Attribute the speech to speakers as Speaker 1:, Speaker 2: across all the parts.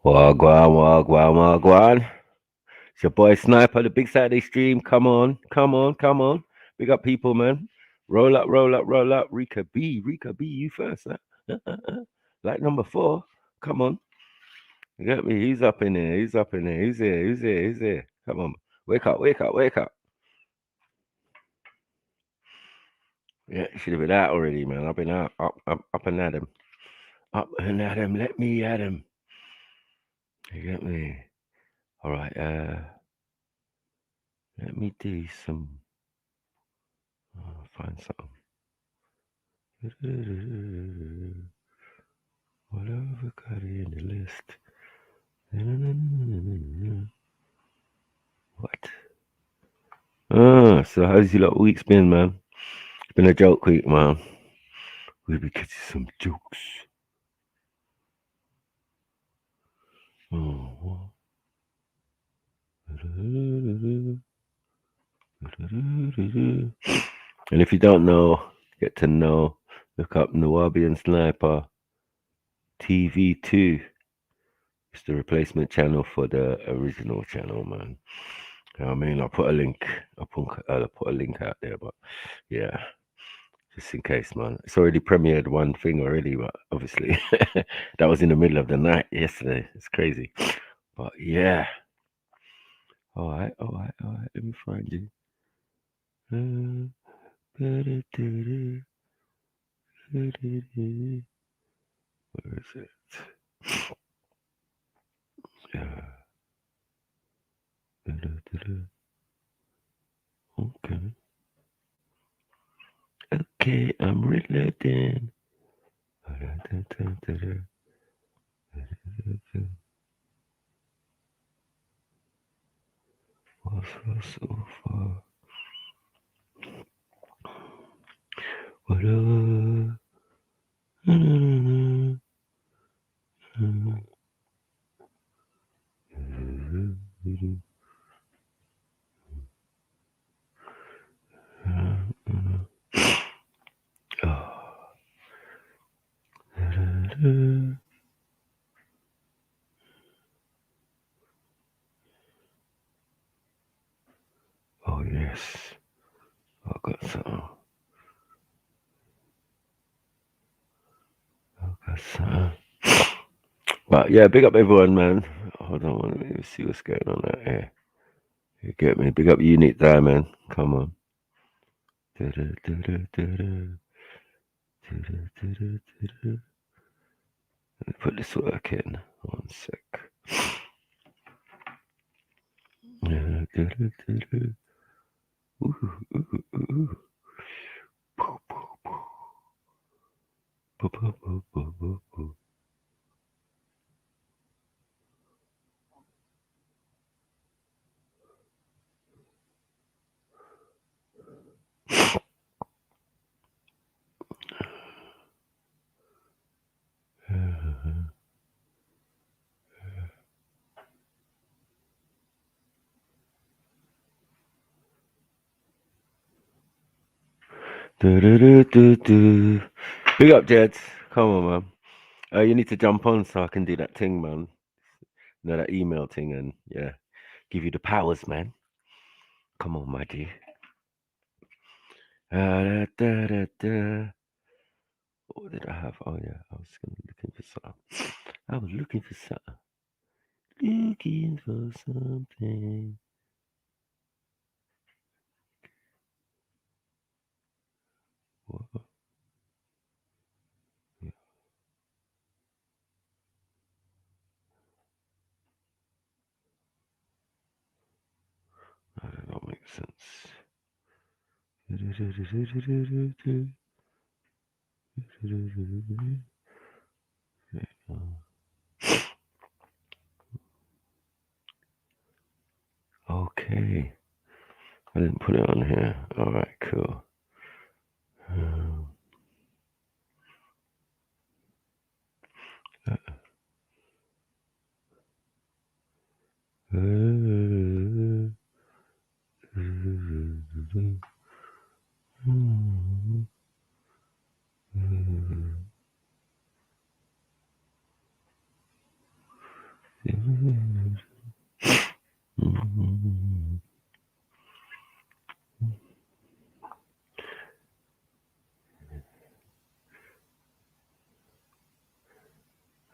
Speaker 1: Wagwan, wagwan, wagwan. It's your boy Sniper, the Big Saturday stream. Come on, come on, come on. Big up people, man. Roll up, roll up, roll up. Rika B, you first. Huh? Like number 4. Come on. You get me? He's up in there. He's up in there. He's here. He's here. He's here. Come on. Wake up, wake up, wake up. Yeah, should have been out already, man. I've been out, up and at him. Up and at him. Let me at him. You get me? All right. Let me do some. Find something. Whatever got in the list. What? So how's your lot week's been, man? It's been a joke week, man. We'll be catching some jokes. Oh. And if you don't know, get to know. Look up Nawabi and Sniper TV2. It's the replacement channel for the original channel, man. You know what I mean? I'll put a link. I'll put a link out there, but yeah, just in case, man. It's already premiered one thing already, but obviously that was in the middle of the night yesterday. It's crazy, but yeah. All right, all right, all right. Let me find you. Where is it? Yeah. Okay. Okay, I'm reloading. So far? Whatever. Oh yes, I got some. I got some. But yeah, big up everyone, man. Hold on, let me see what's going on out here. You get me? Big up Unique Diamond. Come on. Let me put this work in. One sec. Big up, Jeds. Come on, man. You need to jump on so I can do that thing, man. You know, that email thing, and yeah, give you the powers, man. Come on, my G. What did I have? Oh yeah, I was looking for something. I was looking for something. Looking for something. What? That don't make sense. Okay. I didn't put it on here. All right, cool. Oh,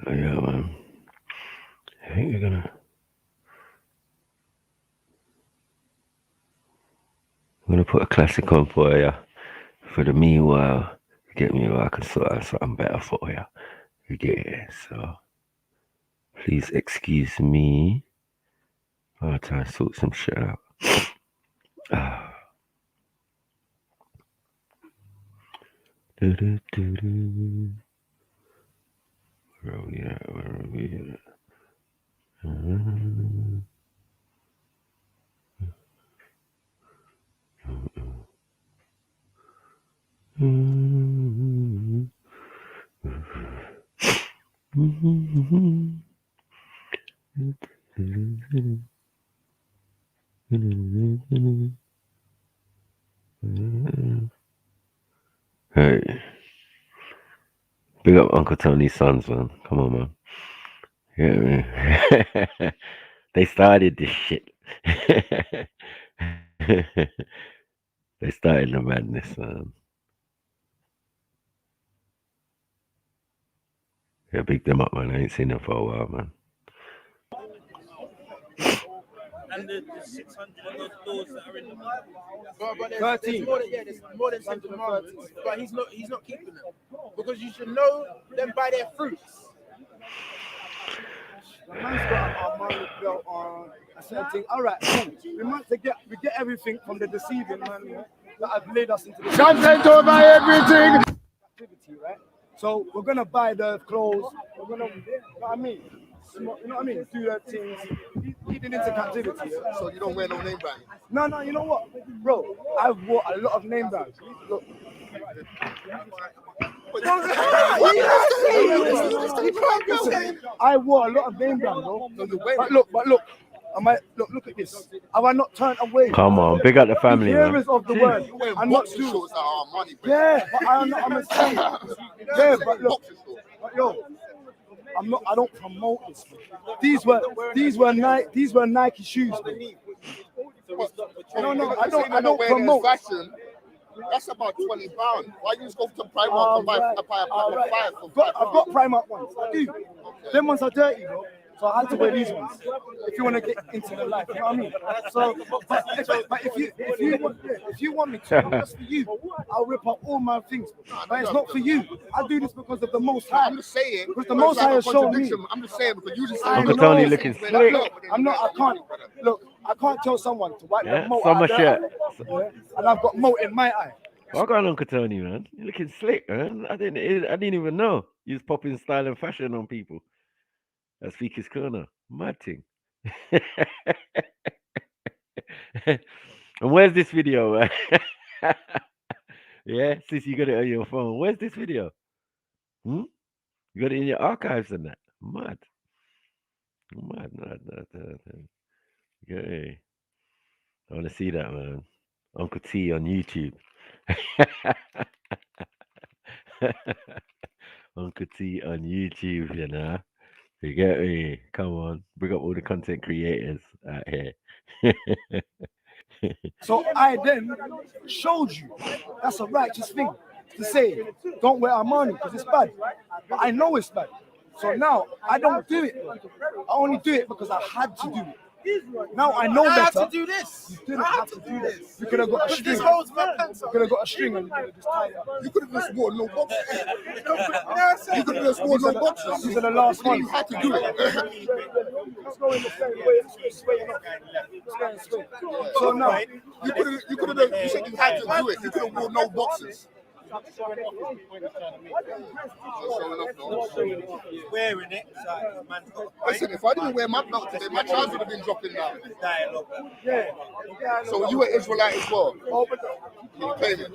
Speaker 1: yeah, man. I think we're gonna. I'm gonna put a classic on for you. For the meanwhile, get me where I can sort out something better for you. You get it? So please excuse me. I'll try and sort some shit out. Do-do-do-do. Where are we at? Where are we at? Hey, big up Uncle Tony's sons, man. Come on, man. Yeah, man. They started this shit. They started the madness, man. Yeah, big them up, man. I ain't seen them for a while, man.
Speaker 2: And the 600 doors that are in the
Speaker 3: But 13. There's more than 10 commandments, but he's not keeping them. Because you should know them by their fruits.
Speaker 4: The man's got our money belt on a certain thing. All right, cool. We get everything from the deceiving man that have led us into the
Speaker 3: Content over everything.
Speaker 4: activity, right? So we're gonna buy the clothes. We're gonna, you know what I mean? You know what I mean? Do the things, leading into captivity.
Speaker 3: So you don't wear no name brand.
Speaker 4: No, you know what, bro? I've wore a lot of name brands. Look. I wore a lot of name brands, bro. But look, look at this. Have I not turned away?
Speaker 1: Come on, big up the family, man.
Speaker 4: Hearers of the word. I'm not too. Yeah, but I'm saying. Yeah, but look, yo, I don't promote this. These were Nike shoes. No, I don't promote
Speaker 3: fashion. That's about £20. Why you just go to Primark and buy a pack of 5 for £5?
Speaker 4: I've got Primark ones. I do. Them ones are dirty, bro. So I had to wear these ones if you want to get into the life. You know what I mean? So, but if you want me to, that's for you. I'll rip up all my things, but it's not for you. I do this because of the Most High.
Speaker 3: I'm just saying
Speaker 4: because the Most High has shown me.
Speaker 3: I'm just saying because you just
Speaker 1: Uncle Tony looking slick.
Speaker 4: I can't. Look, I can't tell someone to wipe the moat
Speaker 1: summer
Speaker 4: out of their eye, and I've got moat in my eye.
Speaker 1: Well on, Uncle Tony, man. You're looking slick, man. I didn't even know you was popping style and fashion on people. That's Fika's Corner. Mad thing. And where's this video, man? Yeah, since you got it on your phone. Where's this video? You got it in your archives and that. Mad. Yeah. I want to see that, man. Uncle T on YouTube. Uncle T on YouTube, you know. You get me? Come on. Bring up all the content creators out here.
Speaker 4: So I then showed you that's a righteous thing to say, don't wear Armani because it's bad. But I know it's bad. So now I don't do it. I only do it because I had to do it. Now I know better.
Speaker 3: I have to do this.
Speaker 4: You didn't have to do this. You could have got a string. You could have got a string and just tie it up.
Speaker 3: You could have just worn no boxes. You could have just worn no boxes.
Speaker 4: These are the last ones.
Speaker 3: You had to do it.
Speaker 4: Let's go in the same way. Let's go straight. So now
Speaker 3: you could have. You said you had to do it. You could have worn no boxes.
Speaker 2: wearing it. So man's got
Speaker 3: Listen, if I didn't wear my belt today, my child would have been dropping down.
Speaker 2: dialogue.
Speaker 4: yeah.
Speaker 3: So you were Israelite as well. You claim it.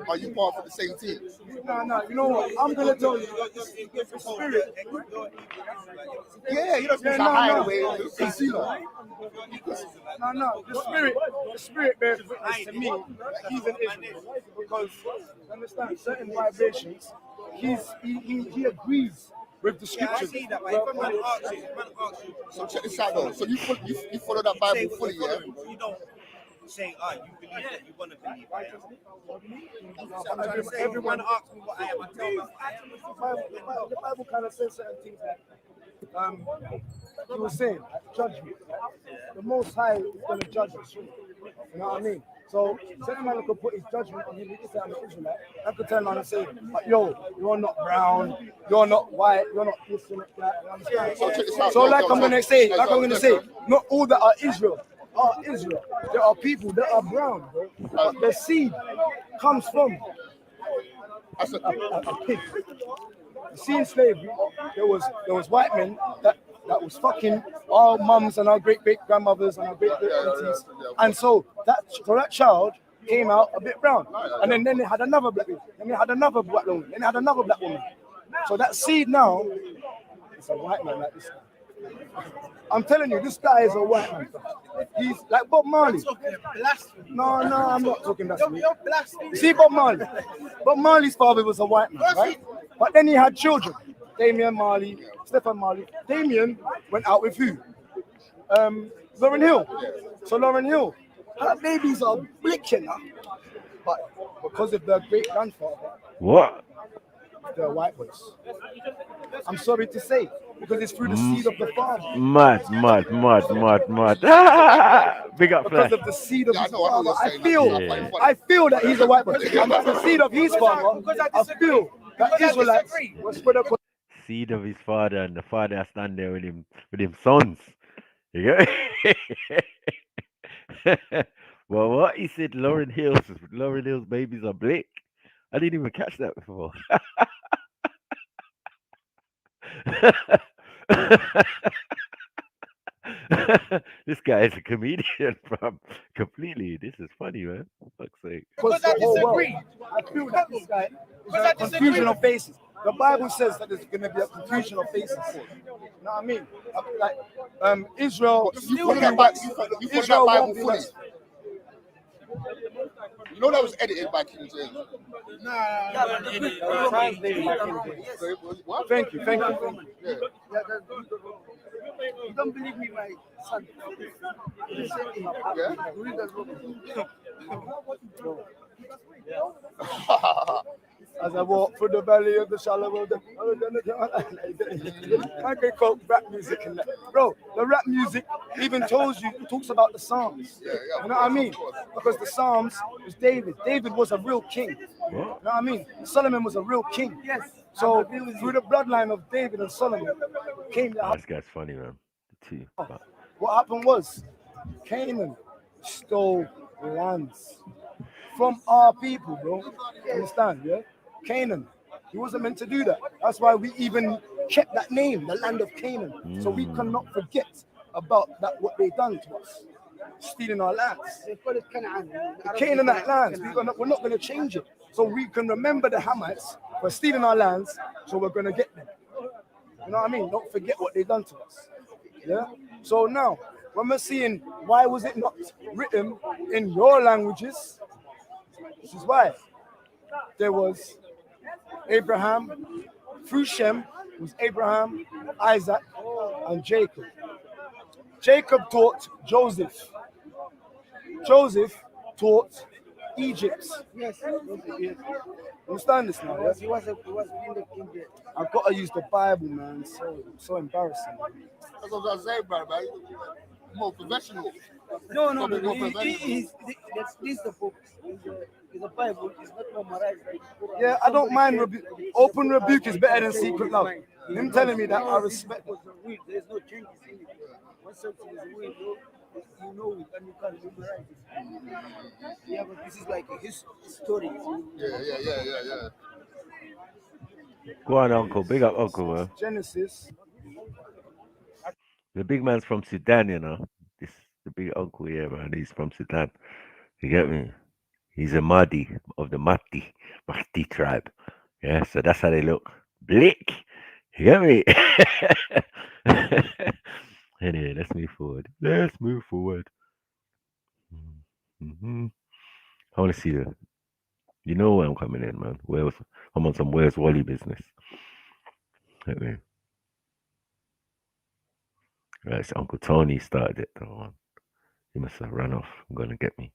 Speaker 3: Are you part of the same team?
Speaker 4: No. You know what? I'm gonna tell you. The spirit.
Speaker 3: Yeah, you don't supposed to hide away. Concealer.
Speaker 4: No. The spirit bears witness to me that he's an Israelite because understand certain vibrations. He agrees with the
Speaker 3: Yeah, I
Speaker 4: scriptures.
Speaker 3: see that, but if a man asks you,
Speaker 5: So check this out though. So you follow that Bible fully, yeah?
Speaker 3: you don't say, you believe that you want to believe I am. So I'm trying to say, if a man asks me what I am, I tell him I am.
Speaker 4: The Bible kind of says certain things like you were saying, judgment. The Most High is going to judge us. You know what I mean? So, certain man could put his judgment on him. He could say, I'm an Israelite. I could turn around and say, but yo, you're not brown, you're not white, you're not this and that. You understand?
Speaker 5: So check this out.
Speaker 4: So, like I'm going to say, not all that are Israel are Israel. There are people that are brown, bro. But their seed comes from a pig. You see, in slavery, there was white men that was fucking our mums and our great grandmothers and our great aunties, and so that child came out a bit brown, and then they had another black woman, then they had another black woman, then they had another black woman. So that seed now is a white man like this. I'm telling you, this guy is a white man. He's like Bob Marley. No, I'm not talking blasphemy.
Speaker 3: You're blaspheming.
Speaker 4: See Bob Marley. Bob Marley's father was a white man, right? But then he had children. Damian Marley, Stephen Marley. Damian went out with who? Lauren Hill. So Lauren Hill, her babies are blicking her. But because of their great grandfather,
Speaker 1: What?
Speaker 4: they're white boys. I'm sorry to say, because it's through the seed of the father.
Speaker 1: Mad. Big up,
Speaker 4: Because
Speaker 1: Flash.
Speaker 4: of the seed of
Speaker 5: Yeah, I
Speaker 4: his
Speaker 5: know
Speaker 4: father,
Speaker 5: what you're saying.
Speaker 1: Yeah.
Speaker 4: I feel that he's a white boy. And the seed of his father, I feel that Israelites were spread across.
Speaker 1: Seed of his father, and the father stand there with him sons. You get me? Well, what he said, Lauren Hill's babies are black. I didn't even catch that before. This guy is a comedian from completely. This is funny, man. For fuck's sake.
Speaker 4: Because I disagree. I feel that this guy is a confusion of faces. The Bible says that there's going to be a confusion of faces. You know what I mean? Like Israel,
Speaker 5: You follow that Bible fully. You know that was edited by King James. What?
Speaker 4: Thank you.
Speaker 5: Yeah.
Speaker 4: You don't believe me, my son. As I walk through the valley of the shallow road, I can quote rap music and that. Bro, the rap music even talks about the Psalms.
Speaker 5: Yeah.
Speaker 4: You know what I mean? Because the Psalms was David. David was a real king. You know what I mean? Solomon was a real king. Yes. So through the bloodline of David and Solomon came the
Speaker 1: This guy's funny, man. Too. But
Speaker 4: what happened was Canaan stole lands from our people, bro. You understand, yeah? Canaan. He wasn't meant to do that. That's why we even kept that name, the land of Canaan. So we cannot forget about that what they done to us. Stealing our lands. The Canaanite lands. We're not going to change it. So we can remember the Hamites for stealing our lands, so we're going to get them. You know what I mean? Don't forget what they done to us. Yeah. So now, when we're seeing why was it not written in your languages, this is why there was Abraham through Shem was Abraham, Isaac, and Jacob. Jacob taught Joseph. Joseph taught Egypt. Yes. Understand this now? Yes? He was in the king. I've got to use the Bible, man. So embarrassing.
Speaker 5: That's what I was saying, bro, man. More professional.
Speaker 6: No.
Speaker 5: Professional.
Speaker 6: This the book. Is the Bible. It's not memorized.
Speaker 4: Yeah, I don't mind rebuke. Open rebuke is better than secret love. Him telling me that I respect.
Speaker 6: There's no changes in it. Once something is weird, you know it and you can memorize it. Yeah, but this is like his story.
Speaker 5: Yeah.
Speaker 1: go on, Uncle. Big up, Uncle, man.
Speaker 4: Genesis.
Speaker 1: The big man's from Sudan, you know. This the big uncle here, man. He's from Sudan. You get me? He's a Mahdi of the Mahdi tribe. Yeah, so that's how they look. Blick. You get me? Anyway, let's move forward. Mm-hmm. I want to see the. You know where I'm coming in, man. I'm on some Where's Wally business. Let me. Right, so Uncle Tony started it though. He must have run off. Gonna get me.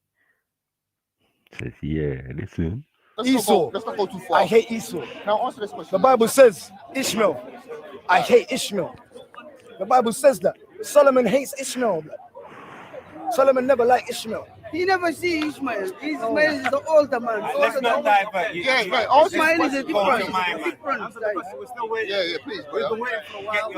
Speaker 1: Says, yeah, listen.
Speaker 4: Esau.
Speaker 5: Let's not go too far.
Speaker 4: I hate Esau.
Speaker 5: Now answer this question.
Speaker 4: The Bible says Ishmael. I hate Ishmael. The Bible says that. Solomon hates Ishmael. Solomon never liked Ishmael.
Speaker 6: He never see Ishmael. Ishmael is the older man.
Speaker 2: Let's not divert.
Speaker 5: Yeah, right. Answer this
Speaker 6: Ishmael is a
Speaker 5: question.
Speaker 6: different.
Speaker 2: Answer the question. We're still waiting.
Speaker 5: Yeah, please,
Speaker 2: We've
Speaker 5: brother.
Speaker 2: been waiting for a while.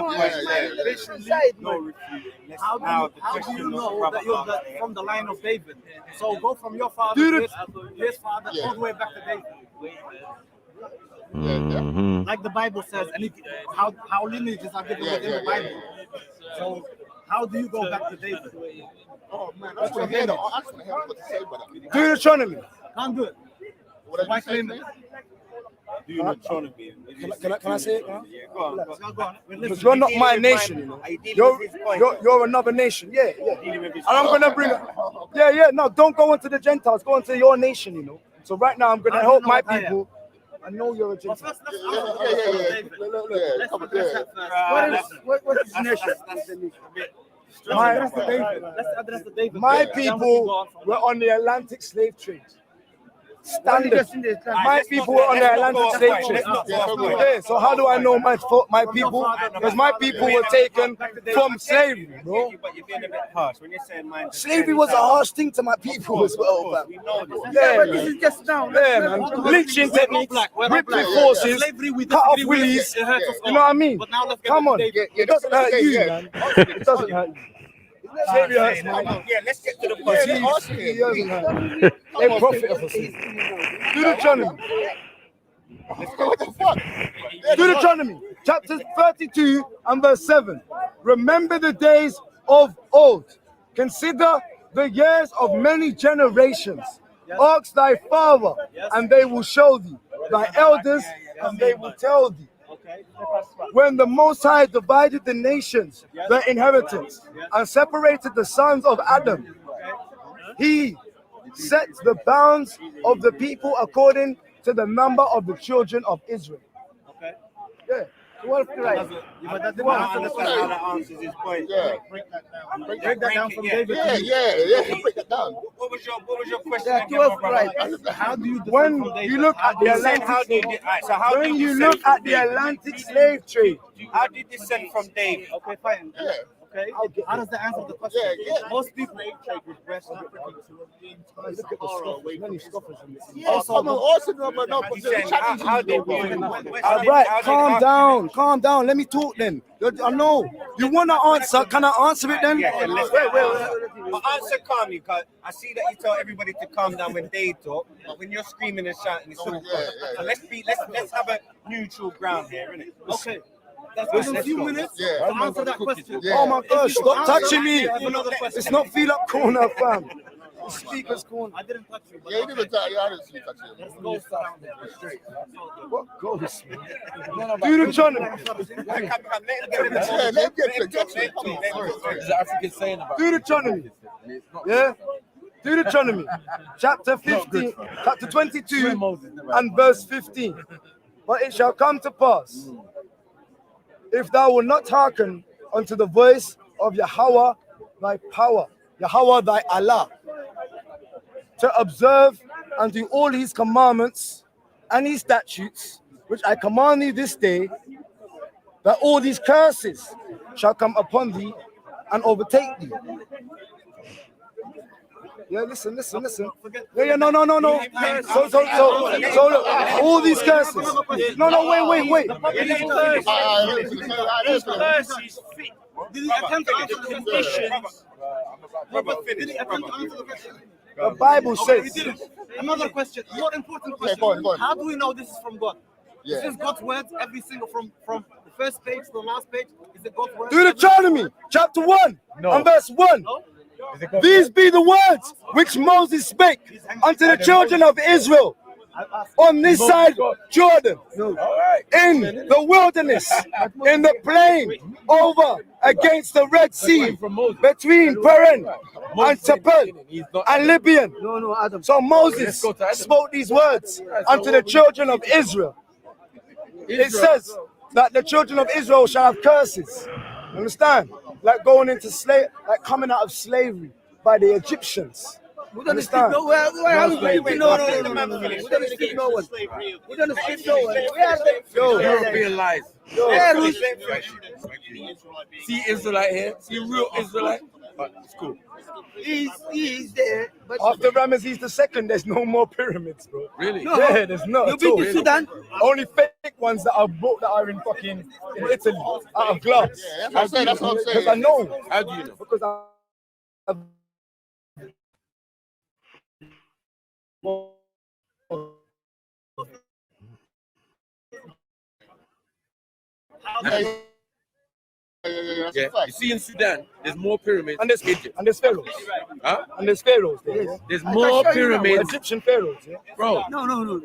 Speaker 5: Yeah.
Speaker 2: No refuting. Now the question is that you're from the line of David. So go from your father to his father all the way back to David.
Speaker 1: Mm-hmm.
Speaker 2: Like the Bible says, and how lineages are given within the Bible. So how do you go back to David?
Speaker 5: Oh man, that's what I hear. I want to hear what to say, brother.
Speaker 4: Deuteronomy.
Speaker 2: Can't do it.
Speaker 5: What
Speaker 2: Why
Speaker 5: did you say?
Speaker 2: claim it? Deuteronomy.
Speaker 4: Can I say it? Huh?
Speaker 2: Yeah, go on.
Speaker 4: Because you're not my nation, you know. You're another nation. Yeah. And I'm gonna bring it. Yeah. No, don't go into the Gentiles. Go into your nation, you know. So right now I'm gonna help my people. I know you're a Gentile.
Speaker 2: First, let's
Speaker 6: What is nation?
Speaker 2: address the David.
Speaker 4: My people were on the Atlantic slave trade. Standard. My people were on the Atlantic slave trade. Yeah, so how do I know my people? Because my people were taken from slavery, bro.
Speaker 2: But you're being a bit harsh when you're saying mine.
Speaker 4: Slavery was a harsh thing to my people as well, man.
Speaker 6: Yeah, but this is just now.
Speaker 4: Yeah, man. Lynching techniques, whipping forces, cut off willies. You know what I mean? Come on. It doesn't hurt you, man. It doesn't hurt you. Slavery hurts, man.
Speaker 2: Yeah, let's get to the
Speaker 4: point. They profit off us. Deuteronomy.
Speaker 5: What the fuck?
Speaker 4: Deuteronomy, chapter 32 and verse 7. Remember the days of old. Consider the years of many generations. Ask thy father, and they will show thee. Thy elders, and they will tell thee. When the Most High divided the nations, their inheritance, and separated the sons of Adam, he set the bounds of the people according to the number of the children of Israel.
Speaker 2: Okay.
Speaker 4: Yeah. Well, right.
Speaker 2: But that didn't understand how that answers his point.
Speaker 5: Yeah.
Speaker 2: Break that down from David.
Speaker 5: Yeah. Break that down.
Speaker 2: What was your question?
Speaker 6: Yeah,
Speaker 2: again, my brother?
Speaker 6: right.
Speaker 2: How do you
Speaker 4: When
Speaker 2: defend from David?
Speaker 4: you look at the Atlantic slave trade,
Speaker 2: how did you descend from David? Okay, fine.
Speaker 5: Yeah.
Speaker 2: Okay. How does that answer the question?
Speaker 5: Yeah.
Speaker 2: Most people trade with West Africans who have been how did
Speaker 4: all right, calm down. Let me talk then. I know you want to answer. Can I answer it then?
Speaker 2: Yeah, wait. Answer calmly, because I see that you tell everybody to calm down when they talk, but when you're screaming and shouting, it's all So let's have a neutral ground here, innit? Okay. That's a few minutes to answer that question.
Speaker 5: Yeah.
Speaker 4: Oh my gosh, stop touching me.
Speaker 2: Another question.
Speaker 4: It's not feel up corner, fam. It's speaker's corner.
Speaker 2: I didn't touch you.
Speaker 5: Yeah, you didn't touch. I didn't see you touch it.
Speaker 2: Let's go around there.
Speaker 4: What ghost? Deuteronomy.
Speaker 5: Let's get to it.
Speaker 7: African saying about
Speaker 4: Deuteronomy. Yeah? Deuteronomy. Chapter 15, chapter 22 and verse 15. But it shall come to pass, if thou wilt not hearken unto the voice of Yahweh thy power, Yahweh thy Allah, to observe and do all his commandments and his statutes, which I command thee this day, that all these curses shall come upon thee and overtake thee. Yeah, listen. Yeah, no. So look, all these curses. No, wait.
Speaker 2: Did he attempt to answer the conditions? Did he attempt to answer the question?
Speaker 4: The Bible says.
Speaker 2: Another question, more important question.
Speaker 5: Go on.
Speaker 2: How do we know this is from God?
Speaker 5: Yeah.
Speaker 2: Is this God's words every single from the first page to the last page? Is it God's words?
Speaker 4: Deuteronomy chapter 1 and verse 1. These be the words which Moses spake unto the children of Israel on this side Jordan, in the wilderness, in the plain, over against the Red Sea, between Paran and Tapel and Libyan. So Moses spoke these words unto the children of Israel. It says, that the children of Israel shall have curses. Understand? Like going into like coming out of slavery by the Egyptians.
Speaker 6: We don't skip no where are we going? No. We don't skip no one. We don't skip no one.
Speaker 7: European lies.
Speaker 6: Where is
Speaker 7: See Israelite here. See real Israelite. But it's cool.
Speaker 6: he's there, but
Speaker 4: After Ramesses II, there's no more pyramids, bro.
Speaker 7: Really?
Speaker 6: No.
Speaker 4: Yeah, there's not.
Speaker 6: you
Speaker 4: at
Speaker 6: been
Speaker 4: all.
Speaker 6: to Sudan?
Speaker 4: Only fake ones that are bought that are in fucking in Italy out of glass.
Speaker 5: Yeah, that's what I'm saying.
Speaker 4: Because I know.
Speaker 7: How do you know?
Speaker 4: Because I
Speaker 5: Yeah, that's
Speaker 7: Yeah.
Speaker 5: a fact.
Speaker 7: You see in Sudan, there's more pyramids.
Speaker 4: and there's
Speaker 7: Egypt.
Speaker 4: pharaohs.
Speaker 7: Huh?
Speaker 4: And there's pharaohs there. Yeah?
Speaker 7: There's more pyramids,
Speaker 4: Egyptian pharaohs. Yeah?
Speaker 7: bro.
Speaker 6: No.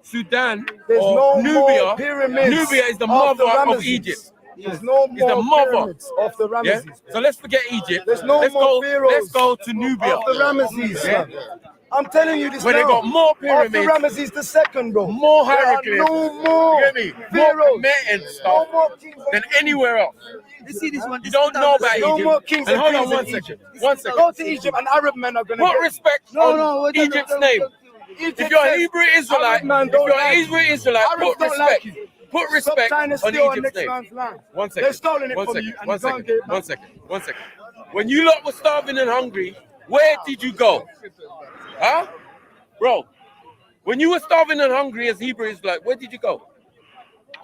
Speaker 7: Sudan
Speaker 4: There's
Speaker 7: or
Speaker 4: no
Speaker 7: Nubia.
Speaker 4: more pyramids.
Speaker 7: Nubia is the
Speaker 4: after
Speaker 7: mother of
Speaker 4: Ramesses.
Speaker 7: Egypt.
Speaker 4: There's no
Speaker 7: It's the
Speaker 4: more
Speaker 7: mother.
Speaker 4: pyramids after
Speaker 7: Yeah.
Speaker 4: Ramesses.
Speaker 7: So let's forget Egypt.
Speaker 4: There's no
Speaker 7: let's
Speaker 4: more
Speaker 7: go.
Speaker 4: pharaohs.
Speaker 7: Let's go to Nubia,
Speaker 4: After Ramesses.
Speaker 7: Yeah.
Speaker 4: man. I'm telling you this
Speaker 7: where
Speaker 4: now.
Speaker 7: they got more
Speaker 4: After
Speaker 7: pyramids,
Speaker 4: Ramesses II, bro.
Speaker 7: more
Speaker 4: There are
Speaker 7: hieroglyphs.
Speaker 4: no more
Speaker 7: You get me? More
Speaker 4: pharaohs.
Speaker 7: Kemetic
Speaker 4: No
Speaker 7: stuff
Speaker 4: more kings
Speaker 7: than anywhere else.
Speaker 6: You see this one?
Speaker 7: You don't know about
Speaker 4: No
Speaker 7: Egypt.
Speaker 4: more kings
Speaker 7: And
Speaker 4: and
Speaker 7: hold on
Speaker 4: queens
Speaker 7: one
Speaker 4: in
Speaker 7: second.
Speaker 4: Egypt.
Speaker 7: One second.
Speaker 4: Go to Egypt and Arab men are going to
Speaker 7: Put respect on Egypt's name. If you're a Hebrew Israelite,
Speaker 4: man
Speaker 7: if
Speaker 4: don't
Speaker 7: you're an
Speaker 4: like
Speaker 7: Hebrew Israelite,
Speaker 4: Arabs
Speaker 7: put
Speaker 4: don't like
Speaker 7: respect.
Speaker 4: you.
Speaker 7: Put
Speaker 4: Stop
Speaker 7: respect
Speaker 4: trying to
Speaker 7: on
Speaker 4: steal on
Speaker 7: Egypt's
Speaker 4: next
Speaker 7: name.
Speaker 4: man's land.
Speaker 7: One second.
Speaker 4: They're stealing it
Speaker 7: One
Speaker 4: from
Speaker 7: second.
Speaker 4: you and
Speaker 7: One
Speaker 4: you can't
Speaker 7: second.
Speaker 4: get it back.
Speaker 7: One second. One second. When you lot were starving and hungry, where did you go? Huh? Bro, when you were starving and hungry as Hebrew Israelite, where did you go?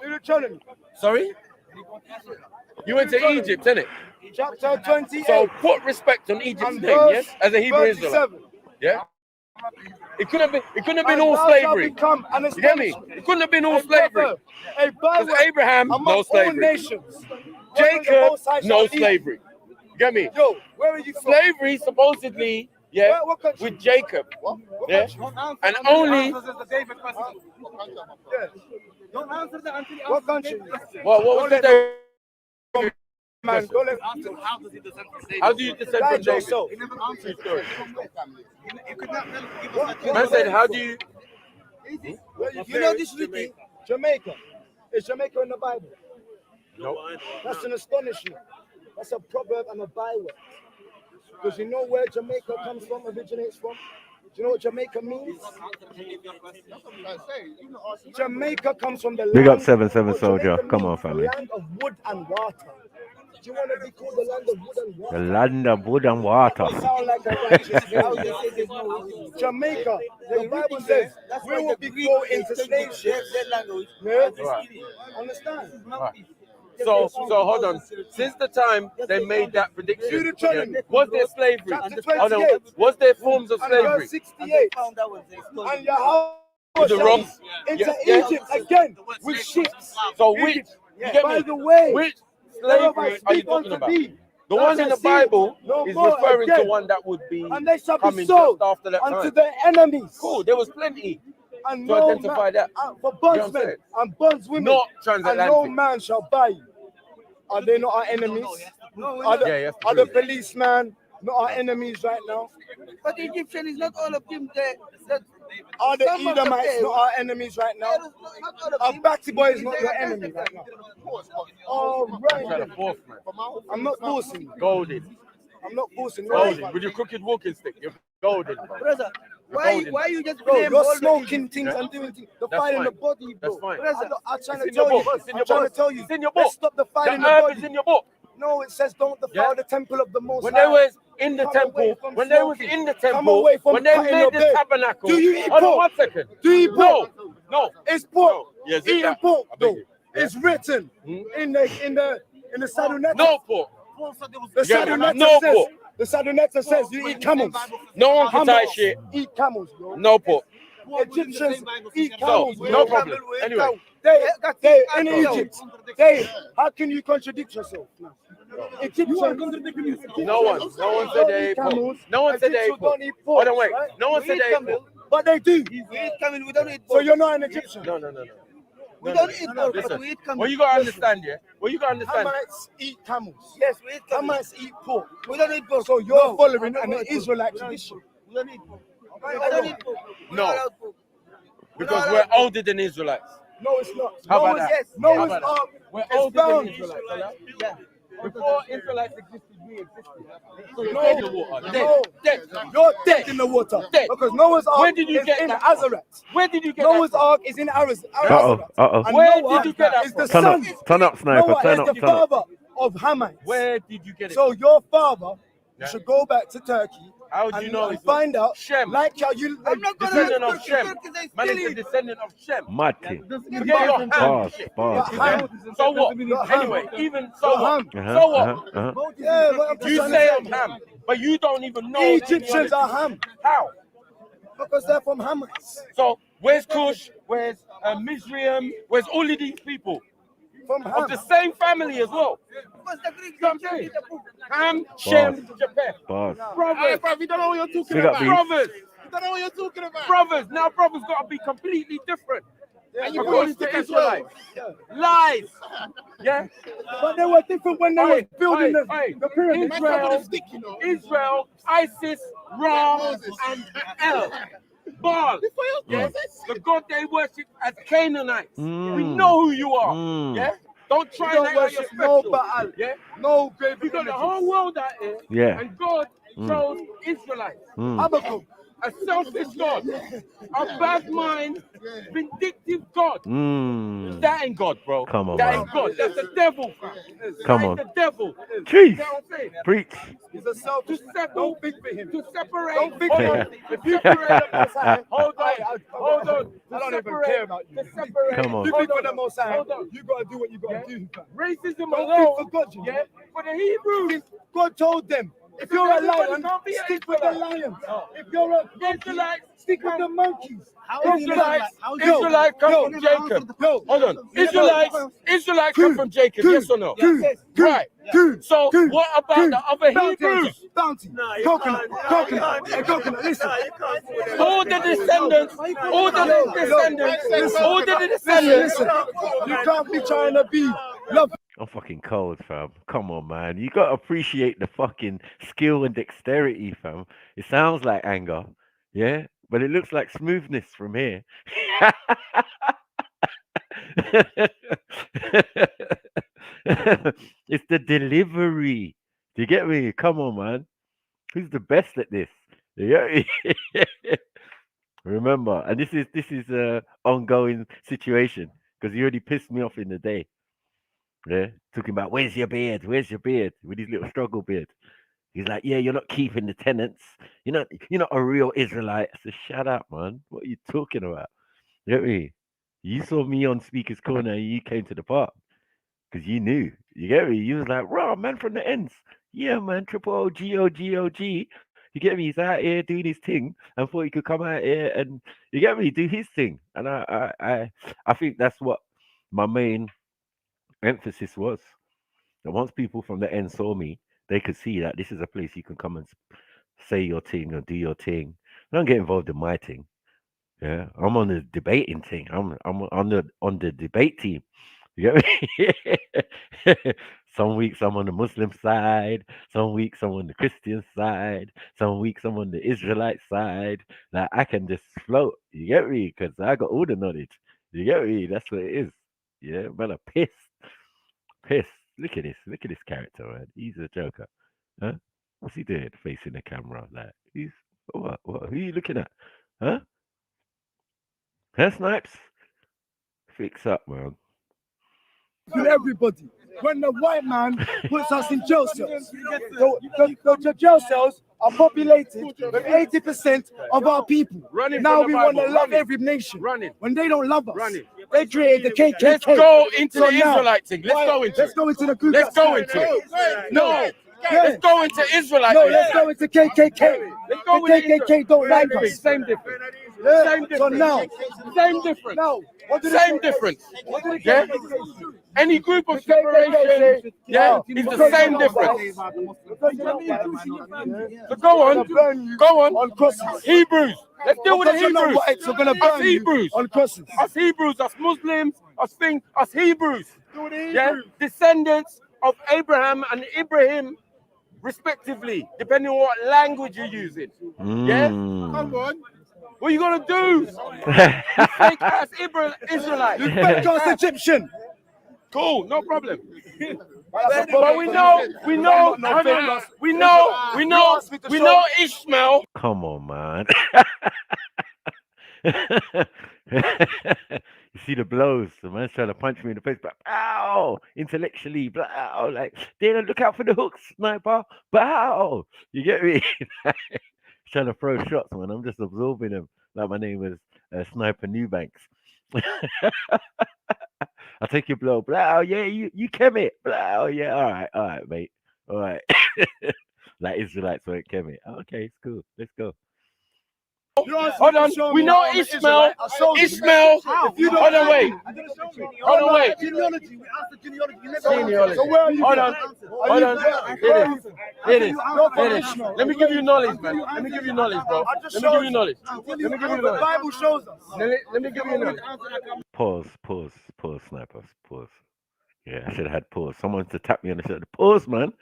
Speaker 4: You're telling me.
Speaker 7: Sorry? You went to Egypt, innit?
Speaker 4: Chapter 28.
Speaker 7: So put respect on Egypt's
Speaker 4: and
Speaker 7: name,
Speaker 4: verse
Speaker 7: yes? As a Hebrew Israelite.
Speaker 4: 37.
Speaker 7: Yeah? It couldn't have been
Speaker 4: And
Speaker 7: all
Speaker 4: thou shalt
Speaker 7: slavery.
Speaker 4: become an
Speaker 7: You get me?
Speaker 4: astonishment,
Speaker 7: It couldn't have been all
Speaker 4: a
Speaker 7: slavery.
Speaker 4: brother, a
Speaker 7: Because
Speaker 4: byword
Speaker 7: Abraham,
Speaker 4: among
Speaker 7: no
Speaker 4: all
Speaker 7: slavery.
Speaker 4: nations.
Speaker 7: Jacob, no slavery. You get me?
Speaker 4: Yo, where are you from?
Speaker 7: Slavery supposedly, yeah,
Speaker 4: What country?
Speaker 7: with Jacob.
Speaker 4: What
Speaker 7: Yeah?
Speaker 4: country?
Speaker 7: And only,
Speaker 4: Yeah. What country?
Speaker 7: what was the day?
Speaker 4: Man, don't let
Speaker 7: How do you descend from
Speaker 4: guide
Speaker 7: David?
Speaker 4: yourself.
Speaker 7: Man said, how do you?
Speaker 4: You know this written? Jamaica. Is Jamaica in the Bible?
Speaker 7: No.
Speaker 4: That's an astonishment. That's a proverb and a byword. Because you know where Jamaica comes from, originates from? Do you know what Jamaica means? Jamaica comes from the
Speaker 1: Big
Speaker 4: land.
Speaker 1: up 7-7
Speaker 4: what
Speaker 1: soldier.
Speaker 4: Jamaica
Speaker 1: Come
Speaker 4: means,
Speaker 1: on, family.
Speaker 4: The land of wood and water. Do you want to be called the land of wood and
Speaker 1: The
Speaker 4: water?
Speaker 1: land of wood and water.
Speaker 4: Sound like a righteous man. Jamaica, the Bible says we will be brought into slave ships. Yeah?
Speaker 7: Right.
Speaker 4: Understand?
Speaker 7: Right. So hold on. Since the time they made that prediction,
Speaker 4: Deuteronomy.
Speaker 7: was there slavery?
Speaker 4: Chapter
Speaker 7: Hold on.
Speaker 4: 28.
Speaker 7: Was there forms of
Speaker 4: And
Speaker 7: slavery?
Speaker 4: verse 68. And Yahweh
Speaker 7: With the
Speaker 4: shall
Speaker 7: wrong-
Speaker 4: into
Speaker 7: Yeah.
Speaker 4: Egypt again with ships.
Speaker 7: So which? You get
Speaker 4: By
Speaker 7: me?
Speaker 4: the way,
Speaker 7: Which
Speaker 4: whereof I
Speaker 7: slavery are you
Speaker 4: speak
Speaker 7: talking
Speaker 4: unto
Speaker 7: about?
Speaker 4: thee,
Speaker 7: The
Speaker 4: thou
Speaker 7: one in
Speaker 4: shalt
Speaker 7: the
Speaker 4: see
Speaker 7: Bible
Speaker 4: no
Speaker 7: is
Speaker 4: more
Speaker 7: referring to
Speaker 4: again.
Speaker 7: one that would be
Speaker 4: And they shall be
Speaker 7: coming
Speaker 4: sold
Speaker 7: just after that
Speaker 4: unto
Speaker 7: time.
Speaker 4: their enemies.
Speaker 7: Cool. There was plenty
Speaker 4: And
Speaker 7: to
Speaker 4: no
Speaker 7: identify
Speaker 4: man,
Speaker 7: that.
Speaker 4: for
Speaker 7: You know what I'm
Speaker 4: bondsmen
Speaker 7: saying?
Speaker 4: and bondswomen,
Speaker 7: Not
Speaker 4: and no
Speaker 7: transatlantic.
Speaker 4: man shall buy you. Are they not our enemies? Are the,
Speaker 7: Yeah, yes,
Speaker 4: are the
Speaker 7: true.
Speaker 4: policemen not our enemies right now?
Speaker 6: But Egyptian is not all of them there.
Speaker 4: Are the
Speaker 6: Some of them
Speaker 4: Edomites
Speaker 6: there.
Speaker 4: not our enemies right now? Our Batsy boy is not your enemy right now. Oh,
Speaker 7: Try
Speaker 4: right.
Speaker 7: to force, man.
Speaker 4: I'm not forcing you.
Speaker 7: Golden.
Speaker 4: I'm not forcing
Speaker 7: Golden.
Speaker 4: you.
Speaker 7: With your crooked walking stick. You're golden, bro.
Speaker 6: Brother, why you just
Speaker 4: Bro,
Speaker 6: blame
Speaker 4: you're
Speaker 6: all the
Speaker 4: smoking things and doing things. The
Speaker 7: That's
Speaker 4: fight in the
Speaker 7: fine.
Speaker 4: body, bro.
Speaker 7: That's fine.
Speaker 4: I'm trying
Speaker 7: It's
Speaker 4: to
Speaker 7: in your
Speaker 4: tell you.
Speaker 7: book. It's in
Speaker 4: I'm
Speaker 7: your
Speaker 4: trying to
Speaker 7: book.
Speaker 4: tell you.
Speaker 7: It's in your
Speaker 4: Let's
Speaker 7: book.
Speaker 4: stop the fight
Speaker 7: The
Speaker 4: in the
Speaker 7: herb is
Speaker 4: body.
Speaker 7: in your book.
Speaker 4: No, it says don't defile
Speaker 7: Yeah.
Speaker 4: the temple of the Most
Speaker 7: When
Speaker 4: High.
Speaker 7: they was in the
Speaker 4: Come
Speaker 7: temple,
Speaker 4: away from
Speaker 7: when they was
Speaker 4: smoking.
Speaker 7: in the
Speaker 4: Come
Speaker 7: temple,
Speaker 4: away from
Speaker 7: when they
Speaker 4: cutting
Speaker 7: made
Speaker 4: your
Speaker 7: the
Speaker 4: beard.
Speaker 7: tabernacle.
Speaker 4: Do you eat
Speaker 7: Hold on
Speaker 4: pork?
Speaker 7: 1 second.
Speaker 4: Do you eat pork?
Speaker 7: No.
Speaker 4: It's pork.
Speaker 7: No. Yes, it's
Speaker 4: Eating
Speaker 7: that.
Speaker 4: pork,
Speaker 7: I beg
Speaker 4: though.
Speaker 7: you. Yeah.
Speaker 4: It's written in the Saduneta.
Speaker 7: No pork.
Speaker 4: The
Speaker 7: Yeah, man.
Speaker 4: Saduneta
Speaker 7: No
Speaker 4: says.
Speaker 7: pork.
Speaker 4: The Saduneta says you eat camels.
Speaker 7: No one can tie
Speaker 4: Camels
Speaker 7: shit.
Speaker 4: eat camels, bro.
Speaker 7: No pork.
Speaker 4: Egyptians eat
Speaker 7: So,
Speaker 4: camels.
Speaker 7: no
Speaker 4: bro.
Speaker 7: problem. Anyway.
Speaker 4: They in Egypt. How can you contradict yourself? Egyptians.
Speaker 7: No one said they ate pork. No one said they ate pork. Hold on, wait. No one said they ate pork.
Speaker 4: But they do.
Speaker 6: We eat camel, we don't eat
Speaker 4: So
Speaker 6: pork.
Speaker 4: you're not an Egyptian.
Speaker 7: No.
Speaker 6: We don't eat pork,
Speaker 7: Listen,
Speaker 6: but we eat camel.
Speaker 7: what you gotta understand, yeah? What you gotta understand?
Speaker 4: Hamites eat camels.
Speaker 6: Yes, we eat camel.
Speaker 4: Hamites eat pork.
Speaker 6: We don't eat pork.
Speaker 4: So you're
Speaker 6: No,
Speaker 4: following
Speaker 6: I
Speaker 4: an
Speaker 6: don't eat pork.
Speaker 4: Israelite tradition.
Speaker 6: We don't eat pork. I don't eat pork. We're
Speaker 7: No.
Speaker 6: not allowed pork.
Speaker 7: Because we're older than Israelites.
Speaker 4: No, it's not.
Speaker 7: How about
Speaker 4: Noah's,
Speaker 7: that?
Speaker 4: Noah's
Speaker 7: How about that?
Speaker 4: Ark
Speaker 7: We're
Speaker 4: is
Speaker 7: older than
Speaker 4: found.
Speaker 7: Israelites. Hello?
Speaker 3: Yeah.
Speaker 7: Before Israelites existed, we existed. So you're
Speaker 4: No,
Speaker 7: dead in the water.
Speaker 4: no,
Speaker 7: Dead.
Speaker 4: you're dead in the water.
Speaker 7: Dead.
Speaker 4: Because Noah's Ark
Speaker 7: Where did you
Speaker 4: is
Speaker 7: get
Speaker 4: in
Speaker 7: that from?
Speaker 4: Azarath.
Speaker 7: Where did you get
Speaker 4: Noah's
Speaker 7: that from?
Speaker 4: Ark is in Azarath.
Speaker 1: Uh-oh.
Speaker 4: And
Speaker 7: Where
Speaker 4: Noah
Speaker 7: did you get that
Speaker 4: is the
Speaker 7: from?
Speaker 1: Turn
Speaker 4: son.
Speaker 1: up, turn up, sniper.
Speaker 4: Noah
Speaker 1: Turn
Speaker 4: is
Speaker 1: up,
Speaker 4: the
Speaker 1: turn up.
Speaker 4: father of Hamites.
Speaker 7: Where did you get it
Speaker 4: So
Speaker 7: from?
Speaker 4: your father,
Speaker 7: Yeah.
Speaker 4: you should go back to Turkey
Speaker 7: How would
Speaker 4: and,
Speaker 7: you know
Speaker 4: and
Speaker 7: it's not?
Speaker 4: find out,
Speaker 7: Shem.
Speaker 4: like how you.
Speaker 3: I'm not gonna
Speaker 7: Descendant
Speaker 3: let
Speaker 7: of Shem. Man is a descendant of Shem.
Speaker 1: Mati.
Speaker 7: Forget your ham.
Speaker 1: Bars, bars.
Speaker 4: But Ham,
Speaker 7: So what?
Speaker 4: You're ham.
Speaker 7: Anyway, even so
Speaker 4: You're
Speaker 7: what?
Speaker 4: ham.
Speaker 7: So what?
Speaker 4: Yeah, but I'm just
Speaker 7: You
Speaker 4: trying
Speaker 7: say
Speaker 4: to
Speaker 7: I'm ham, but you don't even know
Speaker 4: The
Speaker 7: the
Speaker 4: Egyptians are ham
Speaker 7: How?
Speaker 4: because they're from Hamites.
Speaker 7: So where's Cush? Where's Mizraim? Where's all of these people?
Speaker 4: From
Speaker 7: Of
Speaker 4: Ham.
Speaker 7: the same family as well.
Speaker 3: Because the Greeks
Speaker 7: You know what I'm saying? Ham, Shem, Japheth.
Speaker 1: Bars.
Speaker 7: Brothers.
Speaker 5: You don't know what you're talking
Speaker 1: Big up,
Speaker 5: about.
Speaker 1: B.
Speaker 7: Brothers.
Speaker 5: You don't know what you're talking about.
Speaker 7: Brothers. Now brothers got to be completely different.
Speaker 5: And you
Speaker 7: According
Speaker 5: stick
Speaker 7: to
Speaker 5: as well.
Speaker 7: Israelites. Lies. Yeah?
Speaker 4: But they were different when they were building the pyramid.
Speaker 5: Man, some of
Speaker 7: Israel,
Speaker 5: them stick, you know.
Speaker 7: Israel, ISIS, Ra, and El. Baal. Yeah? The God they worship as Canaanites. We know who you are. Yeah? Don't try
Speaker 4: You
Speaker 7: and
Speaker 4: don't
Speaker 7: act like you're
Speaker 4: worship no
Speaker 7: special.
Speaker 4: Baal,
Speaker 7: Yeah?
Speaker 4: no graven
Speaker 7: We got the
Speaker 4: images.
Speaker 7: whole world out here.
Speaker 1: Yeah.
Speaker 7: And God chose Israelites.
Speaker 4: Habakkuk.
Speaker 7: A selfish God. A bad mind, vindictive God. That ain't God, bro.
Speaker 1: Come on,
Speaker 7: that
Speaker 1: man.
Speaker 7: ain't God. That's the devil.
Speaker 1: Come
Speaker 7: that
Speaker 1: on.
Speaker 7: Is the devil.
Speaker 1: Jeez.
Speaker 7: You know what I'm saying?
Speaker 1: Preach.
Speaker 4: He's a selfish. Don't think for him.
Speaker 7: To separate.
Speaker 4: Don't think
Speaker 7: Hold
Speaker 4: for
Speaker 7: on.
Speaker 4: him.
Speaker 7: To
Speaker 4: If you
Speaker 7: separate.
Speaker 4: think for the Most High,
Speaker 7: Hold on. Hold on.
Speaker 4: I don't
Speaker 7: To
Speaker 4: even
Speaker 7: separate-
Speaker 4: care about you.
Speaker 7: To separate.
Speaker 1: Come on.
Speaker 4: You think
Speaker 7: Hold
Speaker 4: for the
Speaker 7: on.
Speaker 4: Most High,
Speaker 7: Hold on.
Speaker 4: you gotta do what you gotta
Speaker 7: Yeah.
Speaker 4: do.
Speaker 7: Racism
Speaker 4: Don't
Speaker 7: alone.
Speaker 4: think for God, you know.
Speaker 7: Yeah. For the Hebrews.
Speaker 4: God told them, if you're a
Speaker 7: Everybody
Speaker 4: lion,
Speaker 7: can't be an
Speaker 4: stick with the
Speaker 7: Israelite.
Speaker 4: lions. If you're a monkey,
Speaker 7: Israelites.
Speaker 4: stick with the monkeys.
Speaker 7: Israelites.
Speaker 4: Yo,
Speaker 7: Israelites come
Speaker 4: yo,
Speaker 7: from Jacob.
Speaker 4: yo,
Speaker 7: Hold on. Israelites come from Jacob. Yes or no? Right. So what about the other Hebrews?
Speaker 4: Bounty, coconut, listen.
Speaker 7: All the descendants, all the descendants.
Speaker 4: Listen, you can't be trying to be love.
Speaker 1: I'm fucking cold, fam. Come on, man. You gotta appreciate the fucking skill and dexterity, fam. It sounds like anger, yeah, but it looks like smoothness from here. It's the delivery. Do you get me? Come on, man. Who's the best at this? You get me? Remember, and this is a ongoing situation because he already pissed me off in the day. Yeah, talking about where's your beard? Where's your beard? With his little struggle beard. He's like, yeah, you're not keeping the tenants. You're not a real Israelite. I said, shut up, man. What are you talking about? You get me? You saw me on Speaker's Corner and you came to the park because you knew. You get me? You was like, raw man from the ends. Yeah, man, triple O-G-O-G-O-G. You get me? He's out here doing his thing and thought he could come out here and you get me, do his thing. And I think that's what my main emphasis was. And once people from the end saw me, they could see that this is a place you can come and say your thing or do your thing. Don't get involved in my thing. Yeah, I'm on the debating thing. I'm on the debate team. You get me? Some weeks I'm on the Muslim side. Some weeks I'm on the Christian side. Some weeks I'm on the Israelite side. Like I can just float. You get me? Because I got all the knowledge. You get me? That's what it is. Yeah, man, I'm pissed. Pissed. Look at this. Look at this character, man. He's a joker. Huh? What's he doing facing the camera? Like he's what? What? Who are you looking at? Huh? Huh, Snipes? Fix up, man.
Speaker 4: To everybody. When the white man puts us in jail cells, the jail cells are populated with 80% of our people. Now we want to love every nation. When they don't love us, they created the KKK.
Speaker 7: Let's go into
Speaker 4: So
Speaker 7: the
Speaker 4: now,
Speaker 7: Israelite thing. Let's go into
Speaker 4: the Ku
Speaker 7: Let's
Speaker 4: Klux
Speaker 7: go
Speaker 4: Klan.
Speaker 7: into it.
Speaker 4: No.
Speaker 7: Let's go into Israelite.
Speaker 4: No, let's go into KKK.
Speaker 7: Let's go
Speaker 4: The
Speaker 7: with
Speaker 4: KKK don't like us.
Speaker 7: Same difference.
Speaker 4: Yeah.
Speaker 7: Same
Speaker 4: So
Speaker 7: difference.
Speaker 4: now,
Speaker 7: Same difference.
Speaker 4: now, what do
Speaker 7: Same
Speaker 4: they-
Speaker 7: difference.
Speaker 4: what do the
Speaker 7: Yeah?
Speaker 4: KKK say?
Speaker 7: Any group of
Speaker 4: The KKK
Speaker 7: separation,
Speaker 4: say,
Speaker 7: yeah,
Speaker 4: oh,
Speaker 7: is the
Speaker 4: because
Speaker 7: same
Speaker 4: you're not
Speaker 7: difference.
Speaker 4: white, because you're not white,
Speaker 7: So go
Speaker 4: we're
Speaker 7: on,
Speaker 4: gonna burn you
Speaker 7: go on.
Speaker 4: on crosses.
Speaker 7: Hebrews. Let's deal with the
Speaker 4: Because you're not
Speaker 7: Hebrews.
Speaker 4: white, so we're gonna
Speaker 7: Us
Speaker 4: burn you
Speaker 7: Hebrews.
Speaker 4: on crosses.
Speaker 7: Us Hebrews, us Muslims, us Hebrews. Yeah, descendants of Abraham and Ibrahim, respectively, depending on what language you're using. Yeah.
Speaker 5: Come on.
Speaker 7: What are you gonna do? You fake ass Israelite.
Speaker 4: You fake ass Egyptian.
Speaker 7: Cool, no problem.
Speaker 4: But
Speaker 7: But we know, we know Ishmael.
Speaker 1: Come on, man. You see the blows. The man's trying to punch me in the face, but ow! Intellectually, but ow! Like, they don't look out for the hooks, sniper. But ow! You get me? Trying to throw shots, man. I'm just absorbing them. Like my name was Sniper Newbanks. I'll take your blow. Blow, yeah, you came it. Blow, yeah, all right, mate. All right. Like Israelites won't came it. Okay, it's cool. Let's go.
Speaker 7: Hold on, we know Ishmael. Ishmael. Hold on, wait. Hold on, wait.
Speaker 6: Genealogy. We asked the genealogy. You never
Speaker 7: Genealogy.
Speaker 4: So where are you?
Speaker 7: Hold on. Hold on. Here it is. Let me give you knowledge, man. Let me give you knowledge, bro. Let me give you knowledge. Let me give you
Speaker 4: The
Speaker 7: knowledge.
Speaker 4: Bible shows us.
Speaker 7: Let me give you knowledge.
Speaker 1: Pause, snipers, pause. Yeah, I should have had pause. Someone to tap me on the shoulder. Pause, man.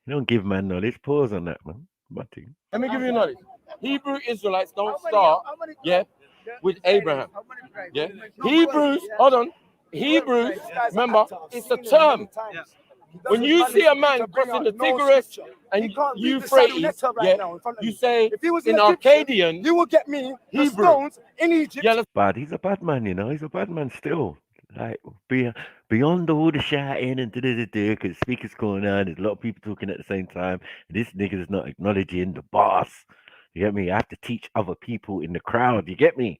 Speaker 1: You don't give man knowledge. Pause on that, man. Nothing.
Speaker 7: Let me give you knowledge. Hebrew Israelites don't start, yeah, with Abraham. Yeah. Hebrews, hold on. Hebrews, remember, it's a term. When you see a man crossing the Tigris and Euphrates, yeah, you say in Arcadian,
Speaker 4: you will get me the
Speaker 7: Hebrew.
Speaker 4: stones in Egypt.
Speaker 7: Yeah,
Speaker 1: But he's a bad man, you know. He's a bad man still. Like beyond all the shouting and because speakers going on, there's a lot of people talking at the same time. This nigga's not acknowledging the boss. You get me? I have to teach other people in the crowd. You get me?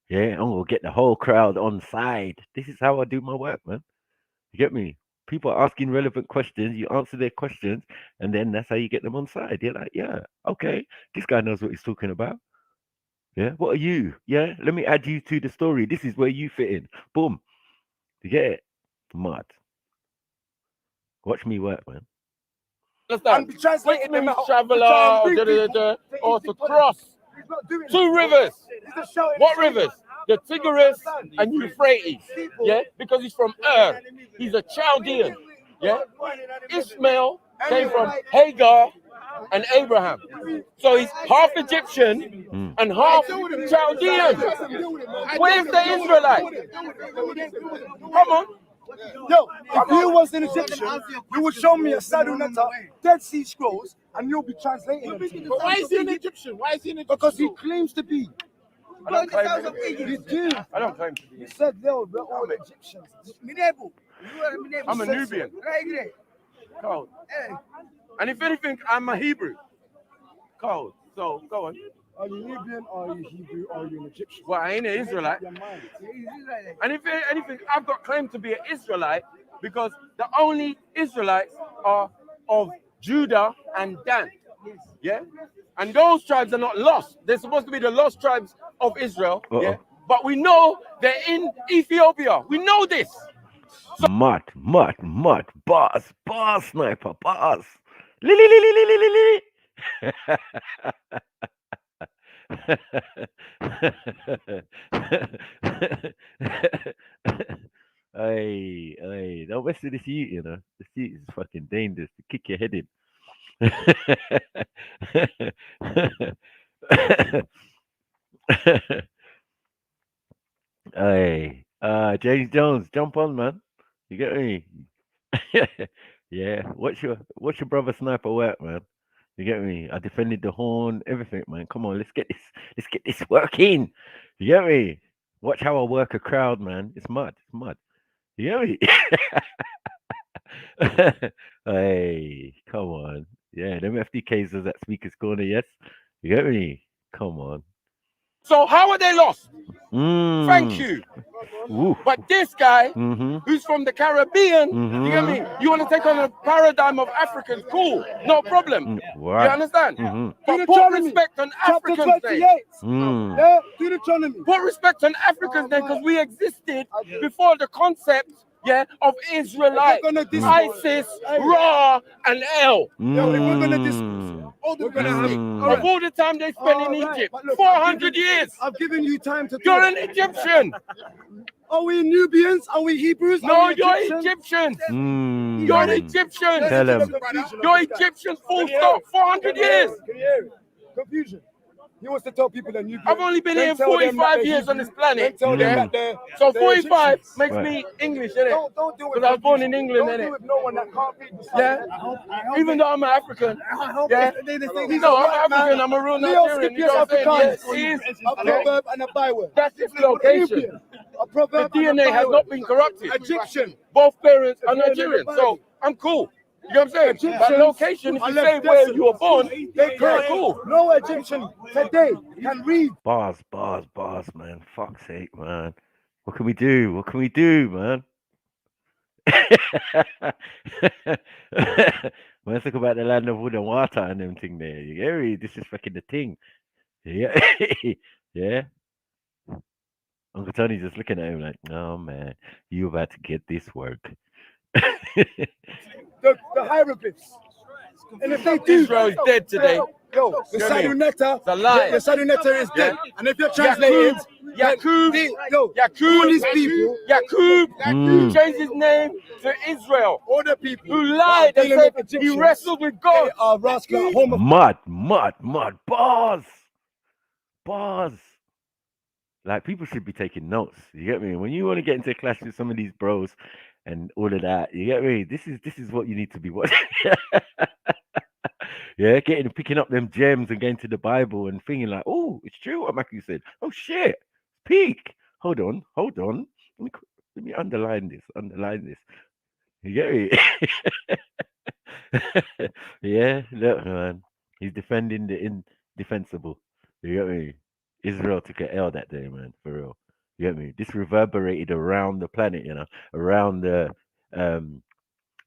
Speaker 1: Yeah, I'm gonna get the whole crowd on side. This is how I do my work, man. You get me? People are asking relevant questions. You answer their questions, and then that's how you get them on side. You're like, yeah, okay, this guy knows what he's talking about. Yeah, what are you? Yeah, let me add you to the story. This is where you fit in. Boom. You get it? Mad. Watch me work, man.
Speaker 7: understand?
Speaker 4: I'm translating them
Speaker 7: Muslim
Speaker 4: out.
Speaker 7: traveler or to cross two rivers. What rivers? The Tigris and Euphrates. Yeah, because he's from Ur. He's a Chaldean. Yeah, Ishmael came from Hagar and Abraham. So he's half Egyptian and half Chaldean. Where's the Israelite? Come on.
Speaker 4: Yo, if you was an Egyptian, you would show me a Sadunata, Dead Sea Scrolls, and you'll be translating them to me.
Speaker 3: But why is he an Egyptian? Why is he an Egyptian?
Speaker 4: Because he claims to be.
Speaker 7: I don't claim to be.
Speaker 4: You do.
Speaker 7: I don't claim to be.
Speaker 4: You said they were all Egyptians.
Speaker 7: I'm a Nubian. Cold. And if anything, I'm a Hebrew. Cold. So go on.
Speaker 4: Are you Nubian, or are you Hebrew, or are you an Egyptian?
Speaker 7: Well, I ain't an Israelite.
Speaker 4: Your mind.
Speaker 7: And if anything, I've got claim to be an Israelite because the only Israelites are of Judah and Dan. Yeah? And those tribes are not lost. They're supposed to be the lost tribes of Israel. Yeah? But we know they're in Ethiopia. We know this.
Speaker 1: Mud. Boss, sniper, boss. Hey, don't mess with this heat, you know. This heat is fucking dangerous to kick your head in. Hey, James Jones, jump on, man. You get me? Yeah. What's your brother sniper work, man? You get me? I defended the horn, everything, man. Come on, let's get this working. You get me? Watch how I work a crowd, man. It's mud. You get me? Hey, come on. Yeah, them F.T.Ks was at Speaker's Corner, yes. You get me? Come on.
Speaker 7: So how are they lost?
Speaker 1: Mm.
Speaker 7: Thank you.
Speaker 1: Ooh.
Speaker 7: But this guy,
Speaker 1: Mm-hmm.
Speaker 7: who's from the Caribbean, you get me? You want to take on a paradigm of Africans? Cool, no problem.
Speaker 1: Right.
Speaker 7: You understand?
Speaker 1: Mm-hmm.
Speaker 7: But put respect on
Speaker 4: Chapter
Speaker 7: Africans'
Speaker 4: 28.
Speaker 7: name.
Speaker 1: Mm.
Speaker 4: Yeah, Deuteronomy.
Speaker 7: Put respect on Africans' name because we existed before the concept, yeah, of Israelite, ISIS, Ra, and El.
Speaker 4: Yo, if we're gonna discuss,
Speaker 1: Mm.
Speaker 4: we're gonna have it.
Speaker 7: Of all the time they spent in Egypt, 400 years.
Speaker 4: I've given you time to
Speaker 7: You're
Speaker 4: talk.
Speaker 7: an Egyptian.
Speaker 4: Are we Nubians? Are we Hebrews?
Speaker 7: No,
Speaker 4: Are we
Speaker 7: you're
Speaker 4: Egyptians?
Speaker 7: Egyptian.
Speaker 1: Mm.
Speaker 7: You're an Egyptian.
Speaker 1: Tell him.
Speaker 7: You're Egyptian, full stop, 400 years.
Speaker 4: Can you hear it? Confusion. He wants to tell people that you.
Speaker 7: I've only been
Speaker 4: then
Speaker 7: here
Speaker 4: tell them that
Speaker 7: 45
Speaker 4: they're
Speaker 7: years on
Speaker 4: Hebrew,
Speaker 7: this planet.
Speaker 4: then tell them
Speaker 7: Yeah?
Speaker 4: that they're
Speaker 7: So
Speaker 4: they're
Speaker 7: 45
Speaker 4: Egyptians.
Speaker 7: makes
Speaker 1: Right.
Speaker 7: me English, innit?
Speaker 4: Don't do it.
Speaker 7: Because I was born in
Speaker 4: confusion.
Speaker 7: England,
Speaker 4: Don't do
Speaker 7: innit?
Speaker 4: it with no one that can't read the sign.
Speaker 7: Yeah? Even though I'm an African. Yeah?
Speaker 4: He's
Speaker 7: No,
Speaker 4: a
Speaker 7: I'm
Speaker 4: white man.
Speaker 7: African. I'm a real
Speaker 4: Leo
Speaker 7: Nigerian. You know
Speaker 4: Scipius
Speaker 7: what I'm saying?
Speaker 4: Africanus.
Speaker 7: Yes, it is.
Speaker 4: A proverb and a byword.
Speaker 7: That's its location.
Speaker 4: Nubian. A
Speaker 7: The
Speaker 4: proverb and a
Speaker 7: DNA has
Speaker 4: byword.
Speaker 7: not been corrupted.
Speaker 4: Egyptian.
Speaker 7: Both parents are
Speaker 4: It's written in the
Speaker 7: Nigerian.
Speaker 4: Bible.
Speaker 7: So I'm cool. You know what I'm saying? That
Speaker 4: Egyptians
Speaker 7: location, if
Speaker 4: are
Speaker 7: you
Speaker 4: left
Speaker 7: say where
Speaker 4: desolate.
Speaker 7: you were born,
Speaker 4: They
Speaker 7: yeah,
Speaker 4: can't.
Speaker 7: cool.
Speaker 4: No Egyptian today can read.
Speaker 1: Bars, man. Fuck's sake, man. What can we do? What can we do, man? Let's talk about the land of wood and water and them thing there. You get me? This is fucking the thing. Yeah. Yeah. Uncle Tony's just looking at him like, oh man, you about to get this work.
Speaker 4: The hieroglyphs. And if they do,
Speaker 7: Israel is dead today.
Speaker 4: yo, the
Speaker 7: You know what I mean?
Speaker 4: Saduneta,
Speaker 7: It's a lie.
Speaker 4: the Saduneta is dead. And if you're translating,
Speaker 7: Yakub,
Speaker 4: all these people,
Speaker 7: Yakub,
Speaker 1: Mm.
Speaker 7: who changed his name to Israel,
Speaker 4: all the people
Speaker 7: who lied and
Speaker 4: dealing
Speaker 7: said
Speaker 4: with
Speaker 7: he
Speaker 4: Egyptians,
Speaker 7: wrestled with
Speaker 4: they
Speaker 7: God.
Speaker 4: are rascal homo.
Speaker 1: Mud. Bars. Like people should be taking notes. You get me? When you want to get into a clash with some of these bros and all of that, you get me? This is what you need to be watching. Yeah, picking up them gems and getting to the Bible and thinking like, oh, it's true what Matthew said. Oh shit, peak. Hold on. Let me underline this. You get me? Yeah, look, man. He's defending the indefensible. You get me? Israel took a L that day, man, for real. You get me? This reverberated around the planet, around the um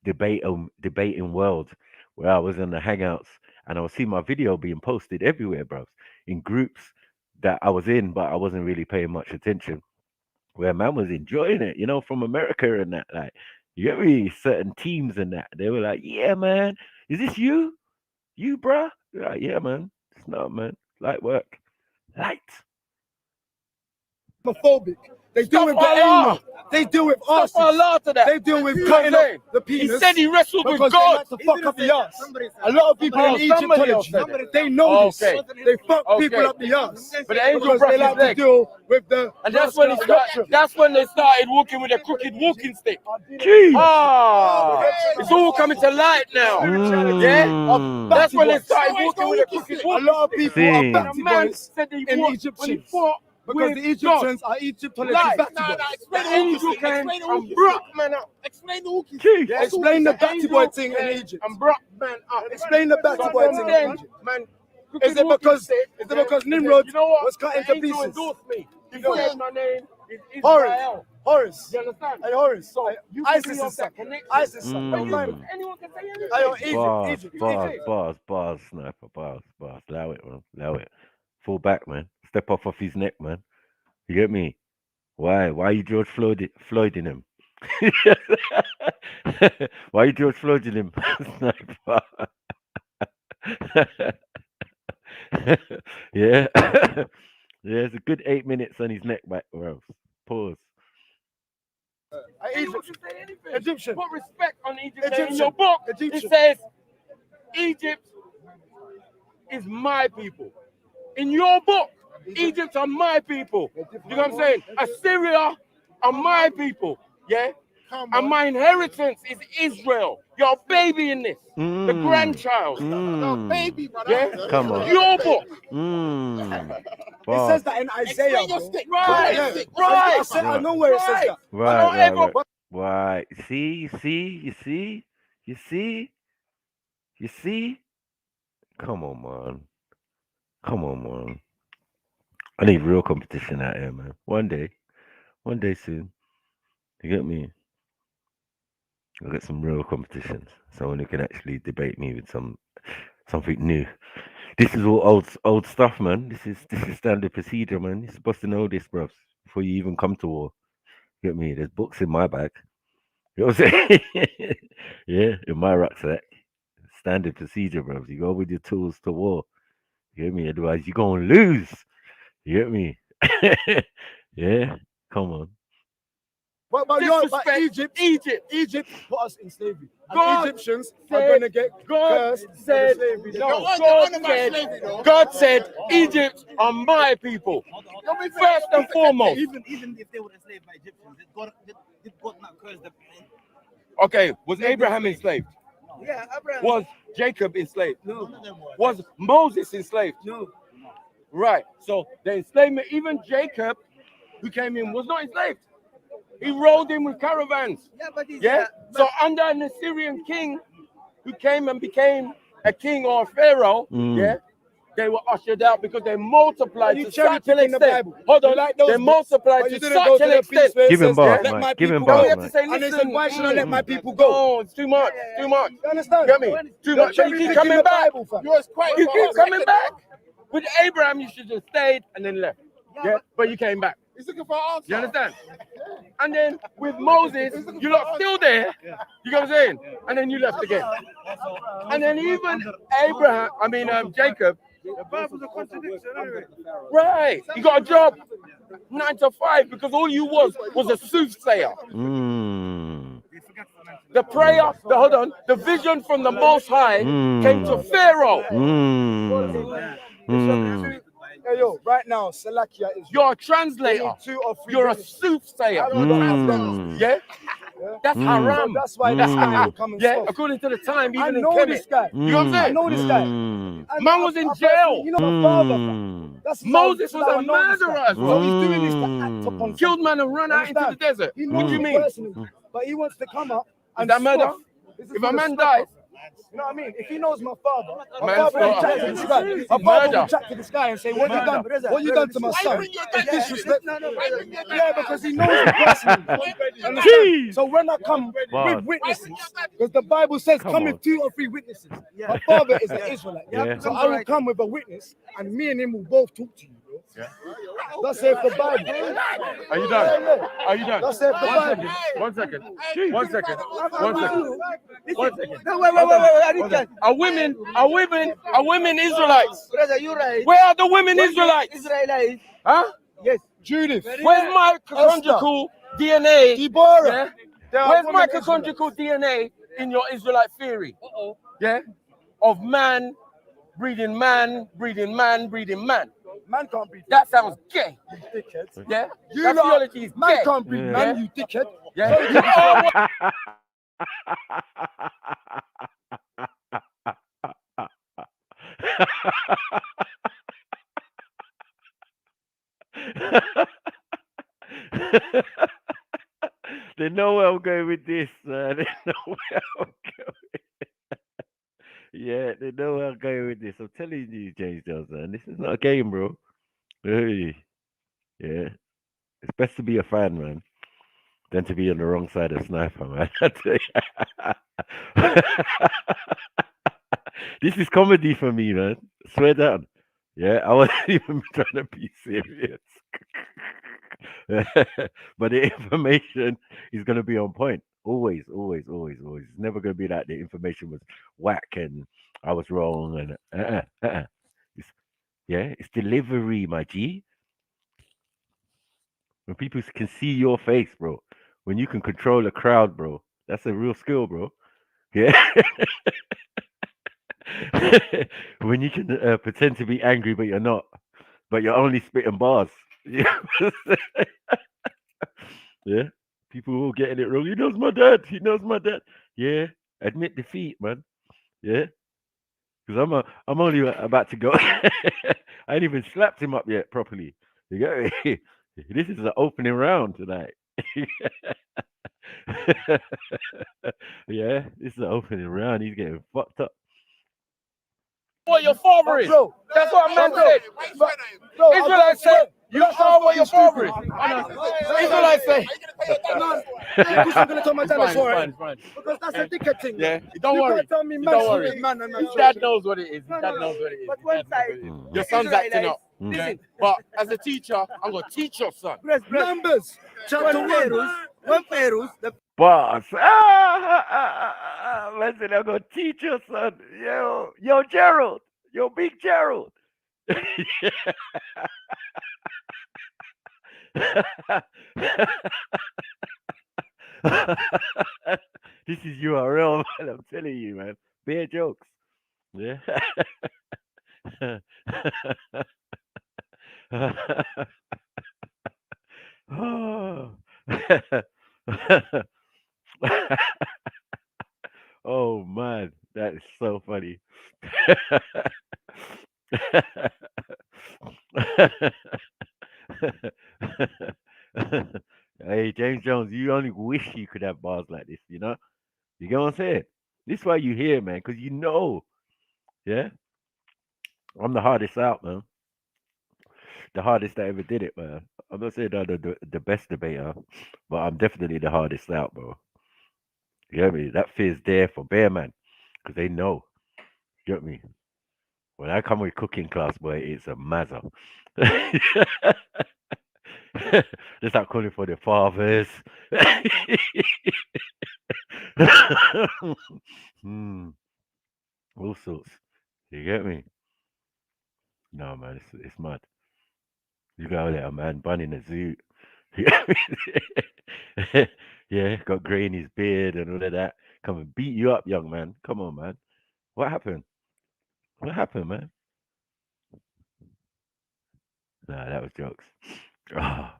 Speaker 1: debating world where I was in the hangouts and I was seeing my video being posted everywhere, bros, in groups that I was in, but I wasn't really paying much attention. Where man was enjoying it, from America and that, like, you get me? Certain teams and that, they were like, "Yeah, man, is this you, bruh?" You're like, "Yeah, man, it's not, man, light work, light."
Speaker 4: Homophobic. They deal with the
Speaker 7: Allah.
Speaker 4: anal. They deal with
Speaker 7: Stop
Speaker 4: arses.
Speaker 7: Allah to that.
Speaker 4: They deal with
Speaker 7: You know what
Speaker 4: cutting
Speaker 7: I'm
Speaker 4: up
Speaker 7: saying?
Speaker 4: the
Speaker 7: He
Speaker 4: penis.
Speaker 7: said he wrestled with
Speaker 4: because
Speaker 7: God.
Speaker 4: they like to fuck up the ass. A lot of people
Speaker 7: Oh,
Speaker 4: in
Speaker 7: somebody else
Speaker 4: Egyptology,
Speaker 7: said it.
Speaker 4: they know this.
Speaker 7: Okay.
Speaker 4: They fuck people
Speaker 7: Okay.
Speaker 4: up the ass.
Speaker 7: But the angel
Speaker 4: Because
Speaker 7: broke
Speaker 4: they
Speaker 7: his
Speaker 4: like to
Speaker 7: leg.
Speaker 4: deal with the
Speaker 7: And that's when they started walking with a crooked walking stick.
Speaker 1: Jeez.
Speaker 7: It's all coming to light now. Yeah?
Speaker 1: Mm.
Speaker 7: That's when they started walking with a crooked
Speaker 4: A
Speaker 7: walking
Speaker 4: lot of
Speaker 7: stick.
Speaker 4: people
Speaker 1: See.
Speaker 4: are
Speaker 7: The
Speaker 4: batty
Speaker 7: man
Speaker 4: boys
Speaker 7: said he
Speaker 4: in
Speaker 7: fought, when he
Speaker 4: Egyptians.
Speaker 7: fought
Speaker 4: Because
Speaker 7: with
Speaker 4: the Egyptians are Egyptology
Speaker 7: God.
Speaker 4: batty
Speaker 7: Nah,
Speaker 4: boys.
Speaker 7: explain the angel came and brought man up. Explain the walking
Speaker 1: Jeez.
Speaker 7: stick.
Speaker 4: Explain the batty boy
Speaker 7: angel
Speaker 4: thing in
Speaker 7: came
Speaker 4: Egypt.
Speaker 7: and brought man up.
Speaker 4: Explain the batty
Speaker 7: So
Speaker 4: boy
Speaker 7: from
Speaker 4: thing in
Speaker 7: then,
Speaker 4: Egypt.
Speaker 7: man,
Speaker 4: Is it because Nimrod was cut into
Speaker 7: angel
Speaker 4: pieces?
Speaker 7: endorsed me. He
Speaker 4: No.
Speaker 7: said my name is
Speaker 4: Horace.
Speaker 7: Israel.
Speaker 4: Horace.
Speaker 7: You understand?
Speaker 4: Hey, Horace.
Speaker 7: So
Speaker 4: Hey,
Speaker 7: you can
Speaker 4: ISIS
Speaker 7: be of
Speaker 4: is
Speaker 7: that
Speaker 4: something.
Speaker 7: connection.
Speaker 4: ISIS is something.
Speaker 1: Mm.
Speaker 4: Don't mind.
Speaker 7: Anyone can say anything.
Speaker 4: Hey, yo, Egypt.
Speaker 1: Bars, sniper, bars. Allow it, man. Allow it. Fall back, man. Step off his neck, man. You get me? Why? Why you George Floyding him? Why you George Floyding him? Sniper. Yeah. Yeah, it's a good 8 minutes on his neck back, bro. Pause.
Speaker 7: Anyone can say anything.
Speaker 4: Egyptian.
Speaker 7: Put respect on Egypt. In
Speaker 4: Egyptian.
Speaker 7: your book,
Speaker 4: Egyptian.
Speaker 7: it says Egypt is my people. In your book, Egypt are my people. You know what I'm saying? Assyria are my people. Yeah? And my inheritance is Israel. You're a baby in this. The
Speaker 1: Mm.
Speaker 7: grandchild.
Speaker 1: Mm.
Speaker 5: Baby, brother.
Speaker 7: Yeah?
Speaker 1: Come on.
Speaker 7: Your book.
Speaker 1: Mm.
Speaker 4: It
Speaker 1: Bars.
Speaker 4: says that in Isaiah.
Speaker 5: Explain your
Speaker 4: bro.
Speaker 5: stick.
Speaker 7: Right.
Speaker 4: Yeah.
Speaker 7: Right.
Speaker 4: I know where it says that.
Speaker 1: Right. Right. You see? Come on, man. I need real competition out here, man. One day soon. You get me? I'll get some real competitions. Someone who can actually debate me with something new. This is all old stuff, man. This is standard procedure, man. You're supposed to know this, bros, before you even come to war. You get me? There's books in my bag. You know what I'm saying? Yeah, in my rucksack. Standard procedure, bros. You go with your tools to war. You get me? Otherwise, you're gonna lose. You get me? Yeah, come on.
Speaker 4: But
Speaker 7: disrespect
Speaker 4: Egypt put us in slavery. And
Speaker 7: God
Speaker 4: Egyptians are
Speaker 7: said-
Speaker 4: going to get
Speaker 7: God
Speaker 4: cursed for the
Speaker 7: said,
Speaker 4: slavery.
Speaker 7: no, God said, Egypt are my people. First and foremost.
Speaker 6: Even if they were enslaved by Egyptians, did God not curse them?
Speaker 7: Okay, was Abraham enslaved?
Speaker 6: Yeah, Abraham.
Speaker 7: Was Jacob enslaved?
Speaker 6: No.
Speaker 7: Was Moses enslaved?
Speaker 6: No.
Speaker 7: Right. So the enslavement, even Jacob, who came in, was not enslaved. He rode in with caravans.
Speaker 6: Yeah, but he's
Speaker 7: Yeah. So under an Assyrian king who came and became a king or a pharaoh, yeah, they were ushered out because they multiplied to such an extent. Hold on, they multiplied to such an extent.
Speaker 1: Give him bars,
Speaker 4: let
Speaker 1: man.
Speaker 4: my
Speaker 1: Give him
Speaker 4: people
Speaker 7: Now
Speaker 1: bars,
Speaker 7: we have
Speaker 1: man.
Speaker 7: to say,
Speaker 4: And they
Speaker 7: listen,
Speaker 4: said, why should I let my people go?
Speaker 7: no, it's too much, too much.
Speaker 4: You understand?
Speaker 7: Get me? Too much. But you keep coming back.
Speaker 5: You
Speaker 7: You keep coming back. With Abraham, you should have stayed and then left. Yeah, but you came back.
Speaker 5: He's looking for an answer.
Speaker 7: You understand? And then with Moses, you're not still there. You know what I'm saying? And then you left again. And then even Jacob.
Speaker 6: The Bible's a contradiction anyway.
Speaker 7: Right. He got a job 9 to 5 because all you was a soothsayer. The prayer, the vision from the Most High came to Pharaoh.
Speaker 4: Hey, yo, right now, Salakia is.
Speaker 7: You're a translator.
Speaker 4: 2 or 3
Speaker 7: You're a
Speaker 4: witnesses.
Speaker 7: soothsayer.
Speaker 4: I don't have
Speaker 7: Yeah? That's haram.
Speaker 4: That's why this guy will come and
Speaker 7: Yeah,
Speaker 4: stop.
Speaker 7: according to the time,
Speaker 4: I
Speaker 7: even in
Speaker 4: know
Speaker 7: Kemet.
Speaker 4: this guy.
Speaker 7: You know what I'm
Speaker 4: I
Speaker 7: saying?
Speaker 4: know this guy.
Speaker 7: Man was in jail.
Speaker 4: You know my father. That's
Speaker 7: Moses
Speaker 4: how
Speaker 7: was
Speaker 4: I
Speaker 7: a
Speaker 4: know this guy.
Speaker 7: murderer as
Speaker 4: So
Speaker 7: well.
Speaker 4: he's doing this to act upon
Speaker 7: Killed man and run out into the
Speaker 4: Understand?
Speaker 7: desert.
Speaker 4: He
Speaker 7: What
Speaker 4: knows
Speaker 7: do you
Speaker 4: me
Speaker 7: mean?
Speaker 4: personally, but he wants to come up
Speaker 7: Is
Speaker 4: and
Speaker 7: that murder?
Speaker 4: scoff. This is
Speaker 7: If
Speaker 4: for
Speaker 7: a
Speaker 4: the
Speaker 7: man
Speaker 4: scoff.
Speaker 7: dies,
Speaker 4: You know what I mean? If he knows my father, my
Speaker 7: Man
Speaker 4: father will
Speaker 7: slaughter.
Speaker 4: chat to this guy. My father
Speaker 7: Murder.
Speaker 4: will chat to this guy and say, what you done? What you done to my son? It's disrespectful. Yeah, because he knows me personally. Understand? So when I come with witnesses, because the Bible says come with 2 or 3 witnesses. My father is an Israelite.
Speaker 1: Yeah.
Speaker 4: So I will come with a witness and me and him will both talk to you, bro. That's it the Bible.
Speaker 7: Are you done?
Speaker 4: Yeah.
Speaker 7: Are you done?
Speaker 4: That's it the Bible.
Speaker 7: 1 second. 1 second. 1 second. 1 second.
Speaker 6: No, wait.
Speaker 7: Are women Israelites?
Speaker 6: Brother, you're right.
Speaker 7: Where are the women Israelites?
Speaker 6: Israelites.
Speaker 7: Huh?
Speaker 6: Yes.
Speaker 4: Judith.
Speaker 7: Where's mitochondrial DNA?
Speaker 4: Deborah.
Speaker 7: Yeah? Where's mitochondrial DNA in your Israelite theory? Yeah? Of man breeding man, breeding man, breeding man.
Speaker 4: Man can't breed.
Speaker 7: That sounds gay.
Speaker 4: You dickhead.
Speaker 7: Yeah?
Speaker 4: You
Speaker 7: That
Speaker 4: lot-
Speaker 7: theology is
Speaker 4: Man
Speaker 7: gay.
Speaker 4: can't breed, man, you dickhead.
Speaker 7: Yeah?
Speaker 1: They know where I'm going with this, man. They know where I'm going. Yeah, they know where I'm going with this. I'm telling you, James Jones, man. This is not a game, bro. Hey. Yeah. It's best to be a fan, man, than to be on the wrong side of sniper, man. I tell you. This is comedy for me, man. Swear down. Yeah, I wasn't even trying to be serious. But the information is going to be on point. Always. It's never going to be that the information was whack and I was wrong. And it's delivery, my G. When people can see your face, bro. When you can control a crowd, bro. That's a real skill, bro. Yeah. When you can pretend to be angry, but you're not. But you're only spitting bars. Yeah. People all getting it wrong. He knows my dad. He knows my dad. Yeah. Admit defeat, man. Yeah. Because I'm only about to go. I ain't even slapped him up yet properly. You get me? This is the opening round tonight. Yeah, this is the opening round. He's getting fucked up.
Speaker 7: What your father is.
Speaker 4: Bro,
Speaker 7: That's what a man said.
Speaker 4: bro,
Speaker 7: Israelites say, you are what your father is. Israelites say,
Speaker 4: He's not going to tell my dad
Speaker 7: fine,
Speaker 4: it's alright.
Speaker 7: it's fine.
Speaker 4: Because that's a dickhead thing.
Speaker 7: Yeah, don't
Speaker 4: You
Speaker 7: worry.
Speaker 4: can't tell me man
Speaker 7: Don't
Speaker 4: should
Speaker 7: worry.
Speaker 4: be man and man
Speaker 7: His
Speaker 4: should
Speaker 7: dad
Speaker 4: be-
Speaker 7: knows what it is. His dad knows what it is.
Speaker 6: But
Speaker 7: His
Speaker 6: one
Speaker 7: dad knows
Speaker 6: side,
Speaker 7: what it is.
Speaker 1: Mm.
Speaker 7: Your son's acting up.
Speaker 1: Mm.
Speaker 7: Yeah. But as a teacher, I'm going to teach your son.
Speaker 4: Numbers. Chapter 1.
Speaker 6: One Pharaohs, the
Speaker 1: Boss. Listen, I'm gonna teach your son. Yo, Gerald. Yo, big Gerald. This is URL, man. I'm telling you, man. Bare jokes. Yeah. Oh. Oh man, that is so funny. Hey, James Jones, you only wish you could have bars like this, you know? You get what I'm saying? This is why you here, man, because you know, yeah? I'm the hardest out, man. The hardest that ever did it, man. I'm not saying I'm the best debater, but I'm definitely the hardest out, bro. You get me? That fear's there for Bear Man, because they know. You get me? When I come with cooking class, boy, it's a mazza. They start calling for their fathers. Hmm, all sorts. You get me? No, man, it's mad. You gotta let a man bun in a zoo. You get me? Yeah, got grey in his beard and all of that. Come and beat you up, young man. Come on, man. What happened? What happened, man? Nah, that was jokes. Oh.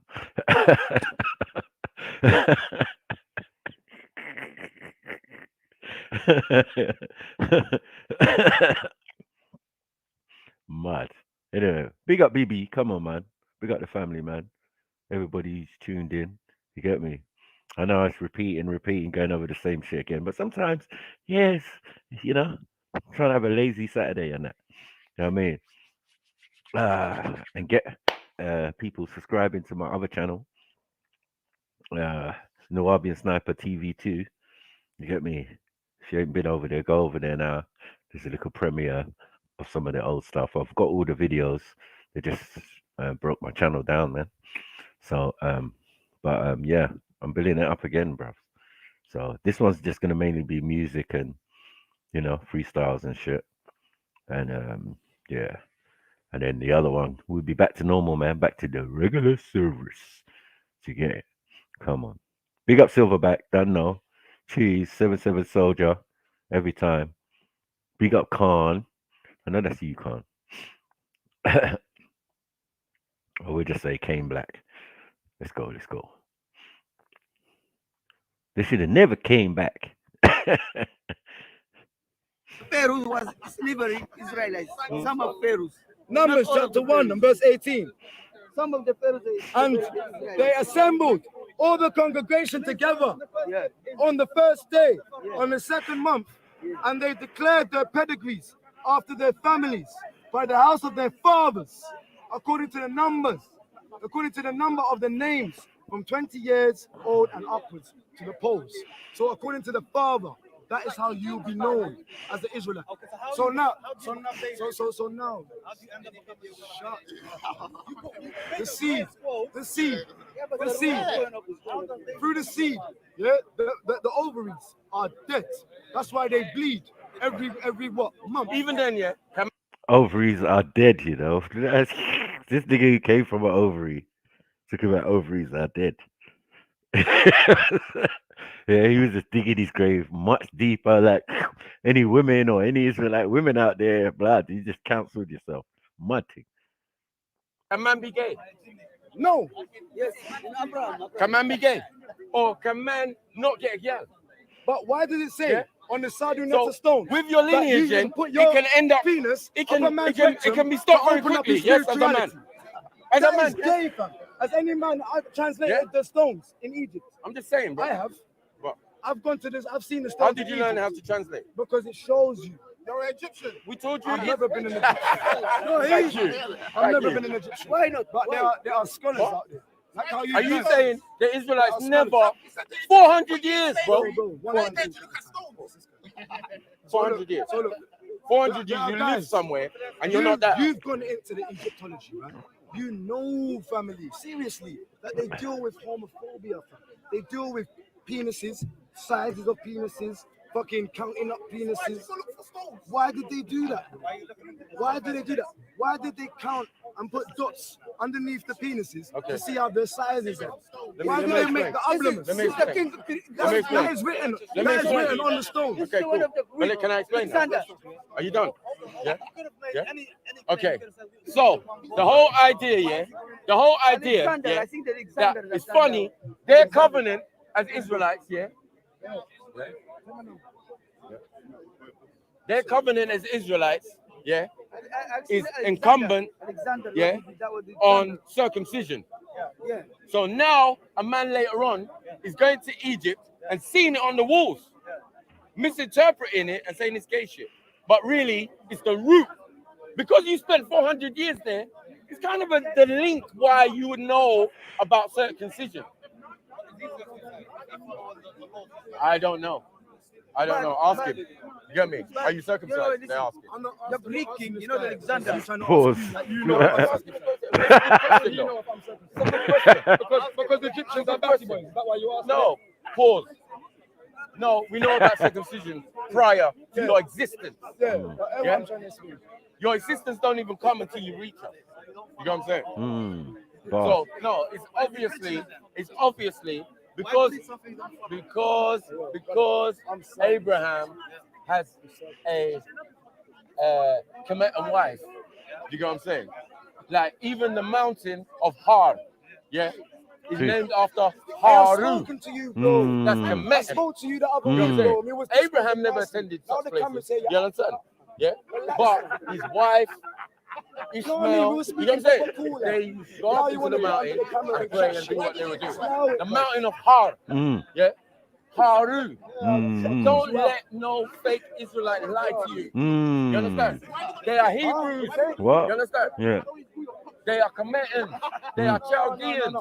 Speaker 1: Mad. Anyway, big up BB. Come on, man. Big up the family, man. Everybody's tuned in. You get me? I know it's repeating, going over the same shit again. But sometimes, yes, you know, trying to have a lazy Saturday and that. You know what I mean? And get people subscribing to my other channel, uh, Nawabian Sniper TV 2. You get me? If you ain't been over there, go over there now. There's a little premiere of some of the old stuff. I've got all the videos. They just broke my channel down, man. So, yeah, I'm building it up again, bruv. So this one's just gonna mainly be music and freestyles and shit. And yeah, and then the other one we'll be back to normal, man. Back to the regular service. To get it. Come on. Big up Silverback. Don't know. Cheese. 7-7 Soldier. Every time. Big up Khan. I know that's you, Khan. Or we'll just say Kane Black. Let's go. Let's go. They should have never came back.
Speaker 6: Pharaoh was slavery Israelites. Some of Pharaohs.
Speaker 4: Numbers
Speaker 6: Not all of
Speaker 4: chapter
Speaker 6: the
Speaker 4: 1 and verse 18.
Speaker 6: Some of the Pharaohs.
Speaker 4: And they assembled all the congregation together on the first day, on the second month, and they declared their pedigrees after their families by the house of their fathers, according to the number of the names from 20 years old and upwards to the poles. So according to the father, that is how you'll be known as the Israelite. So now, the seed, through the seed, yeah, the ovaries are dead. That's why they bleed every what month.
Speaker 7: Even then, yeah.
Speaker 1: Ovaries are dead, you know. This nigga who came from an ovary. Talking about ovaries are dead. Yeah, he was just digging his grave much deeper. Like any women or any Israelite women out there, blood, you just cancelled yourself. Muddy.
Speaker 7: Can man be gay?
Speaker 4: No,
Speaker 6: Yes, in Abraham.
Speaker 7: Can man be gay? Or can man not get a girl?
Speaker 4: but why does it say
Speaker 7: Yeah.
Speaker 4: on the side
Speaker 7: So
Speaker 4: of stone?
Speaker 7: with your
Speaker 4: that you
Speaker 7: lineage,
Speaker 4: can put
Speaker 7: it
Speaker 4: your
Speaker 7: can end up.
Speaker 4: penis
Speaker 7: It
Speaker 4: up
Speaker 7: can.
Speaker 4: a man's
Speaker 7: It
Speaker 4: rectum
Speaker 7: can be stopped
Speaker 4: to
Speaker 7: very
Speaker 4: open up
Speaker 7: quickly.
Speaker 4: his
Speaker 7: Yes, as a man.
Speaker 4: spirituality.
Speaker 7: As a
Speaker 4: That
Speaker 7: man.
Speaker 4: is gay, fam. Has any man translated the stones in Egypt?
Speaker 7: I'm just saying, bro.
Speaker 4: I have.
Speaker 7: What?
Speaker 4: I've gone to this. I've seen the stones.
Speaker 7: How did you
Speaker 4: in
Speaker 7: learn
Speaker 4: Egypt.
Speaker 7: how to translate?
Speaker 4: Because it shows you.
Speaker 3: You're Egyptian.
Speaker 7: We told you.
Speaker 4: I've never been an Egyptian. No,
Speaker 7: Thank you.
Speaker 4: I've never
Speaker 7: you.
Speaker 4: been an Egyptian.
Speaker 6: Why not?
Speaker 4: But there are scholars
Speaker 7: What?
Speaker 4: out there. Like how you
Speaker 7: Are you
Speaker 4: learn.
Speaker 7: saying the Israelites
Speaker 4: That's
Speaker 7: never 400 years, bro?
Speaker 4: Bro, 100.
Speaker 7: 400 years.
Speaker 4: So look,
Speaker 7: 400
Speaker 4: there
Speaker 7: years.
Speaker 4: are
Speaker 7: You
Speaker 4: guys.
Speaker 7: live somewhere and you're not that.
Speaker 4: You've gone into the Egyptology, right? You know, family, seriously, that they deal with homophobia. Fam. They deal with penises, sizes of penises, fucking counting up penises. Why did they do that? Why did they do that? Why did they count and put dots underneath the penises
Speaker 7: Okay.
Speaker 4: to see how their sizes are.
Speaker 7: me-
Speaker 4: Why
Speaker 7: let
Speaker 4: do
Speaker 7: me
Speaker 4: they make the
Speaker 7: explain.
Speaker 4: emblems?
Speaker 7: Let me explain.
Speaker 4: That is written.
Speaker 7: Let me
Speaker 4: That is
Speaker 7: explain.
Speaker 4: written on the stone.
Speaker 7: Okay, cool. Well, can I explain that? Are you done? Yeah. Yeah. Okay. So the whole idea, yeah,
Speaker 6: I think that
Speaker 7: that
Speaker 6: Alexander.
Speaker 7: it's funny. Their covenant as Israelites, yeah. Their covenant as Israelites, yeah, is incumbent, yeah, on circumcision.
Speaker 6: Yeah.
Speaker 7: So now a man later on is going to Egypt and seeing it on the walls, misinterpreting it and saying it's gay shit. But really, it's the root. Because you spent 400 years there, it's kind of the link why you would know about circumcision. I don't know. Ask him. You get me? Are you circumcised? They ask him.
Speaker 6: The Greek king, you know, the Alexander.
Speaker 1: Pause.
Speaker 7: Because the Egyptians are dirty boys. Is that why you asked? No. Pause. No, we know about circumcision prior to your existence. Yeah? Your existence don't even come until you reach us. You know what I'm saying? So no, it's obviously because Abraham has a Kemetan wife. You know what I'm saying? Like even the mountain of Har, yeah, is named after
Speaker 4: I've
Speaker 7: Haru.
Speaker 4: spoken to you, bro.
Speaker 7: That's
Speaker 4: I
Speaker 7: Kemetan.
Speaker 4: spoke to you the other
Speaker 7: You know
Speaker 4: week,
Speaker 7: what I'm
Speaker 4: bro.
Speaker 7: saying?
Speaker 4: It was
Speaker 7: Abraham never attended such places. You understand? Yeah, but his wife Ishmael, you know what I'm saying? They go up into the mountain and pray and do what they were doing. The mountain of Har, yeah, Haru. Don't let no fake Israelite lie to you. You understand? They are Hebrews.
Speaker 1: What?
Speaker 7: You understand?
Speaker 1: Yeah.
Speaker 7: They are Kemetan. They are Chaldeans,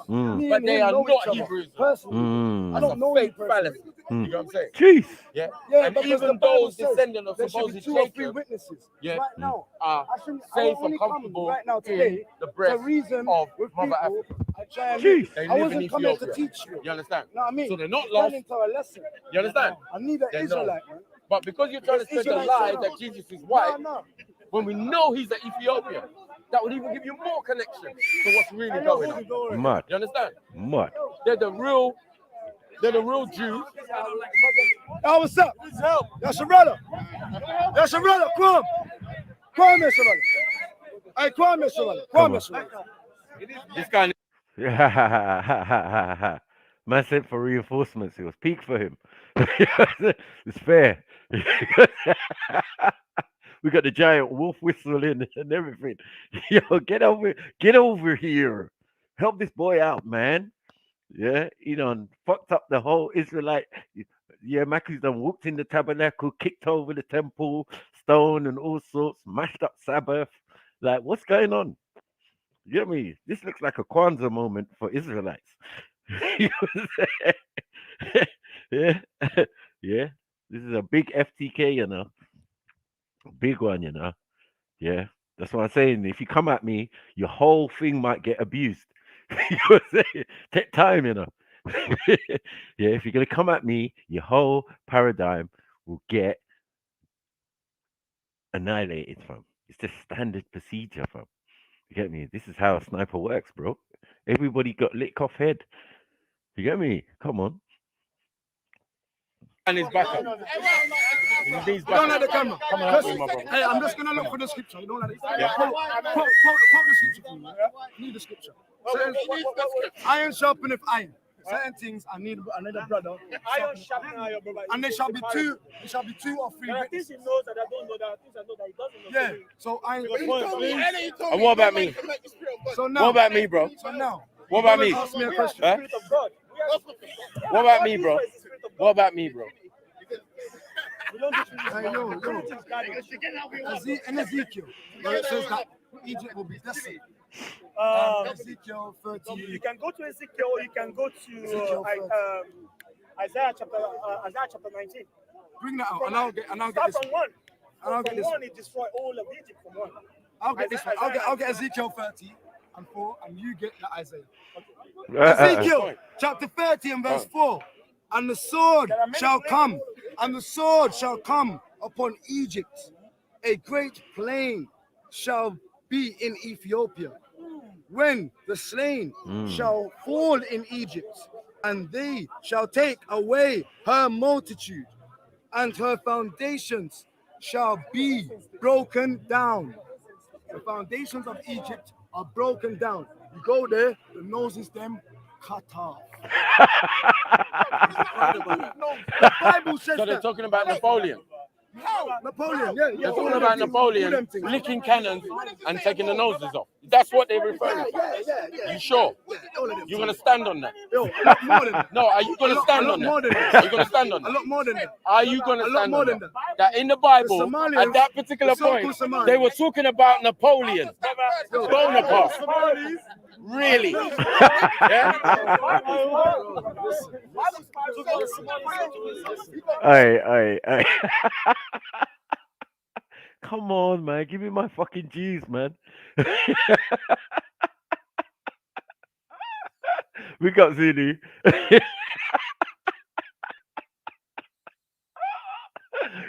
Speaker 7: but they are not Hebrews. That's a fake fallacy. You know what I'm saying?
Speaker 1: Jeez.
Speaker 7: Yeah.
Speaker 4: Yeah,
Speaker 7: And
Speaker 4: because
Speaker 7: even
Speaker 4: the Bible
Speaker 7: those
Speaker 4: says
Speaker 7: descendants of
Speaker 4: there should be
Speaker 7: supposed
Speaker 4: 2 or 3
Speaker 7: Jacob,
Speaker 4: witnesses.
Speaker 7: yeah,
Speaker 4: Right now,
Speaker 7: are
Speaker 4: I
Speaker 7: safe
Speaker 4: only
Speaker 7: and
Speaker 4: come
Speaker 7: comfortable
Speaker 4: right now
Speaker 7: in
Speaker 4: today.
Speaker 7: the
Speaker 4: The
Speaker 7: breast
Speaker 4: reason
Speaker 7: of
Speaker 4: with
Speaker 7: Mother
Speaker 4: people,
Speaker 7: Africa.
Speaker 4: I try and
Speaker 1: Jeez.
Speaker 7: They
Speaker 4: I
Speaker 7: live in
Speaker 4: wasn't coming to
Speaker 7: Ethiopia.
Speaker 4: teach you.
Speaker 7: You understand?
Speaker 4: You know what I mean?
Speaker 7: So they're not
Speaker 4: Turn
Speaker 7: lost.
Speaker 4: into a lesson.
Speaker 7: You understand?
Speaker 4: I need an
Speaker 7: They're
Speaker 4: Israelite,
Speaker 7: not.
Speaker 4: man.
Speaker 7: But because you're trying to
Speaker 4: Because
Speaker 7: spread the
Speaker 4: Israelites
Speaker 7: lie
Speaker 4: are
Speaker 7: that
Speaker 4: not.
Speaker 7: Jesus is white,
Speaker 4: No.
Speaker 7: when we know he's an Ethiopian, that would even give you more connection to what's really going on.
Speaker 1: Mud.
Speaker 7: You understand?
Speaker 1: Mud.
Speaker 7: They're the real Jews.
Speaker 4: Oh, what's up? That's your brother. That's your brother. Come. Come, Mr. Brother. Hey, come, Mr. Brother. Come, Mr. Brother.
Speaker 7: This kind
Speaker 1: Man sent for reinforcements. It was peak for him. It's fair. We got the giant wolf whistle in and everything. Yo, get over here. Help this boy out, man. Yeah, he done fucked up the whole Israelite. Yeah, Mackie's done whooped in the tabernacle, kicked over the temple, stone and all sorts, mashed up Sabbath. Like, what's going on? You get me? This looks like a Kwanzaa moment for Israelites. You know what I'm saying? Yeah, yeah. This is a big FTK, you know, big one, you know. Yeah, that's what I'm saying. If you come at me, your whole thing might get abused. You know what I'm saying? Take time, you know. Yeah, if you're gonna come at me, your whole paradigm will get annihilated, fam. It's the standard procedure, fam. You get me? This is how a sniper works, bro. Everybody got lick off head. You get me? Come on.
Speaker 7: and his back up. His back
Speaker 4: Don't let
Speaker 7: up.
Speaker 4: the camera.
Speaker 7: Come on, help me, my brother.
Speaker 4: Hey, I'm just gonna look for the scripture. You don't let it. Quote the scripture for me. Yeah? I need the scripture. Certain, iron sharpeneth iron. Certain things I need another brother.
Speaker 3: Iron sharpen iron, brother.
Speaker 4: And there shall be 2 or 3
Speaker 3: There are things
Speaker 4: witnesses.
Speaker 3: he knows that I don't know. There are things I know that he doesn't know.
Speaker 4: Yeah. So I.
Speaker 7: And what about me?
Speaker 4: So now.
Speaker 7: What about me, bro?
Speaker 4: So now.
Speaker 7: What about me?
Speaker 4: Ask me a
Speaker 3: We are the
Speaker 4: question.
Speaker 7: Huh?
Speaker 3: spirit of God.
Speaker 7: What about me, bro? What about me, bro?
Speaker 3: We don't do spirit of
Speaker 4: Hey,
Speaker 3: God.
Speaker 4: yo.
Speaker 3: Spirit is guidance.
Speaker 4: In Ezekiel, where it says that Egypt will be desolate. Ezekiel 30.
Speaker 3: You can go to Ezekiel, or you can go to Isaiah chapter 19.
Speaker 4: Bring that out, and I'll get
Speaker 3: Start
Speaker 4: this.
Speaker 3: from 1.
Speaker 4: And I'll get
Speaker 3: From
Speaker 4: this.
Speaker 3: 1, it destroyed all of Egypt from 1.
Speaker 4: I'll get this one. I'll get Ezekiel 30 and 4, and you get the Isaiah. Ezekiel chapter 30 and verse 4. And the sword shall come, and the sword shall come upon Egypt. A great plain shall be in Ethiopia, when the slain shall fall in Egypt, and they shall take away her multitude, and her foundations shall be broken down. The foundations of Egypt are broken down. You go there, the noses them cut off. The Bible says
Speaker 7: So they're
Speaker 4: that.
Speaker 7: talking about Napoleon.
Speaker 4: Napoleon, yeah.
Speaker 7: They're
Speaker 4: all
Speaker 7: talking
Speaker 4: them
Speaker 7: about
Speaker 4: things,
Speaker 7: Napoleon
Speaker 4: all them things.
Speaker 7: licking cannons and taking the noses off. That's what they're referring to.
Speaker 4: Yeah.
Speaker 7: You sure?
Speaker 4: All of them
Speaker 7: You're going to
Speaker 4: things.
Speaker 7: stand on that?
Speaker 4: Yo, a lot more than that.
Speaker 7: No, are you going to stand
Speaker 4: a lot
Speaker 7: on
Speaker 4: more
Speaker 7: that?
Speaker 4: than that.
Speaker 7: Are you going to stand on
Speaker 4: A
Speaker 7: that?
Speaker 4: lot more than that.
Speaker 7: Are you going to
Speaker 4: A lot
Speaker 7: stand
Speaker 4: more
Speaker 7: on
Speaker 4: than
Speaker 7: that?
Speaker 4: that.
Speaker 7: That in the Bible,
Speaker 4: The Somalians,
Speaker 7: at that particular
Speaker 4: the so-called
Speaker 7: point,
Speaker 4: Somalians.
Speaker 7: they were talking about Napoleon Bonaparte. Really? Yeah?
Speaker 1: Hey. Come on, man. Give me my fucking G's, man. We got Zulu.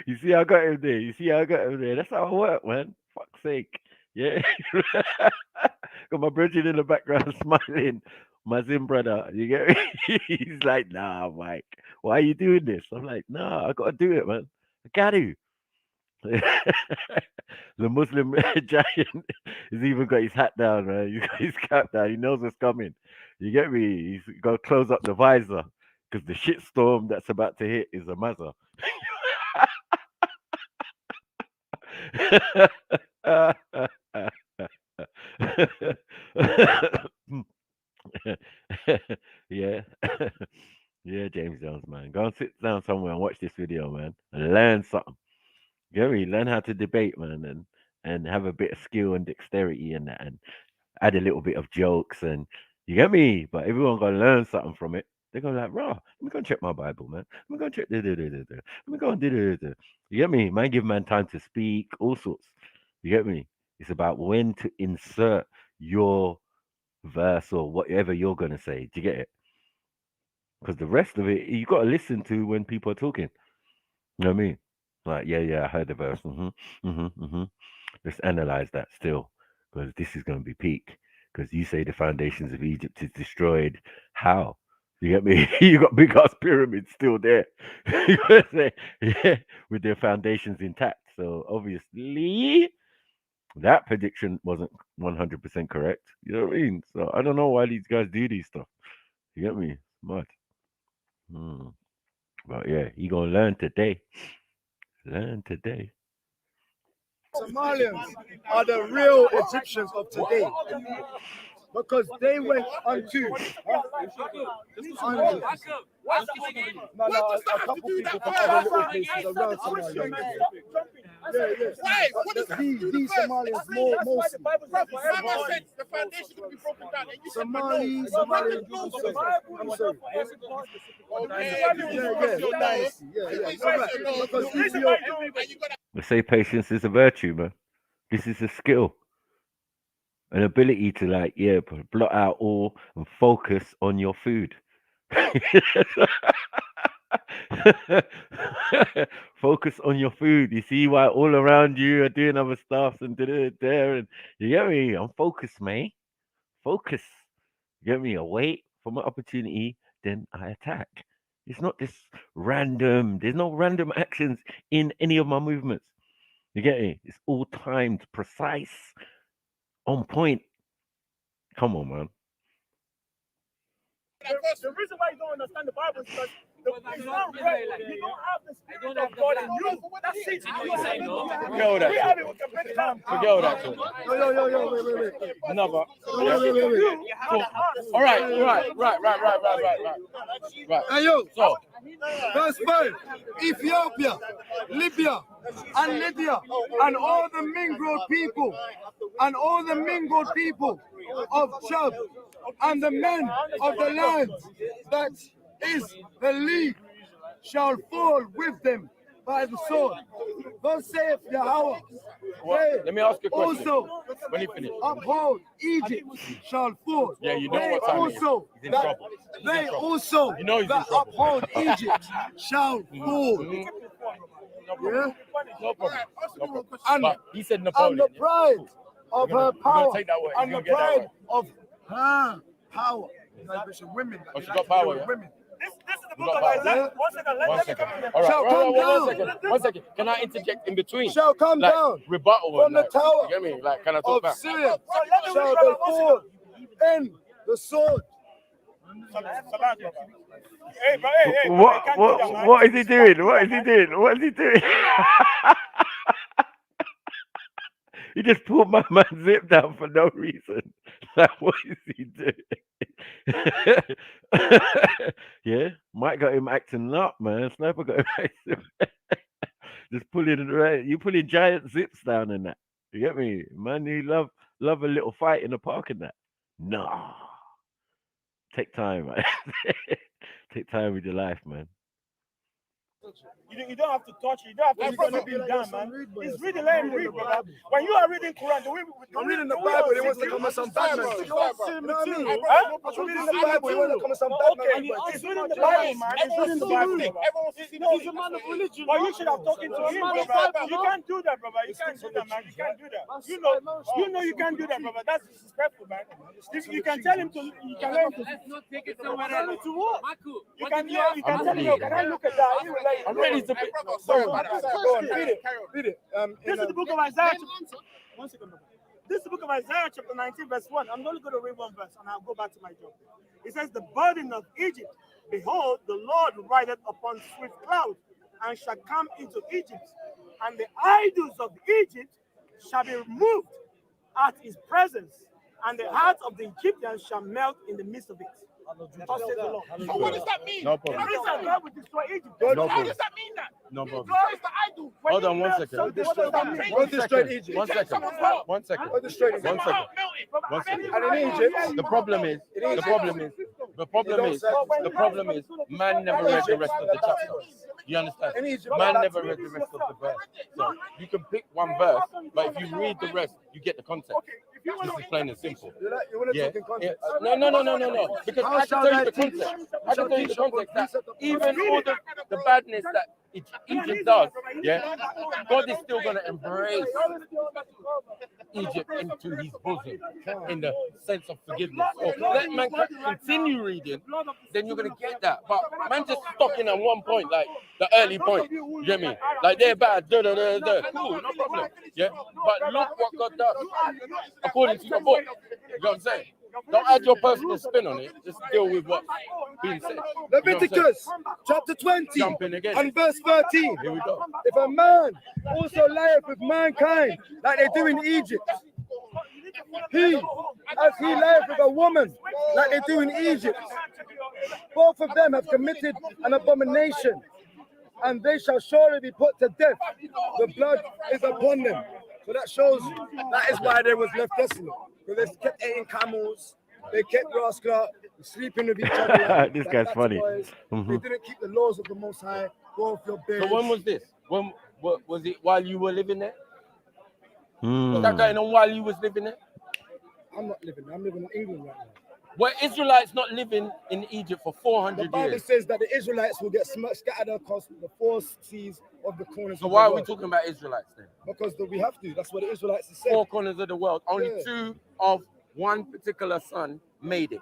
Speaker 1: You see, I got him there. That's how I work, man. Fuck's sake. Yeah. Got my brethren in the background smiling. My Zim brother. You get me? He's like, nah, Mike. Why are you doing this? I'm like, nah, I gotta do it, man. I got to. The Muslim giant has even got his hat down, man. He's got his cap down. He knows what's coming. You get me? He's got to close up the visor because the shitstorm that's about to hit is a mother. Yeah. Yeah, James Jones, man. Go and sit down somewhere and watch this video, man, and learn something. Get me? Learn how to debate, man, and have a bit of skill and dexterity in that, and add a little bit of jokes, and you get me. But everyone gonna learn something from it. They're gonna like, raw. Let me go and check my Bible, man. Let me go and check. Let me go and do. You get me? Man, give man time to speak. All sorts. You get me? It's about when to insert your verse or whatever you're gonna say. Do you get it? Because the rest of it, you got to listen to when people are talking. You know what I mean? Like, yeah, I heard the verse. Let's analyze that still, because this is going to be peak. Because you say the foundations of Egypt is destroyed. How? You get me? You got big ass pyramids still there. You gotta say, yeah, with their foundations intact. So obviously, that prediction wasn't 100% correct. You know what I mean? So I don't know why these guys do these stuff. You get me? Smart. But yeah, you gonna learn today. Learn today.
Speaker 4: Somalians are the real Egyptians of today because they went onto. A couple people from other little places around Somalia. These Somalians mostly.
Speaker 5: The foundation will be broken down. And you
Speaker 4: Somalians. I'm sorry. Because Ethiopia.
Speaker 1: They say patience is a virtue, man. This is a skill, an ability to blot out all and focus on your food. Focus on your food. You see why all around you are doing other stuff and there, and you get me. I'm focused, mate. Focus. You get me. I wait for my opportunity, then I attack. It's not this random. There's no random actions in any of my movements. You get me? It's all timed, precise, on point. Come on, man.
Speaker 3: The reason why you don't understand the Bible is because it's not right. You don't have the Spirit of God in you. That's it.
Speaker 7: Forget all that.
Speaker 3: We have it with the big time.
Speaker 7: Forget all that.
Speaker 4: Yo, wait.
Speaker 7: No, but
Speaker 4: Wait.
Speaker 7: all right.
Speaker 4: Hey, yo.
Speaker 7: So
Speaker 4: Verse 5. Ethiopia, Libya, and Lydia, and all the mingled people, of Chub, and the men of the land that is the league shall fall with them by the sword. Thus saith Yahweh.
Speaker 7: let me ask you a question.
Speaker 4: Also,
Speaker 7: When you finish.
Speaker 4: uphold Egypt shall fall.
Speaker 7: Yeah, you know what time it is. He's in trouble.
Speaker 4: They also
Speaker 7: You know he's in
Speaker 4: that
Speaker 7: trouble.
Speaker 4: uphold Egypt shall fall. Yeah?
Speaker 7: No problem.
Speaker 4: And,
Speaker 7: But he said
Speaker 4: and
Speaker 7: Napoleon.
Speaker 4: the pride of
Speaker 7: You're
Speaker 4: her
Speaker 7: gonna
Speaker 4: power
Speaker 7: take that word.
Speaker 4: and
Speaker 7: You're
Speaker 4: the
Speaker 7: gonna get that
Speaker 4: pride of her power. Women.
Speaker 7: Oh, she got power, yeah?
Speaker 4: Women.
Speaker 2: This is the
Speaker 7: You
Speaker 2: book
Speaker 7: got
Speaker 2: of
Speaker 7: power.
Speaker 2: Isaiah. One second.
Speaker 7: One
Speaker 2: Let me
Speaker 7: second.
Speaker 2: come in here.
Speaker 7: All right,
Speaker 4: Shall
Speaker 7: right,
Speaker 4: come
Speaker 7: right,
Speaker 4: down.
Speaker 7: 1 second. 1 second. Can I interject in between?
Speaker 4: Shall come
Speaker 7: Like,
Speaker 4: down
Speaker 7: rebuttal
Speaker 4: from the
Speaker 7: like,
Speaker 4: tower
Speaker 7: you get me? Like, can I talk
Speaker 4: of
Speaker 7: back?
Speaker 4: Syria.
Speaker 2: So let me
Speaker 4: Shall
Speaker 2: read,
Speaker 4: they
Speaker 2: brother. One
Speaker 4: fall
Speaker 2: second.
Speaker 4: in the sword.
Speaker 2: Hey, bro, hey, hey, brother, you can't do that, man.
Speaker 1: What is he doing? What is he doing? What is he doing? He just pulled my man's zip down for no reason. Like, what is he doing? Yeah, Mike got him acting up, man. Sniper got him acting. Just pulling right. You pulling giant zips down in that. You get me, man? You love a little fight in the park and that. Nah, take time, man. Take time with your life, man.
Speaker 2: You don't have to touch it. You don't have to put him down, man. He's reading, let him read, brother. When you are reading Quran,
Speaker 4: I'm reading the Bible. He wants to come with some bad man. You know what I mean?
Speaker 2: Huh?
Speaker 4: I'm reading the Bible. He wants to come with some bad
Speaker 2: Okay,
Speaker 4: man.
Speaker 2: he's reading the Bible, man. He's reading the Bible, brother.
Speaker 6: He's a man of religion.
Speaker 2: But you should have talking to him, brother. You can't do that, brother. You can't do that, man. You can't do that. You know you can't do that, brother. That's disrespectful, man. You can tell him to. You can let him to.
Speaker 6: Let's not take it somewhere else. To what? Michael,
Speaker 2: You can tell him, no, can I look at that? He will let you.
Speaker 7: I'm ready to be.
Speaker 4: Sorry about that. Go on, read it. Read it.
Speaker 2: This is the book of Isaiah. One second, brother. This is the book of Isaiah, chapter 19, verse 1. I'm only going to read one verse and I'll go back to my job. It says, the burden of Egypt, behold, the Lord rideth upon swift clouds and shall come into Egypt, and the idols of Egypt shall be removed at his presence, and the heart of the Egyptians shall melt in the midst of it. Thus says the Lord.
Speaker 5: So what does that mean?
Speaker 7: No
Speaker 2: It
Speaker 7: problem.
Speaker 2: means that God will destroy Egypt.
Speaker 7: No
Speaker 5: How
Speaker 7: problem.
Speaker 5: does that mean that?
Speaker 7: No problem.
Speaker 5: God is the idol.
Speaker 2: When
Speaker 7: Hold
Speaker 2: you
Speaker 7: on 1
Speaker 2: melt
Speaker 7: second.
Speaker 2: something, what does that mean?
Speaker 4: What destroyed Egypt?
Speaker 7: 1 second. 1 second.
Speaker 4: What destroyed Egypt?
Speaker 7: 1 second.
Speaker 2: Brother,
Speaker 7: 1 second.
Speaker 4: And in Egypt,
Speaker 7: The problem is, man never read the rest of the chapter. You understand?
Speaker 4: in Egypt,
Speaker 7: Man
Speaker 4: that's-
Speaker 7: never read the rest of the verse. So you can pick one verse, but if you read the rest, you get the context. This is plain and simple.
Speaker 4: You want to
Speaker 7: Yeah.
Speaker 4: talk in context?
Speaker 7: No. Because I can tell you the context. I can tell you the context that even all the badness that Egypt does, yeah, God is still going to embrace Egypt into his bosom in the sense of forgiveness. So let man continue reading, then you're going to get that. But man just stuck in at one point, like the early point. You get me? Like they're bad, cool, no problem. Yeah. But look what God does according to your book. You know what I'm saying? Don't add your personal spin on it. Just deal with what's being said.
Speaker 4: Leviticus chapter 20
Speaker 7: Jump in again.
Speaker 4: and verse 13.
Speaker 7: Here we go.
Speaker 4: If a man also lieth with mankind like they do in Egypt, as he lieth with a woman like they do in Egypt, both of them have committed an abomination, and they shall surely be put to death. The blood is upon them. So that shows that is why they was left desolate. Because they kept eating camels, they kept rascal, sleeping with each other.
Speaker 1: This guy's funny.
Speaker 4: They didn't keep the laws of the Most High. Go off your bed.
Speaker 7: So when was this? When was it while you were living there?
Speaker 1: Hmm.
Speaker 7: Was that going on while you was living there?
Speaker 4: I'm not living there. I'm living in England right now.
Speaker 7: Were Israelites not living in Egypt for
Speaker 4: The
Speaker 7: 400
Speaker 4: Bible
Speaker 7: years?
Speaker 4: says that the Israelites will get scattered across the four seas of the corners
Speaker 7: So
Speaker 4: of
Speaker 7: why
Speaker 4: the
Speaker 7: are we
Speaker 4: world.
Speaker 7: talking about Israelites then?
Speaker 4: Because we have to. That's what the Israelites have said.
Speaker 7: Four corners of the world. Only
Speaker 4: Yeah.
Speaker 7: two of one particular son made it.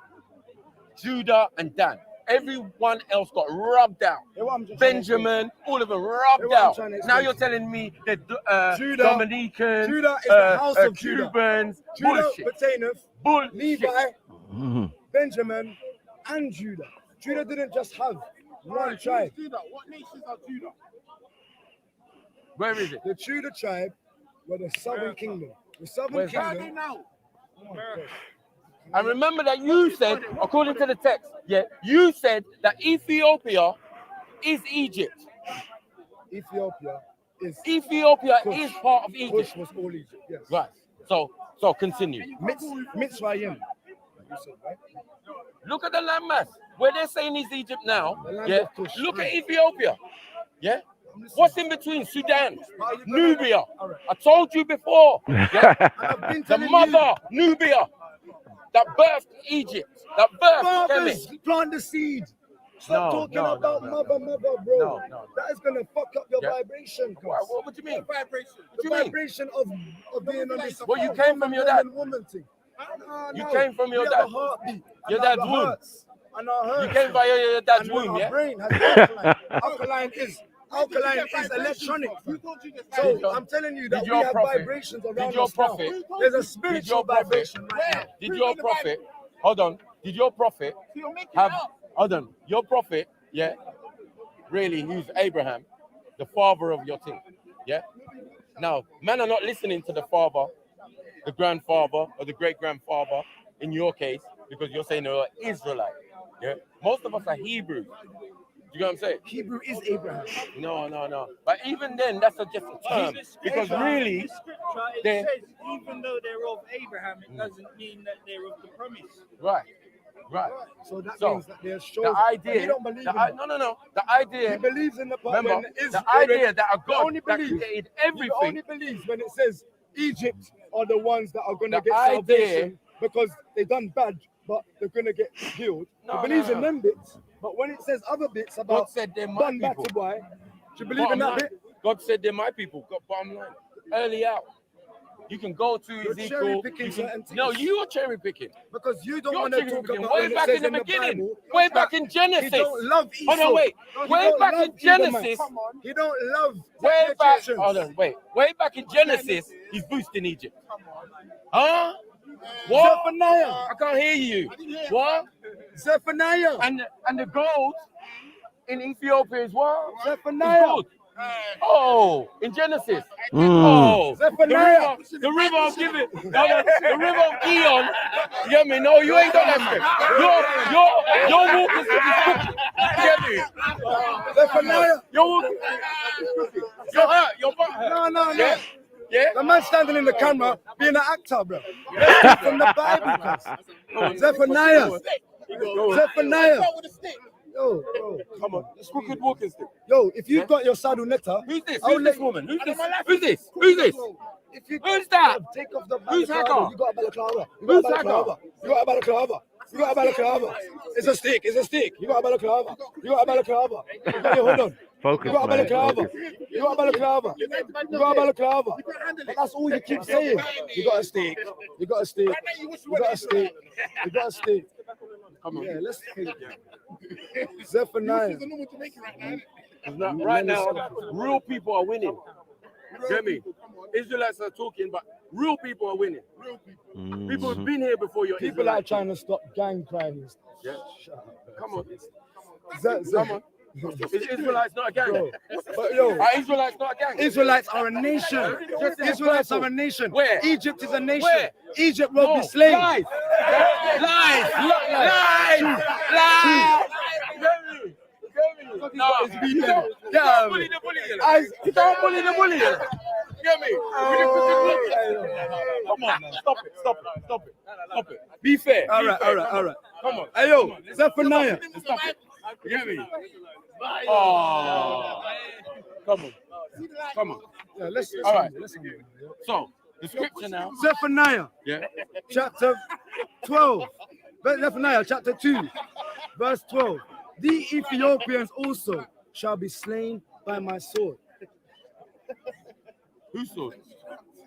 Speaker 7: Judah and Dan. Everyone else got rubbed out.
Speaker 4: Hear what I'm just trying to explain?
Speaker 7: Benjamin, all of them
Speaker 4: Hear
Speaker 7: rubbed
Speaker 4: what I'm
Speaker 7: out.
Speaker 4: trying to
Speaker 7: Now
Speaker 4: explain
Speaker 7: you're
Speaker 4: to you.
Speaker 7: telling me that
Speaker 4: Judah-
Speaker 7: Dominicans,
Speaker 4: Judah is the house of Judah.
Speaker 7: Cubans,
Speaker 4: Judah
Speaker 7: bullshit.
Speaker 4: pertaineth,
Speaker 7: Bullshit.
Speaker 4: Levi,
Speaker 1: Mhm.
Speaker 4: Benjamin, and Judah. Judah didn't just have one tribe.
Speaker 5: What nations are Judah?
Speaker 7: Where is it?
Speaker 4: The Judah tribe were the southern kingdom. The southern
Speaker 7: Where's that?
Speaker 4: kingdom.
Speaker 5: now.
Speaker 7: And remember that you said, according to the text, you said that Ethiopia is Egypt.
Speaker 4: Ethiopia is
Speaker 7: Ethiopia
Speaker 4: Kush.
Speaker 7: is part of Egypt.
Speaker 4: Kush was all Egypt. Yes.
Speaker 7: Right. So continue.
Speaker 4: Mitzrayim. You said, right?
Speaker 7: Look at the landmass. Where they're saying is Egypt now.
Speaker 4: The land
Speaker 7: Yeah.
Speaker 4: of Kush.
Speaker 7: Look at Ethiopia. Yeah. What's in between Sudan, Nubia? I told you before. Yeah.
Speaker 4: I've been
Speaker 7: The
Speaker 4: telling
Speaker 7: mother, Nubia, that birthed Egypt, that birthed
Speaker 4: Fathers
Speaker 7: Kemet.
Speaker 4: plant the seed. Stop
Speaker 7: No,
Speaker 4: talking
Speaker 7: no,
Speaker 4: about
Speaker 7: no,
Speaker 4: mother, bro.
Speaker 7: No.
Speaker 4: That is gonna fuck up your
Speaker 7: Yeah.
Speaker 4: vibration.
Speaker 7: What do you mean? What do
Speaker 4: The
Speaker 7: you mean?
Speaker 4: vibration of being on this.
Speaker 7: Well, you came from your dad.
Speaker 4: Woman thing. No,
Speaker 7: You came from your
Speaker 4: we
Speaker 7: dad.
Speaker 4: have a heartbeat.
Speaker 7: Your
Speaker 4: And
Speaker 7: dad's
Speaker 4: our
Speaker 7: womb.
Speaker 4: hearts, and our hurts.
Speaker 7: You came via your dad's
Speaker 4: and
Speaker 7: womb,
Speaker 4: our
Speaker 7: yeah?
Speaker 4: brain has alkaline. Alkaline is electronic. So I'm telling you that
Speaker 7: Did
Speaker 4: we
Speaker 7: your
Speaker 4: have
Speaker 7: prophet-
Speaker 4: vibrations
Speaker 7: did
Speaker 4: around
Speaker 7: your
Speaker 4: us now.
Speaker 7: prophet-
Speaker 4: There's a
Speaker 7: Did
Speaker 4: spiritual
Speaker 7: your prophet?
Speaker 4: vibration right now.
Speaker 7: Did your prophet? Hold on. Did your prophet have? Hold on. Your prophet, yeah. Really, who's Abraham, the father of your thing, yeah. Now, men are not listening to the father, the grandfather, or the great grandfather. In your case, because you're saying you're Israelite, yeah. Most of us are Hebrew. You know what I'm saying?
Speaker 4: Hebrew is Abraham.
Speaker 7: No. But even then, that's just a term. Because really,
Speaker 6: the scripture, it
Speaker 7: they-
Speaker 6: says, even though they're of Abraham, it doesn't mean that they're of the promise.
Speaker 7: right.
Speaker 4: So that
Speaker 7: So,
Speaker 4: means that there's shows.
Speaker 7: The
Speaker 4: But
Speaker 7: idea,
Speaker 4: he don't believe in it.
Speaker 7: no. The idea,
Speaker 4: He believes in the part
Speaker 7: remember,
Speaker 4: when is
Speaker 7: the idea that a
Speaker 4: he
Speaker 7: God
Speaker 4: only
Speaker 7: that
Speaker 4: believes.
Speaker 7: created
Speaker 4: He
Speaker 7: everything.
Speaker 4: only believes when it says Egypt are the ones that are going to
Speaker 7: The
Speaker 4: get
Speaker 7: idea-
Speaker 4: salvation because they done bad, but they're going to get healed.
Speaker 7: No,
Speaker 4: he believes
Speaker 7: no.
Speaker 4: in them bits, but when it says other bits
Speaker 7: God
Speaker 4: about
Speaker 7: said they're my
Speaker 4: done
Speaker 7: people.
Speaker 4: batty boy, do you believe in
Speaker 7: Bottom
Speaker 4: that
Speaker 7: line,
Speaker 4: bit?
Speaker 7: God said they're my people. Bottom line, early out. You can go to
Speaker 4: You're
Speaker 7: Ezekiel.
Speaker 4: cherry-picking
Speaker 7: You
Speaker 4: certain
Speaker 7: can, no,
Speaker 4: things.
Speaker 7: you are cherry picking.
Speaker 4: Because you don't
Speaker 7: You're
Speaker 4: want to
Speaker 7: cherry
Speaker 4: talk
Speaker 7: picking.
Speaker 4: about
Speaker 7: Way
Speaker 4: when it
Speaker 7: back
Speaker 4: says
Speaker 7: in the
Speaker 4: in the
Speaker 7: beginning.
Speaker 4: Bible.
Speaker 7: Way back
Speaker 4: that
Speaker 7: in Genesis.
Speaker 4: He don't love Esau.
Speaker 7: Hold on, wait.
Speaker 4: He
Speaker 7: Way
Speaker 4: don't
Speaker 7: back
Speaker 4: love
Speaker 7: in Genesis.
Speaker 4: Edomites. He don't love
Speaker 7: Way
Speaker 4: the
Speaker 7: back.
Speaker 4: Egyptians.
Speaker 7: Hold on, wait. Way back in Genesis, he's boosting Egypt. Huh? What?
Speaker 4: Zephaniah.
Speaker 7: I can't hear you. What?
Speaker 4: Zephaniah.
Speaker 7: And the gold in Ethiopia is what?
Speaker 4: Zephaniah.
Speaker 7: Gold. Oh, in Genesis.
Speaker 1: Mm.
Speaker 7: Oh,
Speaker 4: Zephaniah.
Speaker 7: the river of giving. The river of Gion. You get me? No, you ain't got that strength. Your walk is cooking. You get me?
Speaker 4: Zephaniah.
Speaker 7: Your walk. You're hurt. You're hurt.
Speaker 4: No.
Speaker 7: Yeah.
Speaker 4: The man standing in the camera being an actor, bro. Let's take from the Bible, cuz. Zephaniah. Zephaniah. Yo,
Speaker 7: Come on. This crooked walking stick.
Speaker 4: yo, if you've got your saddle netter,
Speaker 7: Who's this?
Speaker 4: I'll
Speaker 7: Who's
Speaker 4: let
Speaker 7: this woman? Who's this?
Speaker 4: If you
Speaker 7: Who's that?
Speaker 4: take off the
Speaker 7: Who's
Speaker 4: balaclava,
Speaker 7: Hagar?
Speaker 4: you got a balaclava.
Speaker 7: Who's Hagar?
Speaker 4: You got a balaclava. You got a balaclava. It's a stick. You got a balaclava. You got your hood on.
Speaker 1: Focus,
Speaker 4: You got a
Speaker 1: man.
Speaker 4: balaclava.
Speaker 1: Focus.
Speaker 4: You got a balaclava. You got a balaclava. But that's all you keep saying. You got a stick. You got a stick. You got a stick. You got a stick.
Speaker 7: Come on.
Speaker 4: Yeah, let's think. Zephaniah.
Speaker 7: Right now, real people are winning. Get me? Israelites are talking, but real people are winning. People have been here before you're
Speaker 4: People are
Speaker 7: Israelites.
Speaker 4: trying to stop gang crime.
Speaker 7: Yeah. Come on.
Speaker 4: Come
Speaker 7: on. Is Israelites not a gang?
Speaker 4: Bro, but yo,
Speaker 7: Are Israelites not a gang?
Speaker 4: Israelites are a nation. Israelites are a nation.
Speaker 7: Where?
Speaker 4: Egypt is a nation.
Speaker 7: Where?
Speaker 4: Egypt will be
Speaker 7: No,
Speaker 4: slaves.
Speaker 7: lies. No, you can't bully the bully. You can't bully the bully. Get me? Come on, man. Stop it. Be fair.
Speaker 4: All right.
Speaker 7: Come on.
Speaker 4: Hey yo, Zephaniah.
Speaker 7: Stop it. You get me? Oh. Come on.
Speaker 4: Yeah, let's
Speaker 7: All right.
Speaker 4: listen.
Speaker 7: So, the scripture now.
Speaker 4: Zephaniah,
Speaker 7: Yeah.
Speaker 4: chapter 12. Zephaniah, chapter 2, verse 12. The Ethiopians also shall be slain by my sword.
Speaker 7: Whose sword?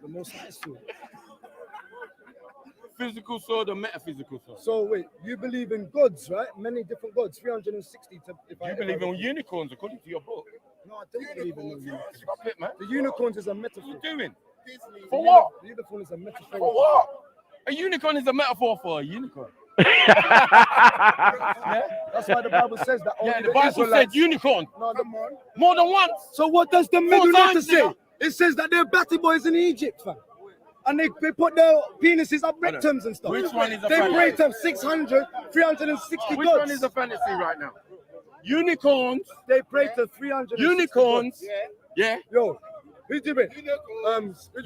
Speaker 4: The Most High sword.
Speaker 7: Physical sword or metaphysical sword?
Speaker 4: So wait, you believe in gods, right? Many different gods, 360.
Speaker 7: You believe in unicorns according to your book.
Speaker 4: No, I don't believe in no unicorns.
Speaker 7: Stop it, man.
Speaker 4: The unicorns is a
Speaker 7: What are
Speaker 4: metaphor.
Speaker 7: you doing? For what?
Speaker 4: The unicorn is a metaphor.
Speaker 7: For what? A unicorn is a metaphor for a unicorn.
Speaker 4: Yeah? That's why the Bible says that only
Speaker 7: Yeah, the Bible
Speaker 4: Israelites-
Speaker 7: said unicorn
Speaker 4: No,
Speaker 7: more than once.
Speaker 4: So what does the middle
Speaker 7: times,
Speaker 4: letter say?
Speaker 7: nigga.
Speaker 4: It says that they're batty boys in Egypt, fam. And they put their penises up rectums and stuff.
Speaker 7: Which one is a
Speaker 4: They
Speaker 7: fantasy?
Speaker 4: break them 600, 360
Speaker 7: Which
Speaker 4: gods.
Speaker 7: one is a fantasy right now? Unicorns.
Speaker 4: They break to 360
Speaker 7: Unicorns.
Speaker 4: gods.
Speaker 7: Yeah.
Speaker 4: Yo, who'd you pray?
Speaker 7: Unicorns.
Speaker 4: Who'd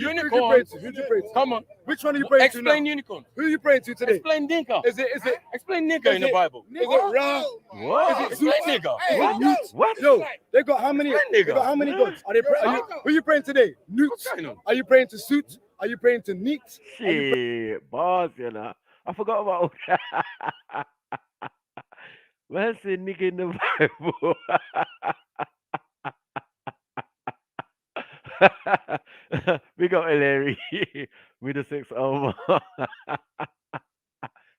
Speaker 4: you pray to?
Speaker 7: Come on.
Speaker 4: Which one are you praying to
Speaker 7: Explain
Speaker 4: now?
Speaker 7: unicorn.
Speaker 4: Who are you praying to today?
Speaker 7: Explain nigger.
Speaker 4: Is it
Speaker 7: Explain nigger in the Bible.
Speaker 4: Is it Ra?
Speaker 1: What?
Speaker 7: Explain nigger.
Speaker 1: What?
Speaker 4: Yo, they got how many? They
Speaker 7: nigga.
Speaker 4: got how many gods? Are they who are you praying today? Newt?
Speaker 7: What's going on?
Speaker 4: Are you praying to Suit? Are you praying to Neat?
Speaker 1: Shit, boss, you know. I forgot about all that. Man said nigga in the Bible. We got Larry with the 6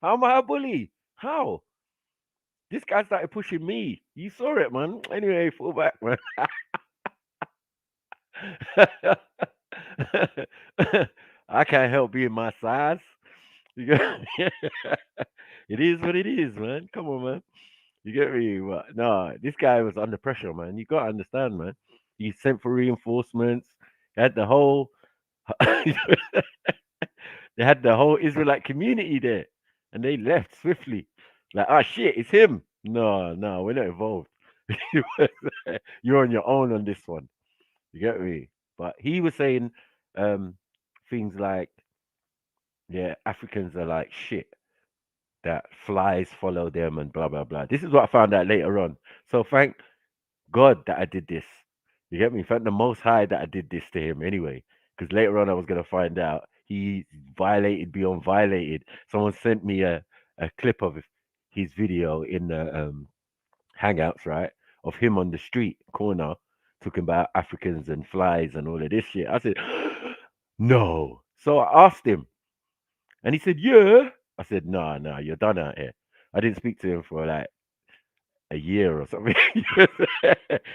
Speaker 1: How am I a bully? How? This guy started pushing me. You saw it, man. Anyway, fall back, man. I can't help being my size. You get me? It is what it is, man. Come on, man. You get me? But no, this guy was under pressure, man. You gotta understand, man. He sent for reinforcements. He had the whole they had the whole Israelite community there. And they left swiftly. Like, oh shit, it's him. No, no, we're not involved. You're on your own on this one. You get me? But he was saying um things like, yeah, Africans are like shit, that flies follow them and blah blah blah. This is what I found out later on. So thank God that I did this. You get me? Thank the Most High that I did this to him anyway. Because later on I was gonna find out he violated beyond violated. Someone sent me a clip of his video in the Hangouts, right, of him on the street corner talking about Africans and flies and all of this shit. I said, no. So I asked him, and he said, yeah. I said, nah, nah, you're done out here. I didn't speak to him for like a year or something.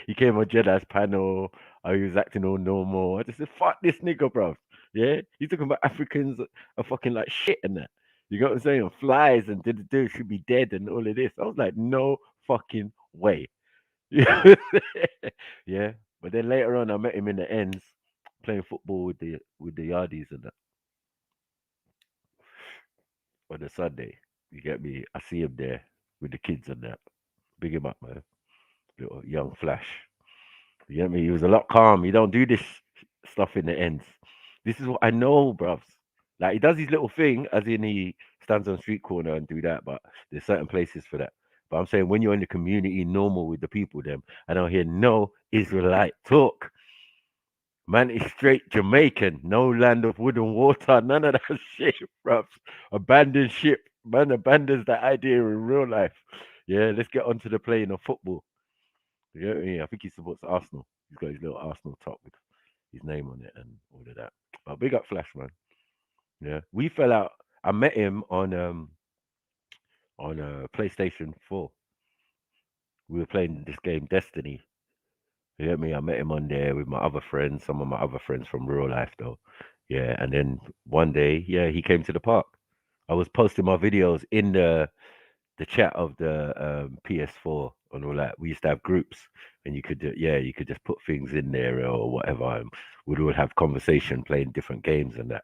Speaker 1: He came on Jedi's panel. He was acting all normal. I just said, fuck this nigga, bro. Yeah? He's talking about Africans are fucking like shit and that. You got what I'm saying? Flies and do should be dead and all of this. I was like, no fucking way. Yeah. But then later on I met him in the ends playing football with the yardies and that on a Sunday. You get me? I see him there with the kids and that. Big him up, man. Little young flash. You get me? He was a lot calm. He don't do this stuff in the ends. This is what I know, bruv. Like he does his little thing, as in he stands on street corner and do that. But there's certain places for that. But I'm saying when you're in the community, normal with the people, them, I don't hear no Israelite talk. Man, it's straight Jamaican. No land of wood and water. None of that shit, bruv. Abandoned ship. Man abandons that idea in real life. Yeah, let's get onto the plane of football. Yeah, I think he supports Arsenal. He's got his little Arsenal top with his name on it and all of that. But big up Flash, man. Yeah, we fell out. I met him on PlayStation 4. We were playing this game Destiny. You get me? I met him on there with my other friends, some of my other friends from real life though. Yeah, and then one day, yeah, he came to the park. I was posting my videos in the chat of the PS4 and all that. We used to have groups, and you could just put things in there or whatever. And we'd all have conversation, playing different games and that.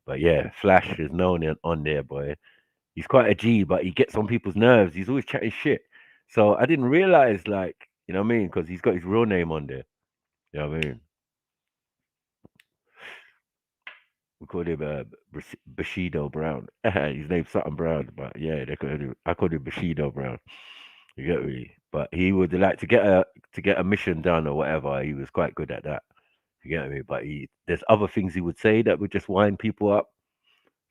Speaker 1: But yeah, Flash is known on there, boy. He's quite a G, but he gets on people's nerves. He's always chatting shit. So I didn't realize, like, you know what I mean? Because he's got his real name on there. You know what I mean? We called him Bushido Brown. His name's something Brown, but yeah, I called him Bushido Brown. You get me? But he would like to get a mission done or whatever. He was quite good at that. You get me? But there's other things he would say that would just wind people up.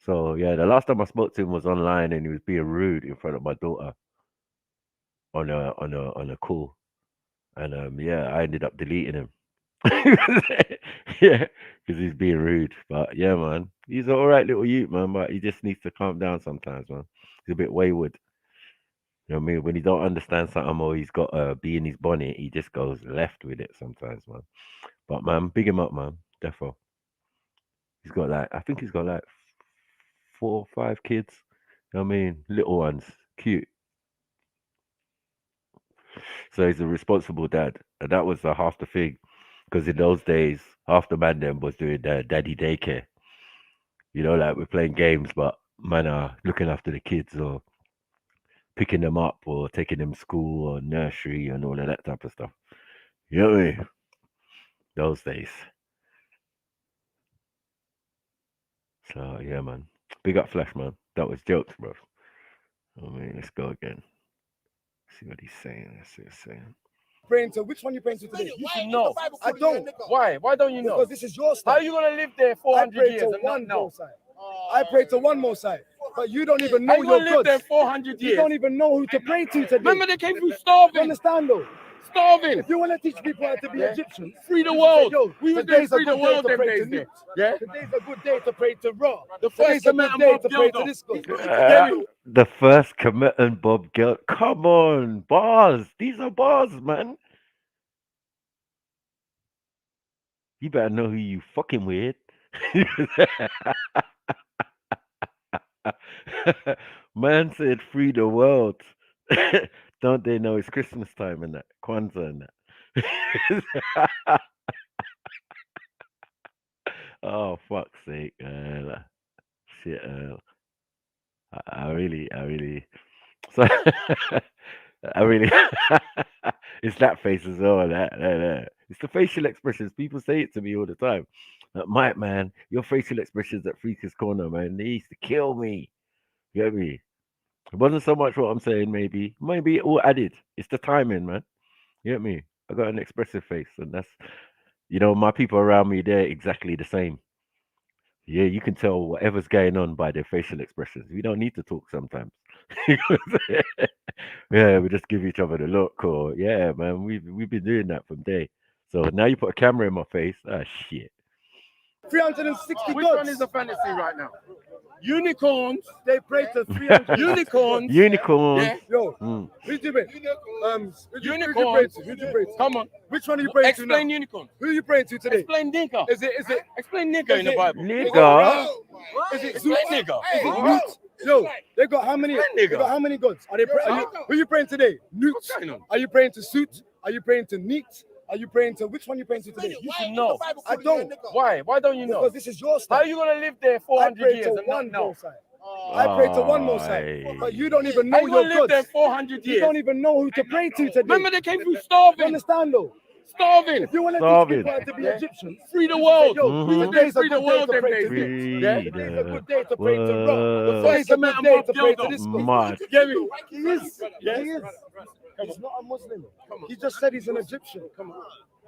Speaker 1: So yeah, the last time I spoke to him was online, and he was being rude in front of my daughter on a call, and yeah, I ended up deleting him. Yeah, because he's being rude. But yeah, man, he's an all right little youth, man. But he just needs to calm down sometimes, man. He's a bit wayward. You know what I mean? When he don't understand something or he's got bee in his bonnet, he just goes left with it sometimes, man. But man, big him up, man. Defo. He's got like, I think he's got like 4 or 5 kids. You know what I mean? Little ones, cute. So he's a responsible dad, and that was half the thing. Because in those days, half the man them was doing daddy daycare. You know, like we're playing games, but man are looking after the kids or picking them up or taking them to school or nursery and all of that type of stuff. You know what I mean? Those days. So yeah, man. Big up Flash, man. That was jokes, bro. I mean, let's go again. See what he's saying. Let's see what he's saying.
Speaker 4: Praying to which one you praying to today?
Speaker 7: You should know.
Speaker 4: I don't.
Speaker 7: Why? Why don't you know?
Speaker 4: Because this is your
Speaker 7: How
Speaker 4: style.
Speaker 7: are you gonna live there
Speaker 4: I
Speaker 7: 400
Speaker 4: pray
Speaker 7: years
Speaker 4: to
Speaker 7: and not
Speaker 4: one
Speaker 7: know?
Speaker 4: Most High. I pray to one Most High. But you don't even
Speaker 7: How
Speaker 4: know
Speaker 7: you
Speaker 4: your
Speaker 7: gonna live there
Speaker 4: gods.
Speaker 7: 400
Speaker 4: You
Speaker 7: years?
Speaker 4: don't even know who to pray to today.
Speaker 7: Remember they came through
Speaker 4: You
Speaker 7: starving.
Speaker 4: understand though?
Speaker 7: Starving.
Speaker 4: If you want to teach people how to be
Speaker 7: Yeah.
Speaker 4: Egyptians,
Speaker 7: Free the
Speaker 4: you should say,
Speaker 7: world.
Speaker 4: yo,
Speaker 7: We was
Speaker 4: today's
Speaker 7: doing
Speaker 4: a
Speaker 7: free the
Speaker 4: good day
Speaker 7: world
Speaker 4: to
Speaker 7: them
Speaker 4: pray
Speaker 7: days
Speaker 4: to
Speaker 7: there.
Speaker 4: Newt.
Speaker 7: Yeah.
Speaker 4: Today's a good day to pray to Ra.
Speaker 7: The
Speaker 4: Today's
Speaker 7: first
Speaker 4: a
Speaker 7: Kemet
Speaker 4: good
Speaker 7: and
Speaker 4: day
Speaker 7: Bob
Speaker 4: to pray to
Speaker 7: Geldof.
Speaker 4: this God.
Speaker 1: The first Kemet and Bob Gelt. Come on, bars. These are bars, man. You better know who you fucking with. Man said free the world. Don't they know it's Christmas time and that? Kwanzaa and that. Oh, fuck's sake, man. Shit, I really. So, I really. It's that face as well. That. It's the facial expressions. People say it to me all the time. Mike, man, your facial expressions at Freaker's Corner, man, they used to kill me. You get me? It wasn't so much what I'm saying, maybe it all added. It's the timing, man. You get me? I got an expressive face, and that's my people around me. They're exactly the same. Yeah, you can tell whatever's going on by their facial expressions. We don't need to talk sometimes. Yeah, we just give each other the look, or yeah, man, we've been doing that from day. So now you put a camera in my face. Ah, shit.
Speaker 4: 360
Speaker 7: Which
Speaker 4: gods.
Speaker 7: one is a fantasy right now? Unicorns.
Speaker 4: They pray to 300
Speaker 7: Unicorns.
Speaker 1: Unicorns.
Speaker 7: Yeah.
Speaker 4: Yo,
Speaker 1: Mm.
Speaker 4: who'd you pray? Who'd you pray
Speaker 7: Unicorns.
Speaker 4: to? Who'd you pray to?
Speaker 7: Come on.
Speaker 4: Which one are you praying to now?
Speaker 7: Explain unicorn.
Speaker 4: Who are you praying to today?
Speaker 7: Explain nigger.
Speaker 4: Is it
Speaker 7: Explain nigger in the Bible.
Speaker 1: Nigga.
Speaker 4: Is it
Speaker 7: Explain
Speaker 4: Zeus?
Speaker 7: nigger.
Speaker 4: Is it Newt? Yo, they got how many?
Speaker 7: Explain
Speaker 4: They
Speaker 7: nigger.
Speaker 4: got how many gods? Are you, who are you praying today? Newt.
Speaker 7: What's going on?
Speaker 4: Are you praying to Suit? Are you praying to Neat? Are you praying to which one are you praying to today?
Speaker 7: You should know.
Speaker 4: I don't.
Speaker 7: Why? Why don't you know?
Speaker 4: Because this is your
Speaker 7: How
Speaker 4: style.
Speaker 7: are you gonna live there
Speaker 4: I
Speaker 7: 400
Speaker 4: pray
Speaker 7: years
Speaker 4: to
Speaker 7: and not
Speaker 4: one
Speaker 7: know?
Speaker 4: Most High. I pray to one Most High.
Speaker 1: Aye.
Speaker 4: But you don't even
Speaker 7: How
Speaker 4: know
Speaker 7: you
Speaker 4: your
Speaker 7: gonna live there
Speaker 4: gods.
Speaker 7: 400
Speaker 4: You
Speaker 7: years?
Speaker 4: don't even know who to pray to today.
Speaker 7: Remember they came through
Speaker 4: You
Speaker 7: starving.
Speaker 4: understand though?
Speaker 7: Starving.
Speaker 4: If you want to teach
Speaker 1: Starving.
Speaker 4: people how to be
Speaker 7: Yeah.
Speaker 4: Egyptians,
Speaker 7: Free the
Speaker 4: you
Speaker 7: world.
Speaker 4: say, yo,
Speaker 1: Mhm.
Speaker 4: today's a
Speaker 7: Free the
Speaker 4: good day
Speaker 7: world
Speaker 4: to
Speaker 7: them
Speaker 4: pray
Speaker 7: days
Speaker 4: to
Speaker 7: there.
Speaker 1: Free
Speaker 4: Yeah?
Speaker 1: the
Speaker 4: Today's a good day to pray to Ra.
Speaker 1: world.
Speaker 4: Today's a good day to pray to this God.
Speaker 1: Mad.
Speaker 7: Get me?
Speaker 4: He is.
Speaker 7: Yes.
Speaker 4: He is. He's not a Muslim. He just said he's an Egyptian. Come on.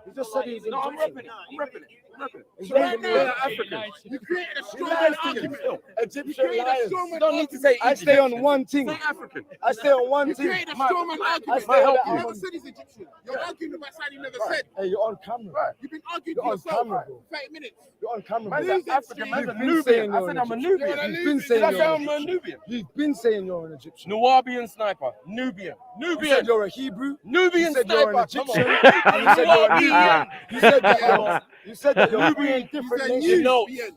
Speaker 4: He just said he's an
Speaker 7: No, I'm
Speaker 4: Egyptian.
Speaker 7: repping it. I'm repping it. I'm repping it.
Speaker 4: He's
Speaker 7: So
Speaker 4: not
Speaker 7: right
Speaker 4: even
Speaker 7: now,
Speaker 4: real.
Speaker 7: African.
Speaker 6: You created a
Speaker 4: He
Speaker 6: strong
Speaker 4: lies to
Speaker 6: argument.
Speaker 4: you. Egyptian liars.
Speaker 7: You don't need to say
Speaker 4: I stay on one thing.
Speaker 7: Say African.
Speaker 4: I stay on one
Speaker 6: You
Speaker 4: thing.
Speaker 6: created a strawman
Speaker 4: I
Speaker 6: argument.
Speaker 4: stay on
Speaker 6: You
Speaker 4: that
Speaker 6: never
Speaker 4: one.
Speaker 6: said he's Egyptian. You're arguing about something you never said.
Speaker 4: Hey, you're on camera.
Speaker 6: You've been arguing
Speaker 4: You're
Speaker 6: to
Speaker 4: on
Speaker 6: yourself
Speaker 4: camera, bro.
Speaker 6: for 30 minutes.
Speaker 4: You're on camera.
Speaker 7: Man,
Speaker 4: bro.
Speaker 7: that's African. Man's a
Speaker 4: You've been
Speaker 7: Nubian.
Speaker 4: saying
Speaker 7: I
Speaker 4: you're
Speaker 7: said
Speaker 4: an
Speaker 7: I'm a
Speaker 4: Egyptian.
Speaker 7: Nubian.
Speaker 4: You've been saying
Speaker 7: Did I say
Speaker 4: you're
Speaker 7: I'm
Speaker 4: an
Speaker 7: a
Speaker 4: Egyptian.
Speaker 7: Nubian?
Speaker 4: You've been saying you're an Egyptian.
Speaker 7: Nubian sniper. Nubian.
Speaker 4: You
Speaker 7: Nubian.
Speaker 4: said you're a Hebrew.
Speaker 7: Nubian
Speaker 4: You said you're an
Speaker 7: sniper. Come
Speaker 4: Egyptian.
Speaker 7: on.
Speaker 4: And you said you're a
Speaker 7: Nubian.
Speaker 4: Nubian. You said that
Speaker 7: Come on.
Speaker 4: you said that you're
Speaker 7: Nubian.
Speaker 4: three different
Speaker 6: He's a
Speaker 4: nations.
Speaker 7: know.
Speaker 6: Nubian.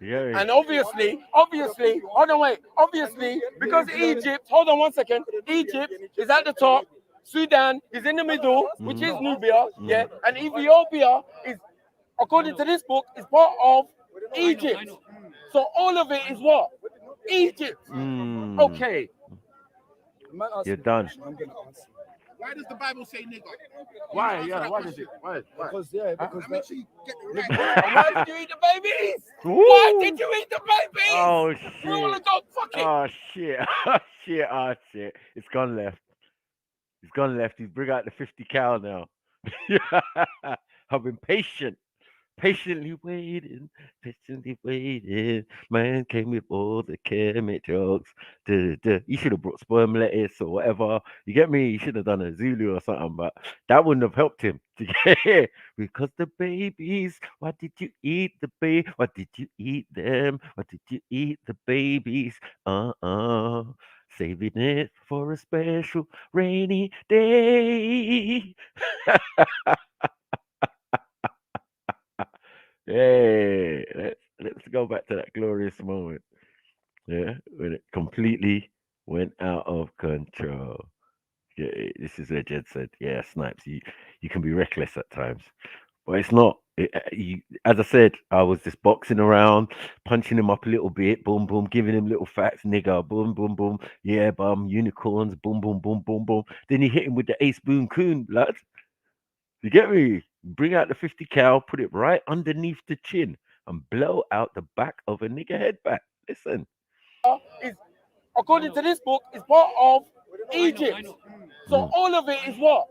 Speaker 1: Yeah.
Speaker 7: And obviously, hold on, wait. Obviously, because Egypt, hold on 1 second. Egypt is at the top. Sudan is in the middle, which is Nubia, yeah. And Ethiopia is, according to this book, is part of Egypt. So all of it is what? Egypt.
Speaker 1: Mm.
Speaker 7: Okay.
Speaker 4: Man, ask
Speaker 1: You're
Speaker 4: me a
Speaker 1: done.
Speaker 4: question, I'm gonna answer.
Speaker 6: Why does the Bible say nigger?
Speaker 7: Why? Yeah, why does it? Why?
Speaker 4: Because yeah, because
Speaker 6: And make sure you get the right
Speaker 7: And why did you eat the babies?
Speaker 1: Woo.
Speaker 7: Why did you eat the babies?
Speaker 1: Oh
Speaker 7: We want to
Speaker 1: shit.
Speaker 7: go, fuck it.
Speaker 1: Oh shit. Oh shit. Oh shit. It's gone left. He's gone left. He's bring out the 50 cal now. I've been patiently waiting. Man came with all the Kemet jokes. You should have brought sperm lettuce or whatever. You get me? You should have done a Zulu or something, but that wouldn't have helped him to get here. Because the babies, what did you eat the baby? What did you eat them? What did you eat the babies? Saving it for a special rainy day. Hey, let's go back to that glorious moment. Yeah, when it completely went out of control. Yeah, this is where Jed said, "Yeah, Snipes, you can be reckless at times, but it's not. As I said, I was just boxing around, punching him up a little bit, boom, boom, giving him little facts, nigga, boom, boom, boom, yeah, bum, unicorns, boom, boom, boom, boom, boom. Then you hit him with the ace boom coon, blood. You get me? Bring out the 50 cal, put it right underneath the chin, and blow out the back of a nigga head back. Listen.
Speaker 7: Is, according to this book, is part of Egypt. So all of it is what?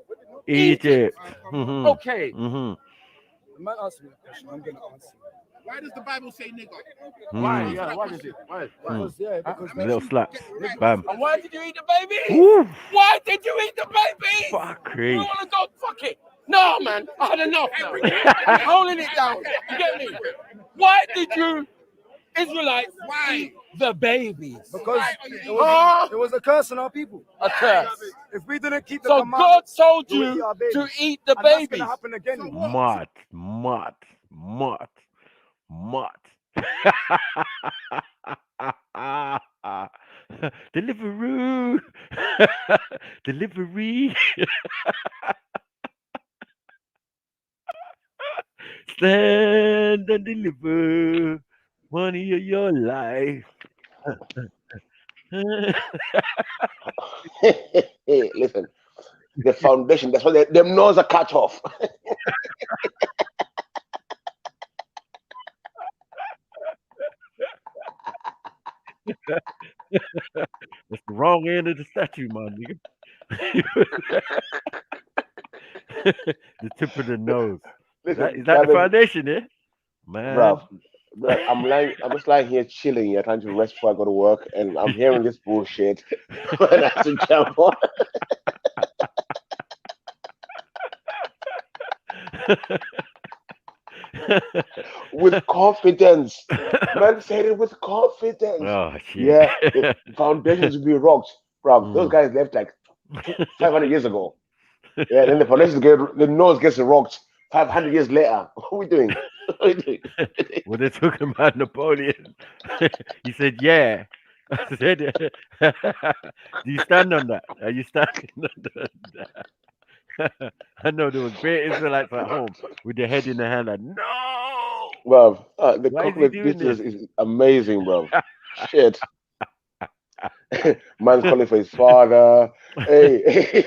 Speaker 1: Egypt. Mhm.
Speaker 7: Okay.
Speaker 1: Mhm.
Speaker 4: The man asked me a question, I'm gonna answer.
Speaker 7: Why does the Bible say nigger?
Speaker 3: Why?
Speaker 1: Mm.
Speaker 3: Yeah, why does it? Why?
Speaker 4: Because, yeah, because
Speaker 1: Little slaps.
Speaker 7: Right.
Speaker 1: Bam.
Speaker 7: And why did you eat the baby?
Speaker 1: Woo.
Speaker 7: Why did you eat the baby?
Speaker 1: Fuck
Speaker 7: You
Speaker 1: Christ.
Speaker 7: want to go? Fuck it. No, man. I had enough now. I'm holding it down. You get me? Why did you, Israelites, eat the babies?
Speaker 4: because
Speaker 7: Huh?
Speaker 4: it was a curse on our people.
Speaker 7: A curse.
Speaker 4: If we didn't keep the
Speaker 7: So God
Speaker 4: commandments,
Speaker 7: told
Speaker 4: we will eat
Speaker 7: you
Speaker 4: our babies.
Speaker 7: to eat the
Speaker 4: And that's
Speaker 7: babies.
Speaker 4: gonna happen again.
Speaker 1: Mud. Deliveroo. Delivery. Stand and deliver money of your life.
Speaker 5: Hey, listen, the foundation, that's why them nose are cut off.
Speaker 1: That's the wrong end of the statue, my nigga. The tip of the nose.
Speaker 5: Listen,
Speaker 1: Is that the
Speaker 5: Gavin,
Speaker 1: foundation, eh? Man.
Speaker 5: bruv, I'm just lying here chilling here, trying to rest before I go to work, and I'm hearing this bullshit. And I have to jump on with confidence. Man said it with confidence.
Speaker 1: Oh shit.
Speaker 5: Yeah, the foundations will be rocked, bruv. Those
Speaker 1: Mm.
Speaker 5: guys left like 500 years ago. Yeah, then the foundations the nose gets rocked 500 years later. What are we doing? What are we doing?
Speaker 1: When they talking about Napoleon, he said, "Yeah." I said, "Do you stand on that? Are you standing on that?" I know there was great Israelites at home with their head in their hand, like, "No,
Speaker 5: Bruv, the
Speaker 1: why is he
Speaker 5: coconut
Speaker 1: doing
Speaker 5: business
Speaker 1: this?"
Speaker 5: is amazing, bro. Shit. Man's calling for his father. Hey.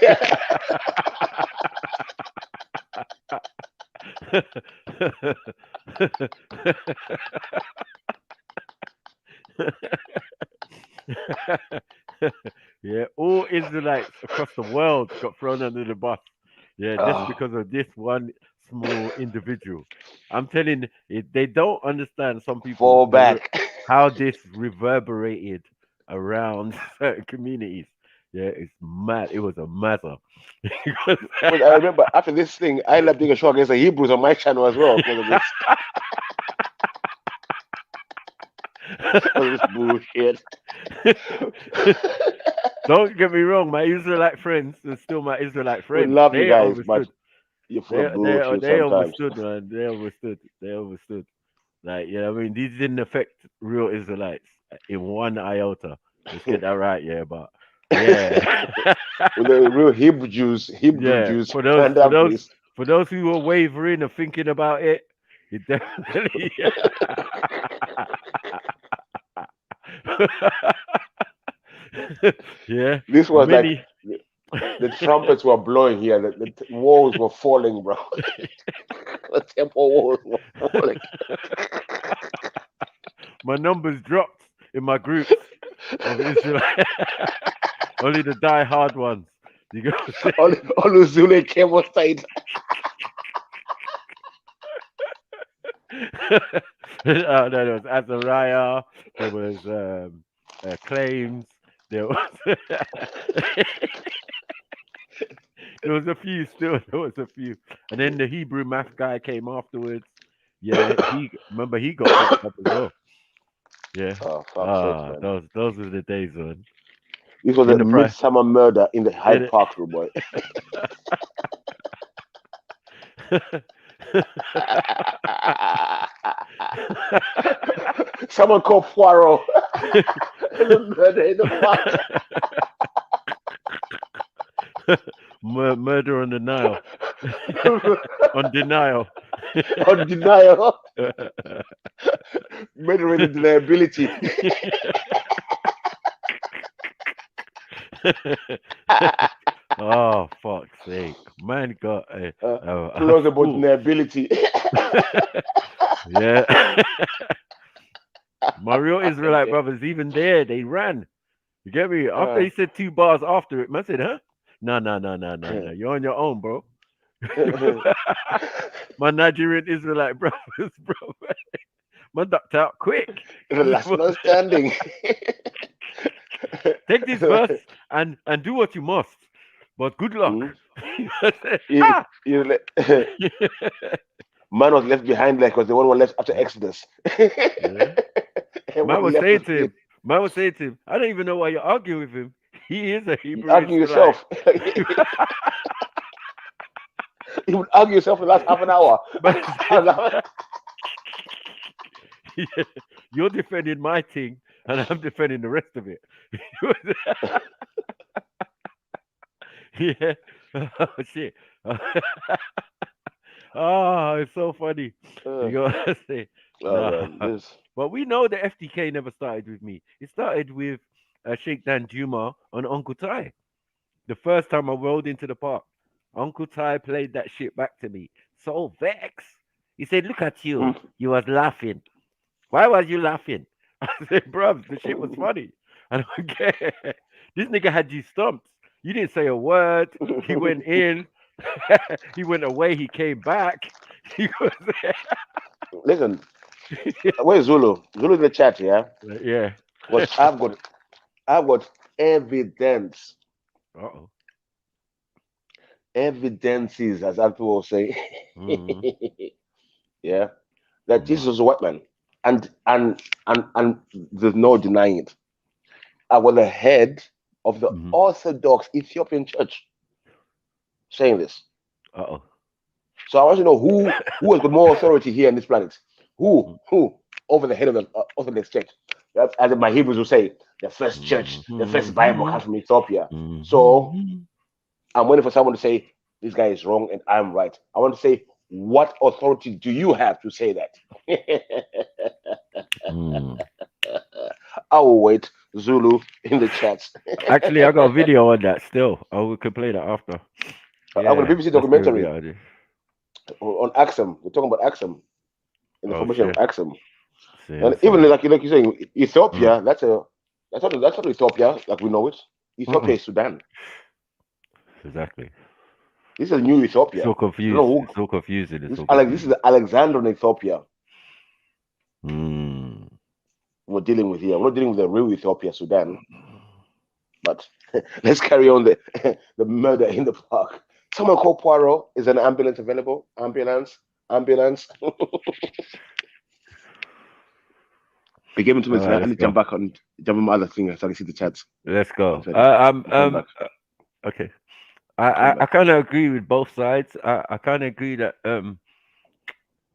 Speaker 1: Yeah, all Israelites across the world got thrown under the bus. Yeah, just
Speaker 5: Ah,
Speaker 1: because of this one small individual. I'm telling you, they don't understand, some people,
Speaker 5: fall back.
Speaker 1: how this reverberated around certain communities. Yeah, it's mad. It was a matter.
Speaker 5: But I remember after this thing, I ended up doing a show against the Hebrews on my channel as well because of this, because of this bullshit.
Speaker 1: Don't get me wrong, my Israelite friends are still my Israelite
Speaker 5: We
Speaker 1: friends.
Speaker 5: love you
Speaker 1: They
Speaker 5: guys, but
Speaker 1: understood.
Speaker 5: you're full
Speaker 1: They
Speaker 5: of
Speaker 1: they
Speaker 5: bullshit
Speaker 1: they
Speaker 5: sometimes.
Speaker 1: understood, man. They understood. They understood. Like, yeah, I mean, these didn't affect real Israelites in one iota. Let's get that right, yeah. But yeah,
Speaker 5: With the real Hebrew
Speaker 1: yeah.
Speaker 5: Jews
Speaker 1: For
Speaker 5: stand up, please.
Speaker 1: those who were wavering and thinking about it, it definitely. Yeah,
Speaker 5: This was like
Speaker 1: many.
Speaker 5: the trumpets were blowing here, the walls were falling, bro. The temple walls were falling.
Speaker 1: My numbers dropped in my groups of Israel. Only the die-hard ones. You go.
Speaker 5: All the Zulu came on side.
Speaker 1: No, there was Azariah. There was Claims. There was there was a few still. There was a few, and then the Hebrew math guy came afterwards. Yeah, he got fucked up as well. Yeah.
Speaker 5: Oh, fuck's sake, man.
Speaker 1: Those were the days, man.
Speaker 5: This was
Speaker 1: Then
Speaker 5: a
Speaker 1: the price.
Speaker 5: midsummer murder in the Hyde
Speaker 1: Then
Speaker 5: Park, boy. Someone called Poirot. The murder in the park.
Speaker 1: Murder on the Nile. On denial.
Speaker 5: On denial. Murder in deniability.
Speaker 1: Oh, fuck's sake. Man got a
Speaker 5: Plausible
Speaker 1: school.
Speaker 5: deniability.
Speaker 1: Yeah. My real Israelite brothers, even there, they ran. You get me? After he said 2 bars after it, man said, huh? No, no, no, no, no, no. You're on your own, bro. My Nigerian Israelite brothers, bro. Man ducked out quick.
Speaker 5: The last man standing.
Speaker 1: Take this verse and do what you must, but good luck.
Speaker 5: Mm. You man was left behind like was the one who left after Exodus.
Speaker 1: Yeah. Man
Speaker 5: Everyone
Speaker 1: was
Speaker 5: left
Speaker 1: saying
Speaker 5: with
Speaker 1: to him, man was saying to him, I don't even know why you argue with him. He is a
Speaker 5: you
Speaker 1: Hebrew
Speaker 5: argue
Speaker 1: Israelite.
Speaker 5: yourself. You would argue yourself for the last half an hour.
Speaker 1: Man said, you're defending my thing, and I'm defending the rest of it. Yeah. Oh shit. Oh, it's so funny. You
Speaker 5: Uh,
Speaker 1: gotta say,
Speaker 5: oh
Speaker 1: nah.
Speaker 5: man, this.
Speaker 1: But we know the F.T.K never started with me. It started with Sheikh Dan Juma on Uncle Ty. The first time I rolled into the park, Uncle Ty played that shit back to me. So vexed. He said, "Look at you.
Speaker 5: Mm.
Speaker 1: You was laughing. Why was you laughing?" I said, "Bruv, the shit was funny. I don't care. This nigga had you stumped. You didn't say a word. He went in. He went away. He came back. He was
Speaker 5: Listen, where's Zulu? Zulu in the chat, yeah?
Speaker 1: yeah.
Speaker 5: Because I've got evidence.
Speaker 1: Uh-oh.
Speaker 5: Evidences, as people will say.
Speaker 1: Mm,
Speaker 5: Yeah. That Jesus
Speaker 1: mm,
Speaker 5: was a white man. And there's no denying it. I was the head of the
Speaker 1: mhm.
Speaker 5: Orthodox Ethiopian Church saying this.
Speaker 1: Uh-oh.
Speaker 5: So I want to know who has got more authority here on this planet.
Speaker 1: Mm,
Speaker 5: Who over the head of the Orthodox Church? As my Hebrews will say, the first church, the first Bible
Speaker 1: mhm,
Speaker 5: comes from Ethiopia. So
Speaker 1: mhm,
Speaker 5: I'm waiting for someone to say this guy is wrong and I'm right. I want to say, what authority do you have to say that?
Speaker 1: mm.
Speaker 5: I will wait. Zulu in the chats.
Speaker 1: Actually, I got a video on that still. Oh, we can play that after.
Speaker 5: I've got a
Speaker 1: Yeah,
Speaker 5: BBC
Speaker 1: let's do a
Speaker 5: documentary
Speaker 1: bit of this.
Speaker 5: on Axum. We're talking about Axum and the
Speaker 1: Oh
Speaker 5: formation of
Speaker 1: shit.
Speaker 5: Axum.
Speaker 1: Same,
Speaker 5: And even
Speaker 1: same.
Speaker 5: like you're saying,
Speaker 1: Mm.
Speaker 5: Ethiopia, that's not Ethiopia like we know it. Ethiopia
Speaker 1: Mm-mm.
Speaker 5: is Sudan.
Speaker 1: Exactly.
Speaker 5: This is a new
Speaker 1: It's
Speaker 5: Ethiopia.
Speaker 1: so
Speaker 5: I don't know
Speaker 1: confused.
Speaker 5: who
Speaker 1: It's so confusing. It's
Speaker 5: this
Speaker 1: so
Speaker 5: Alex. This is
Speaker 1: confusing.
Speaker 5: the Alexandrian Ethiopia
Speaker 1: Mm.
Speaker 5: we're dealing with here. We're not dealing with the real Ethiopia, Sudan. But let's carry on the murder in the park. Someone called Poirot. Is an ambulance available? Ambulance. He gave it to me.
Speaker 1: All right,
Speaker 5: I
Speaker 1: let's
Speaker 5: need to
Speaker 1: go.
Speaker 5: jump on my other thing so I can see the chats.
Speaker 1: Let's
Speaker 5: One
Speaker 1: go.
Speaker 5: second. I'll come back.
Speaker 1: Okay.
Speaker 5: Come
Speaker 1: I
Speaker 5: back.
Speaker 1: kind of agree with both sides. I kind of agree that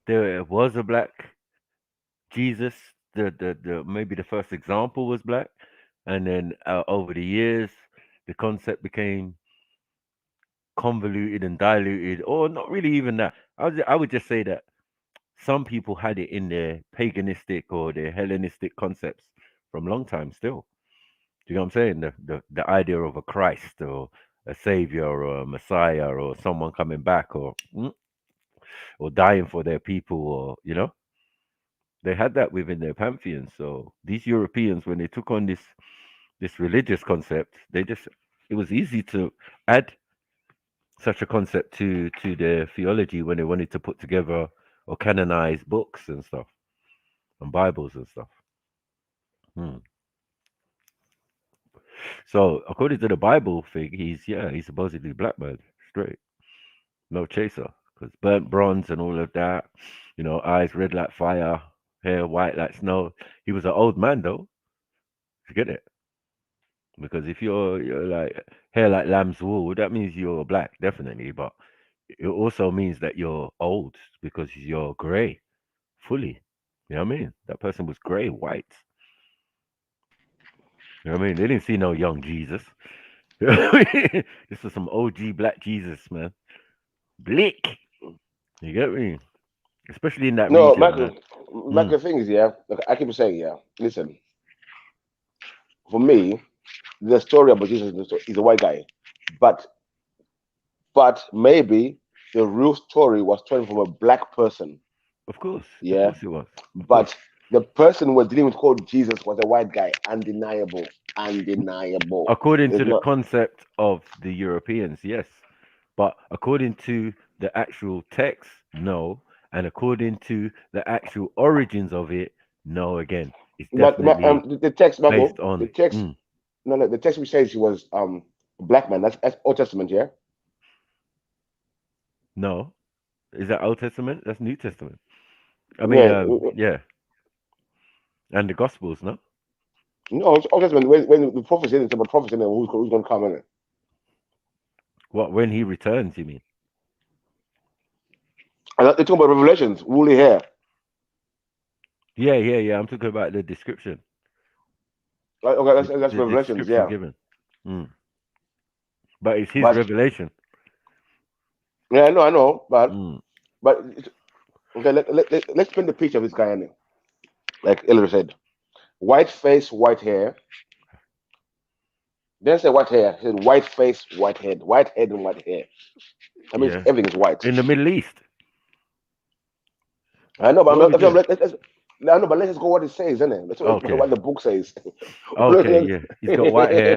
Speaker 1: there was a black Jesus. The maybe the first example was black, and then over the years, the concept became convoluted and diluted, or not really even that. I would just say that some people had it in their paganistic or their Hellenistic concepts from long time still. Do you know what I'm saying? The idea of a Christ or a savior or a Messiah or someone coming back or dying for their people, or they had that within their pantheon. So these Europeans, when they took on this religious concept, it was easy to add such a concept to their theology when they wanted to put together or canonize books and stuff and Bibles and stuff. Hmm. So according to the Bible thing, he's supposedly black man, straight, no chaser, because burnt bronze and all of that, eyes red like fire, hair white like snow. He was an old man though. Forget it, because if you're like hair like lamb's wool, that means you're black, definitely. But it also means that you're old because you're gray fully. You know what I mean? That person was gray, white. You know what I mean? They didn't see no young Jesus. This was some OG black Jesus, man. Bleak. You get me? Especially in that
Speaker 5: No,
Speaker 1: region, man.
Speaker 5: Michael. Michael,
Speaker 1: Mm,
Speaker 5: the thing is, yeah. Look, I keep saying, yeah. Listen, for me, the story about Jesus is a white guy, but maybe the real story was told from a black person.
Speaker 1: of
Speaker 5: Yeah,
Speaker 1: course it was. Of course.
Speaker 5: but the person we're dealing with called Jesus was a white guy. Undeniable. Undeniable.
Speaker 1: According
Speaker 5: There's
Speaker 1: to the
Speaker 5: not.
Speaker 1: concept of the Europeans, yes. But according to the actual text, no. And according to the actual origins of it, no, again, it's
Speaker 5: But
Speaker 1: definitely
Speaker 5: the text,
Speaker 1: based
Speaker 5: Marco, the
Speaker 1: on.
Speaker 5: text, no, the text which says he was a black man. That's Old Testament, yeah.
Speaker 1: No, is that Old Testament? That's New Testament. I mean,
Speaker 5: Yeah,
Speaker 1: yeah, and the Gospels, no?
Speaker 5: no, it's Old Testament. When the prophecy is about prophecy and who's going to come in it.
Speaker 1: What, when he returns? You mean?
Speaker 5: And they talk about Revelations, woolly hair.
Speaker 1: Yeah, yeah, yeah. I'm talking about the description.
Speaker 5: Okay,
Speaker 1: The,
Speaker 5: that's
Speaker 1: the
Speaker 5: Revelations,
Speaker 1: description
Speaker 5: yeah.
Speaker 1: given. Mm. But it's his
Speaker 5: But
Speaker 1: revelation.
Speaker 5: yeah, I know,
Speaker 1: Mm.
Speaker 5: but okay, let's paint the picture of this guy. Anyway. Like Elder said, white face, white hair. Didn't say white hair. He said white face, white head and white hair. That means
Speaker 1: Yeah.
Speaker 5: everything is white.
Speaker 1: In the Middle East.
Speaker 5: I know, but
Speaker 1: What are we doing?
Speaker 5: I know, but let's just go what it says, isn't it? That's
Speaker 1: Okay.
Speaker 5: what the book says.
Speaker 1: Okay, yeah. He's got white hair.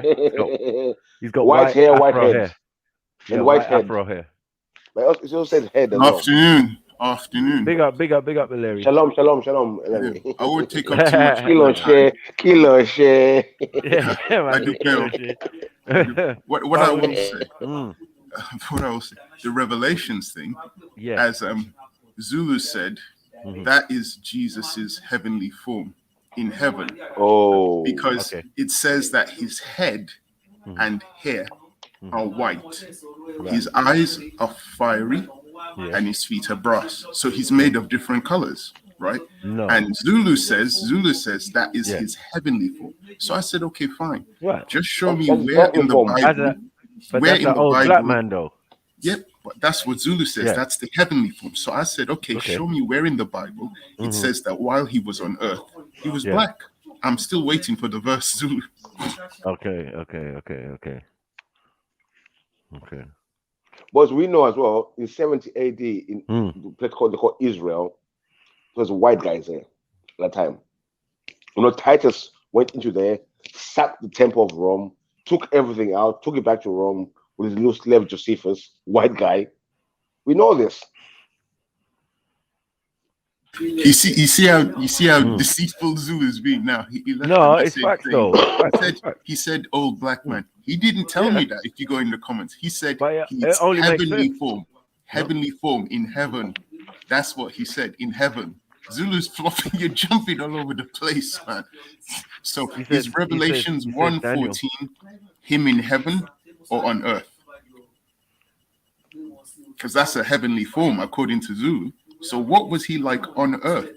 Speaker 1: He's got
Speaker 5: White
Speaker 1: white
Speaker 5: hair, white
Speaker 1: afro
Speaker 5: head,
Speaker 1: hair.
Speaker 5: and
Speaker 1: Yeah,
Speaker 5: white
Speaker 1: white
Speaker 5: head.
Speaker 1: afro hair.
Speaker 5: But it also says head as well.
Speaker 8: Afternoon. Afternoon.
Speaker 1: Big up, big up, big up, Larry.
Speaker 5: Shalom, shalom, shalom.
Speaker 8: Yeah.
Speaker 5: Larry.
Speaker 8: I won't take up too much of your
Speaker 5: Kilo
Speaker 8: time.
Speaker 5: share, kilo share.
Speaker 1: Yeah, yeah,
Speaker 8: I
Speaker 1: man.
Speaker 8: do
Speaker 1: The killer
Speaker 8: well.
Speaker 1: shit.
Speaker 8: What I
Speaker 1: But
Speaker 8: will say,
Speaker 1: mm,
Speaker 8: what I will say, the Revelations thing,
Speaker 1: yeah.
Speaker 8: as Zulu said,
Speaker 1: Hmm.
Speaker 8: that is Jesus's heavenly form in heaven,
Speaker 5: Oh,
Speaker 8: because
Speaker 1: Okay.
Speaker 8: it says that his head
Speaker 1: Hmm.
Speaker 8: and hair are
Speaker 1: Hmm.
Speaker 8: white,
Speaker 1: Right.
Speaker 8: his eyes are fiery,
Speaker 1: Yeah.
Speaker 8: and his feet are brass. So he's
Speaker 1: Yeah.
Speaker 8: made of different colors, right?
Speaker 1: No.
Speaker 8: And Zulu says that is
Speaker 1: Yeah.
Speaker 8: his heavenly form. So I said, okay, fine.
Speaker 1: Right.
Speaker 8: Just show me
Speaker 5: that's
Speaker 8: where
Speaker 5: heavenly
Speaker 8: in the
Speaker 5: form.
Speaker 1: As a,
Speaker 8: Bible,
Speaker 1: but
Speaker 8: where
Speaker 1: that's
Speaker 8: in
Speaker 1: an
Speaker 8: the
Speaker 1: old black
Speaker 8: Bible.
Speaker 1: man though.
Speaker 8: Yep, but that's what Zulu says.
Speaker 1: Yeah.
Speaker 8: That's the heavenly form. So I said, okay,
Speaker 1: Okay.
Speaker 8: show me where in the Bible it
Speaker 1: Hmm.
Speaker 8: says that while he was on earth, he was
Speaker 1: Yeah.
Speaker 8: black. I'm still waiting for the verse, Zulu.
Speaker 1: Okay. Okay. Okay. Okay. Okay.
Speaker 5: But we know as well, in 70 AD, in
Speaker 1: Mm.
Speaker 5: the place called they call Israel, there was white guys there at that time. You know, Titus went into there, sacked the temple of Rome, took everything out, took it back to Rome with his new slave Josephus, white guy. We know this.
Speaker 8: You see how
Speaker 1: Mm.
Speaker 8: deceitful Zulu is being now. He left a
Speaker 1: No, it's
Speaker 8: message
Speaker 1: facts
Speaker 8: saying
Speaker 1: though. It's
Speaker 8: he
Speaker 1: facts.
Speaker 8: said
Speaker 1: It's facts.
Speaker 8: he said old black
Speaker 1: Mm.
Speaker 8: man. He didn't tell
Speaker 1: Yeah.
Speaker 8: me that. If you go in the comments, he said
Speaker 1: But it
Speaker 8: he's
Speaker 1: only makes
Speaker 8: heavenly
Speaker 1: sense.
Speaker 8: form,
Speaker 1: No.
Speaker 8: heavenly form in heaven. That's what he said in heaven. Zulu's flopping, you're jumping all over the place, man. So
Speaker 1: He says.
Speaker 8: is
Speaker 1: He says.
Speaker 8: Revelations
Speaker 1: He says Daniel.
Speaker 8: 1:14 him in heaven or on earth? Because that's a heavenly form according to Zulu. So what was he like on earth?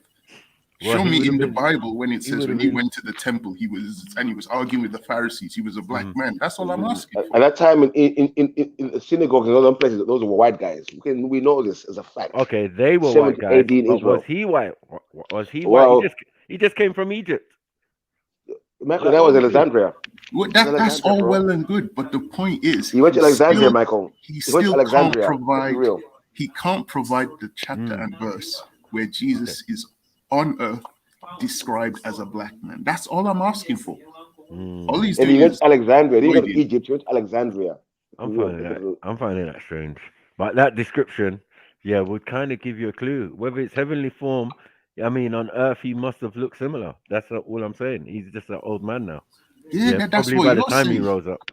Speaker 1: Well,
Speaker 8: Show
Speaker 1: he would
Speaker 8: me
Speaker 1: have
Speaker 8: in the
Speaker 1: been.
Speaker 8: Bible when it
Speaker 1: He
Speaker 8: says
Speaker 1: would
Speaker 8: when
Speaker 1: have
Speaker 8: he
Speaker 1: been.
Speaker 8: went to the temple, he was arguing with the Pharisees. He was a black
Speaker 1: Mhm.
Speaker 8: man. That's all I'm asking
Speaker 5: At
Speaker 8: for.
Speaker 5: that time, in the synagogues and other places, those were white guys. We know this as a fact.
Speaker 1: Okay, they were white
Speaker 5: 70
Speaker 1: guys,
Speaker 5: AD in
Speaker 1: but was
Speaker 5: Israel.
Speaker 1: he white? Was he white?
Speaker 5: Well,
Speaker 1: He just came from Egypt.
Speaker 5: Michael,
Speaker 1: Like,
Speaker 5: that
Speaker 1: what are
Speaker 5: was
Speaker 1: we doing?
Speaker 5: Alexandria.
Speaker 8: Well,
Speaker 5: It's
Speaker 8: that's
Speaker 5: Alexandria,
Speaker 8: all
Speaker 5: bro.
Speaker 8: well and good, but the point is,
Speaker 5: He went to Alexandria, Michael.
Speaker 8: he
Speaker 5: He went to
Speaker 8: still can't
Speaker 5: Alexandria. Let's be
Speaker 8: provide
Speaker 5: real.
Speaker 8: the chapter
Speaker 1: Mm.
Speaker 8: and verse where
Speaker 1: Okay.
Speaker 8: Jesus is on earth described as a black man. That's all I'm asking for. All
Speaker 1: Mm.
Speaker 8: he's
Speaker 5: And he
Speaker 8: doing
Speaker 5: went
Speaker 8: is
Speaker 5: to Alexandria. He didn't go to
Speaker 8: avoiding.
Speaker 5: Egypt. He went to Alexandria. Let's be
Speaker 1: I'm
Speaker 5: real.
Speaker 1: finding that. I'm finding that strange. But that description, yeah, would kind of give you a clue whether it's heavenly form. I mean, on Earth, he must have looked similar. That's all I'm saying. He's just an old man now.
Speaker 8: Yeah,
Speaker 1: Yeah,
Speaker 8: that's
Speaker 1: probably
Speaker 8: what
Speaker 1: by the
Speaker 8: you're
Speaker 1: time he
Speaker 8: saying.
Speaker 1: rose up.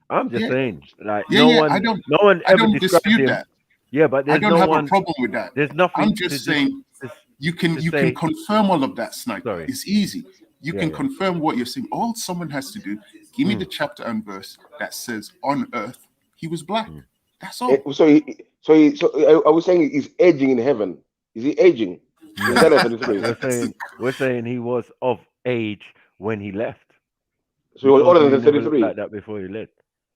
Speaker 1: I'm just
Speaker 8: Yeah,
Speaker 1: saying, like
Speaker 8: yeah, yeah. I don't,
Speaker 1: no one
Speaker 8: I
Speaker 1: ever
Speaker 8: don't
Speaker 1: described
Speaker 8: dispute
Speaker 1: him.
Speaker 8: that.
Speaker 1: Yeah, but
Speaker 8: I
Speaker 1: there's
Speaker 8: don't
Speaker 1: no
Speaker 8: have a
Speaker 1: one.
Speaker 8: problem with that.
Speaker 1: There's
Speaker 8: I'm
Speaker 1: nothing
Speaker 8: just saying
Speaker 1: to,
Speaker 8: you can
Speaker 1: to
Speaker 8: you can
Speaker 1: say.
Speaker 8: confirm all of that, Sniper.
Speaker 1: Sorry.
Speaker 8: It's easy. You
Speaker 1: Yeah,
Speaker 8: can
Speaker 1: yeah.
Speaker 8: confirm what you're saying. All someone has to do, give me
Speaker 1: Mm,
Speaker 8: the chapter and verse that says on earth he was black.
Speaker 1: mm.
Speaker 8: That's all.
Speaker 5: I was saying he's aging in heaven. Is he aging? In
Speaker 1: No,
Speaker 5: Daniel 33.
Speaker 1: we're saying he was of age when he left.
Speaker 5: So
Speaker 1: We
Speaker 5: he was
Speaker 1: told
Speaker 5: older
Speaker 1: you he
Speaker 5: than
Speaker 1: never looked
Speaker 5: 33.
Speaker 1: like that before he left.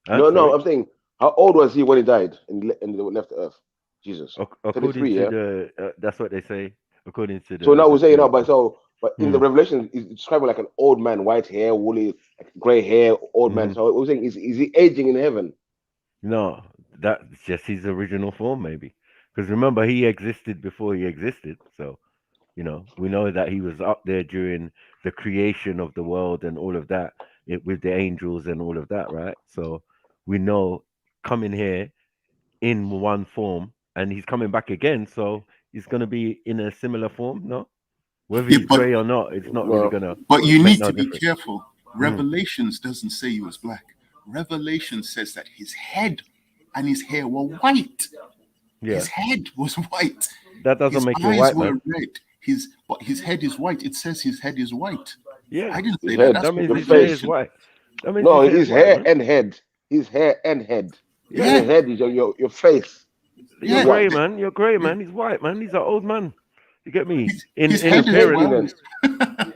Speaker 1: Huh?
Speaker 5: No, no,
Speaker 1: Sorry.
Speaker 5: I'm saying, how old was he when he died and left the earth? Jesus.
Speaker 1: According
Speaker 5: 33,
Speaker 1: to
Speaker 5: yeah?
Speaker 1: the, that's what they say. According to
Speaker 5: So now
Speaker 1: the
Speaker 5: we're saying,
Speaker 1: theory.
Speaker 5: but in the
Speaker 1: Mm,
Speaker 5: Revelation, it's describing like an old man, white hair, woolly, like gray hair, old man.
Speaker 1: hmm.
Speaker 5: So we're saying, is he aging in heaven?
Speaker 1: No, that's just his original form, maybe. Because remember, he existed before he existed. So we know that he was up there during the creation of the world and all of that, with the angels and all of that, right? So we know coming here in one form, and he's coming back again. So is going to be in a similar form. No, whether
Speaker 8: Yeah,
Speaker 1: he's grey or not, it's not really
Speaker 5: No.
Speaker 1: going to
Speaker 8: but you
Speaker 1: make
Speaker 8: need
Speaker 1: no
Speaker 8: to be
Speaker 1: difference.
Speaker 8: careful. Revelations doesn't say he was black. Revelation says that his head and his hair were white.
Speaker 1: Yeah,
Speaker 8: His head was white.
Speaker 1: that doesn't
Speaker 8: His
Speaker 1: make you a
Speaker 8: eyes
Speaker 1: white
Speaker 8: were
Speaker 1: man.
Speaker 8: red. His head is white. It says his head is white.
Speaker 1: Yeah,
Speaker 8: I didn't
Speaker 5: His
Speaker 8: say that.
Speaker 5: head,
Speaker 8: That's
Speaker 1: that
Speaker 8: what
Speaker 1: means
Speaker 5: your
Speaker 1: his hair is
Speaker 5: face.
Speaker 8: Revelation.
Speaker 1: white. That means
Speaker 5: No,
Speaker 1: his hair is
Speaker 5: his
Speaker 1: white,
Speaker 5: hair
Speaker 1: man.
Speaker 5: and head. His hair and head.
Speaker 1: Yeah,
Speaker 5: Your
Speaker 8: Yeah,
Speaker 5: head is your face.
Speaker 1: you're
Speaker 5: Is
Speaker 8: yeah.
Speaker 1: grey,
Speaker 5: white.
Speaker 1: man. You're grey,
Speaker 8: Yeah.
Speaker 1: man. He's white, man. He's an old man. You get me?
Speaker 8: His
Speaker 1: In
Speaker 5: But
Speaker 8: head
Speaker 5: his
Speaker 8: as
Speaker 5: head
Speaker 1: appearance,
Speaker 8: well.
Speaker 5: didn't.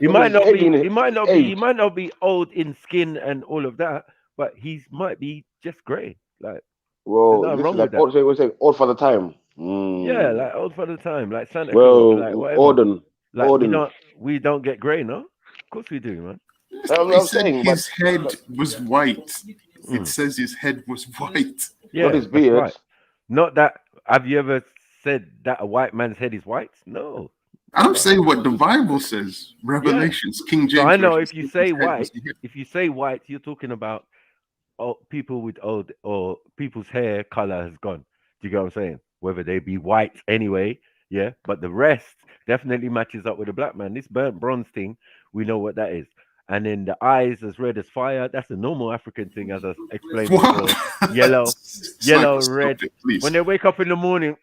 Speaker 1: he
Speaker 5: No, but
Speaker 1: might
Speaker 5: his
Speaker 1: not
Speaker 5: head
Speaker 1: be.
Speaker 5: didn't
Speaker 1: He might not be. He
Speaker 5: age.
Speaker 1: might not be old in skin and all of that, but he might be just grey. Like there's
Speaker 5: Well,
Speaker 1: nothing
Speaker 5: this is
Speaker 1: wrong
Speaker 5: like
Speaker 1: with that.
Speaker 5: old for the time.
Speaker 1: Yeah,
Speaker 5: Mm.
Speaker 1: like old for the time, like Santa Claus, like
Speaker 5: Well,
Speaker 1: whatever.
Speaker 5: Odin,
Speaker 1: Like
Speaker 5: Odin.
Speaker 1: we don't get grey, no? Of course we do, man.
Speaker 8: He
Speaker 5: I'm
Speaker 8: said
Speaker 5: saying,
Speaker 8: his head
Speaker 5: but
Speaker 8: was white. It
Speaker 1: Mm.
Speaker 8: says his head was white.
Speaker 5: not
Speaker 1: Yeah,
Speaker 5: his
Speaker 1: that's
Speaker 5: beard.
Speaker 1: right. Not that. Have you ever said that a white man's head is white? No,
Speaker 8: I'm
Speaker 1: never.
Speaker 8: saying what the Bible says.
Speaker 1: Yeah.
Speaker 8: Revelations, King
Speaker 1: So I
Speaker 8: James
Speaker 1: know
Speaker 8: version
Speaker 1: if you
Speaker 8: says his
Speaker 1: say
Speaker 8: head was
Speaker 1: white,
Speaker 8: the head.
Speaker 1: if you say white, you're talking about people with old or people's hair color has gone. Do you get what I'm saying? Whether they be white anyway, yeah. But the rest definitely matches up with a black man. This burnt bronze thing, we know what that is. And then the eyes as red as fire. That's a normal African thing, as I explained
Speaker 8: What?
Speaker 1: before. Yellow, yellow,
Speaker 8: Sniper, stop
Speaker 1: red.
Speaker 8: it, please.
Speaker 1: When they wake up in the morning,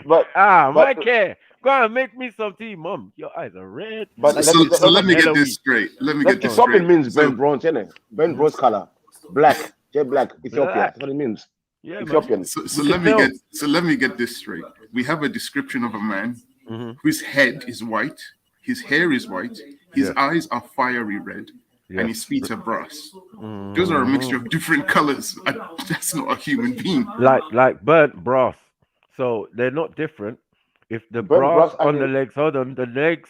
Speaker 5: But
Speaker 1: my
Speaker 5: but
Speaker 1: care. Go and make me some tea, mom. Your eyes are red.
Speaker 5: but
Speaker 1: Like
Speaker 8: So,
Speaker 1: this is
Speaker 8: so
Speaker 1: from
Speaker 8: let me get this
Speaker 1: Eloise.
Speaker 8: straight. Let me
Speaker 5: that
Speaker 8: get this
Speaker 1: Go
Speaker 8: straight.
Speaker 5: Ethiopian means
Speaker 8: So,
Speaker 5: burnt bronze, isn't it? Burnt bronze color, black, jet black, Ethiopia.
Speaker 1: Black.
Speaker 5: That's what it means.
Speaker 1: Yeah, man.
Speaker 5: Ethiopian.
Speaker 8: so
Speaker 1: We can tell.
Speaker 8: let me get this straight. We have a description of a man
Speaker 1: Hmm.
Speaker 8: whose head is white, his hair is white, his
Speaker 1: Yes.
Speaker 8: eyes are fiery red, and
Speaker 1: Yes.
Speaker 8: his feet are brass. Those are a
Speaker 1: Hmm.
Speaker 8: mixture of different colors. That's not a human being.
Speaker 1: Like burnt brass. So they're not different. If the
Speaker 5: Burnt
Speaker 1: brass
Speaker 5: bronze.
Speaker 1: on the legs, hold on, the legs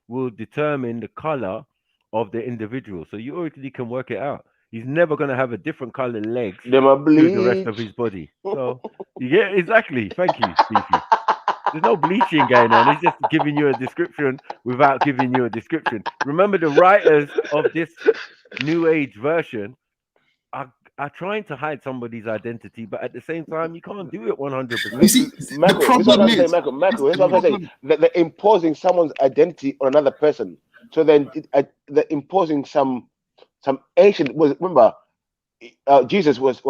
Speaker 1: will determine the color of the individual. So you already can work it out. He's never gonna have a different color legs
Speaker 5: Them a
Speaker 1: to the rest of
Speaker 5: bleach.
Speaker 1: his body. So you get exactly. Thank you, Beefy. There's no bleaching going on. He's just giving you a description without giving you a description. Remember, the writers of this new age version are trying to hide somebody's identity, but at the same time, you can't do it
Speaker 8: You
Speaker 1: 100%.
Speaker 8: see, the
Speaker 5: Michael, this is what
Speaker 8: problem
Speaker 5: I'm saying,
Speaker 8: is,
Speaker 5: Michael. This is
Speaker 8: the
Speaker 5: what I'm saying.
Speaker 8: problem.
Speaker 5: They're imposing someone's identity on another person. So then they're imposing some ancient. Was remember, Jesus was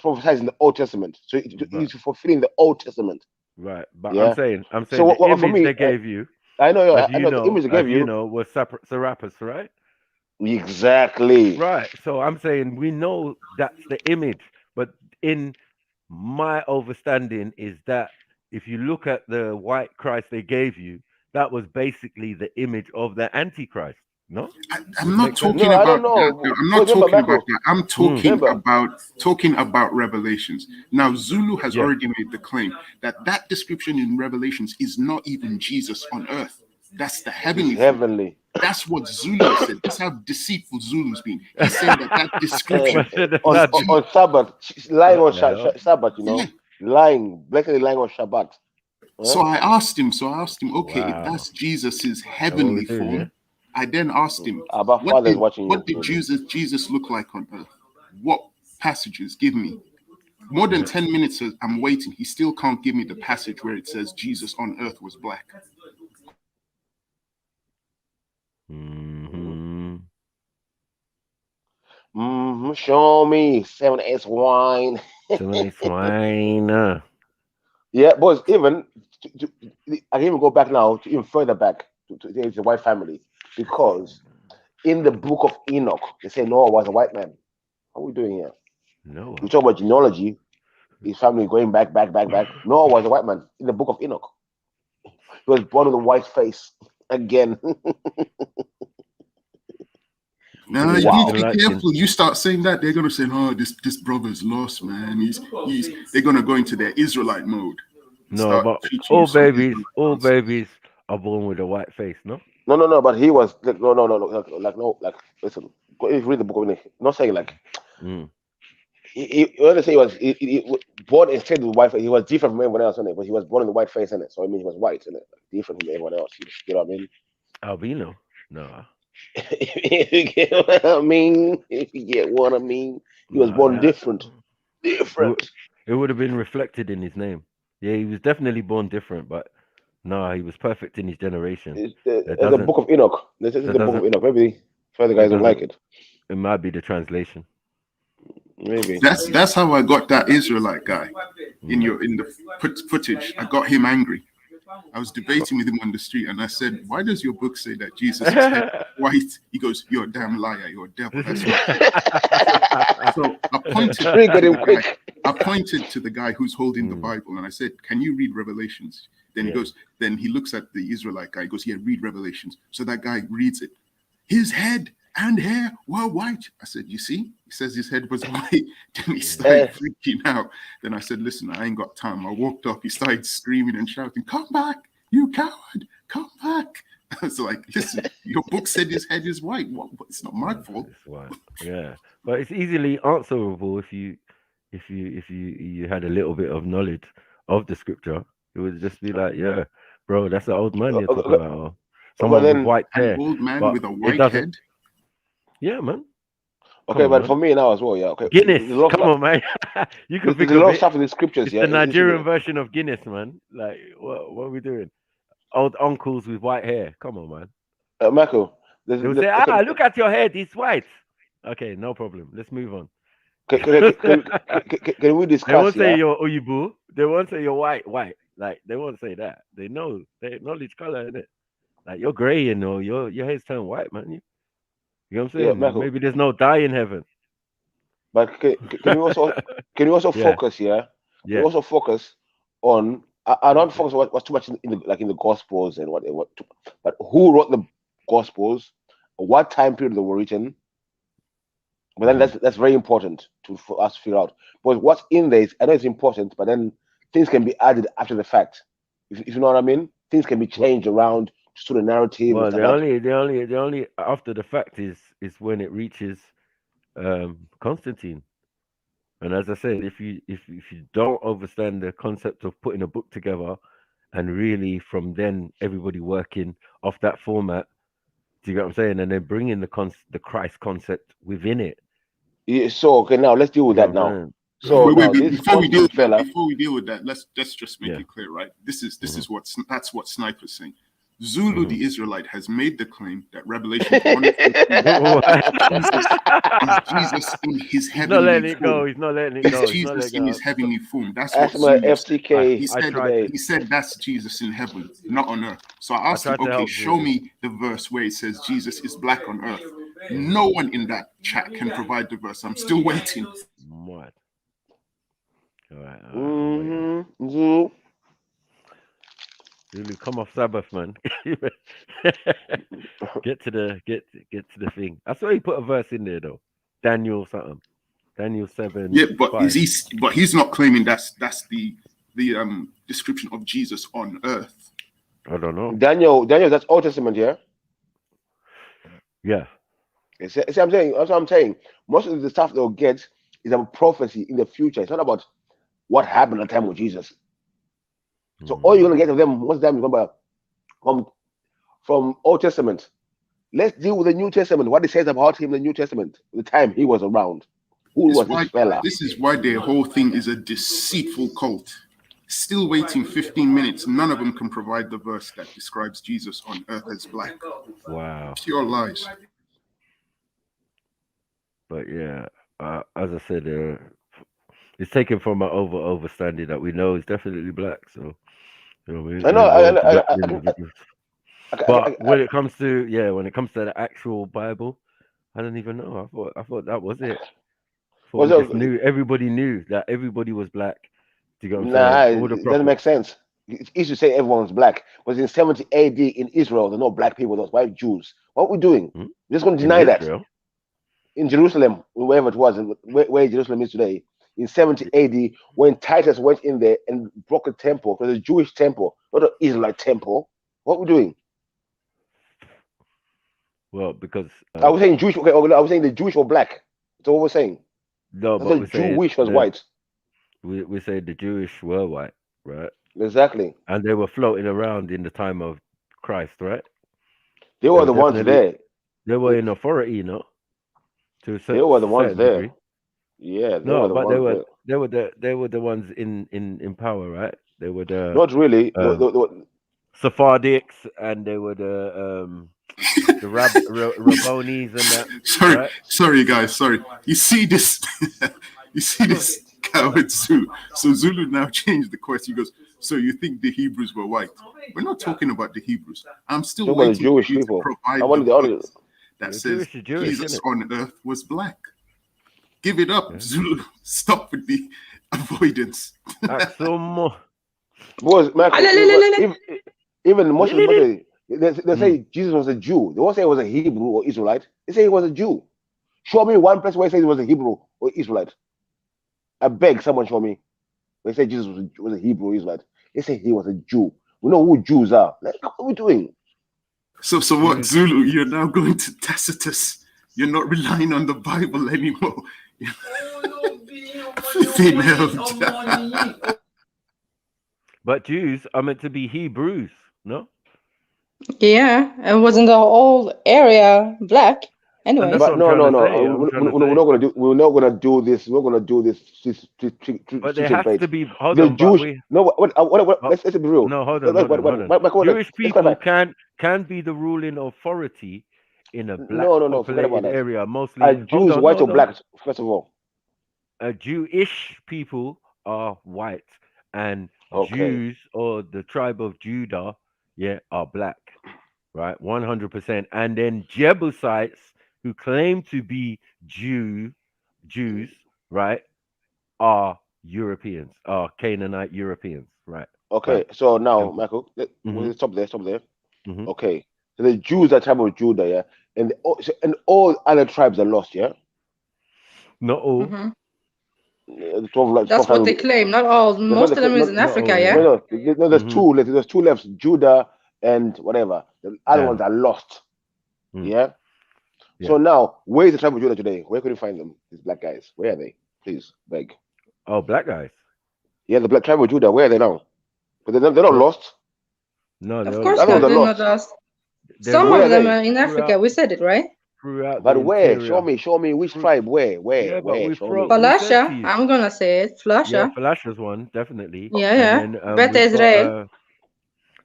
Speaker 5: prophesied in the Old Testament, so
Speaker 1: Right,
Speaker 5: he's fulfilling the Old Testament.
Speaker 1: right. But
Speaker 5: Yeah.
Speaker 1: I'm
Speaker 5: So
Speaker 1: saying the
Speaker 5: for
Speaker 1: image
Speaker 5: me,
Speaker 1: they gave you,
Speaker 5: I know the image they
Speaker 1: as
Speaker 5: gave
Speaker 1: you
Speaker 5: you
Speaker 1: know, was Serapis, right?
Speaker 5: exactly.
Speaker 1: Right. So I'm saying we know that's the image, but in my understanding is that if you look at the white Christ they gave you, that was basically the image of the Antichrist. No,
Speaker 8: I'm
Speaker 1: would
Speaker 8: not
Speaker 1: make sense.
Speaker 5: No,
Speaker 8: talking
Speaker 5: I
Speaker 8: about
Speaker 5: don't
Speaker 8: that.
Speaker 5: know.
Speaker 8: I'm not
Speaker 5: Because remember,
Speaker 8: talking about
Speaker 5: Michael.
Speaker 8: that. I'm
Speaker 1: Mm,
Speaker 5: Remember,
Speaker 8: talking about Revelations. Now, Zulu has
Speaker 1: yeah.
Speaker 8: already made the claim that that description in Revelations is not even Jesus on earth. That's the
Speaker 5: it's
Speaker 8: heavenly form.
Speaker 5: heavenly.
Speaker 8: That's what Zulu has said. That's how deceitful Zulu's been. He's saying that that description
Speaker 1: Man said that's
Speaker 8: is
Speaker 1: not
Speaker 5: On Sabbath, she's lying
Speaker 1: what
Speaker 5: on
Speaker 1: the hell.
Speaker 5: Sabbath.
Speaker 8: yeah.
Speaker 5: Lying, blatantly lying on Shabbat.
Speaker 8: So I asked him. Okay, if
Speaker 1: Wow.
Speaker 8: that's Jesus's
Speaker 1: That's what we're
Speaker 8: heavenly
Speaker 1: doing, yeah?
Speaker 8: form, I then asked him,
Speaker 5: Abba Father is watching
Speaker 8: what
Speaker 5: you.
Speaker 8: did Jesus look like on earth? What passages? Give me. More than
Speaker 1: Yeah.
Speaker 8: 10 minutes I'm waiting. He still can't give me the passage where it says Jesus on earth was black.
Speaker 1: Hmm.
Speaker 5: Show me 7 8 wine.
Speaker 1: So many swine.
Speaker 5: Yeah, boys. Even I can even go back now to even further back to the white family because in the book of Enoch they say Noah was a white man. What are we doing here?
Speaker 1: Noah.
Speaker 5: We talk about genealogy. His family going back. Noah was a white man in the book of Enoch. He was born with a white face again.
Speaker 8: Now you need to
Speaker 1: Egyptian
Speaker 8: be
Speaker 1: light skin.
Speaker 8: careful. You start saying that, they're gonna say, "Oh, this brother's lost, man. He's." They're gonna go into their Israelite mode.
Speaker 1: No,
Speaker 8: Start
Speaker 1: but
Speaker 8: teaching you some Israelite
Speaker 1: all
Speaker 8: nonsense.
Speaker 1: babies are born with a white face, no?
Speaker 5: No. But he was like, no. Like listen. If you read the book of Enoch, not saying like
Speaker 1: Mm.
Speaker 5: you understand he was he born instead of white face. He was different from everyone else in it, but he was born in the white face in it. So I mean he was white in it, different from everyone else. You know what I mean?
Speaker 1: Albino? No.
Speaker 5: If you get what I mean, if you get what I mean, he was
Speaker 1: No,
Speaker 5: born
Speaker 1: that
Speaker 5: different.
Speaker 1: it,
Speaker 5: Different.
Speaker 1: it would have been reflected in his name. Yeah, he was definitely born different, but No, he was perfect in his generation.
Speaker 5: It's
Speaker 1: That
Speaker 5: the
Speaker 1: doesn't.
Speaker 5: Book of Enoch. This is
Speaker 1: That
Speaker 5: the Book of
Speaker 1: doesn't.
Speaker 5: Enoch. Maybe further
Speaker 1: That
Speaker 5: guys don't like
Speaker 1: doesn't.
Speaker 5: it.
Speaker 1: It might be the translation.
Speaker 5: Maybe.
Speaker 8: That's how I got that Israelite guy in
Speaker 1: Mm.
Speaker 8: the footage. I got him angry. I was debating with him on the street, and I said, "Why does your book say that Jesus' head is white?" He goes, "You're a damn liar. You're a devil. That's not true." So I pointed
Speaker 5: Triggered
Speaker 8: to
Speaker 5: him
Speaker 8: the guy.
Speaker 5: quick.
Speaker 8: I pointed to the guy who's holding the
Speaker 1: Mm.
Speaker 8: Bible, and I said, "Can you read Revelations?" Then he
Speaker 1: Yeah.
Speaker 8: goes. Then he looks at the Israelite guy. He goes, "Yeah, read Revelations." So that guy reads it. His head and hair were white. I said, "You see?" He says his head was white. Then he started freaking out. Then I said, "Listen, I ain't got time." I walked up. He started screaming and shouting, "Come back, you coward! Come back!" I was like, "Listen, your book said his head is white. What? It's not my fault."
Speaker 1: It's white. Yeah, but it's easily answerable if you had a little bit of knowledge of the scripture. It would just be like, yeah, bro, that's an old man you're talking about, or
Speaker 5: But
Speaker 1: someone with
Speaker 5: then,
Speaker 1: white
Speaker 8: An
Speaker 1: hair.
Speaker 8: old man
Speaker 1: But
Speaker 8: with a
Speaker 1: it
Speaker 8: white
Speaker 1: doesn't.
Speaker 8: head.
Speaker 1: Yeah, man. Come
Speaker 5: okay,
Speaker 1: on,
Speaker 5: but for
Speaker 1: man.
Speaker 5: me now as well, yeah. Okay,
Speaker 1: Guinness.
Speaker 5: there's a lot of
Speaker 1: Come on, man. You can
Speaker 5: there's
Speaker 1: think
Speaker 5: a
Speaker 1: of
Speaker 5: lot of
Speaker 1: it.
Speaker 5: stuff in the scriptures,
Speaker 1: It's
Speaker 5: yeah.
Speaker 1: the Nigerian version of Guinness, man. Like, what are we doing? Old uncles with white hair. Come on, man.
Speaker 5: Michael,
Speaker 1: They will say,
Speaker 5: okay,
Speaker 1: look at your head. It's white. Okay, no problem. Let's move on.
Speaker 5: can we
Speaker 1: They
Speaker 5: discuss,
Speaker 1: won't say
Speaker 5: yeah?
Speaker 1: you're Oyibo. They won't say you're white. Like they won't say that. They know. They acknowledge color in it. Like you're gray, your hair's turned white, man. You know what I'm
Speaker 5: Yeah,
Speaker 1: saying?
Speaker 5: Michael.
Speaker 1: Maybe there's no dye in heaven.
Speaker 5: But can you also
Speaker 1: Yeah,
Speaker 5: focus, yeah? Can you
Speaker 1: yeah.
Speaker 5: also focus on I don't focus on what's too much in the gospels and what but who wrote the gospels, what time period they were written. But then
Speaker 1: Mhm.
Speaker 5: that's very important for us to figure out. But what's in there is I know it's important, but then things can be added after the fact. If you know what I mean, things can be
Speaker 1: Well,
Speaker 5: changed around to the narrative and
Speaker 1: well,
Speaker 5: stuff
Speaker 1: the
Speaker 5: like that.
Speaker 1: only, the only, the only after the fact is when it reaches Constantine. And as I said, if you don't understand the concept of putting a book together, and really from then everybody working off that format, do you get what I'm saying? And then bringing the Christ concept within it.
Speaker 5: Yeah, so okay, now let's deal
Speaker 1: You
Speaker 5: with
Speaker 1: get
Speaker 5: that
Speaker 1: what I'm
Speaker 5: now.
Speaker 1: saying?
Speaker 5: So
Speaker 8: Wait,
Speaker 5: now
Speaker 8: wait, wait.
Speaker 5: this Constantine fella,
Speaker 8: Before we deal with that, let's just make
Speaker 1: Yeah.
Speaker 8: it clear, right? This is
Speaker 1: Mhm.
Speaker 8: that's what Sniper's saying. Zulu,
Speaker 1: Mhm.
Speaker 8: the Israelite, has made the claim that Revelation 1:14 is Jesus in his
Speaker 1: He's not
Speaker 8: heavenly
Speaker 1: letting it
Speaker 8: form.
Speaker 1: go. He's not letting it
Speaker 8: Is
Speaker 1: go. He's not
Speaker 8: Jesus
Speaker 1: letting it
Speaker 8: in
Speaker 1: go.
Speaker 8: his heavenly form? That's what
Speaker 5: asked my
Speaker 8: Zulu said.
Speaker 5: FTK
Speaker 1: I tried.
Speaker 5: today.
Speaker 8: He said that's Jesus in heaven, not on earth. So I
Speaker 1: I
Speaker 8: asked him,
Speaker 1: tried to
Speaker 8: okay,
Speaker 1: help
Speaker 8: show
Speaker 1: Zulu.
Speaker 8: me the verse where it says Jesus is black on earth.
Speaker 1: Mhm.
Speaker 8: No one in that chat can provide the verse. I'm still waiting.
Speaker 1: What? All right. I'm waiting.
Speaker 5: Mm-hmm.
Speaker 1: Zulu, come off Sabbath, man. get to the thing. I saw he put a verse in there though. Daniel something. Daniel
Speaker 8: Yeah,
Speaker 1: 7:5.
Speaker 8: but he's not claiming that's the description of Jesus on earth.
Speaker 1: I don't know.
Speaker 5: Daniel, that's Old Testament, yeah.
Speaker 1: Yeah.
Speaker 5: See, I'm saying that's what I'm saying. Most of the stuff they'll get is about prophecy in the future. It's not about what happened at the time of Jesus. So all you're gonna get of them most of the time is gonna come from Old Testament. Let's deal with the New Testament. What it says about him in the New Testament, the time he was around. Who was this fella?
Speaker 8: This is why their whole thing is a deceitful cult. Still waiting 15 minutes. None of them can provide the verse that describes Jesus on earth as black.
Speaker 1: Wow.
Speaker 8: Pure lies.
Speaker 1: But yeah, as I said, it's taken from an overstanding that we know is definitely black. So
Speaker 5: I know.
Speaker 1: we're all black individuals. But
Speaker 5: I,
Speaker 1: when it comes to the actual Bible, I don't even know. I thought that was it. I thought
Speaker 5: was
Speaker 1: we just knew everybody knew that everybody was black. Do you get what I'm saying?
Speaker 5: nah,
Speaker 1: All the
Speaker 5: it doesn't make
Speaker 1: prophets.
Speaker 5: sense. It's easy to say everyone's black, but in 70 AD in Israel, there are no black people, those white Jews. What are we doing?
Speaker 1: Hmm?
Speaker 5: We're just going to
Speaker 1: In
Speaker 5: deny that.
Speaker 1: Israel.
Speaker 5: In Jerusalem, wherever it was, where Jerusalem is today, in 70 AD, when Titus went in there and broke a temple, because it's a Jewish temple, not an Israelite temple. What are we doing?
Speaker 1: Well, because
Speaker 5: I was saying Jewish. Okay, I was saying the Jewish were black. That's what we're saying.
Speaker 1: no,
Speaker 5: I
Speaker 1: but
Speaker 5: thought Jewish was white.
Speaker 1: we say the Jewish were white, right?
Speaker 5: Exactly.
Speaker 1: And they were floating around in the time of Christ, right?
Speaker 5: They
Speaker 1: They
Speaker 5: were
Speaker 1: were
Speaker 5: the ones
Speaker 1: definitely
Speaker 5: there.
Speaker 1: they were in authority, to a
Speaker 5: They were the ones
Speaker 1: certain
Speaker 5: there.
Speaker 1: degree.
Speaker 5: Yeah, they
Speaker 1: No,
Speaker 5: were the
Speaker 1: but they
Speaker 5: ones
Speaker 1: were
Speaker 5: there.
Speaker 1: they were the ones in power, right? They were the
Speaker 5: Not really.
Speaker 1: um Sephardics, and they were the Rabbonis and that,
Speaker 8: Sorry,
Speaker 1: right?
Speaker 8: sorry, guys. Sorry. You see this? You see this coward Zulu? So Zulu now changed the question. He goes, "So you think the Hebrews were white?" We're not talking about the Hebrews. I'm still
Speaker 5: Talk about the
Speaker 8: waiting for
Speaker 5: Jewish
Speaker 8: you to
Speaker 5: people. I
Speaker 8: provide the
Speaker 5: wanted the other.
Speaker 8: verse that
Speaker 1: The
Speaker 8: says
Speaker 1: Jewish is Jewish, isn't
Speaker 8: Jesus
Speaker 1: it?
Speaker 8: on earth was black. Give it up,
Speaker 1: Yeah.
Speaker 8: Zulu. Stop with the avoidance.
Speaker 1: Axomo.
Speaker 5: Because Michael, even Muslims, they
Speaker 1: Mm.
Speaker 5: say Jesus was a Jew. They won't say he was a Hebrew or Israelite. They say he was a Jew. Show me one place where it says he was a Hebrew or Israelite. I beg someone show me. They say Jesus was a Hebrew or Israelite. They say he was a Jew. We know who Jews are. Like, what are we doing?
Speaker 8: So what,
Speaker 1: Jews.
Speaker 8: Zulu? You're now going to Tacitus. You're not relying on the Bible anymore. Flipping hell.
Speaker 1: But Jews are meant to be Hebrews, no?
Speaker 9: Yeah, and wasn't the whole area black?
Speaker 1: And that's
Speaker 9: Anyways.
Speaker 1: what
Speaker 5: But
Speaker 1: I'm
Speaker 5: no,
Speaker 1: trying
Speaker 5: no,
Speaker 1: to
Speaker 5: no.
Speaker 1: say. I'm trying to
Speaker 5: We're
Speaker 1: say.
Speaker 5: not gonna do. We're not gonna do this. We're gonna do
Speaker 1: But
Speaker 5: this
Speaker 1: there has
Speaker 5: debate.
Speaker 1: to be. Hold
Speaker 5: The
Speaker 1: on, but
Speaker 5: Jewish.
Speaker 1: we.
Speaker 5: No,
Speaker 1: Oh,
Speaker 5: let's be real.
Speaker 1: no, hold on, hold on, hold on. Jewish
Speaker 5: Let's clarify.
Speaker 1: people can be the ruling authority in a black
Speaker 5: No. Forget about
Speaker 1: populated
Speaker 5: that.
Speaker 1: area.
Speaker 5: Are
Speaker 1: Mostly.
Speaker 5: Jews white or
Speaker 1: Hold on.
Speaker 5: black? First of all.
Speaker 1: Jewish people are white, and
Speaker 5: Okay.
Speaker 1: Jews or the tribe of Judah, yeah, are black, right? 100%. And then Jebusites, who claim to be Jews, right, are Europeans, are Canaanite Europeans, right?
Speaker 5: Okay.
Speaker 1: Bam.
Speaker 5: So now,
Speaker 1: Simple.
Speaker 5: Michael,
Speaker 1: Hmm.
Speaker 5: we'll stop there. Stop there.
Speaker 1: Hmm.
Speaker 5: Okay. So the Jews are tribe of Judah, yeah, and all other tribes are lost, yeah.
Speaker 1: Not all.
Speaker 9: Hmm.
Speaker 5: The 12, like 12
Speaker 9: That's what
Speaker 5: tribes.
Speaker 9: they claim. Not all.
Speaker 5: There's not,
Speaker 9: Most of them is in
Speaker 1: Not
Speaker 9: Africa,
Speaker 1: all,
Speaker 5: no,
Speaker 1: yeah.
Speaker 9: yeah?
Speaker 5: no. There's
Speaker 1: Hmm.
Speaker 5: two. There's two left. Judah and whatever. The other ones
Speaker 1: Damn.
Speaker 5: are lost.
Speaker 1: Mm.
Speaker 5: Yeah.
Speaker 1: Yeah.
Speaker 5: So now, where is the tribe of Judah today? Where could you find them? These black guys. Where are they? Please, beg.
Speaker 1: Oh, black guys.
Speaker 5: Yeah, the black tribe of Judah. Where are they now? But they're not
Speaker 1: Well,
Speaker 5: lost.
Speaker 1: no,
Speaker 9: Of
Speaker 5: The
Speaker 9: course
Speaker 5: other ones
Speaker 9: not.
Speaker 5: are
Speaker 9: They're not
Speaker 5: lost.
Speaker 9: us.
Speaker 1: they're
Speaker 9: Some
Speaker 5: Where
Speaker 9: of
Speaker 5: are
Speaker 9: them
Speaker 1: routed
Speaker 5: they?
Speaker 9: are in Africa.
Speaker 1: throughout
Speaker 9: We said it, right?
Speaker 1: the
Speaker 5: But where?
Speaker 1: interior.
Speaker 5: Show me which
Speaker 1: Through,
Speaker 5: tribe. Where? Where?
Speaker 1: yeah, but
Speaker 5: Where? Show me.
Speaker 1: we said to
Speaker 9: Falasha.
Speaker 1: you.
Speaker 9: I'm gonna say it.
Speaker 1: Yeah,
Speaker 9: Falasha.
Speaker 1: Falasha's one definitely,
Speaker 9: Yeah,
Speaker 1: and
Speaker 9: yeah.
Speaker 1: then
Speaker 9: Bet Israel.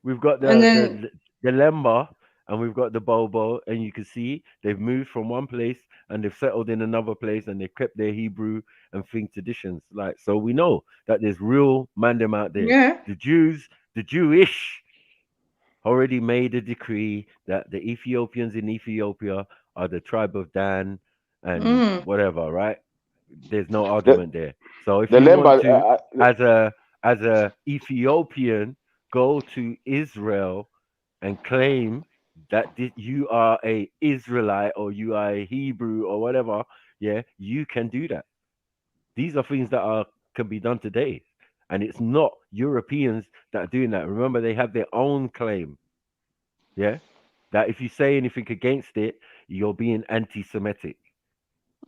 Speaker 1: we've got
Speaker 9: And then,
Speaker 1: the Lemba, and we've got the Bobo, and you can see they've moved from one place and they've settled in another place, and they kept their Hebrew and thing traditions. Like, so we know that there's real mandem out there.
Speaker 9: yeah.
Speaker 1: The Jews, the Jewish, already made a decree that the Ethiopians in Ethiopia are the tribe of Dan and
Speaker 9: Mm,
Speaker 1: whatever, right? There's no
Speaker 5: The
Speaker 1: argument there. So if
Speaker 5: the
Speaker 1: you want
Speaker 5: Lemba.
Speaker 1: to, as a Ethiopian, go to Israel and claim that you are a Israelite or you are a Hebrew or whatever, yeah, you can do that. These are things that are can be done today, and it's not Europeans that are doing that. Remember, they have their own claim, yeah, that if you say anything against it, you're being anti-Semitic.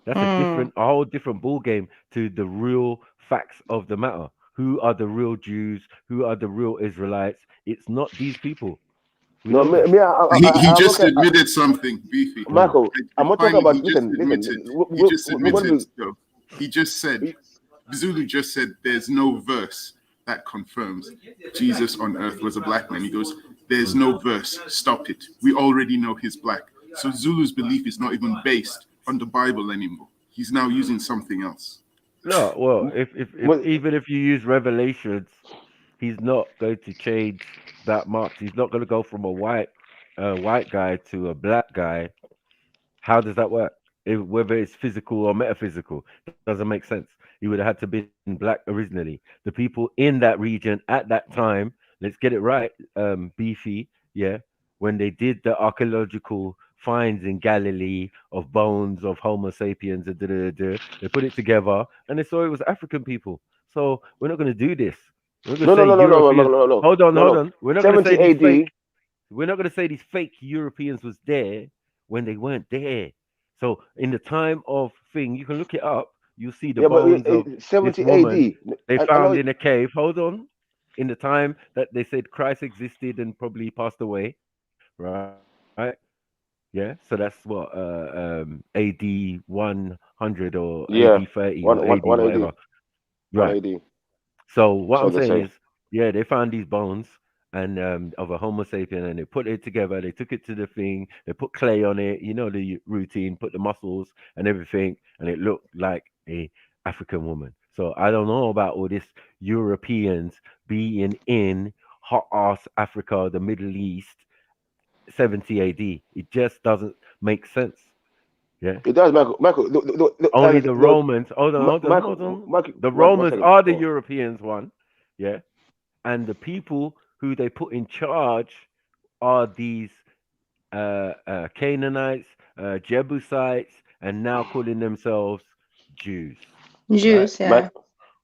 Speaker 1: That's
Speaker 9: mm,
Speaker 1: a whole different ball game to the real facts of the matter. Who are the real Jews? Who are the real Israelites? It's not these people. We
Speaker 5: No,
Speaker 1: know this.
Speaker 8: He
Speaker 5: I'm
Speaker 8: just
Speaker 5: okay.
Speaker 8: admitted something, Beefy.
Speaker 1: Mm.
Speaker 5: Michael, I'm not talking
Speaker 8: Finally, he
Speaker 5: about.
Speaker 8: just
Speaker 5: Listen, listen.
Speaker 8: admitted. He just
Speaker 5: We're going
Speaker 8: admitted,
Speaker 5: to
Speaker 8: though. He just said,
Speaker 5: be.
Speaker 8: Zulu just said, there's no verse that confirms Jesus on earth was a black man. He goes, there's
Speaker 1: Mm.
Speaker 8: no verse. Stop it. We already know he's black. So Zulu's belief is not even based on the Bible anymore. He's now using something else.
Speaker 1: No, well, if
Speaker 5: Well,
Speaker 1: even if you use Revelations, he's not going to change that much. He's not going to go from a white guy to a black guy. How does that work? Whether it's physical or metaphysical, doesn't make sense. He would have had to been black originally. The people in that region at that time, let's get it right, Beefy, yeah, when they did the archaeological finds in Galilee of bones of Homo sapiens, and they put it together and they saw it was African people. So we're not going to do this. We're not going to
Speaker 5: no,
Speaker 1: say
Speaker 5: no, no, no, no, no,
Speaker 1: Europeans.
Speaker 5: no, no,
Speaker 1: Hold on,
Speaker 5: no,
Speaker 1: hold
Speaker 5: no.
Speaker 1: on. We're not going to say
Speaker 5: 70
Speaker 1: these fake.
Speaker 5: AD.
Speaker 1: We're not going to say these fake Europeans was there when they weren't there. So in the time of thing, you can look it up. You'll see the
Speaker 5: Yeah, but
Speaker 1: bones of this
Speaker 5: 70
Speaker 1: woman
Speaker 5: AD.
Speaker 1: they
Speaker 5: I know.
Speaker 1: found in a cave. Hold on. In the time that they said Christ existed and probably passed away, right? Yeah. So that's what AD 100 or AD
Speaker 5: Yeah,
Speaker 1: 30 or
Speaker 5: one,
Speaker 1: AD
Speaker 5: one, one
Speaker 1: whatever.
Speaker 5: AD,
Speaker 1: Right.
Speaker 5: 180.
Speaker 1: So what
Speaker 5: So
Speaker 1: I'm
Speaker 5: they
Speaker 1: saying
Speaker 5: say.
Speaker 1: is, yeah, they found these bones, and of a Homo sapien, and they put it together. They took it to the thing. They put clay on it. You know the routine. Put the muscles and everything, and it looked like a African woman. So I don't know about all this Europeans being in hot ass Africa, the Middle East, 70 AD. It just doesn't make sense. Yeah.
Speaker 5: It does, Michael. Michael,
Speaker 1: Only the Romans. Hold on, hold on,
Speaker 5: Michael,
Speaker 1: hold on.
Speaker 5: Michael,
Speaker 1: The
Speaker 5: one
Speaker 1: Romans
Speaker 5: second.
Speaker 1: are the
Speaker 5: Oh.
Speaker 1: Europeans one. Yeah. And the people who they put in charge are these Canaanites, Jebusites, and now calling themselves Jews. Right?
Speaker 9: Jews, yeah.
Speaker 5: Mike,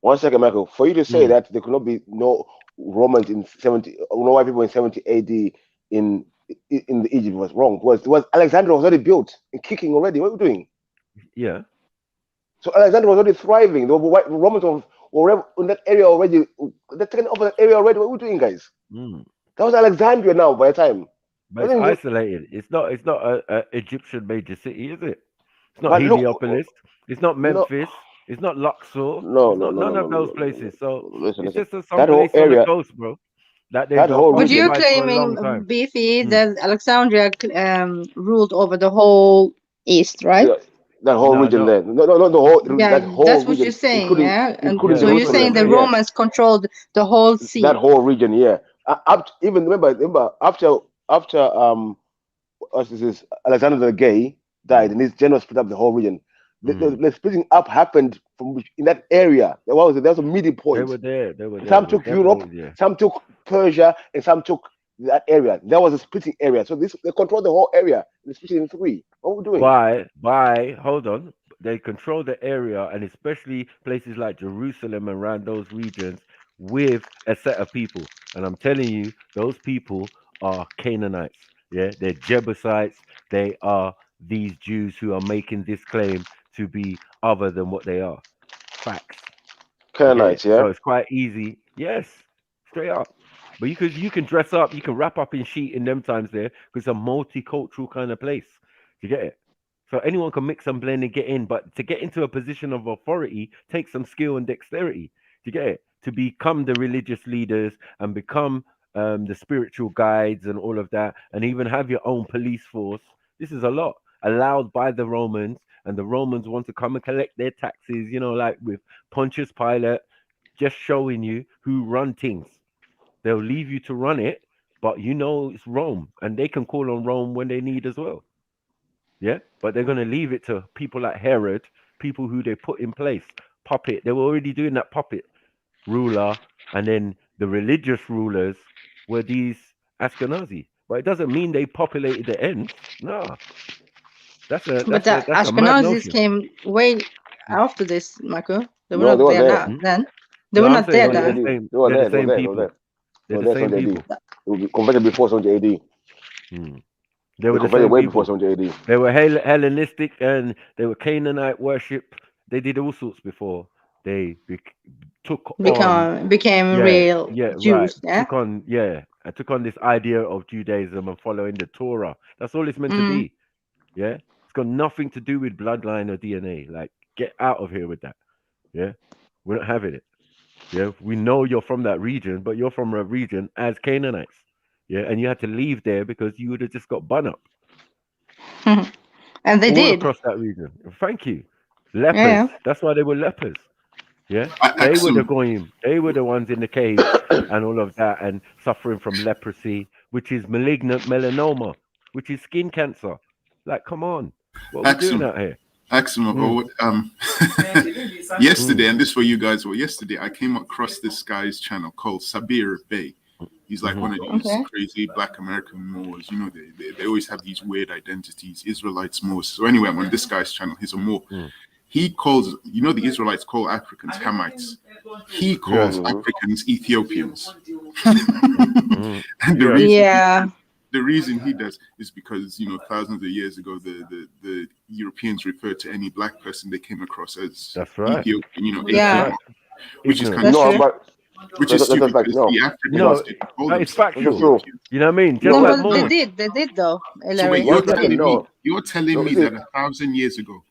Speaker 5: 1 second, Michael. For you to say
Speaker 1: Mm.
Speaker 5: that there could not be no Romans in 70, no white people in 70 AD in the Egypt was wrong. Was Alexandria was already built and kicking already. What are we doing?
Speaker 1: Yeah.
Speaker 5: So Alexandria was already thriving. The white Romans were in that area already. They're taking over that area already. What are we doing, guys?
Speaker 1: Mm.
Speaker 5: That was Alexandria now by the time.
Speaker 1: But it's isolated. It's not. It's not a Egyptian major city, is it? It's not
Speaker 5: But look,
Speaker 1: Heliopolis. It's not
Speaker 5: no,
Speaker 1: Memphis. It's not Luxor.
Speaker 5: no,
Speaker 1: It's
Speaker 5: no,
Speaker 1: not
Speaker 5: no, no,
Speaker 1: none
Speaker 5: no,
Speaker 1: of
Speaker 5: no,
Speaker 1: those
Speaker 5: no, no,
Speaker 1: places. So
Speaker 5: no. Listen,
Speaker 1: it's
Speaker 5: listen.
Speaker 1: just some
Speaker 5: That whole
Speaker 1: place on the
Speaker 5: area,
Speaker 1: coast, bro, that
Speaker 5: that
Speaker 1: they've
Speaker 5: whole
Speaker 9: But you're
Speaker 5: region,
Speaker 1: occupied for a
Speaker 9: claiming,
Speaker 1: long time.
Speaker 9: Beefy,
Speaker 1: Mm.
Speaker 9: that Alexandria ruled over the whole East, right?
Speaker 5: that whole
Speaker 1: No,
Speaker 5: region
Speaker 1: no.
Speaker 5: there. No, no, no, the whole
Speaker 9: Yeah,
Speaker 5: that whole
Speaker 9: that's what you're
Speaker 5: region,
Speaker 9: saying, yeah? And
Speaker 5: including
Speaker 1: Yeah,
Speaker 9: so
Speaker 1: that's
Speaker 9: you're
Speaker 1: what they're
Speaker 9: saying the
Speaker 5: Jerusalem.
Speaker 1: saying.
Speaker 5: Yeah,
Speaker 9: Romans controlled the whole
Speaker 5: that
Speaker 9: sea.
Speaker 5: whole region. Yeah. Even remember after what's this, Alexander the Gay died,
Speaker 1: Mm.
Speaker 5: and his general split up the whole region.
Speaker 1: Mm.
Speaker 5: The splitting up happened in that area. What was it? There was a meeting
Speaker 1: They
Speaker 5: point.
Speaker 1: were there. They were there.
Speaker 5: Some
Speaker 1: They
Speaker 5: took Europe,
Speaker 1: definitely there.
Speaker 5: some took Persia, and some took that area. There was a splitting area. So they controlled the whole area. They split it in three. What are we doing?
Speaker 1: Hold on, they control the area, and especially places like Jerusalem and around those regions with a set of people. And I'm telling you, those people are Canaanites. Yeah, they're Jebusites. They are these Jews who are making this claim to be other than what they are. Facts. You get it?
Speaker 5: Canaanites, yeah.
Speaker 1: So it's quite easy. Yes, straight up. But you can dress up, you can wrap up in sheet in them times there because it's a multicultural kind of place. You get it? So anyone can mix and blend and get in, but to get into a position of authority takes some skill and dexterity. You get it? To become the religious leaders and become the spiritual guides and all of that, and even have your own police force. This is a lot allowed by the Romans, and the Romans want to come and collect their taxes. Like with Pontius Pilate, just showing you who run things. They'll leave you to run it, but it's Rome, and they can call on Rome when they need as well. Yeah, but they're gonna leave it to people like Herod, people who they put in place. Puppet. They were already doing that puppet ruler, and then the religious rulers were these Ashkenazi. But it doesn't mean they populated the ends. No, that's a
Speaker 9: But
Speaker 1: that's a
Speaker 9: the
Speaker 1: that's a mad
Speaker 9: Ashkenazis
Speaker 1: notion.
Speaker 9: came way after this, Marco. They were
Speaker 5: No, they
Speaker 9: not
Speaker 5: were
Speaker 9: there
Speaker 5: there.
Speaker 9: now
Speaker 1: Hmm?
Speaker 9: then. They
Speaker 1: No,
Speaker 9: were
Speaker 1: I'm
Speaker 9: not there
Speaker 1: saying
Speaker 5: 70
Speaker 1: they're
Speaker 9: then.
Speaker 1: the
Speaker 5: AD.
Speaker 1: same.
Speaker 5: They were
Speaker 1: They're the
Speaker 5: there. They were
Speaker 1: same
Speaker 5: there. They were
Speaker 1: people.
Speaker 5: there. They
Speaker 1: They're
Speaker 5: were
Speaker 1: the
Speaker 5: there
Speaker 1: same
Speaker 5: 70 AD.
Speaker 1: people.
Speaker 5: It was converted before 70 AD.
Speaker 1: Hmm. They
Speaker 5: They
Speaker 1: were the
Speaker 5: converted
Speaker 1: same
Speaker 5: way before
Speaker 1: people.
Speaker 5: 70 AD.
Speaker 1: They were Hellenistic, and they were Canaanite worship. They did all sorts before they took on.
Speaker 9: Became
Speaker 1: Yeah,
Speaker 9: real
Speaker 1: yeah, right.
Speaker 9: Jews, yeah?
Speaker 1: I took on this idea of Judaism and following the Torah. That's all it's meant to
Speaker 9: Mm.
Speaker 1: be. Yeah, it's got nothing to do with bloodline or DNA. Like, get out of here with that. Yeah, we're not having it. Yeah, we know you're from that region, but you're from a region as Canaanites. Yeah, and you had to leave there because you would have just got bun up
Speaker 9: And they
Speaker 1: all
Speaker 9: did.
Speaker 1: across that region. Thank you.
Speaker 9: Yeah,
Speaker 1: Lepers.
Speaker 9: yeah.
Speaker 1: That's why they were lepers. Yeah,
Speaker 8: I
Speaker 1: they
Speaker 8: asked
Speaker 1: were the
Speaker 8: him.
Speaker 1: goyim. They were the ones in the caves and all of that, and suffering from leprosy, which is malignant melanoma, which is skin cancer. Like, come on, what are we
Speaker 8: Asked
Speaker 1: doing
Speaker 8: him.
Speaker 1: out here?
Speaker 8: Asked him.
Speaker 1: Mm,
Speaker 8: Yesterday,
Speaker 1: mm,
Speaker 8: and this where you guys were yesterday. I came across this guy's channel called Sabir Bey. He's like
Speaker 1: mm-hmm,
Speaker 8: one of these
Speaker 9: Okay.
Speaker 8: crazy Black American Moors. They always have these weird identities, Israelites, Moors. So anyway, I'm on this guy's channel. He's a Moor.
Speaker 1: mm.
Speaker 8: He calls, the Israelites call Africans Hamites. He
Speaker 1: Yeah,
Speaker 8: calls
Speaker 5: Mhm.
Speaker 8: Africans Ethiopians.
Speaker 1: mm,
Speaker 8: And
Speaker 1: yeah,
Speaker 8: the reason he does is because thousands of years ago the Europeans referred to any black person they came across as
Speaker 1: that's right.
Speaker 8: Ethiopian,
Speaker 1: That's
Speaker 9: Yeah,
Speaker 8: Athio,
Speaker 1: right.
Speaker 8: which is
Speaker 1: Ignorant.
Speaker 8: kind of
Speaker 9: that's
Speaker 5: No,
Speaker 9: true.
Speaker 8: stupid.
Speaker 5: but
Speaker 8: Which is
Speaker 5: that's
Speaker 8: stupid
Speaker 5: like
Speaker 8: because the
Speaker 5: no,
Speaker 8: Africans
Speaker 5: no.
Speaker 8: didn't call
Speaker 1: That is
Speaker 8: themselves
Speaker 5: That's not
Speaker 1: factual.
Speaker 5: true.
Speaker 8: Ethiopians.
Speaker 1: You know what I mean? Just
Speaker 5: No,
Speaker 9: No,
Speaker 1: like
Speaker 9: but they
Speaker 1: Moors.
Speaker 9: did. They did though,
Speaker 8: So wait,
Speaker 9: Hilary.
Speaker 5: one
Speaker 9: They
Speaker 5: second.
Speaker 9: did.
Speaker 5: No,
Speaker 8: you're telling
Speaker 5: no.
Speaker 8: me
Speaker 5: Listen,
Speaker 8: that 1,000 years ago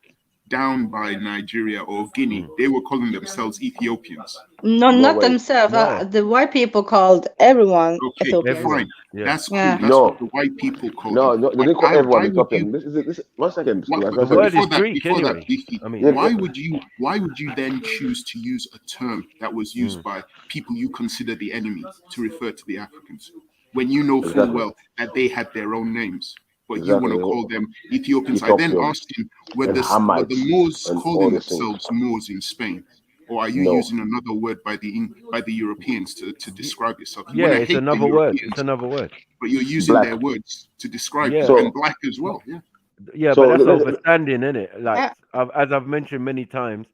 Speaker 8: down by Nigeria or Guinea, they were calling themselves Ethiopians.
Speaker 9: No,
Speaker 5: No
Speaker 9: not
Speaker 5: way.
Speaker 9: themselves.
Speaker 1: No,
Speaker 9: The white people called everyone
Speaker 8: Okay,
Speaker 9: Ethiopians.
Speaker 1: everyone.
Speaker 8: fine.
Speaker 1: Yeah.
Speaker 8: That's cool.
Speaker 9: Yeah.
Speaker 8: That's what
Speaker 5: No,
Speaker 8: the white people called them.
Speaker 5: no. They
Speaker 8: But
Speaker 5: didn't call everyone
Speaker 8: why would you?
Speaker 5: Ethiopian. This. 1 second.
Speaker 8: What,
Speaker 5: One
Speaker 8: but,
Speaker 1: The
Speaker 8: but
Speaker 5: second.
Speaker 1: word is
Speaker 8: before
Speaker 1: Greek
Speaker 8: that,
Speaker 1: anyway.
Speaker 8: Beefy,
Speaker 1: I mean,
Speaker 5: Yeah,
Speaker 8: why would you then choose to use a term that was used
Speaker 1: mm,
Speaker 8: by people you consider the enemy to refer to the Africans when you know full
Speaker 5: exactly.
Speaker 8: well that they had their own names, but you want
Speaker 5: Exactly.
Speaker 8: to call them Ethiopians? I then
Speaker 5: Ethiopians
Speaker 8: asked him,
Speaker 5: and
Speaker 8: were the
Speaker 5: Hamites
Speaker 8: Moors
Speaker 5: and all
Speaker 8: calling
Speaker 5: these things.
Speaker 8: themselves Moors in Spain? Or are you
Speaker 5: No.
Speaker 8: using another word by the Europeans to
Speaker 1: y-
Speaker 8: describe yourself? You
Speaker 1: yeah,
Speaker 8: want to
Speaker 1: it's
Speaker 8: hate the
Speaker 1: another word. It's
Speaker 8: Europeans,
Speaker 1: another word.
Speaker 8: but you're using
Speaker 5: Black.
Speaker 8: their words to describe
Speaker 1: Yeah,
Speaker 8: them, and
Speaker 5: So
Speaker 8: black as well. Yeah.
Speaker 1: yeah,
Speaker 5: so
Speaker 1: but that's
Speaker 5: let- let-
Speaker 1: overstanding, isn't it? Like
Speaker 9: Yeah.
Speaker 1: as I've mentioned many times,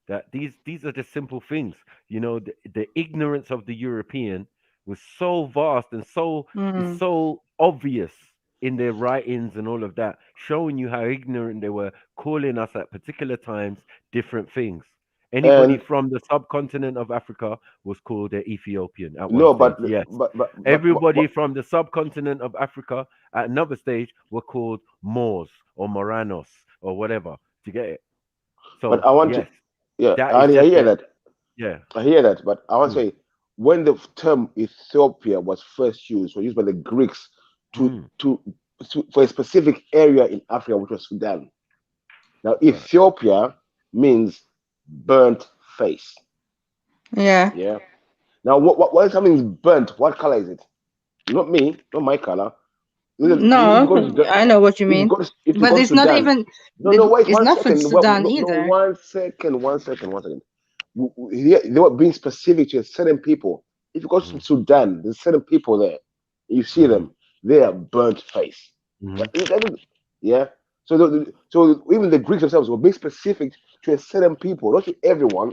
Speaker 1: that these are just simple things. You know, the ignorance of the European was so vast and so it's
Speaker 9: Mm.
Speaker 1: so obvious in their writings and all of that, showing you how ignorant they were, calling us at particular times different things. Anybody
Speaker 5: and
Speaker 1: from the subcontinent of Africa was called an Ethiopian at one
Speaker 5: no,
Speaker 1: stage. Yes. Everybody
Speaker 5: but
Speaker 1: from the subcontinent of Africa at another stage were called Moors or Moranos or whatever. Do you get it?
Speaker 5: but
Speaker 1: So
Speaker 5: I want to.
Speaker 1: yes,
Speaker 5: Yeah,
Speaker 1: that is
Speaker 5: I
Speaker 1: just
Speaker 5: hear
Speaker 1: the
Speaker 5: that.
Speaker 1: yeah.
Speaker 5: I hear that, but I want to
Speaker 1: Mm,
Speaker 5: say when the term Ethiopia was first used, was used by the Greeks to
Speaker 1: mm,
Speaker 5: to, for a specific area in Africa, which was Sudan. Now
Speaker 1: right.
Speaker 5: Ethiopia means burnt face.
Speaker 9: Yeah.
Speaker 5: Yeah. Now what something is burnt? What color is it? Not me, not my color. Listen, if you go to
Speaker 9: No, I know what you mean.
Speaker 5: if you
Speaker 9: But
Speaker 5: go to
Speaker 9: it's not
Speaker 5: Sudan,
Speaker 9: even.
Speaker 5: no, wait
Speaker 9: It's
Speaker 5: one
Speaker 9: not from
Speaker 5: second. Well,
Speaker 9: Sudan
Speaker 5: no,
Speaker 9: either.
Speaker 5: 1 second, 1 second, 1 second. They were being specific to certain people. If you go to
Speaker 1: Mm,
Speaker 5: Sudan, there's certain people there. You see
Speaker 1: mm-hmm,
Speaker 5: them, they are burnt face.
Speaker 1: mm-hmm.
Speaker 5: But yeah. So so even the Greeks themselves were being specific to a certain people, not to everyone.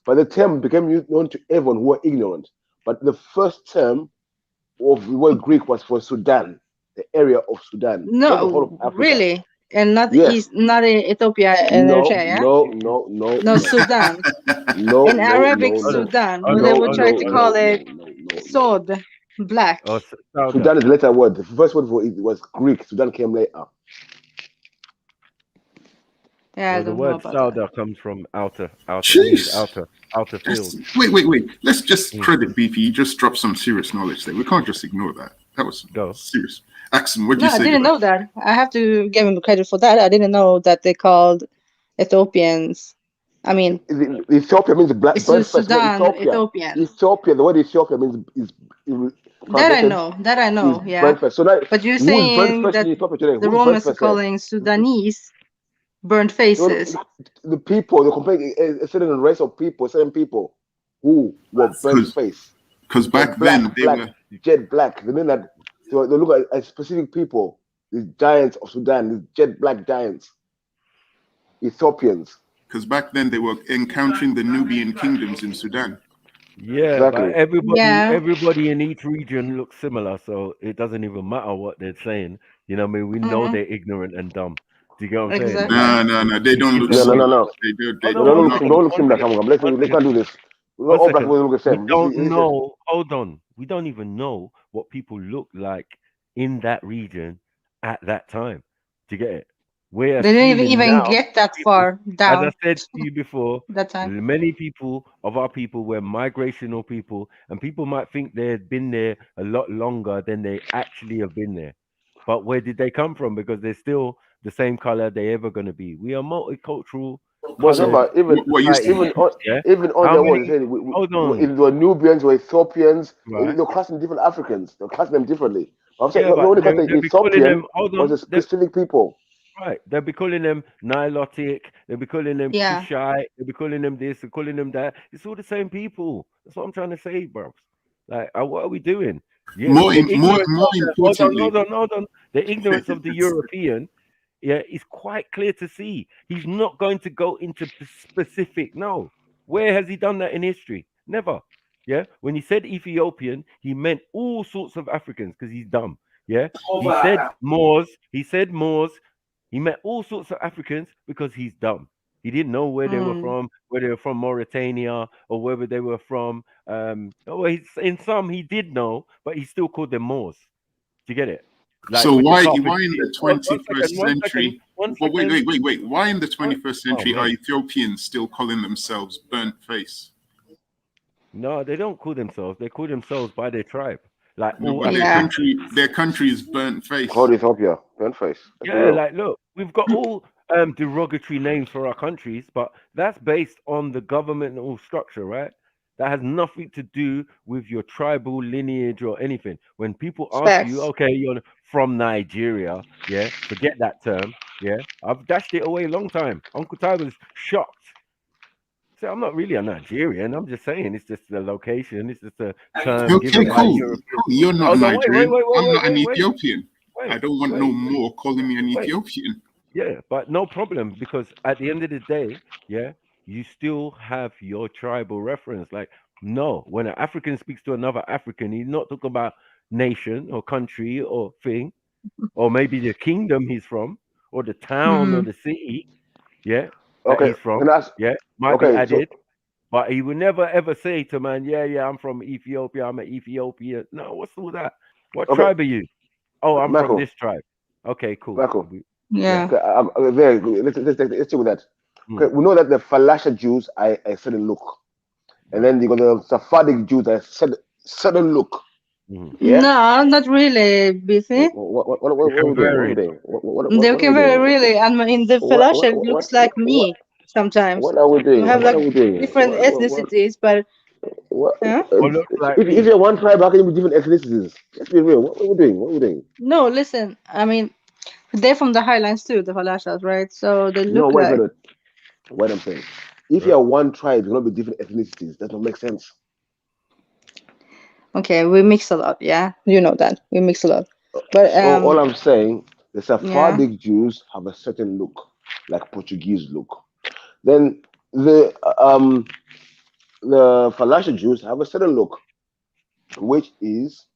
Speaker 5: But the term became known to everyone who were ignorant. But the first term of the word Greek was for Sudan, the area of Sudan, not the whole of
Speaker 9: No,
Speaker 5: Africa.
Speaker 9: really, and not
Speaker 5: Yes.
Speaker 9: East, not in Ethiopia and
Speaker 5: No,
Speaker 9: Eritrea. Yeah?
Speaker 5: no, no, no,
Speaker 9: No,
Speaker 5: no,
Speaker 9: Sudan.
Speaker 5: no,
Speaker 9: In
Speaker 5: no,
Speaker 9: Arabic,
Speaker 5: no,
Speaker 1: Hold
Speaker 5: no,
Speaker 1: on,
Speaker 9: Sudan.
Speaker 1: hold
Speaker 9: Well,
Speaker 1: on,
Speaker 9: they
Speaker 5: no,
Speaker 9: would
Speaker 1: hold
Speaker 9: try
Speaker 1: on,
Speaker 5: no,
Speaker 9: to
Speaker 1: hold on.
Speaker 9: call
Speaker 5: no,
Speaker 9: it
Speaker 5: no, no, no, no.
Speaker 9: Sod, black.
Speaker 1: Oh, Sauda.
Speaker 5: Sudan is the letter word. The first word for it was Greek. Sudan came later.
Speaker 9: Yeah, I
Speaker 1: Well, the
Speaker 9: don't know
Speaker 1: word
Speaker 9: about that.
Speaker 1: Sauda comes from outer. It means
Speaker 8: Jeez.
Speaker 1: outer
Speaker 8: That's,
Speaker 1: field.
Speaker 8: wait. Let's just
Speaker 1: Mm,
Speaker 8: credit Beefy. You just dropped some serious knowledge there. We can't just ignore that. That was
Speaker 1: go.
Speaker 8: serious. Axon, what do
Speaker 9: No,
Speaker 8: you
Speaker 9: I
Speaker 8: say to
Speaker 9: didn't
Speaker 8: that?
Speaker 9: know that. I have to give him credit for that. I didn't know that they called Ethiopians. I mean,
Speaker 5: Ethiopia means black burnt face. No,
Speaker 9: Sudan,
Speaker 5: Ethiopia.
Speaker 9: Ethiopian.
Speaker 5: Ethiopia. The word Ethiopia is
Speaker 9: That I
Speaker 5: translated
Speaker 9: know. That I
Speaker 5: is
Speaker 9: know. Yeah.
Speaker 5: burnt face. So now,
Speaker 9: But you're
Speaker 5: who is burnt
Speaker 9: saying
Speaker 5: face in
Speaker 9: that
Speaker 5: Ethiopia today?
Speaker 9: the
Speaker 5: Who is burnt
Speaker 9: Romans are
Speaker 5: face there?
Speaker 9: calling Sudanese burnt
Speaker 5: No,
Speaker 9: faces.
Speaker 5: the people, they're comparing a certain race of people, certain people who were burnt face.
Speaker 8: Because
Speaker 5: They're
Speaker 8: back then they
Speaker 5: black,
Speaker 8: were
Speaker 5: jet black. They mean that they look at specific people, the giants of Sudan, the jet black giants, Ethiopians.
Speaker 8: because back then they were encountering the Nubian kingdoms in Sudan.
Speaker 1: Yeah, but
Speaker 5: Exactly.
Speaker 9: Yeah,
Speaker 1: everybody in each region looks similar, so it doesn't even matter what they're saying. You know, what I mean, we know
Speaker 9: hmm
Speaker 1: they're ignorant and dumb. Do you get what I'm saying?
Speaker 9: exactly.
Speaker 1: Like,
Speaker 8: No. They
Speaker 1: you
Speaker 8: don't
Speaker 1: give
Speaker 8: look
Speaker 5: No,
Speaker 1: them
Speaker 5: no,
Speaker 1: a
Speaker 5: no,
Speaker 8: similar.
Speaker 5: no.
Speaker 8: They
Speaker 1: hold
Speaker 5: No,
Speaker 1: on,
Speaker 8: do
Speaker 1: one
Speaker 8: not
Speaker 1: second,
Speaker 5: don't
Speaker 8: look
Speaker 5: look
Speaker 1: one
Speaker 5: similar.
Speaker 1: second,
Speaker 5: Come on,
Speaker 1: one
Speaker 5: let's
Speaker 1: second,
Speaker 5: not do this. We're
Speaker 1: one
Speaker 5: all black
Speaker 1: second.
Speaker 5: people look the
Speaker 1: We
Speaker 5: same.
Speaker 1: don't know. Hold on, we don't even know what people look like in that region at that time. Do you get it? We're
Speaker 9: They didn't
Speaker 1: assuming
Speaker 9: even
Speaker 1: now
Speaker 9: get that
Speaker 1: people,
Speaker 9: far
Speaker 1: as I
Speaker 9: down
Speaker 1: said to you before,
Speaker 9: that time.
Speaker 1: many people of our people were migrational people, and people might think they had been there a lot longer than they actually have been there. But where did they come from? Because they're still the same color they ever going to be. We are multicultural,
Speaker 5: But
Speaker 1: colored
Speaker 5: remember, even
Speaker 8: what you
Speaker 1: society.
Speaker 8: see.
Speaker 1: Yeah.
Speaker 5: even on
Speaker 1: How
Speaker 5: their words,
Speaker 1: many?
Speaker 5: they say
Speaker 1: Hold
Speaker 5: if
Speaker 1: on.
Speaker 5: they were Nubians or Ethiopians,
Speaker 1: Right.
Speaker 5: they're classing different Africans. They're classing them differently. But I'm saying
Speaker 1: Yeah,
Speaker 5: the
Speaker 1: but
Speaker 5: only class
Speaker 1: they'll be calling
Speaker 5: Ethiopian
Speaker 1: them. Hold
Speaker 5: was
Speaker 1: on.
Speaker 5: a specific people.
Speaker 1: Right. They'll be calling them Nilotic. They'll be calling them
Speaker 9: Yeah.
Speaker 1: Kushite. They'll be calling them this. They're calling them that. It's all the same people. That's what I'm trying to say, bro. Like, what are we doing? Yeah, the ignorance
Speaker 8: More
Speaker 1: of the. Hold on,
Speaker 8: importantly,
Speaker 1: hold on. The ignorance of the European, yeah, is quite clear to see. He's not going to go into specific. No. Where has he done that in history? Never. Yeah. When he said Ethiopian, he meant all sorts of Africans because he's dumb. Yeah. He said Moors. He said Moors. He met all sorts of Africans because he's dumb. He didn't know where they were
Speaker 9: Mm.
Speaker 1: from, whether they were from Mauritania or whether they were from. In some he did know, but he still called them Moors. Do you get it? Like
Speaker 8: So
Speaker 1: with the
Speaker 8: why in
Speaker 1: carpentry.
Speaker 8: the
Speaker 1: One
Speaker 8: 21st
Speaker 1: second, one second,
Speaker 8: century?
Speaker 1: one
Speaker 8: But wait,
Speaker 1: second.
Speaker 8: wait, wait, wait. Why in the 21st
Speaker 1: Oh
Speaker 8: century are
Speaker 1: man.
Speaker 8: Ethiopians still calling themselves burnt face?
Speaker 1: No, they don't call themselves. They call themselves by their tribe. Like
Speaker 8: No,
Speaker 1: all
Speaker 8: but
Speaker 9: Yeah.
Speaker 1: Africans.
Speaker 8: their country is burnt face.
Speaker 5: Called Ethiopia, burnt face. Let's be
Speaker 1: Yeah,
Speaker 5: real.
Speaker 1: like look, we've got all derogatory names for our countries, but that's based on the governmental structure, right? That has nothing to do with your tribal lineage or anything. When people ask you,
Speaker 9: Facts.
Speaker 1: okay, you're from Nigeria, yeah, forget that term. Yeah, I've dashed it away a long time. Uncle Ty was shocked. So I'm not really a Nigerian. I'm just saying it's just the location. It's just a term
Speaker 8: Okay,
Speaker 1: given by
Speaker 8: cool.
Speaker 1: Europeans.
Speaker 8: You're not
Speaker 1: Oh no,
Speaker 8: Nigerian. I'm not an
Speaker 1: wait,
Speaker 8: Ethiopian. I don't want no
Speaker 1: wait,
Speaker 8: more calling me an
Speaker 1: wait.
Speaker 8: Ethiopian.
Speaker 1: Yeah, but no problem because at the end of the day, yeah, you still have your tribal reference. Like, no, when an African speaks to another African, he's not talking about nation or country or thing, or maybe the kingdom he's from, or the town or
Speaker 9: Hmm.
Speaker 1: the city, yeah, that
Speaker 5: Okay,
Speaker 1: he's from,
Speaker 5: can I ask?
Speaker 1: yeah, might be
Speaker 5: Okay, so
Speaker 1: added. But he would never ever say to man, yeah, yeah, I'm from Ethiopia, I'm an Ethiopian. No, what's all that? What
Speaker 5: okay,
Speaker 1: tribe are you? Oh, I'm from
Speaker 5: Michael,
Speaker 1: this tribe. Okay, cool.
Speaker 5: Michael.
Speaker 1: Yeah.
Speaker 9: Yeah.
Speaker 5: Okay, very good. Let's deal with that.
Speaker 1: Mm,
Speaker 5: Okay, we know that the Falasha Jews are a certain look, and
Speaker 1: yeah.
Speaker 5: then you got the Sephardic Jews are a certain look.
Speaker 1: Mm.
Speaker 5: Yeah.
Speaker 9: No, not really, busy.
Speaker 1: It
Speaker 5: What are
Speaker 1: can
Speaker 5: we doing? What are we
Speaker 1: vary.
Speaker 5: doing?
Speaker 9: They
Speaker 5: What are we
Speaker 9: can very
Speaker 5: doing?
Speaker 9: really, and in the fellowship looks like me sometimes.
Speaker 5: What are we
Speaker 9: We
Speaker 5: doing?
Speaker 9: have
Speaker 5: What
Speaker 9: like
Speaker 5: are we doing?
Speaker 9: different ethnicities, but
Speaker 5: What,
Speaker 9: huh?
Speaker 1: Or looks like
Speaker 5: if
Speaker 1: me.
Speaker 5: you're one tribe, how can you be different ethnicities? Let's be real. What are we doing? What are we doing?
Speaker 9: No, listen. I mean, they're from the highlands too, the Falashas, right? So they
Speaker 5: No,
Speaker 9: look
Speaker 5: wait,
Speaker 9: like
Speaker 5: wait, wait. What I'm saying. If
Speaker 1: Uh,
Speaker 5: you're one tribe, you're gonna be different ethnicities. That don't make sense.
Speaker 9: okay. We mix a lot, yeah. You know that we mix a lot, but
Speaker 5: So all I'm saying, the
Speaker 9: yeah.
Speaker 5: Sephardic Jews have a certain look, like Portuguese look. Then the Falasha Jews have a certain look, which is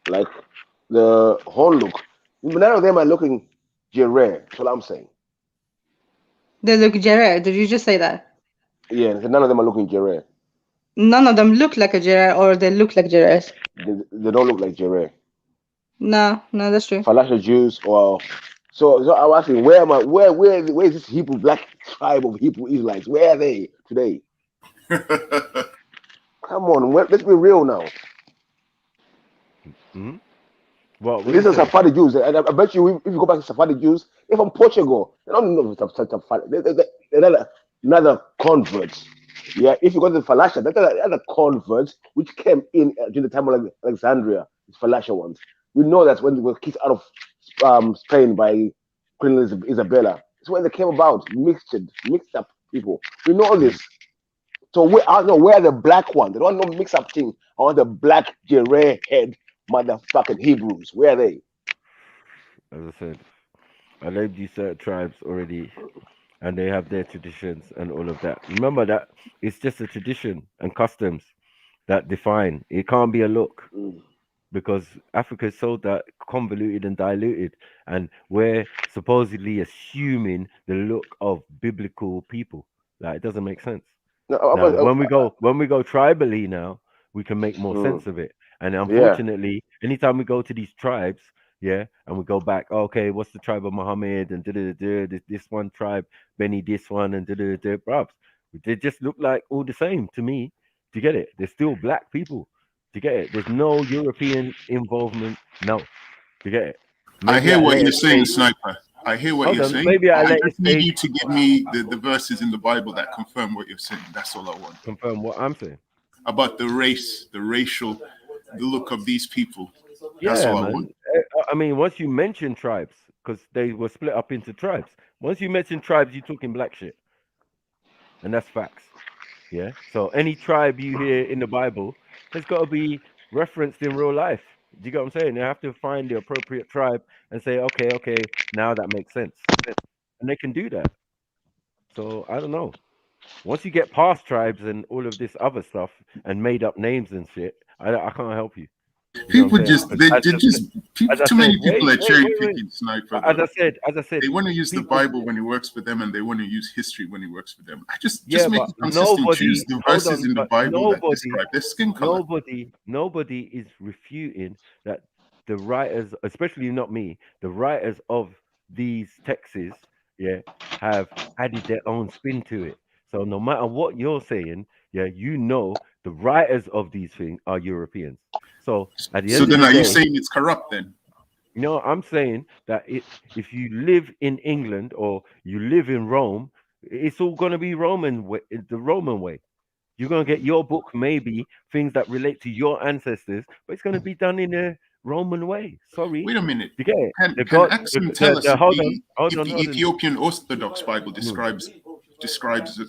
Speaker 5: like the whole look. None of them are looking Jerry. That's what I'm saying.
Speaker 9: They look Gerard. Did you just say that?
Speaker 5: Yeah, none of them are looking Jerry.
Speaker 9: None of them look like a Gerard, or they look like Gerards.
Speaker 5: They don't look like Jerry.
Speaker 9: No, no, that's true.
Speaker 5: Falasha Jews or so I'm asking where am I where is this Hebrew black tribe of Hebrew Israelites? Where are they today? Come on, let's be real now.
Speaker 1: mm? What you
Speaker 5: These are
Speaker 1: say?
Speaker 5: Sephardic Jews, and I bet you if you go back to Sephardic Jews, they're from Portugal. They don't know Sephardic. They're another converts. Yeah, if you go to the Falasha, they're other converts which came in during the time of Alexandria. It's Falasha ones. We know that when they were kicked out of Spain by Queen Isabella. It's when they came about, mixed up people. We know
Speaker 1: Mm.
Speaker 5: this. So I don't know where the black one. They don't know mix up thing. I want the black gray head motherfucking Hebrews. Where are they?
Speaker 1: As I said, I named these certain tribes already, and they have their traditions and all of that. Remember that it's just a tradition and customs that define. It can't be a look.
Speaker 5: Mm.
Speaker 1: Because Africa is so convoluted and diluted, and we're supposedly assuming the look of biblical people. Like it doesn't make sense.
Speaker 5: No,
Speaker 1: Now, when we go tribally now, we can make more
Speaker 5: mm,
Speaker 1: sense of it. And
Speaker 5: yeah.
Speaker 1: unfortunately, anytime we go to these tribes, yeah, and we go back, okay, what's the tribe of Muhammad and this one tribe, Benny this one and bruv, they just look like all the same to me. Do you get it? They're still black people. Do you get it? There's no European involvement. No. Do you get it?
Speaker 8: I
Speaker 1: Maybe
Speaker 8: hear
Speaker 1: at a
Speaker 8: what
Speaker 1: later
Speaker 8: you're saying,
Speaker 1: stage.
Speaker 8: Sniper. I hear what
Speaker 1: Hold
Speaker 8: you're
Speaker 1: on.
Speaker 8: saying.
Speaker 1: Maybe at a
Speaker 8: I
Speaker 1: later
Speaker 8: just need
Speaker 1: stage
Speaker 8: you to give me the verses in the Bible that confirm what you're saying. That's all I want.
Speaker 1: confirm what I'm saying.
Speaker 8: About the race, the racial, the look of these people. That's
Speaker 1: Yeah,
Speaker 8: all I
Speaker 1: man.
Speaker 8: want.
Speaker 1: I mean, once you mention tribes, because they were split up into tribes. Once you mention tribes, you're talking black shit, and that's facts. Yeah. So any tribe you hear in the Bible has got to be referenced in real life. Do you get what I'm saying? They have to find the appropriate tribe and say, okay, okay, now that makes sense, and they can do that. So I don't know. Once you get past tribes and all of this other stuff and made up names and shit, I can't help you. You know what
Speaker 8: People
Speaker 1: I'm saying?
Speaker 8: just,
Speaker 1: 'Cause
Speaker 8: they just,
Speaker 1: as
Speaker 8: people,
Speaker 1: I
Speaker 8: too
Speaker 1: said,
Speaker 8: many people are cherry
Speaker 1: wait.
Speaker 8: picking, Sniper,
Speaker 1: As
Speaker 8: though.
Speaker 1: I said,
Speaker 8: They want to use the
Speaker 1: people.
Speaker 8: Bible when it works for them, and they want to use history when it works for them. I just
Speaker 1: Yeah,
Speaker 8: make
Speaker 1: but
Speaker 8: it consistent. Choose
Speaker 1: nobody.
Speaker 8: the
Speaker 1: Hold
Speaker 8: verses
Speaker 1: on,
Speaker 8: in the
Speaker 1: but
Speaker 8: Bible that describe their skin color.
Speaker 1: nobody is refuting that the writers, especially not me, the writers of these texts, yeah, have added their own spin to it. So no matter what you're saying, yeah, the writers of these things are Europeans. So at the
Speaker 8: So
Speaker 1: end of
Speaker 8: then,
Speaker 1: the
Speaker 8: are you
Speaker 1: day,
Speaker 8: saying it's corrupt then?
Speaker 1: no, I'm saying that if you live in England or you live in Rome, it's all going to be the Roman way. You're going to get your book, maybe things that relate to your ancestors, but it's going to be done in a Roman way. Sorry.
Speaker 8: Wait a minute.
Speaker 1: You get it?
Speaker 8: Can
Speaker 1: The
Speaker 8: can
Speaker 1: God,
Speaker 8: Axum tell us
Speaker 1: the
Speaker 8: if
Speaker 1: hold on,
Speaker 8: the
Speaker 1: hold
Speaker 8: if
Speaker 1: on,
Speaker 8: the
Speaker 1: hold on.
Speaker 8: Ethiopian Orthodox Bible
Speaker 1: Mm.
Speaker 8: describes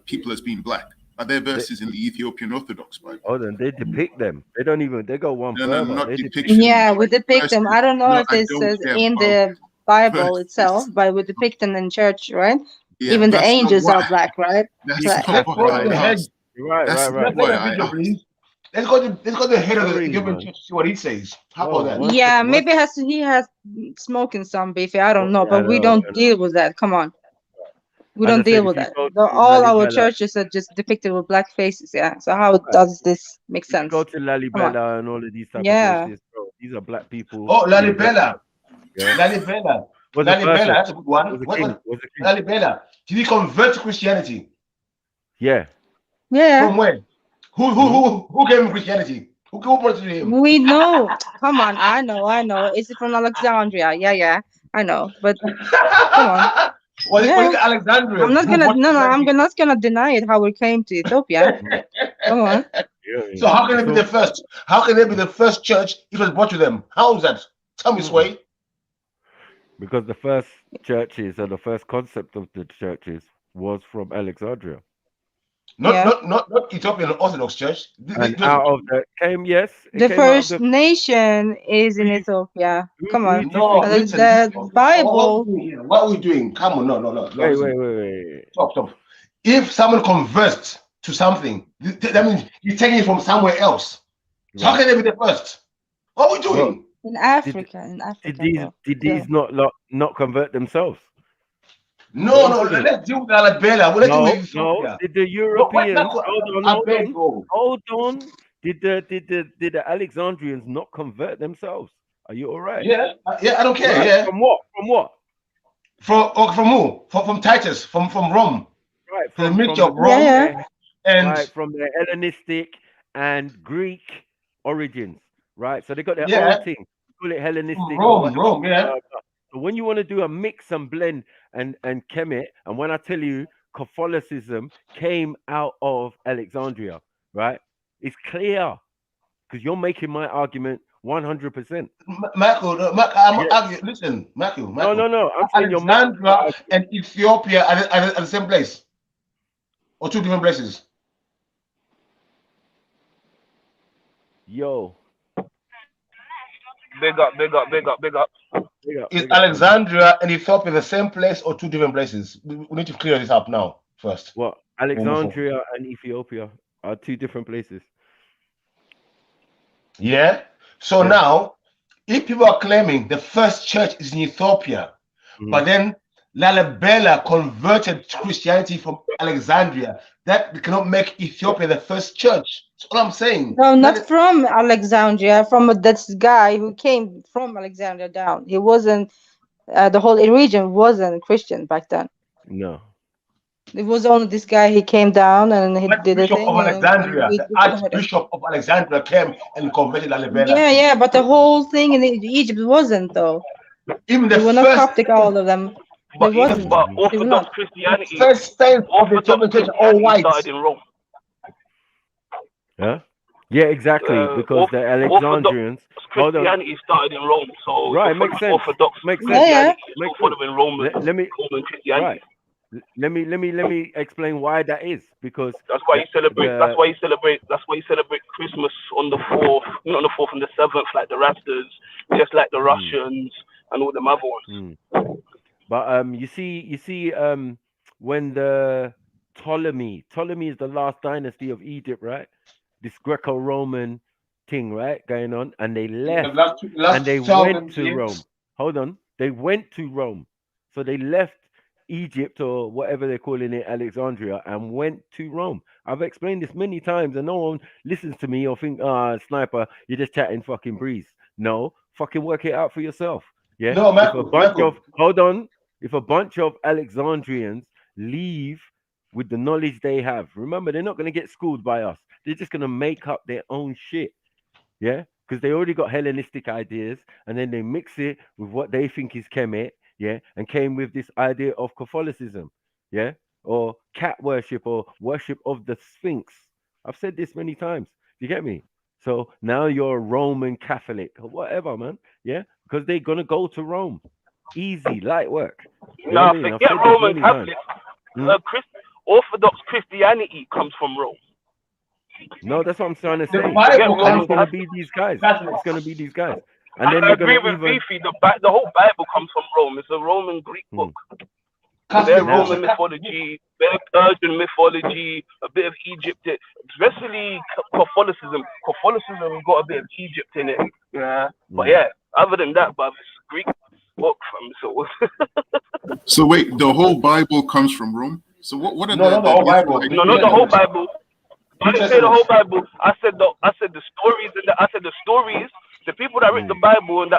Speaker 8: people as being black? Are there
Speaker 1: They,
Speaker 8: verses in the Ethiopian Orthodox Bible?
Speaker 1: hold on, they depict them. They don't even, they go one
Speaker 8: No, no,
Speaker 1: further.
Speaker 8: not
Speaker 1: They depict
Speaker 8: depiction.
Speaker 9: Yeah, we depict them. I
Speaker 8: Verses.
Speaker 9: don't know
Speaker 8: No,
Speaker 9: if
Speaker 8: I
Speaker 9: it
Speaker 8: don't
Speaker 9: says
Speaker 8: care
Speaker 9: in
Speaker 8: about
Speaker 9: the Bible itself,
Speaker 8: verses.
Speaker 9: but we depict them in church, right?
Speaker 8: Yeah,
Speaker 9: Even the
Speaker 8: that's not
Speaker 9: angels
Speaker 8: why.
Speaker 9: are black, right?
Speaker 8: That's
Speaker 9: Right.
Speaker 8: not
Speaker 1: that's
Speaker 8: what
Speaker 5: Let's go to
Speaker 8: I
Speaker 1: fine.
Speaker 5: the head.
Speaker 8: asked.
Speaker 1: Right,
Speaker 8: That's
Speaker 1: right,
Speaker 8: not
Speaker 1: right.
Speaker 5: Play
Speaker 8: why
Speaker 5: that
Speaker 8: I
Speaker 5: video,
Speaker 8: asked.
Speaker 5: please. Let's go to the head of the
Speaker 1: Sorry,
Speaker 5: Ethiopian
Speaker 1: man.
Speaker 5: church to see what he says. How
Speaker 1: Oh,
Speaker 5: about that?
Speaker 9: Yeah, maybe he has smoking some beefy. I don't know,
Speaker 1: I
Speaker 9: but we
Speaker 1: know,
Speaker 9: don't
Speaker 1: I know.
Speaker 9: deal with that. Come on, we
Speaker 1: As I
Speaker 9: don't
Speaker 1: said,
Speaker 9: deal
Speaker 1: if
Speaker 9: with
Speaker 1: you
Speaker 9: that.
Speaker 1: go to
Speaker 9: All our
Speaker 1: Lalibela,
Speaker 9: churches are just depicted with black faces. Yeah. So how
Speaker 1: right,
Speaker 9: does this make
Speaker 1: if you go
Speaker 9: sense?
Speaker 1: to
Speaker 9: Come on.
Speaker 1: Lalibela and all of these type of
Speaker 9: Yeah.
Speaker 1: places, bro, these are black people
Speaker 5: Oh,
Speaker 1: in the
Speaker 5: Lalibela.
Speaker 1: yeah.
Speaker 5: Lalibela.
Speaker 1: Was a
Speaker 5: Lalibela,
Speaker 1: person,
Speaker 5: that's a good one.
Speaker 1: was a king,
Speaker 5: What
Speaker 1: was a king.
Speaker 5: Lalibela? Did he convert to Christianity?
Speaker 1: Yeah.
Speaker 9: Yeah.
Speaker 5: From when? Who who
Speaker 1: Hmm?
Speaker 5: who who gave him Christianity? Who brought it to him?
Speaker 9: We know. Come on. I know. Is it from Alexandria? Yeah, yeah. I know. But come on.
Speaker 5: Was
Speaker 9: Yeah.
Speaker 5: it
Speaker 9: I'm
Speaker 5: Alexandrians
Speaker 9: not
Speaker 5: who
Speaker 9: gonna.
Speaker 5: brought
Speaker 9: No, no. I'm
Speaker 5: Christianity?
Speaker 9: not gonna deny it. How we came to Ethiopia.
Speaker 1: Mm.
Speaker 9: Come on.
Speaker 1: Yeah.
Speaker 5: So how can they
Speaker 1: It's
Speaker 5: be
Speaker 1: all
Speaker 5: the first? How can they be the first church if it was brought to them? How is that? Tell me,
Speaker 1: mm-mm.
Speaker 5: Sway.
Speaker 1: Because the first churches or the first concept of the churches was from Alexandria.
Speaker 5: Not
Speaker 9: Yeah.
Speaker 5: not not not Ethiopian Orthodox Church.
Speaker 1: And out of the came, yes, it
Speaker 9: The
Speaker 1: came out of
Speaker 9: first
Speaker 1: the
Speaker 9: nation is in
Speaker 1: who you,
Speaker 9: Ethiopia. Come
Speaker 1: who
Speaker 9: on.
Speaker 1: do you
Speaker 5: No,
Speaker 1: think?
Speaker 5: listen.
Speaker 9: The
Speaker 5: What are we
Speaker 9: Bible.
Speaker 5: doing here? What are we doing? Come on, no.
Speaker 1: Wait,
Speaker 5: Listen,
Speaker 1: wait, wait, wait.
Speaker 5: stop. If someone converts to something, that means you're taking it from somewhere else. So how
Speaker 1: Right.
Speaker 5: can they be the first? What are we
Speaker 1: Well,
Speaker 5: doing?
Speaker 1: did
Speaker 9: In
Speaker 1: did
Speaker 9: Africa,
Speaker 1: these
Speaker 9: bro.
Speaker 1: did these
Speaker 9: Still.
Speaker 1: not convert themselves? What are
Speaker 5: No,
Speaker 1: you
Speaker 5: no.
Speaker 1: talking about?
Speaker 5: Let's deal with Alabama. Let's deal with
Speaker 1: No.
Speaker 5: Ethiopia.
Speaker 1: Did the
Speaker 5: No, wait,
Speaker 1: Europeans
Speaker 5: Marco, I
Speaker 1: hold
Speaker 5: beg,
Speaker 1: on,
Speaker 5: bro.
Speaker 1: hold on? Did the Alexandrians not convert themselves? Are you all right?
Speaker 5: Yeah. I don't care.
Speaker 1: Right.
Speaker 5: Yeah.
Speaker 1: From what? From what?
Speaker 5: From who? From Titus. From Rome.
Speaker 1: Right.
Speaker 5: The
Speaker 1: From
Speaker 5: mixture
Speaker 1: the
Speaker 5: of
Speaker 9: Yeah,
Speaker 5: Rome
Speaker 9: yeah.
Speaker 1: right,
Speaker 5: and
Speaker 1: right, from their Hellenistic and Greek origins. Right. So they got their own
Speaker 5: yeah,
Speaker 1: thing. Call it
Speaker 5: from
Speaker 1: Hellenistic or
Speaker 5: Rome.
Speaker 1: whatever.
Speaker 5: Rome. Yeah.
Speaker 1: So when you want to do a mix and blend and chem it, and when I tell you Catholicism came out of Alexandria, right? It's clear because you're making my argument 100%.
Speaker 5: Michael, I'm arguing. Listen,
Speaker 1: No, no,
Speaker 5: Michael.
Speaker 1: no. I'm saying you're making my
Speaker 5: Alexandria
Speaker 1: argument.
Speaker 5: and Ethiopia are the same place or two different places.
Speaker 1: Yo,
Speaker 10: Big up, big up, big up, big up.
Speaker 5: Is
Speaker 1: big up, family.
Speaker 5: Alexandria and Ethiopia the same place or two different places? We need to clear this up now first.
Speaker 1: What?
Speaker 5: We'll move forward.
Speaker 1: Alexandria and Ethiopia are two different places.
Speaker 5: Yeah. So
Speaker 1: Yeah.
Speaker 5: now, if people are claiming the first church is in Ethiopia,
Speaker 1: Hmm.
Speaker 5: but then Lalibela converted to Christianity from Alexandria, that cannot make Ethiopia the first church. That's all I'm saying.
Speaker 9: No, not from Alexandria. From this guy who came from Alexandria down. He wasn't. The whole region wasn't Christian back then.
Speaker 1: No.
Speaker 9: It was only this guy. He came down and he did a
Speaker 5: Archbishop of
Speaker 9: thing, and
Speaker 5: Alexandria, the
Speaker 9: we converted.
Speaker 5: Archbishop of Alexandria came and converted Lalibela
Speaker 9: Yeah,
Speaker 5: to.
Speaker 9: yeah, but the whole thing in Egypt wasn't though.
Speaker 5: Even
Speaker 9: They
Speaker 5: the
Speaker 9: were not
Speaker 5: first
Speaker 9: Coptic, all of them. They
Speaker 10: But
Speaker 9: wasn't.
Speaker 10: but
Speaker 1: Mhm.
Speaker 9: They were
Speaker 10: Orthodox
Speaker 9: not.
Speaker 5: the
Speaker 10: Christianity,
Speaker 5: first saints of the
Speaker 10: Orthodox
Speaker 5: Ethiopian church are all
Speaker 10: Christianity
Speaker 5: white.
Speaker 10: started in Rome.
Speaker 1: Yeah. Yeah, exactly. Because the
Speaker 10: Orthodox
Speaker 1: Alexandrians. Hold on.
Speaker 10: Christianity started in Rome, so if
Speaker 1: Right.
Speaker 10: you're
Speaker 1: Makes
Speaker 10: following
Speaker 1: sense.
Speaker 10: Orthodox
Speaker 1: Makes
Speaker 9: Yeah,
Speaker 1: sense.
Speaker 9: yeah.
Speaker 10: Christianity, you're still
Speaker 1: Makes sense.
Speaker 10: following
Speaker 1: Let me.
Speaker 10: Roman Christianity.
Speaker 1: Right. Let me explain why that is because
Speaker 10: That's why you celebrate. That's
Speaker 1: the
Speaker 10: why you celebrate. That's why you celebrate Christmas on the fourth, not on the fourth and the seventh, like the Rastas, just like the
Speaker 1: mm,
Speaker 10: Russians and all them other ones.
Speaker 1: mm. But you see when the Ptolemy is the last dynasty of Egypt, right? This Greco-Roman thing, right, going on, and they
Speaker 5: The
Speaker 1: left
Speaker 5: last
Speaker 1: and they went
Speaker 5: 2,000
Speaker 1: to
Speaker 5: years.
Speaker 1: Rome. Hold on, they went to Rome, so they left Egypt or whatever they're calling it, Alexandria, and went to Rome. I've explained this many times, and no one listens to me or think, ah, sniper, you're just chatting fucking breeze. No, Fucking work it out for yourself. Yeah.
Speaker 5: No,
Speaker 1: If a
Speaker 5: Michael,
Speaker 1: bunch
Speaker 5: Michael.
Speaker 1: of hold on, if a bunch of Alexandrians leave with the knowledge they have, remember they're not going to get schooled by us. They're just going to make up their own shit. Yeah, because they already got Hellenistic ideas, and then they mix it with what they think is Kemet, yeah, and came with this idea of Catholicism, yeah, or cat worship or worship of the Sphinx. I've said this many times. You get me? So now you're a Roman Catholic or whatever, man. Yeah, because they're gonna go to Rome. Easy, light work. You know
Speaker 10: Nah,
Speaker 1: what I mean? I've
Speaker 10: forget
Speaker 1: said this
Speaker 10: Roman
Speaker 1: many times.
Speaker 10: Catholics. Orthodox Christianity comes from Rome.
Speaker 1: No, that's what I'm trying to
Speaker 5: The
Speaker 1: say.
Speaker 10: Forget
Speaker 5: Bible
Speaker 1: And
Speaker 10: Roman
Speaker 1: it's
Speaker 5: comes from
Speaker 1: gonna
Speaker 10: Catholics.
Speaker 1: be these guys. It's gonna be these guys. And
Speaker 10: I
Speaker 1: then they're
Speaker 10: agree
Speaker 1: gonna
Speaker 10: with
Speaker 1: even
Speaker 10: Beefy. The whole Bible comes from Rome. It's a Roman Greek book. Their
Speaker 5: Catholic.
Speaker 10: Roman mythology, their Persian mythology, a bit of Egypt, especially Catholicism. Catholicism got a bit of Egypt in it. Yeah, but yeah, other than that, but it's a Greek book from so.
Speaker 8: So wait, the whole Bible comes from Rome. So what are
Speaker 5: No, not the whole Bible.
Speaker 8: Israelite
Speaker 10: No, not the whole Bible. I
Speaker 5: New
Speaker 10: didn't say the whole
Speaker 5: Testament.
Speaker 10: Bible. I said the stories and I said the stories. The people that wrote the Bible and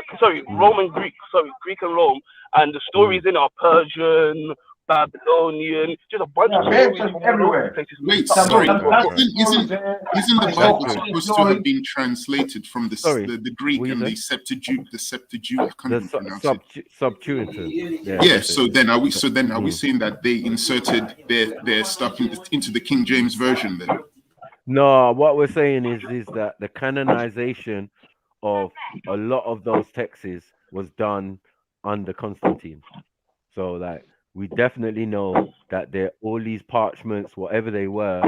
Speaker 10: Roman Greek, Greek and Rome, and the stories in are Persian, Babylonian, just a bunch of
Speaker 5: Yeah,
Speaker 10: stories from all over
Speaker 5: everywhere.
Speaker 10: the places.
Speaker 8: Wait,
Speaker 5: Some
Speaker 8: sorry.
Speaker 5: stories there.
Speaker 8: Isn't the
Speaker 5: It's
Speaker 8: Bible
Speaker 5: all
Speaker 8: supposed to
Speaker 5: stories.
Speaker 8: have been translated from the Greek
Speaker 1: What you
Speaker 8: and the
Speaker 1: say?
Speaker 8: Septuagint? The Septuagint, I can't
Speaker 1: The
Speaker 8: even pronounce it.
Speaker 1: Septuagint. Yeah,
Speaker 8: Yeah.
Speaker 1: that's
Speaker 8: So
Speaker 1: it.
Speaker 8: then are we saying that they inserted their stuff into the King James version then?
Speaker 1: No, what we're saying is that the canonization of a lot of those texts was done under Constantine. So like we definitely know that there all these parchments, whatever they were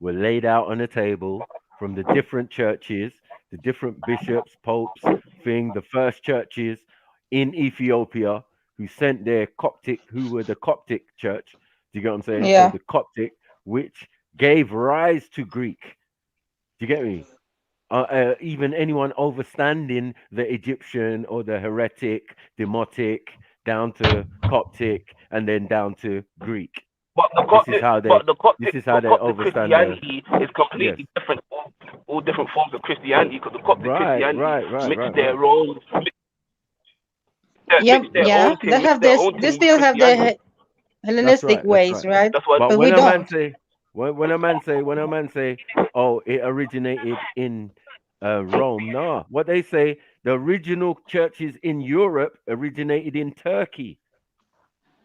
Speaker 1: laid out on a table from the different churches, the different bishops, popes, the first churches in Ethiopia who sent their who were the Coptic church. Do you get what I'm saying? So
Speaker 9: Yeah.
Speaker 1: the Coptic, which gave rise to Greek. Do you get me? Even anyone overstanding the Egyptian or the heretic, Demotic, down to Coptic, and then down to Greek.
Speaker 10: But the
Speaker 1: This is how they. This is how they
Speaker 10: Coptic
Speaker 1: overstand the.
Speaker 10: Christianity is completely different. All different forms of Christianity, because the Coptic Christianity mix their own.
Speaker 9: Yep.
Speaker 10: Mix their
Speaker 9: Yeah.
Speaker 10: own thing.
Speaker 9: They
Speaker 10: Mix
Speaker 9: have
Speaker 10: their
Speaker 9: this.
Speaker 10: own
Speaker 9: They
Speaker 10: thing with
Speaker 9: still have their
Speaker 10: Christianity.
Speaker 9: Hellenistic
Speaker 1: That's
Speaker 9: ways, right?
Speaker 10: That's why.
Speaker 1: But
Speaker 9: But
Speaker 1: when
Speaker 9: we
Speaker 1: a man
Speaker 9: don't.
Speaker 1: say, when a man say, oh, it originated in Rome. No, what they say, the original churches in Europe originated in Turkey.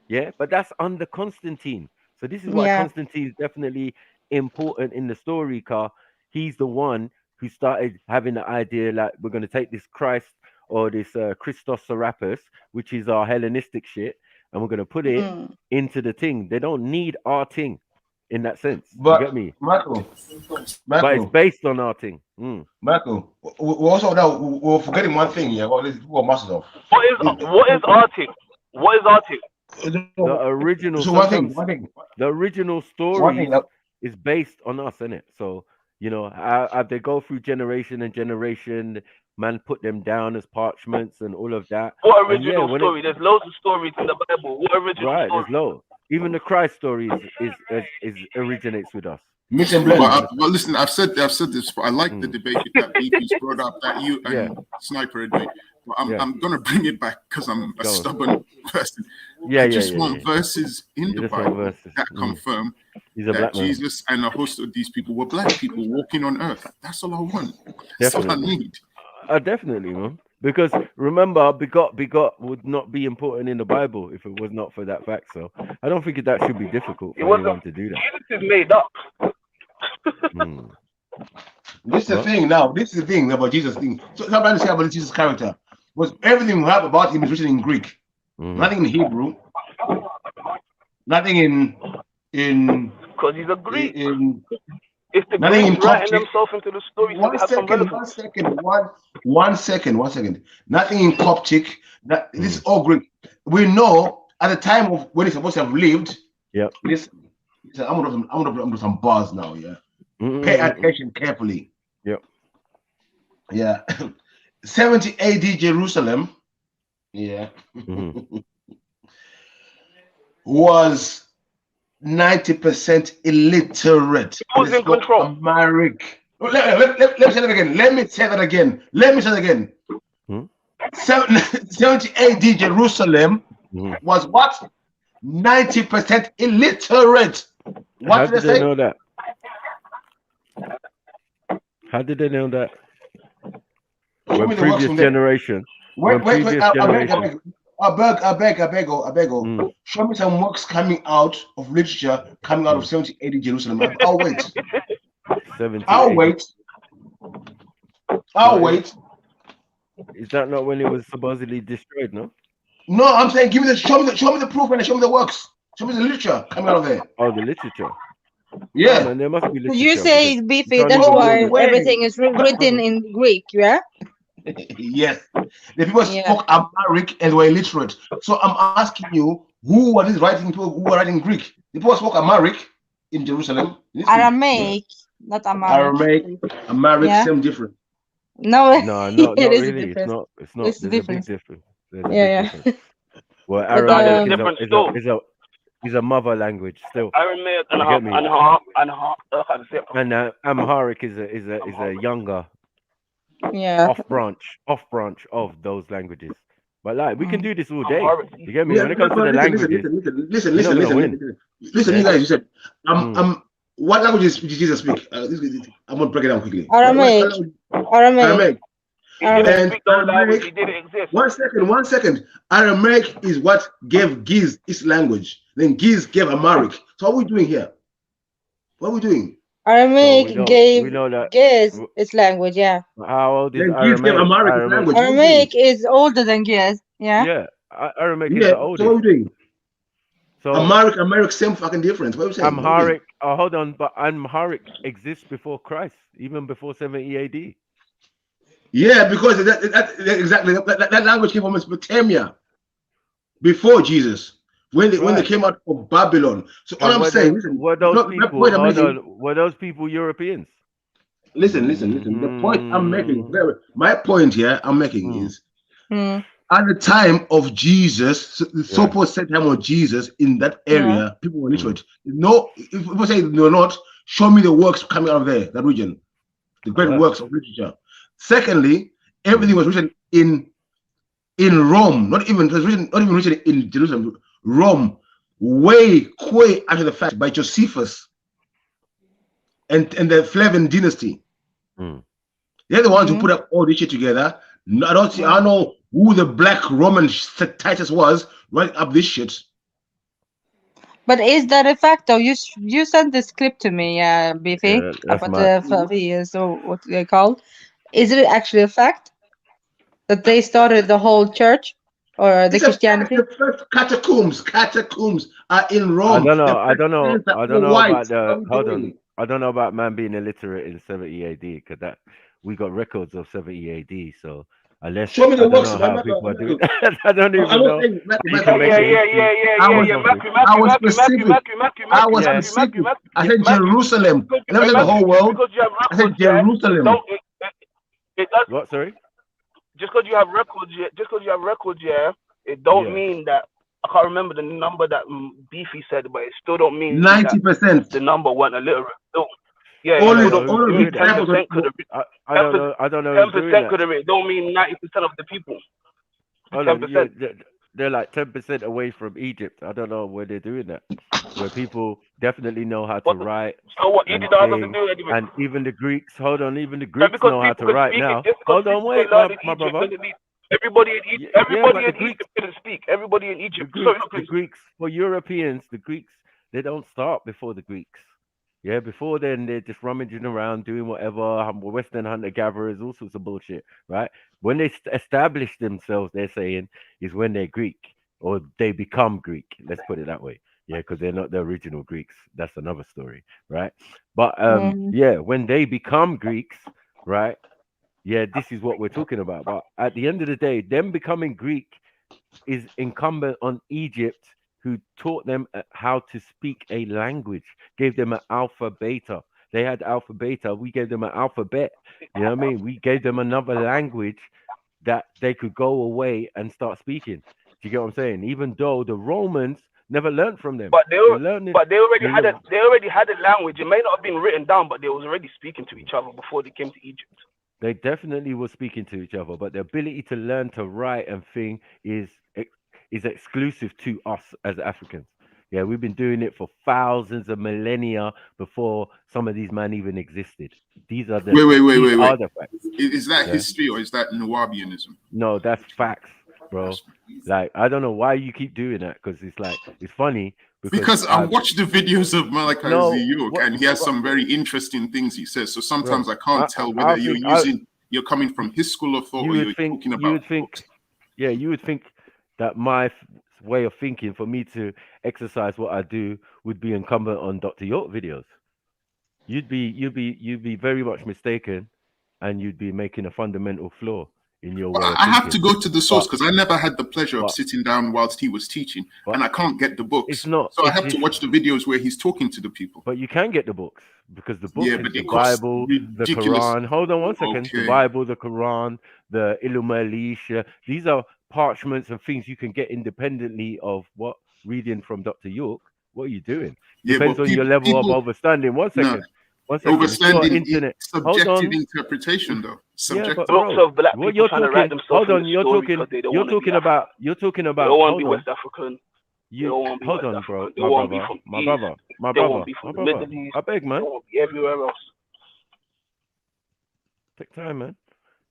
Speaker 1: Yeah, but that's under Constantine. So this is why
Speaker 9: Yeah.
Speaker 1: Constantine is definitely important in the story, car. He's the one who started having the idea like we're going to take this Christ or this Christos Serapis, which is our Hellenistic shit, and we're going to put it
Speaker 9: Mm.
Speaker 1: into the thing. They don't need our thing in that sense.
Speaker 5: But
Speaker 1: you get me?
Speaker 5: Michael,
Speaker 1: But it's based on our thing.
Speaker 5: Michael, we also now we're forgetting one thing. Yeah, what masters of?
Speaker 10: What is arting? What is arting?
Speaker 1: The original.
Speaker 5: So
Speaker 1: sometimes
Speaker 5: one thing.
Speaker 1: The original stories is based on us, isn't it? So you know, how they go through generation and generation. Man put them down as parchments and all of that.
Speaker 10: What
Speaker 1: And yeah,
Speaker 10: original
Speaker 1: when
Speaker 10: story? There's loads of stories in the Bible. What original
Speaker 1: right,
Speaker 10: story?
Speaker 1: there's low. Even the Christ story is originates with us.
Speaker 5: Mix and blend.
Speaker 8: But listen, I've said this. I like the debate that BP's brought up that you and Sniper are doing. But I'm gonna bring it back because I'm a stubborn person. I just want verses in the Bible that confirm that Jesus and a host of these people were black people walking on earth. That's all I want. That's all I need.
Speaker 1: Definitely, man. Because remember, begot would not be important in the Bible if it was not for that fact. So I don't think that should be difficult for anyone to do that.
Speaker 10: Jesus is made up.
Speaker 5: This is the thing now. This is the thing about Jesus thing. So sometimes say about Jesus' character was everything we have about him is written in Greek, nothing in Hebrew, nothing in
Speaker 10: because he's a Greek.
Speaker 5: If
Speaker 10: the Greeks writing themselves into the story, so
Speaker 5: one second. Nothing in Coptic. This is all Greek. We know at the time of when he's supposed to have lived.
Speaker 1: Yep.
Speaker 5: I'm gonna do some bars now. Yeah. Pay attention carefully.
Speaker 1: Yep.
Speaker 5: Yeah. 70 AD Jerusalem. Yeah. Was 90% illiterate.
Speaker 10: Who's in control?
Speaker 5: Let me say that again. Let me say that again. 70 AD Jerusalem was what? 90% illiterate. What
Speaker 1: How
Speaker 5: did they
Speaker 1: did they
Speaker 5: say?
Speaker 1: know that? How did they know that?
Speaker 5: Show
Speaker 1: When
Speaker 5: me the works
Speaker 1: previous
Speaker 5: from there.
Speaker 1: generation, when
Speaker 5: Wait.
Speaker 1: previous
Speaker 5: I
Speaker 1: generation,
Speaker 5: beg. Show me some works coming out of literature coming out of 70 AD Jerusalem. I'll wait.
Speaker 1: 70
Speaker 5: I'll
Speaker 1: AD.
Speaker 5: wait.
Speaker 1: Is that not when it was supposedly destroyed? No.
Speaker 5: No, I'm saying show me the proof and show me the works. Show me the literature coming out of there.
Speaker 1: Oh, the literature.
Speaker 5: Yeah.
Speaker 1: No, man, there must be
Speaker 9: So
Speaker 1: literature.
Speaker 9: you say,
Speaker 1: because
Speaker 9: Beefy,
Speaker 1: you can't
Speaker 9: that's
Speaker 1: even
Speaker 5: No
Speaker 9: why
Speaker 1: build
Speaker 5: way.
Speaker 9: everything is written in Greek, yeah?
Speaker 5: Yes. The people
Speaker 9: Yeah.
Speaker 5: spoke Amharic and were illiterate. So I'm asking you, who were these writing people who were writing Greek? The people spoke Amharic in Jerusalem.
Speaker 9: Aramaic, not Amharic.
Speaker 5: Amharic,
Speaker 9: Yeah.
Speaker 5: same difference.
Speaker 9: No,
Speaker 1: No,
Speaker 9: it
Speaker 1: not
Speaker 9: is a
Speaker 1: really. It's
Speaker 9: difference.
Speaker 1: not. It's not.
Speaker 9: It's
Speaker 1: There's a big
Speaker 9: difference.
Speaker 1: difference. There's a big
Speaker 9: Yeah,
Speaker 1: difference. Well,
Speaker 9: But
Speaker 10: Nah, there's
Speaker 1: Aramaic
Speaker 10: a difference
Speaker 1: is
Speaker 10: still.
Speaker 1: a mother language still.
Speaker 10: Aramaic and
Speaker 1: You get me?
Speaker 10: how to say it.
Speaker 1: And Amharic is a younger
Speaker 9: yeah.
Speaker 1: off branch of those languages. But like we can do this all day.
Speaker 10: Amharic.
Speaker 1: You get me?
Speaker 5: Yeah,
Speaker 1: When it comes to the languages,
Speaker 5: listen,
Speaker 1: you're not gonna win.
Speaker 5: Listen,
Speaker 1: Yeah.
Speaker 5: you guys. You said, what languages did Jesus speak? I'm gonna break it down quickly.
Speaker 9: Aramaic.
Speaker 5: Aramaic.
Speaker 10: He didn't
Speaker 5: And
Speaker 10: speak those languages.
Speaker 5: Aramaic.
Speaker 10: He didn't exist.
Speaker 5: 1 second. Aramaic is what gave Giz its language. Then Giz gave Amharic. So what are we doing here? What are we doing?
Speaker 9: Aramaic gave
Speaker 1: we know that.
Speaker 9: Giz its language, yeah.
Speaker 1: How old is
Speaker 5: Then Giz gave
Speaker 1: Aramaic?
Speaker 5: Amharic its language.
Speaker 9: Aramaic is older than Giz, yeah.
Speaker 1: Yeah, Aramaic is
Speaker 5: Yeah.
Speaker 1: the
Speaker 5: So what are
Speaker 1: oldest.
Speaker 5: we doing?
Speaker 1: So
Speaker 5: Amharic, same fucking difference. What are we saying?
Speaker 1: Amharic. Oh, hold on, but Amharic exists before Christ, even before 70 AD.
Speaker 5: Yeah, because exactly that language came from Mesopotamia before Jesus, when they came out of Babylon. So all I'm saying,
Speaker 1: were those people? Hold on, were those people Europeans?
Speaker 5: Listen. The point I'm making, my point here I'm making is, at the time of Jesus, the so-called set time of Jesus in that area, people were literate. No, if people say they're not, show me the works coming out of there, that region, the great works of literature. Secondly, everything was written in Rome, not even written in Jerusalem. Rome, way after the fact, by Josephus and the Flavian dynasty. They're the ones who put up all this shit together. I don't know who the black Roman Titus was writing up this shit.
Speaker 9: But is that a fact though? You sent this clip to me, Beefy, about the so what they call. Is it actually a fact that they started the whole church or the Christianity?
Speaker 5: The first catacombs are in Rome.
Speaker 1: I don't know about the. Hold on. I don't know about man being illiterate in 70 AD because that we got records of 70 AD. So unless
Speaker 5: show me the works,
Speaker 1: I don't know how people are doing. I don't even know.
Speaker 5: I was specific. I said Jerusalem. I never said the whole world. I said Jerusalem.
Speaker 1: What? Sorry.
Speaker 10: Just because you have records, it don't mean that. I can't remember the number that Beefy said, but it still don't mean
Speaker 5: 90%.
Speaker 10: The number wasn't illiterate. Still, yeah,
Speaker 5: all of
Speaker 10: 10% could have been.
Speaker 1: I don't know.
Speaker 10: 10% could have been. Don't mean 90% of the people. 10%.
Speaker 1: They're like 10% away from Egypt. I don't know where they're doing that. Where people definitely know how to write.
Speaker 10: So what? Egypt doesn't have to do anything.
Speaker 1: And even the Greeks. Hold on, even the Greeks know how to write now. Hold on, wait, my brother.
Speaker 10: Everybody in Egypt, Egypt couldn't speak. Everybody in Egypt.
Speaker 1: The Greeks, for Europeans, the Greeks, they don't start before the Greeks. Yeah, before then they're just rummaging around, doing whatever, Western hunter-gatherers, all sorts of bullshit, right? When they establish themselves, they're saying, is when they're Greek, or they become Greek. Let's put it that way. Yeah, because they're not the original Greeks. That's another story, right? But yeah, when they become Greeks, right? Yeah, this is what we're talking about. But at the end of the day, them becoming Greek is incumbent on Egypt, who taught them how to speak a language, gave them an alpha beta. They had alpha beta. We gave them an alphabet. You know what I mean? We gave them another language that they could go away and start speaking. Do you get what I'm saying? Even though the Romans never learned from them.
Speaker 10: But they already had a language. It may not have been written down, but they was already speaking to each other before they came to Egypt.
Speaker 1: They definitely were speaking to each other, but the ability to learn to write and thing is exclusive to us as Africans. Yeah, we've been doing it for thousands of millennia before some of these men even existed. These are the
Speaker 8: Wait, wait, wait,
Speaker 1: these
Speaker 8: wait, wait.
Speaker 1: are the facts.
Speaker 8: Is that
Speaker 1: Yeah.
Speaker 8: history or is that Nawabianism?
Speaker 1: No, that's facts, bro.
Speaker 8: That's
Speaker 1: Like I don't know why you keep doing that because it's like it's funny because
Speaker 8: because I
Speaker 1: I
Speaker 8: watched the videos of Malachi Z.
Speaker 1: no
Speaker 8: York
Speaker 1: what
Speaker 8: and he has
Speaker 1: bro,
Speaker 8: some very interesting things he says. So
Speaker 1: bro.
Speaker 8: sometimes I can't tell
Speaker 1: I
Speaker 8: whether
Speaker 1: think I
Speaker 8: you're coming from his school of thought
Speaker 1: you
Speaker 8: or
Speaker 1: would
Speaker 8: you're
Speaker 1: think
Speaker 8: talking
Speaker 1: you
Speaker 8: about
Speaker 1: would think
Speaker 8: books.
Speaker 1: yeah, you would think that my way of thinking for me to exercise what I do would be incumbent on Dr. York videos. You'd be very much mistaken, and you'd be making a fundamental flaw in your
Speaker 8: But
Speaker 1: way of
Speaker 8: I have to
Speaker 1: thinking.
Speaker 8: go to the source
Speaker 1: But
Speaker 8: because I never had the pleasure of
Speaker 1: but
Speaker 8: sitting down whilst he was teaching,
Speaker 1: but
Speaker 8: and I can't get the
Speaker 1: it's
Speaker 8: books.
Speaker 1: not
Speaker 8: So I
Speaker 1: it's
Speaker 8: have to
Speaker 1: his.
Speaker 8: watch the videos where he's talking to the people.
Speaker 1: But you can get the books because the
Speaker 8: Yeah,
Speaker 1: books is
Speaker 8: but
Speaker 1: the
Speaker 8: it costs
Speaker 1: Bible, the
Speaker 8: ridiculous.
Speaker 1: Quran. Hold on one second. The
Speaker 8: Okay.
Speaker 1: Bible, the Quran, the Ilum Elisha. These are parchments and things you can get independently of what reading from Dr. York. What are you doing?
Speaker 8: Yeah,
Speaker 1: Depends
Speaker 8: but
Speaker 1: on your level of
Speaker 8: people,
Speaker 1: understanding. One
Speaker 8: no,
Speaker 1: second. One second. It's your
Speaker 8: overstanding
Speaker 1: internet. Hold
Speaker 8: subjective
Speaker 1: on.
Speaker 8: interpretation
Speaker 1: It's
Speaker 8: though.
Speaker 1: yeah, but
Speaker 8: Subjective.
Speaker 10: Lots
Speaker 1: bro,
Speaker 10: of black
Speaker 1: what
Speaker 10: people
Speaker 1: you're
Speaker 10: trying to write
Speaker 1: talking.
Speaker 10: themselves
Speaker 1: Hold
Speaker 10: in the
Speaker 1: on. You're
Speaker 10: story
Speaker 1: talking.
Speaker 10: because they don't
Speaker 1: You're
Speaker 10: want to be
Speaker 1: talking about.
Speaker 10: African.
Speaker 1: You're talking
Speaker 10: They don't
Speaker 1: about.
Speaker 10: want to be
Speaker 1: Hold on.
Speaker 10: West African. They
Speaker 1: You
Speaker 10: don't want to be
Speaker 1: hold
Speaker 10: West
Speaker 1: on, bro.
Speaker 10: African. They want to be from
Speaker 1: My
Speaker 10: East.
Speaker 1: brother. My
Speaker 10: They want to
Speaker 1: brother.
Speaker 10: be
Speaker 1: My
Speaker 10: from the
Speaker 1: brother.
Speaker 10: Middle East.
Speaker 1: I beg,
Speaker 10: They
Speaker 1: man.
Speaker 10: want to be everywhere else.
Speaker 1: Take time, man.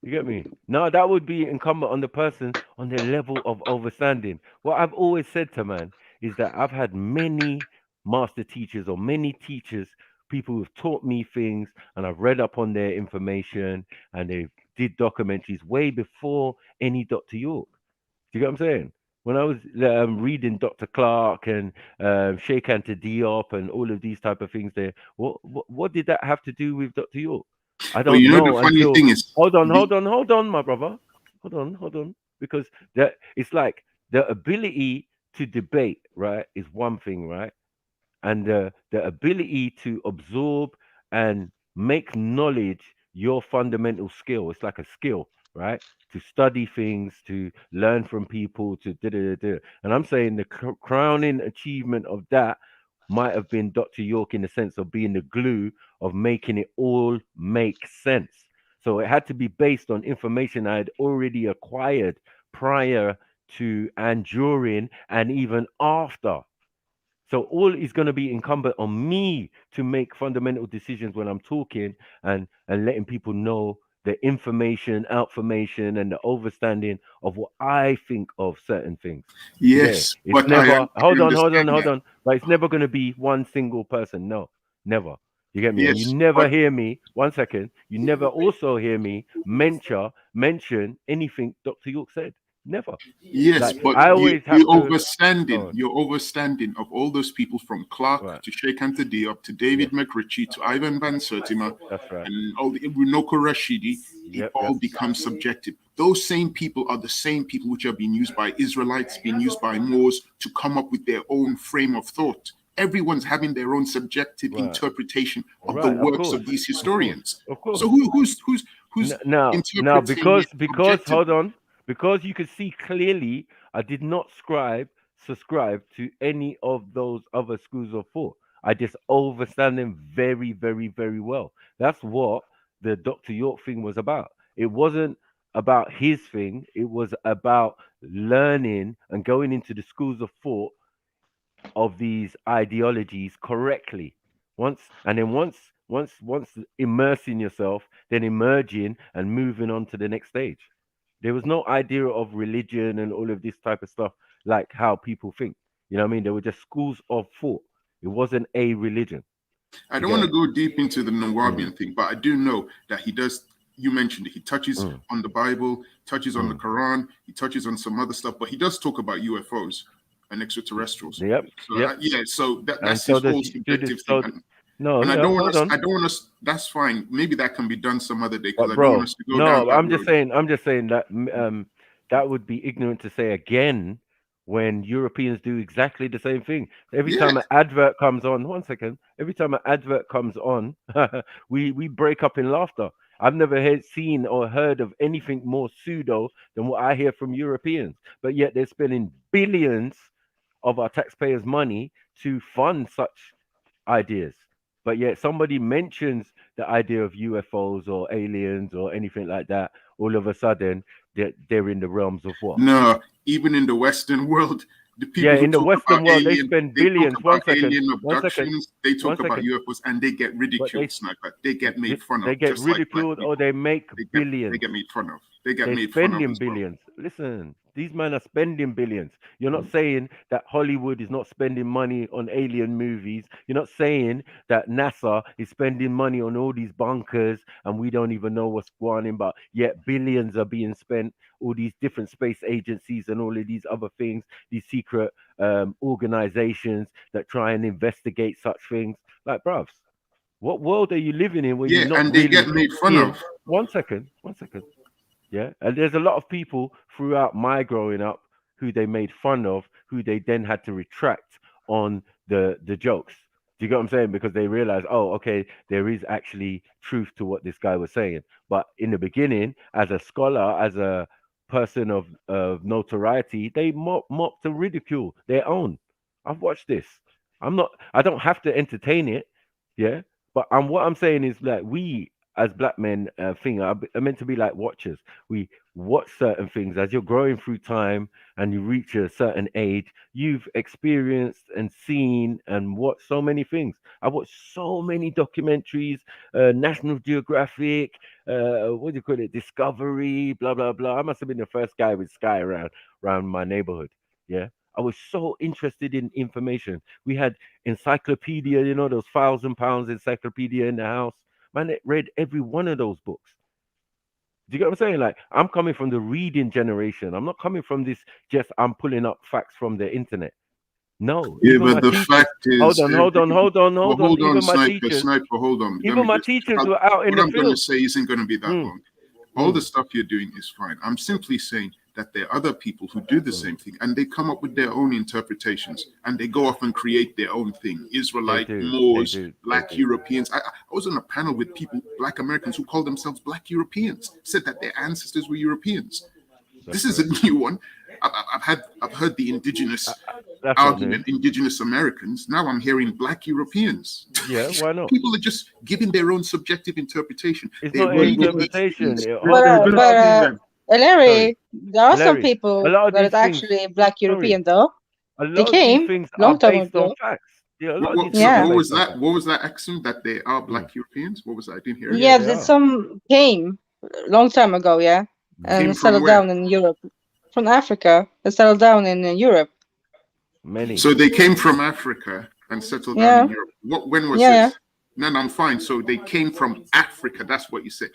Speaker 1: You get me? No, that would be incumbent on the person on their level of understanding. What I've always said to man is that I've had many master teachers or many teachers, people who've taught me things, and I've read up on their information, and they did documentaries way before any Dr. York. Do you get what I'm saying? When I was reading Dr. Clark and Sheikh Anta Diop and all of these type of things, there, what did that have to do with Dr. York? I
Speaker 8: But
Speaker 1: don't
Speaker 8: you know the
Speaker 1: know
Speaker 8: funny
Speaker 1: until
Speaker 8: thing is, the,
Speaker 1: hold on, my brother, hold on, because that it's like the ability to debate, right, is one thing, right, and the ability to absorb and make knowledge your fundamental skill. It's like a skill, right? To study things, to learn from people, to da da da da. And I'm saying the crowning achievement of that might have been Dr. York in the sense of being the glue of making it all make sense. So it had to be based on information I had already acquired prior to and during and even after. So all is going to be incumbent on me to make fundamental decisions when I'm talking and letting people know the information, outformation, and the overstanding of what I think of certain things. You get it?
Speaker 8: yes,
Speaker 1: It's
Speaker 8: but I
Speaker 1: never
Speaker 8: understand
Speaker 1: hold
Speaker 8: that.
Speaker 1: on. But it's never going to be one single person. No, never. You get me? And you
Speaker 8: Yes,
Speaker 1: never
Speaker 8: but
Speaker 1: hear me. One second. You never also hear me mention anything Dr. York said. Never.
Speaker 8: yes,
Speaker 1: Like
Speaker 8: but
Speaker 1: I
Speaker 8: you
Speaker 1: always
Speaker 8: you
Speaker 1: have to.
Speaker 8: overstanding
Speaker 1: Oh,
Speaker 8: your overstanding of all those people from Clark
Speaker 1: right.
Speaker 8: to Sheikh Anta Diop to
Speaker 1: Yes,
Speaker 8: David McRitchie to Ivan Van Sertima
Speaker 1: that's right.
Speaker 8: and all the Runoko Rashidi, it
Speaker 1: Yep, yep.
Speaker 8: all becomes subjective. Those same people are the same people which are being used by Israelites, being used by Moors to come up with their own frame of thought. Everyone's having their own subjective
Speaker 1: Right.
Speaker 8: interpretation of the
Speaker 1: Right, of
Speaker 8: works
Speaker 1: course.
Speaker 8: of these
Speaker 1: Of course.
Speaker 8: historians.
Speaker 1: Of
Speaker 8: So
Speaker 1: course.
Speaker 8: who's
Speaker 1: Now
Speaker 8: interpreting it
Speaker 1: because hold
Speaker 8: objectively?
Speaker 1: on, because you could see clearly I did not subscribe to any of those other schools of thought. I just understand them very, very, very well. That's what the Dr. York thing was about. It wasn't about his thing, it was about learning and going into the schools of thought of these ideologies correctly. Once immersing yourself, then emerging and moving on to the next stage. There was no idea of religion and all of this type of stuff like how people think. You know what I mean? They were just schools of thought. It wasn't a religion.
Speaker 8: I
Speaker 1: You
Speaker 8: don't
Speaker 1: get
Speaker 8: want to
Speaker 1: it?
Speaker 8: go deep into the
Speaker 1: Mm,
Speaker 8: Nawabian thing, but I do know that he does. You mentioned it. He touches
Speaker 1: mm,
Speaker 8: on the Bible, touches on the
Speaker 1: mm.
Speaker 8: Quran, he touches on some other stuff, but he does talk about UFOs and extraterrestrials.
Speaker 1: Yep,
Speaker 8: So
Speaker 1: yep.
Speaker 8: yeah, so
Speaker 1: And
Speaker 8: that's
Speaker 1: so
Speaker 8: his
Speaker 1: does
Speaker 8: whole
Speaker 1: do this.
Speaker 8: subjective thing,
Speaker 1: So no,
Speaker 8: and I
Speaker 1: no,
Speaker 8: don't want
Speaker 1: hold
Speaker 8: us.
Speaker 1: on.
Speaker 8: I don't want us. That's fine. Maybe that can be done some other day because
Speaker 1: But
Speaker 8: I don't want
Speaker 1: bro,
Speaker 8: us to go down
Speaker 1: no,
Speaker 8: that
Speaker 1: I'm just
Speaker 8: road.
Speaker 1: saying. I'm just saying that that would be ignorant to say again when Europeans do exactly the same thing. Every
Speaker 8: Yeah,
Speaker 1: time an advert comes on, one second. Every time an advert comes on, we break up in laughter. I've never seen or heard of anything more pseudo than what I hear from Europeans. But yet they're spending billions of our taxpayers' money to fund such ideas. but yet somebody mentions the idea of UFOs or aliens or anything like that, all of a sudden they're in the realms of what?
Speaker 8: No, even in the Western world, the
Speaker 1: Yeah,
Speaker 8: people who
Speaker 1: in the
Speaker 8: talk
Speaker 1: Western
Speaker 8: about
Speaker 1: world, they
Speaker 8: alien,
Speaker 1: spend
Speaker 8: they talk
Speaker 1: billions.
Speaker 8: about alien
Speaker 1: One second,
Speaker 8: abductions, they
Speaker 1: one
Speaker 8: talk about
Speaker 1: second.
Speaker 8: UFOs, and they get
Speaker 1: But
Speaker 8: ridiculed, sniper. They get made fun
Speaker 1: they
Speaker 8: of,
Speaker 1: get
Speaker 8: just like black
Speaker 1: ridiculed or
Speaker 8: people.
Speaker 1: they make
Speaker 8: They
Speaker 1: billions.
Speaker 8: get made fun of. They get
Speaker 1: They're
Speaker 8: made fun of
Speaker 1: spending
Speaker 8: as well.
Speaker 1: billions. Listen, these men are spending billions. You're not saying that Hollywood is not spending money on alien movies. You're not saying that NASA is spending money on all these bunkers and we don't even know what's going on, but yet billions are being spent. All these different space agencies and all of these other things, these secret organizations that try and investigate such things. Like, bruvs, what world are you living in where you're
Speaker 8: Yeah,
Speaker 1: not
Speaker 8: and they get
Speaker 1: really
Speaker 8: made fun
Speaker 1: seeing?
Speaker 8: of.
Speaker 1: One second. Yeah, and there's a lot of people throughout my growing up who they made fun of, who they then had to retract on the jokes. Do you get what I'm saying? Because they realize, oh, okay, there is actually truth to what this guy was saying. But in the beginning, as a scholar, as a person of notoriety, they mocked and ridicule their own. I've watched this. I don't have to entertain it. Yeah. But what I'm saying is like we as black men thing are meant to be like watchers. We watch certain things as you're growing through time and you reach a certain age. You've experienced and seen and watched so many things. I watched so many documentaries, National Geographic, what do you call it, Discovery, blah blah blah. I must have been the first guy with Sky around my neighborhood. Yeah. I was so interested in information. We had encyclopedia, you know, those £1,000 encyclopedia in the house. Man, it read every one of those books. Do you get what I'm saying? Like, I'm coming from the reading generation. I'm not coming from this just I'm pulling up facts from the internet. No,
Speaker 8: Yeah,
Speaker 1: even
Speaker 8: but
Speaker 1: my
Speaker 8: the
Speaker 1: teachers.
Speaker 8: fact is,
Speaker 1: Hold on, hold on, hold on,
Speaker 8: well,
Speaker 1: hold on.
Speaker 8: hold on,
Speaker 1: Even my
Speaker 8: sniper,
Speaker 1: teachers,
Speaker 8: sniper, hold on. Let
Speaker 1: even
Speaker 8: me
Speaker 1: my
Speaker 8: just,
Speaker 1: teachers were out in
Speaker 8: what
Speaker 1: the
Speaker 8: I'm going to
Speaker 1: field.
Speaker 8: say isn't going to be that
Speaker 1: Mm,
Speaker 8: long. All the
Speaker 1: mm,
Speaker 8: stuff you're doing is fine. I'm simply saying that there are other people who do the
Speaker 1: mm.
Speaker 8: same thing and they come up with their own interpretations and they go off and create their own thing.
Speaker 1: They
Speaker 8: Israelite,
Speaker 1: do, they
Speaker 8: Moors,
Speaker 1: do, they
Speaker 8: black
Speaker 1: do.
Speaker 8: Europeans. I was on a panel with people, black Americans, who called themselves black Europeans, said that their ancestors were Europeans.
Speaker 1: That's
Speaker 8: This is a
Speaker 1: correct.
Speaker 8: new one. I've heard the indigenous
Speaker 1: That's not new.
Speaker 8: argument, indigenous Americans. Now I'm hearing black Europeans.
Speaker 1: Yeah, why not?
Speaker 8: People are just giving their own subjective interpretation.
Speaker 1: It's
Speaker 8: They're
Speaker 1: not an
Speaker 8: reading into
Speaker 1: interpretation.
Speaker 8: things.
Speaker 9: But
Speaker 1: Hold on, hold on. Sorry,
Speaker 9: Larry, there are some
Speaker 1: Larry. A
Speaker 9: people
Speaker 1: lot of
Speaker 9: that
Speaker 1: these
Speaker 9: are
Speaker 1: things.
Speaker 9: actually black
Speaker 1: Sorry,
Speaker 9: European though.
Speaker 1: a
Speaker 9: They
Speaker 1: lot of these
Speaker 9: came
Speaker 1: things are
Speaker 9: long time
Speaker 1: based on
Speaker 9: ago.
Speaker 1: facts. Yeah, a lot of
Speaker 8: What,
Speaker 1: these things are
Speaker 9: Yeah.
Speaker 8: what was
Speaker 1: based on
Speaker 8: that?
Speaker 1: facts.
Speaker 8: What was that accent that they are
Speaker 1: Mm.
Speaker 8: black Europeans? What was that? I didn't hear it.
Speaker 1: Yeah,
Speaker 9: Yeah,
Speaker 1: they
Speaker 9: that
Speaker 1: are.
Speaker 9: some came long time ago, yeah,
Speaker 1: Mm.
Speaker 8: Came
Speaker 9: and
Speaker 8: from
Speaker 9: settled
Speaker 8: where?
Speaker 9: down in Europe. From Africa, they settled down in Europe.
Speaker 1: Many.
Speaker 8: So they came from Africa and settled down in
Speaker 9: Yeah,
Speaker 8: Europe. When was
Speaker 9: yeah, yeah.
Speaker 8: this? No, no, I'm fine. So they came from Africa. That's what you said.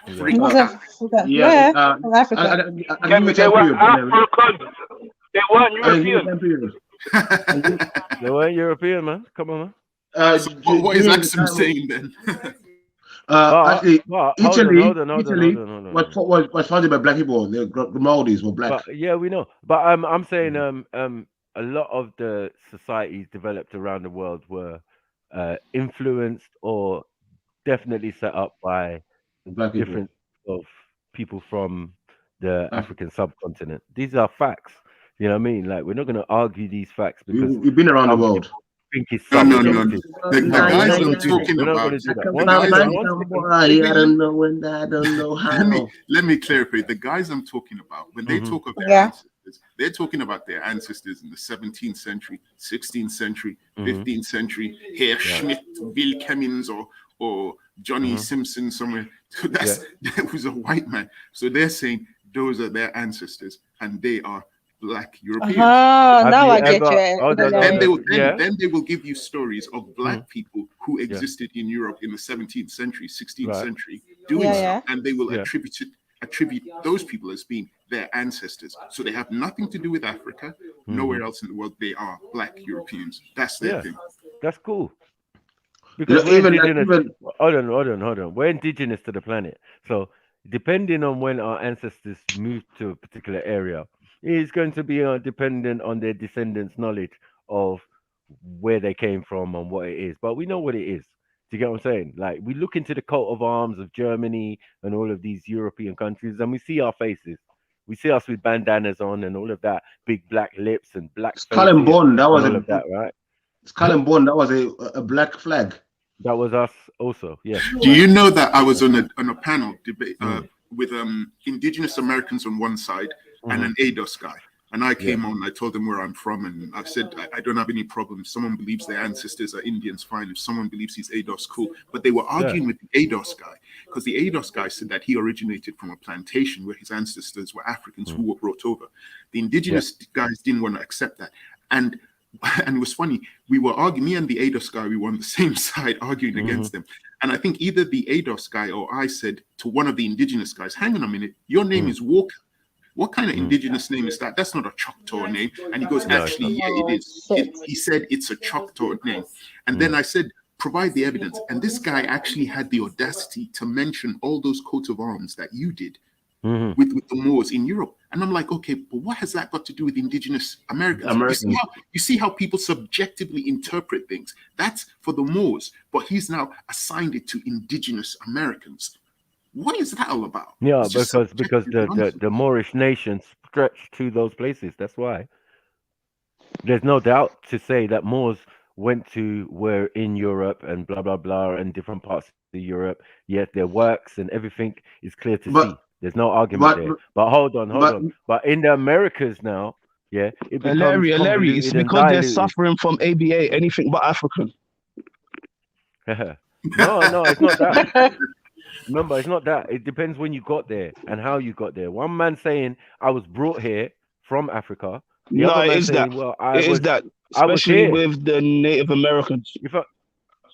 Speaker 1: Yeah.
Speaker 9: It was
Speaker 8: Africa.
Speaker 9: Africa.
Speaker 11: Yeah,
Speaker 9: Yeah, from Africa.
Speaker 11: I give you a
Speaker 10: They
Speaker 11: time
Speaker 10: were
Speaker 11: period.
Speaker 10: Africans. They weren't
Speaker 11: I give you a
Speaker 10: Europeans.
Speaker 11: time period. I give,
Speaker 1: They weren't European, man. Come on, man.
Speaker 8: So what is
Speaker 11: during the
Speaker 8: Axum
Speaker 11: time,
Speaker 8: saying then?
Speaker 11: actually,
Speaker 1: Hold on, hold
Speaker 11: Italy,
Speaker 1: on, hold on, hold
Speaker 11: Italy
Speaker 1: on, hold on,
Speaker 11: was
Speaker 1: hold on.
Speaker 11: was founded by black people. The Grimaldis were black.
Speaker 1: But yeah, we know. But I'm saying a lot of the societies developed around the world were influenced or definitely set up by
Speaker 11: Black people.
Speaker 1: different of people from the
Speaker 11: Africa.
Speaker 1: African subcontinent. These are facts. You know what I mean? Like we're not going to argue these facts because
Speaker 11: We've been around the
Speaker 1: some
Speaker 11: world.
Speaker 1: people think it's
Speaker 8: No, no, no.
Speaker 1: subjective.
Speaker 8: The
Speaker 1: No, we're
Speaker 8: guys
Speaker 1: not
Speaker 8: I'm
Speaker 1: going to do that.
Speaker 8: talking
Speaker 1: We're not going
Speaker 8: about,
Speaker 1: to do that.
Speaker 11: Come
Speaker 8: the
Speaker 1: One
Speaker 11: from
Speaker 8: guys
Speaker 1: second,
Speaker 8: I'm
Speaker 1: one
Speaker 11: American
Speaker 1: second.
Speaker 11: boy. I don't know when, I don't know how.
Speaker 8: let me clarify. The guys I'm talking about, when they
Speaker 1: Hmm.
Speaker 8: talk of their
Speaker 9: Yeah.
Speaker 8: ancestors, they're talking about their ancestors in the 17th century, 16th century,
Speaker 1: Hmm.
Speaker 8: 15th century. Herr
Speaker 1: Right.
Speaker 8: Schmidt, Bill Cummins, or Johnny
Speaker 1: Hmm.
Speaker 8: Simpson somewhere. So
Speaker 1: Yeah.
Speaker 8: that was a white man. So they're saying those are their ancestors, and they are black Europeans.
Speaker 1: Have
Speaker 9: Now
Speaker 1: you
Speaker 9: I get
Speaker 1: ever?
Speaker 9: you,
Speaker 1: Hold on, hold
Speaker 8: Then
Speaker 9: Larry.
Speaker 8: they
Speaker 1: on.
Speaker 8: will
Speaker 1: Yeah.
Speaker 8: then they will give you stories of
Speaker 1: Mm,
Speaker 8: black people who
Speaker 1: yeah.
Speaker 8: existed in Europe in the 17th century, 16th
Speaker 1: Right.
Speaker 8: century, doing
Speaker 9: Yeah,
Speaker 8: stuff,
Speaker 9: yeah.
Speaker 8: and they will
Speaker 1: Yeah.
Speaker 8: attribute those people as being their ancestors. So they have nothing to do with Africa.
Speaker 1: Hmm.
Speaker 8: Nowhere else in the world they are black Europeans. That's their
Speaker 1: Yeah.
Speaker 8: thing.
Speaker 1: That's cool.
Speaker 11: You
Speaker 1: Because
Speaker 11: know,
Speaker 1: we're
Speaker 11: even like,
Speaker 1: indigenous.
Speaker 11: even
Speaker 1: Hold on. We're indigenous to the planet. So depending on when our ancestors moved to a particular area, is going to be dependent on their descendants' knowledge of where they came from and what it is. But we know what it is. Do you get what I'm saying? Like we look into the coat of arms of Germany and all of these European countries, and we see our faces. We see us with bandanas on and all of that, big black lips and black
Speaker 11: Skull and
Speaker 1: faces
Speaker 11: Bone. That
Speaker 1: and
Speaker 11: was
Speaker 1: all
Speaker 11: a
Speaker 1: of that, right?
Speaker 11: Skull and Bone. That was a black flag.
Speaker 1: That was us also. Yes.
Speaker 8: Do you know that I was on a panel debate with indigenous Americans on one side and an ADOS guy? And I came on, I told them where I'm from, and I said, I don't have any problem. If someone believes their ancestors are Indians, fine. If someone believes he's ADOS, cool. But they were arguing with the ADOS guy, because the ADOS guy said that he originated from a plantation where his ancestors were Africans who were brought over. The indigenous guys didn't want to accept that. And it was funny, we were arguing, me and the ADOS guy, we were on the same side arguing against them. And I think either the ADOS guy or I said to one of the indigenous guys, hang on a minute, your name is Walker. What kind of indigenous name is that? That's not a Choctaw name. And he goes, actually, yeah, it is. He said it's a Choctaw name. And then I said, provide the evidence. And this guy actually had the audacity to mention all those coats of arms that you did with the Moors in Europe. And I'm like, okay, but what has that got to do with indigenous Americans? You see how people subjectively interpret things. That's for the Moors, but he's now assigned it to indigenous Americans. What is that all about?
Speaker 1: Yeah, because the Moorish nations stretched to those places. That's why. There's no doubt to say that Moors were in Europe and blah blah blah and different parts of Europe. Yet their works and everything is clear to see. There's no argument there. But hold on. But in the Americas now, it becomes
Speaker 10: Larry, it's because they're suffering from ABA, anything but African.
Speaker 1: No, it's not that. Remember, it's not that. It depends when you got there and how you got there. One man saying, I was brought here from Africa.
Speaker 10: No, it is saying, that. Well, especially with the Native Americans.
Speaker 1: But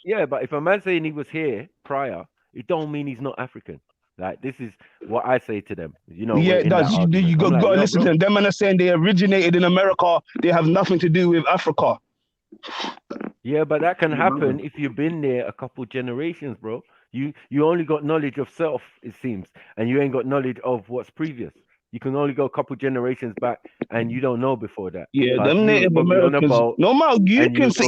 Speaker 1: if a man saying he was here prior, it don't mean he's not African. Like, this is what I say to them. You know,
Speaker 10: yeah, it does. You got to listen to them. Them men are saying they originated in America. They have nothing to do with Africa.
Speaker 1: Yeah, but that can happen if you've been there a couple generations, bro. You only got knowledge of self, it seems, and you ain't got knowledge of what's previous. You can only go a couple generations back, and you don't know before that.
Speaker 10: Yeah, them Native Americans. No matter, you can say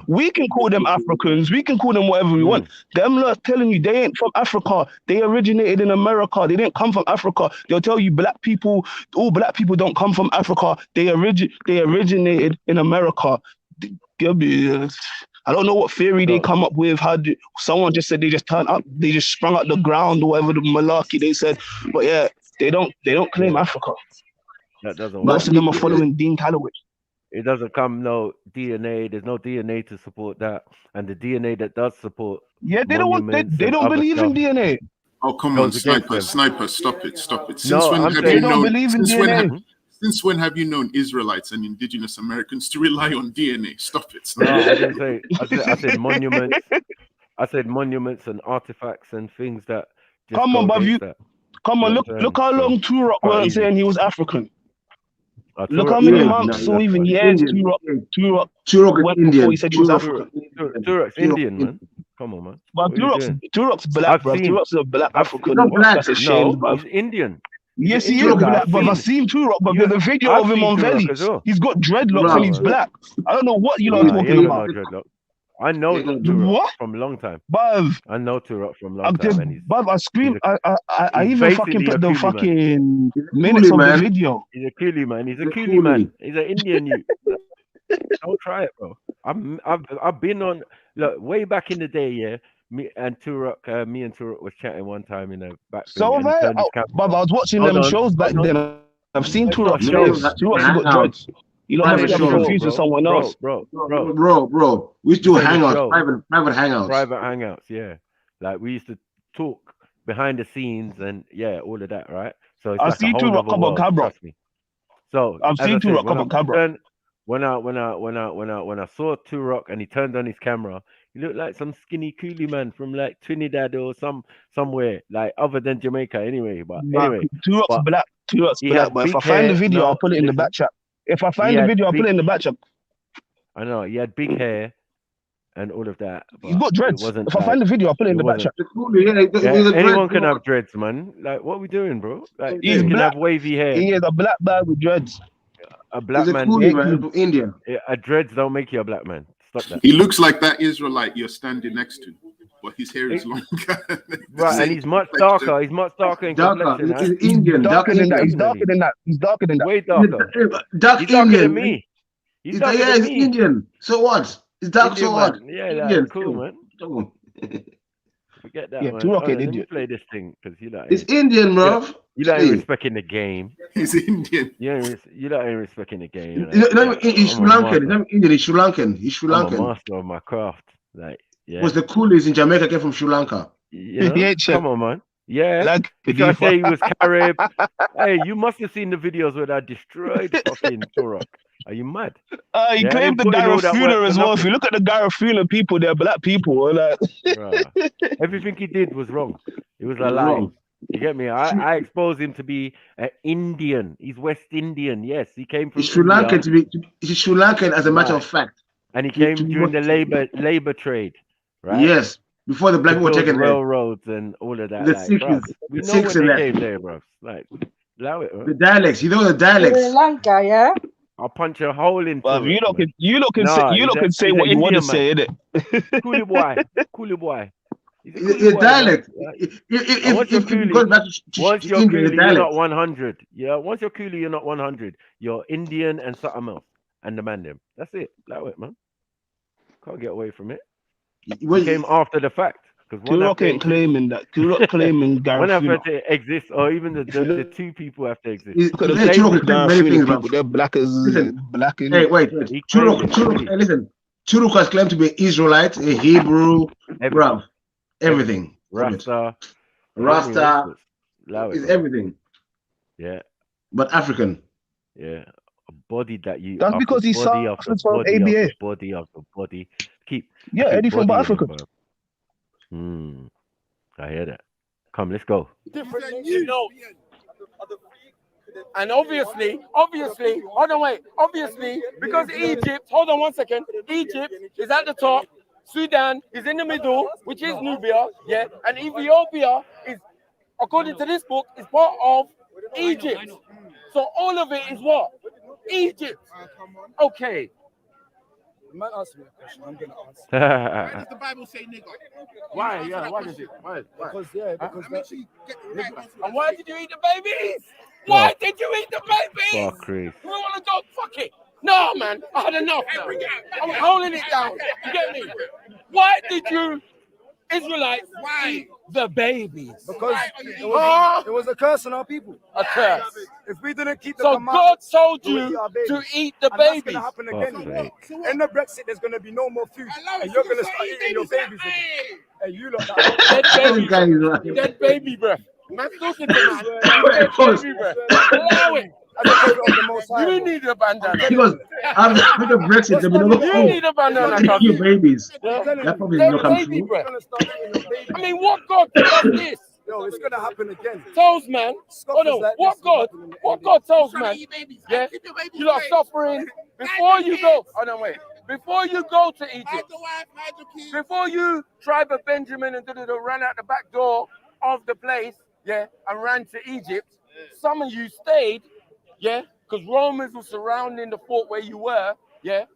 Speaker 10: we can call them Africans. We can call them whatever we want. Them lot telling you they ain't from Africa. They originated in America. They didn't come from Africa. They'll tell you all black people don't come from Africa. They originated in America. I don't know what theory they come up with. Someone just said they just turned up, they just sprung out the ground or whatever the malarkey they said. But yeah, they don't claim Africa.
Speaker 1: That doesn't.
Speaker 10: Most of them are following Dean Calloway.
Speaker 1: It doesn't come no DNA. There's no DNA to support that, and the DNA that does support.
Speaker 10: Yeah, they don't believe in DNA.
Speaker 8: Oh come on, sniper! Stop it! Since when have you known Israelites and indigenous Americans to rely on DNA? Stop it.
Speaker 1: No, I didn't say. I said monuments. I said monuments and artifacts and things that.
Speaker 10: Come on, bruv. Come on, look how long Turok weren't saying he was African. Look how many months or even years Turok went before he said he was African.
Speaker 1: Turok's Indian, man. Come on, man.
Speaker 10: But Turok's black, bro. Turok's a black African. That's a shame,
Speaker 1: no, he's Indian.
Speaker 10: Yes, he is black, but I've seen Turok, but there's a video of him on Valley. He's got dreadlocks and he's black. I don't know what you're talking about.
Speaker 1: I know Turok from a long time. I know Turok from a long time.
Speaker 10: I scream. I even fucking put the fucking minutes of the video.
Speaker 1: He's a coolie man. He's a coolie man. He's an Indian youth. Don't try it, bro. I've been on way back in the day, yeah. Me and Turok was chatting one time in a back.
Speaker 10: So have I. But I was watching them shows back then. I've seen Turok shows. Turok's got dreads. You don't have to confuse with someone else,
Speaker 11: bro. We still hangouts, private hangouts.
Speaker 1: Private hangouts, yeah. Like we used to talk behind the scenes and all of that, right? So it's
Speaker 10: I've seen Turok come on camera.
Speaker 1: So
Speaker 10: I've seen Turok come on camera.
Speaker 1: When I saw Turok and he turned on his camera, he looked like some skinny coolie man from like Trinidad or somewhere like other than Jamaica, anyway. But anyway,
Speaker 10: Turok's black. But if I find the video, I'll put it in the back chat. If I find the video, I'll put it in the back chat.
Speaker 1: I know he had big hair and all of that.
Speaker 10: He's got dreads. If I find the video, I'll put it in the back chat.
Speaker 1: Anyone can have dreads, man. Like, what are we doing, bro? Like,
Speaker 10: he's
Speaker 1: can
Speaker 10: black.
Speaker 1: have wavy hair.
Speaker 10: He is a black man with dreads.
Speaker 1: A black man.
Speaker 11: From India.
Speaker 1: A dreads don't make you a black man. Stop that.
Speaker 8: He looks like that Israelite you're standing next to, but his hair is longer.
Speaker 1: Right, and he's much darker. He's much darker in complexion.
Speaker 11: He's Indian.
Speaker 10: Darker than that. He's darker than that. He's darker than that.
Speaker 1: Way darker.
Speaker 11: Dark
Speaker 1: Indian. Darker than me.
Speaker 11: He's Indian. So what? He's dark.
Speaker 1: Indian,
Speaker 11: so what?
Speaker 1: Yeah, that's cool, man.
Speaker 11: Don't.
Speaker 1: Forget that,
Speaker 12: Yeah,
Speaker 1: man.
Speaker 12: Turok
Speaker 1: Hold
Speaker 12: ain't
Speaker 1: on, let me
Speaker 12: Indian.
Speaker 1: play this thing because
Speaker 11: It's Indian, bro.
Speaker 1: you lot ain't respecting the game.
Speaker 8: He's Indian.
Speaker 1: You lot ain't respecting the game.
Speaker 11: He's Sri Lankan. He's not Indian. He's Sri Lankan. He's Sri
Speaker 1: I'm a
Speaker 11: Lankan.
Speaker 1: master of my craft. Like, yeah.
Speaker 11: Was the coolies in Jamaica came from Sri Lanka?
Speaker 1: You know? Come on, man. Yeah.
Speaker 12: Like
Speaker 1: You try to say he was Carib. Hey, you must have seen the videos where I destroyed fucking Turok. Are you mad?
Speaker 12: He
Speaker 1: Yeah,
Speaker 12: claimed the
Speaker 1: put in all that work
Speaker 12: Garifuna
Speaker 1: for
Speaker 12: as well. If
Speaker 1: nothing.
Speaker 12: you look at the Garifuna people, they're black people. Like,
Speaker 1: Bruh. Everything he did was wrong. It was a lie.
Speaker 11: Wrong.
Speaker 1: You get me? I exposed him to be an Indian. He's West Indian. Yes, he came from
Speaker 11: He's Sri
Speaker 1: India.
Speaker 11: Lankan he's Sri Lankan as a matter of
Speaker 1: Right.
Speaker 11: fact.
Speaker 1: And he came during the labor trade, right?
Speaker 11: Yes, before the black
Speaker 1: To
Speaker 11: people were
Speaker 1: build
Speaker 11: taken there.
Speaker 1: railroads and all of that.
Speaker 11: The
Speaker 1: Like, bruv,
Speaker 11: Sikhs,
Speaker 1: we
Speaker 11: the
Speaker 1: know
Speaker 11: Sikhs
Speaker 1: when
Speaker 11: and
Speaker 1: they
Speaker 11: that.
Speaker 1: came there, bruv. Like, allow it,
Speaker 11: The
Speaker 1: bruv.
Speaker 11: dialects, you know the dialects.
Speaker 9: Sri Lanka, yeah.
Speaker 1: I'll punch a hole into
Speaker 12: well,
Speaker 1: it.
Speaker 12: you look and say
Speaker 1: he's
Speaker 12: what
Speaker 1: a
Speaker 12: you want to
Speaker 1: Indian
Speaker 12: say,
Speaker 1: man.
Speaker 12: innit?
Speaker 1: Coolie boy. He's a coolie
Speaker 11: Your
Speaker 1: boy,
Speaker 11: dialect.
Speaker 1: bruv.
Speaker 11: If you go back to
Speaker 1: Once you're
Speaker 11: India,
Speaker 1: coolie,
Speaker 11: the
Speaker 1: you're not
Speaker 11: dialect.
Speaker 1: 100. Yeah, once you're coolie, you're not 100. You're Indian and something else. And the man them. That's it. Allow it, man. Can't get away from it. He came after the fact. Because one
Speaker 12: Turok ain't claiming that. Turok claiming
Speaker 1: one have
Speaker 12: Garifuna.
Speaker 1: to exist, or even the two people have to exist.
Speaker 12: Look at the
Speaker 11: Turok claimed many things,
Speaker 12: people.
Speaker 11: bro.
Speaker 12: They're black as black.
Speaker 11: Hey, wait. Turok, hey, listen. Turok has claimed to be an Israelite, a Hebrew, bro. Everything.
Speaker 1: Rasta.
Speaker 11: Is everything.
Speaker 1: Yeah.
Speaker 11: But African.
Speaker 1: Yeah. A body that you.
Speaker 12: That's because he's
Speaker 1: body of the
Speaker 12: from
Speaker 1: body
Speaker 12: ABA.
Speaker 1: of the body of the body. Keep.
Speaker 12: Anything but Africa.
Speaker 1: I hear that. Come, let's go.
Speaker 7: Different, you know. And obviously, hold on, wait. Obviously, because Egypt, hold on 1 second. Egypt is at the top. Sudan is in the middle, which is Nubia, yeah. And Ethiopia is, according to this book, is part of Egypt. So all of it is what? Egypt. Okay.
Speaker 6: You might ask me a question. I'm gonna answer.
Speaker 8: Why does the Bible say nigger?
Speaker 7: Why? Yeah. Why does it? Why?
Speaker 6: Because
Speaker 7: And why did you eat the babies? Why did you eat the babies?
Speaker 1: Fuck, Chris.
Speaker 7: We want to go. Fuck it. No, man. I had enough. Now. I'm holding it down. You get me? Why did you, Israelites, eat the babies?
Speaker 6: Because it was a curse on our people.
Speaker 7: A curse.
Speaker 6: If we didn't keep the
Speaker 7: So
Speaker 6: command,
Speaker 7: God told
Speaker 6: we would
Speaker 7: you
Speaker 6: eat our babies.
Speaker 7: to eat the
Speaker 6: And that's
Speaker 7: babies.
Speaker 6: gonna happen again.
Speaker 1: Okay.
Speaker 6: In the Brexit, there's gonna be no more food, and you're gonna start eating your babies again. And you lot,
Speaker 7: Dead baby breath. Man, talking to man. Dead baby breath. Allow it. You need a bandana.
Speaker 11: Because after the Brexit, there will be no
Speaker 7: You
Speaker 11: food.
Speaker 7: need a bandana.
Speaker 11: Your
Speaker 7: cousin.
Speaker 11: babies.
Speaker 7: Yeah.
Speaker 11: That probably
Speaker 7: Dead
Speaker 11: will come
Speaker 7: baby
Speaker 11: true.
Speaker 7: breath. I mean, what God does this?
Speaker 6: Yo, it's gonna happen again.
Speaker 7: Tells man, hold on, what God tells man, yeah, you are suffering before you go. Oh no, wait. Before you go to Egypt, before you tribe of Benjamin and ran out the back door of the place, yeah, and ran to Egypt, some of you stayed, yeah, because Romans were surrounding the fort where you were, yeah,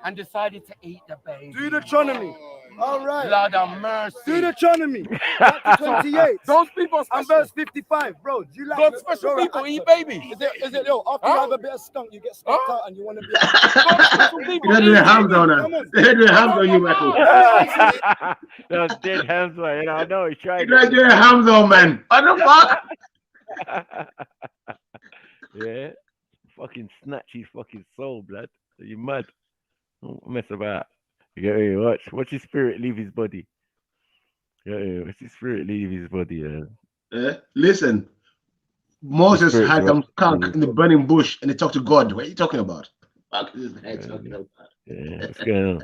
Speaker 7: and decided to eat the baby.
Speaker 6: Deuteronomy. All right.
Speaker 7: Lord of mercy.
Speaker 6: Deuteronomy. Chapter 28.
Speaker 7: Those people are
Speaker 6: and verse 55. Bro, do you like
Speaker 7: God special people eat babies?
Speaker 6: Is it yo, after you have a bit of skunk, you get skunked out and you want to be
Speaker 11: You're gonna do a hands on us. They're doing hands on you, Michael.
Speaker 1: That's dead hands on. I know he's trying.
Speaker 11: You're doing hands on, man. What the fuck?
Speaker 1: Yeah. Fucking snatch his fucking soul, blood. Are you mad? Don't mess about. You get me? Watch his spirit leave his body. Yeah, watch his spirit leave his body.
Speaker 11: Listen, Moses had some skunk in the burning bush and he talked to God. What are you talking about? Fuck is this guy talking about?
Speaker 1: Yeah, what's going on?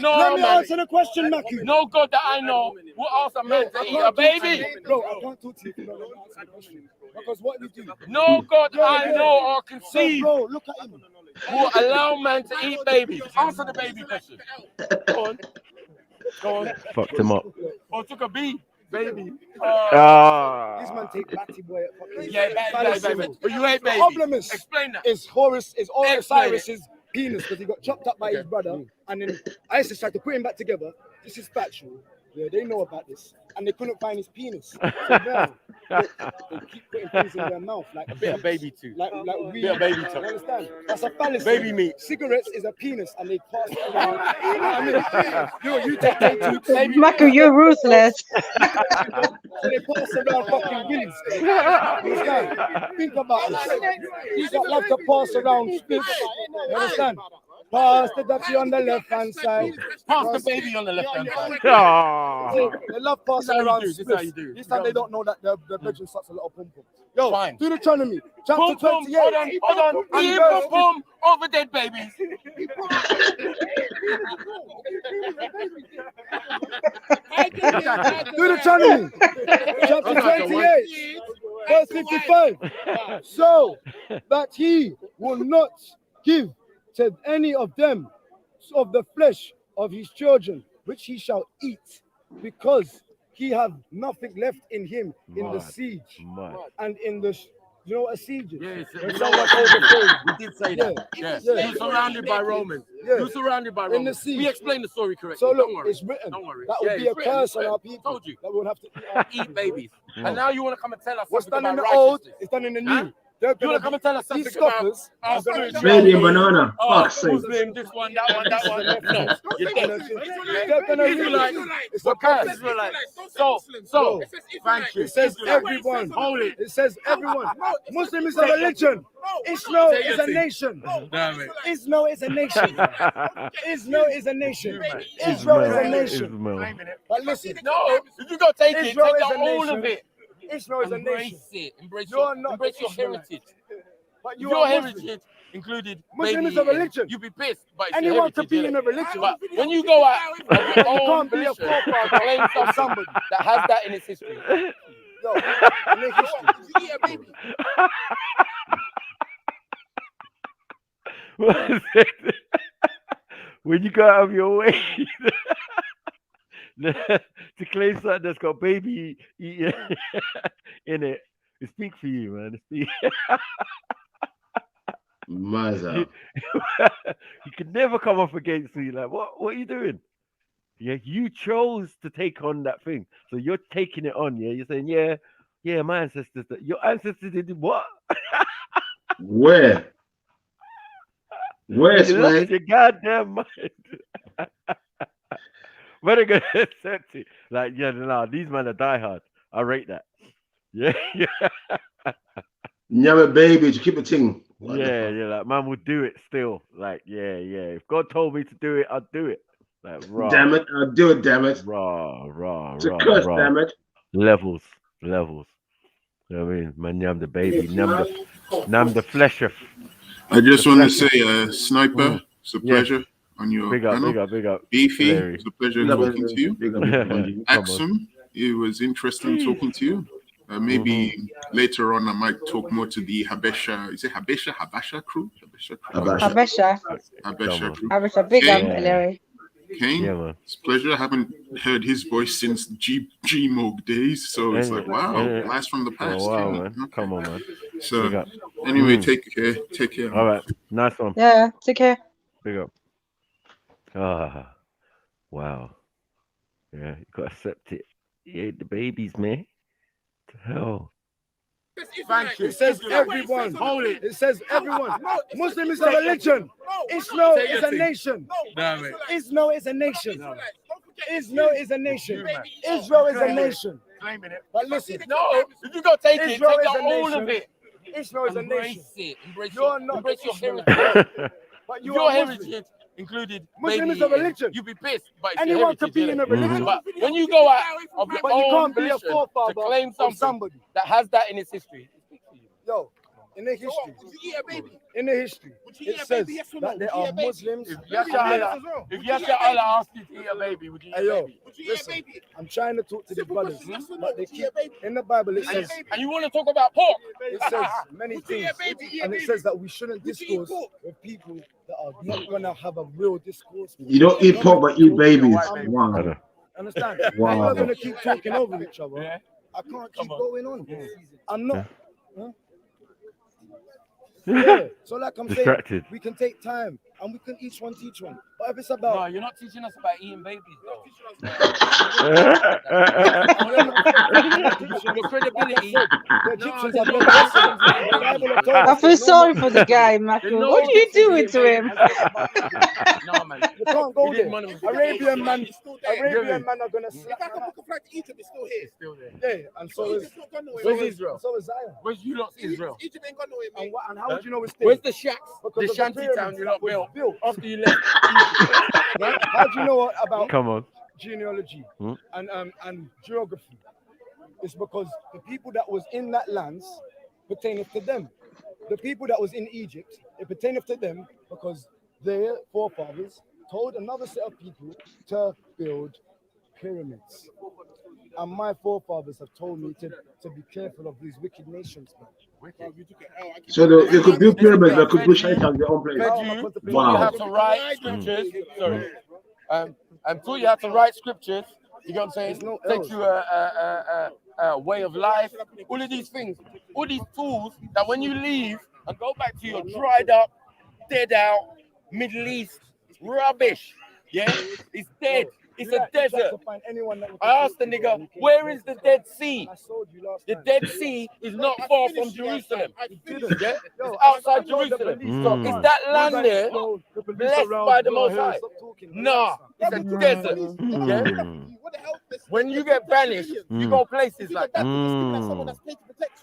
Speaker 7: No,
Speaker 6: Let me
Speaker 7: man.
Speaker 6: answer the question, Matthew.
Speaker 7: No God that I know will ask a man to eat a baby.
Speaker 6: Bro, I can't talk to you if you don't let me answer the question. Because what we do.
Speaker 7: No God I know or conceive
Speaker 6: bro, look at him.
Speaker 7: will allow man to eat babies. Answer the baby question. Go on. Go on.
Speaker 1: Fucked him up.
Speaker 7: Or took a bee. Baby.
Speaker 6: This man take Batty boy at fucking.
Speaker 7: Yeah, baby. But you ain't baby.
Speaker 6: The problem is,
Speaker 7: explain that.
Speaker 6: Is Osiris's penis because he got chopped up by his brother, and then Isis tried to put him back together. This is factual.
Speaker 4: yeah, they know about this, and they couldn't find his penis. So now they keep putting things in their mouth, like
Speaker 7: A bit of baby too.
Speaker 4: like weed.
Speaker 7: Bit of baby
Speaker 4: You
Speaker 7: talk.
Speaker 4: understand? That's a fallacy.
Speaker 7: Baby meat.
Speaker 4: Cigarettes is a penis, and they pass it around. You know what I mean? You take two baby.
Speaker 9: Marco, you're ruthless.
Speaker 4: So they pass around fucking willies. Understand? Think about this. These that love to pass around spits. You understand? Pass the ducky on the left hand side.
Speaker 7: Pass the baby on the left hand side.
Speaker 4: They love passing around spits. This time they don't know that their bedroom sucks a lot of pum pum. Yo,
Speaker 7: Fine.
Speaker 4: Deuteronomy, chapter
Speaker 7: Pum pum.
Speaker 4: 28.
Speaker 7: Hold on. Eat pum pum over dead babies.
Speaker 4: Deuteronomy, chapter 28, verse 55. So that he will not give to any of them of the flesh of his children, which he shall eat, because he have nothing left in him in the siege and in the. You know what a siege is?
Speaker 7: Yes,
Speaker 4: When someone overthrows.
Speaker 7: we did say that.
Speaker 4: Yeah.
Speaker 7: You're surrounded by Romans.
Speaker 4: Yeah.
Speaker 7: You're surrounded by
Speaker 4: In the
Speaker 7: Romans.
Speaker 4: siege.
Speaker 7: We explained the story correctly.
Speaker 4: So look,
Speaker 7: Don't worry.
Speaker 4: it's written.
Speaker 7: Don't worry.
Speaker 4: That would be a curse on our people.
Speaker 7: Told you.
Speaker 4: That we would have to
Speaker 7: Eat babies. And now you want to come and tell us
Speaker 4: what's
Speaker 7: something
Speaker 4: done in
Speaker 7: about
Speaker 4: the old
Speaker 7: righteousness.
Speaker 4: is done in the new.
Speaker 7: Huh?
Speaker 4: They're
Speaker 7: You
Speaker 4: gonna
Speaker 7: want to come and tell us
Speaker 4: these
Speaker 7: something about
Speaker 4: scoffers.
Speaker 11: Baby and banana. Fuck's sake.
Speaker 7: Muslim, this one, that one. No, you're dead.
Speaker 4: They're gonna
Speaker 7: Israelite.
Speaker 4: It's
Speaker 7: What
Speaker 4: a
Speaker 7: kind?
Speaker 4: curse.
Speaker 7: Israelite. So, thank you.
Speaker 4: It says everyone.
Speaker 7: Hold it.
Speaker 4: It says everyone. Muslim is a religion. Israel
Speaker 7: Say
Speaker 4: is
Speaker 7: your
Speaker 4: a
Speaker 7: thing.
Speaker 4: nation.
Speaker 7: Damn it.
Speaker 4: Israel is a nation. Israel is a nation. Israel is a nation. But listen,
Speaker 7: No, if you go take it,
Speaker 4: Israel
Speaker 7: take
Speaker 4: is a
Speaker 7: all
Speaker 4: nation.
Speaker 7: of it.
Speaker 4: Israel is a nation.
Speaker 7: Embrace it. Embrace
Speaker 4: You're not
Speaker 7: embrace your
Speaker 4: Israelite.
Speaker 7: heritage.
Speaker 4: But you
Speaker 7: Your
Speaker 4: are Muslim.
Speaker 7: heritage included
Speaker 4: Muslim
Speaker 7: baby
Speaker 4: is a
Speaker 7: eating.
Speaker 4: religion.
Speaker 7: You'd be pissed, but it's
Speaker 4: Anyone
Speaker 7: your
Speaker 4: can
Speaker 7: heritage,
Speaker 4: be
Speaker 7: innit?
Speaker 4: in a religion.
Speaker 7: But when you go out of your
Speaker 4: You
Speaker 7: own
Speaker 4: can't be a
Speaker 7: volition,
Speaker 4: forefather
Speaker 7: claim
Speaker 4: of
Speaker 7: something
Speaker 4: somebody.
Speaker 7: that has that in its history.
Speaker 4: Yo, in the history.
Speaker 1: When you go out of your way to claim something that's got baby in it, it speaks for you, man.
Speaker 11: Maza.
Speaker 1: You can never come up against me. Like, what are you doing? Yeah, you chose to take on that thing, so you're taking it on. Yeah, you're saying, yeah, my ancestors. Your ancestors did what?
Speaker 11: Where? Where,
Speaker 1: You lost
Speaker 11: Slay?
Speaker 1: your goddamn mind. But they're gonna accept it. Like, yeah, no, these men are diehard. I rate that. Yeah,
Speaker 11: Nyame baby, to keep a thing. What the
Speaker 1: yeah,
Speaker 11: fuck?
Speaker 1: like man will do it still. Like, yeah. If God told me to do it, I'd do it. Like, raw,
Speaker 11: Damn it, I'll do it, damn it.
Speaker 1: raw,
Speaker 11: It's a curse, damn it.
Speaker 1: levels. You know what I mean? Man, yam the baby, nam the flesh of.
Speaker 8: I just
Speaker 1: The
Speaker 8: want to
Speaker 1: flesh
Speaker 8: say, Sniper, it's a
Speaker 1: Yeah.
Speaker 8: pleasure on your
Speaker 1: Big up,
Speaker 8: panel.
Speaker 1: big up.
Speaker 8: Beefy,
Speaker 1: Hilary.
Speaker 8: it's a pleasure
Speaker 11: Big up,
Speaker 8: talking to you.
Speaker 11: big up, big up, Bungie.
Speaker 1: Come on.
Speaker 8: Axum, it was interesting talking to you. Maybe later on I might talk more to the Habesha. Is it Habasha crew?
Speaker 11: Habasha.
Speaker 8: Habesha crew.
Speaker 9: Habesha, big up,
Speaker 8: Okay.
Speaker 9: Larry.
Speaker 8: Kane,
Speaker 1: Yeah, man.
Speaker 8: it's a pleasure. I haven't heard his voice since G-Moog days, so it's like, wow, blast from the
Speaker 1: Oh,
Speaker 8: past.
Speaker 1: wow,
Speaker 8: Kane.
Speaker 1: man. Come on, man.
Speaker 8: So
Speaker 1: Big up.
Speaker 8: anyway, take care.
Speaker 1: All right. Nice one.
Speaker 9: Yeah, take care.
Speaker 1: Big up. Ah, wow. Yeah, you gotta accept it. You ate the babies, man. To hell.
Speaker 7: Thank you.
Speaker 4: It says everyone.
Speaker 7: Hold it.
Speaker 4: It says everyone. Muslim is a religion. Israel
Speaker 7: Say your
Speaker 4: is a
Speaker 7: thing.
Speaker 4: nation.
Speaker 7: Damn it.
Speaker 4: Israel is a nation. Israel is a nation. Israel is a nation.
Speaker 7: Claiming it.
Speaker 4: But listen,
Speaker 7: No, if you go take it,
Speaker 4: Israel
Speaker 7: take
Speaker 4: is a
Speaker 7: all
Speaker 4: nation.
Speaker 7: of it.
Speaker 4: Israel is a nation.
Speaker 7: Embrace it. Embrace
Speaker 4: You're not
Speaker 7: embrace
Speaker 4: the
Speaker 7: your
Speaker 4: Israelite.
Speaker 7: heritage.
Speaker 4: But you
Speaker 7: Your
Speaker 4: are Muslim.
Speaker 7: heritage included
Speaker 4: Muslim
Speaker 7: baby
Speaker 4: is a
Speaker 7: eating.
Speaker 4: religion.
Speaker 7: You'd be pissed, but it's
Speaker 4: Anyone
Speaker 7: your heritage,
Speaker 4: can be in a
Speaker 7: innit?
Speaker 4: religion.
Speaker 7: But when you go out of your
Speaker 4: But you
Speaker 7: own
Speaker 4: can't be a
Speaker 7: volition to
Speaker 4: forefather
Speaker 7: claim
Speaker 4: of
Speaker 7: something
Speaker 4: somebody.
Speaker 7: that has that in its history,
Speaker 4: Yo, in the history, it says that there are Muslims.
Speaker 7: if Yasha Allah asked you to eat a baby, would you eat
Speaker 4: Hey,
Speaker 7: a
Speaker 4: yo,
Speaker 7: baby?
Speaker 4: listen, I'm trying to talk to the brothers, but they keep, in the Bible it says,
Speaker 7: And you want to talk about pork?
Speaker 4: it says many things, and it says that we shouldn't discourse with people that are not gonna have a real discourse.
Speaker 11: You don't eat pork, but eat babies. Wow.
Speaker 4: Understand?
Speaker 11: Wow.
Speaker 4: We're not gonna keep talking over each other.
Speaker 7: Yeah.
Speaker 4: I can't keep
Speaker 7: Come on.
Speaker 4: going on. I'm not. Huh? Yeah. So like I'm
Speaker 1: Distracted.
Speaker 4: saying, we can take time and we can each one teach one. But if it's
Speaker 7: No,
Speaker 4: about
Speaker 7: you're not teaching us about eating babies, though. Your credibility.
Speaker 4: the
Speaker 7: No,
Speaker 4: Egyptians
Speaker 7: there's
Speaker 4: have
Speaker 7: no
Speaker 4: never
Speaker 7: Muslims
Speaker 4: listened.
Speaker 7: eating
Speaker 4: The
Speaker 7: babies.
Speaker 4: Bible have told
Speaker 9: I
Speaker 4: us
Speaker 9: feel
Speaker 4: there's no
Speaker 9: sorry for the guy,
Speaker 7: There's
Speaker 9: Mako.
Speaker 7: no
Speaker 9: What are you
Speaker 7: Egyptians
Speaker 9: doing
Speaker 7: eating
Speaker 9: to him?
Speaker 7: babies. No, man.
Speaker 4: You can't go
Speaker 7: We did
Speaker 4: there.
Speaker 7: one of them.
Speaker 4: Arabian man, Arabian
Speaker 7: Really?
Speaker 4: man are gonna slap.
Speaker 3: If I can book a flight to Egypt, it's still here.
Speaker 7: It's still there.
Speaker 4: Yeah, and so is
Speaker 3: Egypt's not gone nowhere.
Speaker 7: Where's
Speaker 3: man.
Speaker 7: Israel?
Speaker 4: so is Zion.
Speaker 7: Where's you lot's Israel?
Speaker 3: Egypt ain't gone nowhere, mate.
Speaker 4: And how would you know it's there?
Speaker 7: Where's the shacks?
Speaker 4: Because
Speaker 7: The
Speaker 4: of
Speaker 7: shanty
Speaker 4: pyramids
Speaker 7: town you
Speaker 4: that
Speaker 7: lot
Speaker 4: was
Speaker 7: built after you left Egypt? Right?
Speaker 4: How do you know about
Speaker 1: Come on.
Speaker 4: genealogy
Speaker 1: Hmm?
Speaker 4: and geography? It's because the people that was in that lands pertaineth to them. The people that was in Egypt, it pertaineth to them because their forefathers told another set of people to build pyramids. And my forefathers have told me to be careful of these wicked nations, man.
Speaker 11: So they could build pyramids, but could build shelters in their own place.
Speaker 7: Fed you taught you
Speaker 11: Wow.
Speaker 7: how to write scriptures. Sorry. And taught you how to write scriptures. You know what I'm saying?
Speaker 4: no
Speaker 7: Teach
Speaker 4: else.
Speaker 7: you a way of life. All of these things. All these tools that when you leave and go back to your dried up, dead out Middle East rubbish. Yeah? It's dead. It's a desert. I asked the nigga, where is the Dead Sea? The Dead Sea is not far from Jerusalem. Yeah? It's outside Jerusalem. So is that land there blessed by the Most High? Nah, it's a desert. Yeah? When you get banished, you go places like that.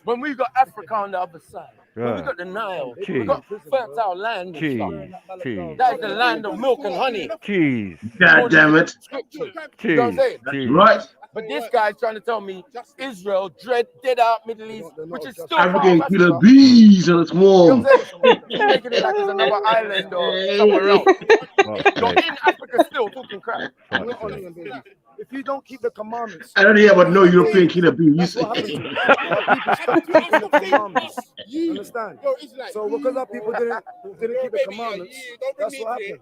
Speaker 7: When we got Africa on the other side, when we got the Nile, we got fertile land and stuff. That is the land of milk and honey.
Speaker 1: Cheese.
Speaker 11: God damn it.
Speaker 7: Scripture. You know what I'm saying?
Speaker 11: That's right.
Speaker 7: But this guy's trying to tell me Israel, dead out Middle East, which is still
Speaker 11: African
Speaker 7: part of
Speaker 11: killer
Speaker 7: Africa.
Speaker 11: bees on its wall.
Speaker 7: He's making it like it's another island or somewhere else. You're in Africa still talking crap.
Speaker 4: If you don't keep the commandments,
Speaker 11: I don't hear about no European killer bee. You say.
Speaker 4: what happens to people stop keeping the commandments. You understand? So because our people didn't keep the commandments, that's what happened.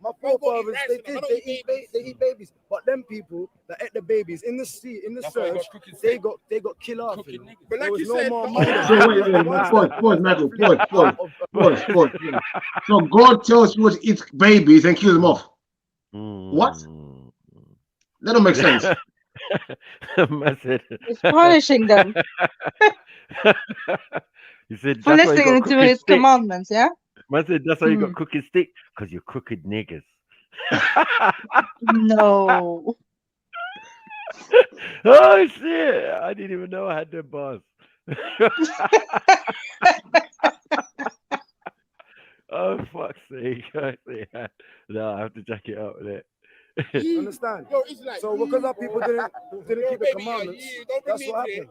Speaker 4: My forefathers, they eat babies, but them people that ate the babies in the sea, in the surge, they got killed off.
Speaker 3: But like
Speaker 4: there was
Speaker 3: you
Speaker 4: no
Speaker 3: said,
Speaker 4: more
Speaker 3: but-
Speaker 4: money.
Speaker 11: So wait, Michael, pause. So God tells you to eat babies and kill them off. What? That don't make sense.
Speaker 9: He's punishing them
Speaker 1: He said
Speaker 9: for
Speaker 1: that's why you
Speaker 9: listening
Speaker 1: got
Speaker 9: to
Speaker 1: crooked
Speaker 9: his
Speaker 1: stick.
Speaker 9: commandments, yeah?
Speaker 1: Man said that's why you got crooked stick, because you're crooked niggas.
Speaker 9: No.
Speaker 1: Oh shit! I didn't even know I had them bars. Oh fuck's sake! No, I have to jack it up with it.
Speaker 4: Understand? So because our people didn't keep the commandments, that's what happened.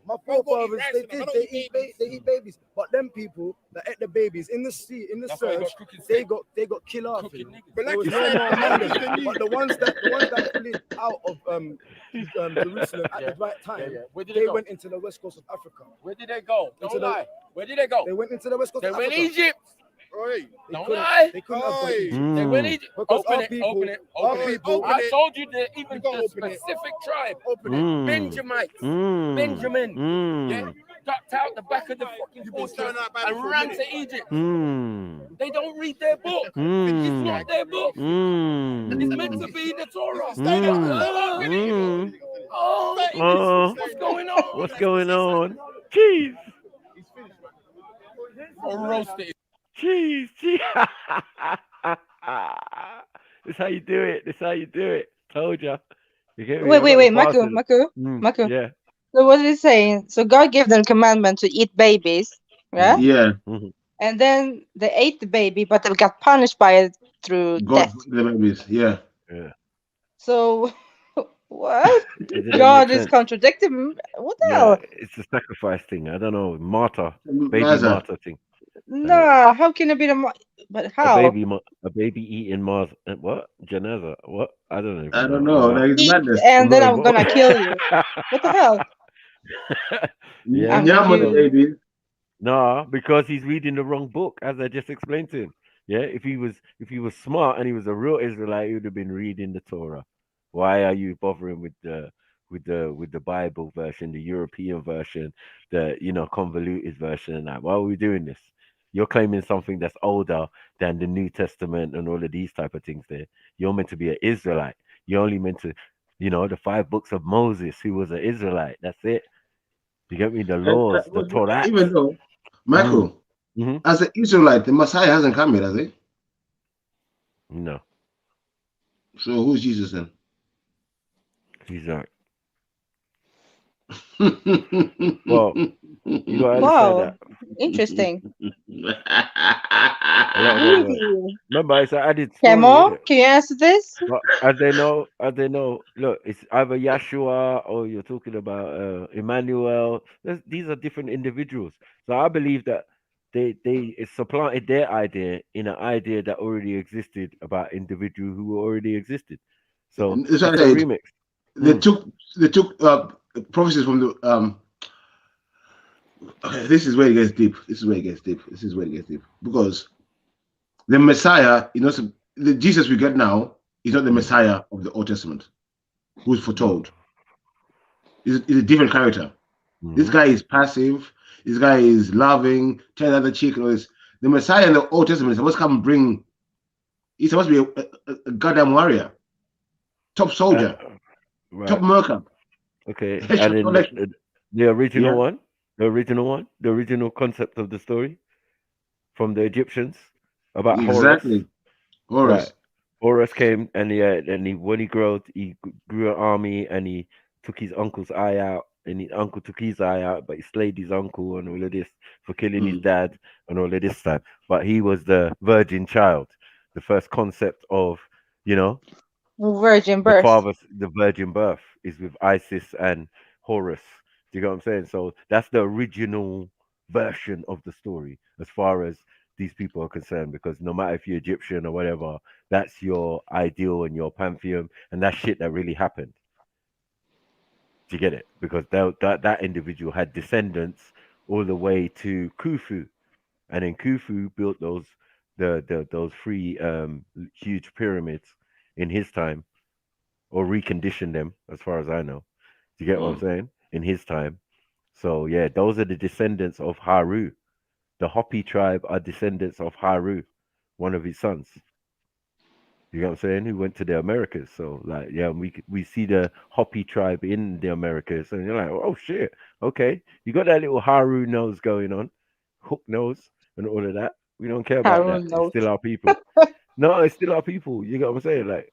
Speaker 4: My forefathers, they eat babies, but them people that ate the babies in the sea, in the surge, they got killed off.
Speaker 3: But
Speaker 4: There
Speaker 3: like
Speaker 4: was
Speaker 3: you
Speaker 4: no
Speaker 3: said,
Speaker 4: more
Speaker 3: man,
Speaker 4: money. But the ones that fled out of Jerusalem at the right time,
Speaker 7: Where did
Speaker 4: they
Speaker 7: they go?
Speaker 4: went into the west coast of Africa.
Speaker 7: Where did they go? Don't
Speaker 4: Into the-
Speaker 7: lie. Where did they go?
Speaker 4: They went into the west coast
Speaker 7: They
Speaker 4: of
Speaker 7: went
Speaker 4: Africa.
Speaker 7: Egypt.
Speaker 3: Oi.
Speaker 7: Don't lie.
Speaker 4: They couldn't have gone to Egypt.
Speaker 7: They went Egypt.
Speaker 4: Because
Speaker 7: Open
Speaker 4: our
Speaker 7: it,
Speaker 4: people-
Speaker 7: open it,
Speaker 4: our
Speaker 7: open it.
Speaker 4: people-
Speaker 7: I told you that even
Speaker 3: gotta
Speaker 7: the
Speaker 3: open it.
Speaker 7: specific tribe,
Speaker 1: Mm.
Speaker 7: Benjamites,
Speaker 1: Mm.
Speaker 7: Benjamin,
Speaker 1: Mm.
Speaker 7: yeah, ducked out the back of the fucking fortress and ran to Egypt.
Speaker 1: Mm.
Speaker 7: They don't read their book. It's
Speaker 1: Mm.
Speaker 7: not their book.
Speaker 1: Mm.
Speaker 7: It's meant to be the Torah.
Speaker 1: Mm.
Speaker 7: Oh, what's going on?
Speaker 1: What's going on? Cheese.
Speaker 7: Roasted.
Speaker 1: Cheese. This how you do it. This how you do it. Told ya. You get me?
Speaker 9: Wait, Mako.
Speaker 1: Yeah.
Speaker 9: So what is he saying? So God gave them commandment to eat babies, yeah?
Speaker 11: Yeah.
Speaker 9: And then they ate the baby, but they got punished by it through
Speaker 11: God,
Speaker 9: death.
Speaker 11: the babies. Yeah.
Speaker 1: Yeah.
Speaker 9: So what?
Speaker 1: It didn't
Speaker 9: God
Speaker 1: make
Speaker 9: is
Speaker 1: sense.
Speaker 9: contradicting. What the
Speaker 1: Yeah,
Speaker 9: hell?
Speaker 1: it's a sacrifice thing. I don't know, martyr, baby
Speaker 11: Maza.
Speaker 1: martyr thing.
Speaker 9: No, how can it be the? But how?
Speaker 1: A baby eating Mars. What? Janaza? What? I don't even
Speaker 11: I don't know. Like it's
Speaker 9: Eat,
Speaker 11: madness.
Speaker 9: and then I'm gonna kill you. What the hell?
Speaker 1: Yeah.
Speaker 9: I'm
Speaker 11: Nyama the
Speaker 9: confused.
Speaker 11: babies.
Speaker 1: No, because he's reading the wrong book, as I just explained to him. Yeah, if he was smart and he was a real Israelite, he would have been reading the Torah. Why are you bothering with the Bible version, the European version, the convoluted version and that? Why are we doing this? You're claiming something that's older than the New Testament and all of these type of things. There, you're meant to be an Israelite. You're only meant to, the 5 books of Moses, who was an Israelite. That's it. You get me? The laws, the Torah.
Speaker 11: Even though,
Speaker 1: Mm.
Speaker 11: Michael,
Speaker 1: Hmm.
Speaker 11: as an Israelite, the Messiah hasn't come yet, has he?
Speaker 1: No,
Speaker 11: So who's Jesus then?
Speaker 1: he's not. Well, you gotta understand
Speaker 9: Wow,
Speaker 1: that
Speaker 9: interesting.
Speaker 1: a lot of them were. Remember, it's an added story, isn't
Speaker 9: Kemo,
Speaker 1: it?
Speaker 9: can you answer this?
Speaker 1: But as they know, look, it's either Yeshua or you're talking about Emmanuel. These are different individuals. So I believe that they it supplanted their idea in an idea that already existed about individual who already existed. So
Speaker 11: That's what
Speaker 1: it's
Speaker 11: I
Speaker 1: a
Speaker 11: said.
Speaker 1: remix.
Speaker 11: They
Speaker 1: Mm.
Speaker 11: took they took prophecies from the okay, this is where it gets deep. This is where it gets deep. This is where it gets deep. Because the Messiah, the Jesus we get now is not the
Speaker 1: Mm.
Speaker 11: Messiah of the Old Testament, who's
Speaker 1: No.
Speaker 11: foretold. He's a different character. This
Speaker 1: Hmm.
Speaker 11: guy is passive. This guy is loving, telling the other chick and all this. The Messiah in the Old Testament is supposed to come and bring. He's supposed to be a goddamn warrior, top soldier, top
Speaker 1: Right.
Speaker 11: merker.
Speaker 1: Okay. And then the original
Speaker 11: Yeah,
Speaker 1: one, the original concept of the story from the Egyptians about Horus.
Speaker 11: exactly.
Speaker 1: Right.
Speaker 11: Horus.
Speaker 1: Horus came and when he grew, he grew an army and he took his uncle's eye out and his uncle took his eye out, but he slayed his uncle and all of this for killing his
Speaker 11: Mm.
Speaker 1: dad and all of this stuff. But he was the virgin child, the first concept of, you know,
Speaker 9: Virgin
Speaker 1: the
Speaker 9: birth.
Speaker 1: the virgin birth is with Isis and Horus. Do you get what I'm saying? So that's the original version of the story as far as these people are concerned, because no matter if you're Egyptian or whatever, that's your ideal and your pantheon, and that shit that really happened. Do you get it? Because that individual had descendants all the way to Khufu, and then Khufu built those three huge pyramids in his time, or reconditioned them, as far as I know. Do you get what I'm
Speaker 11: Mm.
Speaker 1: saying? In his time. So yeah, those are the descendants of Haru. The Hopi tribe are descendants of Haru, one of his sons. You know what I'm saying? Who went to the Americas. So like, yeah, we see the Hopi tribe in the Americas, and you're like, oh shit, okay, you got that little Haru nose going on, hook nose, and all of that. We don't care about that.
Speaker 9: Harun
Speaker 1: It's
Speaker 9: note.
Speaker 1: still our people. No, it's still our people. You get what I'm saying? Like,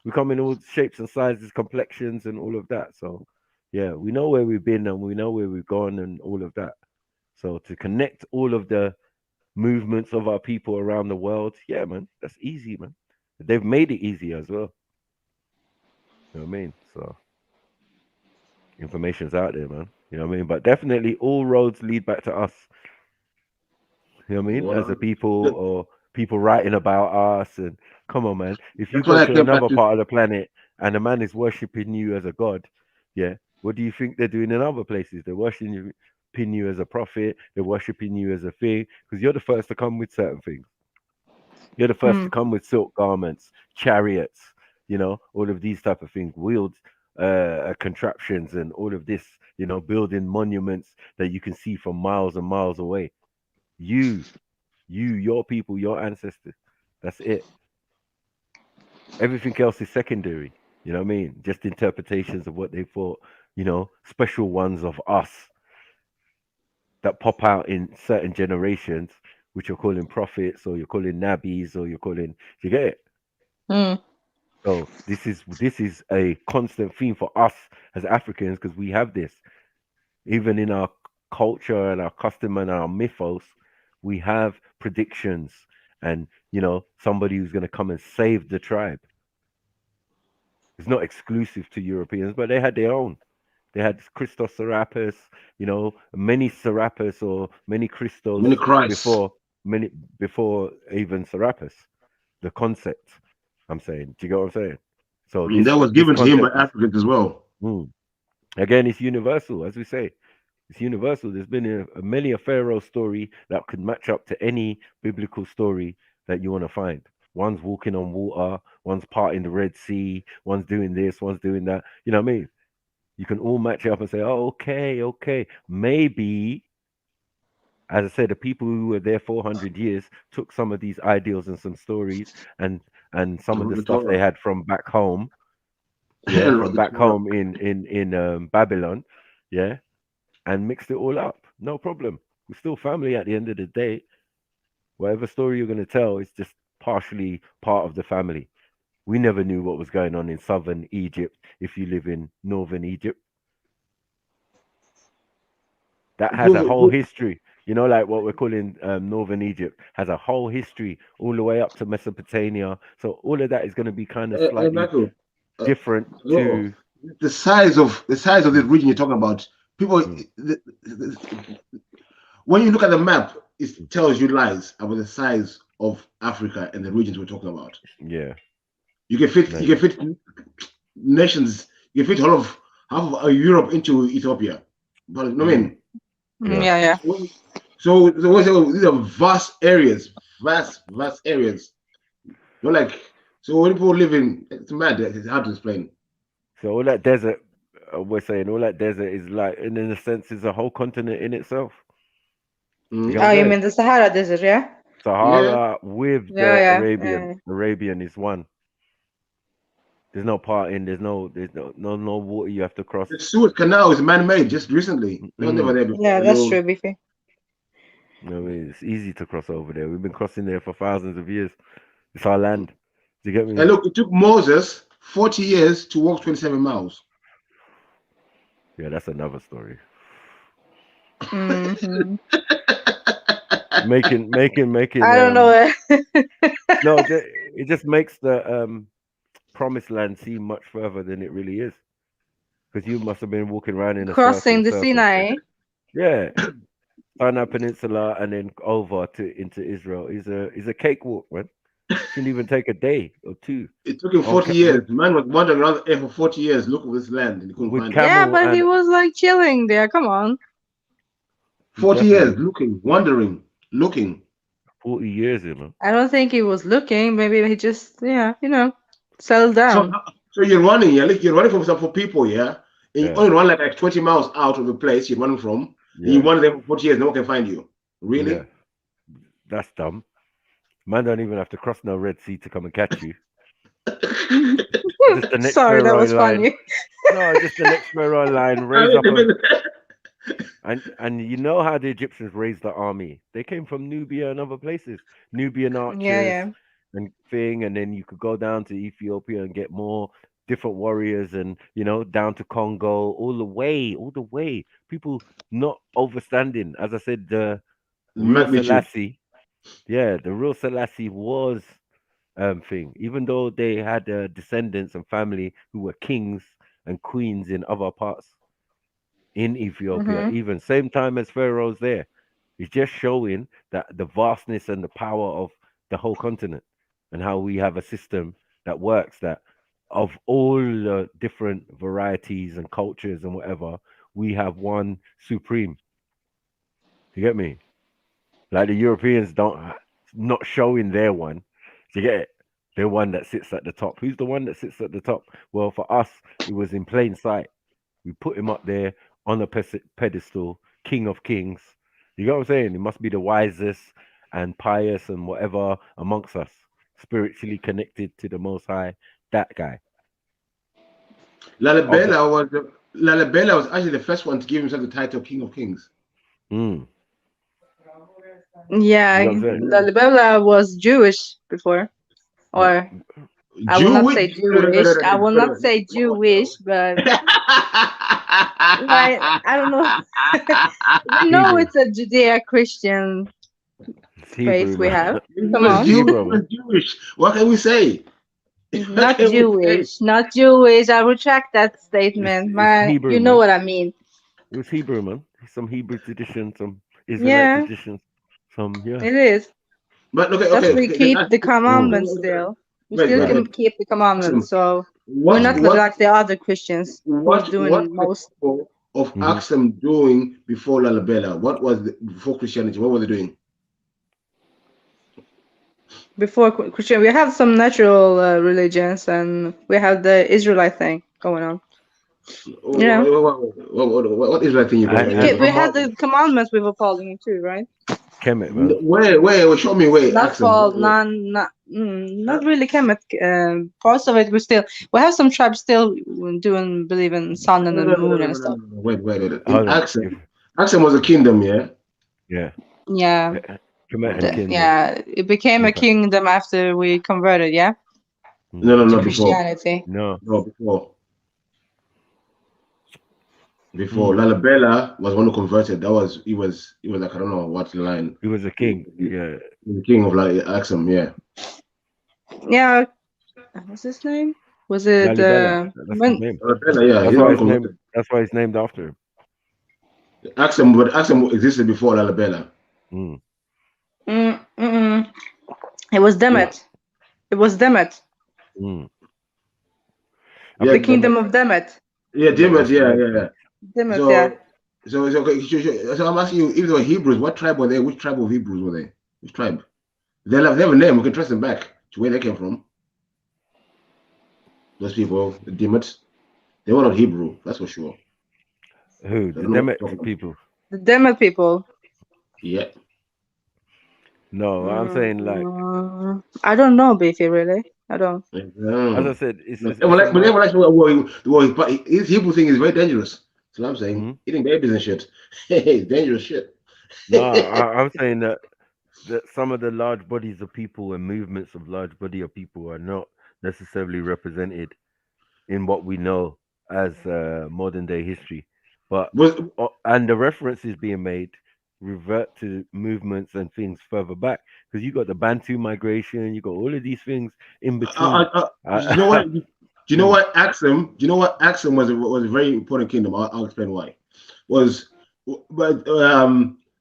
Speaker 1: we come in all shapes and sizes, complexions, and all of that. So yeah, we know where we've been and we know where we've gone and all of that. So to connect all of the movements of our people around the world, yeah, man, that's easy, man. They've made it easy as well. You know what I mean? So information's out there, man. You know what I mean? But definitely all roads lead back to us. You know what I mean? As a
Speaker 11: Well,
Speaker 1: people,
Speaker 11: that-
Speaker 1: or people writing about us. And come on, man. If you
Speaker 11: that's
Speaker 1: go
Speaker 11: why I
Speaker 1: to
Speaker 11: came back
Speaker 1: another
Speaker 11: to.
Speaker 1: part of the planet and a man is worshipping you as a god, yeah, what do you think they're doing in other places? They're worshiping you as a prophet. They're worshiping you as a thing, because you're the first to come with certain things. You're the first to
Speaker 9: Mm.
Speaker 1: come with silk garments, chariots, all of these type of things, wheeled contraptions, and all of this, building monuments that you can see from miles and miles away. You, your people, your ancestors. That's it. Everything else is secondary. You know what I mean? Just interpretations of what they thought, special ones of us that pop out in certain generations, which you're calling prophets or you're calling nabis or you're calling, you get it?
Speaker 9: Mm.
Speaker 1: So this is a constant theme for us as Africans, because we have this even in our culture and our custom and our mythos. We have predictions, and somebody who's going to come and save the tribe. It's not exclusive to Europeans, but they had their own. They had Christos Serapis, many Serapis or many Christos
Speaker 11: Many Christ.
Speaker 1: before many before even Serapis. The concept, I'm saying. Do you get what I'm saying? So
Speaker 11: And
Speaker 1: this
Speaker 11: that was
Speaker 1: this
Speaker 11: given to him by
Speaker 1: concept is,
Speaker 11: Africans as well.
Speaker 1: again, it's universal, as we say. It's universal. There's been many a pharaoh story that could match up to any biblical story that you want to find. One's walking on water, one's parting the Red Sea, one's doing this, one's doing that. You know what I mean? You can all match it up and say, oh, okay, maybe As I said, the people who were there 400 years took some of these ideals and some stories and some of
Speaker 11: wrote
Speaker 1: the
Speaker 11: the
Speaker 1: stuff they
Speaker 11: Torah.
Speaker 1: had from back home, yeah,
Speaker 11: And
Speaker 1: from
Speaker 11: wrote the
Speaker 1: back
Speaker 11: Torah.
Speaker 1: home in Babylon, yeah, and mixed it all up. No problem. We're still family at the end of the day. Whatever story you're going to tell is just partially part of the family. We never knew what was going on in southern Egypt if you live in northern Egypt. That has a whole history. You know, like what we're calling northern Egypt has a whole history all the way up to Mesopotamia. So all of that is going to be kind of
Speaker 11: Hey,
Speaker 1: slightly
Speaker 11: Michael,
Speaker 1: different
Speaker 11: so
Speaker 1: to.
Speaker 11: the size of this
Speaker 1: Mm,
Speaker 11: region you're talking about, people,
Speaker 1: mm,
Speaker 11: when you look at the map, it tells you lies about the size of Africa and the regions we're talking about.
Speaker 1: yeah,
Speaker 11: You can fit,
Speaker 1: no,
Speaker 11: you can fit nations, you can fit half of Europe into Ethiopia. But no, I
Speaker 1: mm,
Speaker 11: mean,
Speaker 1: yeah.
Speaker 9: Yeah, yeah.
Speaker 11: so these are vast areas, vast areas. Not like so when people live in, it's mad. It's hard to explain.
Speaker 1: So all that desert, we're saying all that desert is like, and in a sense, is a whole continent in itself. You get what
Speaker 9: Oh,
Speaker 1: I'm
Speaker 9: you
Speaker 1: saying?
Speaker 9: mean the Sahara Desert, yeah?
Speaker 11: Yeah,
Speaker 1: Sahara with
Speaker 9: Yeah,
Speaker 1: the
Speaker 9: yeah.
Speaker 1: Arabian is one. There's no parting. There's no water you have to cross.
Speaker 11: the Suez Canal is man-made just recently. That was never
Speaker 1: Mm.
Speaker 11: there
Speaker 9: Yeah,
Speaker 11: before.
Speaker 9: that's true, Beefy.
Speaker 1: I mean, it's easy to cross over there. We've been crossing there for thousands of years. It's our land. Do you get
Speaker 11: And
Speaker 1: me?
Speaker 11: look, it took Moses 40 years to walk 27 miles.
Speaker 1: Yeah, that's another story.
Speaker 9: Hmm.
Speaker 1: Making.
Speaker 9: I don't know.
Speaker 1: No, it just makes the promised land seem much further than it really is. Because you must have been walking around in a
Speaker 9: Crossing the
Speaker 1: circle.
Speaker 9: Sinai.
Speaker 1: Yeah, Sinai Peninsula and then over to into Israel is a cakewalk, man. Shouldn't even take a day or two.
Speaker 11: It took him
Speaker 1: On
Speaker 11: 40 years. Man was wandering around the air for 40 years looking for this land and he couldn't
Speaker 1: with
Speaker 11: find it.
Speaker 9: Yeah,
Speaker 1: camel
Speaker 9: but he
Speaker 1: and
Speaker 9: was like chilling there. Come on.
Speaker 11: 40 years
Speaker 1: definitely
Speaker 11: looking, wandering, looking.
Speaker 1: 40 years, you know.
Speaker 9: I don't think he was looking. Maybe he just, yeah, settled
Speaker 11: So,
Speaker 9: down.
Speaker 11: so you're running, yeah? Like you're running from some for people, yeah? And you
Speaker 1: Yeah,
Speaker 11: only run like 20 miles out of the place you're running from. And you
Speaker 1: yeah,
Speaker 11: wander there for 40 years, no one can find you.
Speaker 1: yeah.
Speaker 11: Really?
Speaker 1: That's dumb. Man don't even have to cross no Red Sea to come and catch you. Just the next
Speaker 9: Sorry, that
Speaker 1: Pharaoh
Speaker 9: was
Speaker 1: in line.
Speaker 9: funny.
Speaker 1: No, just the next Pharaoh in line. Raise up a and you know how the Egyptians raised the army. They came from Nubia and other places. Nubian
Speaker 9: Yeah,
Speaker 1: archers
Speaker 9: yeah.
Speaker 1: and thing, and then you could go down to Ethiopia and get more different warriors, and down to Congo, all the way. People not overstanding. As I said, the real
Speaker 11: Magnitude.
Speaker 1: Selassie, yeah, the real Selassie was thing. Even though they had descendants and family who were kings and queens in other parts in Ethiopia,
Speaker 9: Mm-hmm.
Speaker 1: even same time as pharaohs there. It's just showing that the vastness and the power of the whole continent and how we have a system that works that of all the different varieties and cultures and whatever, we have one supreme. You get me? Like the Europeans not showing their one. Do you get it? Their one that sits at the top. Who's the one that sits at the top? Well, for us, it was in plain sight. We put him up there on a pedestal, King of Kings. You know what I'm saying? He must be the wisest and pious and whatever amongst us, spiritually connected to the Most High. That guy. Of the,
Speaker 11: Lalibela was actually the first one to give himself the title King of Kings.
Speaker 1: mm,
Speaker 9: Yeah,
Speaker 1: you know what I'm saying?
Speaker 9: Lalibela was Jewish before.
Speaker 1: Yeah.
Speaker 9: Or I will not
Speaker 11: Jewish?
Speaker 9: say Jewish. I will not say Jewish, but like I don't know. We know
Speaker 1: Hebrew.
Speaker 9: it's a Judeo Christian
Speaker 1: It's
Speaker 9: faith
Speaker 1: Hebrew,
Speaker 9: we
Speaker 1: man.
Speaker 9: have.
Speaker 11: He
Speaker 9: Come
Speaker 11: was
Speaker 1: It's
Speaker 9: on.
Speaker 11: Jewish. He
Speaker 1: Hebrew,
Speaker 11: was
Speaker 1: man.
Speaker 11: Jewish. What can we say? What
Speaker 9: Not
Speaker 11: can we say?
Speaker 9: Jewish. Not Jewish. I retract that
Speaker 1: It's,
Speaker 9: statement.
Speaker 1: it's
Speaker 9: Man,
Speaker 1: Hebrew,
Speaker 9: you know
Speaker 1: man.
Speaker 9: what I mean.
Speaker 1: It was Hebrew, man. Some Hebrew tradition, some Israelite
Speaker 9: Yeah,
Speaker 1: traditions, some yeah.
Speaker 9: it is.
Speaker 11: But
Speaker 9: That's we
Speaker 11: okay.
Speaker 9: keep the
Speaker 1: Mm,
Speaker 9: commandments still. We
Speaker 11: Wait,
Speaker 9: still
Speaker 11: wait,
Speaker 1: right.
Speaker 11: wait.
Speaker 9: can keep the commandments.
Speaker 11: Listen,
Speaker 9: So we're
Speaker 11: what
Speaker 9: not
Speaker 1: Mm-hmm.
Speaker 11: what
Speaker 9: like the other Christians who's
Speaker 11: what
Speaker 9: doing
Speaker 11: were the
Speaker 9: most
Speaker 11: people of
Speaker 1: Mm-hmm.
Speaker 11: Axum doing before Lalibela? What was before Christianity? What were they doing?
Speaker 9: before Christian. We have some natural religions, and we have the Israelite thing going on. Yeah.
Speaker 11: What Israel thing you got?
Speaker 9: We had the commandments we were following too, right?
Speaker 1: Kemet, man.
Speaker 11: Where? Show me where.
Speaker 9: Not fall, not really Kemet. Parts of it we have some tribes still believe in sun and the moon and stuff.
Speaker 11: Wait. In Axum was a kingdom, yeah.
Speaker 1: Yeah.
Speaker 9: Yeah.
Speaker 1: Kemet and kingdom.
Speaker 9: Yeah, it became a kingdom after we converted. Yeah.
Speaker 11: No,
Speaker 9: to
Speaker 11: before.
Speaker 9: Christianity.
Speaker 1: No,
Speaker 11: before. Lalibela was one who converted. He was like, I don't know what line.
Speaker 1: He was a king. Yeah.
Speaker 11: The king of like Axum, yeah.
Speaker 9: Yeah. What's his name? Was it
Speaker 1: Lalibela. That's his name.
Speaker 11: Lalibela, yeah.
Speaker 1: That's why it's named after him.
Speaker 11: Axum existed before Lalibela.
Speaker 9: It was Demet.
Speaker 11: Yeah.
Speaker 9: It was Demet. The kingdom of Demet.
Speaker 11: Yeah, Demet, yeah.
Speaker 9: Demet, yeah.
Speaker 11: So I'm asking you, if they were Hebrews, what tribe were they? Which tribe of Hebrews were they? Which tribe? They have a name. We can trace them back to where they came from. Those people, the Demet, they were not Hebrew. That's for sure.
Speaker 1: Who? The Demet people.
Speaker 9: The Demet people.
Speaker 11: Yeah.
Speaker 1: No, I'm saying like.
Speaker 9: I don't know, Beefy. Really, I don't.
Speaker 1: As I said, it's
Speaker 11: this Hebrew thing is very dangerous. That's what I'm saying. Eating babies and shit. It's dangerous shit.
Speaker 1: No, I'm saying that some of the large bodies of people and movements of large body of people are not necessarily represented in what we know as modern day history, but and the references being made revert to movements and things further back, because you got the Bantu migration, you got all of these things in between.
Speaker 11: You know what? Do you know what Axum? Do you know what Axum was a very important kingdom? I'll explain why.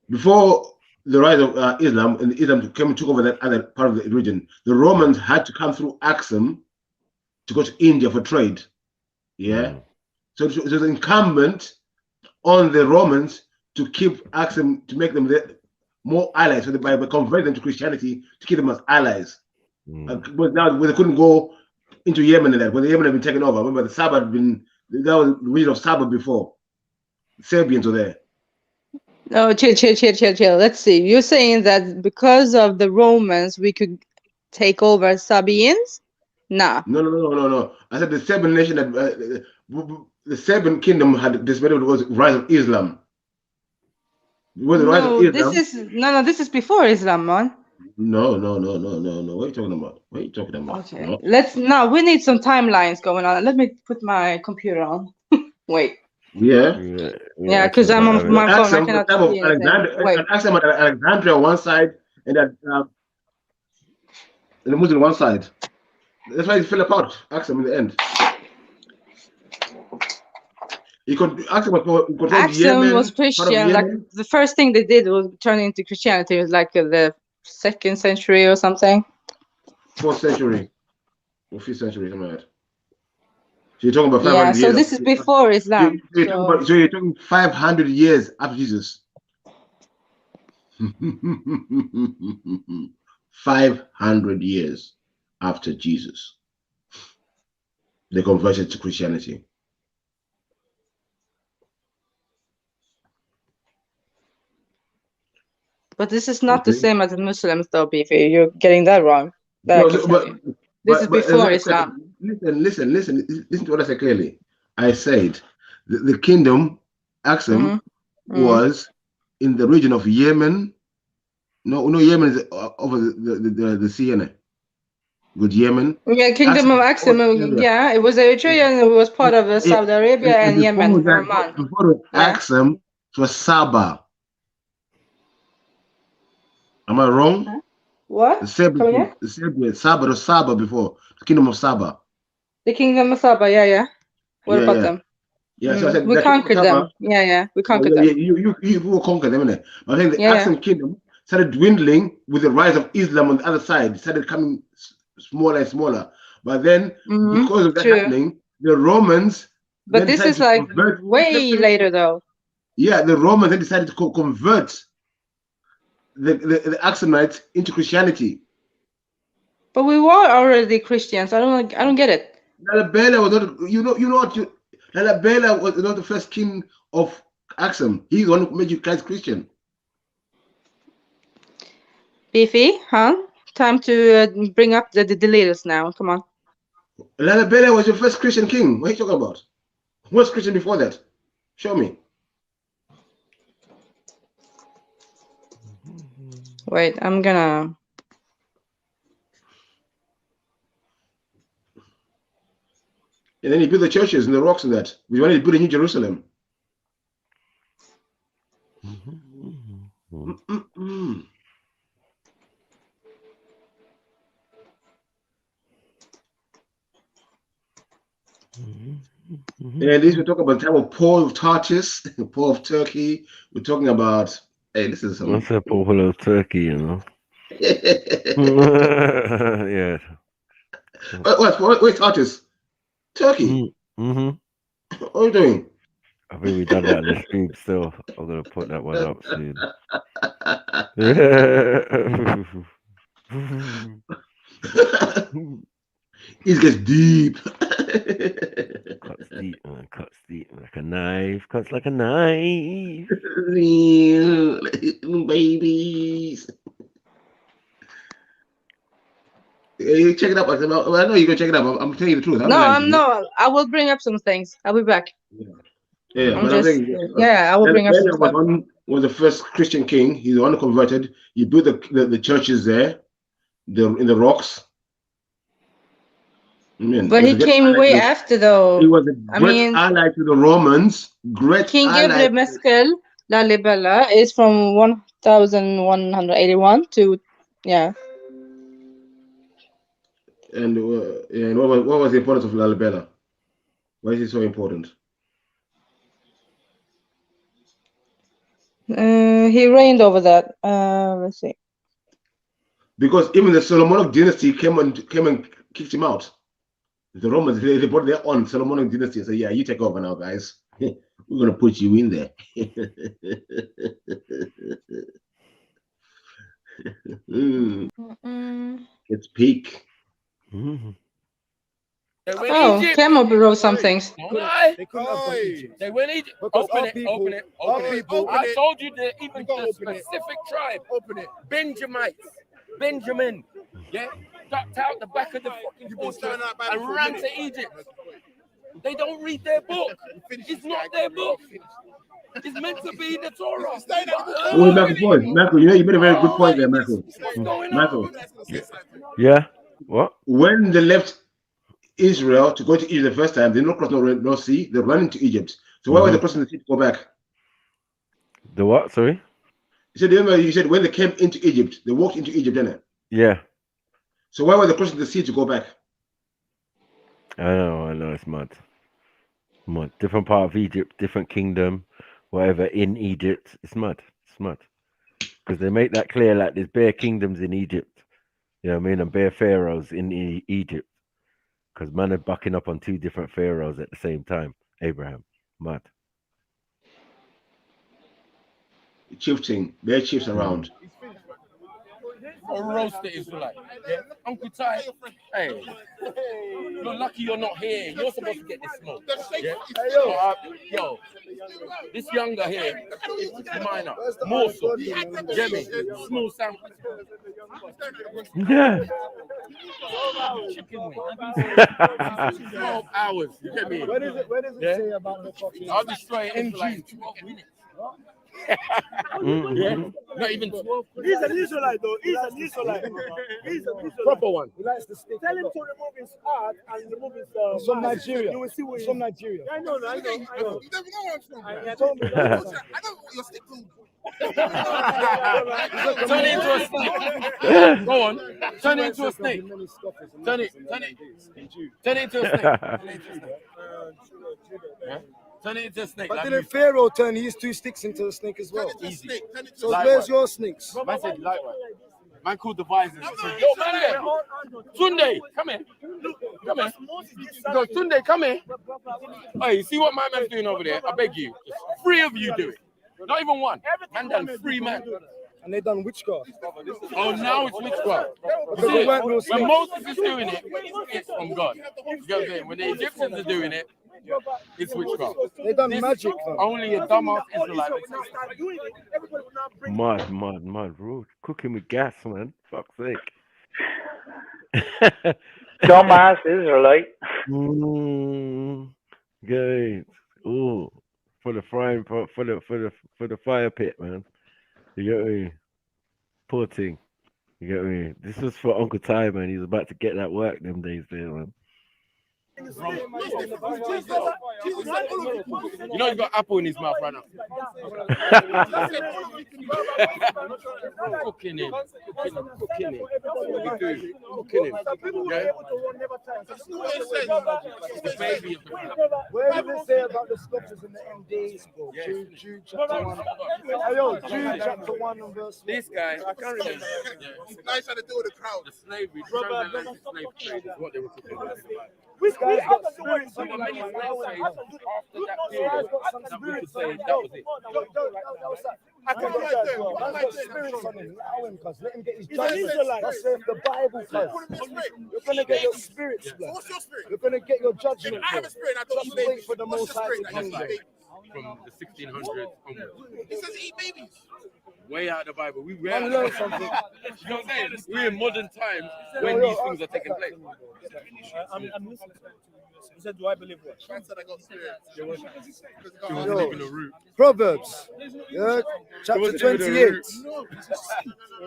Speaker 11: Before the rise of Islam, and Islam took over that other part of the region, the Romans had to come through Axum to go to India for trade. Yeah. So it was incumbent on the Romans to keep Axum, to make them more allies, so by convert them to Christianity, to keep them as allies. But now they couldn't go into Yemen and that, when the Yemen had been taken over. Remember, that was the region of Saba before. The Serbians were there.
Speaker 9: No, chill. Let's see. You're saying that because of the Romans, we could take over Sabians? Nah.
Speaker 11: No. I said the Serbian nation, the Serbian kingdom had disbanded. It was the rise of Islam.
Speaker 9: This is before Islam, man.
Speaker 11: No. What are you talking about?
Speaker 9: Okay. No. We need some timelines going on. Let me put my computer on. Wait.
Speaker 11: Yeah,
Speaker 9: because I'm on my phone. I cannot see anything. Wait.
Speaker 11: Axum at Alexandria on one side, and the Muslim one side. That's why it fell apart. Axum in the end.
Speaker 9: Axum was Christian. Like the first thing they did was turn into Christianity. It was like the 2nd century or something.
Speaker 11: 4th century, or 5th century, something like that. So you're talking about 500 years.
Speaker 9: So this is before Islam.
Speaker 11: So you're talking 500 years after Jesus. 500 years after Jesus, they converted to Christianity.
Speaker 9: But this is not the same as the Muslims, though, Beefy. You're getting that wrong. This is before Islam.
Speaker 11: Listen to what I said clearly. I said the kingdom, Axum, was in the region of Yemen. No, Yemen is over the sea, isn't it? With Yemen.
Speaker 9: Yeah, kingdom of Axum. Yeah, it was Eritrea and it was part of Saudi Arabia and Yemen.
Speaker 11: Before Axum, it was Saba. Am I wrong?
Speaker 9: What?
Speaker 11: The Serbian, Saba before the kingdom of Saba.
Speaker 9: The kingdom of Saba, yeah. What about them?
Speaker 11: Yeah, so I said
Speaker 9: we conquered them. Yeah, we conquered them.
Speaker 11: You will conquer them, innit? I think the Axum kingdom started dwindling with the rise of Islam on the other side. It started coming smaller and smaller. But then, because of that happening, the Romans.
Speaker 9: But this is like way later, though.
Speaker 11: Yeah, the Romans then decided to convert the Axumites into Christianity. But
Speaker 9: we were already Christians. I don't get it.
Speaker 11: Lalibela was not. You know what? Lalibela was not the first king of Axum. He's the one who made you guys Christian.
Speaker 9: Beefy, huh? Time to bring up the leaders now. Come on.
Speaker 11: Lalibela was your first Christian king. What are you talking about? Who was Christian before that? Show me.
Speaker 9: Wait, I'm gonna.
Speaker 11: And then he built the churches and the rocks and that. We wanted to build a New Jerusalem. And this we talk about the time of Paul of Tarsus, Paul of Turkey. We're talking about, hey, this is some.
Speaker 1: What's a Paul of Turkey, you know? Yeah.
Speaker 11: Where's Tarsus? Turkey.
Speaker 1: Mm-hmm.
Speaker 11: What are you doing?
Speaker 1: I think we done that in the stream still. I'm gonna put that one up soon.
Speaker 11: It gets deep.
Speaker 1: Cuts deep, man. Cuts deep like a knife. Cuts like a knife.
Speaker 11: Babies. You check it up. I know you're gonna check it up. I'm telling you the truth.
Speaker 9: I will bring up some things. I'll be back.
Speaker 11: Yeah,
Speaker 9: I will bring up some stuff.
Speaker 11: Was the first Christian king. He's the one who converted. He built the churches there, in the rocks.
Speaker 9: But he came way after, though.
Speaker 11: He was a great ally to the Romans.
Speaker 9: King Gabriel Meskel Lalibela is from 1181 to
Speaker 11: And what was the importance of Lalibela? Why is he so important?
Speaker 9: He reigned over that. Let's see.
Speaker 11: Because even the Solomonic dynasty came and kicked him out. The Romans, they brought their own Solomonic dynasty and said, yeah, you take over now, guys. We're going to put you in there. It's peak.
Speaker 9: Camo wrote some things.
Speaker 7: They went Egypt. Open it. I told you that even the specific tribe. Open it. Benjamin. Yeah. Ducked out the back of the fucking fortress and ran to Egypt. They don't read their book. It's not their book. It's meant to be the Torah.
Speaker 11: Michael, you made a very good point there, Michael.
Speaker 1: Yeah. What?
Speaker 11: When they left Israel to go to Egypt the first time, they didn't cross no sea. They ran into Egypt. So why were they crossing the sea to go back?
Speaker 1: The what? Sorry.
Speaker 11: You said when they came into Egypt, they walked into Egypt, didn't it?
Speaker 1: Yeah.
Speaker 11: So why were they crossing the sea to go back?
Speaker 1: I know, it's mad. Different part of Egypt, different kingdom, whatever in Egypt. It's mad. Because they make that clear, like there's bare kingdoms in Egypt. You know what I mean? And bare pharaohs in Egypt. Because man are bucking up on two different pharaohs at the same time. Abraham. Mad.
Speaker 11: Chieftain. Bare chiefs around.
Speaker 7: Or roast the Israelite. Yeah. Uncle Ty, hey, you're lucky you're not here. You're supposed to get this smoke. Yeah? Yo, this younger here is minor. More so. Jimmy, small sample.
Speaker 1: Yeah.
Speaker 7: Chicken wing. 12 hours. You get me?
Speaker 4: Where does it say about the fucking...
Speaker 7: I'll destroy it in 12 minutes. Yeah, not even 12.
Speaker 6: He's an Israelite, though. He's an Israelite.
Speaker 7: Proper one.
Speaker 4: He likes the stick.
Speaker 6: Tell him to remove his art and remove his.
Speaker 4: From Nigeria.
Speaker 6: You will see what
Speaker 4: From Nigeria.
Speaker 6: I know.
Speaker 5: You never know where I'm from.
Speaker 6: I told me.
Speaker 5: I know your stick too.
Speaker 7: Turn it into a snake. Go on. Turn it into a snake. Turn it into a snake. Turn it into a snake.
Speaker 4: But didn't Pharaoh turn his two sticks into a snake as well?
Speaker 7: Easy.
Speaker 4: So where's your snakes?
Speaker 7: Man said lightweight. Man called the visors. Yo, man, here. Tunde, come here. Come here. Go, Tunde, come here. Hey, see what my man's doing over there? I beg you. 3 of you do it. Not even 1. Man done 3 men.
Speaker 4: And they done witchcraft.
Speaker 7: Oh, now it's witchcraft.
Speaker 4: Because there weren't no
Speaker 7: When
Speaker 4: snakes.
Speaker 7: Moses is doing it, it's from God. You get what I'm saying? When the Egyptians are doing it, It's witchcraft.
Speaker 4: They done
Speaker 7: This
Speaker 4: magic, fam.
Speaker 7: only a dumbass Israelite.
Speaker 1: Mad, bro. Cooking with gas, man. Fuck's sake.
Speaker 13: Dumbass Israelite.
Speaker 1: Good. Ooh, for the for the fire pit, man. You get me? Poor thing. You get me? This was for Uncle Ty, man. He's about to get that work them days there, man.
Speaker 7: You know he's got apple in his mouth right now. Cooking him. Cooking him. What we do? Cooking him. Yeah? The baby of the man.
Speaker 4: Where did it say about the sculptures in the MDs, bro? Jude chapter 1. Hey, Jude chapter 1 and verse 1.
Speaker 7: This guy, I can't remember.
Speaker 8: He's nice trying to do with the crowd.
Speaker 7: The slavery, transatlantic slave trade is what they were talking about.
Speaker 4: This guy's got spirits
Speaker 7: There
Speaker 4: on
Speaker 7: were
Speaker 4: him.
Speaker 7: many slaves after that period that we could say that was it.
Speaker 4: I can get that, bro. Man's got spirits on him. Allow him, cuz. Let him get his judgment. That's in the Bible, cuz. You're going to get your spirits, blood.
Speaker 8: What's your spirit?
Speaker 4: You're going to get your judgment,
Speaker 8: I have
Speaker 4: bro.
Speaker 8: a spirit. I don't
Speaker 4: Just
Speaker 8: eat
Speaker 4: wait
Speaker 8: babies.
Speaker 4: for the
Speaker 8: What's
Speaker 4: Most
Speaker 8: your
Speaker 4: High
Speaker 8: spirit?
Speaker 4: to
Speaker 8: I don't
Speaker 4: come
Speaker 8: eat
Speaker 4: down.
Speaker 8: babies.
Speaker 7: From the 1600s onwards.
Speaker 8: He says eat babies.
Speaker 7: Way out of the Bible. We
Speaker 4: I
Speaker 7: rare.
Speaker 4: learned something.
Speaker 7: You know what I'm saying? We're in modern times when these things are taking place.
Speaker 3: I'm listening. He said, do I believe what?
Speaker 8: Man said I got spirit.
Speaker 7: She wasn't
Speaker 4: Yo,
Speaker 7: even a root.
Speaker 4: Proverbs, yeah, chapter
Speaker 7: wasn't even a
Speaker 4: 28.
Speaker 7: root.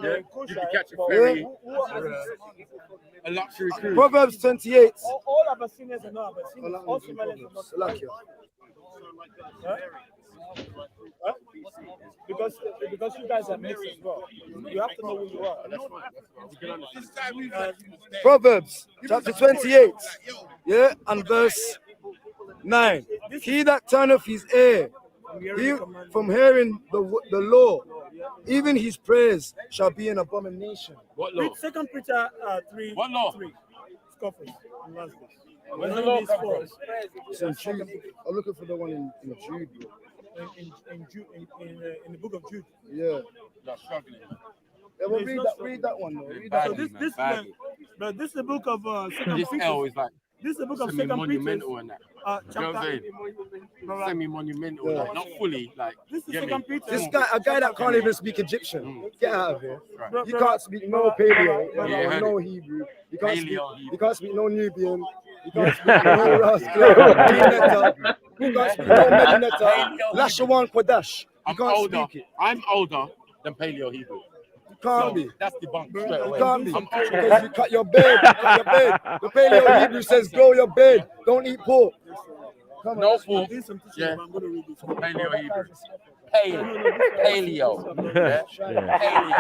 Speaker 7: Yeah? You could catch a ferry, a luxury cruise.
Speaker 4: Proverbs 28.
Speaker 3: All Abyssinians are not Abyssinians. All Somalians are not
Speaker 4: Salakia.
Speaker 3: Huh? Because you guys are mixed as well. You have to know who you are.
Speaker 4: Proverbs chapter 28, yeah, and verse 9. He that turneth his ear from hearing the law, even his praise shall be an abomination.
Speaker 7: What law?
Speaker 3: Second Peter 3.
Speaker 7: What law?
Speaker 3: 3. Scoffers.
Speaker 7: Where's the law come from?
Speaker 4: It's in Jude. I'm looking for the one in Jude. Bro.
Speaker 3: In the book of Jude.
Speaker 4: Yeah.
Speaker 7: You're struggling.
Speaker 4: Yeah, well, read that one, though. Read that
Speaker 3: So
Speaker 4: one.
Speaker 3: this is the book of Second
Speaker 7: This
Speaker 3: Peter.
Speaker 7: L is like
Speaker 3: This is the book of Second Peter.
Speaker 7: semi-monumental and that. You know what I'm
Speaker 3: Chapter.
Speaker 7: saying? Semi-monumental, like, not fully, like.
Speaker 3: This is
Speaker 7: get me?
Speaker 3: Second Peter.
Speaker 4: This guy, a guy that can't even speak Egyptian, get out of here.
Speaker 7: Right.
Speaker 4: You can't speak no Paleo,
Speaker 7: Yeah,
Speaker 4: no Hebrew. You can't speak.
Speaker 7: Paleo Hebrew.
Speaker 4: You can't speak no Nubian. You can't speak no Rascal. You can't speak no Medinetta. Lashawan Kodash. You
Speaker 7: I'm
Speaker 4: can't
Speaker 7: older.
Speaker 4: speak it.
Speaker 7: I'm older than Paleo Hebrew.
Speaker 4: You can't
Speaker 7: So
Speaker 4: be.
Speaker 7: that's debunked straight
Speaker 4: You
Speaker 7: away.
Speaker 4: can't be.
Speaker 7: I'm older.
Speaker 4: Because you cut your beard. You cut your beard. The Paleo Hebrew says grow your beard. Don't eat pork. Come on.
Speaker 7: No pork.
Speaker 3: Yeah.
Speaker 7: Yeah. Paleo Hebrew. Paleo. Yeah. Paleo.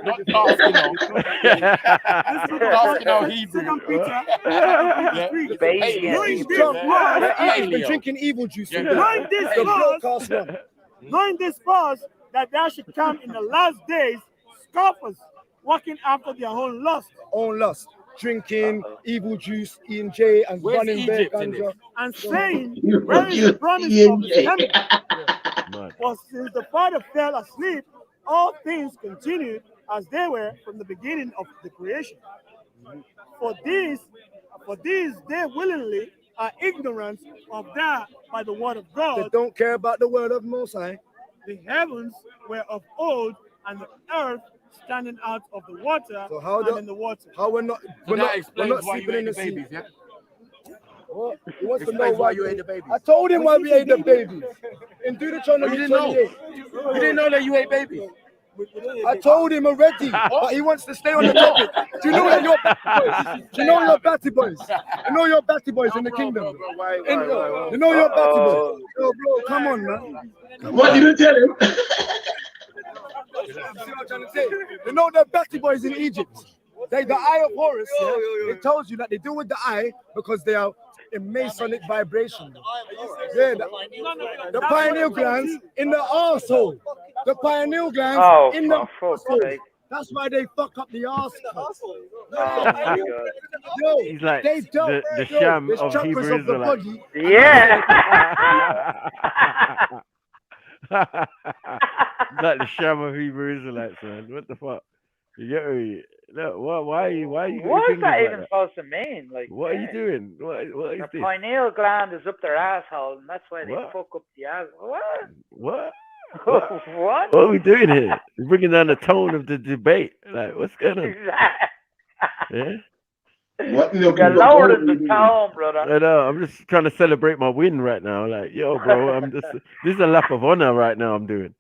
Speaker 7: Not dark skin out. Dark skin out Hebrew.
Speaker 3: Second Peter.
Speaker 7: Yeah.
Speaker 3: Knowing
Speaker 4: He's been drinking evil juice.
Speaker 7: Yeah.
Speaker 3: Knowing this
Speaker 4: The
Speaker 3: first,
Speaker 4: broadcast one.
Speaker 3: knowing this first, that there should come in the last days scoffers, walking after their own lust,
Speaker 4: Own lust. Drinking evil juice, eating J and
Speaker 7: Where's
Speaker 4: running bear
Speaker 7: Egypt in
Speaker 4: ganja.
Speaker 7: it?
Speaker 3: and saying, where is the promise of his coming? For since the Father fell asleep, all things continued as they were from the beginning of the creation. For these they willingly are ignorant of that by the word of
Speaker 4: They
Speaker 3: God.
Speaker 4: don't care about the word of Most High.
Speaker 3: The heavens were of old, and the earth standing out of the water
Speaker 4: So how
Speaker 3: and in the water.
Speaker 4: How we're not
Speaker 7: So that
Speaker 4: we're
Speaker 7: explains
Speaker 4: not
Speaker 7: why you
Speaker 4: sleeping in
Speaker 7: ate
Speaker 4: the
Speaker 7: the
Speaker 4: sea.
Speaker 7: babies, yeah?
Speaker 4: What? He wants to know
Speaker 7: Explains
Speaker 4: why
Speaker 7: why you ate the babies.
Speaker 4: I told him why we ate the babies. In Deuteronomy
Speaker 7: You didn't know.
Speaker 4: 28.
Speaker 7: You didn't know that you ate babies.
Speaker 4: I told him already, but he wants to stay on the topic. Do you know that you're batty boys? Do you know you're batty boys? You know you're batty boys in the kingdom. You know you're batty boys. Yo, bro, come on, man.
Speaker 11: What did you tell him?
Speaker 4: See what I'm trying to say? You know the batty boys in Egypt. They the eye of Horus. Yeah? It tells you that they deal with the eye because they are in Masonic vibration. Yeah, the pineal glands in the arsehole. The pineal glands in the arsehole. That's why they fuck up the arsehole. Yo,
Speaker 1: He's like
Speaker 4: they don't.
Speaker 1: the sham
Speaker 4: there's
Speaker 1: of
Speaker 4: chakras
Speaker 1: Hebrew
Speaker 4: of the
Speaker 1: Israelites.
Speaker 4: body.
Speaker 1: Like the sham of Hebrew Israelites, man. What the fuck? You get me? look, why are you your
Speaker 13: What's
Speaker 1: fingers
Speaker 13: that
Speaker 1: like
Speaker 13: even
Speaker 1: that?
Speaker 13: supposed to mean? Like,
Speaker 1: What are you doing? What is
Speaker 13: their
Speaker 1: this?
Speaker 13: pineal gland is up their asshole, and that's why they
Speaker 1: What?
Speaker 13: fuck up the ass. What?
Speaker 1: What?
Speaker 13: What?
Speaker 1: What are we doing here? We're bringing down the tone of the debate. Like, what's going on? Yeah.
Speaker 11: What in
Speaker 13: You're lowering the tone, brother.
Speaker 1: I know. I'm just trying to celebrate my win right now. Like, yo, bro, I'm just. This is a lap of honor right now. I'm doing.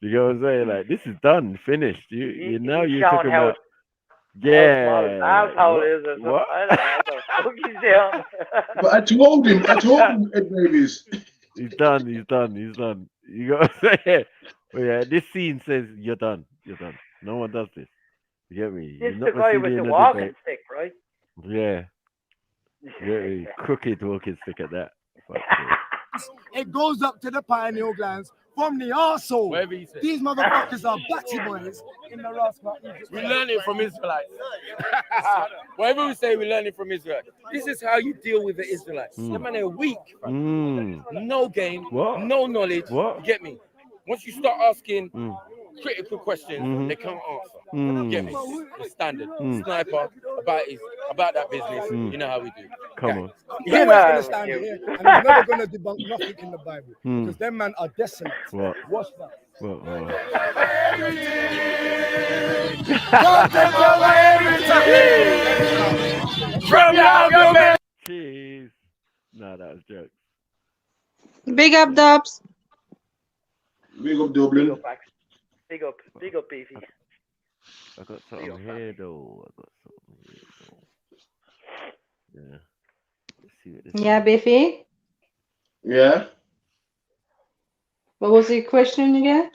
Speaker 1: You know what I'm saying? Like, this is done, finished. You now
Speaker 13: He's
Speaker 1: you're
Speaker 13: showing
Speaker 1: talking
Speaker 13: how
Speaker 1: about.
Speaker 13: small his
Speaker 1: Yeah.
Speaker 13: asshole is, or something.
Speaker 1: What?
Speaker 13: I don't know what the fuck he's doing.
Speaker 11: But I told him, Ed Davies.
Speaker 1: He's done. He's done. He's done. You got to say it. But yeah, this scene says you're done. You're done. No one does this. You get me?
Speaker 13: This
Speaker 1: You're
Speaker 13: is
Speaker 1: not
Speaker 13: the
Speaker 1: gonna
Speaker 13: guy
Speaker 1: see
Speaker 13: with
Speaker 1: me
Speaker 13: the
Speaker 1: in a
Speaker 13: walking
Speaker 1: debate.
Speaker 13: stick, right?
Speaker 1: Yeah. You get me? Crooked walking stick at that. Fuck
Speaker 4: It goes up to the pineal glands from the arsehole.
Speaker 7: Whatever he said.
Speaker 4: These motherfuckers are batty boys in the rascal.
Speaker 7: We learn it from Israelites. Whatever we say, we learn it from Israel. This is how you deal with the Israelites. Them man are weak. No game,
Speaker 1: What?
Speaker 7: no knowledge.
Speaker 1: What?
Speaker 7: You get me? Once you start asking critical questions, they can't answer. Get me? The standard. Sniper about that business. You know how we do.
Speaker 1: Come on.
Speaker 4: You're not gonna stand here, and he's never gonna debunk nothing in the Bible because them men are desolate.
Speaker 1: What?
Speaker 4: Watch that.
Speaker 1: What?
Speaker 4: Don't take away everything
Speaker 7: from your man.
Speaker 1: Jeez. No, that was jokes.
Speaker 9: Big up, Dubs.
Speaker 11: Big up, Dublin.
Speaker 13: Big up, Beefy.
Speaker 1: I got something here though. Yeah. Let's see what this
Speaker 9: Yeah, Biffy.
Speaker 11: Yeah.
Speaker 9: What was the question again?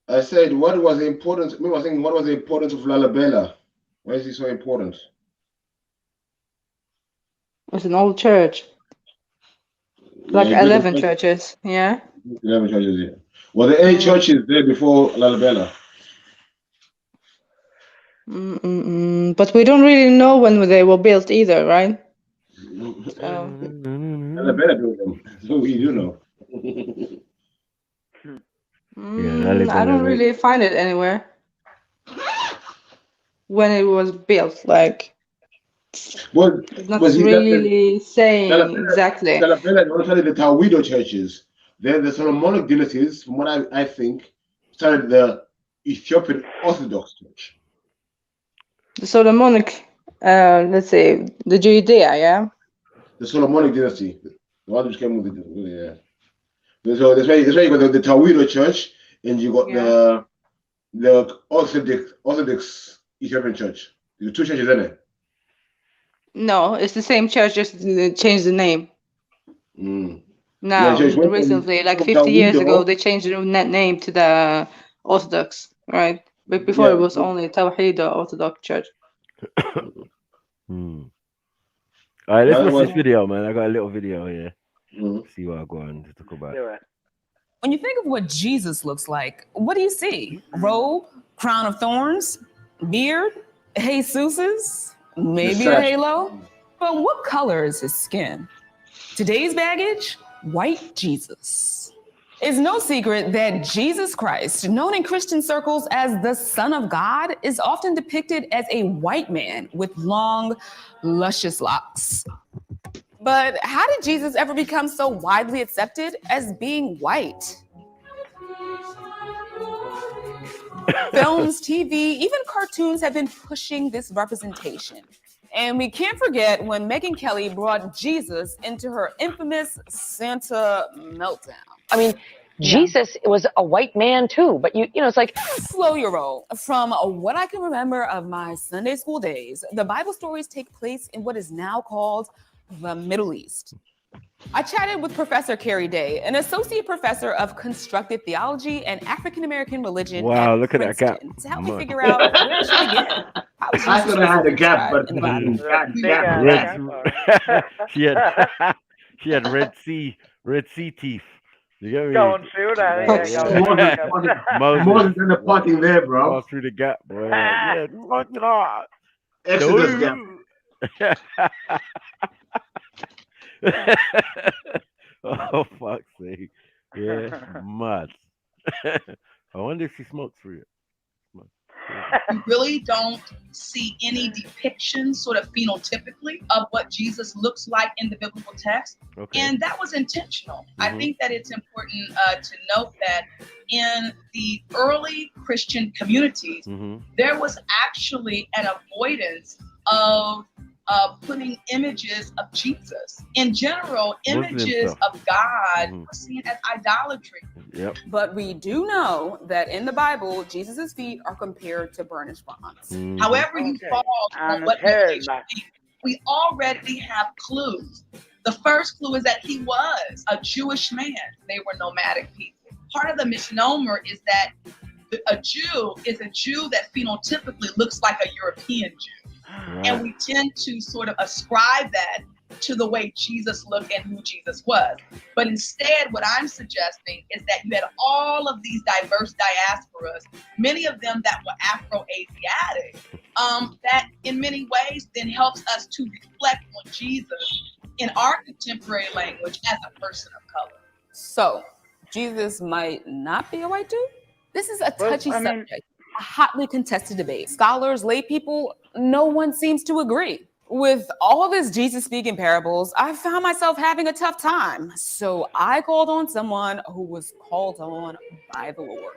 Speaker 11: I said, what was the importance? I was thinking, what was the importance of Lalabella? Why is he so important?
Speaker 9: It's an old church. Like
Speaker 11: Yeah,
Speaker 9: 11 churches, yeah?
Speaker 11: 11 churches, yeah. Were there any churches there before Lalabella?
Speaker 9: But we don't really know when they were built either, right? So.
Speaker 11: Lalabella built them. So we do know.
Speaker 9: I don't really find it anywhere. When it was built, like. Not really saying exactly.
Speaker 11: Lalabella, only the Tawido churches. Then the Solomonic dynasties, from what I think, started the Ethiopian Orthodox Church.
Speaker 9: The Solomonic, let's say, the Judea, yeah?
Speaker 11: The Solomonic dynasty. The one which came with the So that's why you got the Tawido Church, and you got the Orthodox Ethiopian Church. The two churches, isn't it?
Speaker 9: No, it's the same church, just they changed the name. Now, recently, like 50 years ago, they changed the name to the Orthodox, right? But before it was only Tawhid Orthodox Church.
Speaker 1: All right, let's watch this video, man. I got a little video here. See what I go on to talk about.
Speaker 14: When you think of what Jesus looks like, what do you see? Robe, crown of thorns, beard, Jesus's, maybe a halo? But what color is his skin? Today's baggage, white Jesus. It's no secret that Jesus Christ, known in Christian circles as the Son of God, is often depicted as a white man with long, luscious locks. But how did Jesus ever become so widely accepted as being white? Films, TV, even cartoons have been pushing this representation. And we can't forget when Megyn Kelly brought Jesus into her infamous Santa meltdown.
Speaker 15: I mean, Jesus was a white man too, but you know, it's like
Speaker 14: slow your roll. From what I can remember of my Sunday school days, the Bible stories take place in what is now called the Middle East. I chatted with Professor Carrie Day, an associate professor of constructive theology and African American religion.
Speaker 1: Wow, look at that gap.
Speaker 14: To help me figure out where I should begin. How is
Speaker 11: I thought I had a gap, but
Speaker 14: in the Bible?
Speaker 1: She had Red Sea teeth. You get me?
Speaker 13: Going through that.
Speaker 11: Moses in the parting there, bro.
Speaker 1: All through the gap, bro. Yeah.
Speaker 11: Exodus gap.
Speaker 1: Oh, fuck's sake. Yeah, mad. I wonder if she smokes through it.
Speaker 16: You really don't see any depiction sort of phenotypically of what Jesus looks like in the biblical text.
Speaker 1: Okay.
Speaker 16: And that was intentional. I think that it's important to note that in the early Christian communities, there was actually an avoidance of putting images of Jesus. In general, images of God were seen as idolatry.
Speaker 1: Yep.
Speaker 14: But we do know that in the Bible, Jesus' feet are compared to burnished bronze.
Speaker 16: However you fall on what we already have clues. The first clue is that he was a Jewish man. They were nomadic people. Part of the misnomer is that a Jew is a Jew that phenotypically looks like a European Jew. And we tend to sort of ascribe that to the way Jesus looked and who Jesus was. But instead, what I'm suggesting is that you had all of these diverse diasporas, many of them that were Afro-Asiatic, that in many ways then helps us to reflect on Jesus in our contemporary language as a person of color.
Speaker 14: So, Jesus might not be a white dude? This is a touchy subject, a hotly contested debate. Scholars, lay people, no one seems to agree. With all this Jesus speaking parables, I found myself having a tough time. So I called on someone who was called on by the Lord.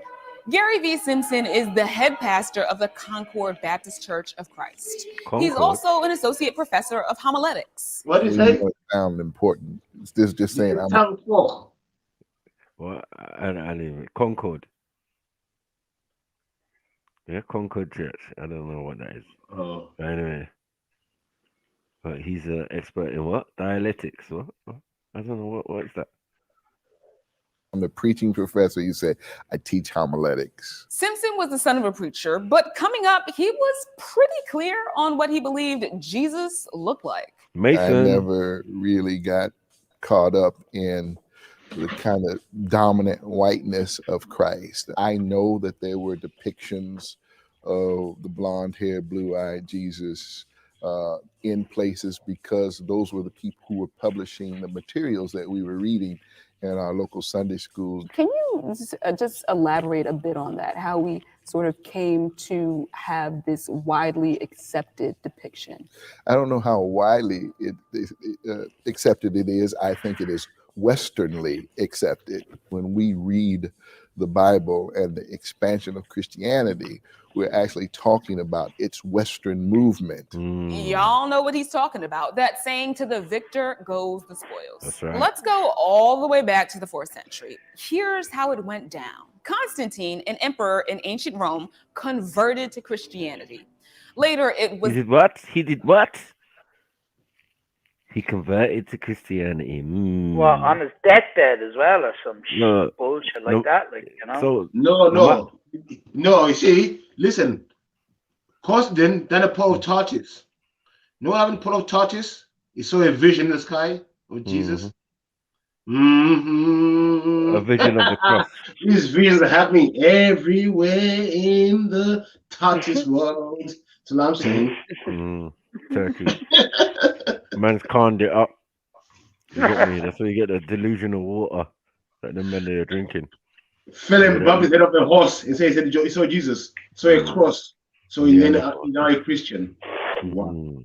Speaker 14: Gary V. Simpson is the head pastor of the Concord Baptist Church of Christ. He's also an associate professor of homiletics.
Speaker 11: What do you say?
Speaker 17: Sound important. It's just saying.
Speaker 1: Well, and Concord. Yeah, Concord Church. I don't know what that is.
Speaker 11: Oh.
Speaker 1: Anyway. But he's an expert in what? Dialectics. What? I don't know. What is that?
Speaker 17: I'm the preaching professor. You say, I teach homiletics.
Speaker 14: Simpson was the son of a preacher, but coming up, he was pretty clear on what he believed Jesus looked like.
Speaker 17: I never really got caught up in the kind of dominant whiteness of Christ. I know that there were depictions of the blonde-haired, blue-eyed Jesus in places because those were the people who were publishing the materials that we were reading in our local Sunday schools.
Speaker 18: Can you just elaborate a bit on that, how we sort of came to have this widely accepted depiction?
Speaker 17: I don't know how widely accepted it is. I think it is Westernly accepted. When we read the Bible and the expansion of Christianity, we're actually talking about its Western movement.
Speaker 14: Y'all know what he's talking about. That saying, to the victor goes the spoils.
Speaker 1: That's right.
Speaker 14: Let's go all the way back to the 4th century. Here's how it went down. Constantine, an emperor in ancient Rome, converted to Christianity. Later, it was...
Speaker 1: He did what? He converted to Christianity.
Speaker 13: Well, on his deathbed as well, or some bullshit like that, like, you know.
Speaker 1: So
Speaker 11: no. You see, listen. Constantine then a Paul of torches. No one having Paul of torches. He saw a vision in the sky of Jesus.
Speaker 1: A vision of the cross.
Speaker 11: These visions are happening everywhere in the torches world. That's what I'm saying.
Speaker 1: Turkey. Man's conned it up. You get me? That's where you get the delusional water that the men are drinking.
Speaker 11: Fell him, bump his head up the horse and say he saw Jesus, saw a cross, so he's now a Christian. Wow.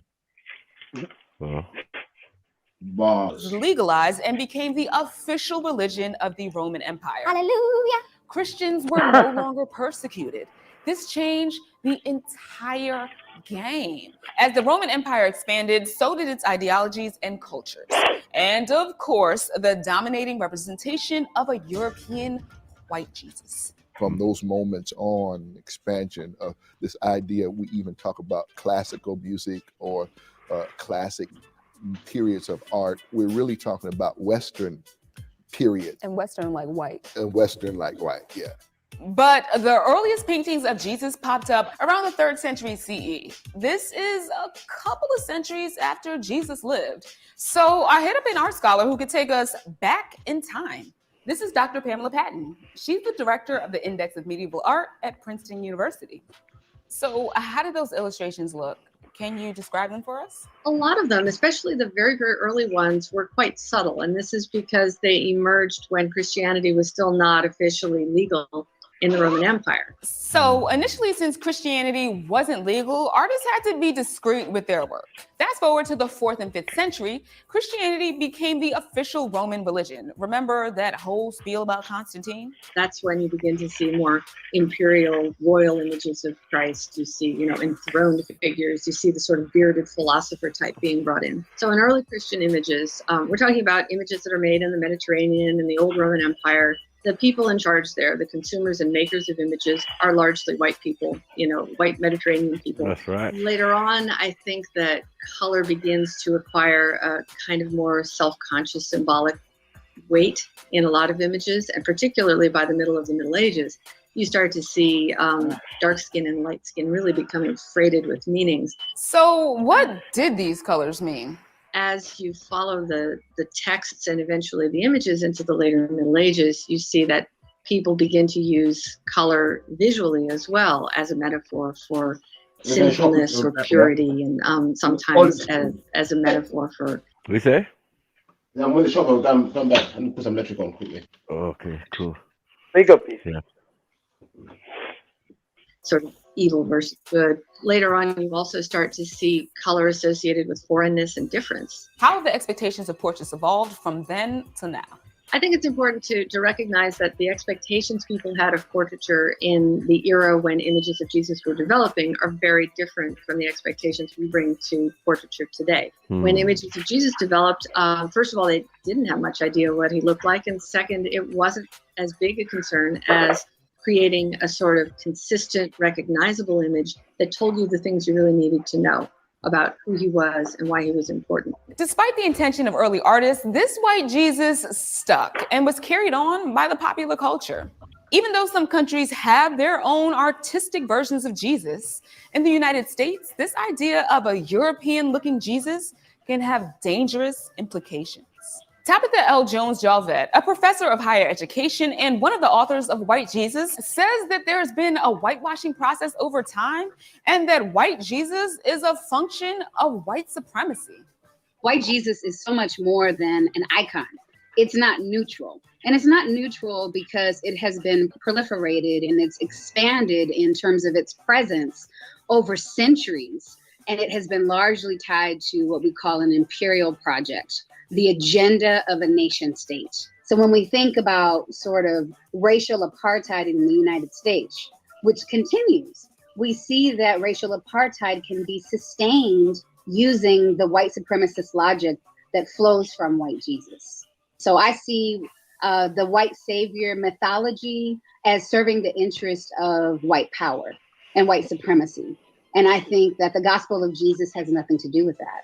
Speaker 14: Was legalized and became the official religion of the Roman Empire.
Speaker 19: Hallelujah.
Speaker 14: Christians were no longer persecuted. This changed the entire game. As the Roman Empire expanded, so did its ideologies and cultures. And of course, the dominating representation of a European white Jesus.
Speaker 17: From those moments on, expansion of this idea, we even talk about classical music or classic periods of art. We're really talking about Western period.
Speaker 18: And Western like white.
Speaker 17: And Western like white, yeah.
Speaker 14: But the earliest paintings of Jesus popped up around the 3rd century CE. This is a couple of centuries after Jesus lived. So I hit up an art scholar who could take us back in time. This is Dr. Pamela Patton. She's the director of the Index of Medieval Art at Princeton University. So how did those illustrations look? Can you describe them for us?
Speaker 19: A lot of them, especially the very, very early ones, were quite subtle. And this is because they emerged when Christianity was still not officially legal in the Roman Empire.
Speaker 14: So initially, since Christianity wasn't legal, artists had to be discreet with their work. Fast forward to the 4th and 5th century, Christianity became the official Roman religion. Remember that whole spiel about Constantine?
Speaker 19: That's when you begin to see more imperial, royal images of Christ. You see, enthroned figures. You see the sort of bearded philosopher type being brought in. So in early Christian images, we're talking about images that are made in the Mediterranean and the old Roman Empire. The people in charge there, the consumers and makers of images, are largely white people, white Mediterranean people.
Speaker 1: That's right.
Speaker 19: Later on, I think that color begins to acquire a kind of more self-conscious symbolic weight in a lot of images, and particularly by the middle of the Middle Ages, you start to see dark skin and light skin really becoming freighted with meanings.
Speaker 14: So what did these colors mean?
Speaker 19: As you follow the texts and eventually the images into the later Middle Ages, you see that people begin to use color visually as well as a metaphor for sinfulness or purity, and sometimes as a metaphor for...
Speaker 1: What do you say?
Speaker 11: Yeah, I'm going to shop. I'll come back and put some electric on quickly.
Speaker 1: Okay, cool.
Speaker 13: Big up, Pete.
Speaker 1: Yeah.
Speaker 19: Sort of evil versus good. Later on, you also start to see color associated with foreignness and difference.
Speaker 14: How have the expectations of portraits evolved from then to now?
Speaker 19: I think it's important to recognize that the expectations people had of portraiture in the era when images of Jesus were developing are very different from the expectations we bring to portraiture today. When images of Jesus developed, first of all, they didn't have much idea what he looked like. And second, it wasn't as big a concern as creating a sort of consistent, recognizable image that told you the things you really needed to know about who he was and why he was important.
Speaker 14: Despite the intention of early artists, this white Jesus stuck and was carried on by the popular culture. Even though some countries have their own artistic versions of Jesus, in the United States, this idea of a European-looking Jesus can have dangerous implications. Tabitha L. Jones-Jalvet, a professor of higher education and one of the authors of White Jesus, says that there's been a whitewashing process over time and that white Jesus is a function of white supremacy.
Speaker 20: White Jesus is so much more than an icon. It's not neutral. And it's not neutral because it has been proliferated and it's expanded in terms of its presence over centuries. And it has been largely tied to what we call an imperial project, the agenda of a nation state. So when we think about sort of racial apartheid in the United States, which continues, we see that racial apartheid can be sustained using the white supremacist logic that flows from white Jesus. So I see the white savior mythology as serving the interest of white power and white supremacy. And I think that the gospel of Jesus has nothing to do with that.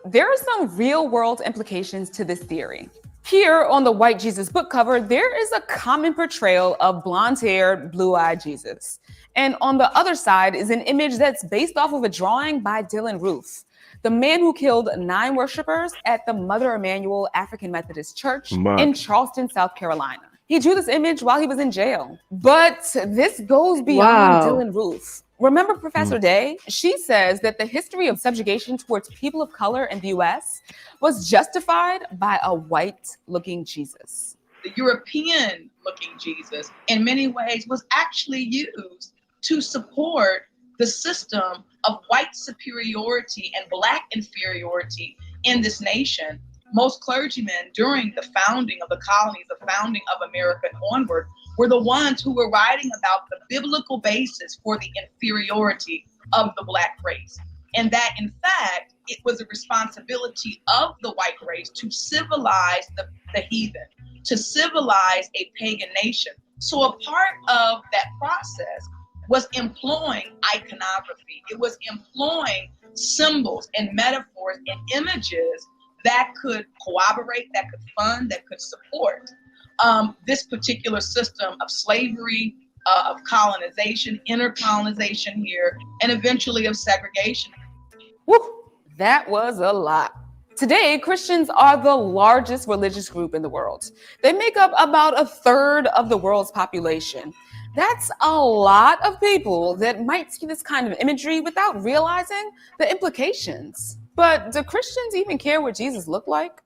Speaker 14: There are some real world implications to this theory. Here on the White Jesus book cover, there is a common portrayal of blonde-haired, blue-eyed Jesus. And on the other side is an image that's based off of a drawing by Dylan Roof, the man who killed 9 worshipers at the Mother Emanuel African Methodist Church in Charleston, South Carolina. He drew this image while he was in jail. But this goes beyond Dylan Roof. Remember Professor Day? She says that the history of subjugation towards people of color in the US was justified by a white-looking Jesus.
Speaker 16: The European-looking Jesus, in many ways, was actually used to support the system of white superiority and Black inferiority in this nation. Most clergymen during the founding of the colonies, the founding of America and onward, were the ones who were writing about the biblical basis for the inferiority of the Black race. And that, in fact, it was a responsibility of the white race to civilize the heathen, to civilize a pagan nation. So a part of that process was employing iconography. It was employing symbols and metaphors and images that could corroborate, that could fund, that could support this particular system of slavery, of colonization, intercolonization here, and eventually of segregation.
Speaker 14: Woo, that was a lot. Today, Christians are the largest religious group in the world. They make up about 1/3 of the world's population. That's a lot of people that might see this kind of imagery without realizing the implications. But do Christians even care what Jesus looked like?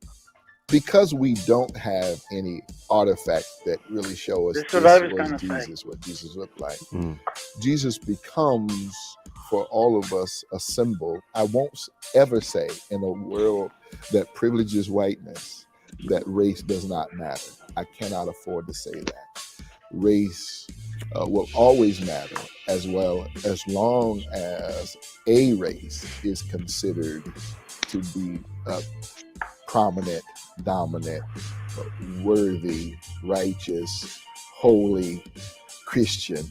Speaker 17: because we don't have any artifact that really show us
Speaker 13: This is
Speaker 17: this
Speaker 13: what I was
Speaker 17: was
Speaker 13: gonna say.
Speaker 17: Jesus, what Jesus looked like. Jesus becomes for all of us a symbol. I won't ever say in a world that privileges whiteness that race does not matter. I cannot afford to say that. Race will always matter as well, as long as a race is considered to be prominent, dominant, worthy, righteous, holy, Christian.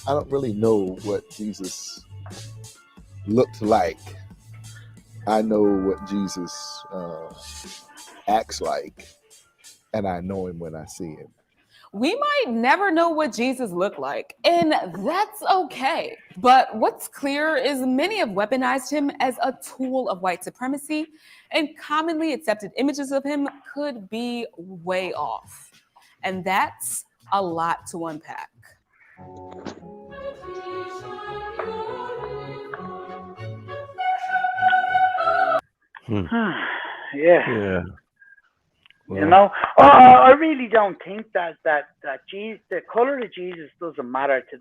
Speaker 17: I don't really know what Jesus looked like. I know what Jesus acts like, and I know him when I see him.
Speaker 14: We might never know what Jesus looked like, and that's okay. But what's clear is many have weaponized him as a tool of white supremacy, and commonly accepted images of him could be way off. And that's a lot to unpack.
Speaker 13: Yeah.
Speaker 1: Well,
Speaker 13: You know, I really don't think that Jesus, the color of Jesus doesn't matter to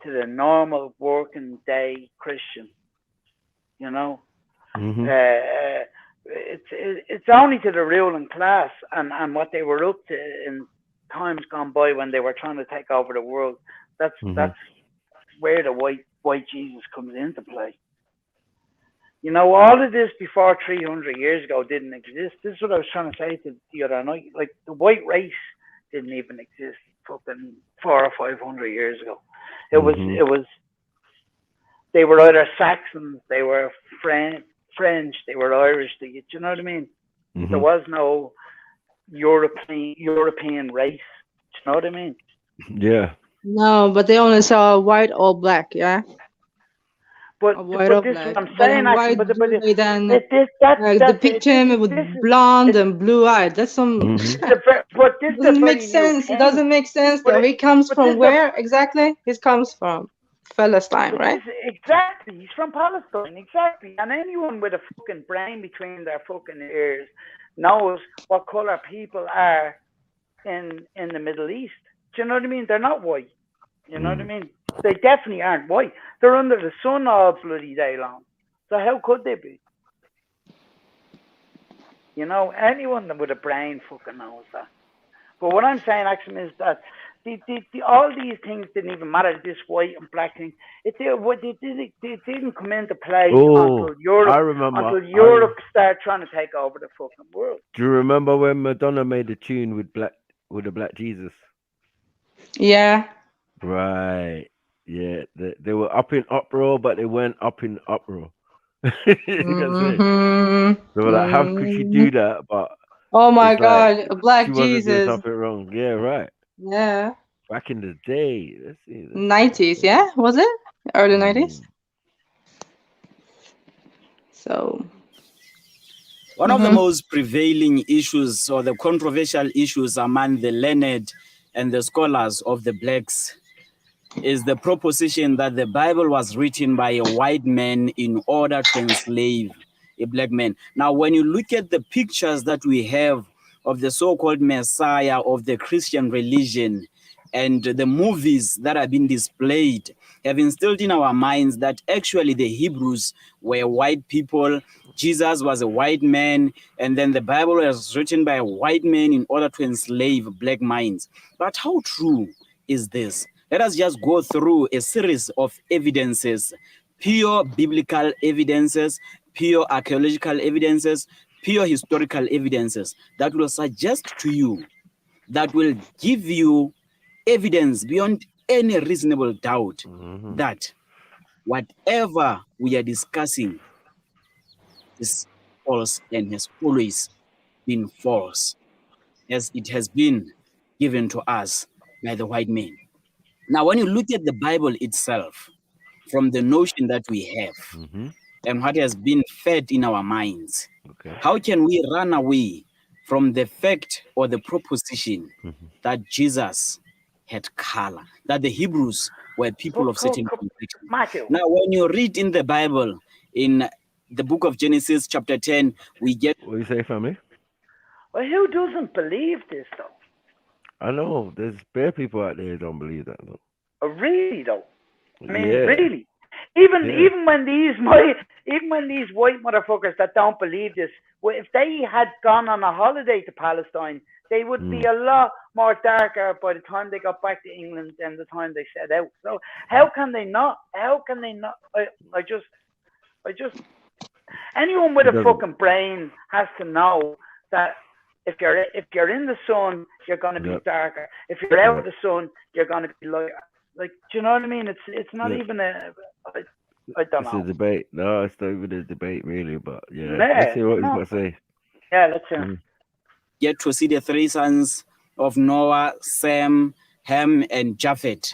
Speaker 13: the normal working day Christian. You know, it's only to the ruling class and what they were up to in times gone by when they were trying to take over the world. That's where the white Jesus comes into play. You know, all of this before 300 years ago didn't exist. This is what I was trying to say to the other night. Like, the white race didn't even exist fucking 400 or 500 years ago. It was, they were either Saxons, they were French, they were Irish. Do you know what I mean? There was no European race. Do you know what I mean?
Speaker 1: Yeah.
Speaker 9: No, but they only saw white or black, yeah?
Speaker 13: But
Speaker 9: white or
Speaker 13: this
Speaker 9: black.
Speaker 13: is what I'm
Speaker 9: But
Speaker 13: saying,
Speaker 9: in
Speaker 13: actually.
Speaker 9: white,
Speaker 13: But
Speaker 9: they then
Speaker 13: that's
Speaker 9: depict him with blonde and blue eyes. That's some.
Speaker 13: but this is a
Speaker 9: Doesn't make
Speaker 13: very new
Speaker 9: sense. It
Speaker 13: thing.
Speaker 9: doesn't make sense
Speaker 13: But
Speaker 9: though. He comes
Speaker 13: but
Speaker 9: from
Speaker 13: this
Speaker 9: where exactly? He comes from Palestine,
Speaker 13: But
Speaker 9: right?
Speaker 13: exactly, he's from Palestine, exactly. And anyone with a fucking brain between their fucking ears knows what color people are in the Middle East. Do you know what I mean? They're not white. You know what I mean? They definitely aren't white. They're under the sun all bloody day long. So how could they be? You know, anyone with a brain fucking knows that. But what I'm saying, actually, is that all these things didn't even matter. This white and black thing, it didn't come into play until Europe.
Speaker 1: I remember.
Speaker 13: Until Europe started trying to take over the fucking world.
Speaker 1: Do you remember when Madonna made a tune with the Black Jesus?
Speaker 9: Yeah.
Speaker 1: Right. Yeah. They were up in uproar, but they weren't up in uproar. They were like, how could she do that? But
Speaker 9: oh my
Speaker 1: it's like
Speaker 9: God, a black
Speaker 1: she wasn't doing
Speaker 9: Jesus.
Speaker 1: something wrong. Yeah, right.
Speaker 9: Yeah.
Speaker 1: Back in the day. Let's see.
Speaker 9: 90s, yeah? Was it? Early 90s? So.
Speaker 21: One of the most prevailing issues or the controversial issues among the learned and the scholars of the blacks is the proposition that the Bible was written by a white man in order to enslave a black man. Now, when you look at the pictures that we have of the so-called Messiah of the Christian religion and the movies that have been displayed, have instilled in our minds that actually the Hebrews were white people, Jesus was a white man, and then the Bible was written by a white man in order to enslave black minds. But how true is this? Let us just go through a series of evidences, pure biblical evidences, pure archaeological evidences, pure historical evidences that will suggest to you, that will give you evidence beyond any reasonable doubt that whatever we are discussing is false and has always been false, as it has been given to us by the white man. Now, when you look at the Bible itself, from the notion that we have and what has been fed in our minds, how can we run away from the fact or the proposition that Jesus had color, that the Hebrews were people of certain complexion? Now, when you read in the Bible, in the book of Genesis chapter 10, we get...
Speaker 1: What do you say, family?
Speaker 13: Well, who doesn't believe this though?
Speaker 1: I know there's bare people out there who don't believe that though.
Speaker 13: Oh, really though? I mean,
Speaker 1: Yeah.
Speaker 13: really. Even
Speaker 1: Yeah.
Speaker 13: even when these white motherfuckers that don't believe this, well, if they had gone on a holiday to Palestine, they would be a lot more darker by the time they got back to England than the time they set out. So how can they not? How can they not? I just anyone with
Speaker 1: It
Speaker 13: a
Speaker 1: doesn't.
Speaker 13: fucking brain has to know that if you're in the sun, you're gonna be
Speaker 1: Yep.
Speaker 13: darker. If you're out of
Speaker 1: Yep.
Speaker 13: the sun, you're gonna be lighter. Like, do you know what I mean? It's not
Speaker 1: Yep.
Speaker 13: even a. I don't
Speaker 1: It's a
Speaker 13: know.
Speaker 1: debate. No, it's not even a debate really. But yeah, let's
Speaker 13: Yeah,
Speaker 1: hear what he's
Speaker 13: no.
Speaker 1: got to say.
Speaker 13: Yeah, let's hear.
Speaker 21: Get to see the three sons of Noah, Sem, Ham, and Japheth.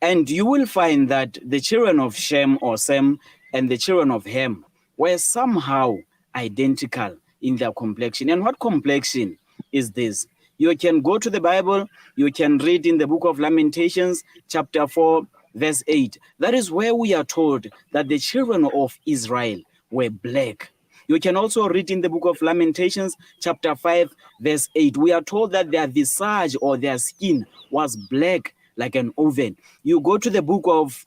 Speaker 21: And you will find that the children of Shem or Sem and the children of Ham were somehow identical in their complexion. And what complexion is this? You can go to the Bible, you can read in the book of Lamentations, chapter 4, verse 8. That is where we are told that the children of Israel were black. You can also read in the book of Lamentations, chapter 5, verse 8. We are told that their visage or their skin was black like an oven. You go to the book of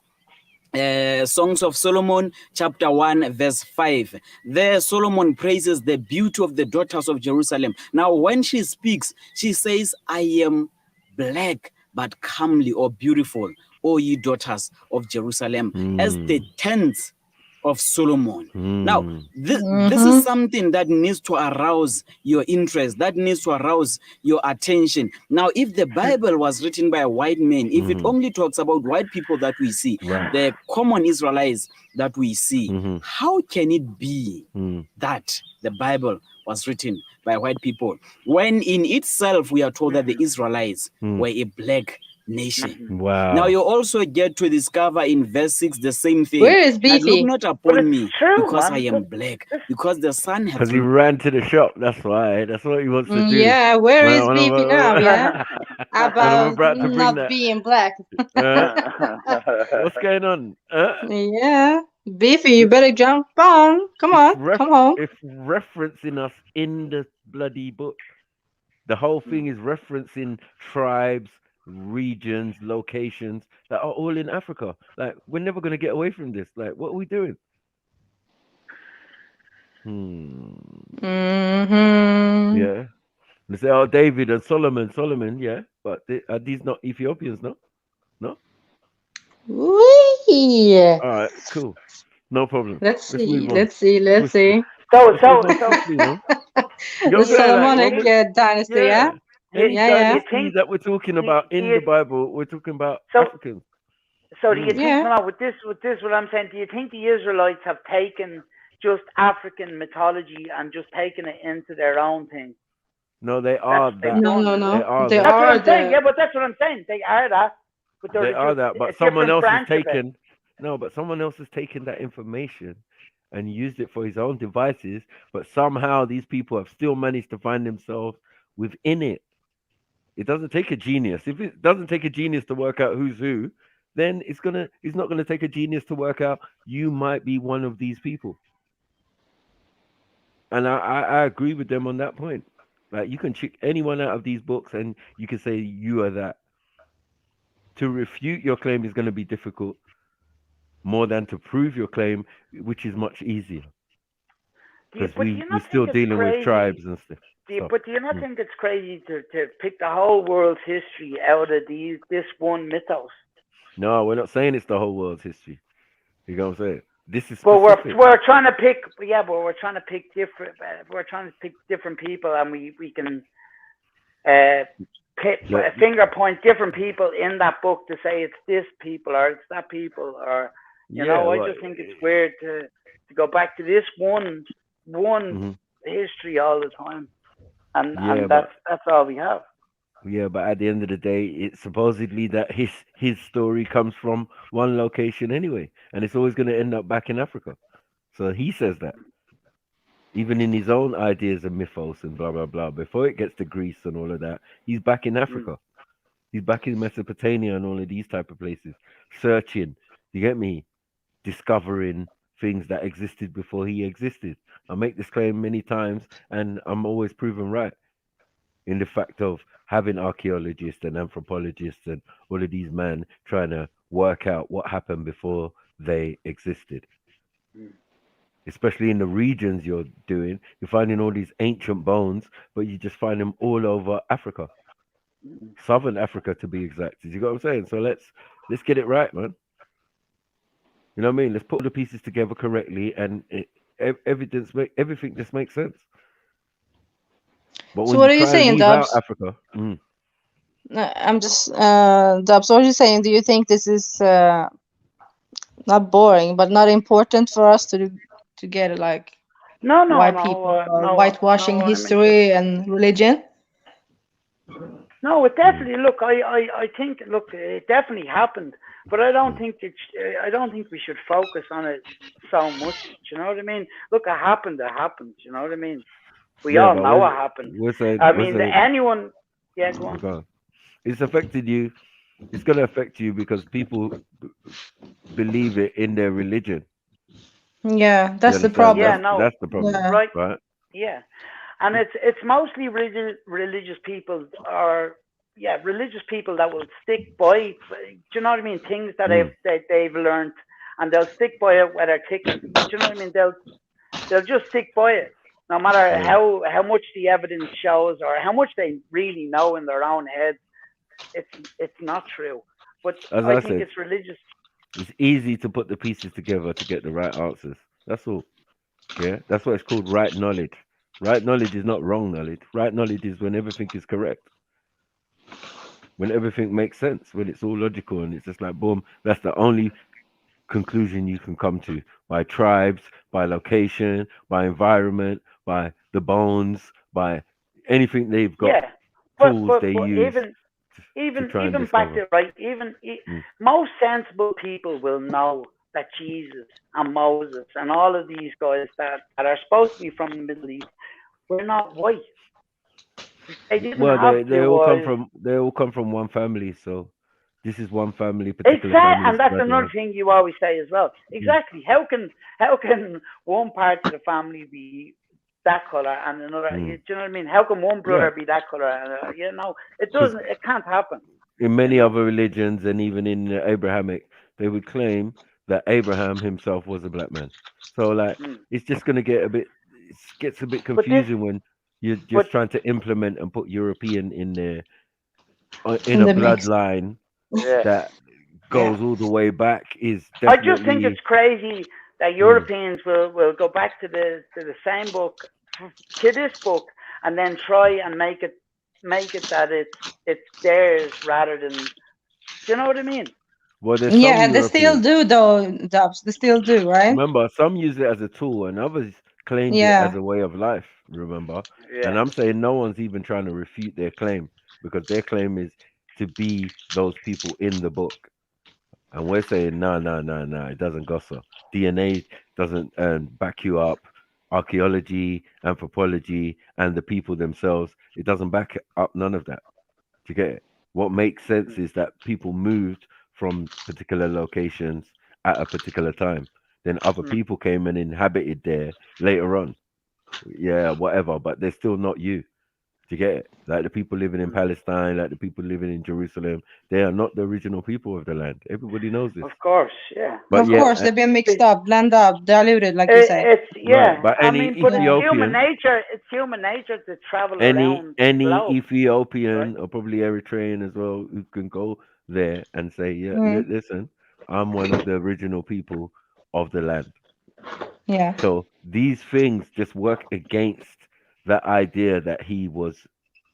Speaker 21: Songs of Solomon, chapter 1, verse 5. There, Solomon praises the beauty of the daughters of Jerusalem. Now, when she speaks, she says, I am black but comely or beautiful, O ye daughters of Jerusalem, as the tents of Solomon. Now, this is something that needs to arouse your interest, that needs to arouse your attention. Now, if the Bible was written by a white man, if it only talks about white people that we see, the common Israelites that we see, how can it be that the Bible was written by white people when in itself we are told that the Israelites were a black nation?
Speaker 1: Wow.
Speaker 21: Now you also get to discover in verse 6 the same thing.
Speaker 9: Where is
Speaker 21: That look
Speaker 9: Beefy?
Speaker 21: not upon me because I am black, because the sun has
Speaker 1: Because he ran to the shop. That's why. That's what he wants to do.
Speaker 9: Yeah, where is
Speaker 1: When
Speaker 9: Beefy now? Yeah,
Speaker 1: I'm
Speaker 9: about
Speaker 1: about to bring
Speaker 9: not
Speaker 1: that.
Speaker 9: being black.
Speaker 1: What's going on?
Speaker 9: Yeah, Beefy, you better jump on. Come on, come on.
Speaker 1: It's referencing us in the bloody book. The whole thing is referencing tribes, regions, locations that are all in Africa. Like, we're never going to get away from this. Like, what are we doing? Yeah. They say, oh, David and Solomon, yeah. But are these not Ethiopians, no? No?
Speaker 9: Wee.
Speaker 1: All right, cool. No problem.
Speaker 9: Let's
Speaker 1: move
Speaker 9: see.
Speaker 1: on.
Speaker 9: Let's see. Let's see.
Speaker 1: Let's move on swiftly, no? You know
Speaker 9: The
Speaker 1: what I'm saying? Like,
Speaker 9: Solomonic dynasty, yeah?
Speaker 1: Any
Speaker 9: Yeah, yeah.
Speaker 1: dynasty that we're talking about in the Bible, we're talking about Africans.
Speaker 13: So do you think, no, with this, what I'm saying, do you think the Israelites have taken just African mythology and just taken it into their own thing?
Speaker 1: No, they are that.
Speaker 9: No.
Speaker 1: They are
Speaker 9: They
Speaker 1: that.
Speaker 13: That's what
Speaker 9: are
Speaker 13: I'm saying.
Speaker 9: the.
Speaker 13: Yeah, but that's what I'm saying. They are that. But
Speaker 1: They are
Speaker 13: just
Speaker 1: that. But
Speaker 13: a
Speaker 1: someone
Speaker 13: different
Speaker 1: else has
Speaker 13: branch of it.
Speaker 1: taken. No, but someone else has taken that information and used it for his own devices. But somehow these people have still managed to find themselves within it. It doesn't take a genius. If it doesn't take a genius to work out who's who, then it's not gonna take a genius to work out you might be one of these people. And I agree with them on that point. Like, you can check anyone out of these books and you can say you are that. To refute your claim is going to be difficult more than to prove your claim, which is much easier. Because we're still dealing with tribes and stuff.
Speaker 13: But do you not think it's crazy to pick the whole world's history out of this one mythos?
Speaker 1: No, we're not saying it's the whole world's history. You know what I'm saying? This is
Speaker 13: But
Speaker 1: specific.
Speaker 13: we're trying to pick, but we're trying to pick different. We're trying to pick different people, and we can finger point different people in that book to say it's this people or it's that people, or I just think it's weird to go back to this one history all the time, and that's all we have.
Speaker 1: Yeah, but at the end of the day, it's supposedly that his story comes from one location anyway, and it's always going to end up back in Africa. So he says that, even in his own ideas of mythos and blah blah blah. Before it gets to Greece and all of that, he's back in Africa. He's back in Mesopotamia and all of these type of places, searching. You get me? Discovering, things that existed before he existed. I make this claim many times, and I'm always proven right in the fact of having archaeologists and anthropologists and all of these men trying to work out what happened before they existed. Especially in the regions you're doing, you're finding all these ancient bones, but you just find them all over Africa, Southern Africa to be exact. You got what I'm saying? So let's get it right, man. You know what I mean? Let's put the pieces together correctly, and everything just makes sense. But
Speaker 9: So
Speaker 1: when
Speaker 9: what
Speaker 1: you
Speaker 9: are you
Speaker 1: try and
Speaker 9: saying,
Speaker 1: leave out
Speaker 9: Dubs?
Speaker 1: Africa,
Speaker 9: I'm just Dubs. What are you saying? Do you think this is not boring, but not important for us to get like
Speaker 13: No, no,
Speaker 9: white people
Speaker 13: no,
Speaker 9: or
Speaker 13: no,
Speaker 9: whitewashing
Speaker 13: no. I mean,
Speaker 9: history and religion?
Speaker 13: no, it definitely. Look, I think. Look, it definitely happened, but I don't think it. I don't think we should focus on it so much. Do you know what I mean? Look, it happened. It happened. Do you know what I mean? We
Speaker 1: yeah,
Speaker 13: all
Speaker 1: but
Speaker 13: know what happened.
Speaker 1: we're saying
Speaker 13: I
Speaker 1: we're
Speaker 13: mean,
Speaker 1: saying
Speaker 13: anyone. Yeah, go on.
Speaker 1: okay. It's affected you. It's going to affect you because people believe it in their religion.
Speaker 9: Yeah,
Speaker 1: You
Speaker 9: that's the
Speaker 1: understand?
Speaker 13: Yeah,
Speaker 9: problem.
Speaker 13: no,
Speaker 1: That's the problem,
Speaker 9: Yeah.
Speaker 13: right.
Speaker 1: right?
Speaker 13: Yeah, and it's mostly religious people, or yeah, religious people that will stick by. Do you know what I mean? Things that
Speaker 1: Mm.
Speaker 13: they've learned, and they'll stick by it whether thick. Do you know what I mean? They'll just stick by it, no matter
Speaker 1: Yeah.
Speaker 13: how much the evidence shows or how much they really know in their own heads. It's not true, but
Speaker 1: As
Speaker 13: I
Speaker 1: I
Speaker 13: think
Speaker 1: said,
Speaker 13: it's religious.
Speaker 1: it's easy to put the pieces together to get the right answers. That's all. Yeah, that's what it's called right knowledge. Right knowledge is not wrong knowledge. Right knowledge is when everything is correct, when everything makes sense, when it's all logical and it's just like boom. That's the only conclusion you can come to by tribes, by location, by environment, by the bones, by anything they've got,
Speaker 13: Yeah,
Speaker 1: tools they
Speaker 13: but
Speaker 1: use to try and
Speaker 13: even back
Speaker 1: discover.
Speaker 13: to right,
Speaker 1: Mm.
Speaker 13: most sensible people will know that Jesus and Moses and all of these guys that are supposed to be from the Middle East were not white. They didn't
Speaker 1: Well,
Speaker 13: have
Speaker 1: they all
Speaker 13: blue
Speaker 1: come
Speaker 13: eyes.
Speaker 1: from one family, so this is one family, particular
Speaker 13: Exactly, and
Speaker 1: family's
Speaker 13: that's another
Speaker 1: bloodline.
Speaker 13: thing you always say as well.
Speaker 1: Mm.
Speaker 13: Exactly. How can one part of the family be that color and another? Do
Speaker 1: Mm.
Speaker 13: you know what I mean? How can one
Speaker 1: Yeah,
Speaker 13: brother be that color? And, it
Speaker 1: because
Speaker 13: doesn't. It can't happen.
Speaker 1: in
Speaker 13: You
Speaker 1: many
Speaker 13: know.
Speaker 1: other religions and even in the Abrahamic, they would claim that Abraham himself was a black man. So like,
Speaker 13: Mm.
Speaker 1: it's just gonna get it gets a bit
Speaker 13: But this,
Speaker 1: confusing when you're
Speaker 13: but
Speaker 1: just trying to implement and put European in there in
Speaker 9: In
Speaker 1: a
Speaker 9: the mix.
Speaker 1: bloodline
Speaker 13: yeah,
Speaker 1: that
Speaker 13: yeah.
Speaker 1: goes all the way back is
Speaker 13: I just think it's
Speaker 1: definitely.
Speaker 13: crazy that
Speaker 1: Mm.
Speaker 13: Europeans will go back to the same book, to this book, and then try and make it that it's theirs rather than. Do you know what I mean?
Speaker 1: Well, there's some
Speaker 9: Yeah, they still
Speaker 1: Europeans.
Speaker 9: do though, Dubs. They still do, right?
Speaker 1: Remember, some use it as a tool, and others claimed it as
Speaker 9: Yeah.
Speaker 1: a way of life. Remember, and
Speaker 13: Yeah.
Speaker 1: I'm saying no one's even trying to refute their claim because their claim is to be those people in the book, and we're saying no, no, no, no. It doesn't gossip. DNA doesn't back you up. Archaeology, anthropology, and the people themselves, it doesn't back up none of that. Do you get it? What makes sense is that people moved from particular locations at a particular time. Then other
Speaker 13: Mm.
Speaker 1: people came and inhabited there later on. Yeah, whatever, but they're still not you. Do you get it? Like the people living in
Speaker 13: Mm.
Speaker 1: Palestine, like the people living in Jerusalem, they are not the original people of the land. Everybody knows this.
Speaker 13: Of course, yeah.
Speaker 1: But
Speaker 9: Of
Speaker 1: yeah,
Speaker 9: course, they've been mixed up, blend up, diluted, like you say.
Speaker 13: It's
Speaker 1: right.
Speaker 13: yeah.
Speaker 1: But
Speaker 13: I
Speaker 1: any
Speaker 13: mean, but it's
Speaker 9: Yeah.
Speaker 13: human
Speaker 1: Ethiopian,
Speaker 13: nature. It's human nature to travel
Speaker 1: any
Speaker 13: around the
Speaker 1: any
Speaker 13: globe, right?
Speaker 1: Ethiopian or probably Eritrean as well who can go there and say, yeah,
Speaker 9: Mm.
Speaker 1: listen, I'm one of the original people of the land.
Speaker 9: Yeah.
Speaker 1: So these things just work against the idea that he was,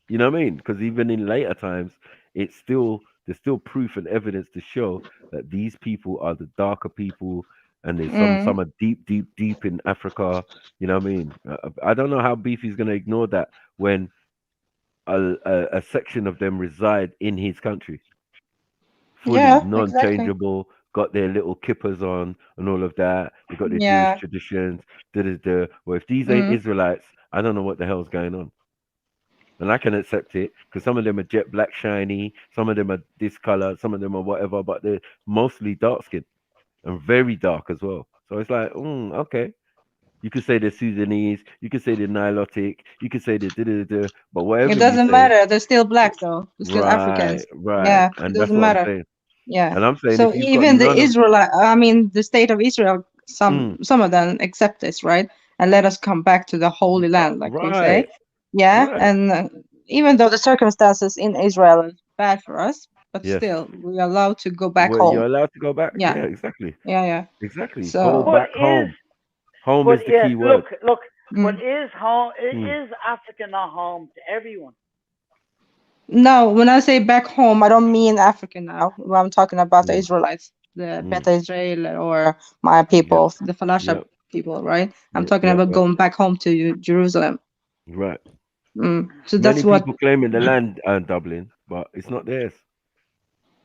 Speaker 1: you know what I mean? Because even in later times, there's still proof and evidence to show that these people are the darker people, and there's some
Speaker 9: Mm.
Speaker 1: are deep, deep, deep in Africa. You know what I mean? I don't know how Beefy's going to ignore that when a section of them reside in his country, fully
Speaker 9: Yeah, exactly.
Speaker 1: non-changeable, got their little kippers on and all of that. They got their Jewish
Speaker 9: Yeah.
Speaker 1: traditions. Da, da, da. Well, if these ain't
Speaker 9: Mm.
Speaker 1: Israelites, I don't know what the hell's going on. And I can accept it because some of them are jet black shiny, some of them are this color, some of them are whatever, but they're mostly dark skinned and very dark as well. So it's like, okay. You could say they're Sudanese, you could say they're Nilotic, you could say they're da. But whatever
Speaker 9: It
Speaker 1: you
Speaker 9: doesn't
Speaker 1: say,
Speaker 9: matter. They're still black though. They're still
Speaker 1: right,
Speaker 9: Africans.
Speaker 1: right,
Speaker 9: Yeah, it
Speaker 1: and that's
Speaker 9: doesn't
Speaker 1: what I'm
Speaker 9: matter.
Speaker 1: saying.
Speaker 9: Yeah.
Speaker 1: And I'm saying
Speaker 9: So
Speaker 1: if you've got
Speaker 9: even the
Speaker 1: none of,
Speaker 9: the state of Israel, some of them accept this, right? And let us come back to the Holy Land, like we say.
Speaker 1: right,
Speaker 9: Yeah,
Speaker 1: right,
Speaker 9: and even though the circumstances in Israel is bad for us, but
Speaker 1: yes,
Speaker 9: still we are allowed to go back
Speaker 1: well,
Speaker 9: home.
Speaker 1: you're allowed to go back.
Speaker 9: Yeah,
Speaker 1: Yeah, exactly,
Speaker 9: yeah.
Speaker 1: exactly. Go
Speaker 9: So,
Speaker 1: back home. Home is the key word.
Speaker 13: Look. But
Speaker 9: mm.
Speaker 13: is home
Speaker 1: Mm.
Speaker 13: is Africa not home to everyone?
Speaker 9: No, when I say back home, I don't mean Africa now. I'm talking about the
Speaker 1: Mm.
Speaker 9: Israelites, the
Speaker 1: Mm.
Speaker 9: Beta Israel or my
Speaker 1: Yep,
Speaker 9: people, the Falasha
Speaker 1: yep,
Speaker 9: people, right? I'm
Speaker 1: yep,
Speaker 9: talking
Speaker 1: yep,
Speaker 9: about
Speaker 1: yep.
Speaker 9: going back home to Jerusalem.
Speaker 1: Right.
Speaker 9: So
Speaker 1: Many
Speaker 9: that's what.
Speaker 1: people claiming the land Dublin, but it's not theirs.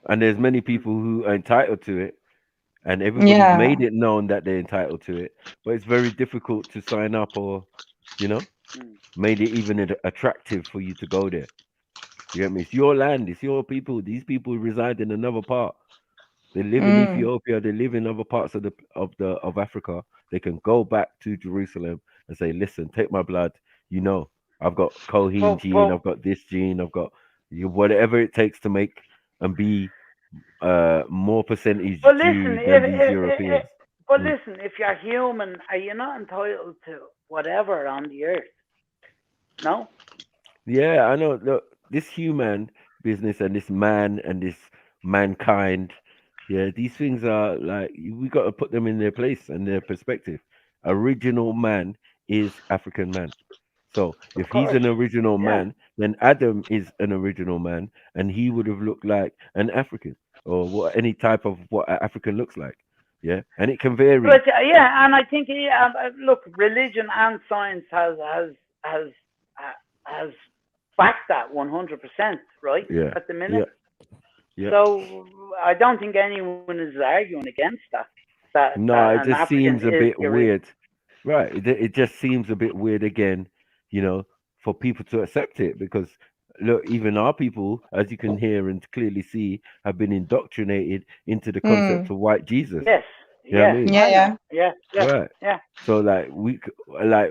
Speaker 1: And there's many people who are entitled to it, and everybody's
Speaker 9: Yeah.
Speaker 1: made it known that they're entitled to it. But it's very difficult to sign up or, you know, made it even attractive for you to go there. You get me? It's your land. It's your people. These people reside in another part. They live in
Speaker 9: Mm.
Speaker 1: Ethiopia. They live in other parts of Africa. They can go back to Jerusalem and say, "Listen, take my blood. You know, I've got Cohen gene. I've got this gene. I've got whatever it takes to make and be more percentage
Speaker 13: But listen,
Speaker 1: Jew than these Europeans." Mm.
Speaker 13: listen, if you're human, are you not entitled to whatever on the earth? No.
Speaker 1: Yeah, I know. Look, this human business and this man and this mankind, yeah, these things are like we got to put them in their place and their perspective. Original man is African man. So
Speaker 13: Of
Speaker 1: if he's
Speaker 13: course.
Speaker 1: an original
Speaker 13: Yeah.
Speaker 1: man, then Adam is an original man, and he would have looked like an African or what any type of what an African looks like. Yeah, and it can vary.
Speaker 13: But yeah, and I think look, religion and science has has backed that 100%, right?
Speaker 1: Yeah,
Speaker 13: At the minute.
Speaker 1: yeah, yeah.
Speaker 13: So I don't think anyone is arguing against that. That
Speaker 1: No, it
Speaker 13: an
Speaker 1: just
Speaker 13: African
Speaker 1: seems a
Speaker 13: is
Speaker 1: bit
Speaker 13: the real.
Speaker 1: weird. Right. It just seems a bit weird again, for people to accept it because look, even our people, as you can hear and clearly see, have been indoctrinated into the concept
Speaker 9: Mm.
Speaker 1: of white Jesus.
Speaker 13: Yes.
Speaker 1: You know what I
Speaker 13: Yeah.
Speaker 1: mean?
Speaker 13: I know.
Speaker 9: Yeah.
Speaker 13: Yeah. Yeah.
Speaker 1: Right.
Speaker 13: Yeah.
Speaker 1: So like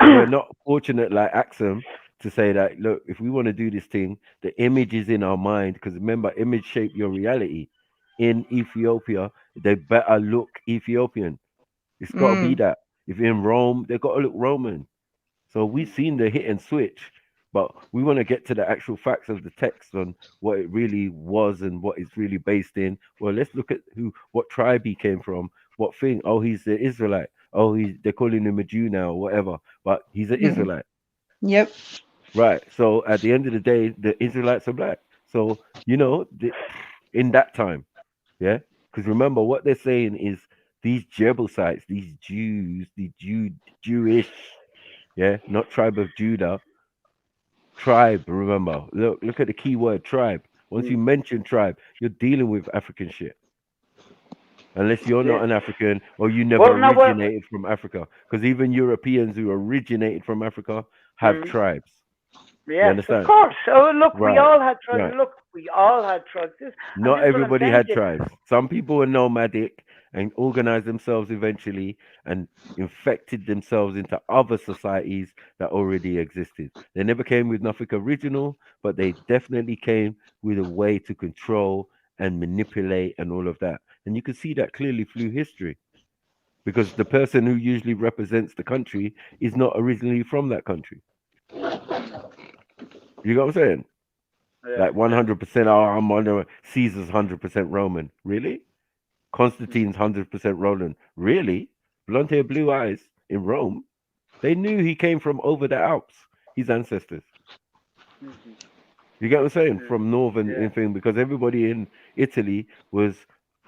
Speaker 1: we're not fortunate like Axum to say that look, if we want to do this thing, the image is in our mind because remember, image shape your reality. In Ethiopia, they better look Ethiopian. It's got to be
Speaker 9: Mm.
Speaker 1: that. If you're in Rome, they got to look Roman. So we've seen the hit and switch, but we want to get to the actual facts of the text on what it really was and what it's really based in. Well, let's look at what tribe he came from, what thing. Oh, he's the Israelite. Oh, they're calling him a Jew now or whatever, but he's an
Speaker 9: Mm.
Speaker 1: Israelite.
Speaker 9: Yep.
Speaker 1: Right. So at the end of the day, the Israelites are black. So, in that time, yeah? Because remember, what they're saying is these Jebusites, these Jews, Jewish, yeah, not tribe of Judah, tribe, remember. Look at the key word tribe. Once you mention tribe, you're dealing with African shit. Unless you're not an African or you never
Speaker 13: Well, no, well,
Speaker 1: originated from Africa. Because even Europeans who originated from Africa have
Speaker 13: mm,
Speaker 1: tribes. You
Speaker 13: yes, of
Speaker 1: understand?
Speaker 13: course. So look, we
Speaker 1: Right.
Speaker 13: all had tribes.
Speaker 1: Right.
Speaker 13: Look, we all had tribes. And
Speaker 1: Not
Speaker 13: this is what I'm
Speaker 1: everybody
Speaker 13: saying
Speaker 1: had
Speaker 13: to you.
Speaker 1: tribes. Some people were nomadic and organized themselves eventually and infected themselves into other societies that already existed. They never came with nothing original, but they definitely came with a way to control and manipulate and all of that. And you can see that clearly through history because the person who usually represents the country is not originally from that country. You know what I'm saying?
Speaker 13: Yeah,
Speaker 1: Like 100%, oh, I'm on Caesar's 100% Roman. Really? Constantine's 100% Roman. Really? Blonde hair, blue eyes in Rome. They knew he came from over the Alps, his ancestors. You get what I'm saying? From northern
Speaker 13: yeah.
Speaker 1: thing, because everybody in Italy was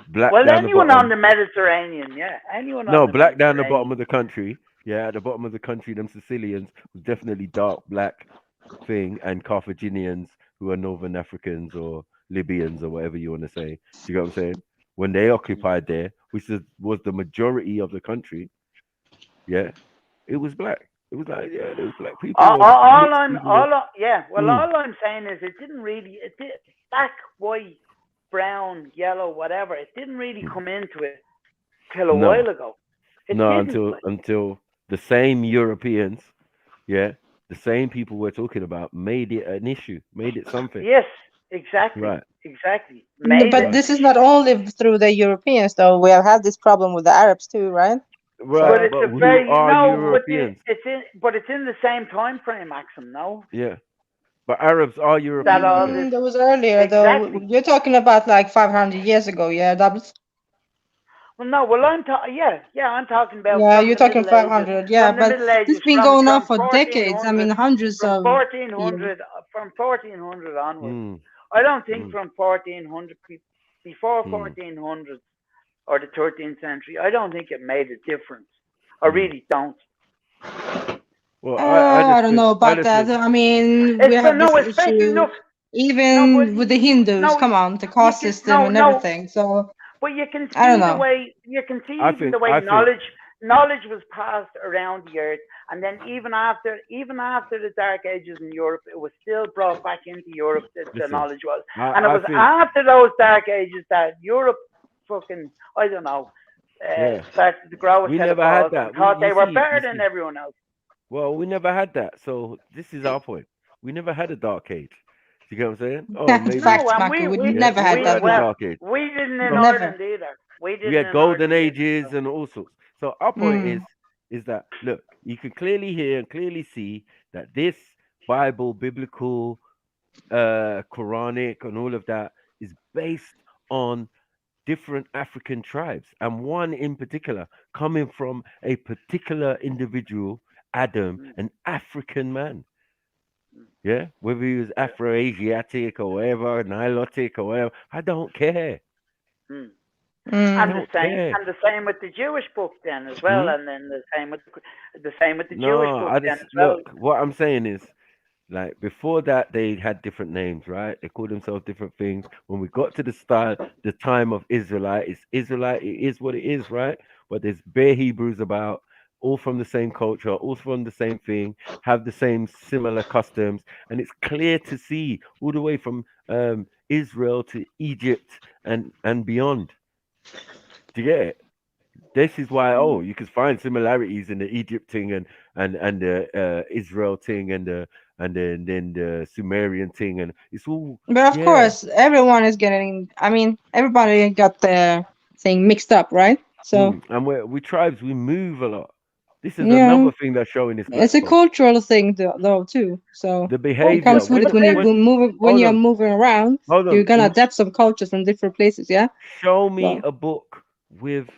Speaker 1: black
Speaker 13: Well,
Speaker 1: down the
Speaker 13: anyone on
Speaker 1: bottom.
Speaker 13: the Mediterranean, yeah, anyone on
Speaker 1: No,
Speaker 13: the
Speaker 1: black down the bottom
Speaker 13: Mediterranean.
Speaker 1: of the country. Yeah, at the bottom of the country, them Sicilians was definitely dark black thing, and Carthaginians who are Northern Africans or Libyans or whatever you want to say. Do you get what I'm saying? When they occupied there, which was the majority of the country, yeah, it was black. It was like, yeah, there was black people or mixed people.
Speaker 13: Yeah. Well,
Speaker 1: Mm,
Speaker 13: all I'm saying is it didn't really, it did black, white, brown, yellow, whatever. It didn't really
Speaker 1: mm.
Speaker 13: come into it till a
Speaker 1: No,
Speaker 13: while ago.
Speaker 1: No,
Speaker 13: didn't.
Speaker 1: until the same Europeans, yeah, the same people we're talking about made it an issue, made it something.
Speaker 13: Yes, exactly,
Speaker 1: Right.
Speaker 13: exactly.
Speaker 9: But this is not only through the Europeans, though. We have had this problem with the Arabs too, right?
Speaker 1: Right,
Speaker 13: But it's
Speaker 1: but
Speaker 13: a
Speaker 1: who
Speaker 13: very
Speaker 1: are Europeans?
Speaker 13: it's in the same time frame, Maxim. No,
Speaker 1: Yeah, but Arabs are
Speaker 13: that all
Speaker 1: Europeans.
Speaker 13: this
Speaker 9: That was earlier, though.
Speaker 13: exactly.
Speaker 9: You're talking about like 500 years ago, yeah, Doubles?
Speaker 13: Well, no, well I'm talking. Yeah, I'm talking about
Speaker 9: Yeah,
Speaker 13: from
Speaker 9: you're
Speaker 13: the
Speaker 9: talking
Speaker 13: Middle Ages.
Speaker 9: 500, yeah,
Speaker 13: From the
Speaker 9: but
Speaker 13: Middle
Speaker 9: this
Speaker 13: Ages,
Speaker 9: has been going on
Speaker 13: from
Speaker 9: for decades. I mean,
Speaker 13: 1400,
Speaker 9: hundreds
Speaker 13: from
Speaker 9: of years.
Speaker 13: 1400, from 1400 onwards.
Speaker 1: Mm,
Speaker 13: I don't think
Speaker 1: mm,
Speaker 13: from 1400 before
Speaker 1: mm,
Speaker 13: 1400 or the 13th century. I don't think it made a difference. I
Speaker 1: mm.
Speaker 13: really don't.
Speaker 1: Well, I
Speaker 9: I
Speaker 1: just
Speaker 9: don't
Speaker 1: think
Speaker 9: know about that. I mean, we have this
Speaker 13: No, especially
Speaker 9: issue
Speaker 13: look. No, but
Speaker 9: even with the Hindus.
Speaker 13: no,
Speaker 9: Come on, the
Speaker 13: you
Speaker 9: caste
Speaker 13: can
Speaker 9: system and
Speaker 13: no.
Speaker 9: everything. So
Speaker 13: But you can
Speaker 9: I don't
Speaker 13: see the
Speaker 9: know.
Speaker 13: way you can see
Speaker 1: I
Speaker 13: even
Speaker 1: think
Speaker 13: the way
Speaker 1: I think
Speaker 13: knowledge was passed around the earth, and then even after the Dark Ages in Europe, it was still brought back into Europe that the
Speaker 1: listen.
Speaker 13: knowledge was, and it
Speaker 1: I
Speaker 13: was
Speaker 1: think
Speaker 13: after those Dark Ages that Europe fucking I don't know
Speaker 1: yeah.
Speaker 13: started to grow its
Speaker 1: We
Speaker 13: head of
Speaker 1: never had
Speaker 13: balls and
Speaker 1: that. We
Speaker 13: thought
Speaker 1: you
Speaker 13: they were
Speaker 1: see
Speaker 13: better than everyone else.
Speaker 1: well, we never had that. So this is our point. We never had a dark age. Do you get what I'm saying? Oh, maybe
Speaker 13: No,
Speaker 9: Facts,
Speaker 13: and
Speaker 9: Maki. We
Speaker 1: yeah,
Speaker 9: never
Speaker 1: we
Speaker 9: had
Speaker 1: never
Speaker 9: that.
Speaker 1: had a
Speaker 13: well
Speaker 1: dark age.
Speaker 13: we didn't in
Speaker 1: So
Speaker 9: Never.
Speaker 13: Ireland either. We
Speaker 1: we
Speaker 13: didn't
Speaker 1: had
Speaker 13: in
Speaker 1: golden
Speaker 13: Ireland either.
Speaker 1: ages and all sorts. So our point
Speaker 9: Mm.
Speaker 1: is that look, you can clearly hear and clearly see that this Bible, biblical, Quranic, and all of that is based on different African tribes, and one in particular coming from a particular individual, Adam, an African man. Yeah, whether he was Afro-Asiatic or whatever, Nilotic or whatever, I don't care.
Speaker 13: Mm.
Speaker 1: I
Speaker 13: And
Speaker 1: don't care.
Speaker 13: the same with the Jewish book then as well,
Speaker 1: Hmm?
Speaker 13: and then the same with the Jewish
Speaker 1: No,
Speaker 13: book
Speaker 1: I
Speaker 13: then
Speaker 1: just
Speaker 13: as well.
Speaker 1: look. What I'm saying is, like before that, they had different names, right? They called themselves different things. When we got to the time of Israelite, it's Israelite. It is what it is, right? But there's bare Hebrews about, all from the same culture, all from the same thing, have the same similar customs, and it's clear to see all the way from Israel to Egypt and beyond. Do you get it? This is why you can find similarities in the Egypt thing and the Israel thing and then the Sumerian thing, and it's all
Speaker 9: But of
Speaker 1: yeah.
Speaker 9: course, everyone is getting. I mean, everybody got their thing mixed up, right? So
Speaker 1: And we tribes, we move a lot. This is
Speaker 9: yeah,
Speaker 1: another thing that's showing this black
Speaker 9: it's a
Speaker 1: folk.
Speaker 9: cultural thing, though, too. So
Speaker 1: The
Speaker 9: it
Speaker 1: behavior.
Speaker 9: comes with it
Speaker 1: When
Speaker 9: when you
Speaker 1: when
Speaker 9: move. When
Speaker 1: hold
Speaker 9: you're
Speaker 1: on,
Speaker 9: moving around,
Speaker 1: hold
Speaker 9: you're
Speaker 1: on.
Speaker 9: gonna adapt some cultures from different places. Yeah.
Speaker 1: Show me
Speaker 9: So
Speaker 1: a book with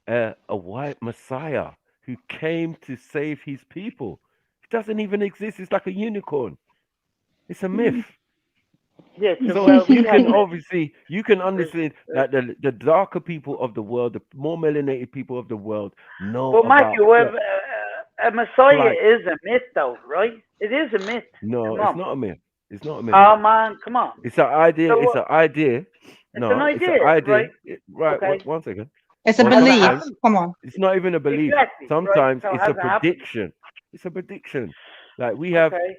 Speaker 1: a white Messiah who came to save his people. It doesn't even exist. It's like a unicorn. It's a myth.
Speaker 13: Yeah, so
Speaker 1: So
Speaker 13: well we
Speaker 1: you
Speaker 13: had
Speaker 1: can obviously you can
Speaker 13: there's,
Speaker 1: understand that the darker people of the world, the more melanated people of the world know
Speaker 13: well,
Speaker 1: about
Speaker 13: Matthew, a Messiah
Speaker 1: flight.
Speaker 13: is a myth, though, right? It is a myth.
Speaker 1: No,
Speaker 13: Come
Speaker 1: it's
Speaker 13: on.
Speaker 1: not a myth. It's not a myth.
Speaker 13: Oh man, come on.
Speaker 1: It's an idea.
Speaker 13: So
Speaker 1: It's an idea.
Speaker 13: it's an
Speaker 1: No, it's an
Speaker 13: idea,
Speaker 1: idea.
Speaker 13: right?
Speaker 1: Right.
Speaker 13: Okay.
Speaker 1: One second.
Speaker 9: it's a
Speaker 1: Or
Speaker 13: Has it
Speaker 9: belief.
Speaker 1: sometimes
Speaker 13: happened?
Speaker 9: Come on.
Speaker 1: it's not even a belief.
Speaker 13: Exactly, right?
Speaker 1: Sometimes
Speaker 13: So
Speaker 1: it's a
Speaker 13: has it happened?
Speaker 1: prediction. It's a prediction. Like we have
Speaker 13: Okay.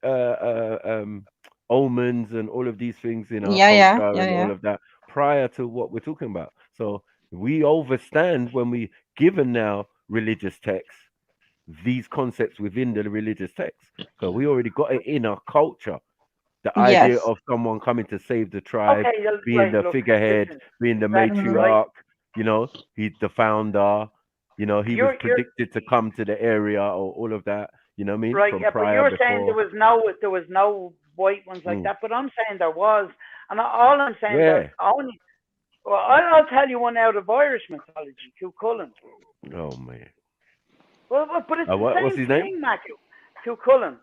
Speaker 1: uh, uh, um, omens and all of these things in our
Speaker 9: Yeah, yeah,
Speaker 1: culture
Speaker 9: yeah,
Speaker 1: and all
Speaker 9: yeah.
Speaker 1: of that prior to what we're talking about. So we overstand when we given now religious texts these concepts within the religious text because we already got it in our culture. The idea
Speaker 9: Yes.
Speaker 1: of someone coming to save the tribe,
Speaker 13: Okay.
Speaker 1: being
Speaker 13: Right.
Speaker 1: the
Speaker 13: Look.
Speaker 1: figurehead,
Speaker 13: Listen.
Speaker 1: being the
Speaker 13: Exactly. Right.
Speaker 1: matriarch, he's the founder, he was
Speaker 13: You're
Speaker 1: predicted to come to the area or all of that, you know what I mean?
Speaker 13: right.
Speaker 1: From
Speaker 13: Yeah. But
Speaker 1: prior
Speaker 13: you're saying
Speaker 1: before.
Speaker 13: there was no white ones like
Speaker 1: Mm.
Speaker 13: that. But I'm saying there was, and all I'm saying there's
Speaker 1: Where?
Speaker 13: only. Well, I'll tell you one out of Irish mythology, Cuchulainn.
Speaker 1: Oh man.
Speaker 13: But it's the
Speaker 1: What's
Speaker 13: same
Speaker 1: his name?
Speaker 13: thing, Matthew. Cuchulainn.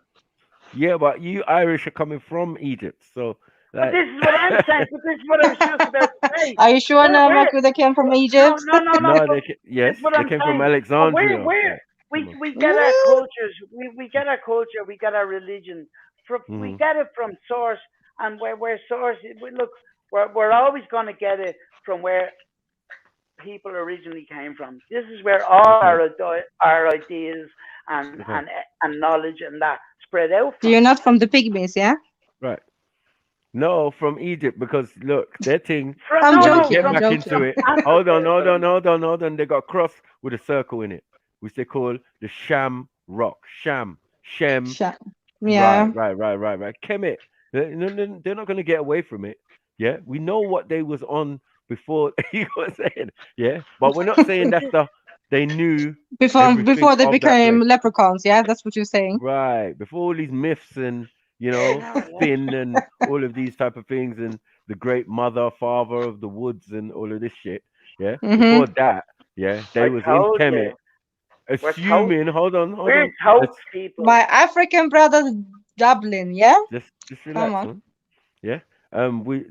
Speaker 1: Yeah, but you Irish are coming from Egypt, so
Speaker 13: But
Speaker 1: like
Speaker 13: this is what I'm saying. But this is what I was just about to say.
Speaker 9: Are you sure now,
Speaker 13: We're
Speaker 9: Maki, they came from
Speaker 13: no,
Speaker 9: Egypt?
Speaker 13: no, no, no.
Speaker 1: no,
Speaker 13: But this
Speaker 1: yes,
Speaker 13: is what
Speaker 1: they
Speaker 13: I'm
Speaker 1: came from
Speaker 13: saying. But
Speaker 1: Alexandria. Like, come on.
Speaker 13: we get our
Speaker 9: Well,
Speaker 13: cultures. We get our culture. We get our religion. We
Speaker 1: Hmm.
Speaker 13: get it from source, and where source. Look, we're always going to get it from where people originally came from. This is where all
Speaker 1: Okay.
Speaker 13: our ideas and
Speaker 1: Okay.
Speaker 13: knowledge and that spread out
Speaker 9: so you're
Speaker 13: from.
Speaker 9: not from the pygmies, yeah?
Speaker 1: Right. No, from Egypt, because look, their thing,
Speaker 9: I'm
Speaker 1: when they
Speaker 9: joking.
Speaker 1: get
Speaker 9: I'm
Speaker 1: back
Speaker 9: joking.
Speaker 1: into it, hold on. They got a cross with a circle in it, which they call the Sham rock. Shem.
Speaker 9: Yeah.
Speaker 1: Right. Kemet. They're not going to get away from it. Yeah, we know what they was on before. You know what I'm saying? Yeah, but we're not saying that's they knew everything
Speaker 9: Before they
Speaker 1: of that
Speaker 9: became
Speaker 1: place.
Speaker 9: leprechauns. Yeah, that's what you're saying.
Speaker 1: Right. Before all these myths and spin and all of these type of things and the great mother, father of the woods and all of this shit. Yeah.
Speaker 9: Mm-hmm.
Speaker 1: Before that, yeah, they
Speaker 13: I
Speaker 1: was in
Speaker 13: told
Speaker 1: Kemet,
Speaker 13: you. We're toast.
Speaker 1: assuming. Hold on.
Speaker 13: We're toast people.
Speaker 9: My African brother Dublin. Yeah.
Speaker 1: Just
Speaker 9: Come
Speaker 1: relax,
Speaker 9: on.
Speaker 1: man. Yeah.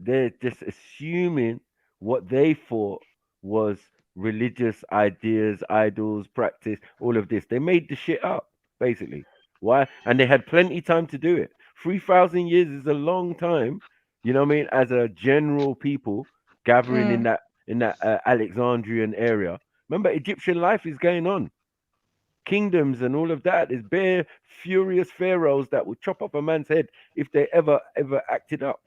Speaker 1: They're just assuming what they thought was religious ideas, idols, practice, all of this. They made the shit up, basically. Why? And they had plenty time to do it. 3,000 years is a long time. You know what I mean? As a general people gathering in
Speaker 9: Mm.
Speaker 1: that Alexandrian area. Remember, Egyptian life is going on. Kingdoms and all of that. There's bare furious pharaohs that would chop off a man's head if they ever acted up.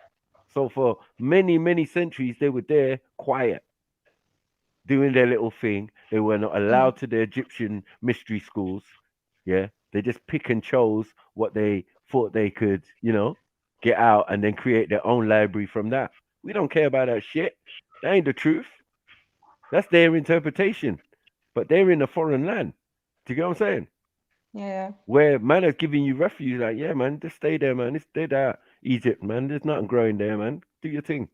Speaker 1: So for many centuries, they were there quiet, doing their little thing. They were not allowed to the Egyptian mystery schools. Yeah, they just pick and chose what they thought they could, get out and then create their own library from that. We don't care about that shit. That ain't the truth. That's their interpretation. But they're in a foreign land. Do you get what I'm saying?
Speaker 9: Yeah.
Speaker 1: Where man is giving you refuge, like, yeah, man, just stay there, man. It's dead out. Egypt, man. There's nothing growing there, man. Do your thing.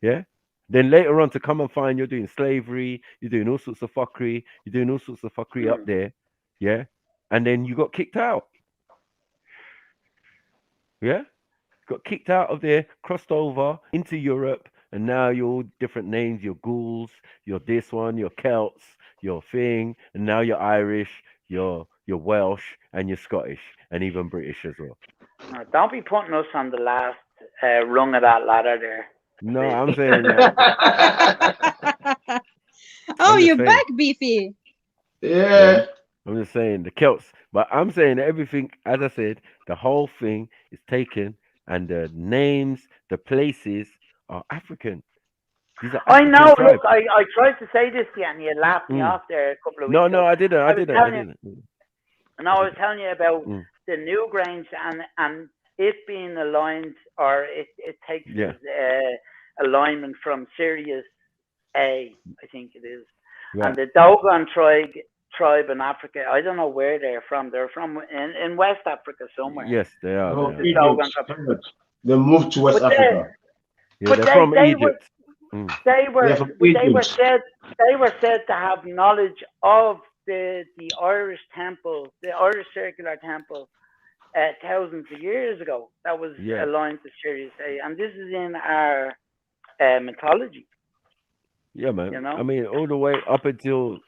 Speaker 1: Yeah. Then later on to come and find you're doing slavery, you're doing all sorts of fuckery, you're doing all sorts of fuckery up there. Yeah. And then you got kicked out. Yeah. Got kicked out of there, crossed over into Europe, and now you're all different names. You're Gauls, you're this one, you're Celts, you're thing, and now you're Irish, you're Welsh, and you're Scottish, and even British as well.
Speaker 13: No, don't be putting us on the last rung of that ladder there.
Speaker 1: No, I'm saying like
Speaker 9: Oh,
Speaker 1: I'm just
Speaker 9: you're
Speaker 1: saying.
Speaker 9: back, Beefy.
Speaker 11: Yeah.
Speaker 1: I'm just saying the Celts, but I'm saying everything. As I said, the whole thing is taken, and the names, the places are African. These are
Speaker 13: I
Speaker 1: African
Speaker 13: know.
Speaker 1: tribes.
Speaker 13: Look, I tried to say this to you, and you laughed me off there a couple of weeks ago.
Speaker 1: No, I didn't. I
Speaker 13: was
Speaker 1: didn't.
Speaker 13: telling you. No, I was telling you about the Newgrange and it being aligned, or it takes its alignment from Sirius A, I think it is, and the Dogon tribe in Africa. I don't know where they're from. They're from in West Africa somewhere.
Speaker 1: Yes, they are.
Speaker 11: Oh,
Speaker 1: They are.
Speaker 11: They moved to West Africa.
Speaker 1: Yeah, they're from Egypt.
Speaker 13: They were said to have knowledge of the Irish temple, the Irish circular temple, thousands of years ago. That was aligned to Sirius A, and this is in our mythology.
Speaker 1: Yeah, man.
Speaker 13: You know?
Speaker 1: I mean, all the way up until,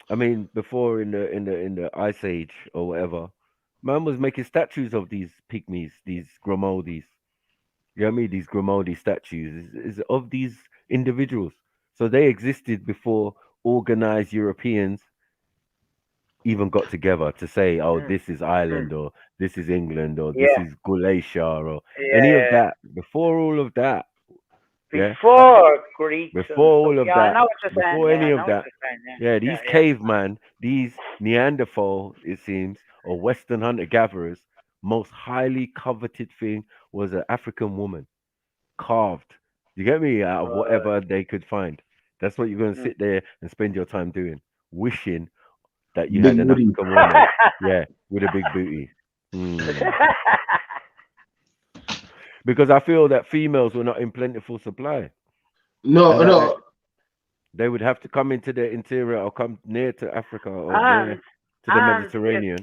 Speaker 1: before in the Ice Age or whatever, man was making statues of these pygmies, these Grimaldis. You know what I mean? These Grimaldi statues is of these individuals. So they existed before organized Europeans even got together to say, oh, this is Ireland or this is England or this is Galatia or any of that. Before all of that.
Speaker 13: Before Greeks.
Speaker 1: Before all of that.
Speaker 13: I know what you're saying.
Speaker 1: Before any
Speaker 13: I
Speaker 1: of
Speaker 13: know
Speaker 1: that.
Speaker 13: what you're saying.
Speaker 1: These caveman, these Neanderthal, it seems, or Western hunter-gatherers, most highly coveted thing was an African woman. Carved. You get me? Out of whatever they could find. That's what you're going to sit there and spend your time doing. Wishing that you had an African woman. Yeah, with a big booty. Because I feel that females were not in plentiful supply.
Speaker 11: No.
Speaker 1: They would have to come into the interior or come near to Africa or near to the Mediterranean.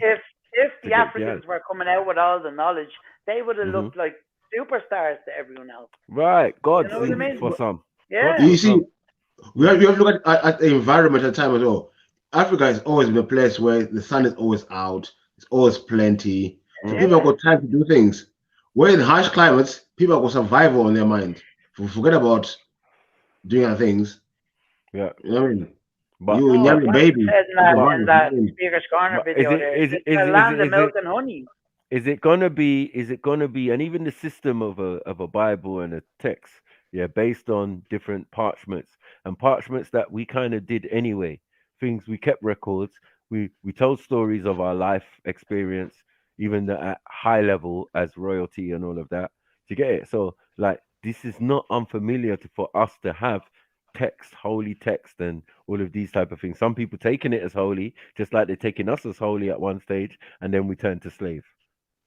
Speaker 13: If the Africans were coming out with all the knowledge, they would have looked like superstars to everyone else.
Speaker 1: Right, gods,
Speaker 13: you know what I mean?
Speaker 1: for some.
Speaker 13: Yeah.
Speaker 11: You see, we have to look at the environment at the time as well. Africa has always been a place where the sun is always out, it's always plenty. So people have got time to do things. Where in harsh climates, people have got survival on their mind. Forget about doing other things.
Speaker 1: Yeah.
Speaker 11: You know what I mean?
Speaker 1: But
Speaker 11: you have a baby.
Speaker 13: In that Speaker's Corner video, it's a land of milk and honey.
Speaker 1: Is it gonna be? Is it gonna be? And even the system of a Bible and a text, yeah, based on different parchments and parchments that we kind of did anyway. Things we kept records. We told stories of our life experience, even at high level as royalty and all of that. To get it, so like this is not unfamiliar for us to have text, holy text, and all of these type of things. Some people taking it as holy, just like they're taking us as holy at one stage, and then we turn to slave.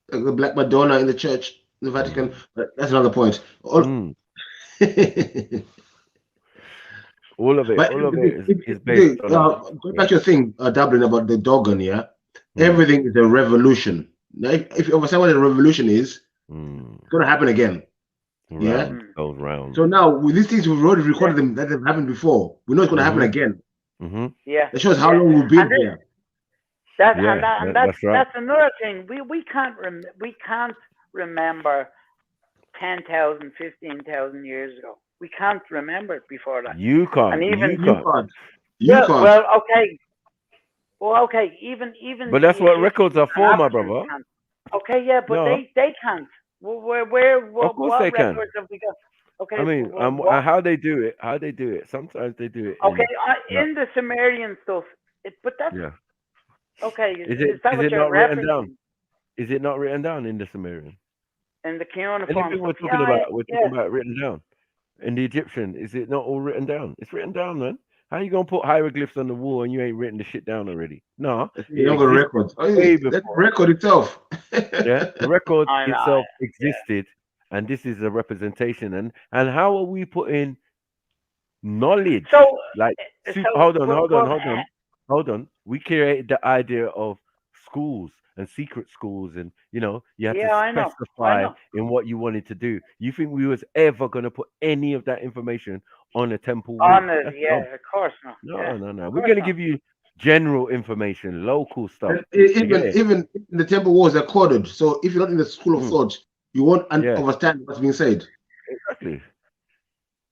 Speaker 11: The Black Madonna in the church, the Vatican. But that's another point.
Speaker 1: All of it,
Speaker 11: But
Speaker 1: all of it is based on
Speaker 11: going back to your thing, Dublin, about the Dogon, yeah? Everything is a revolution. Now, if you understand what a revolution is, it's going to happen again.
Speaker 1: Round, goes round.
Speaker 11: So now, with these things, we've already recorded them that have happened before. We know it's going to happen again.
Speaker 13: Yeah.
Speaker 11: That shows how long we've been here.
Speaker 13: That's
Speaker 1: right.
Speaker 13: that's another thing. We can't remember 10,000, 15,000 years ago. We can't remember it before that.
Speaker 1: You can't.
Speaker 13: And even
Speaker 1: you can't.
Speaker 11: You can't.
Speaker 13: Well, okay. Well, okay. Even.
Speaker 1: But that's what records are for, my brother.
Speaker 13: Can't. Okay, yeah, but they can't. What
Speaker 1: of course they can.
Speaker 13: records have we got? Okay.
Speaker 1: I mean, how they do it? How they do it? Sometimes they do it.
Speaker 13: Okay, in the Sumerian stuff, but that's okay.
Speaker 1: Is
Speaker 13: that what
Speaker 1: it
Speaker 13: you're
Speaker 1: not written
Speaker 13: referencing?
Speaker 1: down? Is it not written down in the Sumerian?
Speaker 13: In the cuneiform.
Speaker 1: Anything we're talking about, talking about written down. In the Egyptian, is it not all written down? It's written down, man. How you gonna put hieroglyphs on the wall and you ain't written the shit down already? No,
Speaker 11: you don't got a record. That record itself.
Speaker 1: Yeah, the record itself existed, and this is a representation. And how are we putting knowledge?
Speaker 13: So,
Speaker 1: hold on. We created the idea of schools and secret schools, and you had to specify in what you wanted to do. You think we was ever gonna put any of that information on a temple wall?
Speaker 13: Of course not.
Speaker 1: No. We're gonna give you general information, local stuff.
Speaker 11: Even the temple walls are coded. So if you're not in the school of thought, you won't understand what's being said.
Speaker 1: Exactly.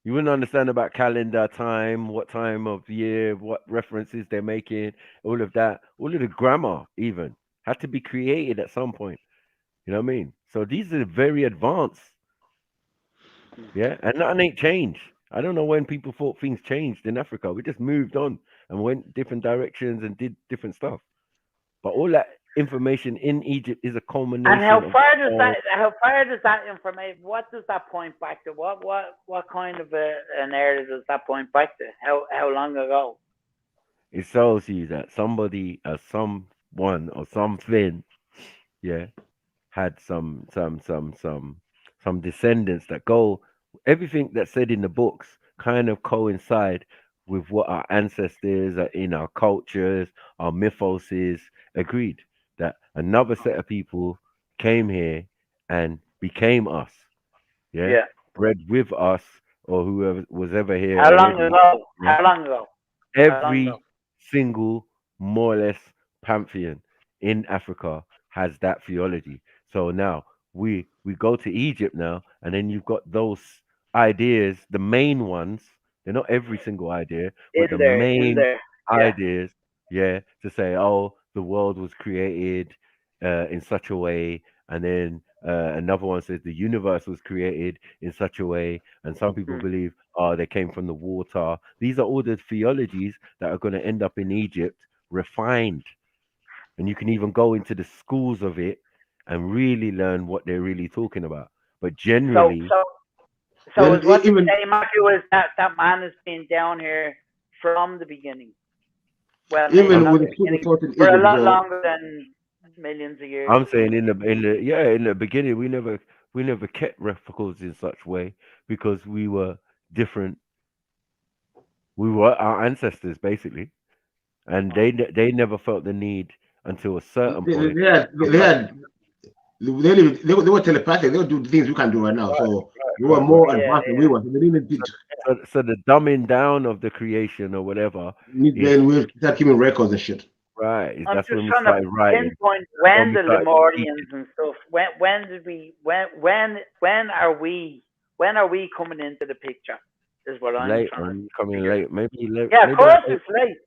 Speaker 1: You wouldn't understand about calendar time, what time of year, what references they're making, all of that. All of the grammar even had to be created at some point. You know what I mean? So these are very advanced. Yeah, and nothing ain't changed. I don't know when people thought things changed in Africa. We just moved on and went different directions and did different stuff. But all that information in Egypt is a culmination.
Speaker 13: And how far does that information? What does that point back to? What kind of an area does that point back to? How long ago?
Speaker 1: It shows you that somebody, someone, or something, had some descendants that go. Everything that's said in the books kind of coincide with what our ancestors in our cultures, our mythoses agreed that another set of people came here and became us. Yeah. Bred with us or whoever was ever here.
Speaker 13: How long ago? How long ago?
Speaker 1: Every single more or less pantheon in Africa has that theology. So now we go to Egypt now, and then you've got those ideas, the main ones. They're not every single idea, but the main ideas, to say, oh, the world was created in such a way, and then another one says the universe was created in such a way, and some people believe, oh, they came from the water. These are all the theologies that are going to end up in Egypt, refined, and you can even go into the schools of it and really learn what they're really talking about. But generally,
Speaker 13: so is what you're saying, Matthew, is that man has been down here from the beginning. Well,
Speaker 11: even with the
Speaker 13: for a lot longer than millions of years.
Speaker 1: I'm saying in the beginning we never kept records in such way because we were different. We were our ancestors basically, and they never felt the need until a certain point.
Speaker 11: They were telepathic. They would do things we can't do right now. So we were more advanced than we were. So they didn't need
Speaker 1: so the dumbing down of the creation or whatever.
Speaker 11: Then we start keeping records and shit.
Speaker 1: Right.
Speaker 13: I'm
Speaker 1: that's
Speaker 13: just
Speaker 1: when we
Speaker 13: trying
Speaker 1: started
Speaker 13: to
Speaker 1: writing.
Speaker 13: pinpoint when the Lemurians and stuff. When are we coming into the picture? Is what I'm
Speaker 1: late,
Speaker 13: trying to
Speaker 1: coming late. Maybe late.
Speaker 13: Yeah, of
Speaker 1: maybe
Speaker 13: course it's late.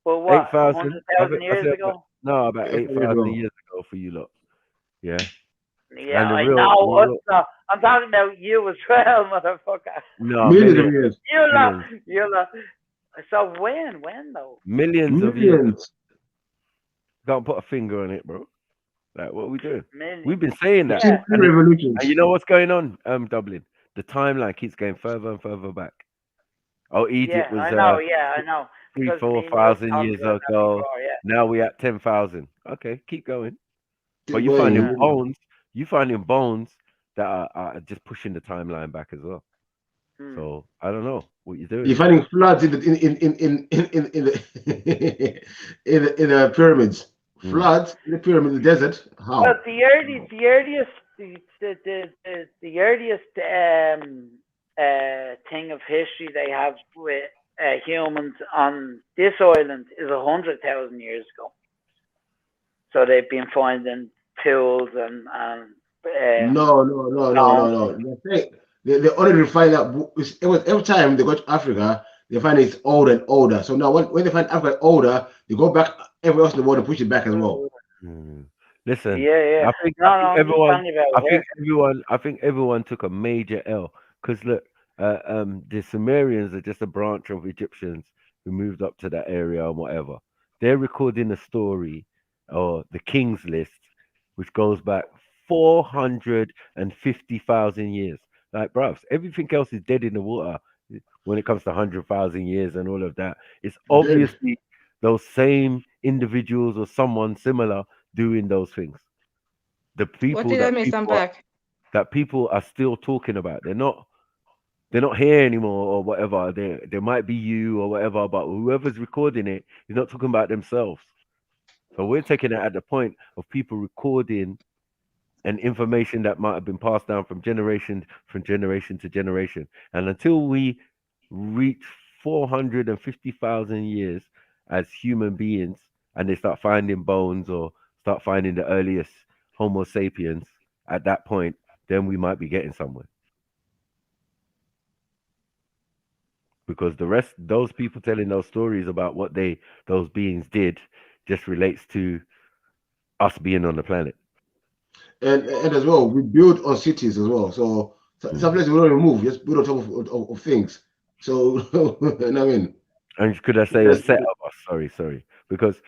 Speaker 13: But what?
Speaker 1: 8,000
Speaker 13: 100,000 years ago?
Speaker 1: No, about 8,000 years ago for you lot. Yeah.
Speaker 13: Yeah,
Speaker 1: And the
Speaker 13: I
Speaker 1: real,
Speaker 13: know.
Speaker 1: real
Speaker 13: I'm talking about you as well, motherfucker.
Speaker 1: no
Speaker 11: Millions of
Speaker 1: millions,
Speaker 11: years.
Speaker 13: You lot. So when though?
Speaker 1: millions of years.
Speaker 11: Millions.
Speaker 1: Can't put a finger on it, bro. Like, what are we doing?
Speaker 13: Millions.
Speaker 1: We've been saying
Speaker 11: We've
Speaker 1: that,
Speaker 11: seen three revolutions.
Speaker 1: and you know what's going on? Dublin. The timeline keeps going further and further back. Oh, Egypt
Speaker 13: Yeah,
Speaker 1: was
Speaker 13: I know. Yeah, I know.
Speaker 1: three,
Speaker 13: Because
Speaker 1: four
Speaker 13: me and you
Speaker 1: thousand
Speaker 13: talked
Speaker 1: years
Speaker 13: about that
Speaker 1: ago.
Speaker 13: before. Yeah.
Speaker 1: Now we at 10,000. Okay, keep going. But
Speaker 11: Keep
Speaker 1: you
Speaker 11: going.
Speaker 1: finding
Speaker 13: Yeah.
Speaker 1: bones. You finding bones that are just pushing the timeline back as well.
Speaker 13: Hmm.
Speaker 1: So I don't know what you're doing.
Speaker 11: You're finding floods in the in the pyramids. Floods in the pyramid, the desert. How?
Speaker 13: Well, the earliest thing of history they have with humans on this island is 100,000 years ago. So they've been finding tools and
Speaker 11: No. They only refine that. Every time they go to Africa, they find it's older and older. So now when they find Africa older, they go back everywhere else in the world and push it back as well.
Speaker 1: Listen,
Speaker 13: Yeah.
Speaker 1: I think
Speaker 13: I'm just
Speaker 1: everyone,
Speaker 13: telling you about here.
Speaker 1: I think everyone took a major L because look, the Sumerians are just a branch of Egyptians who moved up to that area and whatever. They're recording a story or the King's List, which goes back 450,000 years. Like, bruv, everything else is dead in the water when it comes to 100,000 years and all of that. It's obviously those same individuals or someone similar doing those things. The
Speaker 9: What
Speaker 1: people
Speaker 9: did I miss? I'm back.
Speaker 1: that people are still talking about. They're not here anymore or whatever. They might be you or whatever, but whoever's recording it is not talking about themselves. So we're taking it at the point of people recording and information that might have been passed down from generation to generation. And until we reach 450,000 years as human beings and they start finding bones or start finding the earliest Homo sapiens at that point, then we might be getting somewhere. Because the rest, those people telling those stories about what those beings did, just relates to us being on the planet.
Speaker 11: And as well, we build on cities as well. So some places we don't even move, just build on top of things. So you know what I mean?
Speaker 1: And could I say a set of us? Sorry. Because,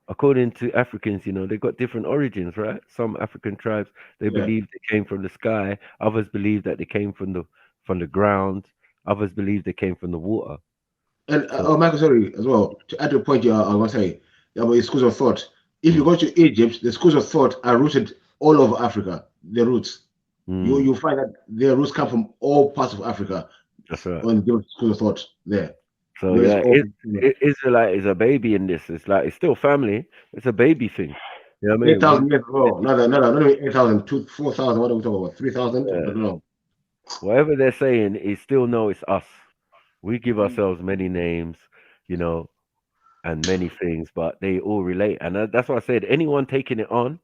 Speaker 1: according to Africans, they got different origins, right? Some African tribes, they believe they came from the sky. Others believe that they came from the ground. Others believe they came from the water.
Speaker 11: And Michael, sorry, as well, to add to the point I want to say about the schools of thought. If you go to Egypt, the schools of thought are rooted all over Africa. The roots. You find that their roots come from all parts of Africa.
Speaker 1: That's right.
Speaker 11: On the schools of thought there.
Speaker 1: So Israelite is a baby in this. It's like it's still family. It's a baby thing. You know what I mean?
Speaker 11: 8,000 years ago. Not 8,000, 4,000. What are we talking about? 3,000? I don't know.
Speaker 1: Whatever they're saying, is still know it's us. We give ourselves many names, and many things, but they all relate. And that's why I said anyone taking it on,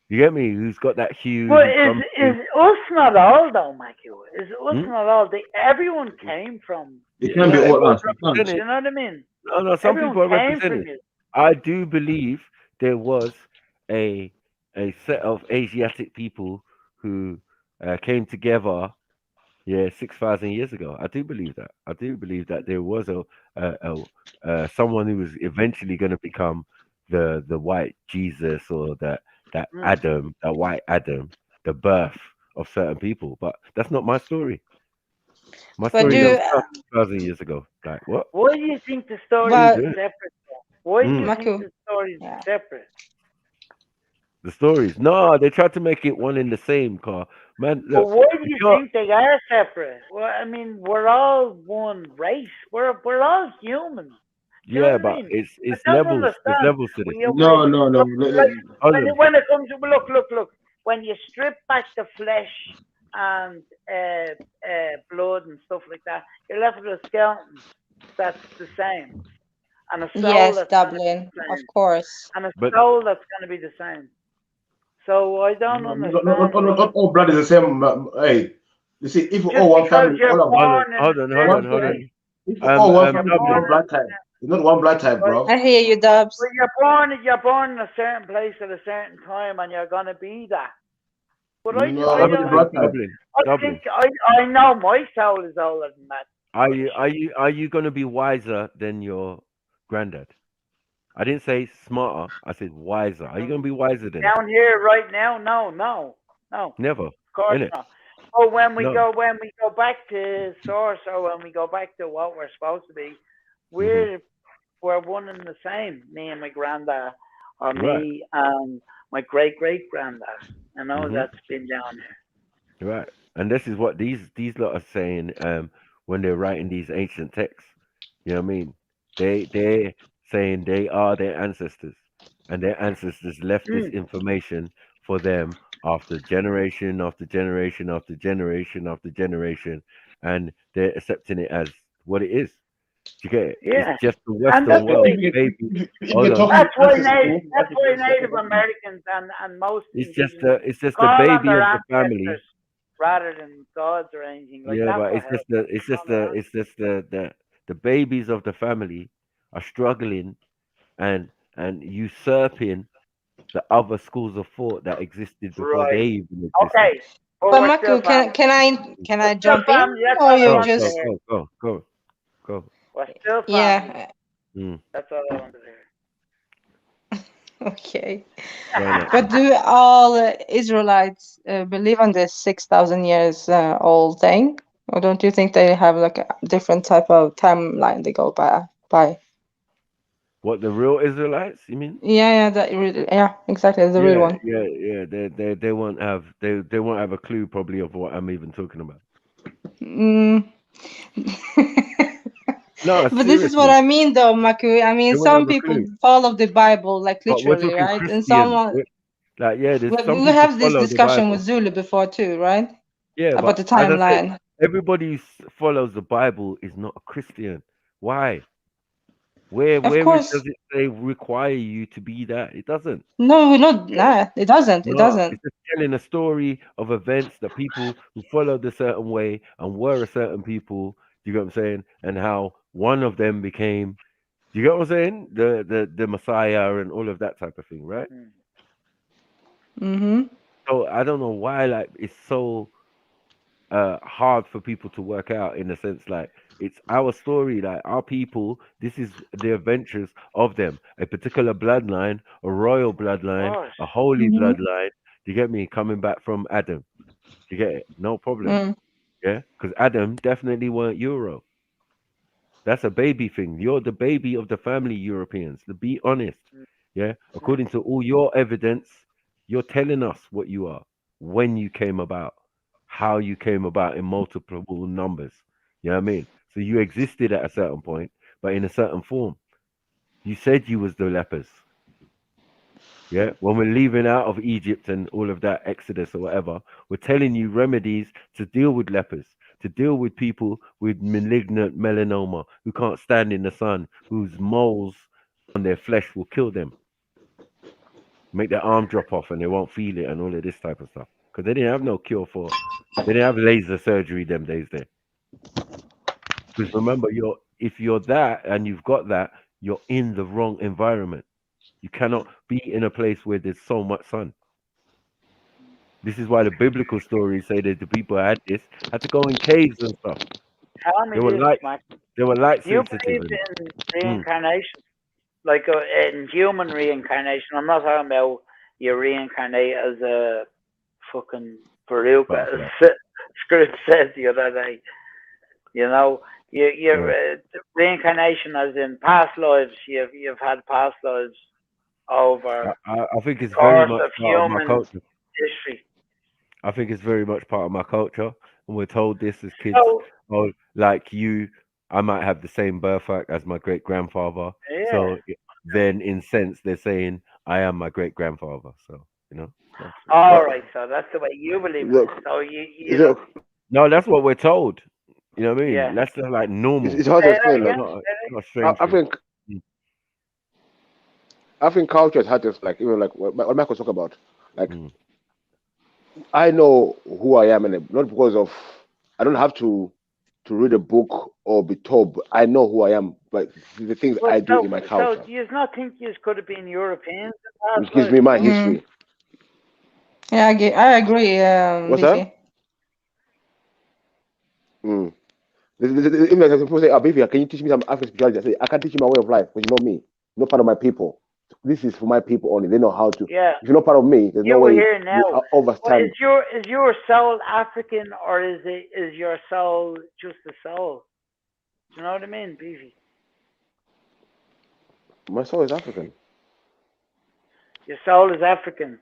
Speaker 1: you get me, who's got that hue.
Speaker 13: But is us not all though, Michael? Is us not all? Everyone came from.
Speaker 11: It can be all us.
Speaker 13: You know what I mean?
Speaker 1: No, some people are represented. I do believe there was a set of Asiatic people who came together 6,000 years ago. I do believe that. I do believe that there was someone who was eventually going to become the white Jesus or that Adam, that white Adam, the birth of certain people. But that's not my story. My story is 2,000 years ago. Like what?
Speaker 13: Why do you think the story is separate? Why do you think
Speaker 9: Michael,
Speaker 13: the story is separate?
Speaker 1: The stories. No, they tried to make it one in the same car. Man, look,
Speaker 13: But why do you think they are separate? Well, I mean, we're all one race. We're all humans.
Speaker 1: Yeah, but it's levels. There's levels to this.
Speaker 11: No.
Speaker 13: When it comes to look. When you strip back the flesh and blood and stuff like that, you're left with a skeleton that's the same, and a soul that's
Speaker 9: Dublin, of course,
Speaker 13: and a soul that's going to be the same. So I don't understand.
Speaker 11: Not all blood is the same. Hey, you see, if all one family,
Speaker 1: hold on.
Speaker 11: If all one family, one blood type. It's not one blood type, bro.
Speaker 9: I hear you, Dubs.
Speaker 13: But you're born in a certain place at a certain time, and you're gonna be that. But I know my soul is older than that.
Speaker 1: Are you gonna be wiser than your granddad? I didn't say smarter. I said wiser. Are you gonna be wiser than him?
Speaker 13: Down here right now, no.
Speaker 1: Never.
Speaker 13: Of course
Speaker 1: Innit?
Speaker 13: not. But when we
Speaker 1: No.
Speaker 13: go back to source, or when we go back to what we're supposed to be, we're one and the same. Me and my granddad, or
Speaker 1: Right.
Speaker 13: me and my great granddad. You know, that's been down here.
Speaker 1: Right. And this is what these lot are saying when they're writing these ancient texts. You know what I mean? They're saying they are their ancestors, and their ancestors left this information for them after generation after generation after generation after generation, and they're accepting it as what it is. Do you get it?
Speaker 13: Yeah.
Speaker 1: It's just the Western world, baby. Hold on.
Speaker 13: That's why Native Americans and most
Speaker 1: It's just
Speaker 13: indigenous
Speaker 1: the
Speaker 13: call on
Speaker 1: baby
Speaker 13: their
Speaker 1: of the family.
Speaker 13: ancestors rather than gods or anything like
Speaker 1: Yeah,
Speaker 13: that.
Speaker 1: but it's just the babies of the family are struggling and usurping the other schools of thought that existed before they
Speaker 13: Right.
Speaker 1: even existed.
Speaker 13: Okay.
Speaker 9: But Maku, can I jump in, or you just
Speaker 1: Go.
Speaker 13: We're still family.
Speaker 9: yeah?
Speaker 13: That's all I wanted to hear.
Speaker 9: Okay.
Speaker 1: Why not?
Speaker 9: But do all Israelites believe on this 6,000 years old thing, or don't you think they have like a different type of timeline they go by?
Speaker 1: What, the real Israelites? You mean?
Speaker 9: Yeah, exactly, the real one.
Speaker 1: Yeah. They won't have they won't have a clue probably of what I'm even talking about. No,
Speaker 9: But this is what I mean, though, Maku. I mean,
Speaker 1: They won't
Speaker 9: some
Speaker 1: have a
Speaker 9: people
Speaker 1: clue.
Speaker 9: follow the Bible like
Speaker 1: But we're
Speaker 9: literally,
Speaker 1: talking
Speaker 9: right? And
Speaker 1: Christians.
Speaker 9: someone
Speaker 1: There's some
Speaker 9: we
Speaker 1: people
Speaker 9: have this
Speaker 1: follow the
Speaker 9: discussion
Speaker 1: Bible.
Speaker 9: with Zulu before too, right?
Speaker 1: Yeah,
Speaker 9: About
Speaker 1: but
Speaker 9: the
Speaker 1: as I said,
Speaker 9: timeline.
Speaker 1: everybody who follows the Bible is not a Christian. Why? Where
Speaker 9: course.
Speaker 1: does it say require you to be that? It doesn't.
Speaker 9: No, we're not. Nah, it doesn't. It
Speaker 1: No,
Speaker 9: doesn't.
Speaker 1: it's just telling a story of events that people who followed a certain way and were a certain people. Do you get what I'm saying? And how one of them became. Do you get what I'm saying? The Messiah and all of that type of thing, right?
Speaker 9: Mm-hmm.
Speaker 1: So I don't know why like it's so hard for people to work out, in a sense like it's our story, like our people, this is the adventures of them, a particular bloodline, a royal bloodline, a holy bloodline. Do you get me? Coming back from Adam. Do you get it? No problem. Yeah, because Adam definitely weren't Euro. That's a baby thing. You're the baby of the family, Europeans, to be honest. Yeah, according to all your evidence, you're telling us what you are, when you came about, how you came about in multiple numbers. You know what I mean? So you existed at a certain point, but in a certain form. You said you was the lepers. Yeah, when we're leaving out of Egypt and all of that Exodus or whatever, we're telling you remedies to deal with lepers, to deal with people with malignant melanoma who can't stand in the sun, whose moles on their flesh will kill them, make their arm drop off and they won't feel it, and all of this type of stuff. Because they didn't have no cure for, they didn't have laser surgery them days there. Because remember, if you're that and you've got that, you're in the wrong environment. You cannot be in a place where there's so much sun. This is why the biblical stories say that the people who had this had to go in caves and stuff.
Speaker 13: Tell me
Speaker 1: They were
Speaker 13: this,
Speaker 1: light.
Speaker 13: Mac.
Speaker 1: They were light
Speaker 13: Do you
Speaker 1: sensitive.
Speaker 13: believe in reincarnation? Like in human reincarnation? I'm not talking about you reincarnate as a fucking Veruca, as Script says the other day. You know, you're reincarnation as in past lives. You've had past lives over
Speaker 1: I think it's
Speaker 13: the
Speaker 1: very
Speaker 13: course
Speaker 1: much
Speaker 13: of
Speaker 1: part of my
Speaker 13: human
Speaker 1: culture.
Speaker 13: history.
Speaker 1: I think it's very much part of my culture, and we're told this as kids.
Speaker 13: So,
Speaker 1: Oh, like you, I might have the same birthright as my great grandfather.
Speaker 13: yeah.
Speaker 1: So then, in sense, they're saying I am my great grandfather. So
Speaker 13: All right, so that's the way you believe it. So you
Speaker 1: No, that's what we're told. You know what I mean?
Speaker 13: Yeah.
Speaker 1: That's just like normal.
Speaker 5: It's hard to explain.
Speaker 1: It's
Speaker 5: Like,
Speaker 1: not a strange
Speaker 5: I
Speaker 1: thing.
Speaker 5: think culture has had this, like, even like what Michael talk about. Like, I know who I am, and not because of, I don't have to to read a book or be told. But I know who I am, but the things I do in my culture,
Speaker 13: So do you not think you could have been Europeans?
Speaker 5: which gives me my history.
Speaker 9: Yeah, I agree,
Speaker 5: What's
Speaker 9: Beefy.
Speaker 5: that? Mm. Even like people say, Beefy, can you teach me some African spirituality? I say, I can't teach you my way of life, because you know me. You're not part of my people. This is for my people only. They know how to.
Speaker 13: Yeah.
Speaker 5: If you're not part of me, there's no
Speaker 13: You were
Speaker 5: way
Speaker 13: here now.
Speaker 5: you overstand.
Speaker 13: Well, is your soul African, or is your soul just a soul? Do you know what I mean, Beefy?
Speaker 5: My soul is African.
Speaker 13: Your soul is African,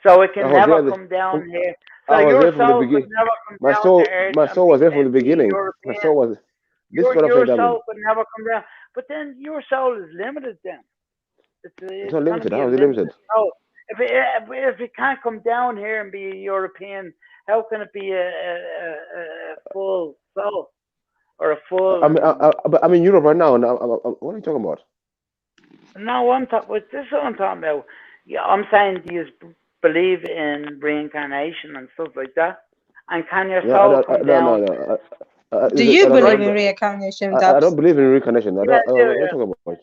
Speaker 13: so it can
Speaker 5: I was
Speaker 13: never
Speaker 5: there.
Speaker 13: come down here. So
Speaker 5: I was
Speaker 13: your
Speaker 5: there from the
Speaker 13: soul could
Speaker 5: beginning.
Speaker 13: never come
Speaker 5: My
Speaker 13: down to
Speaker 5: soul,
Speaker 13: earth
Speaker 5: my
Speaker 13: and
Speaker 5: soul was there from the
Speaker 13: be
Speaker 5: beginning. My
Speaker 13: European.
Speaker 5: soul was. This is what I'm saying,
Speaker 13: Your
Speaker 5: Damien.
Speaker 13: soul could never come down, but then your soul is limited. Then
Speaker 5: It's
Speaker 13: it's
Speaker 5: not
Speaker 13: going to
Speaker 5: limited.
Speaker 13: be
Speaker 5: How
Speaker 13: a
Speaker 5: is it
Speaker 13: limited
Speaker 5: limited?
Speaker 13: soul. If it can't come down here and be a European, how can it be a full soul or a full?
Speaker 5: I'm in Europe right now, and what are you talking about?
Speaker 13: No, I'm talking. This is what I'm talking about. Yeah, I'm saying, do you believe in reincarnation and stuff like that? And can your soul come down?
Speaker 9: Do you believe in
Speaker 5: I
Speaker 9: reincarnation,
Speaker 5: don't
Speaker 9: Dubs?
Speaker 5: believe in reincarnation.
Speaker 13: Yeah,
Speaker 5: What are you talking about?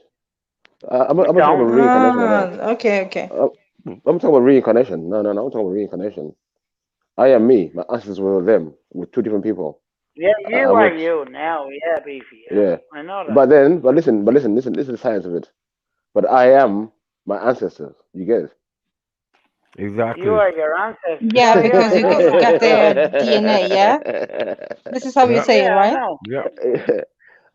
Speaker 5: I'm not talking about
Speaker 13: don't.
Speaker 5: reincarnation at all.
Speaker 9: Okay.
Speaker 5: I'm talking about reincarnation. No, I'm talking about reincarnation. I am me. My ancestors were them. We're two different people.
Speaker 13: Yeah, you
Speaker 5: I'm
Speaker 13: are
Speaker 5: not.
Speaker 13: you now. Yeah, Beefy.
Speaker 5: Yeah.
Speaker 13: I know that.
Speaker 5: But listen. This is the science of it. But I am my ancestors. You get it?
Speaker 1: Exactly.
Speaker 13: You are your ancestors.
Speaker 9: Yeah,
Speaker 13: Oh,
Speaker 9: because
Speaker 13: yeah,
Speaker 9: you
Speaker 13: I know that.
Speaker 9: got their DNA, yeah? This is how you say it, right?
Speaker 1: Yeah.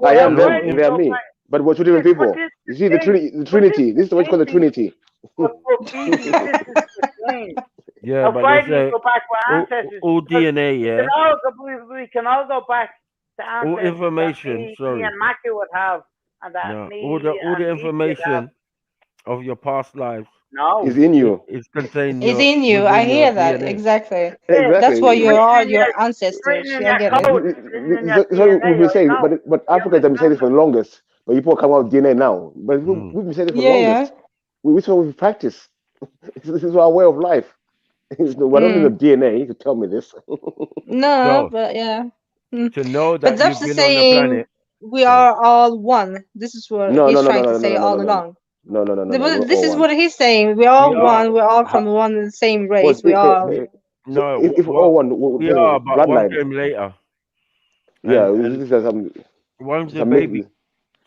Speaker 5: I am
Speaker 13: Why
Speaker 5: them.
Speaker 13: do you
Speaker 5: They are
Speaker 13: go
Speaker 5: me.
Speaker 13: back?
Speaker 5: But we're two different
Speaker 13: Yes, but
Speaker 5: people.
Speaker 13: this
Speaker 5: You
Speaker 13: is
Speaker 5: see,
Speaker 13: the thing.
Speaker 5: the
Speaker 13: But this
Speaker 5: Trinity.
Speaker 13: is
Speaker 5: This is what you
Speaker 13: the
Speaker 5: call the
Speaker 13: thing, Beefy.
Speaker 5: Trinity.
Speaker 13: But Beefy, this is the thing.
Speaker 1: Yeah,
Speaker 13: How
Speaker 1: but
Speaker 13: far
Speaker 1: they
Speaker 13: do you
Speaker 1: say
Speaker 13: go back with ancestors?
Speaker 1: all
Speaker 13: Because
Speaker 1: DNA,
Speaker 13: we can all go back to
Speaker 1: all
Speaker 13: ancestors that
Speaker 1: information.
Speaker 13: me
Speaker 1: Sorry,
Speaker 13: and Maki would have, and that
Speaker 1: no,
Speaker 13: me
Speaker 1: all the
Speaker 13: and Beefy would have.
Speaker 1: information of your past lives
Speaker 5: Is
Speaker 13: No.
Speaker 5: in you.
Speaker 1: is contained
Speaker 9: It's in you. I
Speaker 1: within your
Speaker 9: hear that.
Speaker 1: DNA.
Speaker 9: Exactly.
Speaker 13: Yeah,
Speaker 9: That's why
Speaker 5: Exactly.
Speaker 9: you
Speaker 13: written
Speaker 9: are
Speaker 13: in
Speaker 9: your
Speaker 13: your
Speaker 9: ancestors.
Speaker 13: written in
Speaker 9: Yeah, I
Speaker 13: your
Speaker 9: get it.
Speaker 13: code, written in your
Speaker 5: That's what
Speaker 13: DNA.
Speaker 5: we've been
Speaker 13: I
Speaker 5: saying.
Speaker 13: know.
Speaker 5: But
Speaker 13: You
Speaker 5: Africans have been saying
Speaker 13: understand
Speaker 5: this for
Speaker 13: that?
Speaker 5: the longest. But people come out with DNA now. But we've been saying this for the
Speaker 9: Yeah.
Speaker 5: longest. Which one we practice. This is our way of life. We're not in the
Speaker 9: Mm.
Speaker 5: DNA to tell me this.
Speaker 9: No,
Speaker 1: So
Speaker 9: but yeah. Mm.
Speaker 1: to know
Speaker 9: But
Speaker 1: that
Speaker 9: Dubs
Speaker 1: you've
Speaker 9: is
Speaker 1: been on the
Speaker 9: saying
Speaker 1: planet.
Speaker 9: we
Speaker 1: Sorry.
Speaker 9: are all one. This is what
Speaker 5: No,
Speaker 9: he's
Speaker 5: no, no, no,
Speaker 9: trying to
Speaker 5: no, no,
Speaker 9: say
Speaker 5: no, no,
Speaker 9: all
Speaker 5: no, no,
Speaker 9: along.
Speaker 5: no, no, no, no, no. We're
Speaker 9: This
Speaker 5: all
Speaker 9: is
Speaker 5: one.
Speaker 9: what he's saying. We're
Speaker 1: We
Speaker 9: all
Speaker 1: are.
Speaker 9: one. We're all from one and the same
Speaker 5: Well,
Speaker 9: race. We all.
Speaker 5: so
Speaker 1: No,
Speaker 5: if all one
Speaker 1: we are,
Speaker 5: the
Speaker 1: but one
Speaker 5: bloodline,
Speaker 1: came later,
Speaker 5: yeah,
Speaker 1: and
Speaker 5: this is
Speaker 1: one's the
Speaker 5: some myth.
Speaker 1: baby.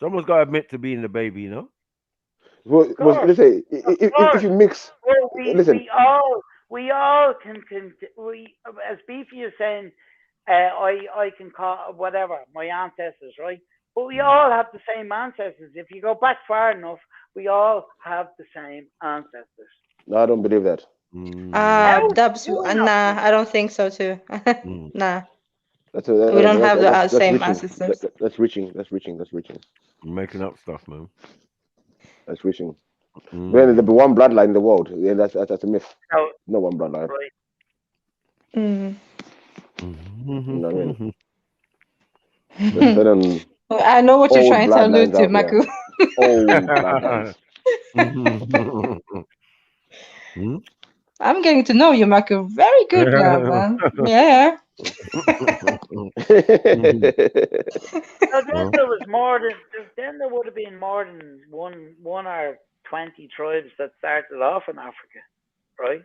Speaker 1: Someone's got to admit to being the baby, you know.
Speaker 13: Of course,
Speaker 5: Let's say
Speaker 13: of
Speaker 5: if
Speaker 13: course.
Speaker 5: you mix,
Speaker 13: Well,
Speaker 5: listen,
Speaker 13: we all can we, as Beefy is saying, I can call whatever my ancestors, right? But we all have the same ancestors. If you go back far enough, we all have the same ancestors.
Speaker 5: no, I don't believe that.
Speaker 13: How
Speaker 9: Dubs.
Speaker 13: do you not
Speaker 9: Nah,
Speaker 13: believe
Speaker 9: I don't think so too. Nah,
Speaker 5: That's
Speaker 9: we don't have the
Speaker 5: that's
Speaker 9: same
Speaker 5: reaching.
Speaker 9: ancestors.
Speaker 5: That's reaching. That's reaching. That's reaching.
Speaker 1: Making up stuff, man.
Speaker 5: That's reaching. Then there'll be one bloodline in the world. Yeah, that's a myth.
Speaker 13: no,
Speaker 5: No one bloodline.
Speaker 13: right?
Speaker 9: Mm.
Speaker 5: You know what I mean? There's certain
Speaker 9: I know what you're
Speaker 5: old
Speaker 9: trying to allude
Speaker 5: bloodlines
Speaker 9: to,
Speaker 5: out there.
Speaker 9: Maku.
Speaker 5: Old bloodlines.
Speaker 9: I'm getting to know you, Maku. Very good now, man. Yeah.
Speaker 13: So then there was more than then there would have been more than one or 20 tribes that started off in Africa, right?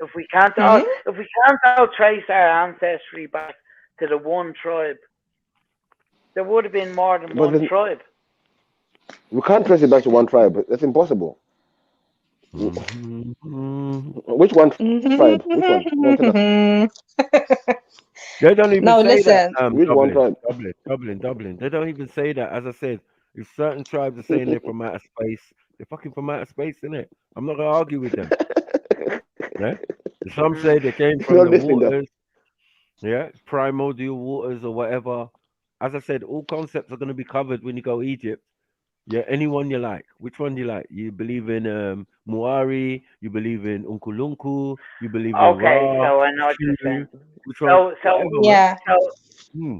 Speaker 13: If we can't all trace our ancestry back to the one tribe, there would have been more than
Speaker 5: But
Speaker 13: one tribe.
Speaker 5: we can't trace it back to one tribe. That's impossible. Which one tribe? Which one? Go on, tell us.
Speaker 1: They don't even
Speaker 9: No,
Speaker 1: say that.
Speaker 9: listen.
Speaker 5: Which one tribe?
Speaker 1: Dublin. They don't even say that. As I said, if certain tribes are saying they're from outer space, they're fucking from outer space, innit? I'm not gonna argue with them. Yeah. Some say they came
Speaker 5: You're
Speaker 1: from
Speaker 5: not
Speaker 1: the
Speaker 5: listening though.
Speaker 1: waters, yeah, primordial waters or whatever. As I said, all concepts are gonna be covered when you go Egypt. Yeah, anyone you like. Which one do you like? You believe in Muari, you believe in Unkulunku, you believe in
Speaker 13: Okay,
Speaker 1: Ra,
Speaker 13: so I know what you're saying.
Speaker 1: Shu, which one? Whatever, man.
Speaker 9: Yeah.
Speaker 13: So
Speaker 1: Hmm.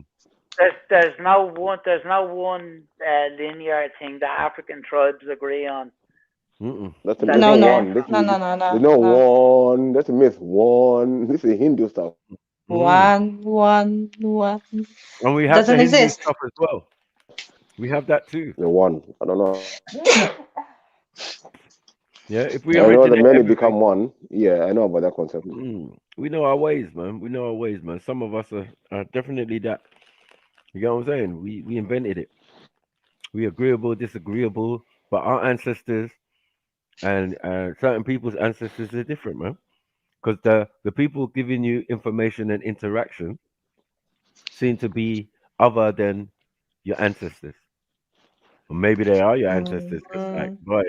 Speaker 13: there's no one linear thing that African tribes agree on.
Speaker 5: There's
Speaker 13: That
Speaker 5: no
Speaker 13: they
Speaker 9: No.
Speaker 5: one. There's no
Speaker 9: No.
Speaker 5: one. That's a myth. One. This is Hindu stuff.
Speaker 9: One.
Speaker 1: And we have the
Speaker 9: Doesn't
Speaker 1: Hindu
Speaker 9: exist.
Speaker 1: stuff as well. We have that too.
Speaker 5: The one. I don't know.
Speaker 1: Yeah, if we
Speaker 5: I know the
Speaker 1: originate
Speaker 5: many
Speaker 1: everything,
Speaker 5: become one. Yeah, I know about that concept.
Speaker 1: we know our ways, man. We know our ways, man. Some of us are definitely that. You know what I'm saying? We invented it. We agreeable, disagreeable, but our ancestors and certain people's ancestors are different, man. Because the people giving you information and interaction seem to be other than your ancestors. Or maybe they are your ancestors, because like, boy,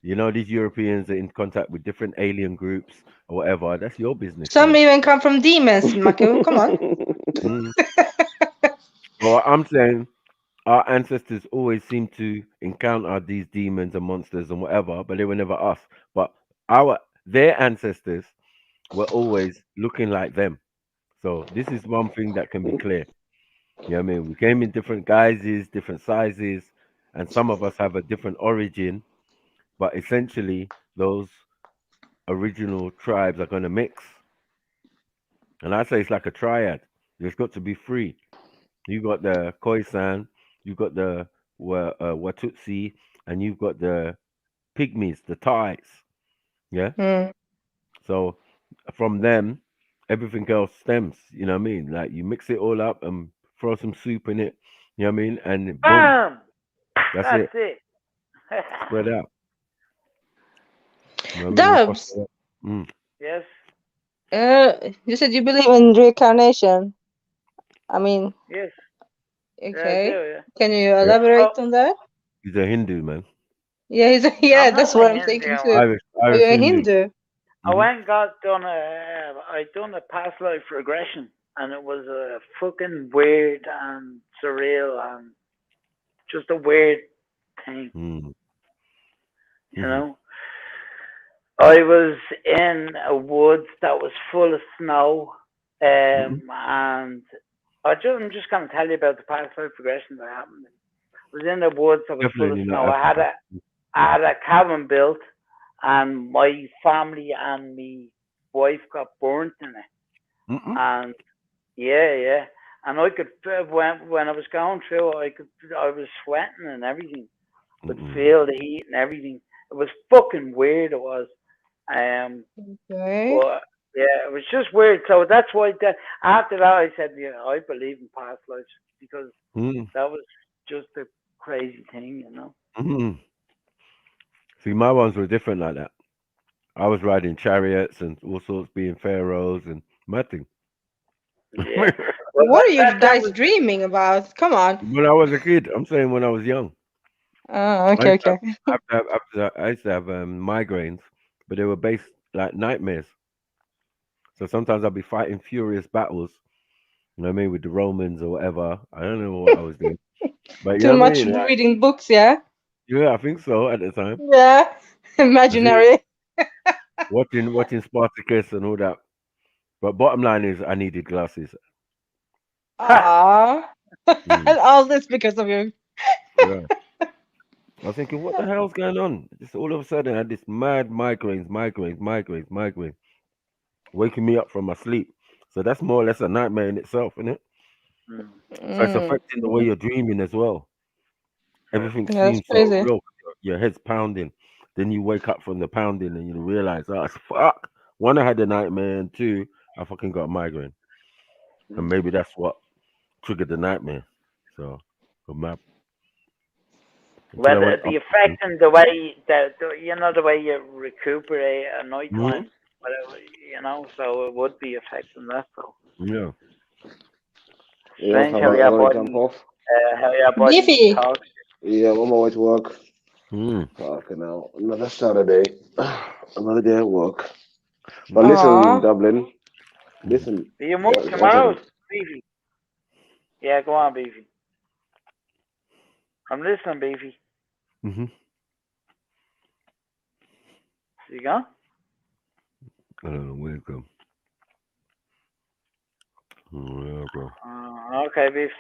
Speaker 1: these Europeans are in contact with different alien groups or whatever. That's your business,
Speaker 9: Some
Speaker 1: man.
Speaker 9: even come from demons, Mako. Come on.
Speaker 1: Mm. Well, I'm saying our ancestors always seem to encounter these demons and monsters and whatever, but they were never us. But their ancestors were always looking like them. So this is one thing that can be clear. You know what I mean? We came in different guises, different sizes, and some of us have a different origin, but essentially those original tribes are going to mix. And I say it's like a triad. There's got to be three. You got the Khoisan, you got the Watutsi, and you've got the Pygmies, the Thais. Yeah. So from them, everything else stems. You know what I mean? Like you mix it all up and throw some soup in it. You know what I mean? And boom,
Speaker 13: Bam!
Speaker 1: that's
Speaker 13: That's
Speaker 1: it.
Speaker 13: it.
Speaker 1: Spread out. You know what I mean?
Speaker 9: Dubs.
Speaker 13: Yes.
Speaker 9: You said you believe in reincarnation. I mean,
Speaker 13: Yes. Yeah, I do.
Speaker 9: okay.
Speaker 13: Yeah.
Speaker 9: Can you
Speaker 1: Yeah.
Speaker 9: elaborate on that?
Speaker 1: He's a Hindu man.
Speaker 9: Yeah,
Speaker 13: I'm
Speaker 9: that's
Speaker 13: not
Speaker 9: what
Speaker 13: a
Speaker 9: I'm
Speaker 13: Hindu.
Speaker 9: thinking too.
Speaker 1: Irish
Speaker 9: Are you a
Speaker 1: Hindu.
Speaker 9: Hindu?
Speaker 13: I went and I done a past life regression, and it was a fucking weird and surreal and just a weird thing. You know, I was in a woods that was full of snow, and I'm just gonna tell you about the past life regression that happened. I was in the woods that was full of
Speaker 1: Definitely
Speaker 13: snow.
Speaker 1: not Africa.
Speaker 13: I had a cabin built, and my family and me wife got burnt in it. And yeah, and I could when I was going through, I was sweating and everything, could feel the heat and everything. It was fucking weird. It was,
Speaker 9: Okay.
Speaker 13: but yeah, it was just weird. So that's why after that I said, yeah, I believe in past lives because that was just a crazy thing, you know.
Speaker 1: See, my ones were different like that. I was riding chariots and all sorts, being pharaohs and nothing.
Speaker 13: Yeah.
Speaker 9: What are you guys dreaming about? Come on.
Speaker 1: When I was a kid, I'm saying when I was young.
Speaker 9: Oh, okay, okay.
Speaker 1: I used to have migraines, but they were based like nightmares. So sometimes I'd be fighting furious battles, you know what I mean, with the Romans or whatever. I don't know what I was doing. But you
Speaker 9: Too
Speaker 1: know what I
Speaker 9: much
Speaker 1: mean? Like,
Speaker 9: reading books, yeah?
Speaker 1: yeah, I think so at the time.
Speaker 9: Yeah. Imaginary.
Speaker 1: Watching Spartacus and all that. But bottom line is I needed glasses.
Speaker 9: Aww. And all this because of you.
Speaker 1: Yeah. I was thinking, what the hell's going on? Just all of a sudden I had this mad migraines, waking me up from my sleep. So that's more or less a nightmare in itself, isn't it? So it's affecting the way you're dreaming as well. Everything
Speaker 9: Yeah, that's
Speaker 1: seems so
Speaker 9: crazy.
Speaker 1: real. Your head's pounding. Then you wake up from the pounding and you realize, oh, it's fuck. One, I had a nightmare, and two, I fucking got a migraine. And maybe that's what triggered the nightmare. So, good map.
Speaker 13: Well, the effect and the way the way you recuperate at night time, whatever, so it would be affecting that. So
Speaker 1: Yeah.
Speaker 13: strange how
Speaker 5: I
Speaker 13: your
Speaker 5: want to jump
Speaker 13: body,
Speaker 5: off.
Speaker 9: Beefy.
Speaker 13: talks.
Speaker 5: Yeah, I'm on my way to work. Fucking hell. Another Saturday. Another day at work. But listen, Dublin. Listen.
Speaker 13: Do you move
Speaker 5: One
Speaker 13: tomorrow,
Speaker 5: second.
Speaker 13: Beefy? Yeah, go on, Beefy. I'm listening, Beefy. You go?
Speaker 1: I don't know where it go. Where it go?
Speaker 13: Okay, Beef.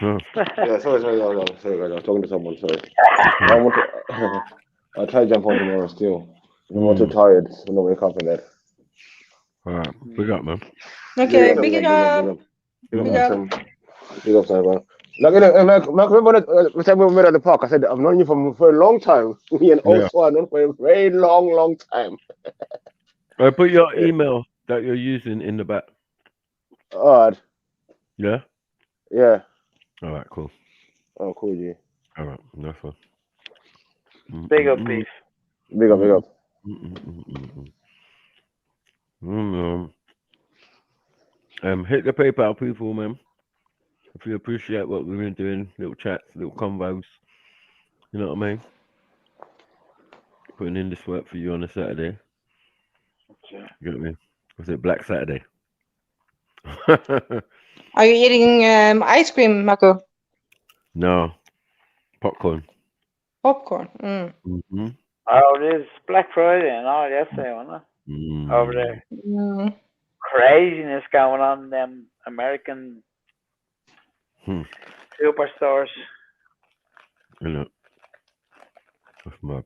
Speaker 5: Yeah, sorry, no, sorry, guys. I'm talking to someone. Sorry. I want to. I'll try to jump on tomorrow still. I'm too tired. I'm gonna wake up in there.
Speaker 1: All right, big up, man.
Speaker 9: Okay, big it up.
Speaker 5: Big
Speaker 9: Big
Speaker 5: up,
Speaker 9: up.
Speaker 5: big up, man. Like, remember the time we met at the park? I said I've known you for a long time. Me and
Speaker 1: Yeah.
Speaker 5: also I've known for a very long time.
Speaker 1: I put your email that you're using in the back.
Speaker 5: Odd.
Speaker 1: Yeah.
Speaker 5: Yeah.
Speaker 1: All right. Cool.
Speaker 5: Oh, cool, G.
Speaker 1: All right. That's fine.
Speaker 13: Big up, beef.
Speaker 5: Big up, big up.
Speaker 1: Hit the PayPal people, man. If you appreciate what we've been doing, little chats, little convos. You know what I mean? Putting in this work for you on a Saturday.
Speaker 13: Okay.
Speaker 1: You know what I mean? Was it Black Saturday?
Speaker 9: Are you eating ice cream, Mako?
Speaker 1: No. Popcorn.
Speaker 9: Popcorn.
Speaker 1: Mm-hmm.
Speaker 13: Oh, it is Black Friday and all yesterday, wasn't it? Over there.
Speaker 9: Mm.
Speaker 13: Craziness going on in them American superstores.
Speaker 1: You know. That's mad.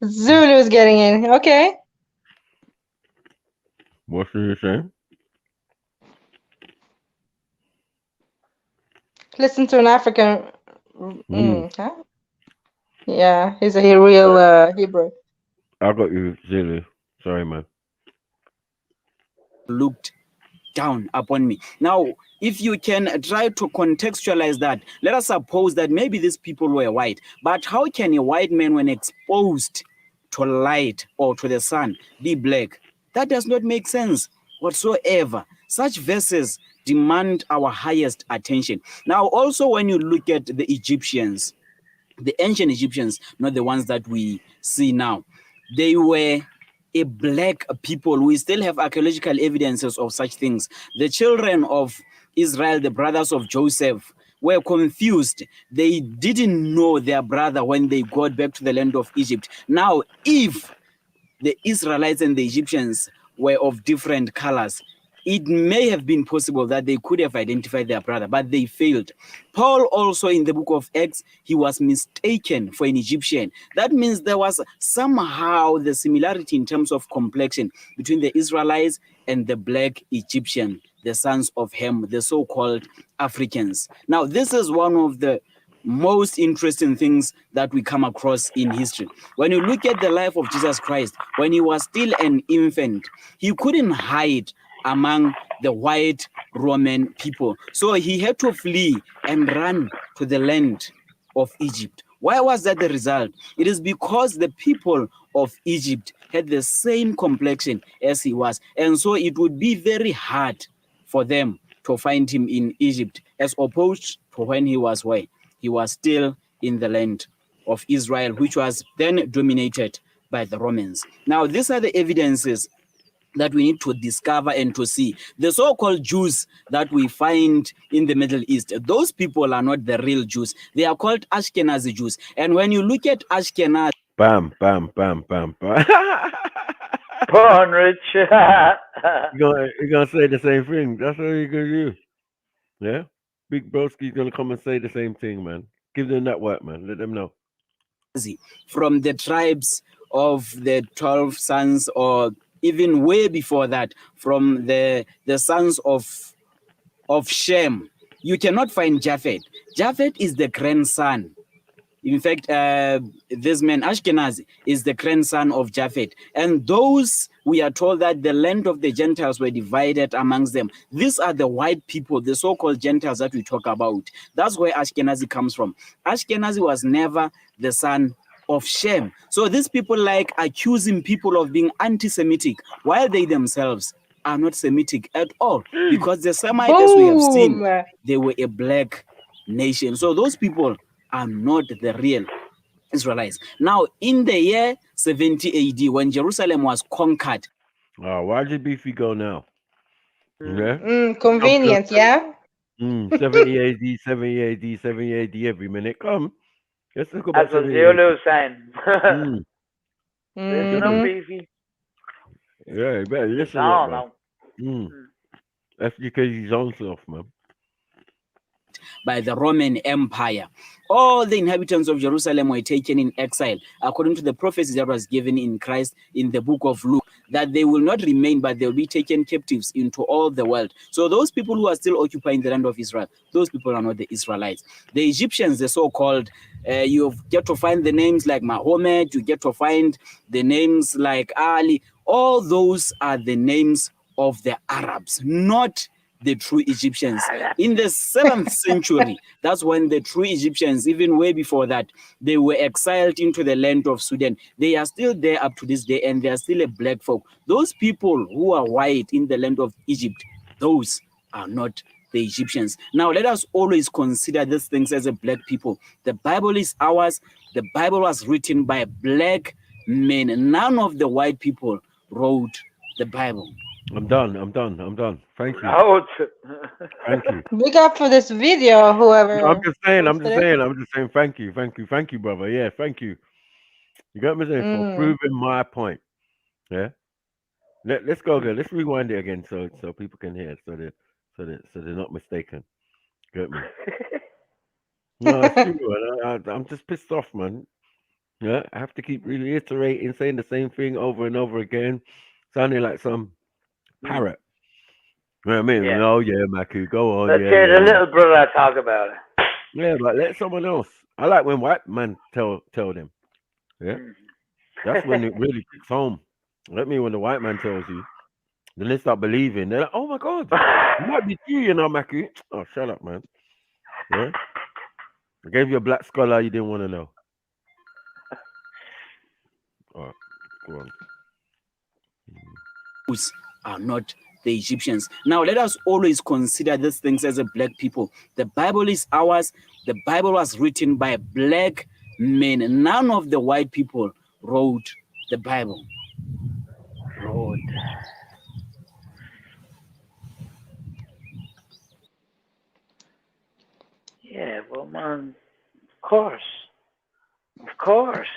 Speaker 9: Zulu's getting in. Okay.
Speaker 1: What should you say?
Speaker 9: Listen to an African. Huh? Yeah, he's a real Hebrew.
Speaker 1: I got you, Zulu. Sorry, man.
Speaker 21: Looked down upon me. Now, if you can try to contextualize that, let us suppose that maybe these people were white. But how can a white man, when exposed to light or to the sun, be black? That does not make sense whatsoever. Such verses demand our highest attention. Now, also, when you look at the Egyptians, the ancient Egyptians, not the ones that we see now, they were a black people. We still have archaeological evidences of such things. The children of Israel, the brothers of Joseph, were confused. They didn't know their brother when they got back to the land of Egypt. Now, if the Israelites and the Egyptians were of different colors, it may have been possible that they could have identified their brother, but they failed. Paul also in the book of Acts, he was mistaken for an Egyptian. That means there was somehow the similarity in terms of complexion between the Israelites and the black Egyptian, the sons of Ham, the so-called Africans. Now, this is one of the most interesting things that we come across in history. When you look at the life of Jesus Christ, when he was still an infant, he couldn't hide among the white Roman people. So he had to flee and run to the land of Egypt. Why was that the result? It is because the people of Egypt had the same complexion as he was. And so it would be very hard for them to find him in Egypt, as opposed to when he was where? He was still in the land of Israel, which was then dominated by the Romans. Now, these are the evidences that we need to discover and to see. The so-called Jews that we find in the Middle East, those people are not the real Jews. They are called Ashkenazi Jews. And when you look at Ashkenazi...
Speaker 1: Bam, bam, bam, bam, bam.
Speaker 13: Born rich.
Speaker 1: You're gonna say the same thing. That's what you're gonna do. Yeah? Big Broski's gonna come and say the same thing, man. Give them that work, man. Let them know.
Speaker 21: From the tribes of the 12 sons, or even way before that, from the sons of Shem. You cannot find Japhet. Japhet is the grandson. In fact, this man, Ashkenazi, is the grandson of Japhet. And those, we are told that the land of the Gentiles were divided amongst them. These are the white people, the so-called Gentiles that we talk about. That's where Ashkenazi comes from. Ashkenazi was never the son of Shem. So these people like accusing people of being anti-Semitic, while they themselves are not Semitic at all. Because the Semites, as we have seen, they were a black nation. So those people are not the real Israelites. Now, in the year 70 AD, when Jerusalem was conquered.
Speaker 1: Why did Beefy go now? Yeah?
Speaker 9: Convenient, yeah?
Speaker 1: 70 AD, 70 AD, 70 AD every minute. Come. Let's talk about
Speaker 13: That's what
Speaker 1: 70 AD.
Speaker 13: Zulu's saying. Listen up, beefy.
Speaker 1: Yeah, you better
Speaker 13: It's
Speaker 1: listen
Speaker 13: on
Speaker 1: up,
Speaker 13: now.
Speaker 1: man. F.T.K. is his own self, man.
Speaker 21: by the Roman Empire. All the inhabitants of Jerusalem were taken in exile, according to the prophecy that was given in Christ in the book of Luke, that they will not remain, but they will be taken captives into all the world. So those people who are still occupying the land of Israel, those people are not the Israelites. The Egyptians, the so-called, you get to find the names like Mahomet, you get to find the names like Ali. All those are the names of the Arabs, not the true Egyptians. In the 7th century, that's when the true Egyptians, even way before that, they were exiled into the land of Sudan. They are still there up to this day, and they are still a black folk. Those people who are white in the land of Egypt, those are not the Egyptians. Now, let us always consider these things as a black people. The Bible is ours. The Bible was written by black men. None of the white people wrote the Bible.
Speaker 1: I'm done. Thank you. Thank you.
Speaker 9: Big up for this video, whoever.
Speaker 1: I'm just saying.
Speaker 9: posted it.
Speaker 1: Thank you, brother. Yeah, thank you. You got me saying for proving my point. Yeah. Let's go again. Let's rewind it again so people can hear, so they're not mistaken. Get me? No, it's true. I'm just pissed off, man. Yeah, I have to keep reiterating, saying the same thing over and over again, sounding like some parrot. You know what I mean?
Speaker 13: Yeah.
Speaker 1: Oh yeah, Maku, go on.
Speaker 13: Let's
Speaker 1: Yeah,
Speaker 13: hear
Speaker 1: yeah.
Speaker 13: the little brother talk about it.
Speaker 1: Yeah, but let someone else. I like when white man tell them. Yeah, that's when it really kicks home. Let me when the white man tells you, then they start believing. They're like, oh my god, it might be true, you know, Maku. Oh, shut up, man. Yeah, I gave you a black scholar you didn't want to know. All right, go on.
Speaker 21: Those are not the Egyptians. Now, let us always consider these things as a black people. The Bible is ours. The Bible was written by black men. None of the white people wrote the Bible.
Speaker 13: Yeah, well, man, of course.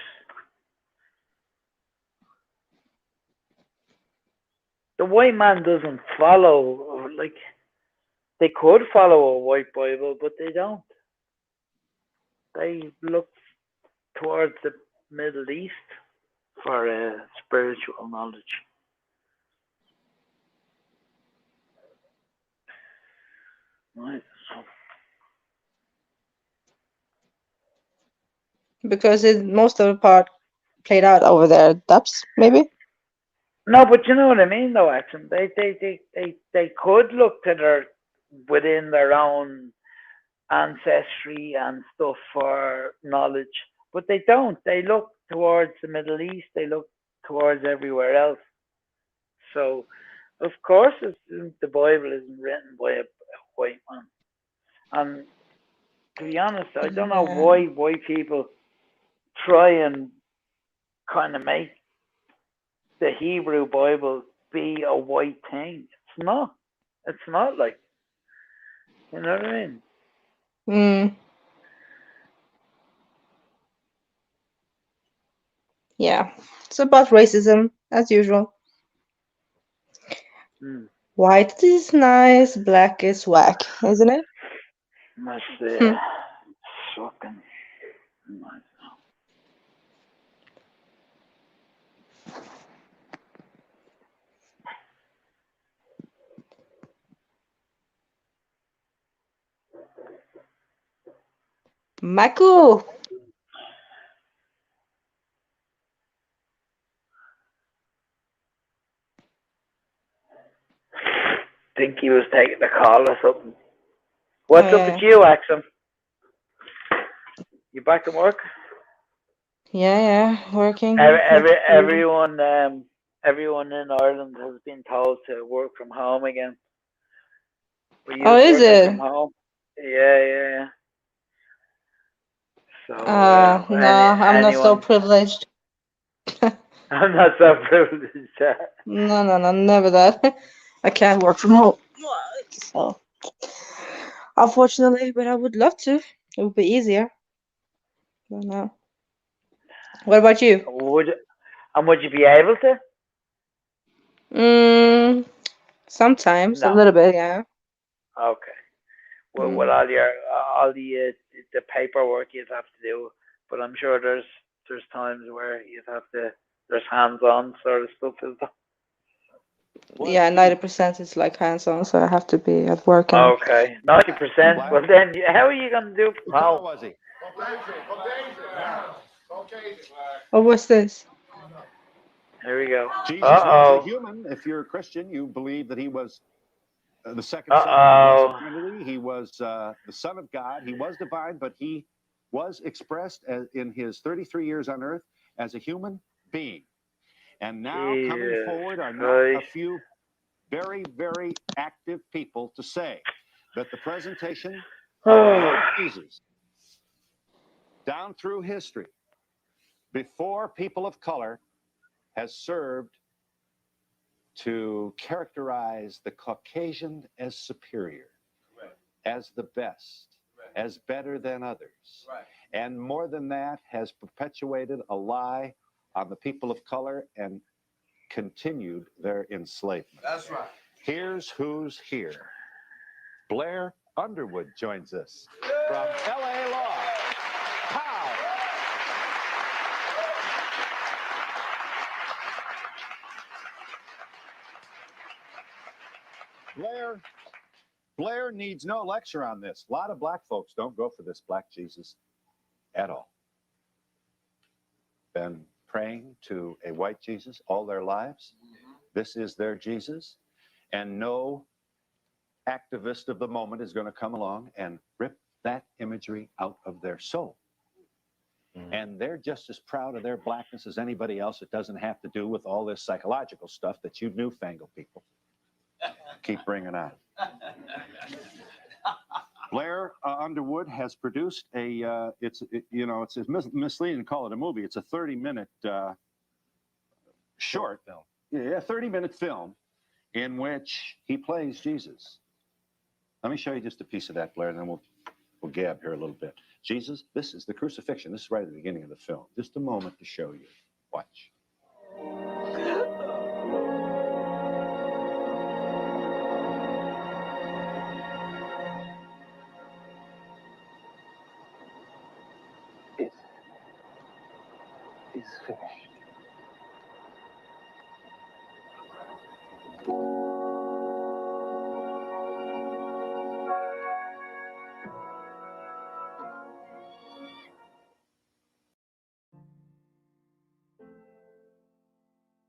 Speaker 13: The white man doesn't follow, like, they could follow a white Bible, but they don't. They look towards the Middle East for spiritual knowledge. Right.
Speaker 9: Because most of the part played out over there. Dubs, maybe?
Speaker 13: No, but you know what I mean, though, Axel. They could look to within their own ancestry and stuff for knowledge, but they don't. They look towards the Middle East. They look towards everywhere else. So, of course, the Bible isn't written by a white man. And to be honest, I don't know why white people try and kind of make the Hebrew Bible be a white thing. It's not. It's not like, you know what I mean?
Speaker 9: Yeah, it's about racism as usual. White is nice, black is whack, isn't it?
Speaker 13: That's fucking nice.
Speaker 9: Maku.
Speaker 13: Think he was taking the call or something. What's up with you, Axel? You back to work?
Speaker 9: Yeah, working.
Speaker 13: Everyone in Ireland has been told to work from home again.
Speaker 9: Oh, is it?
Speaker 13: From home? Yeah. So,
Speaker 9: no, I'm not so privileged.
Speaker 13: I'm not so privileged.
Speaker 9: No, never that. I can't work from home. So, unfortunately, but I would love to. It would be easier. But no. What about you?
Speaker 13: Would you be able to?
Speaker 9: Sometimes a little bit, yeah.
Speaker 13: Okay. with all the paperwork you'd have to do. But I'm sure there's times where there's hands-on sort of stuff as well.
Speaker 9: Yeah, 90% is like hands-on, so I have to be at work. And
Speaker 13: Okay, 90%. Well, then how are you gonna do from home?
Speaker 2: Was he?
Speaker 9: what was this?
Speaker 13: Here we go.
Speaker 2: Jesus was a human. If you're a Christian, you believe that he was the second son of the Blessed Trinity. He was the Son of God. He was divine, but he was expressed in his 33 years on earth as a human being. And now coming forward are not a few very, very active people to say that the presentation of Jesus down through history before people of color has served to characterize the Caucasian as superior, as the best, as better than others. And more than that, has perpetuated a lie on the people of color and continued their enslavement. That's right. Here's who's here. Blair Underwood joins us from LA Law. Pow! Blair needs no lecture on this. A lot of black folks don't go for this black Jesus at all. Been praying to a white Jesus all their lives. This is their Jesus. And no activist of the moment is going to come along and rip that imagery out of their soul. And they're just as proud of their blackness as anybody else. It doesn't have to do with all this psychological stuff that you newfangled people keep bringing on. Blair Underwood has produced it's misleading to call it a movie. It's a 30-minute short film. Yeah, 30-minute film in which he plays Jesus. Let me show you just a piece of that, Blair, and then we'll gab here a little bit. Jesus, this is the crucifixion. This is right at the beginning of the film. Just a moment to show you. Watch.
Speaker 10: It's finished.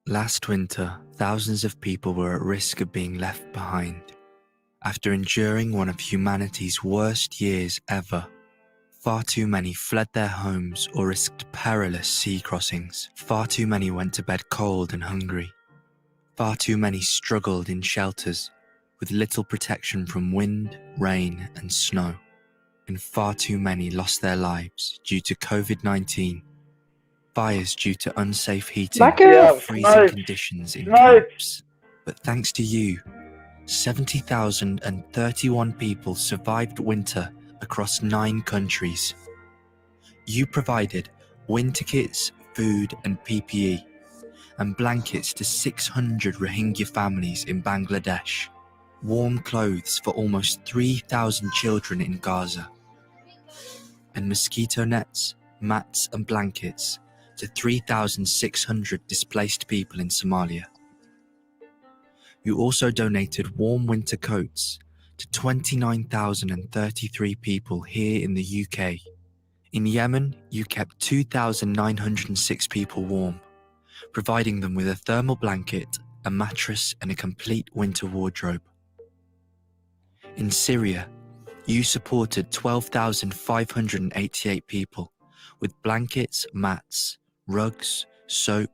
Speaker 22: Last winter, thousands of people were at risk of being left behind. After enduring one of humanity's worst years ever, far too many fled their homes or risked perilous sea crossings. Far too many went to bed cold and hungry. Far too many struggled in shelters with little protection from wind, rain, and snow. And far too many lost their lives due to COVID-19, fires due to unsafe heating, freezing conditions in camps. But thanks to you, 70,031 people survived winter across 9 countries. You provided wind tickets, food and PPE, and blankets to 600 Rohingya families in Bangladesh, warm clothes for almost 3,000 children in Gaza, and mosquito nets, mats and blankets to 3,600 displaced people in Somalia. You also donated warm winter coats to 29,033 people here in the UK. In Yemen, you kept 2,906 people warm, providing them with a thermal blanket, a mattress, and a complete winter wardrobe. In Syria, you supported 12,588 people with blankets, mats, rugs, soap,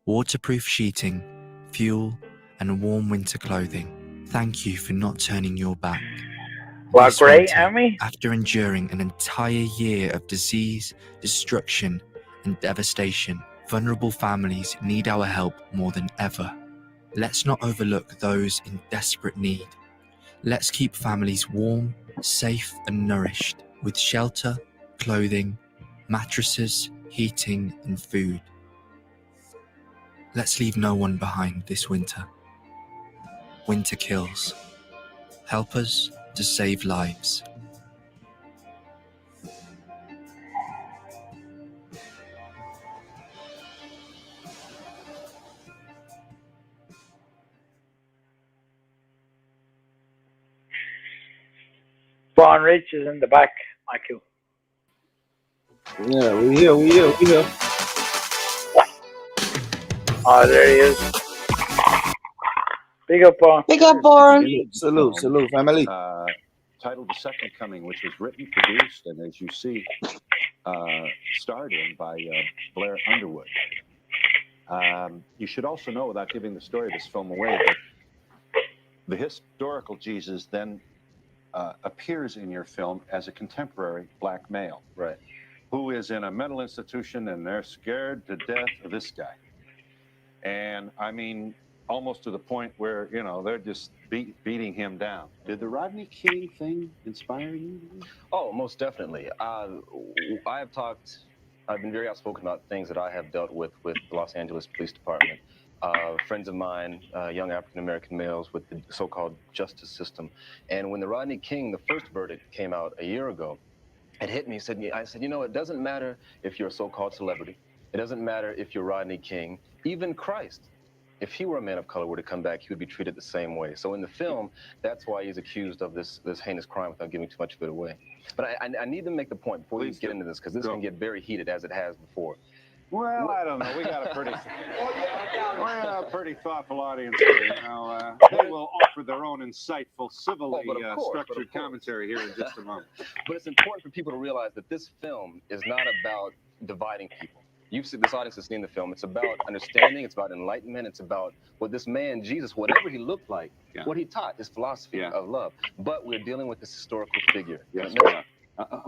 Speaker 22: waterproof sheeting, fuel, and warm winter clothing. Thank you for not turning your back.
Speaker 13: Well,
Speaker 22: This
Speaker 13: great,
Speaker 22: winter,
Speaker 13: Amy.
Speaker 22: after enduring an entire year of disease, destruction, and devastation, vulnerable families need our help more than ever. Let's not overlook those in desperate need. Let's keep families warm, safe, and nourished with shelter, clothing, mattresses, heating, and food. Let's leave no one behind this winter. Winter kills. Help us to save lives.
Speaker 13: Born Rich is in the back, Michael.
Speaker 6: Yeah, we here.
Speaker 13: Oh, there he is. Big up, Born.
Speaker 9: Big up, Born.
Speaker 6: Salute, family.
Speaker 2: Titled The Second Coming, which was written, produced, and as you see, starred in by Blair Underwood. You should also know, without giving the story of this film away, that the historical Jesus then appears in your film as a contemporary black male,
Speaker 6: right,
Speaker 2: who is in a mental institution, and they're scared to death of this guy. And I mean, almost to the point where, you know, they're just beating him down. Did the Rodney King thing inspire you?
Speaker 12: Oh, most definitely. I've been very outspoken about things that I have dealt with the Los Angeles Police Department. Friends of mine, young African-American males with the so-called justice system. And when the Rodney King, the first verdict came out a year ago, it hit me. I said, you know, it doesn't matter if you're a so-called celebrity. It doesn't matter if you're Rodney King. Even Christ, if he were a man of color, were to come back, he would be treated the same way. So in the film, that's why he's accused of this heinous crime without giving too much of it away. But I need to make the point before we get into this, because this can get very heated, as it has before.
Speaker 2: Well, I don't know. We got a pretty thoughtful audience here. You know, they will offer their own insightful, civilly structured commentary here in just a moment.
Speaker 12: But it's important for people to realize that this film is not about dividing people. This audience has seen the film. It's about understanding. It's about enlightenment. It's about what this man, Jesus, whatever he looked like, what he taught, his philosophy of love. But we're dealing with this historical figure.
Speaker 2: Yes.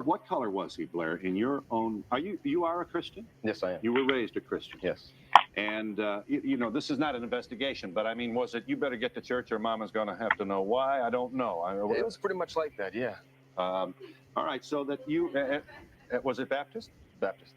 Speaker 2: What color was he, Blair? In your own, you are a Christian?
Speaker 12: Yes, I am.
Speaker 2: You were raised a Christian.
Speaker 12: Yes.
Speaker 2: And you know, this is not an investigation, but I mean, was it? You better get to church, or Mama's going to have to know why. I don't know.
Speaker 12: It was pretty much like that. Yeah.
Speaker 2: All right. So that you was it Baptist?
Speaker 12: Baptist.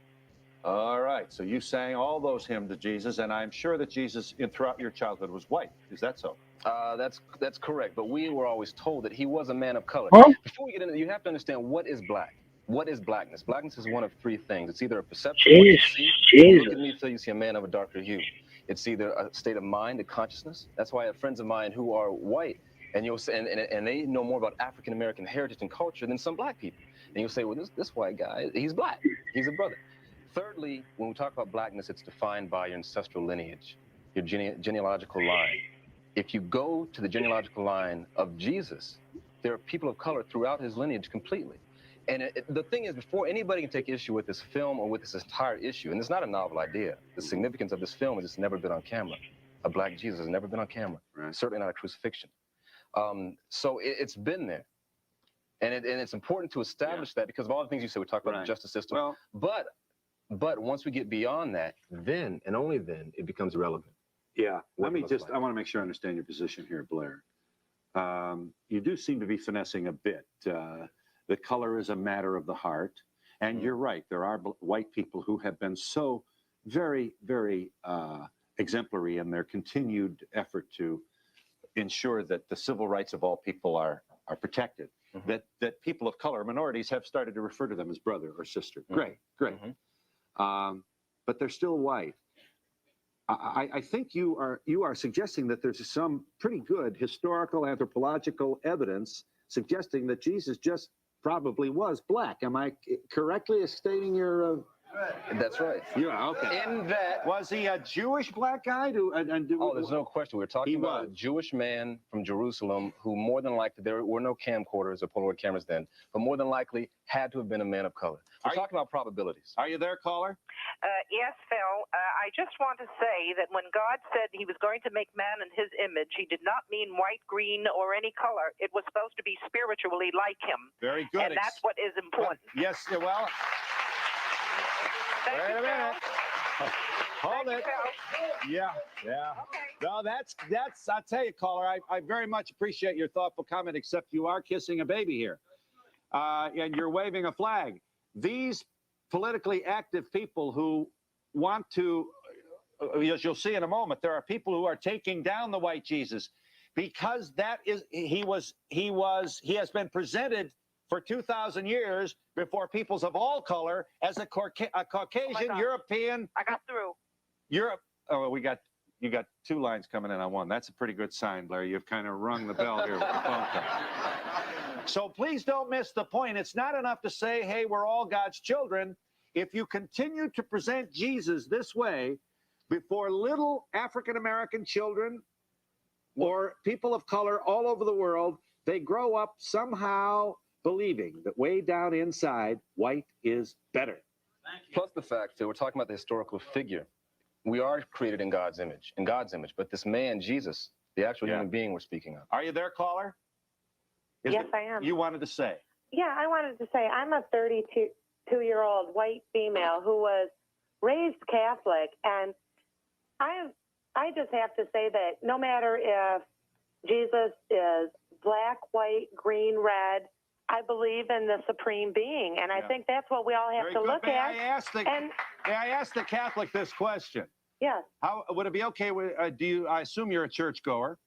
Speaker 2: All right. So you sang all those hymns to Jesus, and I'm sure that Jesus, throughout your childhood, was white. Is that so?
Speaker 12: That's correct. But we were always told that he was a man of color.
Speaker 2: Huh?
Speaker 12: Before we get into it, you have to understand what is black. What is blackness? Blackness is one of three things. It's either a perception. What you see. You look at me till you see a man of a darker hue. It's either a state of mind, a consciousness. That's why I have friends of mine who are white, and you'll say, and they know more about African American heritage and culture than some black people. And you'll say, well, this white guy, he's black. He's a brother. Thirdly, when we talk about blackness, it's defined by your ancestral lineage, your genealogical line. If you go to the genealogical line of Jesus, there are people of color throughout his lineage completely. And the thing is, before anybody can take issue with this film or with this entire issue, and it's not a novel idea, the significance of this film is it's never been on camera. A black Jesus has never been on camera, certainly not a crucifixion. So it's been there. And it's important to establish that, because of all the things you said. We talked about the justice system. But once we get beyond that, then and only then it becomes relevant.
Speaker 2: Yeah. I want to make sure I understand your position here, Blair. You do seem to be finessing a bit. The color is a matter of the heart. And you're right. There are white people who have been so very, very exemplary in their continued effort to ensure that the civil rights of all people are protected. That people of color, minorities, have started to refer to them as brother or sister. Great. But they're still white. I think you are suggesting that there's some pretty good historical anthropological evidence suggesting that Jesus just probably was black. Am I correctly stating your?
Speaker 12: That's right.
Speaker 2: Yeah. Okay.
Speaker 12: In that,
Speaker 2: was he a Jewish black guy?
Speaker 12: Oh, there's no question. We're talking about a Jewish man from Jerusalem who, more than likely, there were no camcorders or Polaroid cameras then, but more than likely had to have been a man of color. We're talking about probabilities.
Speaker 2: Are you there, caller?
Speaker 23: Yes, Phil. I just want to say that when God said he was going to make man in his image, he did not mean white, green, or any color. It was supposed to be spiritually like him.
Speaker 2: Very good.
Speaker 23: And that's what is important.
Speaker 2: Yes, well.
Speaker 23: Thank you,
Speaker 2: Wait a minute.
Speaker 23: Phil.
Speaker 2: Hold it. Yeah. No, that's. I tell you, caller, I very much appreciate your thoughtful comment. Except you are kissing a baby here, and you're waving a flag. These politically active people who want to, as you'll see in a moment, there are people who are taking down the white Jesus because he has been presented for 2,000 years before peoples of all color as a Caucasian, European.
Speaker 23: I got through.
Speaker 2: Europe. Oh, you got two lines coming in on one. That's a pretty good sign, Blair. You've kind of rung the bell here with the phone call. So please don't miss the point. It's not enough to say, hey, we're all God's children. If you continue to present Jesus this way before little African-American children or people of color all over the world, they grow up somehow believing that way down inside, white is better.
Speaker 12: Plus the fact that we're talking about the historical figure. We are created in God's image, but this man, Jesus, the actual human being we're speaking of.
Speaker 2: Are you there, caller?
Speaker 3: Yes, I am.
Speaker 2: You wanted to say?
Speaker 3: Yeah, I wanted to say I'm a 32-year-old white female who was raised Catholic, and I just have to say that no matter if Jesus is black, white, green, red, I believe in the supreme being, and I think that's what we all have to look at.
Speaker 2: May I ask the Catholic this question?
Speaker 3: Yes.
Speaker 2: How would it be okay with? I assume you're a churchgoer.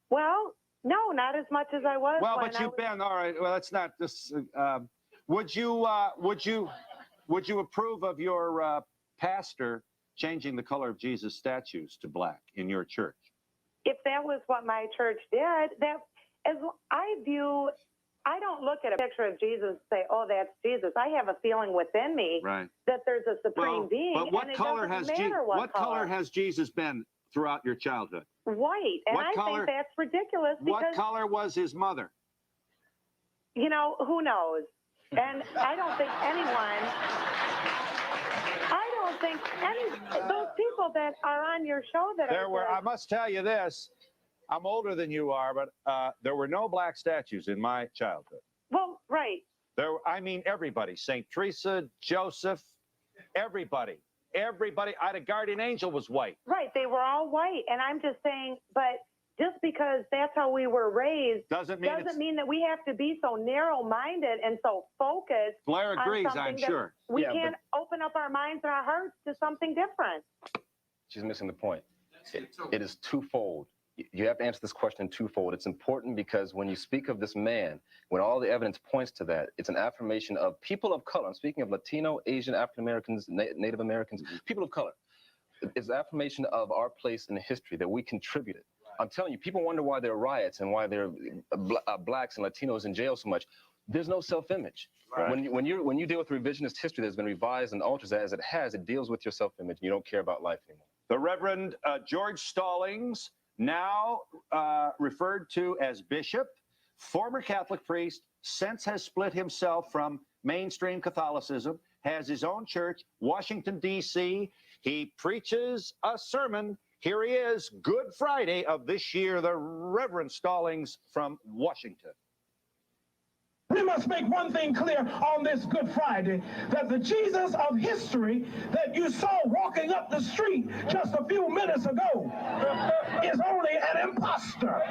Speaker 3: Well, no, not as much as I was.
Speaker 2: Well, but you've been all right. Well, that's not this. Would you approve of your pastor changing the color of Jesus statues to black in your church?
Speaker 3: If that was what my church did, I don't look at a picture of Jesus and say, oh, that's Jesus. I have a feeling within me that there's a supreme being.
Speaker 2: But what
Speaker 3: and it
Speaker 2: color
Speaker 3: doesn't
Speaker 2: has
Speaker 3: matter what
Speaker 2: color has Jesus been throughout your childhood?
Speaker 3: White. And I think that's ridiculous because
Speaker 2: what color was his mother?
Speaker 3: You know, who knows? And I don't think those people that are on your show that
Speaker 2: I must tell you this. I'm older than you are, but there were no black statues in my childhood.
Speaker 3: Well, right.
Speaker 2: I mean, everybody. St. Teresa, Joseph, everybody. A guardian angel was white.
Speaker 3: Right. They were all white. And I'm just saying, but just because that's how we were raised doesn't mean that we have to be so narrow-minded and so focused.
Speaker 2: Blair agrees,
Speaker 3: on something
Speaker 2: I'm
Speaker 3: that
Speaker 2: sure.
Speaker 3: We can't open up our minds and our hearts to something different.
Speaker 12: She's missing the point. It is twofold. You have to answer this question twofold. It's important because when you speak of this man, when all the evidence points to that, it's an affirmation of people of color. I'm speaking of Latino, Asian, African Americans, Native Americans, people of color. It's an affirmation of our place in history that we contributed. I'm telling you, people wonder why there are riots and why there are blacks and Latinos in jail so much. There's no self-image. Right. When you deal with revisionist history that's been revised and altered as it has, it deals with your self-image. You don't care about life anymore.
Speaker 2: The Reverend George Stallings, now referred to as bishop, former Catholic priest, since has split himself from mainstream Catholicism, has his own church, Washington, D.C. He preaches a sermon. Here he is, Good Friday of this year, the Reverend Stallings from Washington.
Speaker 4: We must make one thing clear on this Good Friday, that the Jesus of history that you saw walking up the street just a few minutes ago is only an imposter.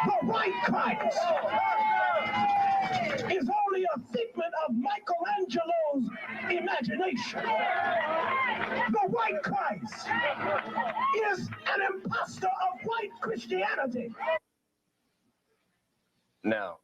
Speaker 4: The white Christ is only a figment of Michelangelo's imagination. The white Christ is an imposter of white Christianity.
Speaker 12: Now,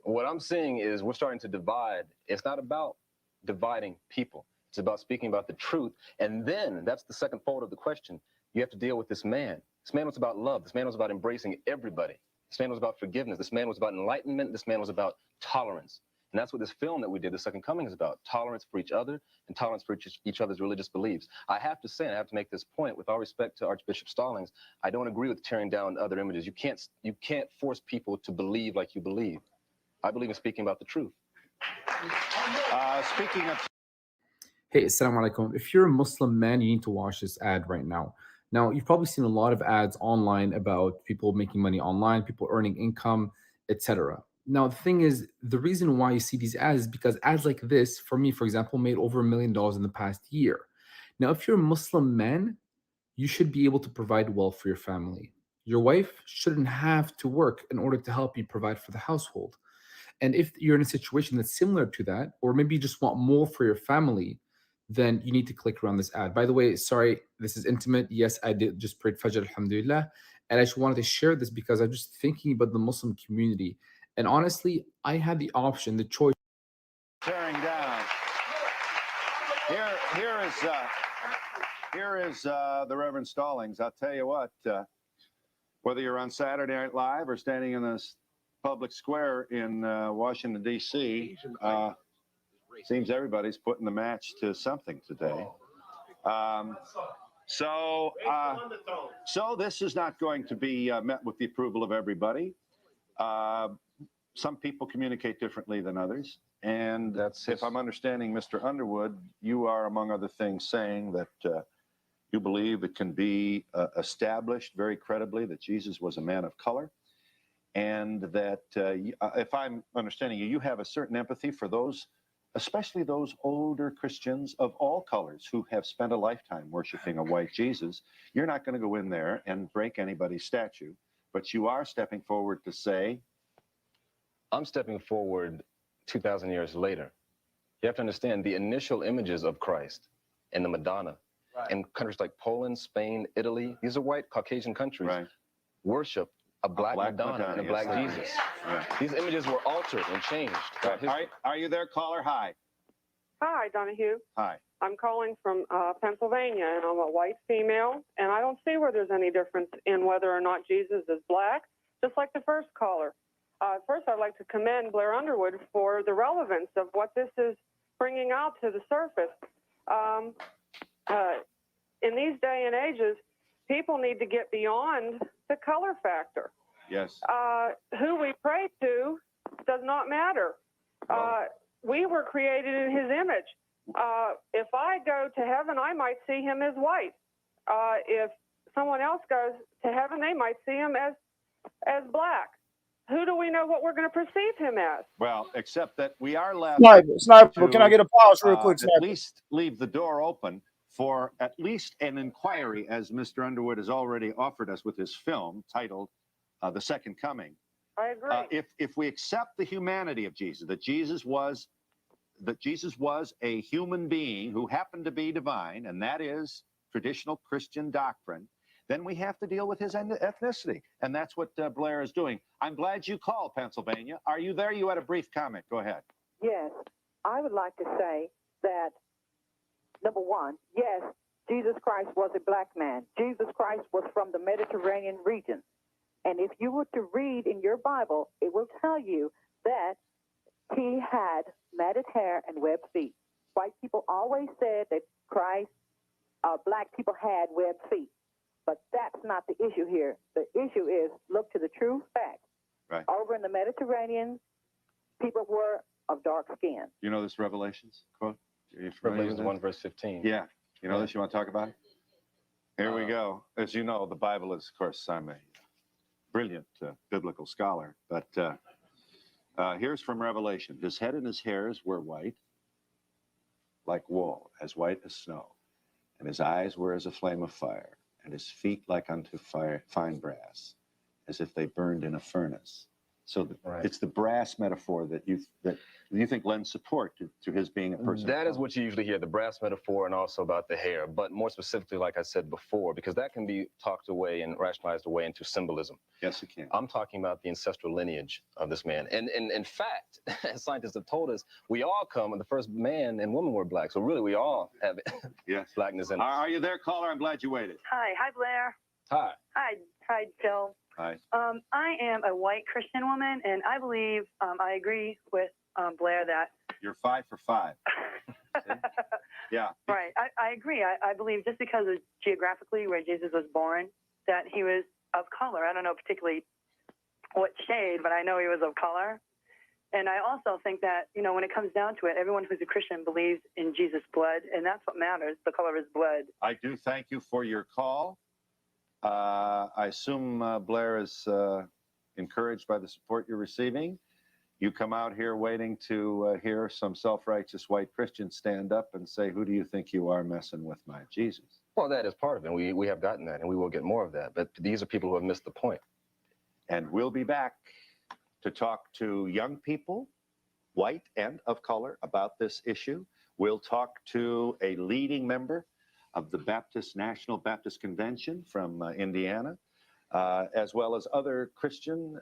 Speaker 12: what I'm seeing is we're starting to divide. It's not about dividing people. It's about speaking about the truth. And then that's the second fold of the question. You have to deal with this man. This man was about love. This man was about embracing everybody. This man was about forgiveness. This man was about enlightenment. This man was about tolerance. And that's what this film that we did, The Second Coming, is about. Tolerance for each other and tolerance for each other's religious beliefs. I have to say, and I have to make this point, with all respect to Archbishop Stallings, I don't agree with tearing down other images. You can't force people to believe like you believe. I believe in speaking about the truth.
Speaker 2: Speaking of...
Speaker 8: Hey, assalamu alaikum. If you're a Muslim man, you need to watch this ad right now. Now, you've probably seen a lot of ads online about people making money online, people earning income, etc. Now, the thing is, the reason why you see these ads is because ads like this, for me, for example, made over $1 million in the past year. Now, if you're a Muslim man, you should be able to provide wealth for your family. Your wife shouldn't have to work in order to help you provide for the household. And if you're in a situation that's similar to that, or maybe you just want more for your family, then you need to click around this ad. By the way, sorry, this is intimate. Yes, I did just prayed Fajr, alhamdulillah. And I just wanted to share this because I'm just thinking about the Muslim community. And honestly, I had the option, the choice.
Speaker 2: Tearing down. Here is the Reverend Stallings. I'll tell you what, whether you're on Saturday Night Live or standing in the public square in Washington, D.C., seems everybody's putting the match to something today. So this is not going to be met with the approval of everybody. Some people communicate differently than others. And if I'm understanding Mr. Underwood, you are, among other things, saying that you believe it can be established very credibly that Jesus was a man of color, and that, if I'm understanding you, you have a certain empathy for those, especially those older Christians of all colors who have spent a lifetime worshiping a white Jesus. You're not going to go in there and break anybody's statue, but you are stepping forward to say,
Speaker 12: I'm stepping forward 2,000 years later. You have to understand the initial images of Christ and the Madonna in countries like Poland, Spain, Italy, these are white Caucasian countries, worship a black Madonna and a black Jesus. These images were altered and changed.
Speaker 2: Are you there, caller? Hi.
Speaker 7: Hi, Donahue.
Speaker 2: Hi.
Speaker 7: I'm calling from Pennsylvania, and I'm a white female, and I don't see where there's any difference in whether or not Jesus is black, just like the first caller. First, I'd like to commend Blair Underwood for the relevance of what this is bringing out to the surface. In these day and ages, people need to get beyond the color factor.
Speaker 2: Yes.
Speaker 7: Who we pray to does not matter. We were created in his image. If I go to heaven, I might see him as white. If someone else goes to heaven, they might see him as black. Who do we know what we're going to perceive him as?
Speaker 2: Well, except that we are left
Speaker 6: Sniper, can I get a pause real quick, Sniper?
Speaker 2: At least leave the door open for at least an inquiry, as Mr. Underwood has already offered us with his film titled The Second Coming.
Speaker 7: I agree.
Speaker 2: If we accept the humanity of Jesus, that Jesus was a human being who happened to be divine, and that is traditional Christian doctrine, then we have to deal with his ethnicity. And that's what Blair is doing. I'm glad you called, Pennsylvania. Are you there? You had a brief comment. Go ahead.
Speaker 15: Yes. I would like to say that, number one, yes, Jesus Christ was a black man. Jesus Christ was from the Mediterranean region. And if you were to read in your Bible, it will tell you that he had matted hair and webbed feet. White people always said that black people had webbed feet. But that's not the issue here. The issue is, look to the true fact.
Speaker 2: Right.
Speaker 15: Over in the Mediterranean, people were of dark skin.
Speaker 2: You know this Revelations quote? Are you familiar
Speaker 12: Revelations
Speaker 2: with
Speaker 12: 1 verse 15.
Speaker 2: Yeah. You know this? You want to talk about it? Here we go. As you know, the Bible is, of course, I'm a brilliant biblical scholar. But here's from Revelation. His head and his hairs were white, like wool, as white as snow. And his eyes were as a flame of fire, and his feet like unto fine brass, as if they burned in a furnace. So it's the brass metaphor that you think lends support to his being a person.
Speaker 12: That is what you usually hear, the brass metaphor, and also about the hair. But more specifically, like I said before, because that can be talked away and rationalized away into symbolism.
Speaker 2: Yes, it can.
Speaker 12: I'm talking about the ancestral lineage of this man. And in fact, as scientists have told us, we all come, and the first man and woman were black. So really, we all have blackness in us.
Speaker 2: Are you there, caller? I'm glad you waited.
Speaker 18: Hi, Blair.
Speaker 12: Hi.
Speaker 18: Hi, Joe.
Speaker 2: Hi.
Speaker 18: I am a white Christian woman, and I believe I agree with Blair that.
Speaker 2: You're 5 for 5. Yeah.
Speaker 18: Right. I agree. I believe just because of geographically where Jesus was born, that he was of color. I don't know particularly what shade, but I know he was of color. And I also think that, when it comes down to it, everyone who's a Christian believes in Jesus' blood, and that's what matters, the color of his blood.
Speaker 2: I do thank you for your call. I assume Blair is encouraged by the support you're receiving. You come out here waiting to hear some self-righteous white Christians stand up and say, who do you think you are messing with my Jesus?
Speaker 12: Well, that is part of it. We have gotten that, and we will get more of that. But these are people who have missed the point.
Speaker 2: And we'll be back to talk to young people, white and of color, about this issue. We'll talk to a leading member of the National Baptist Convention from Indiana, as well as other Christian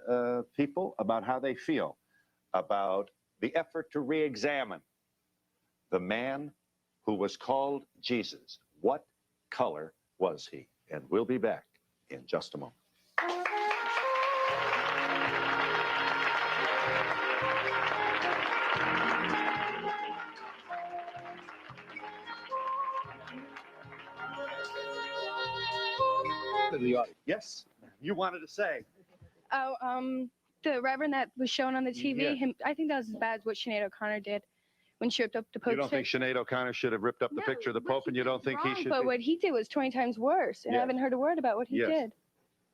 Speaker 2: people, about how they feel about the effort to re-examine the man who was called Jesus. What color was he? And we'll be back in just a moment. to the audience. Yes, you wanted to say.
Speaker 16: Oh, the reverend that was shown on the TV,
Speaker 2: Yes.
Speaker 16: I think that was as bad as what Sinead O'Connor did when she ripped up the Pope's
Speaker 2: You don't think Sinead O'Connor should have ripped up the picture of the Pope, and you don't think he should?
Speaker 16: But what he did was 20 times worse, and I
Speaker 2: Yes.
Speaker 16: haven't heard a word about what he
Speaker 2: Yes.
Speaker 16: did.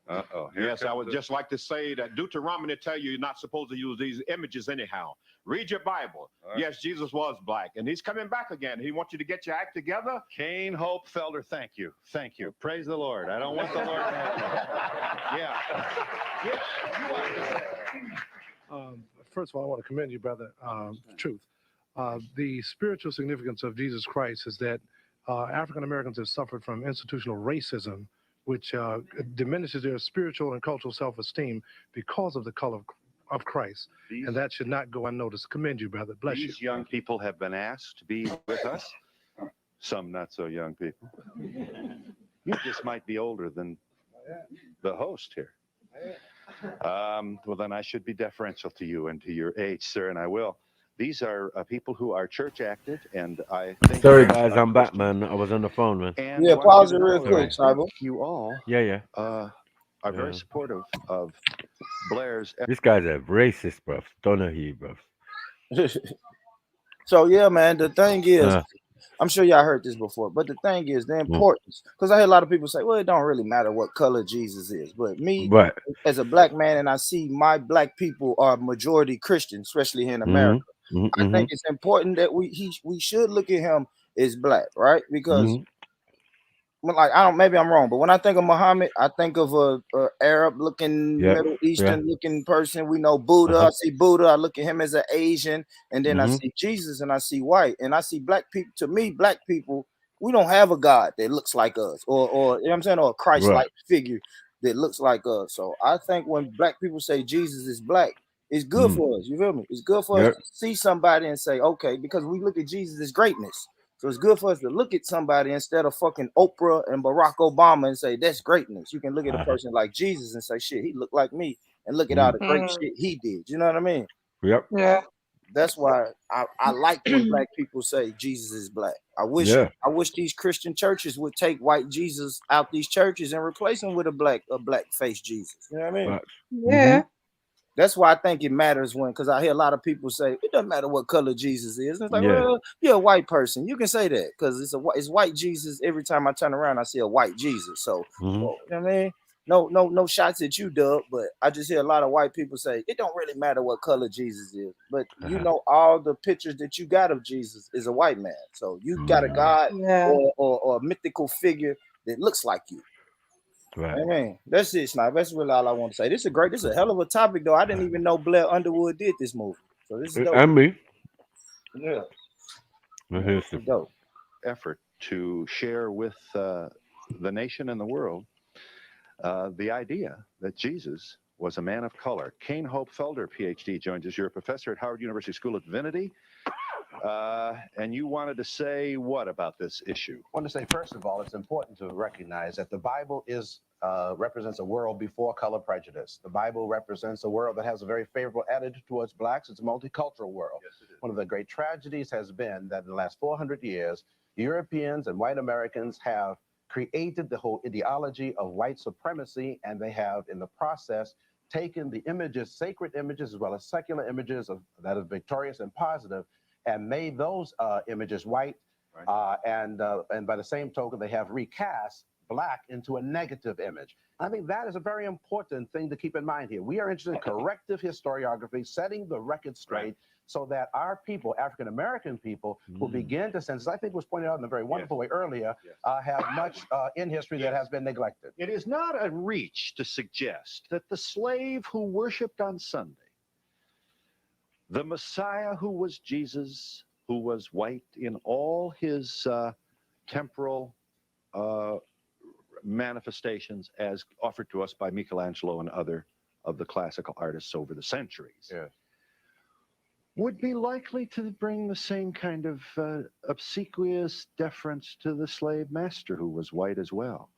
Speaker 2: Uh-oh.
Speaker 19: Yes, I would just like to say that Deuteronomy tell you you're not supposed to use these images anyhow. Read your Bible.
Speaker 2: Right.
Speaker 19: Yes, Jesus was black, and he's coming back again. He wants you to get your act together.
Speaker 2: Kane Hope Felder, thank you. Thank you. Praise the Lord. I don't want the Lord to have Yeah. Yeah. You wanted to say.
Speaker 20: First of all, I want to commend you, brother. Truth. The spiritual significance of Jesus Christ is that African Americans have suffered from institutional racism, which diminishes their spiritual and cultural self-esteem because of the color of Christ. And that should not go unnoticed. Commend you, brother. Bless you.
Speaker 2: These young people have been asked to be with us. Some not so young people. You just might be older than the host here. Well, then I should be deferential to you and to your age, sir, and I will. These are people who are church active, and I think.
Speaker 1: Sorry, guys, I'm back, man. I was on the phone, man.
Speaker 2: And
Speaker 6: Yeah,
Speaker 2: I want
Speaker 6: pause
Speaker 2: you
Speaker 6: it
Speaker 2: to
Speaker 6: real
Speaker 2: know
Speaker 6: quick,
Speaker 2: that I
Speaker 6: Cyber.
Speaker 2: think you all
Speaker 1: Yeah.
Speaker 2: are very supportive of Blair's.
Speaker 1: This guy's a racist, bruv. Don't know he, bruv.
Speaker 6: So yeah, man. The thing is, I'm sure y'all heard this before, but the thing is the importance. Because I hear a lot of people say, "Well, it don't really matter what color Jesus is." But me,
Speaker 1: Right.
Speaker 6: as a black man, and I see my black people are majority Christian, especially here in America. I think it's important that we should look at him as black, right? Because like maybe I'm wrong, but when I think of Muhammad, I think of a Arab looking, Middle Eastern looking person. We know Buddha. I see Buddha. I look at him as an Asian, and then I see Jesus, and I see white, and I see black people. To me, black people, we don't have a God that looks like us, or you know what I'm saying, or a Christ-like figure that looks like us. So I think when black people say Jesus is black, it's good for us. You feel me? It's good for us to see somebody and say, okay, because we look at Jesus as greatness. So it's good for us to look at somebody instead of fucking Oprah and Barack Obama and say that's greatness. You can look at a person like Jesus and say, shit, he looked like me, and look at all the great shit he did. You know what I mean?
Speaker 1: Yep.
Speaker 9: Yeah.
Speaker 6: That's why I like when black people say Jesus is black. I wish these Christian churches would take white Jesus out these churches and replace him with a black face Jesus. You know what I mean?
Speaker 9: Yeah.
Speaker 6: That's why I think it matters because I hear a lot of people say it doesn't matter what color Jesus is. And it's like, well, you're a white person. You can say that because it's white Jesus. Every time I turn around, I see a white Jesus. So you know what I mean? No shots at you, Doug. But I just hear a lot of white people say it don't really matter what color Jesus is. But you know, all the pictures that you got of Jesus is a white man. So you got a God or a mythical figure that looks like you.
Speaker 1: Right.
Speaker 6: Amen. That's it, Snipe. That's really all I want to say. This is a hell of a topic, though. I didn't even know Blair Underwood did this movie. So this is dope.
Speaker 1: And me.
Speaker 6: Yeah.
Speaker 2: It's dope. Effort to share with the nation and the world the idea that Jesus was a man of color. Kane Hope Felder, PhD, joins us. You're a professor at Howard University School of Divinity. And you wanted to say what about this issue?
Speaker 24: I want to say, first of all, it's important to recognize that the Bible represents a world before color prejudice. The Bible represents a world that has a very favorable attitude towards blacks. It's a multicultural world. Yes, it is. One of the great tragedies has been that in the last 400 years, Europeans and white Americans have created the whole ideology of white supremacy, and they have, in the process, taken the images, sacred images, as well as secular images that are victorious and positive, and made those images white. Right. And by the same token, they have recast black into a negative image. I think that is a very important thing to keep in mind here. We are interested in corrective historiography, setting the record straight, so that our people, African-American people, will begin to sense, as I think was pointed out in a very wonderful way earlier, have much in history that has been neglected.
Speaker 2: It is not a reach to suggest that the slave who worshiped on Sunday, the Messiah who was Jesus, who was white in all his temporal manifestations as offered to us by Michelangelo and other of the classical artists over the centuries, would be likely to bring the same kind of obsequious deference to the slave master who was white as well.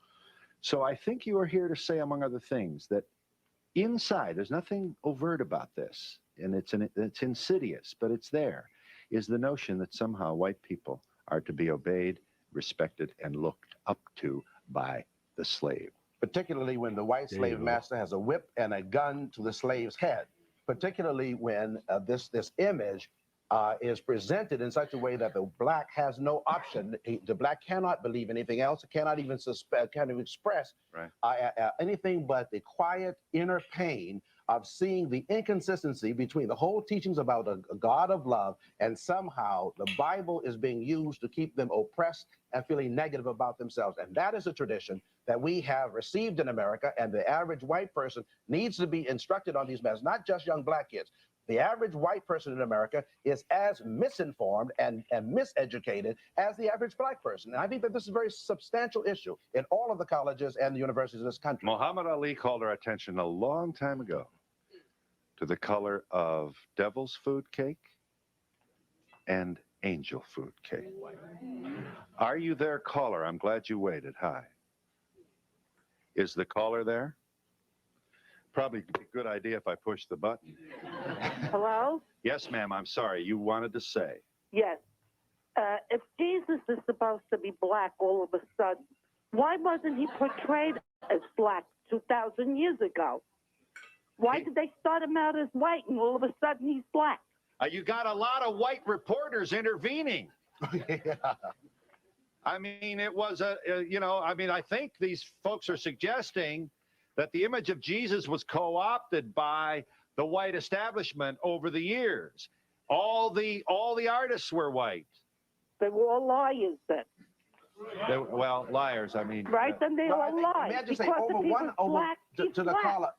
Speaker 2: So I think you are here to say, among other things, that inside, there's nothing overt about this, and it's insidious, but it's there, is the notion that somehow white people are to be obeyed, respected, and looked up to by the slave.
Speaker 24: particularly when the white slave master has a whip and a gun to the slave's head, particularly when this image is presented in such a way that the black has no option. The black cannot believe anything else, cannot even express anything but the quiet inner pain of seeing the inconsistency between the whole teachings about a God of love, and somehow the Bible is being used to keep them oppressed and feeling negative about themselves. And that is a tradition that we have received in America, and the average white person needs to be instructed on these matters, not just young black kids. The average white person in America is as misinformed and miseducated as the average black person. And I think that this is a very substantial issue in all of the colleges and the universities of this country.
Speaker 2: Muhammad Ali called our attention a long time ago to the color of devil's food cake and angel food cake. Are you there, caller? I'm glad you waited. Hi. Is the caller there? Probably a good idea if I push the button.
Speaker 5: Hello?
Speaker 2: Yes, ma'am. I'm sorry. You wanted to say.
Speaker 5: Yes. If Jesus is supposed to be black all of a sudden, why wasn't he portrayed as black 2,000 years ago? Why did they start him out as white and all of a sudden he's black?
Speaker 2: You got a lot of white reporters intervening.
Speaker 24: Yeah.
Speaker 2: I mean, it was I think these folks are suggesting that the image of Jesus was co-opted by the white establishment over the years. All the artists were white.
Speaker 5: They were all liars then.
Speaker 2: Well, liars. I mean,
Speaker 5: right? Then they all lie.
Speaker 24: May I just say,
Speaker 5: Because
Speaker 24: over
Speaker 5: if he
Speaker 24: one,
Speaker 5: was
Speaker 24: over
Speaker 5: black,
Speaker 24: to
Speaker 5: he's
Speaker 24: the
Speaker 5: black.
Speaker 24: caller,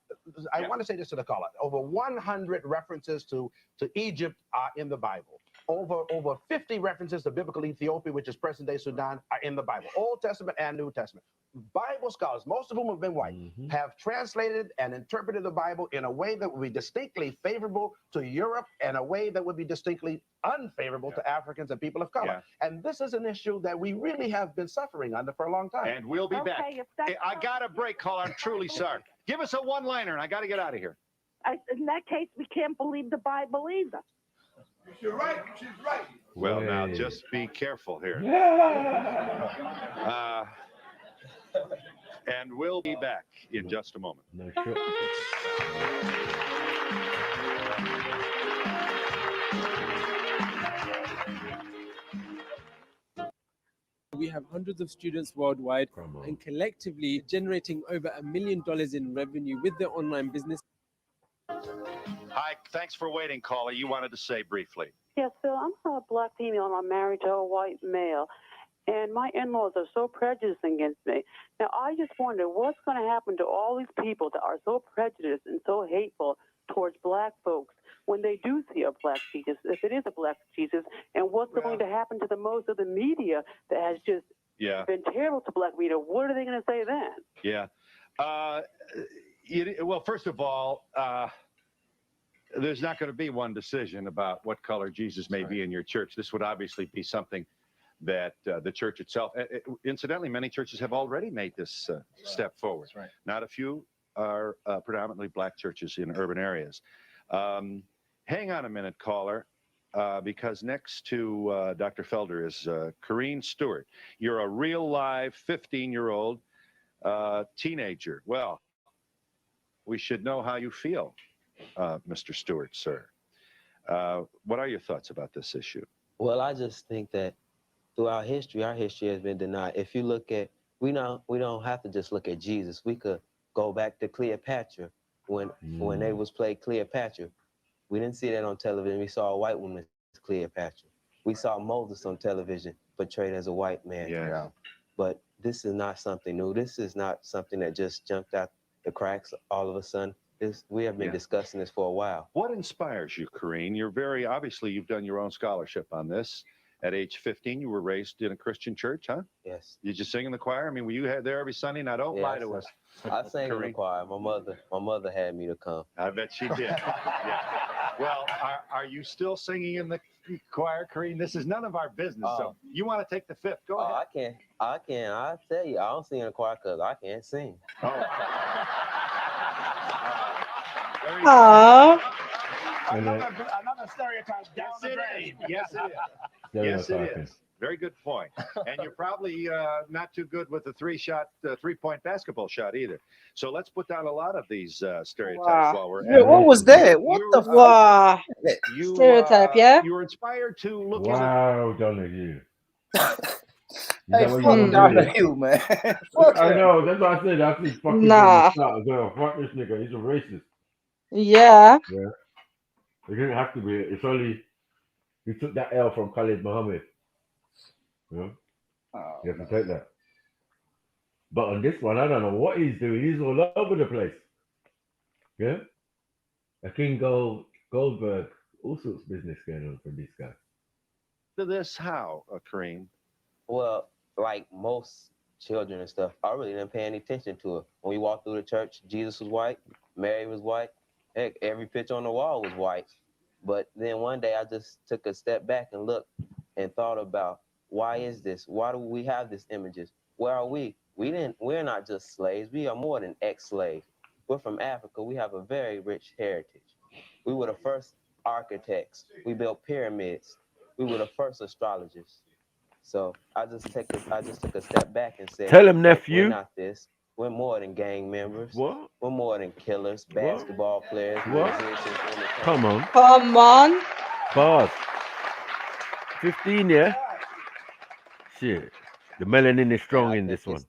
Speaker 24: I want to say this to the caller. Over 100 references to Egypt are in the Bible. Over 50 references to biblical Ethiopia, which is present-day Sudan, are in the Bible. Old Testament and New Testament. Bible scholars, most of whom have been white, have translated and interpreted the Bible in a way that would be distinctly favorable to Europe and a way that would be distinctly unfavorable to Africans and people of color. And this is an issue that we really have been suffering under for a long time.
Speaker 2: And we'll be back. I got a break, caller. I'm truly sorry. Give us a one-liner, and I got to get out of here.
Speaker 5: In that case, we can't believe the Bible either.
Speaker 4: You're right. She's right.
Speaker 2: Well, now, just be careful here. And we'll be back in just a moment.
Speaker 1: No, sure.
Speaker 11: We have hundreds of students worldwide and collectively generating over $1 million in revenue with their online business.
Speaker 2: Hi, thanks for waiting, caller. You wanted to say briefly.
Speaker 14: Yes, Phil, I'm a black female and I'm married to a white male. And my in-laws are so prejudiced against me. Now, I just wonder what's going to happen to all these people that are so prejudiced and so hateful towards black folks when they do see a black Jesus, if it is a black Jesus, and what's going to happen to the most of the media that has just been terrible to black media? What are they going to say then?
Speaker 2: Yeah. Well, first of all, there's not going to be one decision about what color Jesus may be in your church. This would obviously be something that the church itself, incidentally, many churches have already made this step forward.
Speaker 24: Right.
Speaker 2: Not a few are predominantly black churches in urban areas. Hang on a minute, caller, because next to Dr. Felder is Corrine Stewart. You're a real live 15-year-old teenager. Well, we should know how you feel, Mr. Stewart, sir. What are your thoughts about this issue?
Speaker 17: Well, I just think that throughout history, our history has been denied. If you look at, we don't have to just look at Jesus. We could go back to Cleopatra when they was played Cleopatra. We didn't see that on television. We saw a white woman as Cleopatra. We saw Moses on television portrayed as a white man.
Speaker 2: Yeah.
Speaker 17: But this is not something new. This is not something that just jumped out the cracks all of a sudden. We have been discussing this for a while.
Speaker 2: What inspires you, Corrine? Obviously, you've done your own scholarship on this. At age 15, you were raised in a Christian church, huh?
Speaker 17: Yes.
Speaker 2: Did you sing in the choir? I mean, were you there every Sunday? Now, don't lie to us.
Speaker 17: I sang in the choir. My mother had me to come.
Speaker 2: I bet she did. Well, are you still singing in the choir, Corrine? This is none of our business. So you want to take the fifth? Go ahead.
Speaker 17: I can. I tell you, I don't sing in the choir because I can't sing.
Speaker 9: Aww.
Speaker 24: Another stereotype down the drain.
Speaker 2: Yes, it is. Yes, it is. Very good point. And you're probably not too good with the three-point basketball shot either. So let's put down a lot of these stereotypes while we're
Speaker 6: Yeah,
Speaker 2: at
Speaker 6: what
Speaker 2: it.
Speaker 6: was that? What the fuck?
Speaker 9: Wow. Stereotype, yeah?
Speaker 2: You were inspired to look at
Speaker 1: Wow, Donahue.
Speaker 6: Hey, fuck Donahue, man. Fuck
Speaker 1: I
Speaker 6: him.
Speaker 1: know. That's what I said. I said fuck him from
Speaker 9: Nah.
Speaker 1: the start as well. Fuck this nigga. He's a racist.
Speaker 9: Yeah.
Speaker 1: Yeah. It didn't have to be. It's only he took that L from Khalid Muhammad. Yeah. You have to take that. But on this one, I don't know what he's doing. He's all over the place. Yeah. A King Goldberg, all sorts of business going on from this guy.
Speaker 2: to this. How, Kareem?
Speaker 17: Well, like most children and stuff, I really didn't pay any attention to it. When we walked through the church, Jesus was white, Mary was white, heck, every picture on the wall was white. But then one day I just took a step back and looked and thought about, why is this? Why do we have these images? Where are we? We're not just slaves. We are more than ex-slaves. We're from Africa. We have a very rich heritage. We were the first architects. We built pyramids. We were the first astrologers. So I just took a step back and said,
Speaker 1: Tell him,
Speaker 17: We're
Speaker 1: nephew.
Speaker 17: not this. We're more than gang members.
Speaker 1: What?
Speaker 17: We're more than killers, basketball players,
Speaker 1: What?
Speaker 17: musicians, entertainers.
Speaker 1: Come on.
Speaker 9: Come on.
Speaker 1: Bars. 15, yeah? Shit. The melanin is strong in this one.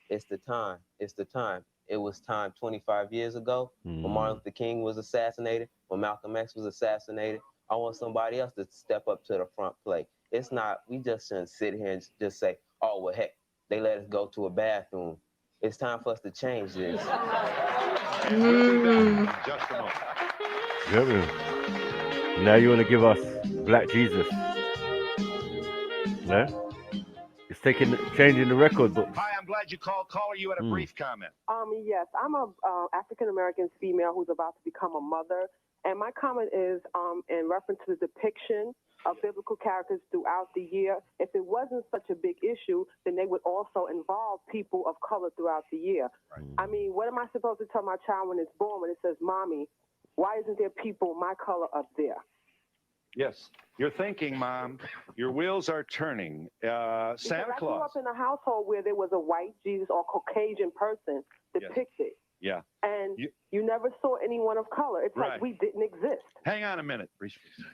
Speaker 17: It's the time. It's the time. It was time 25 years ago when
Speaker 1: Mm.
Speaker 17: Martin Luther King was assassinated, when Malcolm X was assassinated. I want somebody else to step up to the front plate. It's not, we just shouldn't sit here and just say, oh, well, heck, they let us go to a bathroom. It's time for us to change this.
Speaker 2: Just a moment.
Speaker 1: Yeah, man. Now you want to give us Black Jesus. Yeah? It's changing the record books.
Speaker 2: Hi, I'm glad you called. Caller, you had a brief comment.
Speaker 10: Yes, I'm a African American female who's about to become a mother, and my comment is in reference to the depiction of biblical characters throughout the year. If it wasn't such a big issue, then they would also involve people of color throughout the year.
Speaker 2: Right.
Speaker 10: I mean, what am I supposed to tell my child when it's born when it says, "Mommy, why isn't there people my color up there?"
Speaker 2: Yes, you're thinking, Mom. Your wheels are turning. Santa
Speaker 10: Because I grew
Speaker 2: Claus.
Speaker 10: up in a household where there was a white Jesus or Caucasian person depicted.
Speaker 2: Yeah.
Speaker 10: And you never saw anyone of color. It's like we didn't exist.
Speaker 2: Hang on a minute.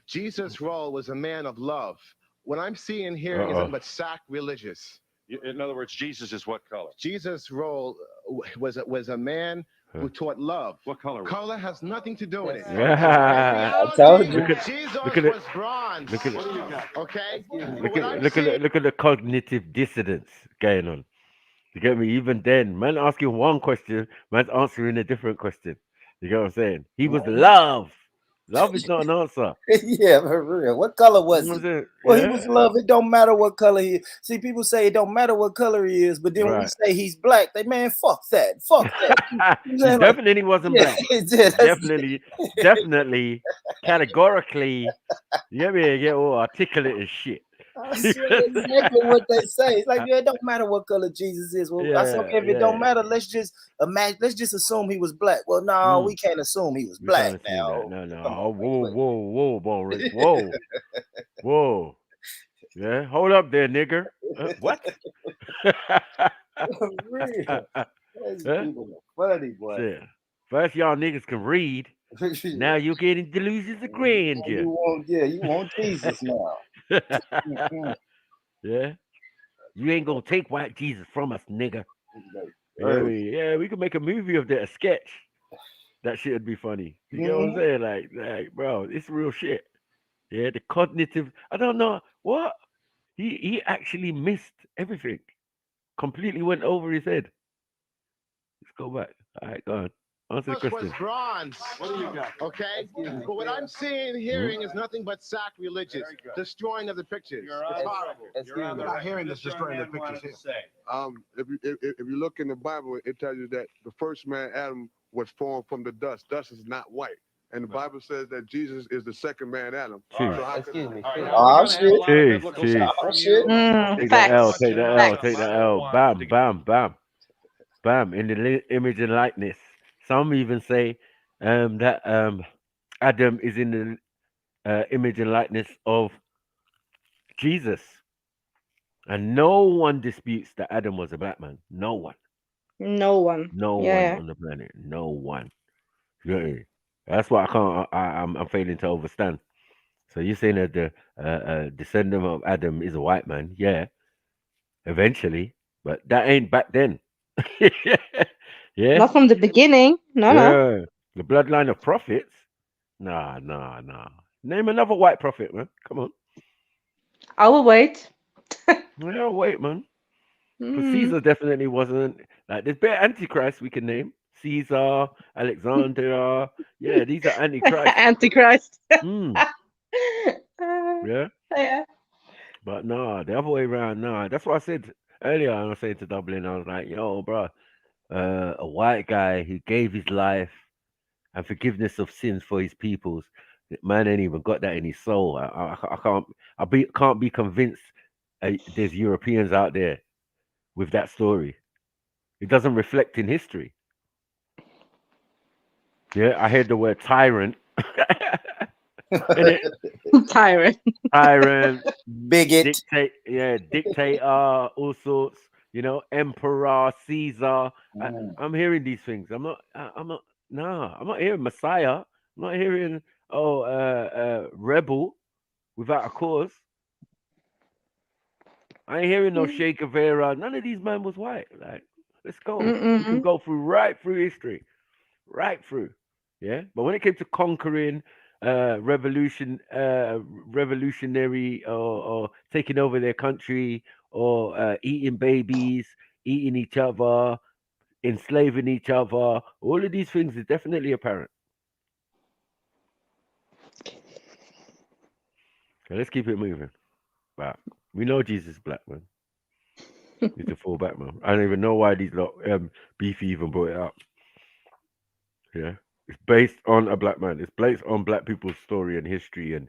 Speaker 13: Jesus' role was a man of love. What I'm seeing here isn't but sacrilegious.
Speaker 2: In other words, Jesus is what color?
Speaker 13: Jesus' role was a man who taught love.
Speaker 2: What color?
Speaker 13: Color has nothing to do with it.
Speaker 1: I told you.
Speaker 13: Jesus
Speaker 1: Look at
Speaker 13: was bronze.
Speaker 1: Look at it.
Speaker 13: Okay?
Speaker 1: Look at the cognitive dissonance going on. You get me? Even then, man asking one question, man's answering a different question. You get what I'm saying? He was love. Love is not an answer.
Speaker 6: Yeah, for real. What color was he? Well, he was love. It don't matter what color he is. See, people say it don't matter what color he is, but then when we
Speaker 1: Right.
Speaker 6: say he's black, they man, fuck that. Fuck that.
Speaker 1: He definitely wasn't
Speaker 6: Yeah,
Speaker 1: black.
Speaker 6: he did.
Speaker 1: Definitely, categorically. You get me? Get all articulate and shit.
Speaker 6: That's exactly what they say. It's like, yeah, it don't matter what color Jesus is. Well, I said, okay, if it don't matter, let's just imagine. Let's just assume he was black. Well, no, we can't assume he was black now.
Speaker 1: No. Oh, whoa, Rick. Whoa. Yeah, hold up there, nigger. What?
Speaker 6: For real. These people are funny, boy.
Speaker 1: Yeah. First, y'all niggas can read. Now you're getting delusions of grandeur.
Speaker 6: You want Jesus now.
Speaker 1: Yeah. You ain't gonna take white Jesus from us, nigga. Yeah, we could make a movie of that, a sketch. That shit would be funny. You get what I'm saying? Like, bro, it's real shit. Yeah, the cognitive. I don't know what he actually missed everything. Completely went over his head. Let's go back. All right, go on. Answer the
Speaker 13: Jesus
Speaker 1: question.
Speaker 13: was bronze. What do you got? Okay? But what I'm seeing and hearing is nothing but sacrilegious, destroying of the pictures. It's horrible.
Speaker 24: You're not hearing this destroying the pictures here.
Speaker 21: If you look in the Bible, it tells you that the first man, Adam, was formed from the dust. Dust is not white. And the Bible says that Jesus is the second man, Adam.
Speaker 1: Jeez.
Speaker 21: So how excuse me.
Speaker 6: Oh, shit.
Speaker 1: Jeez.
Speaker 6: Oh, shit.
Speaker 1: Take that L. Take that L. Bam. In the image and likeness. Some even say that Adam is in the image and likeness of Jesus. And no one disputes that Adam was a black man. No one.
Speaker 9: No one.
Speaker 1: No one
Speaker 9: Yeah.
Speaker 1: on the planet. No one. Yeah. That's what I can't. I'm failing to understand. So you're saying that the descendant of Adam is a white man? Yeah, eventually, but that ain't back then. Yeah,
Speaker 9: Not from the beginning. No, no.
Speaker 1: yeah. The bloodline of prophets? Nah, nah, nah. Name another white prophet, man. Come on.
Speaker 9: I will wait.
Speaker 1: Yeah, wait, man. Because
Speaker 9: Mm.
Speaker 1: Caesar definitely wasn't like there's better antichrist we can name. Caesar, Alexander. Yeah, these are antichrists.
Speaker 9: Antichrist.
Speaker 1: Mm, yeah.
Speaker 9: Yeah.
Speaker 1: But nah, the other way around, nah. That's what I said earlier. I was saying to Dublin, I was like, yo, bro, a white guy who gave his life and forgiveness of sins for his peoples. Man ain't even got that in his soul. Can't be convinced there's Europeans out there with that story. It doesn't reflect in history. Yeah, I heard the word tyrant. Innit?
Speaker 9: Tyrant.
Speaker 1: Tyrant,
Speaker 6: Bigot.
Speaker 1: dictator, all sorts. Emperor, Caesar. I'm hearing these things. I'm not. Nah, I'm not hearing Messiah. I'm not hearing rebel without a cause. I ain't hearing no Che Guevara. None of these men was white. Like, let's go. We can go right through history, right through. Yeah, but when it came to conquering, revolutionary, or taking over their country, or eating babies, eating each other, enslaving each other, all of these things is definitely apparent. Okay, let's keep it moving. But we know Jesus is black, man. He's the full black man. I don't even know why these lot Beefy even brought it up. Yeah. It's based on a black man. It's based on black people's story and history and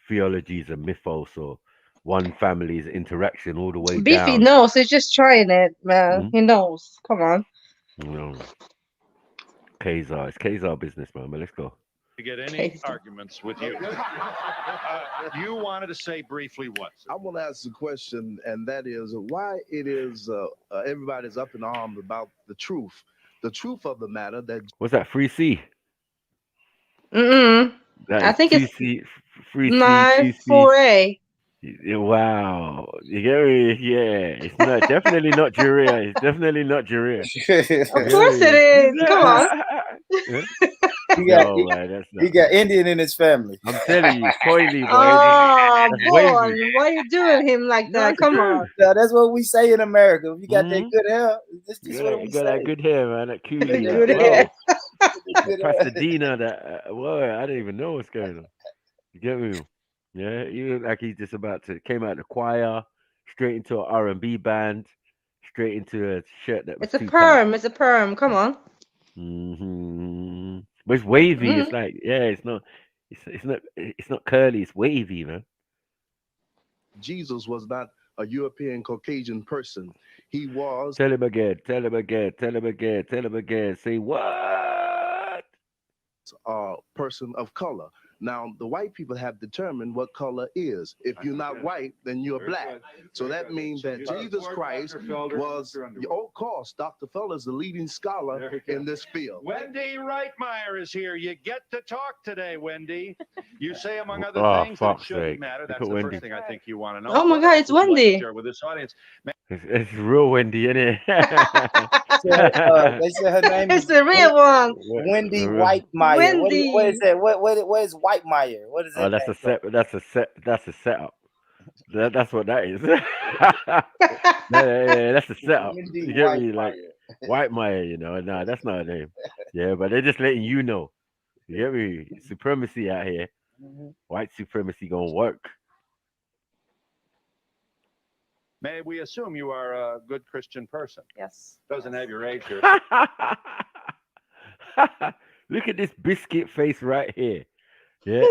Speaker 1: theologies and mythos or one family's interaction all the way
Speaker 9: Beefy
Speaker 1: down.
Speaker 9: knows. He's just trying it, man.
Speaker 1: Mhm.
Speaker 9: He knows. Come on.
Speaker 1: Kazar. It's Kazar business, man. But let's go.
Speaker 2: To get any arguments with you. You wanted to say briefly what?
Speaker 3: I want to ask a question, and that is why it is everybody's up in arms about the truth of the matter. That
Speaker 1: What's that? Free C? That
Speaker 9: I
Speaker 1: is
Speaker 9: think it's
Speaker 1: 2C, free C, 2C.
Speaker 9: 4A.
Speaker 1: Wow. You get me? Yeah. It's not definitely not Jurea. It's definitely not Jurea.
Speaker 9: Of course it is. Come on.
Speaker 1: No, man, that's not.
Speaker 6: He got Indian in his family.
Speaker 1: I'm telling you, coily, boy.
Speaker 9: Oh,
Speaker 1: That's
Speaker 9: boy.
Speaker 1: wavy.
Speaker 9: Why you doing him like that? Come on.
Speaker 6: No, that's what we say in America. If you got that good hair, this is what we
Speaker 1: You got
Speaker 6: say.
Speaker 1: that good hair, man. That coolie.
Speaker 9: Good
Speaker 1: That,
Speaker 9: hair.
Speaker 1: that Pasadena. That whoa, I don't even know what's going on. You get me? Yeah, you look like he's just about to came out of the choir, straight into an R&B band, straight into a shirt that was
Speaker 9: It's a
Speaker 1: too tight.
Speaker 9: perm. It's a perm. Come on.
Speaker 1: But it's wavy. It's like it's not curly. It's wavy, man.
Speaker 3: Jesus was not a European Caucasian person. He was.
Speaker 1: Tell him again. Tell him again. Tell him again. Tell him again. Say what?
Speaker 3: A person of color. Now, the white people have determined what color is. If you're not white, then you're black. So that means that Jesus Christ was, of course, Dr. Feller is the leading scholar in this field.
Speaker 2: Wendy Reitmeyer is here. You get to talk today, Wendy. You say, among other
Speaker 1: Oh,
Speaker 2: things, that it
Speaker 1: fuck's
Speaker 2: shouldn't
Speaker 1: sake.
Speaker 2: matter.
Speaker 1: Look
Speaker 2: That's
Speaker 1: at
Speaker 2: the
Speaker 1: Wendy.
Speaker 2: first thing I think you want to know.
Speaker 9: Oh my
Speaker 2: What
Speaker 9: God,
Speaker 2: else
Speaker 9: it's
Speaker 2: would you like to
Speaker 9: Wendy.
Speaker 2: share with this audience?
Speaker 1: It's real Wendy, isn't it?
Speaker 6: They said her name
Speaker 9: It's
Speaker 6: is
Speaker 9: the real one.
Speaker 6: Wendy Whitemeyer.
Speaker 9: Wendy.
Speaker 6: What is that? What is Whitemeyer? What is
Speaker 1: Oh,
Speaker 6: that?
Speaker 1: that's a set. That's a setup. That's what that is. That's a setup.
Speaker 6: Wendy
Speaker 1: You get me? Like
Speaker 6: Whitemeyer.
Speaker 1: Whitemeyer, Nah, that's not a name. Yeah, but they're just letting you know. You get me? Supremacy out here. White supremacy gonna work.
Speaker 2: May we assume you are a good Christian person?
Speaker 8: Yes.
Speaker 2: Doesn't have your age here.
Speaker 1: Look at this biscuit face right here. Yeah.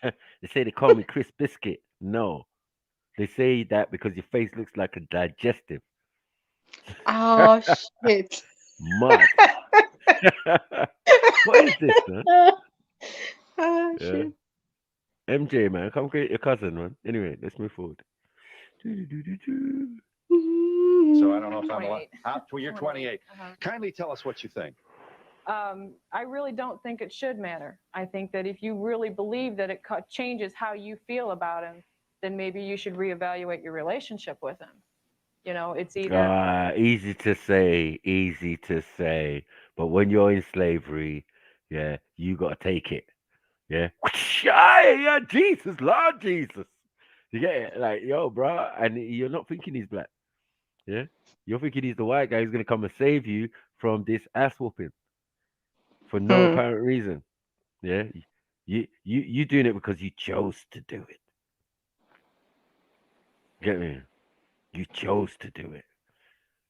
Speaker 1: They say they call me Chris Biscuit. No. They say that because your face looks like a digestive.
Speaker 9: Oh, shit.
Speaker 1: Mud. What is this, man?
Speaker 9: Oh,
Speaker 1: Yeah.
Speaker 9: shit.
Speaker 1: MJ, man, come get your cousin, man. Anyway, let's move forward.
Speaker 2: So I don't know if I'm allowed. You're 28. Kindly tell us what you think.
Speaker 7: I really don't think it should matter. I think that if you really believe that it changes how you feel about him, then maybe you should reevaluate your relationship with him. You know, it's either
Speaker 1: easy to say, but when you're in slavery, yeah, you gotta take it. Yeah, yeah, Jesus, Lord Jesus. You get it? Like, yo, bro, and you're not thinking he's black. Yeah, you're thinking he's the white guy who's gonna come and save you from this ass whooping for no apparent reason. Yeah, you doing it because you chose to do it. Get me? You chose to do it.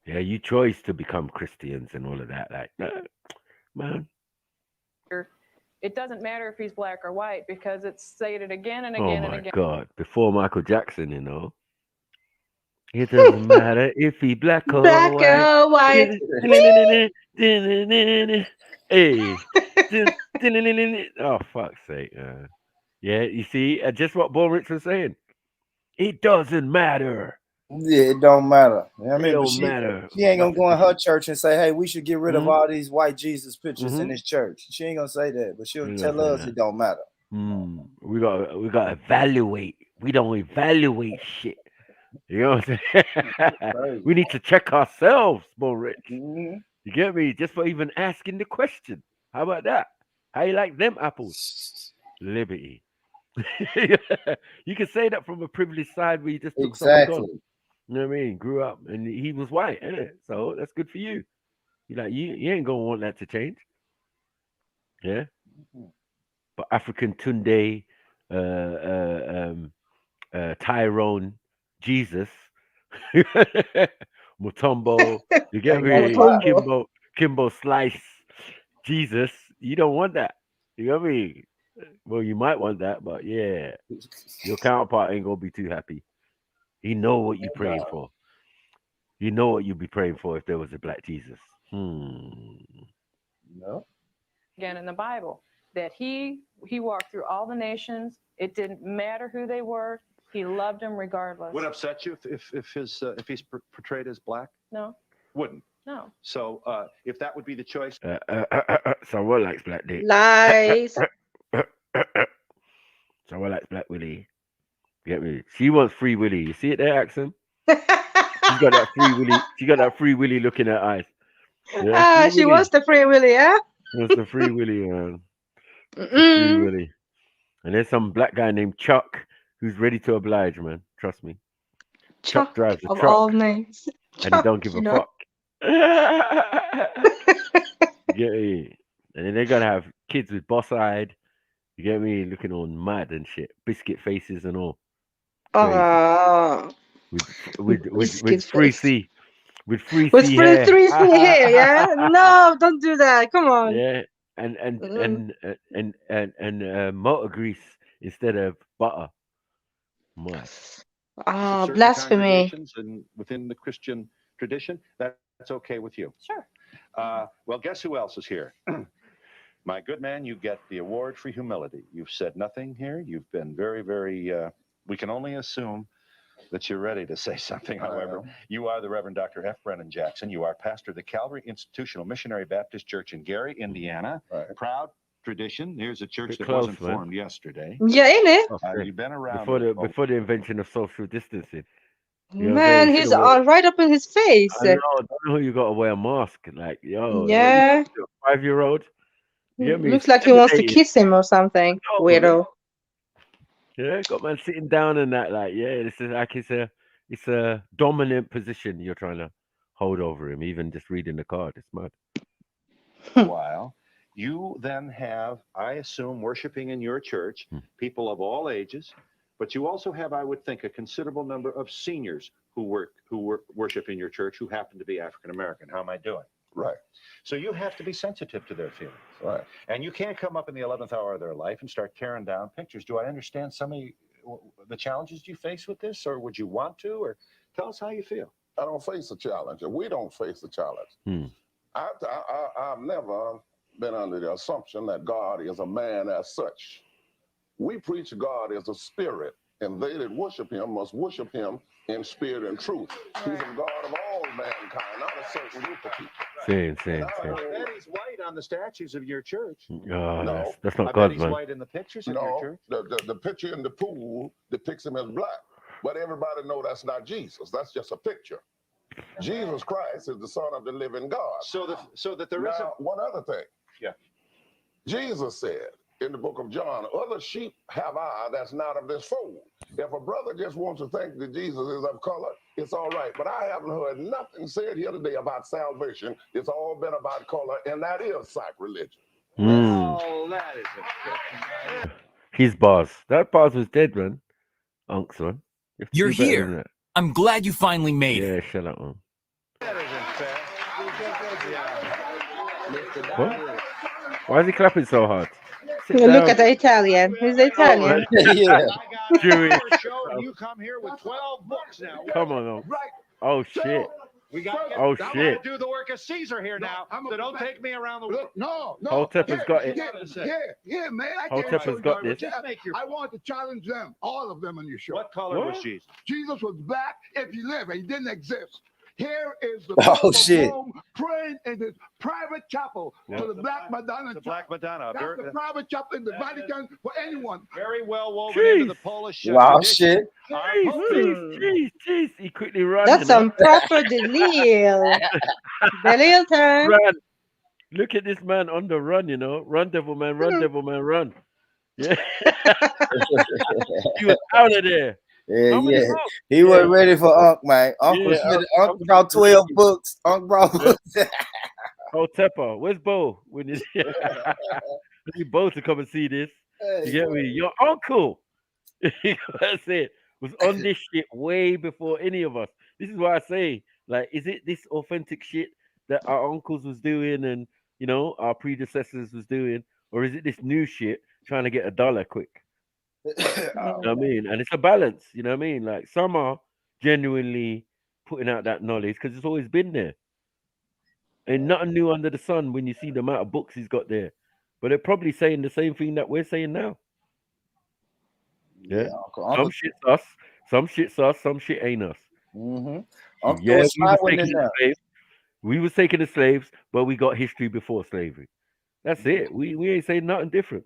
Speaker 1: Yeah, you chose to become Christians and all of that. Like, no, man.
Speaker 7: it doesn't matter if he's black or white because it's stated again and
Speaker 1: Oh
Speaker 7: again and
Speaker 1: my
Speaker 7: again.
Speaker 1: God! Before Michael Jackson, you know, it doesn't matter if he black or
Speaker 9: Black
Speaker 1: white.
Speaker 9: or white.
Speaker 1: Hey, oh fuck's sake! Yeah, you see, just what Bo Rich was saying. It doesn't matter.
Speaker 6: Yeah, it don't matter. You know what I
Speaker 1: It
Speaker 6: mean, but
Speaker 1: don't matter.
Speaker 6: she ain't gonna
Speaker 1: What's the
Speaker 6: go in her
Speaker 1: difference?
Speaker 6: church and say, "Hey, we should get rid of
Speaker 1: Mhm.
Speaker 6: all these white Jesus pictures in
Speaker 1: Mhm.
Speaker 6: this church." She ain't gonna say that, but she'll
Speaker 1: You
Speaker 6: tell
Speaker 1: gonna
Speaker 6: us
Speaker 1: say
Speaker 6: it don't matter.
Speaker 1: that? We got to evaluate. We don't evaluate shit. You know what I'm saying? We need to check ourselves, Bo Rich.
Speaker 6: Mhm.
Speaker 1: You get me? Just for even asking the question. How about that? How you like them apples? Liberty. You can say that from a privileged side where you just took something on.
Speaker 6: Exactly.
Speaker 1: You know what I mean? Grew up and he was white, innit? So that's good for you. You like you ain't gonna want that to change. Yeah. But African Tunde, Tyrone, Jesus, Mutombo, you get
Speaker 6: Ain't gonna
Speaker 1: me?
Speaker 6: fly.
Speaker 1: Kimbo Slice, Jesus. You don't want that. You know what I mean? Well, you might want that, but yeah, your counterpart ain't gonna be too happy. He know what you praying for. You know what you'd be praying for if there was a black Jesus.
Speaker 6: No.
Speaker 7: Again in the Bible that he walked through all the nations. It didn't matter who they were. He loved them regardless.
Speaker 2: Would it upset you if he's portrayed as black?
Speaker 7: No.
Speaker 2: Wouldn't.
Speaker 7: No.
Speaker 2: So if that would be the choice.
Speaker 1: Someone likes black dick.
Speaker 9: Lies.
Speaker 1: Someone likes Black Willie. Get me? She wants Free Willy. You see it there, Axel? She's got that Free Willy. She got that Free Willy look in her eyes. Yeah, Free
Speaker 9: She
Speaker 1: Willy.
Speaker 9: wants the free willy, yeah?
Speaker 1: She wants the Free Willy, man. The Free Willy. And there's some black guy named Chuck who's ready to oblige, man. Trust me. Chuck drives a
Speaker 9: of
Speaker 1: truck
Speaker 9: all names.
Speaker 1: and he
Speaker 9: Chuck,
Speaker 1: don't give
Speaker 9: you
Speaker 1: a
Speaker 9: know.
Speaker 1: fuck. Get me? And then they're gonna have kids with boss-eyed. You get me? Looking all mad and shit, biscuit faces and all. Crazy. With free
Speaker 9: face.
Speaker 1: C, with free
Speaker 9: With
Speaker 1: C
Speaker 9: free
Speaker 1: hair.
Speaker 9: 3C hair, yeah? No, don't do that. Come on.
Speaker 1: Yeah, and motor grease instead of butter. Mad.
Speaker 2: Certain
Speaker 9: Blasphemy.
Speaker 2: congregations and within the Christian tradition, that's okay with you.
Speaker 7: Sure.
Speaker 2: Well, guess who else is here? My good man, you get the award for humility. You've said nothing here. You've been very, very. We can only assume that you're ready to say something. However, you are the Reverend Dr. F. Brennan Jackson. You are pastor of the Calvary Institutional Missionary Baptist Church in Gary, Indiana. Proud tradition. Here's a church that wasn't formed yesterday.
Speaker 9: Yeah, ain't it?
Speaker 2: You've been around
Speaker 1: before the invention of social distancing. You know what I'm
Speaker 9: Man,
Speaker 1: saying?
Speaker 9: he's all right up in his face.
Speaker 1: I don't know who you got to wear a mask. Like, yo, what you
Speaker 9: Yeah.
Speaker 1: do, a 5-year-old? You get me?
Speaker 9: Looks like he wants to
Speaker 1: Intimidating.
Speaker 9: kiss him or something. Weirdo.
Speaker 1: Yeah, got man sitting down and that. Like, yeah, this is like it's a dominant position you're trying to hold over him. Even just reading the card, it's mad.
Speaker 2: A while. You then have, I assume, worshiping in your church, people of all ages, but you also have, I would think, a considerable number of seniors who worship in your church who happen to be African American. How am I doing?
Speaker 21: Right.
Speaker 2: So you have to be sensitive to their feelings.
Speaker 21: Right.
Speaker 2: And you can't come up in the 11th hour of their life and start tearing down pictures. Do I understand some of the challenges you face with this, or would you want to, or tell us how you feel?
Speaker 21: I don't face a challenge, and we don't face a challenge. I've never been under the assumption that God is a man as such. We preach God as a spirit, and they that worship him must worship him
Speaker 8: in spirit and truth. He's a God of all mankind, not a certain group of people.
Speaker 1: Same.
Speaker 2: I bet he's white on the statues of your church.
Speaker 1: No, that's not
Speaker 2: I bet
Speaker 1: God,
Speaker 2: he's
Speaker 1: man.
Speaker 2: white in the pictures of your church.
Speaker 8: The picture in the pool depicts him as black. But everybody know that's not Jesus. That's just a picture. Jesus Christ is the Son of the living God.
Speaker 2: So that there is
Speaker 8: one other thing.
Speaker 2: Yeah.
Speaker 8: Jesus said in the book of John, other sheep have I that's not of this fold. If a brother just wants to think that Jesus is of color, it's all right. But I haven't heard nothing said here today about salvation. It's all been about color, and that is sacrilegious.
Speaker 2: Oh, that is a
Speaker 1: His bars. That bars was dead, man. Unks, man. You have to
Speaker 15: You're
Speaker 1: do better
Speaker 15: here.
Speaker 1: than that.
Speaker 15: I'm glad you finally made it.
Speaker 1: Yeah, shut up, man.
Speaker 2: That isn't fair.
Speaker 1: What? Why is he clapping so hard? Sit
Speaker 9: Look
Speaker 1: down.
Speaker 9: at the Italian. He's the Italian.
Speaker 1: Yeah.
Speaker 2: Jewish. Show, and you come here with 12 books now.
Speaker 1: Come on, Unks. Oh shit.
Speaker 2: We got
Speaker 1: Oh,
Speaker 2: I
Speaker 1: shit.
Speaker 2: want to do the work of Caesar here now. So don't take me around the world.
Speaker 13: No.
Speaker 1: Hotep has got it.
Speaker 13: Yeah, man. I
Speaker 1: Hotep has got this.
Speaker 13: I want to challenge them, all of them on your show.
Speaker 2: What color was Jesus?
Speaker 13: Jesus was black if he lived, and he didn't exist. Here is the
Speaker 6: Oh, shit.
Speaker 13: Rome praying in his private chapel for the Black Madonna.
Speaker 2: The Black Madonna.
Speaker 13: That's the private chapel in the Vatican for anyone.
Speaker 2: Very well woven into the Polish
Speaker 6: Wow,
Speaker 2: tradition.
Speaker 6: shit.
Speaker 1: Jeez. He quickly ran.
Speaker 9: That's
Speaker 1: you know?
Speaker 9: some proper Delil. Delil time.
Speaker 1: Run. Look at this man on the run, you know. Run, devil man, run. Yeah. He was out of there.
Speaker 6: Yeah. He wasn't ready for Unc, man. Unc brought 12 books. Unc brought books.
Speaker 1: Oh, Tepper, where's Bo? When you need Bo to come and see this. You get me? Your uncle, that's it, was on this shit way before any of us. This is why I say, like, is it this authentic shit that our uncles was doing and, you know, our predecessors was doing? Or is it this new shit trying to get $1 quick? You know what I mean? And it's a balance, you know what I mean? Like, some are genuinely putting out that knowledge because it's always been there. Ain't nothing new under the sun when you see the amount of books he's got there. But they're probably saying the same thing that we're saying now. Yeah. Some shit's us, some shit's us, some shit ain't us. Yeah, we was taking the slaves, but we got history before slavery. That's it. We ain't saying nothing different.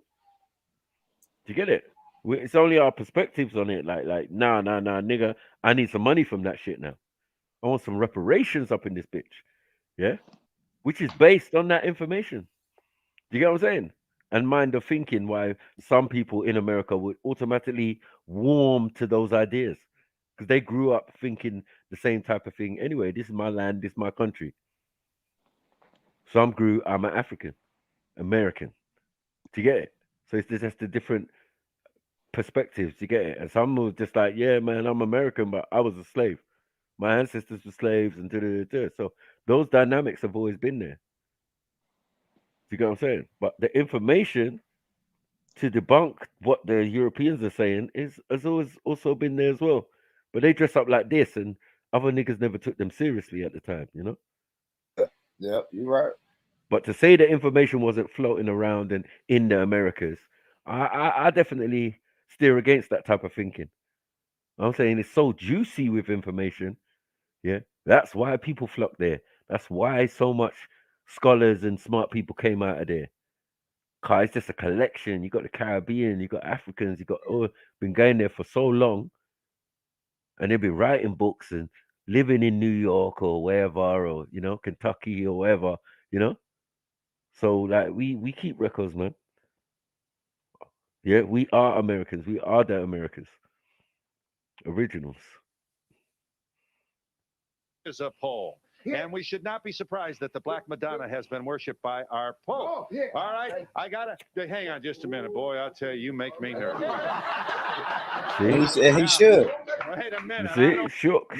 Speaker 1: Do you get it? It's only our perspectives on it. Like, nah, nigga, I need some money from that shit now. I want some reparations up in this bitch. Yeah? Which is based on that information. Do you get what I'm saying? And mind the thinking why some people in America would automatically warm to those ideas. Because they grew up thinking the same type of thing. Anyway, this is my land, this is my country. Some grew, I'm an African, American. Do you get it? So it's just the different perspectives. Do you get it? And some was just like, yeah, man, I'm American, but I was a slave. My ancestors were slaves and da. So those dynamics have always been there. You get what I'm saying? But the information to debunk what the Europeans are saying has always also been there as well. But they dress up like this, and other niggas never took them seriously at the time, you know?
Speaker 6: Yeah, you're right.
Speaker 1: But to say that information wasn't floating around and in the Americas, I definitely steer against that type of thinking. I'm saying it's so juicy with information. Yeah, that's why people flock there. That's why so much scholars and smart people came out of there. Cause it's just a collection. You got the Caribbean, you got Africans, you got been going there for so long, and they've been writing books and living in New York or wherever, or Kentucky or wherever, So like we keep records, man. Yeah, we are Americans. We are the Americans, originals.
Speaker 2: Is a poll. And we should not be surprised that the Black Madonna has been worshipped by our Pope. All right, I gotta hang on just a minute, boy. I'll tell you make me nervous.
Speaker 6: He should.
Speaker 2: Wait a minute.
Speaker 1: See, shook.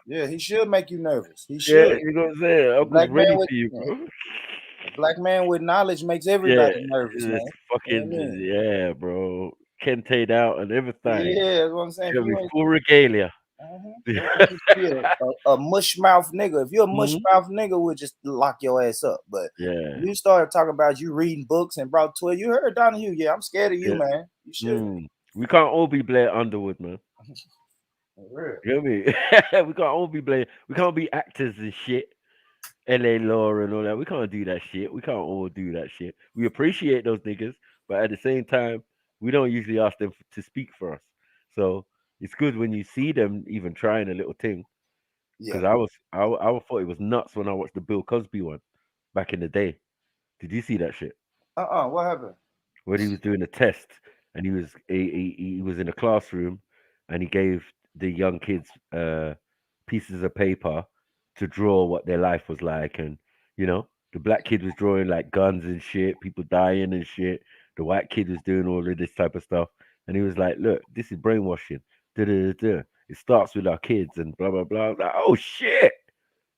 Speaker 6: Yeah, he should make you nervous. He should.
Speaker 1: Yeah, you know what I'm saying? Uncle's ready for you, bro.
Speaker 6: A black man with knowledge makes everybody nervous, man.
Speaker 1: Fucking yeah, bro. Kentate out and everything.
Speaker 6: Yeah, that's what I'm saying.
Speaker 1: Full regalia.
Speaker 6: A mush mouth nigga. If you're a mush mouth nigga, we'll just lock your ass up. But you started talking about you reading books and brought 12. You heard Donahue. Yeah, I'm scared of you, man. You should.
Speaker 1: We can't all be Blair Underwood, man. You know what I mean? We can't all be blame. We can't be actors and shit. LA Law and all that. We can't do that shit. We can't all do that shit. We appreciate those niggas, but at the same time, we don't usually ask them to speak for us. So it's good when you see them even trying a little thing. Because
Speaker 6: Yeah.
Speaker 1: I thought it was nuts when I watched the Bill Cosby one back in the day. Did you see that shit?
Speaker 6: What happened?
Speaker 1: When he was doing a test and he was in a classroom and he gave the young kids pieces of paper to draw what their life was like, and the black kid was drawing like guns and shit, people dying and shit. The white kid was doing all of this type of stuff, and he was like, look, this is brainwashing. Da, da, da, da. It starts with our kids and blah blah blah. I was like, oh shit,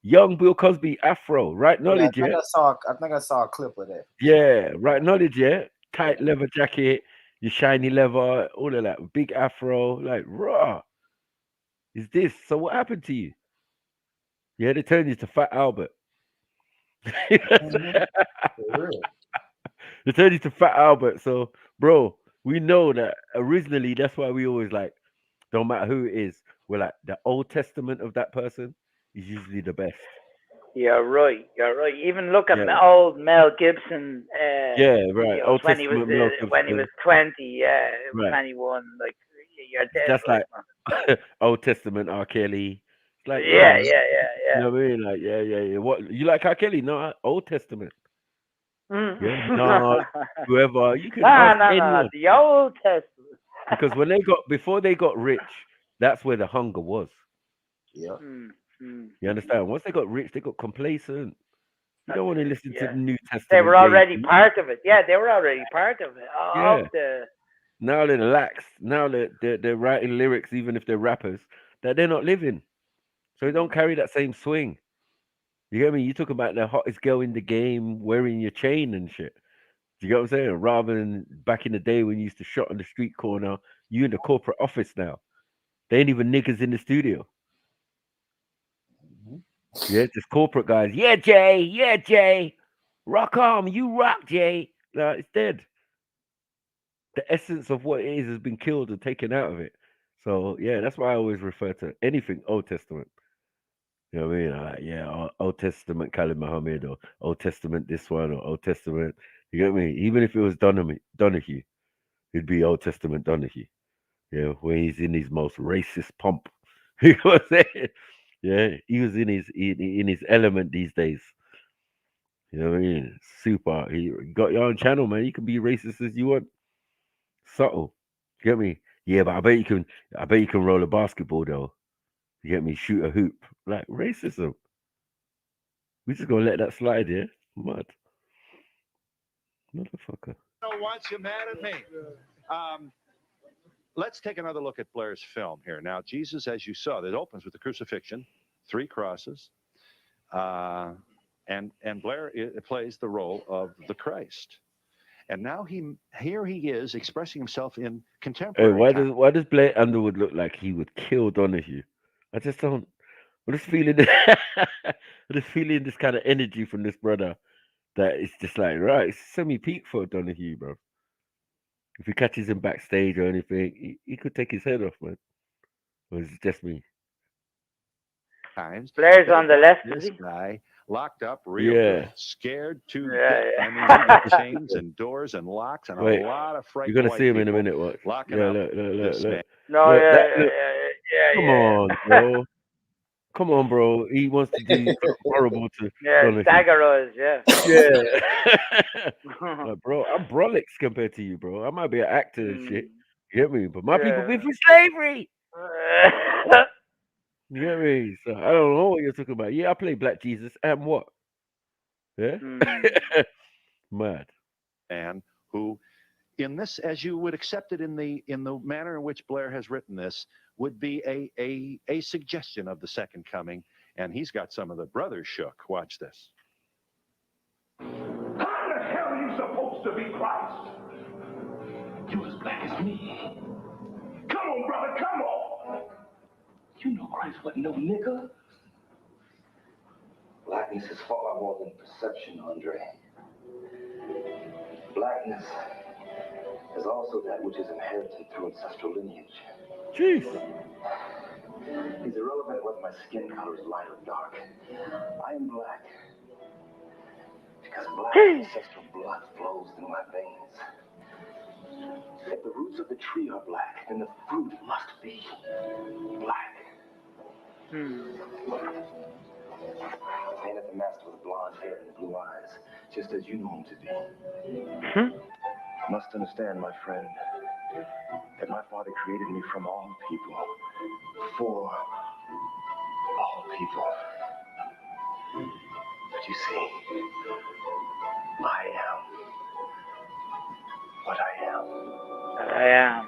Speaker 1: young Bill Cosby afro, right
Speaker 6: Yeah,
Speaker 1: knowledge, yeah.
Speaker 6: I think I saw a clip of that.
Speaker 1: Yeah, right knowledge, yeah. Tight leather jacket, your shiny leather, all of that. Big afro, like raw. Is this? So what happened to you? Yeah, they turned you to Fat Albert.
Speaker 6: For real.
Speaker 1: They turned you to Fat Albert. So, bro, we know that originally that's why we always like, don't matter who it is, we're like the Old Testament of that person is usually the best.
Speaker 12: You're right. You're right. Even look at
Speaker 1: Yeah,
Speaker 12: old Mel Gibson.
Speaker 1: yeah, right. Old Testament Mel
Speaker 12: When he was
Speaker 1: Gibson,
Speaker 12: 20,
Speaker 1: right.
Speaker 12: 21. Like you're dead
Speaker 1: That's
Speaker 12: right,
Speaker 1: like
Speaker 12: man.
Speaker 1: Old Testament R. Kelly. It's like, yeah,
Speaker 12: Yeah,
Speaker 1: man.
Speaker 12: yeah, yeah,
Speaker 1: You
Speaker 12: yeah.
Speaker 1: know what I mean? Like, yeah, yeah, yeah. What you like R. Kelly? No, Old Testament. Yeah,
Speaker 12: Mm.
Speaker 1: no, whoever you can
Speaker 12: No,
Speaker 1: ask
Speaker 12: no, no, no.
Speaker 1: anyone
Speaker 12: The Old Testament.
Speaker 1: because before they got rich, that's where the hunger was.
Speaker 6: Yeah.
Speaker 12: Mm, mm,
Speaker 1: You
Speaker 12: mm.
Speaker 1: understand? Once they got rich, they got complacent. You
Speaker 12: That's
Speaker 1: don't want to
Speaker 12: it.
Speaker 1: listen to
Speaker 12: Yeah.
Speaker 1: the New
Speaker 12: They were
Speaker 1: Testament, Jay
Speaker 12: already
Speaker 1: Z.
Speaker 12: part of it. Yeah, they were already part of it.
Speaker 1: Yeah.
Speaker 12: Of the.
Speaker 1: Now they're lax. Now they're writing lyrics, even if they're rappers, that they're not living. So they don't carry that same swing. You get me? You talk about the hottest girl in the game wearing your chain and shit. Do you get what I'm saying? Rather than back in the day when you used to shot on the street corner, you in the corporate office now. They ain't even niggas in the studio. Yeah, just corporate guys. Yeah, Jay. Yeah, Jay. Rock on. You rock, Jay. No, it's dead. The essence of what it is has been killed and taken out of it. So yeah, that's why I always refer to anything Old Testament. You know what I mean? Like, yeah, Old Testament Khalid Muhammad or Old Testament this one or Old Testament. You get me? Even if it was Donahue, it'd be Old Testament Donahue. Yeah, when he's in his most racist pomp. You know what I'm saying? Yeah, he was in his element these days. You know what I mean? Super. He got your own channel, man. You can be racist as you want. Subtle. Get me? Yeah, but I bet you can. I bet you can roll a basketball though. You get me? Shoot a hoop. Like racism. We just gonna let that slide, yeah? Mud. Motherfucker.
Speaker 2: Don't want you mad at me. Um, let's take another look at Blair's film here. Now, Jesus, as you saw, that opens with the crucifixion, 3 crosses, and Blair plays the role of the Christ. And now here he is expressing himself in
Speaker 1: Hey,
Speaker 2: contemporary times.
Speaker 1: why does Blair Underwood look like he would kill Donahue? I just don't. I'm just feeling. I'm just feeling this kind of energy from this brother that it's just like right. It's semi-peak for Donahue, bro. If he catches him backstage or anything, he could take his head off, man. Or is it just me?
Speaker 12: Blair's on the left, is
Speaker 2: This
Speaker 12: he?
Speaker 2: guy locked up real
Speaker 1: Yeah.
Speaker 2: good, scared to
Speaker 12: Yeah,
Speaker 2: death.
Speaker 12: yeah.
Speaker 2: I mean, he got chains and doors and locks and
Speaker 1: Wait,
Speaker 2: a lot of
Speaker 1: you're
Speaker 2: frightened
Speaker 1: gonna
Speaker 2: white
Speaker 1: see him in a
Speaker 2: people
Speaker 1: minute. Watch.
Speaker 2: locking
Speaker 1: Yeah,
Speaker 2: up
Speaker 1: look,
Speaker 2: this man.
Speaker 12: No,
Speaker 1: look.
Speaker 12: yeah,
Speaker 1: That
Speaker 12: yeah,
Speaker 1: look.
Speaker 12: yeah,
Speaker 1: Come
Speaker 12: yeah.
Speaker 1: on, bro. Come on, bro. He wants to do something horrible to
Speaker 12: Yeah,
Speaker 1: Donahue.
Speaker 12: dagger eyes, yeah.
Speaker 1: Yeah. Like, bro, I'm Brolix compared to you, bro. I might be an actor and shit. You get me? But my people
Speaker 12: Yeah.
Speaker 1: been through slavery. You get me? So I don't know what you're talking about. Yeah, I play Black Jesus and what? Yeah? Mad.
Speaker 2: Man who, in this, as you would accept it in the manner in which Blair has written this, would be a suggestion of the second coming. And he's got some of the brothers shook. Watch this.
Speaker 4: How the hell are you supposed to be Christ? You as black as me. Come on, brother, come on. You know Christ wasn't no nigga.
Speaker 18: Blackness is far more than perception, Andre. Blackness is also that which is inherited through ancestral lineage.
Speaker 1: Jeez.
Speaker 18: It's irrelevant whether my skin color is light or dark. I am black because black ancestral blood flows through my veins. If the roots of the tree are black, then the fruit must be black. Ain't it the master with blonde hair and blue eyes, just as you know him to be? Must understand, my friend, that my Father created me from all people, for all people. But you see, I am what I am.
Speaker 12: I am.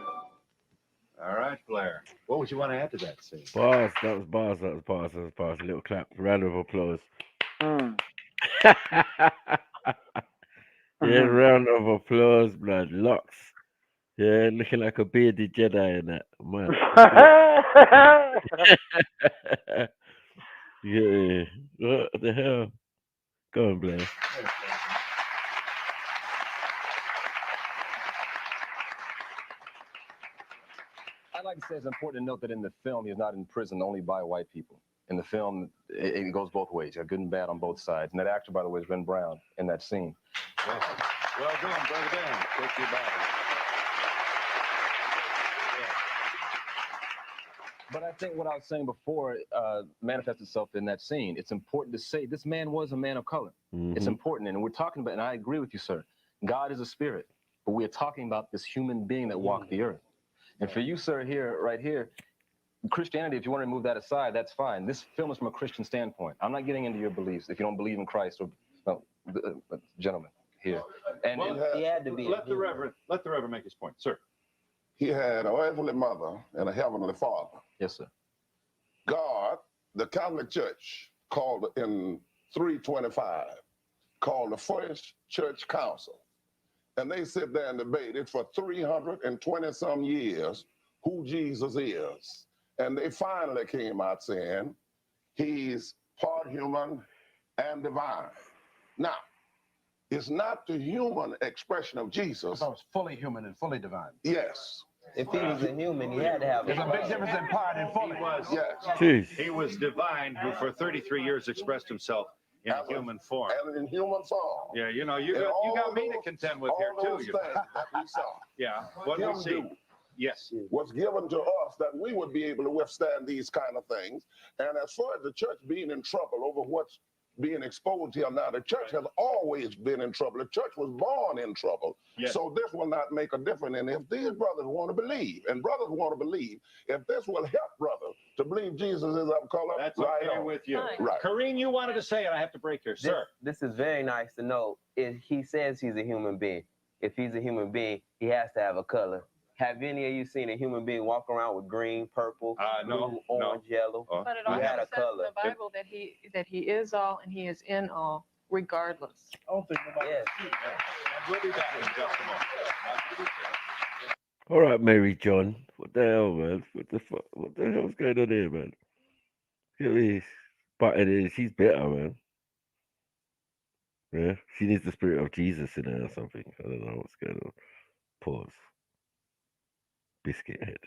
Speaker 2: All right, Blair. What would you want to add to that scene?
Speaker 1: Bars. That was bars. That was bars. That was bars. A little clap. Round of applause. Yeah, round of applause, blood. Locks. Yeah, looking like a bearded Jedi in that. Man. Yeah. What the hell? Go on, Blair.
Speaker 16: I'd like to say it's important to note that in the film, he's not in prison only by white people. In the film, it goes both ways. You have good and bad on both sides. And that actor, by the way, is Ben Brown in that scene.
Speaker 2: Well done, Brother Ben. Take you back.
Speaker 16: But I think what I was saying before manifests itself in that scene. It's important to say this man was a man of color. It's important. And we're talking about, and I agree with you, sir, God is a spirit. But we're talking about this human being that walked the earth. And for you, sir, here, right here, Christianity, if you want to move that aside, that's fine. This film is from a Christian standpoint. I'm not getting into your beliefs if you don't believe in Christ or, gentlemen here. And
Speaker 2: he had to be. Let the Reverend make his point, sir.
Speaker 8: He had an earthly mother and a heavenly father.
Speaker 16: Yes, sir.
Speaker 8: God, the Catholic Church, called in 325, called the First Church Council. And they sit there and debated for 320 some years who Jesus is. And they finally came out saying he's part human and divine. Now, it's not the human expression of Jesus.
Speaker 24: So it's fully human and fully divine.
Speaker 8: Yes.
Speaker 17: If he was a human, he had to have.
Speaker 24: There's a big difference in part and fully.
Speaker 2: He was divine, who for 33 years expressed himself in human form.
Speaker 8: And in human form.
Speaker 2: Yeah, you know, you got me to contend with here too.
Speaker 8: Things that we saw.
Speaker 2: Yeah, what we see. Yes.
Speaker 8: Was given to us that we would be able to withstand these kind of things. And as far as the church being in trouble over what's being exposed here now, the church has always been in trouble. The church was born in trouble.
Speaker 2: Yes.
Speaker 8: So this will not make a difference. And if these brothers want to believe, and brothers want to believe, if this will help brothers to believe Jesus is of color,
Speaker 2: that's
Speaker 8: right
Speaker 2: okay
Speaker 8: on.
Speaker 2: with you.
Speaker 8: Right.
Speaker 2: Kareen, you wanted to say it. I have to break here, sir.
Speaker 17: This is very nice to know. If he says he's a human being, if he's a human being, he has to have a color. Have any of you seen a human being walk around with green, purple, blue, orange, yellow?
Speaker 7: But it
Speaker 17: He
Speaker 7: also
Speaker 17: had a
Speaker 7: says
Speaker 17: color.
Speaker 7: in the Bible that he is all and he is in all, regardless.
Speaker 17: Yes.
Speaker 2: We'll be back in just a moment.
Speaker 1: All right, Mary John. What the hell, man? What the fuck? What the hell's going on here, man? Look at this. But she's better, man. Yeah, she needs the spirit of Jesus in her or something. I don't know what's going on. Pause. Biscuit head.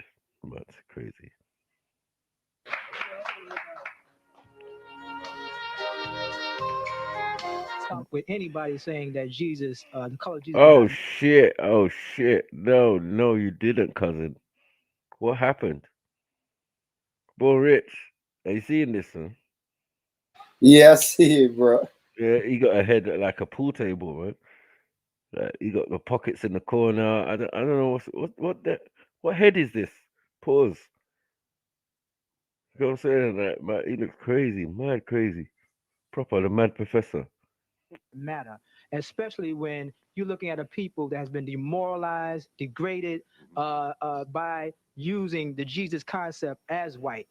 Speaker 1: That's crazy.
Speaker 19: With anybody saying that Jesus, the color of Jesus.
Speaker 1: Oh shit! Oh shit! No, no, you didn't, cousin. What happened? Boy, Rich, are you seeing this, son?
Speaker 6: Yeah, I see it, bro.
Speaker 1: Yeah, he got a head like a pool table, man. Like he got the pockets in the corner. I don't know what head is this? Pause. You know what I'm saying? Like, man, he looks crazy, mad crazy, proper the mad professor.
Speaker 19: Matter, especially when you're looking at a people that has been demoralized, degraded by using the Jesus concept as white.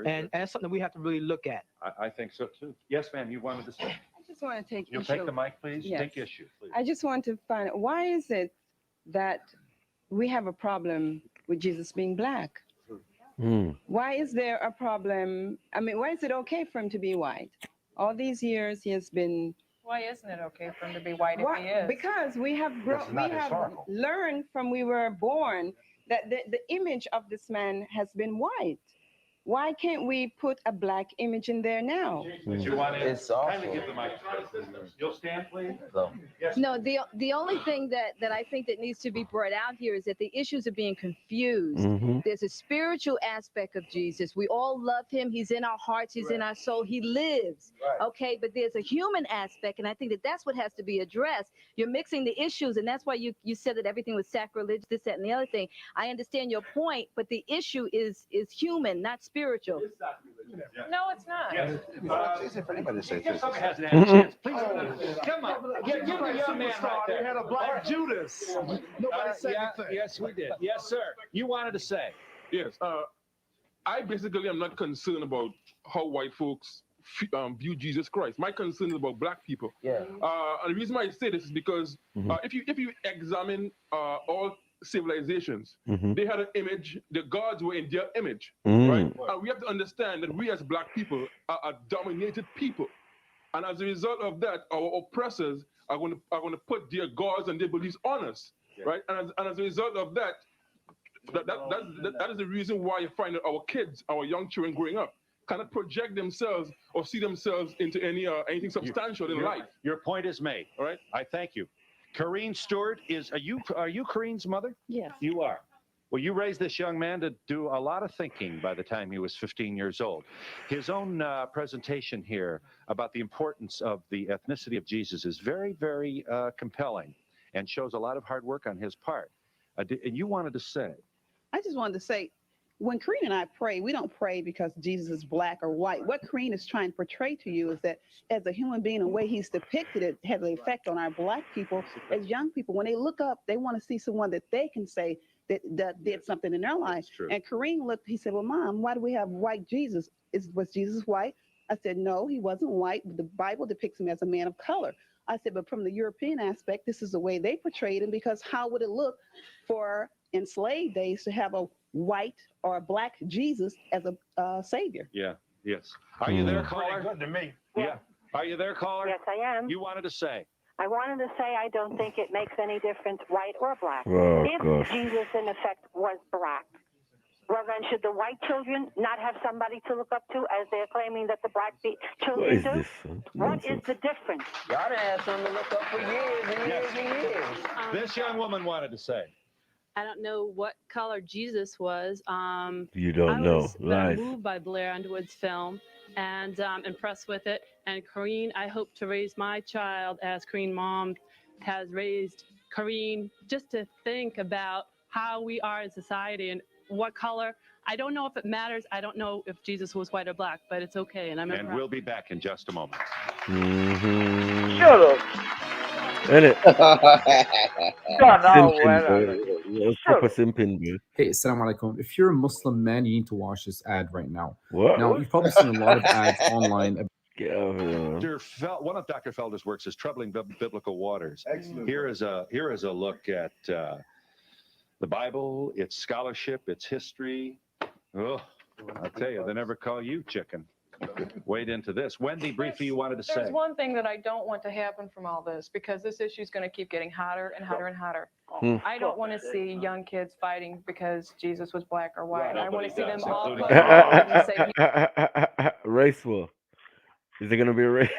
Speaker 19: And that's something we have to really look at.
Speaker 2: I think so too. Yes, ma'am, you wanted to say.
Speaker 22: I just want to take
Speaker 2: You'll
Speaker 22: issue.
Speaker 2: take the mic, please.
Speaker 22: Yes.
Speaker 2: Take issue, please.
Speaker 22: I just want to find out, why is it that we have a problem with Jesus being black? Why is there a problem? I mean, why is it okay for him to be white? All these years he has been.
Speaker 7: Why isn't it okay for him to be white if he is?
Speaker 22: Because we have learned from we were born that the image of this man has been white. Why can't we put a black image in there now?
Speaker 17: It's awful.
Speaker 2: You'll stand, please.
Speaker 5: No, the only thing that I think that needs to be brought out here is that the issues are being confused. There's a spiritual aspect of Jesus. We all love him. He's in our hearts. He's in our soul. He lives. Okay, but there's a human aspect, and I think that that's what has to be addressed. You're mixing the issues, and that's why you said that everything was sacrilegious, this, that, and the other thing. I understand your point, but the issue is human, not spiritual.
Speaker 7: No, it's not.
Speaker 2: Yes.
Speaker 24: It's easy for anybody to say this.
Speaker 2: Somebody hasn't had a chance. Please, come on. Give the young man right
Speaker 13: They
Speaker 2: there.
Speaker 13: had a black Judas. Nobody said anything.
Speaker 2: Yes, we did. Yes, sir. You wanted to say.
Speaker 11: Yes. I basically am not concerned about how white folks view Jesus Christ. My concern is about black people.
Speaker 17: Yeah.
Speaker 11: And the reason why I say this is because if you examine all civilizations, they had an image. The gods were in their image, right? And we have to understand that we as black people are a dominated people, and as a result of that, our oppressors are going to put their gods and their beliefs on us, right? And as a result of that, that is the reason why you find that our kids, our young children growing up, cannot project themselves or see themselves into anything substantial in life.
Speaker 2: Your point is made.
Speaker 11: All right.
Speaker 2: I thank you. Corrine Stewart are you Corine's mother?
Speaker 22: Yes.
Speaker 2: You are. Well, you raised this young man to do a lot of thinking by the time he was 15 years old. His own presentation here about the importance of the ethnicity of Jesus is very, very compelling and shows a lot of hard work on his part. And you wanted to say.
Speaker 20: I just wanted to say, when Karina and I pray, we don't pray because Jesus is black or white. What Karina is trying to portray to you is that as a human being, the way he's depicted, it has an effect on our black people as young people. When they look up, they want to see someone that they can say that did something in their life. And Kareem looked, he said, well, Mom, why do we have white Jesus? Was Jesus white? I said, no, he wasn't white. The Bible depicts him as a man of color. I said, but from the European aspect, this is the way they portrayed him, because how would it look for enslaved days to have a white or a black Jesus as a savior?
Speaker 2: Yeah. Yes. Are you there, caller?
Speaker 13: Pretty good to me.
Speaker 2: Yeah. Are you there, caller?
Speaker 23: Yes, I am.
Speaker 2: You wanted to say.
Speaker 23: I wanted to say I don't think it makes any difference, white or black.
Speaker 1: Oh,
Speaker 23: if
Speaker 1: gosh.
Speaker 23: Jesus, in effect, was black, well, then should the white children not have somebody to look up to, as they're claiming that the black children
Speaker 1: What is
Speaker 23: do?
Speaker 1: this?
Speaker 23: What is the difference?
Speaker 17: Y'all done had something to look up for years and years and years.
Speaker 2: This young woman wanted to say.
Speaker 25: I don't know what color Jesus was.
Speaker 1: You don't
Speaker 25: I
Speaker 1: know.
Speaker 25: was
Speaker 1: Lies.
Speaker 25: moved by Blair Underwood's film and impressed with it. And Corrine, I hope to raise my child as Corrine mom has raised Corrine, just to think about how we are in society and what color. I don't know if it matters. I don't know if Jesus was white or black, but it's okay. And
Speaker 2: We'll be back in just a moment.
Speaker 12: Shut up.
Speaker 1: Ain't it? Simping, bro.
Speaker 12: Shut
Speaker 1: It's proper simping, bro.
Speaker 26: Hey, assalamu alaikum. If you're a Muslim man, you need to watch this ad right now.
Speaker 1: What?
Speaker 26: Now, you've probably seen a lot of ads online.
Speaker 1: Get over there, man.
Speaker 2: One of Dr. Felder's works is Troubling Biblical Waters.
Speaker 24: Excellent.
Speaker 2: Here is a look at the Bible, its scholarship, its history. Oh, I'll tell you, they never call you chicken. Wade into this. Wendy, briefly, you wanted to say.
Speaker 7: There's one thing that I don't want to happen from all this, because this issue is going to keep getting hotter and hotter and hotter. I don't want to see young kids fighting because Jesus was black or white. I want to see them all come out and say,
Speaker 1: Race war. Is it gonna be a race?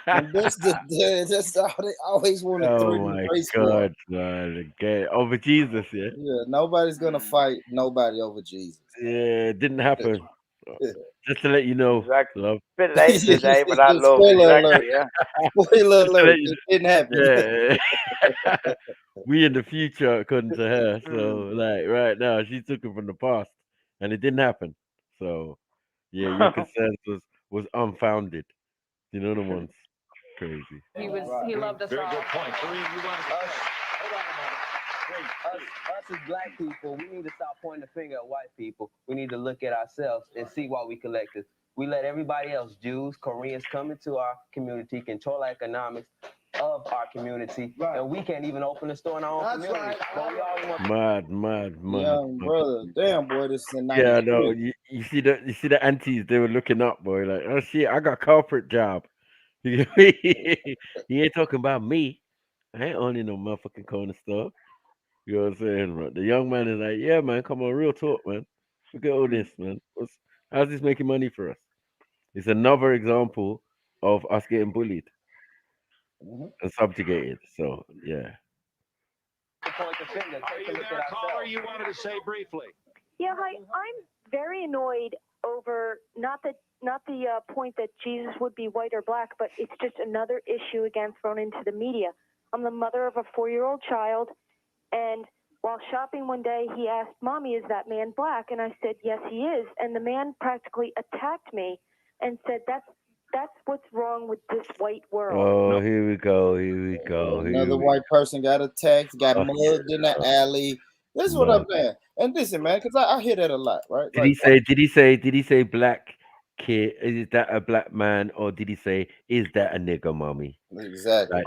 Speaker 6: And that's all they always want to
Speaker 1: Oh
Speaker 6: threaten
Speaker 1: my
Speaker 6: race war.
Speaker 1: God, man! Again, over Jesus, yeah.
Speaker 6: Yeah, nobody's gonna fight nobody over Jesus.
Speaker 1: Yeah, it didn't happen. Just to let you know, love.
Speaker 12: Bit late today, but I love
Speaker 6: Spoiler
Speaker 12: exactly,
Speaker 6: alert.
Speaker 12: yeah.
Speaker 6: Spoiler
Speaker 1: Just to
Speaker 6: alert.
Speaker 1: let you-
Speaker 6: It didn't happen.
Speaker 1: Yeah. We in the future, according to her. So, like, right now, she took it from the past, and it didn't happen. So, yeah, your concerns was unfounded. You know the ones. Crazy.
Speaker 7: he loved us
Speaker 2: Very
Speaker 7: all.
Speaker 2: good point. Kareem, you wanted to say.
Speaker 17: Us as black people, we need to stop pointing the finger at white people. We need to look at ourselves and see why we collected. We let everybody else, Jews, Koreans, come into our community, control economics of our community, and we can't even open a store in our own community. But we all want
Speaker 1: Mad.
Speaker 6: Young brother, damn boy, this is in
Speaker 1: Yeah, no.
Speaker 6: 93.
Speaker 1: You see the aunties, they were looking up, boy, like, oh shit, I got a corporate job. He ain't talking about me. I ain't owning no motherfucking corner store. You know what I'm saying? Right? The young man is like, yeah, man, come on, real talk, man. Forget all this, man. How's this making money for us? It's another example of us getting bullied and subjugated. So yeah.
Speaker 2: Are you there, caller? You wanted to say briefly.
Speaker 23: Yeah, hi. I'm very annoyed over not the point that Jesus would be white or black, but it's just another issue again thrown into the media. I'm the mother of a 4-year-old child, and while shopping one day, he asked, "Mommy, is that man black?" And I said, "Yes, he is." And the man practically attacked me and said, "That's what's wrong with this white world."
Speaker 1: Oh, here we go. Here we go.
Speaker 6: Another white person got attacked, got mugged in the alley. This is what I'm saying. And listen, man, because I hear that a lot, right?
Speaker 1: Did he say? Did he say black kid? Is that a black man, or did he say, "Is that a nigger, mommy"?
Speaker 6: Exactly.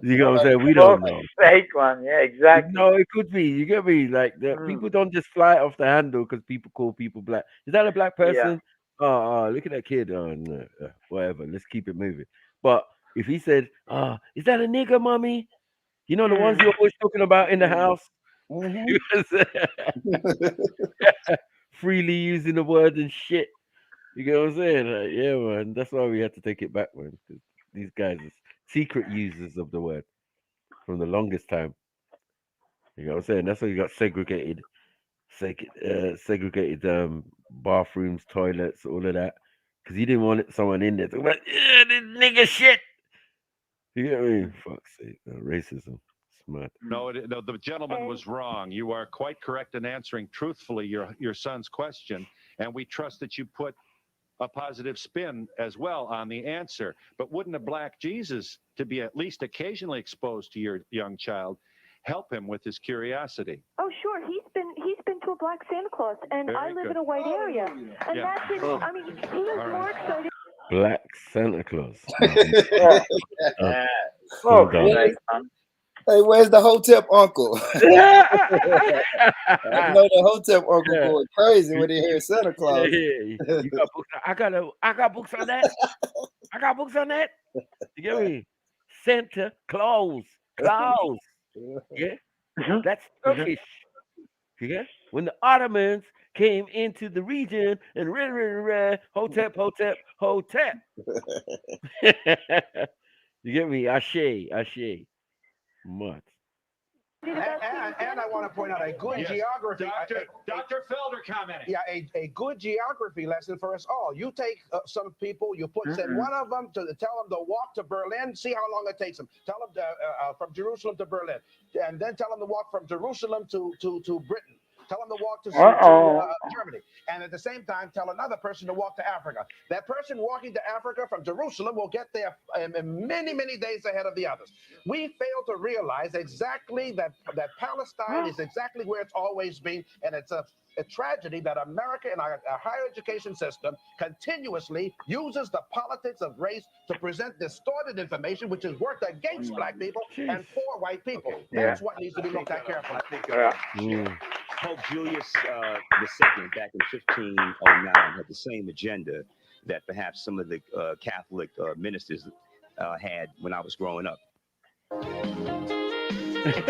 Speaker 1: You know what I'm saying? We don't know.
Speaker 12: Fake one, yeah, exactly.
Speaker 1: No, it could be. You get me? Like people don't just fly off the handle because people call people black. Is that a black person? Oh, look at that kid. Oh, no, whatever. Let's keep it moving. But if he said, is that a nigger, mommy? You know the ones you're always talking about in the house? Freely using the word and shit. You get what I'm saying? Like, yeah, man. That's why we had to take it back, man. Because these guys are secret users of the word from the longest time. You know what I'm saying? That's why you got segregated bathrooms, toilets, all of that. Because you didn't want someone in there talking about, yeah, this nigga shit. You get me? Fuck's sake. Racism. Smart.
Speaker 2: No, the gentleman was wrong. You are quite correct in answering truthfully your son's question, and we trust that you put a positive spin as well on the answer. But wouldn't a black Jesus, to be at least occasionally exposed to your young child, help him with his curiosity?
Speaker 23: Oh, sure. He's been to a black Santa Claus, and
Speaker 2: Very
Speaker 23: I live
Speaker 2: good.
Speaker 23: in a white area, and that's it. I mean, he was more excited.
Speaker 1: Black Santa Claus.
Speaker 6: Hey, where's the Hotep uncle? I know the Hotep uncle going crazy when he hears Santa Claus.
Speaker 1: You got books. I got books on that. I got books on that. You get me? Santa Claus. Claus. Yeah. That's Turkish. Yeah. When the Ottomans came into the region and Hotep, Hotep, Hotep. You get me? Ashe. Much.
Speaker 24: And I want to point out a good geography.
Speaker 2: Dr. Felder commenting.
Speaker 24: Yeah, a good geography lesson for us all. You take some people, you send one of them to tell them to walk to Berlin, see how long it takes them. Tell them from Jerusalem to Berlin, and then tell them to walk from Jerusalem to Britain. Tell them to walk to Germany. And at the same time, tell another person to walk to Africa. That person walking to Africa from Jerusalem will get there many, many days ahead of the others. We fail to realize exactly that Palestine is exactly where it's always been. And it's a tragedy that America and our higher education system continuously uses the politics of race to present distorted information, which is worked against black people and for white people. That's what needs to be looked at carefully.
Speaker 3: Pope Julius II, back in 1509, had the same agenda that perhaps some of the Catholic ministers had when I was growing up.
Speaker 9: Ted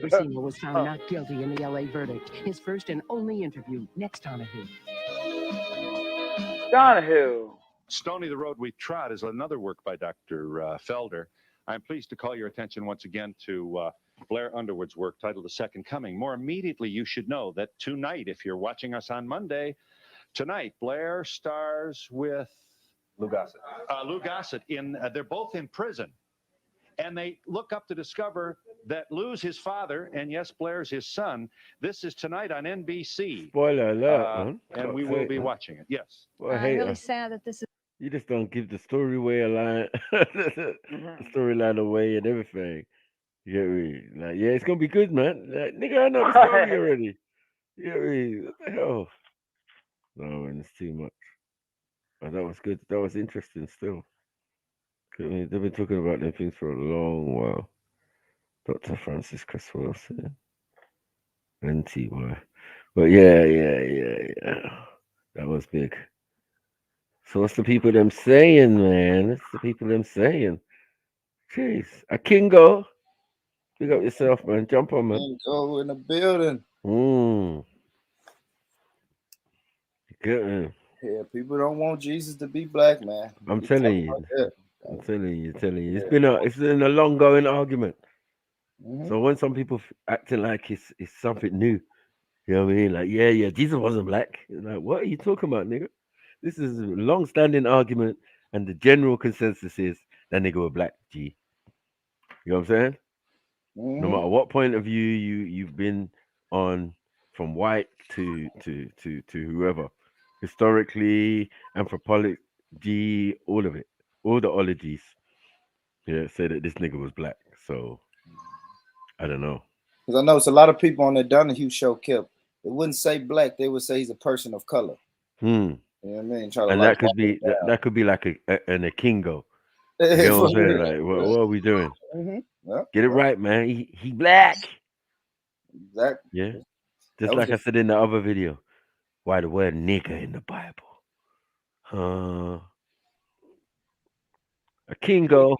Speaker 9: Brasino was found not guilty in the LA verdict. His first and only interview next on Who.
Speaker 12: Donahue.
Speaker 2: Stony the Road We Trod is another work by Dr. Felder. I'm pleased to call your attention once again to Blair Underwood's work titled The Second Coming. More immediately, you should know that tonight, if you're watching us on Monday, tonight, Blair stars with
Speaker 16: Lou Gossett.
Speaker 2: Lou Gossett. They're both in prison. And they look up to discover that Lou's his father, and yes, Blair's his son. This is tonight on NBC.
Speaker 1: Spoiler alert, man.
Speaker 2: And we will be watching it. Yes.
Speaker 1: Well,
Speaker 5: I'm really sad that this is.
Speaker 1: You just don't give the story away the storyline away and everything. You get me? Like, yeah, it's gonna be good, man. Like, nigga, I know the story already. You get me? What the hell? No, man, it's too much. But that was good. That was interesting still. I mean, they've been talking about them things for a long while. Dr. Francis Creswell said. NTY. But yeah. That was big. So what's the people them saying, man? What's the people them saying? Jeez. A Kingo. Big up yourself, man. Jump on, man.
Speaker 6: Kingo in the building.
Speaker 1: Good.
Speaker 6: Yeah, people don't want Jesus to be black, man.
Speaker 1: I'm
Speaker 6: You tell
Speaker 1: telling
Speaker 6: them
Speaker 1: you.
Speaker 6: like that.
Speaker 1: I'm telling you.
Speaker 6: Yeah.
Speaker 1: It's been a long going argument.
Speaker 6: Mhm.
Speaker 1: So when some people acting like it's something new, you know what I mean? Like, yeah, Jesus wasn't black. Like, what are you talking about, nigga? This is a long standing argument, and the general consensus is that nigga was black, G. You know what I'm saying? No
Speaker 6: Mhm.
Speaker 1: matter what point of view you've been on, from white to whoever, historically, anthropology, all of it, all the ologies, yeah, say that this nigga was black. So I don't know.
Speaker 6: Because I know it's a lot of people on the Donahue show, Kip. They wouldn't say black, they would say he's a person of color.
Speaker 1: Hmm.
Speaker 6: You know what I mean? Try to
Speaker 1: And
Speaker 6: like
Speaker 1: that could be that could be like an Akingo. You
Speaker 6: down.
Speaker 1: get what I'm
Speaker 6: For
Speaker 1: saying?
Speaker 6: real.
Speaker 1: Like, what are we doing?
Speaker 6: Yeah,
Speaker 1: Get it right, man. He black.
Speaker 6: Exactly.
Speaker 1: Yeah.
Speaker 6: That
Speaker 1: Just
Speaker 6: was
Speaker 1: like I said in the other video. Why the word nigga in the Bible? Akingo,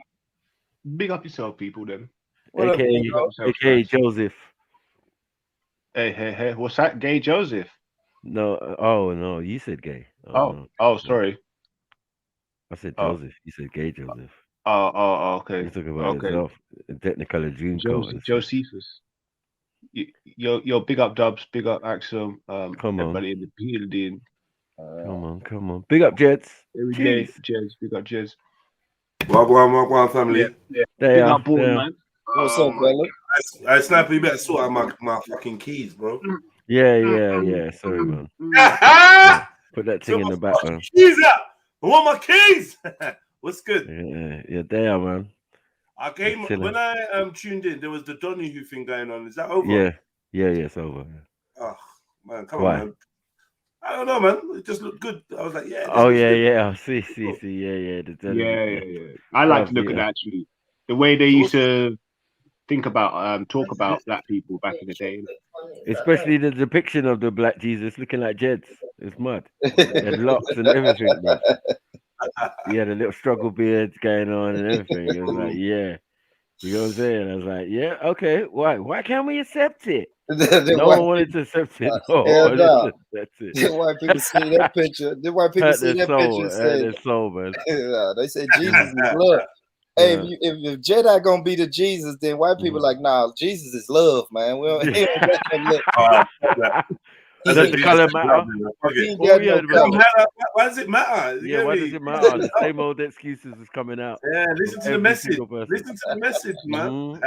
Speaker 4: Big up yourself, people. Then.
Speaker 6: What up,
Speaker 1: aka
Speaker 4: Big up yourself,
Speaker 1: aka
Speaker 4: guys.
Speaker 1: Joseph.
Speaker 4: Hey. What's that? Gay Joseph.
Speaker 1: No, oh no, you said gay.
Speaker 4: Oh,
Speaker 1: No.
Speaker 4: sorry.
Speaker 1: I said
Speaker 4: Oh,
Speaker 1: Joseph. You said gay Joseph.
Speaker 4: okay.
Speaker 1: You talking about
Speaker 4: Okay.
Speaker 1: yourself. Technicolor Dreamcoat and stuff.
Speaker 4: Josephus. Yo, big up Dubs, big up Axel,
Speaker 1: Come on.
Speaker 4: everybody in the building.
Speaker 1: Come on. Big up Jets.
Speaker 4: Every day,
Speaker 1: Cheers.
Speaker 4: Jez, big up Jez.
Speaker 10: Wagwan, family.
Speaker 4: Yeah.
Speaker 1: They
Speaker 4: Big
Speaker 1: are.
Speaker 4: up Born, man.
Speaker 6: What's up, fella?
Speaker 10: I Sniper, you better sort out my fucking keys, bro.
Speaker 1: Yeah. Sorry, man. Yeah. Put that thing in the back, man.
Speaker 10: Keys out. I want my keys. What's good?
Speaker 1: Yeah, they are, man.
Speaker 10: I came
Speaker 1: chilling.
Speaker 10: when I tuned in. There was the Donahue thing going on. Is that over?
Speaker 1: Yeah, it's over.
Speaker 10: Oh man, come
Speaker 1: Why?
Speaker 10: on, man. I don't know, man. It just looked good. I was like, yeah. This
Speaker 1: Oh
Speaker 10: looks good.
Speaker 1: yeah. See. Yeah.
Speaker 4: Yeah. I like to look at that actually. The way they used to think about, talk about black people back in the day.
Speaker 1: Especially the depiction of the black Jesus looking like Jeds. It's mad. He had locks and everything, bro. He had a little struggle beard going on and everything. It was like, yeah. You know what I'm saying? I was like, yeah, okay. Why can't we accept it? No one wanted to accept it. No one wanted to accept it.
Speaker 6: The white people see that picture. The white people
Speaker 1: Hurt
Speaker 6: see
Speaker 1: their
Speaker 6: that picture and
Speaker 1: soul. Hurt
Speaker 6: say,
Speaker 1: their soul, man.
Speaker 6: yeah, they say Jesus is love. Hey, if Jedi gonna be the Jesus, then white people like, nah, Jesus is love, man. We don't, he don't got no look.
Speaker 1: And does the color matter?
Speaker 6: He ain't got no color.
Speaker 10: Why does it matter?
Speaker 1: Yeah, why does it matter? The same old excuses is coming out.
Speaker 10: Yeah, listen to the message. Listen to the message, man.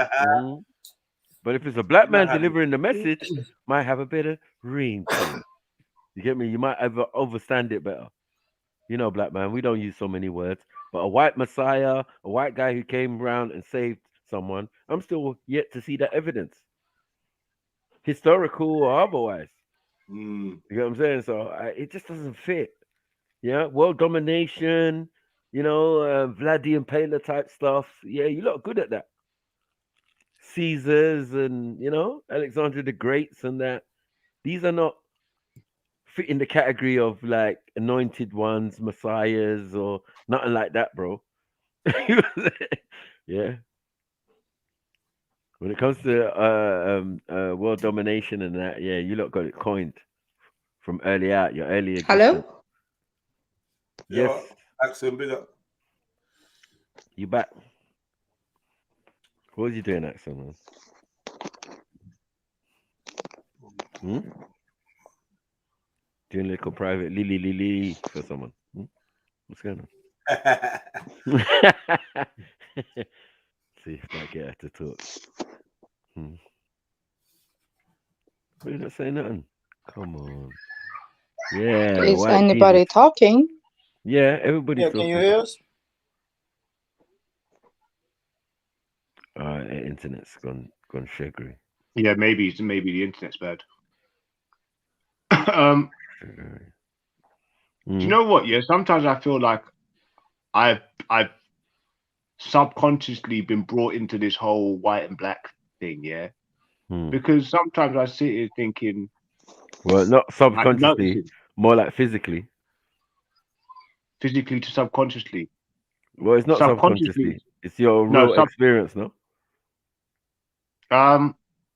Speaker 1: But if it's a black man delivering the message, might have a better ring to it. You get me? You might overstand it better. You know, black man, we don't use so many words. But a white messiah, a white guy who came around and saved someone, I'm still yet to see that evidence, historical or otherwise. You know what I'm saying? So it just doesn't fit. Yeah, world domination, Vladi and Pala type stuff. Yeah, you look good at that. Caesars and Alexander the Greats and that. These are not fit in the category of like anointed ones, messiahs, or nothing like that, bro. Yeah. When it comes to world domination and that, yeah, you lot got it coined from early out, your early existence.
Speaker 14: Hello?
Speaker 1: Yes.
Speaker 10: Axel, big up.
Speaker 1: You back? What was you doing, Axel, man? Doing a little private lily for someone. What's going on? See if I get her to talk. But you're not saying nothing. Come on. Yeah.
Speaker 14: Is anybody
Speaker 1: Jesus.
Speaker 14: talking?
Speaker 1: Yeah, everybody's talking.
Speaker 6: Can you hear us?
Speaker 1: Internet's gone shaggy.
Speaker 4: Yeah, maybe the internet's bad. Do you know what? Yeah, sometimes I feel like I've subconsciously been brought into this whole white and black thing. Yeah, because sometimes I sit here thinking.
Speaker 1: Well, not subconsciously, more like physically.
Speaker 4: Physically to subconsciously.
Speaker 1: Well, it's not subconsciously. It's your real experience, no?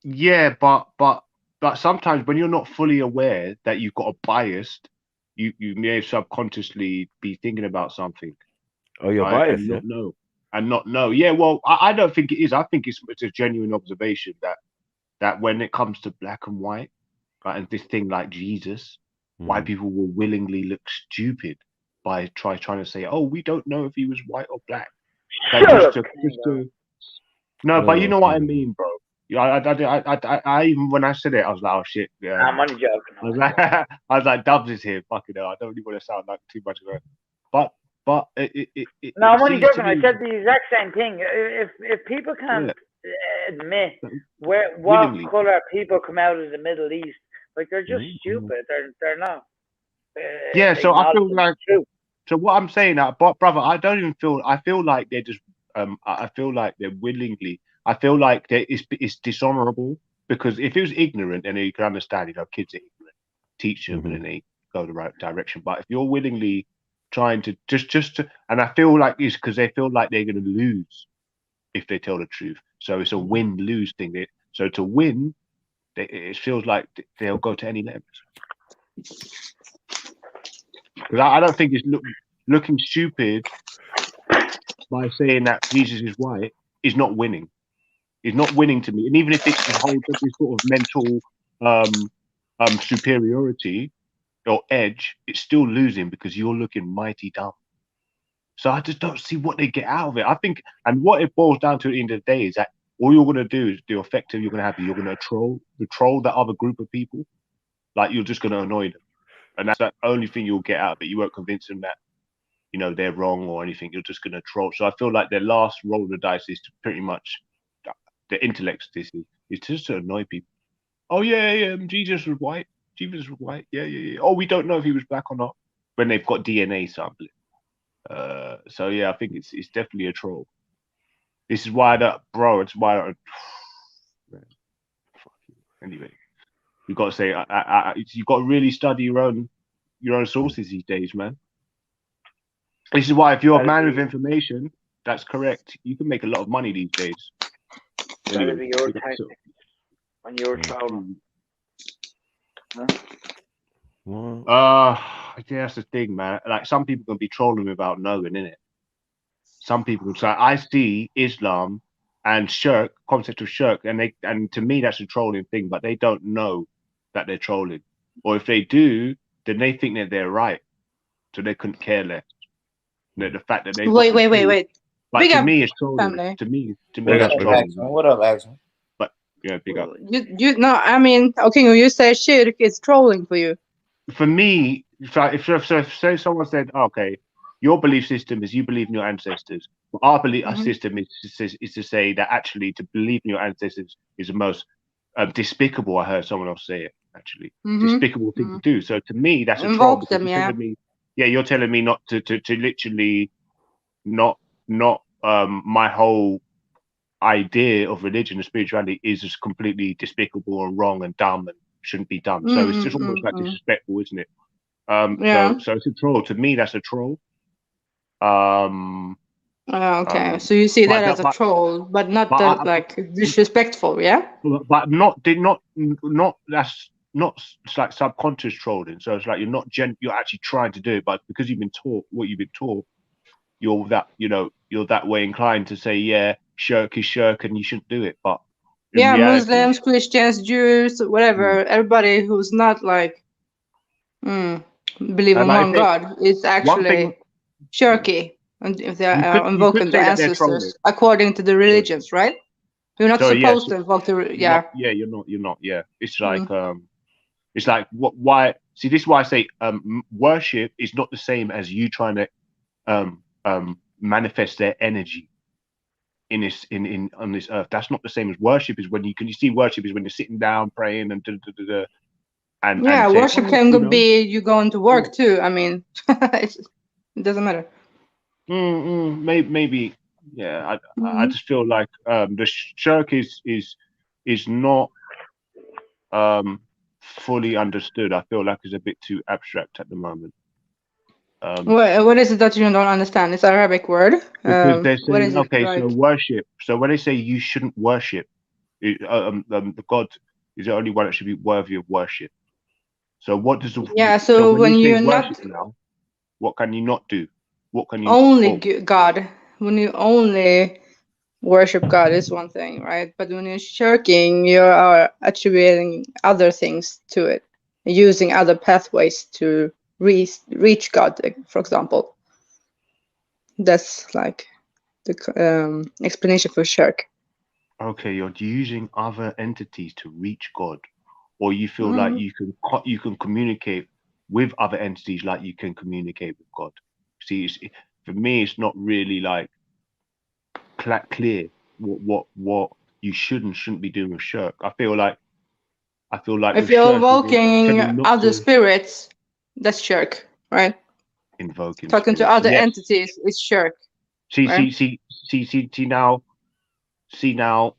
Speaker 4: Yeah, but sometimes when you're not fully aware that you've got a bias, you may subconsciously be thinking about something.
Speaker 1: Oh, you're
Speaker 4: right?
Speaker 1: biased,
Speaker 4: And
Speaker 1: yeah?
Speaker 4: not know. Yeah, well, I don't think it is. I think it's a genuine observation that when it comes to black and white, right, and this thing like Jesus, white people will willingly look stupid by trying to say, oh, we don't know if he was white or black. Like no, but you know what I mean, bro. I even when I said it, I was like, oh shit.
Speaker 12: I'm only joking.
Speaker 4: I was like, Dubs is here. Fucking hell, I don't really want to sound like too much of a. But
Speaker 12: No, I'm only
Speaker 4: seems to
Speaker 12: joking. I
Speaker 4: me-
Speaker 12: said the exact same thing. If people can't admit what
Speaker 4: willingly.
Speaker 12: color people come out of the Middle East, like they're just stupid. They're not.
Speaker 4: Yeah, so I feel
Speaker 12: acknowledging
Speaker 4: like
Speaker 12: the truth.
Speaker 4: so what I'm saying, but brother, I don't even feel. I feel like they're just. I feel like they're willingly. I feel like it's dishonorable because if it was ignorant, then you can understand. You know, kids are ignorant, teach them, and then they go the right direction. But if you're willingly trying to just to, and I feel like it's because they feel like they're going to lose if they tell the truth. So it's a win-lose thing. So to win, it feels like they'll go to any lengths. Because I don't think it's looking stupid by saying that Jesus is white is not winning. It's not winning to me. And even if it holds up this sort of mental superiority or edge, it's still losing because you're looking mighty dumb. So I just don't see what they get out of it. I think, and what it boils down to at the end of the day is that all you're going to do is the effective you're going to have. You're going to troll that other group of people. Like you're just going to annoy them. And that's the only thing you'll get out of it. You won't convince them that, you know, they're wrong or anything. You're just going to troll. So I feel like their last roll of the dice is to pretty much the intellect. This is just to annoy people. Oh yeah, Jesus was white. Jesus was white. Yeah. Oh, we don't know if he was black or not when they've got DNA sampling. So yeah, I think it's definitely a troll. This is why it's why. Anyway, you got to say, you got to really study your own sources these days, man. This is why if you're a man with information, that's correct. You can make a lot of money these days.
Speaker 12: That'll be your tactic when you're trolling.
Speaker 4: Yeah, that's the thing, man. Like some people can be trolling without knowing, innit? Some people say, I see Islam and shirk, concept of shirk, and to me that's a trolling thing, but they don't know that they're trolling. Or if they do, then they think that they're right. So they couldn't care less. The fact that they
Speaker 8: wait.
Speaker 4: But
Speaker 8: Big
Speaker 4: to
Speaker 8: up,
Speaker 4: me it's trolling.
Speaker 8: family.
Speaker 4: To me
Speaker 6: What
Speaker 4: that's
Speaker 6: up,
Speaker 4: trolling.
Speaker 6: Axel? What up, Axel?
Speaker 4: But yeah, big up.
Speaker 8: You no, I mean, okay, when you say shirk, it's trolling for you.
Speaker 4: For me, if say someone said, okay, your belief system is you believe in your ancestors, but our belief system is to say that actually to believe in your ancestors is the most despicable. I heard someone else say it actually, despicable thing to do. So to me, that's a troll.
Speaker 8: Invoke them,
Speaker 4: you're
Speaker 8: yeah.
Speaker 4: telling me, you're telling me not to literally not my whole idea of religion and spirituality is just completely despicable and wrong and dumb and shouldn't be done. So it's just almost like disrespectful, isn't it?
Speaker 8: Yeah.
Speaker 4: So it's a troll. To me, that's a troll.
Speaker 8: Okay, so you see that as a troll, but not like disrespectful, yeah?
Speaker 4: But not that's not like subconscious trolling. So it's like you're actually trying to do it, but because you've been taught what you've been taught, you're that way inclined to say, yeah, shirk is shirk and you shouldn't do it. But
Speaker 8: yeah,
Speaker 4: reality,
Speaker 8: Muslims, Christians, Jews, whatever, everybody who's not like believe in one God, it's actually shirky, and if they are invoking the ancestors according to the religions, right? You're not supposed to invoke the
Speaker 4: you're not. Yeah, it's like why? See, this is why I say worship is not the same as you trying to manifest their energy in this on this earth. That's not the same as worship. Is when you see worship is when you're sitting down praying and and
Speaker 8: worship can be you going to work too. I mean, it doesn't matter.
Speaker 4: Maybe yeah. I just feel like the shirk is not fully understood. I feel like it's a bit too abstract at the moment.
Speaker 8: What is it that you don't understand? It's an Arabic word.
Speaker 4: Because they're saying,
Speaker 8: what is it
Speaker 4: okay,
Speaker 8: like?
Speaker 4: so worship. So when they say you shouldn't worship, the God is the only one that should be worthy of worship. So what does
Speaker 8: So
Speaker 4: when
Speaker 8: when
Speaker 4: you say
Speaker 8: you're
Speaker 4: worship
Speaker 8: not
Speaker 4: now, what can you not do? What can you
Speaker 8: only God, when you only worship God is one thing, right? But when you're shirking, you are attributing other things to it, using other pathways to reach God, for example. That's like the explanation for shirk.
Speaker 4: Okay, you're using other entities to reach God, or you feel like you can communicate with other entities like you can communicate with God. See, for me, it's not really like clear what you should and shouldn't be doing with shirk. I feel like
Speaker 8: if
Speaker 4: with
Speaker 8: you're
Speaker 4: shirk, you're
Speaker 8: invoking
Speaker 4: telling not
Speaker 8: other
Speaker 4: to
Speaker 8: spirits, that's shirk, right?
Speaker 4: invoking
Speaker 8: Talking to
Speaker 4: spirits.
Speaker 8: other
Speaker 4: Yes.
Speaker 8: entities is shirk. Right?
Speaker 4: See now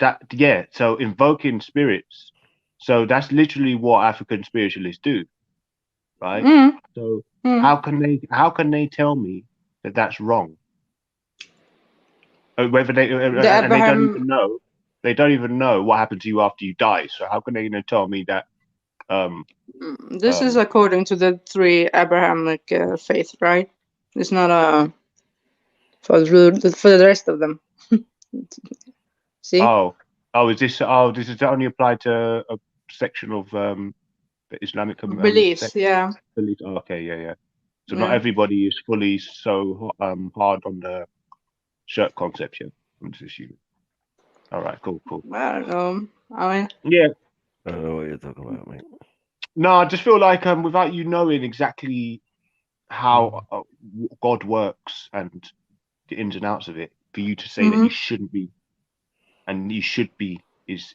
Speaker 4: that so invoking spirits, so that's literally what African spiritualists do, right? So how can they tell me that that's wrong? Whether they and they don't even know what happened to you after you die. So how can they tell me that
Speaker 8: this is according to the three Abrahamic faith, right? It's not for the rest of them. See?
Speaker 4: This is only applied to a section of the Islamic
Speaker 8: beliefs,
Speaker 4: sect?
Speaker 8: yeah.
Speaker 4: Beliefs. Oh, okay, yeah. So not
Speaker 8: Yeah.
Speaker 4: everybody is fully so hard on the shirk concept, yeah. I'm just assuming. All right, cool.
Speaker 8: I don't know. I mean,
Speaker 4: yeah.
Speaker 1: I don't know what you're talking about, mate.
Speaker 4: No, I just feel like without you knowing exactly how God works and the ins and outs of it, for you to say that you shouldn't be and you should be is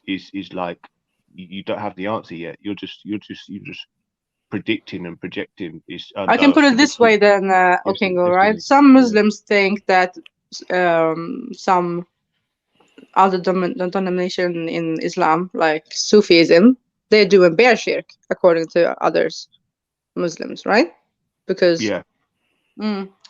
Speaker 4: like you don't have the answer yet. You're just predicting and projecting.
Speaker 8: I can put it this way then, Okingo, right? Some Muslims think that some other denomination in Islam, like Sufism, they're doing bear shirk according to others Muslims, right? Because they're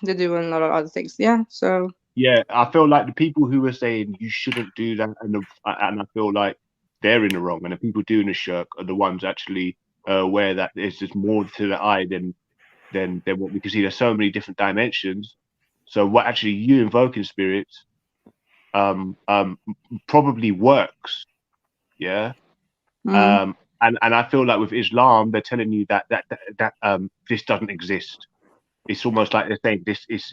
Speaker 8: doing a lot of other things. Yeah, so
Speaker 4: yeah, I feel like the people who are saying you shouldn't do that, and I feel like they're in the wrong, and the people doing the shirk are the ones actually aware that there's just more to the eye than what we can see. There's so many different dimensions. So what actually you invoking spirits probably works, yeah. And I feel like with Islam, they're telling you that this doesn't exist. It's almost like they're saying this is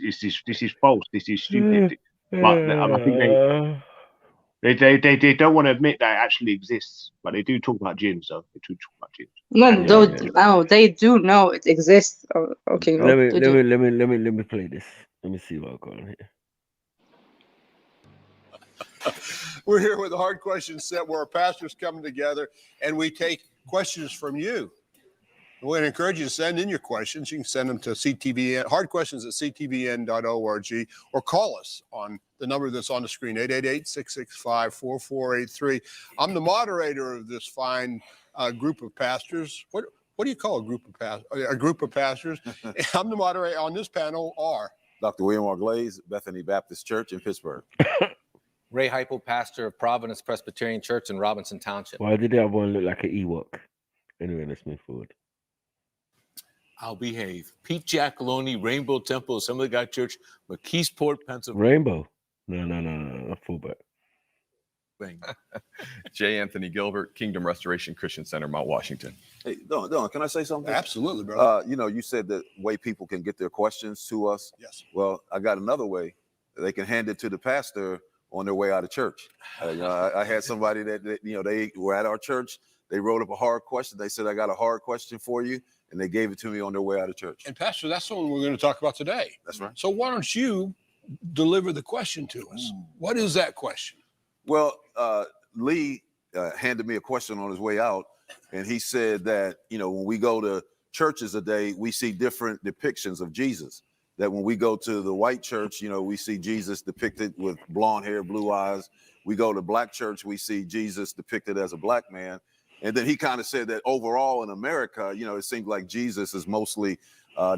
Speaker 4: false. This is stupid. But I think they don't want to admit that it actually exists. But they do talk about jinns, though. They do talk about jinns.
Speaker 8: no, they do know it exists. Okay,
Speaker 1: let me play this. Let me see what's going on here.
Speaker 11: We're here with the Hard Questions set where our pastors come together and we take questions from you. We want to encourage you to send in your questions. You can send them to CTVN, hardquestions@ctvn.org, or call us on the number that's on the screen, 888-665-4483. I'm the moderator of this fine group of pastors. What do you call a group of pastors? A group of pastors. I'm the moderator on this panel. Are
Speaker 14: Dr. William R. Glaze, Bethany Baptist Church in Pittsburgh.
Speaker 15: Ray Heipel, pastor of Providence Presbyterian Church in Robinson Township.
Speaker 1: Why did the other one look like an Ewok? Anyway, let's move forward.
Speaker 18: I'll behave. Pete Giacalone, Rainbow Temple, Assembly of God Church, McKeesport, Pennsylvania.
Speaker 1: Rainbow? No, fullback.
Speaker 19: J. Anthony Gilbert, Kingdom Restoration Christian Center, Mount Washington.
Speaker 14: Hey, Don, can I say something?
Speaker 11: Absolutely, brother.
Speaker 14: You said the way people can get their questions to us.
Speaker 11: Yes.
Speaker 14: Well, I got another way. They can hand it to the pastor on their way out of church. I had somebody that they were at our church. They wrote up a hard question. They said, I got a hard question for you. And they gave it to me on their way out of church.
Speaker 11: And Pastor, that's what we're going to talk about today.
Speaker 14: That's right.
Speaker 11: So why don't you deliver the question to us? What is that question?
Speaker 14: Well, Lee handed me a question on his way out. And he said that, when we go to churches today, we see different depictions of Jesus. That when we go to the white church, we see Jesus depicted with blonde hair, blue eyes. We go to black church, we see Jesus depicted as a black man. And then he kind of said that overall in America, it seems like Jesus is mostly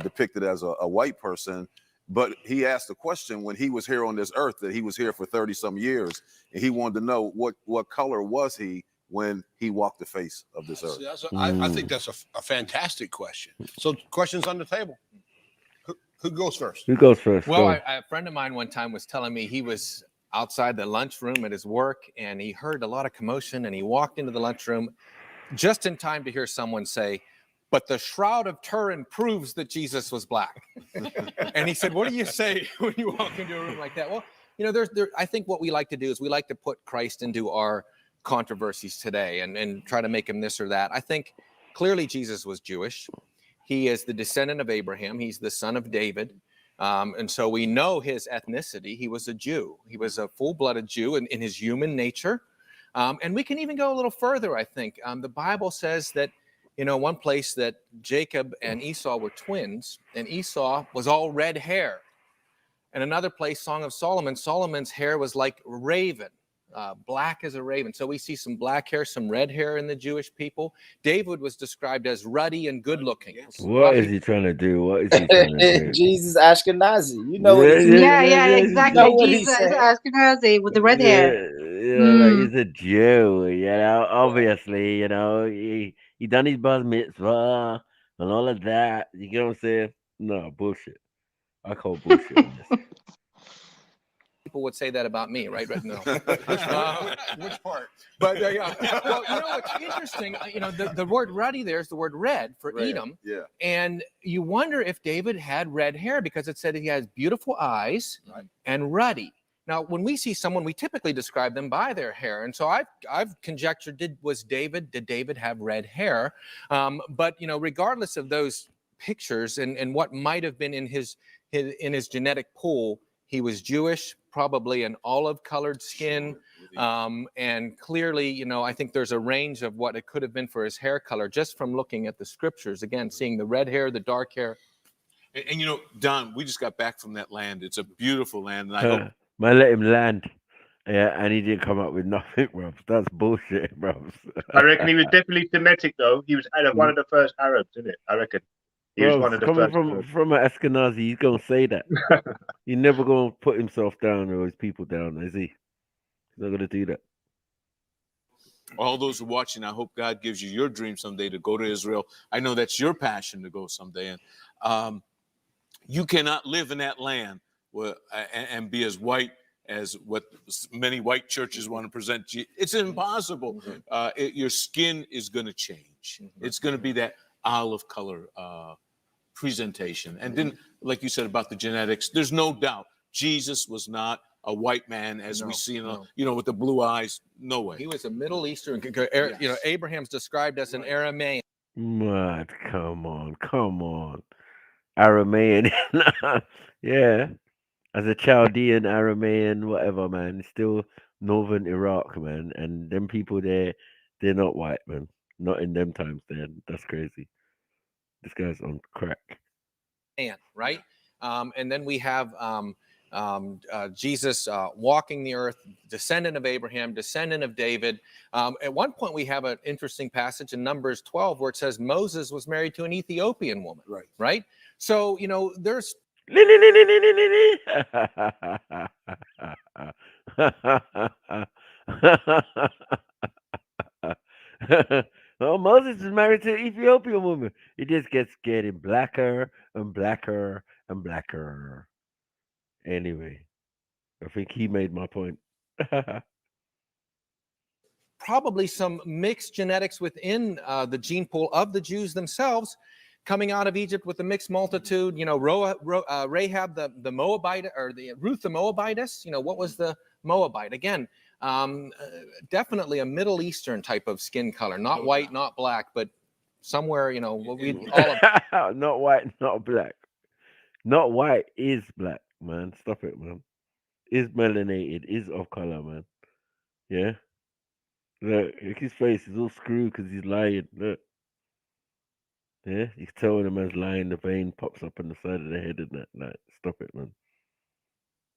Speaker 14: depicted as a white person. But he asked a question when he was here on this earth, that he was here for 30 some years. And he wanted to know what color was he when he walked the face of this earth?
Speaker 11: I think that's a fantastic question. So questions on the table. Who goes first?
Speaker 1: Who goes first?
Speaker 15: Well, a friend of mine one time was telling me he was outside the lunchroom at his work, and he heard a lot of commotion, and he walked into the lunchroom just in time to hear someone say, "But the Shroud of Turin proves that Jesus was black." And he said, "What do you say when you walk into a room like that?" Well, you know, I think what we like to do is we like to put Christ into our controversies today and try to make him this or that. I think clearly Jesus was Jewish. He is the descendant of Abraham. He's the son of David. And so we know his ethnicity. He was a Jew. He was a full-blooded Jew in his human nature. And we can even go a little further, I think. The Bible says that, you know, one place that Jacob and Esau were twins, and Esau was all red hair. And another place, Song of Solomon, Solomon's hair was like raven. Black as a raven. So we see some black hair, some red hair in the Jewish people. David was described as ruddy and good looking.
Speaker 1: What is he trying to do? What is he trying to do?
Speaker 6: Jesus Ashkenazi. You know what he said.
Speaker 8: Yeah, exactly.
Speaker 6: You know what he
Speaker 8: Jesus
Speaker 6: said.
Speaker 8: Ashkenazi with the red hair.
Speaker 1: Like he's a Jew, you know. Obviously, you know, he done his bar mitzvah and all of that. You get what I'm saying? No, bullshit. I call bullshit on this.
Speaker 15: People would say that about me, right? No.
Speaker 11: Which part?
Speaker 15: But well, you know, it's interesting. You know, the word ruddy there is the word red for Edom.
Speaker 14: Yeah.
Speaker 15: And you wonder if David had red hair because it said he has beautiful eyes and ruddy. Now, when we see someone, we typically describe them by their hair. And so I've conjectured, did David have red hair? But, you know, regardless of those pictures and what might have been in his genetic pool, he was Jewish, probably an olive-colored skin, and clearly, you know, I think there's a range of what it could have been for his hair color just from looking at the scriptures. Again, seeing the red hair, the dark hair.
Speaker 18: And you know, Don, we just got back from that land. It's a beautiful land, and I hope.
Speaker 1: Man, let him land. Yeah, and he didn't come up with nothing, bro. That's bullshit, bro.
Speaker 4: I reckon he was definitely Semitic, though. He was one of the first Arabs, isn't it? I reckon. He was one of the
Speaker 1: coming
Speaker 4: first.
Speaker 1: from an Ashkenazi, he's gonna say that. He's never gonna put himself down or his people down, is he? He's not gonna do that.
Speaker 18: All those who are watching, I hope God gives you your dream someday to go to Israel. I know that's your passion to go someday, and you cannot live in that land and be as white as what many white churches want to present you. It's impossible. Your skin is going to change. It's going to be that olive color presentation. And then, like you said about the genetics, there's no doubt Jesus was not a white man as we see, you know, with the blue eyes. No way.
Speaker 15: He was a Middle Eastern. You know, Abraham's described as an Aramaean.
Speaker 1: What? Come on. Aramaean. Yeah. As a Chaldean, Aramaean, whatever, man. It's still northern Iraq, man. And them people there, they're not white, man. Not in them times, then. That's crazy. This guy's on crack.
Speaker 15: Right? And then we have Jesus walking the earth, descendant of Abraham, descendant of David. At one point, we have an interesting passage in Numbers 12 where it says Moses was married to an Ethiopian woman. Right? So, you know, there's...
Speaker 1: Well, Moses is married to an Ethiopian woman. It just gets getting blacker and blacker and blacker. Anyway, I think he made my point.
Speaker 15: Probably some mixed genetics within the gene pool of the Jews themselves, coming out of Egypt with the mixed multitude. You know, Rahab the Moabite, or the Ruth the Moabitess. You know, what was the Moabite? Again, definitely a Middle Eastern type of skin color, not white, not black, but somewhere, you know, what we all of...
Speaker 1: Not white, not black. Not white is black, man. Stop it, man. Is melanated, is of color, man. Yeah. Look his face is all screwed because he's lying. Look. Yeah, you can tell when a man's lying, the vein pops up on the side of the head and that. Like, stop it, man.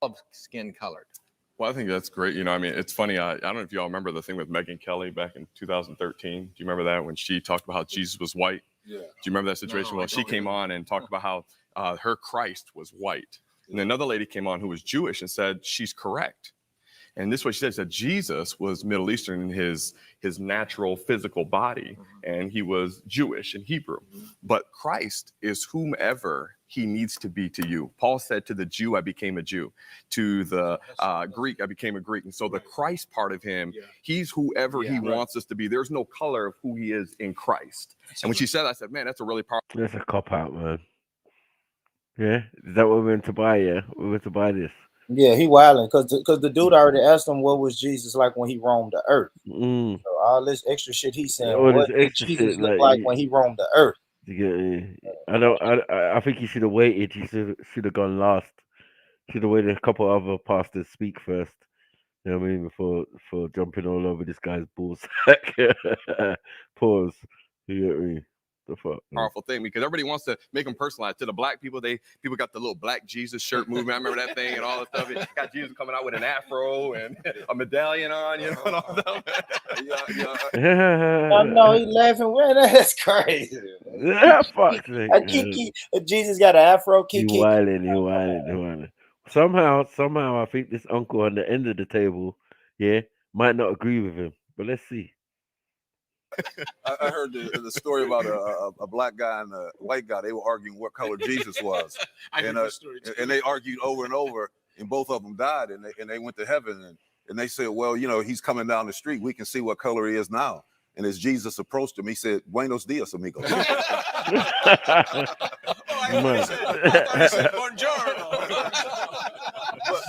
Speaker 15: Of skin colored.
Speaker 19: Well, I think that's great. You know, I mean, it's funny. I don't know if y'all remember the thing with Megyn Kelly back in 2013. Do you remember that when she talked about how Jesus was white? Yeah. Do you remember that situation? Well, she came on and talked about how her Christ was white. And another lady came on who was Jewish and said she's correct. And this is what she says, that Jesus was Middle Eastern in his natural physical body, and he was Jewish and Hebrew. But Christ is whomever he needs to be to you. Paul said, to the Jew, I became a Jew. To the Greek, I became a Greek. And so the Christ part of him, he's whoever he wants us to be. There's no color of who he is in Christ. And when she said that, I said, man, that's a really powerful.
Speaker 1: That's a cop out, man. Yeah, is that what we went to buy? Yeah, we went to buy this.
Speaker 6: Yeah, he wilding because the dude already asked him what was Jesus like when he roamed the earth. So all this extra shit he's saying, what did Jesus look like when he roamed the earth?
Speaker 1: I think he should have waited. He should have gone last. Should have waited a couple other pastors speak first. You know what I mean? Before jumping all over this guy's balls. Pause. You get me? The fuck?
Speaker 19: Powerful thing, because everybody wants to make them personalized. To the black people, people got the little black Jesus shirt movement. I remember that thing and all that stuff. It got Jesus coming out with an afro and a medallion on, you know, and all that.
Speaker 6: I know he laughing. Man, that's crazy.
Speaker 1: Fuck.
Speaker 6: Kiki, Jesus got an afro. Kiki.
Speaker 1: He wilding. Somehow, I think this uncle on the end of the table, might not agree with him. But let's see.
Speaker 14: I heard the story about a black guy and a white guy. They were arguing what color Jesus was, and they argued over and over, and both of them died, and they went to heaven, and they said, well, you know, he's coming down the street. We can see what color he is now. And as Jesus approached him, he said, "Buenos dias, amigo."
Speaker 18: He said, "Buongiorno."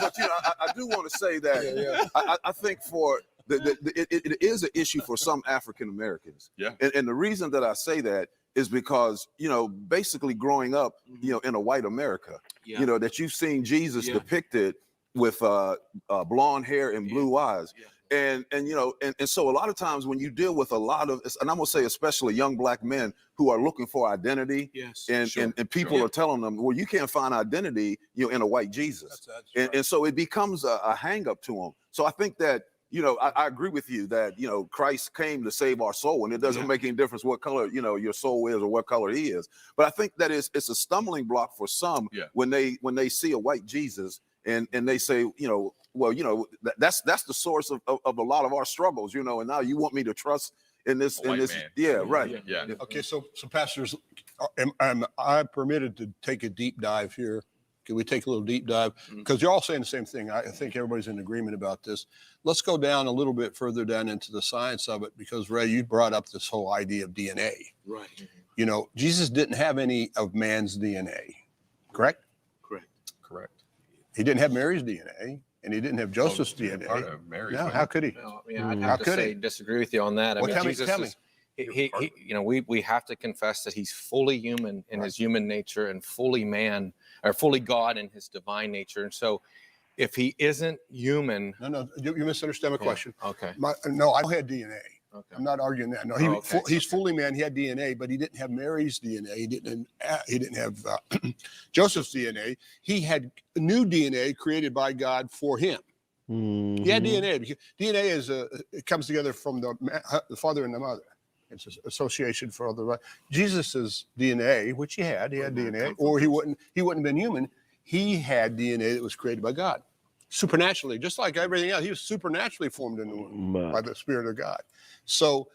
Speaker 14: But you know, I do want to say that I think for it is an issue for some African Americans.
Speaker 19: Yeah.
Speaker 14: And the reason that I say that is because, you know, basically growing up, you know, in a white America, you know, that you've seen Jesus depicted with blonde hair and blue eyes. And you know, and so a lot of times when you deal with a lot of, and I'm gonna say especially young black men who are looking for identity, and people are telling them, well, you can't find identity, you know, in a white Jesus. And so it becomes a hang up to them. So I think that, you know, I agree with you that, you know, Christ came to save our soul, and it doesn't make any difference what color, you know, your soul is or what color he is. But I think that it's a stumbling block for some when they see a white Jesus and they say, you know, well, you know, that's the source of a lot of our struggles, you know, and now you want me to trust in this, man. Yeah, right.
Speaker 11: Yeah. Okay, so pastors, am I permitted to take a deep dive here? Can we take a little deep dive? Because you're all saying the same thing. I think everybody's in agreement about this. Let's go down a little bit further down into the science of it, because Ray, you brought up this whole idea of DNA.
Speaker 18: Right.
Speaker 11: You know, Jesus didn't have any of man's DNA, correct?
Speaker 19: Correct.
Speaker 11: He didn't have Mary's DNA, and he didn't have Joseph's DNA.
Speaker 19: Part of Mary's,
Speaker 11: no,
Speaker 19: right?
Speaker 11: how could he?
Speaker 15: No, I mean, I'd have to say disagree with you on that. I mean, Jesus is, he, you know, we have to confess that he's fully human in his human nature and fully man, or fully God in his divine nature. And so if he isn't human.
Speaker 11: No, you misunderstand my question.
Speaker 15: Okay.
Speaker 11: No, I had DNA. Okay. I'm not arguing that. No, he's fully man. He had DNA, but he didn't have Mary's DNA. He didn't have Joseph's DNA. He had new DNA created by God for him. He had DNA. Because DNA is it comes together from the father and the mother. It's an association for other. Jesus's DNA, which he had DNA, or he wouldn't have been human. He had DNA that was created by God, supernaturally, just like everything else. He was supernaturally formed in the womb by the Spirit of God. So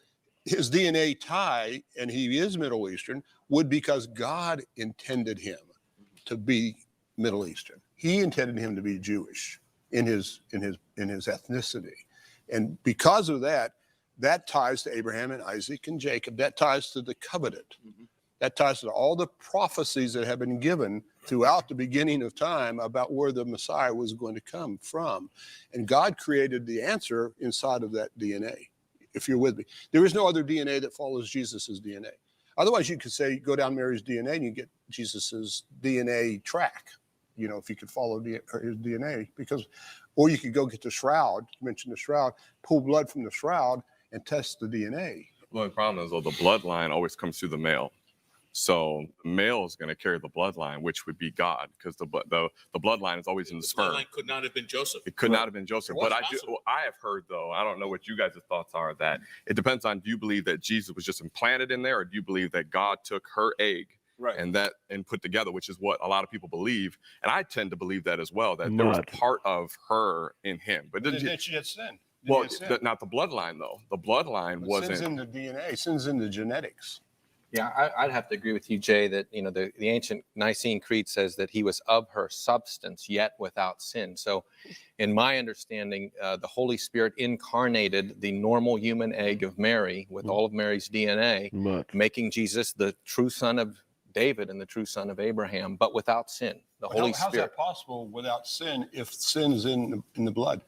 Speaker 11: his DNA tie, and he is Middle Eastern, would because God intended him to be Middle Eastern. He intended him to be Jewish in his ethnicity, and because of that, that ties to Abraham and Isaac and Jacob. That ties to the covenant. That ties to all the prophecies that have been given throughout the beginning of time about where the Messiah was going to come from. And God created the answer inside of that DNA, if you're with me. There is no other DNA that follows Jesus's DNA. Otherwise, you could say, go down Mary's DNA and you get Jesus's DNA track, you know, if you could follow his DNA. Or you could go get the shroud, mention the shroud, pull blood from the shroud and test the DNA.
Speaker 19: Well, the problem is, though, the bloodline always comes through the male. So the male is going to carry the bloodline, which would be God, because the bloodline is always in the sperm.
Speaker 18: Bloodline could not have been Joseph.
Speaker 19: It could not have been Joseph. But I have heard, though, I don't know what you guys' thoughts are, that it depends on, do you believe that Jesus was just implanted in there, or do you believe that God took her egg Right. And put together, which is what a lot of people believe. And I tend to believe that as well, that there was part of her in him. But
Speaker 11: did she had sin?
Speaker 19: Well, not the bloodline, though. The bloodline wasn't.
Speaker 11: Sin's in the DNA. Sin's in the genetics.
Speaker 15: Yeah, I'd have to agree with you, Jay, that the ancient Nicene Creed says that he was of her substance, yet without sin. So, in my understanding, the Holy Spirit incarnated the normal human egg of Mary with all of Mary's DNA, making Jesus the true son of David and the true son of Abraham, but without sin. The Holy Spirit.
Speaker 11: How's that possible without sin if sin is in the blood?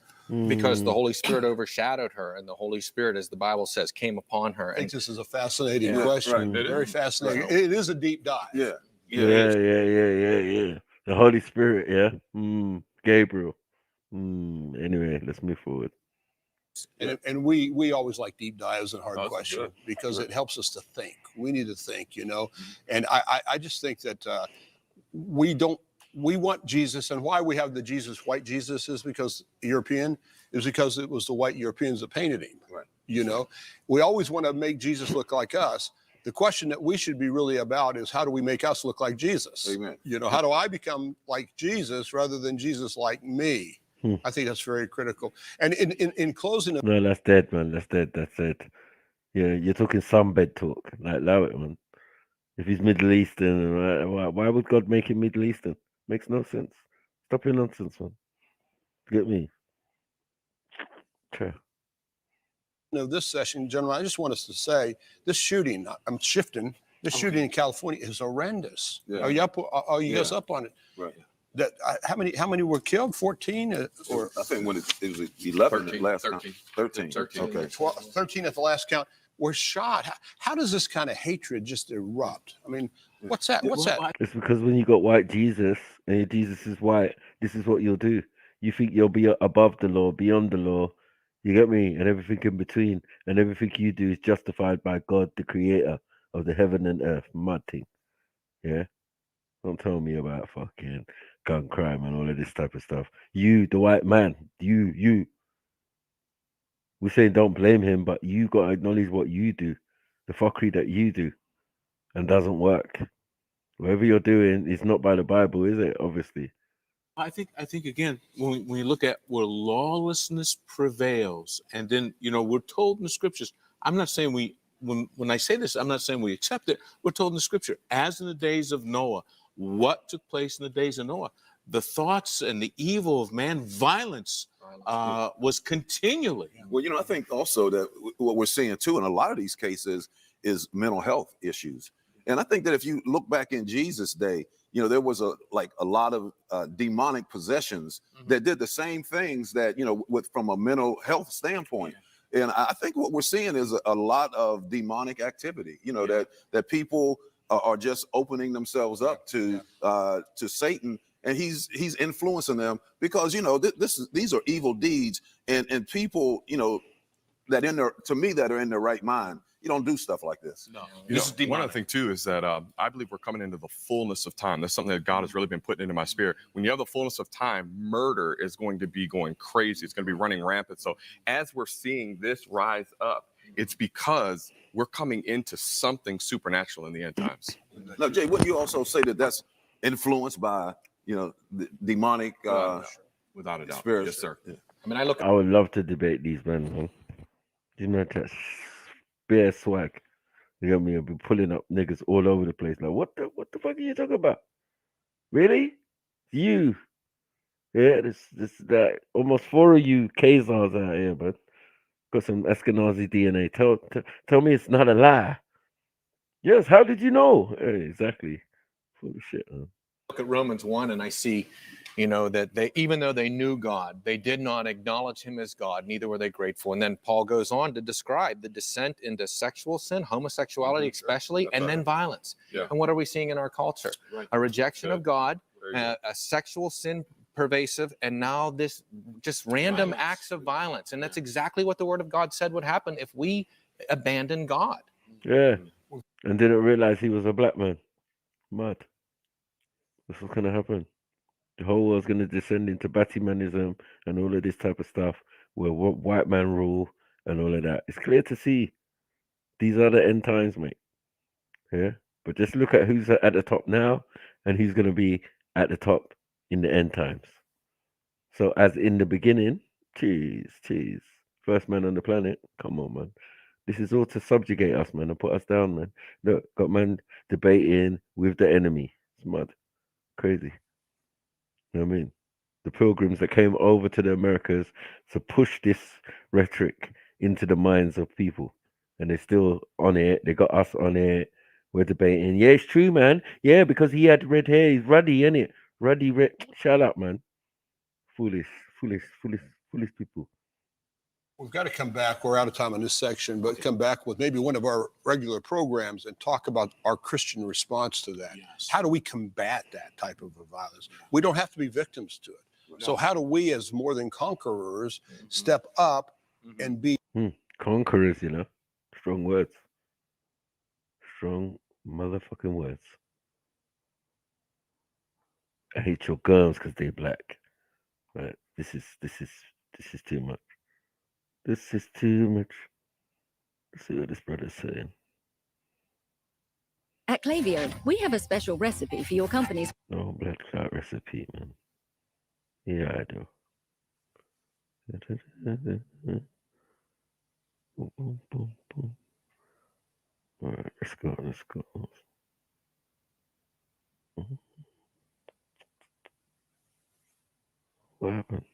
Speaker 15: Because the Holy Spirit overshadowed her, and the Holy Spirit, as the Bible says, came upon her.
Speaker 11: I think this is a fascinating question. Right. Very fascinating. Right. It is a deep dive.
Speaker 1: Yeah. The Holy Spirit, Gabriel. Anyway, let's move forward.
Speaker 11: And we always like deep dives and hard questions because it helps us to think. We need to think, And I just think that we want Jesus, and why we have the white Jesus is because because it was the white Europeans that painted him. Right. We always want to make Jesus look like us. The question that we should be really about is how do we make us look like Jesus? Amen. How do I become like Jesus rather than Jesus like me? I think that's very critical. And in closing,
Speaker 1: no, that's dead, man. That's dead. That's it. Yeah, you're talking sunbed talk. Like, allow it, man. If he's Middle Eastern, why would God make him Middle Eastern? Makes no sense. Stop your nonsense, man. Get me? Sure.
Speaker 11: This session, gentlemen, I just want us to say this shooting. I'm shifting. This shooting in California is horrendous. Yeah. Are you up? Are you guys up on it? Right. That how many were killed? 14 or
Speaker 14: I think when it was 11 at last count. 13.
Speaker 11: Okay. 13 at the last count were shot. How does this kind of hatred just erupt? I mean, what's that? What's that?
Speaker 1: It's because when you got white Jesus and Jesus is white, this is what you'll do. You think you'll be above the law, beyond the law. You get me? And everything in between. And everything you do is justified by God, the creator of the heaven and earth. Mud thing. Yeah? Don't tell me about fucking gun crime and all of this type of stuff. You, the white man, you. We're saying don't blame him, but you got to acknowledge what you do. The fuckery that you do. And doesn't work. Whatever you're doing is not by the Bible, is it? Obviously.
Speaker 18: I think again, when you look at where lawlessness prevails, and then we're told in the scriptures. I'm not saying when I say this, I'm not saying we accept it. We're told in the scripture, as in the days of Noah, what took place in the days of Noah? The thoughts and the evil of man, violence was continually.
Speaker 14: Well, I think also that what we're seeing too in a lot of these cases is mental health issues. And I think that if you look back in Jesus' day, there was a lot of demonic possessions that did the same things that, from a mental health standpoint. Yeah. And I think what we're seeing is a lot of demonic activity, that people are just opening themselves up to Satan, and he's influencing them because, these are evil deeds and people, that that are in their right mind. You don't do stuff like this.
Speaker 19: No. One other thing too is that I believe we're coming into the fullness of time. That's something that God has really been putting into my spirit. When you have the fullness of time, murder is going to be going crazy. It's going to be running rampant. So as we're seeing this rise up, it's because we're coming into something supernatural in the end times.
Speaker 14: Now, Jay, wouldn't you also say that that's influenced by, the demonic
Speaker 19: without a doubt.
Speaker 14: spirits?
Speaker 19: Yes, sir. Yeah.
Speaker 1: I would love to debate these men, man. These men just bare swag. You got me? I've been pulling up niggas all over the place. Like, what the fuck are you talking about? Really? You? Yeah, that almost 4 of you Khazars out here, but got some Ashkenazi DNA. Tell me it's not a lie. Yes. How did you know? Exactly. Full of shit, man.
Speaker 15: Look at Romans 1 and I see, that they, even though they knew God, they did not acknowledge him as God, neither were they grateful. And then Paul goes on to describe the descent into sexual sin, homosexuality especially, and then violence. Yeah. And what are we seeing in our culture? Right. A rejection of God, a sexual sin pervasive, and now this just random acts of violence. And that's exactly what the word of God said would happen if we abandon God.
Speaker 1: Yeah. And didn't realize he was a black man. Mad. That's what's going to happen. The whole world's going to descend into Batmanism and all of this type of stuff where white man rule and all of that. It's clear to see these are the end times, mate. Yeah? But just look at who's at the top now and who's going to be at the top in the end times. So as in the beginning, cheese, first man on the planet. Come on, man. This is all to subjugate us, man, and put us down, man. Look, got man debating with the enemy. It's mad. Crazy. You know what I mean? The pilgrims that came over to the Americas to push this rhetoric into the minds of people. And they're still on it. They got us on it. We're debating. Yeah, it's true, man. Yeah, because he had red hair. He's ruddy, innit? Ruddy, red. Shut up, man. Foolish people.
Speaker 11: We've got to come back. We're out of time on this section, but come back with maybe one of our regular programs and talk about our Christian response to that. Yes. How do we combat that type of violence? We don't have to be victims to it. No. So how do we, as more than conquerors, step up and be
Speaker 1: conquerors? You know, strong words, strong motherfucking words. I hate your guns because they're black. Right? This is too much. This is too much. Let's see what this brother's saying.
Speaker 13: At Clavio, we have a special recipe for your company's.
Speaker 1: Oh, black clout recipe, man. Yeah, I do. Boom, boom, boom. All right, let's go. What happened?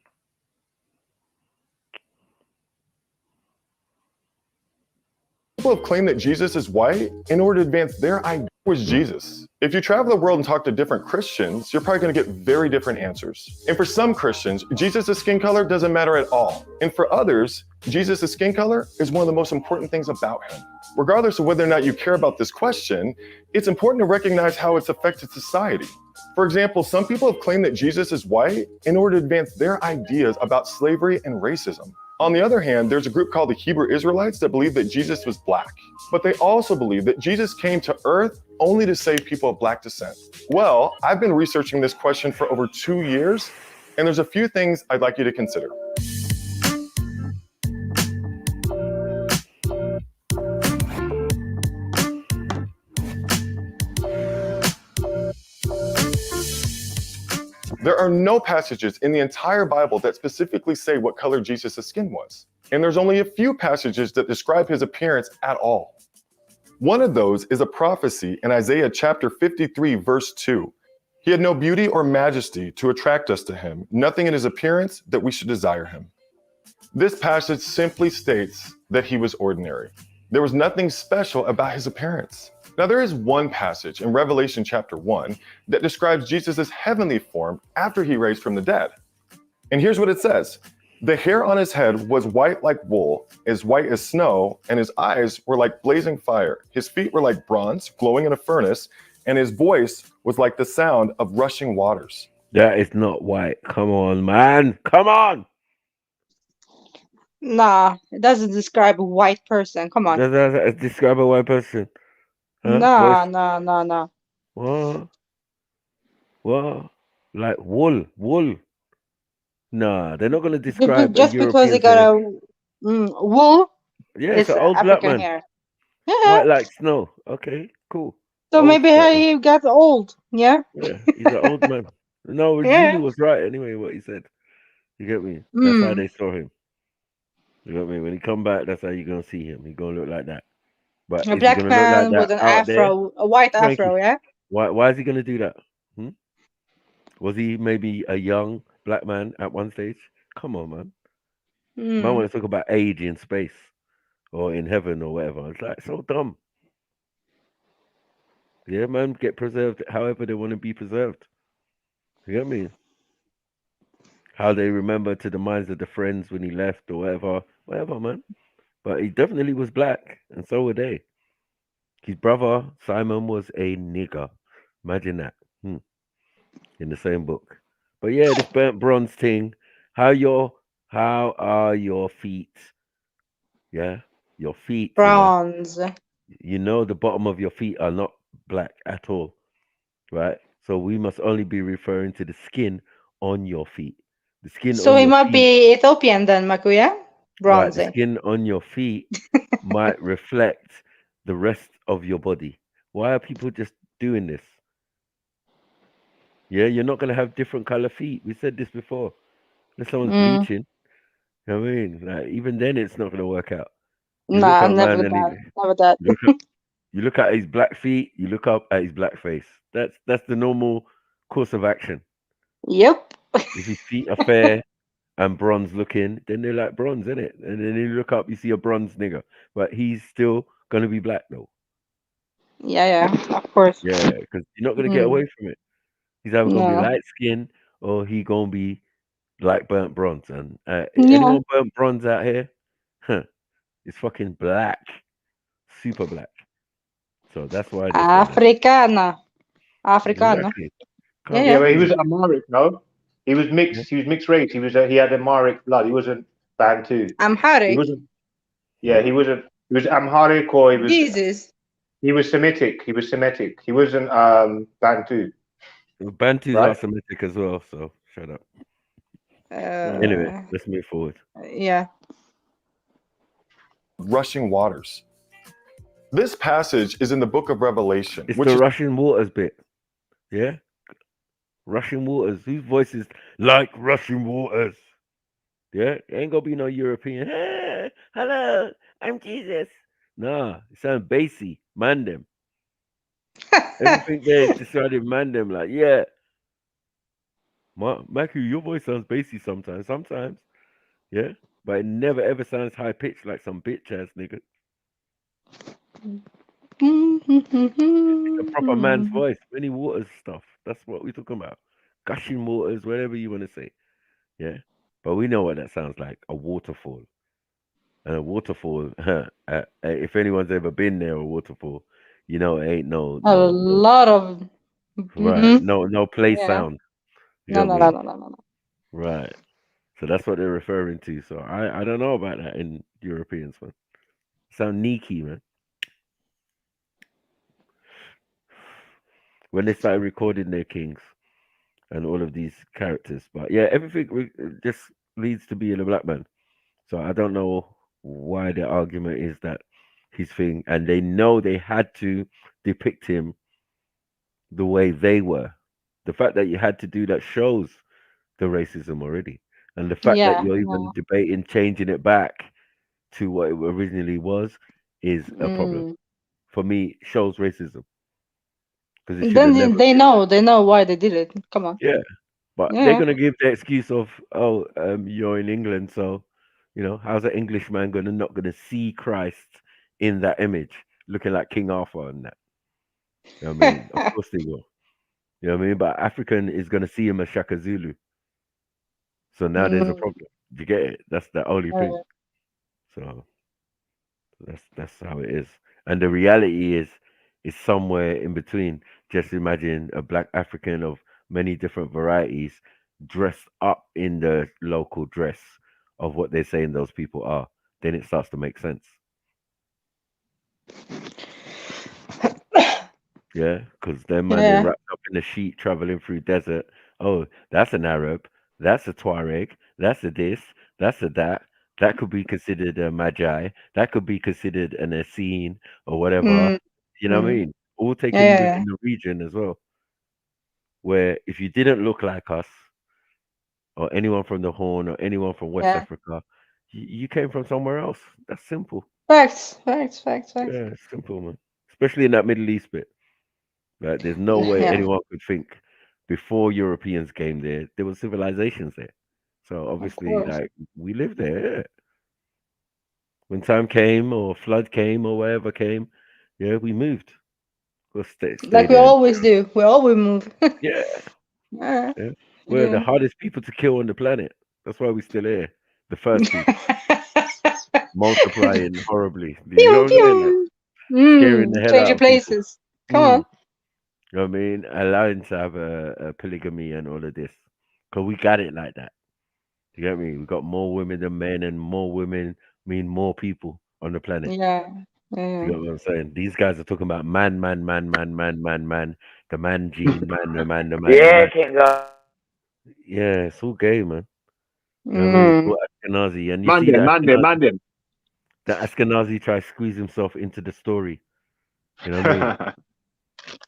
Speaker 19: People have claimed that Jesus is white in order to advance their idea was Jesus. If you travel the world and talk to different Christians, you're probably going to get very different answers. And for some Christians, Jesus' skin color doesn't matter at all. And for others, Jesus' skin color is one of the most important things about him. Regardless of whether or not you care about this question, it's important to recognize how it's affected society. For example, some people have claimed that Jesus is white in order to advance their ideas about slavery and racism. On the other hand, there's a group called the Hebrew Israelites that believe that Jesus was black. But they also believe that Jesus came to earth only to save people of black descent. Well, I've been researching this question for over 2 years, and there's a few things I'd like you to consider. There are no passages in the entire Bible that specifically say what color Jesus' skin was. And there's only a few passages that describe his appearance at all. One of those is a prophecy in Isaiah chapter 53, verse 2. He had no beauty or majesty to attract us to him, nothing in his appearance that we should desire him. This passage simply states that he was ordinary. There was nothing special about his appearance. Now, there is one passage in Revelation chapter 1 that describes Jesus' heavenly form after he raised from the dead. And here's what it says. The hair on his head was white like wool, as white as snow, and his eyes were like blazing fire. His feet were like bronze, glowing in a furnace, and his voice was like the sound of rushing waters.
Speaker 1: That is not white. Come on, man. Come on.
Speaker 8: Nah, it doesn't describe a white person. Come on.
Speaker 1: That describe a white person. Huh?
Speaker 8: Nah.
Speaker 1: What? Like wool. Nah, they're not going to describe
Speaker 8: just
Speaker 1: a
Speaker 8: because they
Speaker 1: European
Speaker 8: got a wool.
Speaker 1: Yeah, it's an old
Speaker 8: African
Speaker 1: black man.
Speaker 8: hair.
Speaker 1: White like snow. Okay, cool.
Speaker 8: So
Speaker 1: Old
Speaker 8: maybe he got old. Yeah.
Speaker 1: Yeah, he's an old man. No, Julie was right anyway. What he said. You get me? That's how they saw him. You got me? When he come back, that's how you're gonna see him. He's gonna look like that. But
Speaker 8: A
Speaker 1: is
Speaker 8: black
Speaker 1: he gonna look like
Speaker 8: man
Speaker 1: that
Speaker 8: with an
Speaker 1: out there?
Speaker 8: afro, a white afro, yeah.
Speaker 1: Why is he gonna do that? Was he maybe a young black man at one stage? Come on, man. Man want to talk about age in space or in heaven or whatever. It's like so dumb. Yeah, man, get preserved however they want to be preserved. You get me? How they remember to the minds of the friends when he left or whatever, man. But he definitely was black, and so were they. His brother Simon was a nigger. Imagine that. In the same book. But yeah, this burnt bronze thing. How are your feet? Yeah, your feet.
Speaker 8: Bronze.
Speaker 1: You know the bottom of your feet are not black at all, right? So we must only be referring to the skin on your feet. The skin
Speaker 8: so
Speaker 1: on
Speaker 8: he
Speaker 1: your
Speaker 8: might
Speaker 1: feet,
Speaker 8: be Ethiopian then, Makuya?
Speaker 1: right? The
Speaker 8: Bronze.
Speaker 1: skin on your feet might reflect the rest of your body. Why are people just doing this? Yeah, you're not gonna have different color feet. We said this before. If someone's bleaching, you know what I mean? Like even then, it's not gonna work out. You look
Speaker 8: Nah,
Speaker 1: at a
Speaker 8: never
Speaker 1: man and
Speaker 8: that. Never that.
Speaker 1: you look at his black feet. You look up at his black face. That's the normal course of action.
Speaker 8: Yep.
Speaker 1: If his feet are fair and bronze looking, then they're like bronze, isn't it? And then you look up, you see a bronze nigga, but he's still gonna be black though.
Speaker 8: Yeah, yeah, of course.
Speaker 1: Yeah, because you're not gonna get
Speaker 8: Mm.
Speaker 1: away from it. He's either gonna be
Speaker 8: No.
Speaker 1: light skinned or he gonna be like burnt bronze. And
Speaker 8: Yeah.
Speaker 1: anyone burnt bronze out here, huh, it's fucking black, super black. So that's why they say that.
Speaker 8: Africana. Africana.
Speaker 1: Exactly.
Speaker 8: Yeah,
Speaker 1: Can't
Speaker 4: Yeah,
Speaker 8: yeah.
Speaker 4: but he
Speaker 1: fool
Speaker 4: was
Speaker 1: you.
Speaker 4: Amharic, no? He was
Speaker 1: Yeah.
Speaker 4: mixed. He was mixed race. He had Amharic blood. He wasn't Bantu. He
Speaker 8: Amharic.
Speaker 4: wasn't. Yeah, he wasn't. He was Amharic or he was.
Speaker 8: Jesus.
Speaker 4: He was Semitic. He was Semitic. He wasn't Bantu,
Speaker 1: Bantus are
Speaker 4: right?
Speaker 1: Semitic as well, so shut up.
Speaker 4: Mm.
Speaker 1: Anyway,
Speaker 8: Uh,
Speaker 1: let's move forward.
Speaker 8: yeah.
Speaker 19: Rushing waters. This passage is in the book of Revelation,
Speaker 1: It's
Speaker 19: which
Speaker 1: the
Speaker 19: is
Speaker 1: Russian waters bit. Yeah? Russian waters. Whose voice is like Russian waters? Yeah? It ain't gonna be no European. Hey, hello, I'm Jesus. Nah, it sounds bassy. Man them. Everything there is decided man them. Like, yeah. Matthew, your voice sounds bassy sometimes. Sometimes. Yeah? But it never ever sounds high pitched like some bitch ass nigga. It's a proper man's voice. Many waters stuff. That's what we're talking about. Gushing waters, whatever you want to say. Yeah. But we know what that sounds like. A waterfall. And a waterfall, if anyone's ever been near a waterfall, you know it ain't
Speaker 8: A lot of.
Speaker 1: right.
Speaker 8: Mm-hmm.
Speaker 1: No play
Speaker 8: Yeah.
Speaker 1: sound. You
Speaker 8: No,
Speaker 1: got
Speaker 8: no, no,
Speaker 1: me?
Speaker 8: no, no, no.
Speaker 1: Right. So that's what they're referring to. So I don't know about that in Europeans, man. Sound sneaky, man. When they started recording their kings and all of these characters. But yeah, everything just leads to being a black man. So I don't know why the argument is that his thing, and they know they had to depict him the way they were. The fact that you had to do that shows the racism already, and the fact that
Speaker 8: Yeah.
Speaker 1: you're
Speaker 8: Yeah.
Speaker 1: even debating changing it back to what it originally was is a problem.
Speaker 8: Mm.
Speaker 1: For me, shows racism because it should have
Speaker 8: Then
Speaker 1: never
Speaker 8: they
Speaker 1: been that.
Speaker 8: know. They know why they did it. Come on.
Speaker 1: Yeah, but they're
Speaker 8: Yeah.
Speaker 1: gonna give the excuse of, oh, you're in England, so how's an Englishman gonna not gonna see Christ in that image, looking like King Arthur and that? You know what I mean? Of course they will. You know what I mean? But African is gonna see him as Shaka Zulu. So now there's a
Speaker 8: Mm.
Speaker 1: problem. You get it? That's the only thing.
Speaker 8: Uh,
Speaker 1: So that's how it is. And the reality is somewhere in between. Just imagine a black African of many different varieties dressed up in the local dress of what they're saying those people are. Then it starts to make sense. Yeah, because them man they
Speaker 8: yeah.
Speaker 1: wrapped up in a sheet traveling through desert. Oh, that's an Arab. That's a Tuareg. That's a this. That's a that. That could be considered a Magi. That could be considered an Essene or whatever.
Speaker 8: Mm.
Speaker 1: You know what I
Speaker 8: Mm.
Speaker 1: mean? All
Speaker 8: Yeah.
Speaker 1: taken
Speaker 8: Yeah.
Speaker 1: within
Speaker 8: Yeah.
Speaker 1: the region as well. Where if you didn't look like us or anyone from the Horn or anyone from West
Speaker 8: Yeah.
Speaker 1: Africa, you came from somewhere else. That's simple.
Speaker 8: Facts. Facts. Facts. Facts.
Speaker 1: Yeah, it's simple, man. Especially in that Middle East bit. Like, there's no way
Speaker 8: Yeah.
Speaker 1: anyone could think before Europeans came there were civilizations there. So
Speaker 8: Of
Speaker 1: obviously,
Speaker 8: course.
Speaker 1: like we lived there. Yeah. When time came or flood came or whatever came, yeah, we moved. We'll stay
Speaker 8: Like we
Speaker 1: there.
Speaker 8: always do. We always move.
Speaker 1: Yeah,
Speaker 8: Yeah.
Speaker 1: yeah. We're the
Speaker 8: Yeah.
Speaker 1: hardest people to kill on the planet. That's why we're still here. The first people multiplying horribly. You know
Speaker 8: Pew
Speaker 1: what I'm saying? Like,
Speaker 8: pew.
Speaker 1: scaring the hell
Speaker 8: Change
Speaker 1: out
Speaker 8: your
Speaker 1: of people.
Speaker 8: places. Come
Speaker 1: Mm.
Speaker 8: on.
Speaker 1: You know what I mean? Allowing to have a polygamy and all of this. Because we got it like that. You get me? We got more women than men, and more women mean more people on the planet.
Speaker 8: Yeah.
Speaker 1: You
Speaker 8: Yeah.
Speaker 1: get what I'm saying? These guys are talking about man, man, man, man, man, man, man, the man gene, man, the man, the man, the
Speaker 12: Yeah,
Speaker 1: man.
Speaker 12: Kingo.
Speaker 1: Yeah, it's all gay, man. You know what I mean? It's
Speaker 8: Mm.
Speaker 1: all Ashkenazi, and you
Speaker 4: Man
Speaker 1: see
Speaker 4: them,
Speaker 1: that
Speaker 4: man them, man them.
Speaker 1: Ashkenazi tries to squeeze himself into the story. You know what I mean?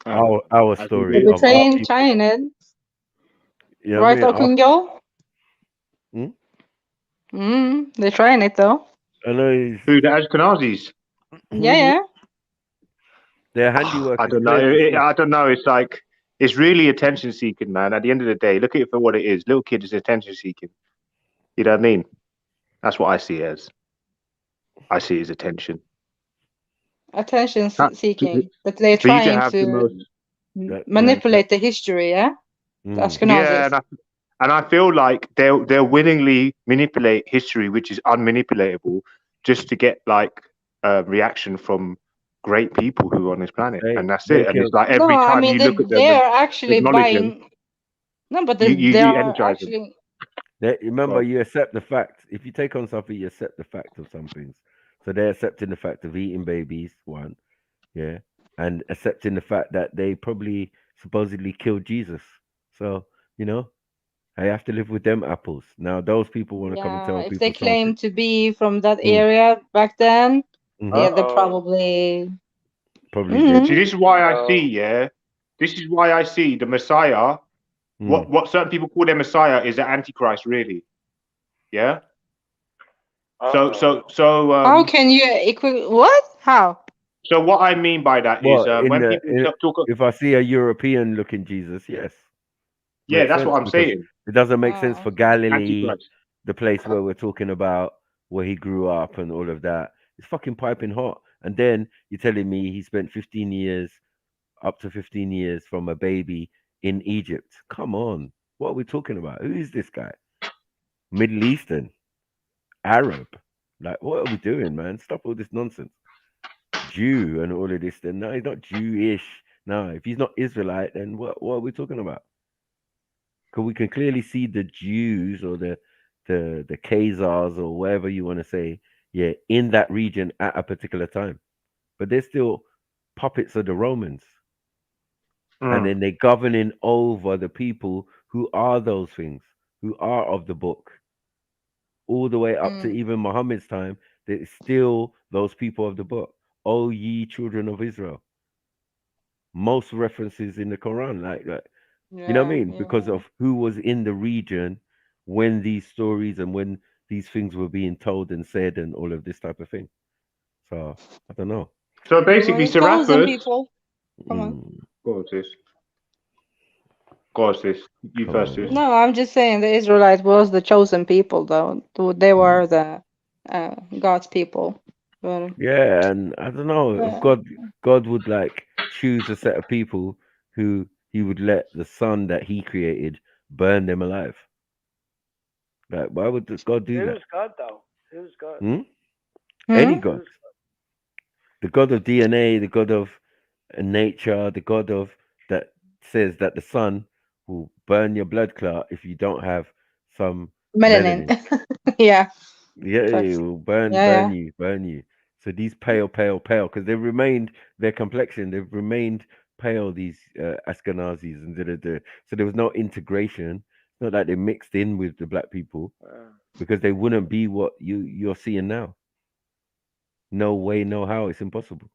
Speaker 1: our story
Speaker 8: They're
Speaker 1: of our people.
Speaker 8: trying it.
Speaker 1: You know what I
Speaker 8: Right,
Speaker 1: mean?
Speaker 8: Okungo? They're trying it though.
Speaker 1: I know he's,
Speaker 4: Who, the Ashkenazis?
Speaker 8: Yeah.
Speaker 1: their handiwork
Speaker 4: I
Speaker 1: is
Speaker 4: don't know.
Speaker 1: clear to see.
Speaker 4: I don't know. It's like, it's really attention seeking, man. At the end of the day, look at it for what it is. Little kid is attention seeking. You know what I mean? That's what I see it as. I see it as attention.
Speaker 8: Attention
Speaker 4: That-
Speaker 8: seeking. But they're
Speaker 4: For you to
Speaker 8: trying
Speaker 4: have the
Speaker 8: to
Speaker 4: most,
Speaker 8: manipulate the history, yeah? The
Speaker 4: yeah,
Speaker 8: Ashkenazis.
Speaker 4: and I feel like they'll willingly manipulate history, which is unmanipulatable, just to get like a reaction from great people who are on this planet, and that's
Speaker 1: They
Speaker 4: it. And it's
Speaker 1: killed.
Speaker 4: like
Speaker 8: No,
Speaker 4: every
Speaker 8: I
Speaker 4: time
Speaker 8: mean
Speaker 4: you look at them and
Speaker 8: they're actually
Speaker 4: acknowledge them,
Speaker 8: buying. No, but they
Speaker 4: you
Speaker 8: are
Speaker 4: energize them.
Speaker 8: actually.
Speaker 1: Remember, you accept the fact. If you take on something, you accept the fact of some things. So they're accepting the fact of eating babies, one, yeah, and accepting the fact that they probably supposedly killed Jesus. So I have to live with them apples. Now those people want to come and
Speaker 8: Yeah,
Speaker 1: tell
Speaker 8: if they
Speaker 1: people something.
Speaker 8: claim to be from that
Speaker 1: Mm.
Speaker 8: area back then, yeah, they're
Speaker 6: Uh-oh.
Speaker 8: probably.
Speaker 1: Probably did.
Speaker 4: See, this is why I see, yeah. This is why I see the Messiah. What certain people call their Messiah is the Antichrist, really. Yeah. So
Speaker 8: How can you what? How?
Speaker 4: So what I mean by that is
Speaker 1: Well,
Speaker 4: when people talk,
Speaker 1: if I see a European looking Jesus, yes,
Speaker 4: yeah,
Speaker 1: makes
Speaker 4: that's
Speaker 1: sense
Speaker 4: what I'm
Speaker 1: because
Speaker 4: saying.
Speaker 1: it doesn't make sense for Galilee,
Speaker 4: Antichrist.
Speaker 1: the place where we're talking about where he grew up and all of that. It's fucking piping hot. And then you're telling me he spent 15 years, up to 15 years from a baby in Egypt. Come on. What are we talking about? Who is this guy? Middle Eastern, Arab. Like, what are we doing, man? Stop all this nonsense. Jew and all of this. Then no, he's not Jewish. No, if he's not Israelite, then what are we talking about? Because we can clearly see the Jews or the Khazars or whatever you want to say, yeah, in that region at a particular time. But they're still puppets of the Romans. And then they're governing over the people who are those things, who are of the book. All the way up to even Muhammad's time, there's still those people of the book. O ye children of Israel. Most references in the Quran, like you know what I mean? Because of who was in the region when these stories and when these things were being told and said and all of this type of thing. So I don't know.
Speaker 4: So basically,
Speaker 8: Chosen
Speaker 4: Serapis.
Speaker 8: people. Come on.
Speaker 4: Go on, sis. Go on, sis. You
Speaker 1: Come
Speaker 4: first,
Speaker 1: on,
Speaker 4: sis.
Speaker 1: man.
Speaker 8: No, I'm just saying the Israelites was the chosen people, though. They were the God's people. But
Speaker 1: Yeah, and I don't know if God would like choose a set of people who he would let the sun that he created burn them alive. Like, why would God do that?
Speaker 12: Who's God though? Who's God?
Speaker 1: Any God. The God of DNA, the God of nature, the God of that says that the sun will burn your blood clot if you don't have some
Speaker 8: melanin.
Speaker 1: melanin.
Speaker 8: Yeah.
Speaker 1: Yeah, it will burn you. So these pale, because they've remained their complexion, they've remained pale. These Ashkenazis and so there was no integration. It's not like they mixed in with the black people because they wouldn't be what you're seeing now. No way, no how. It's impossible.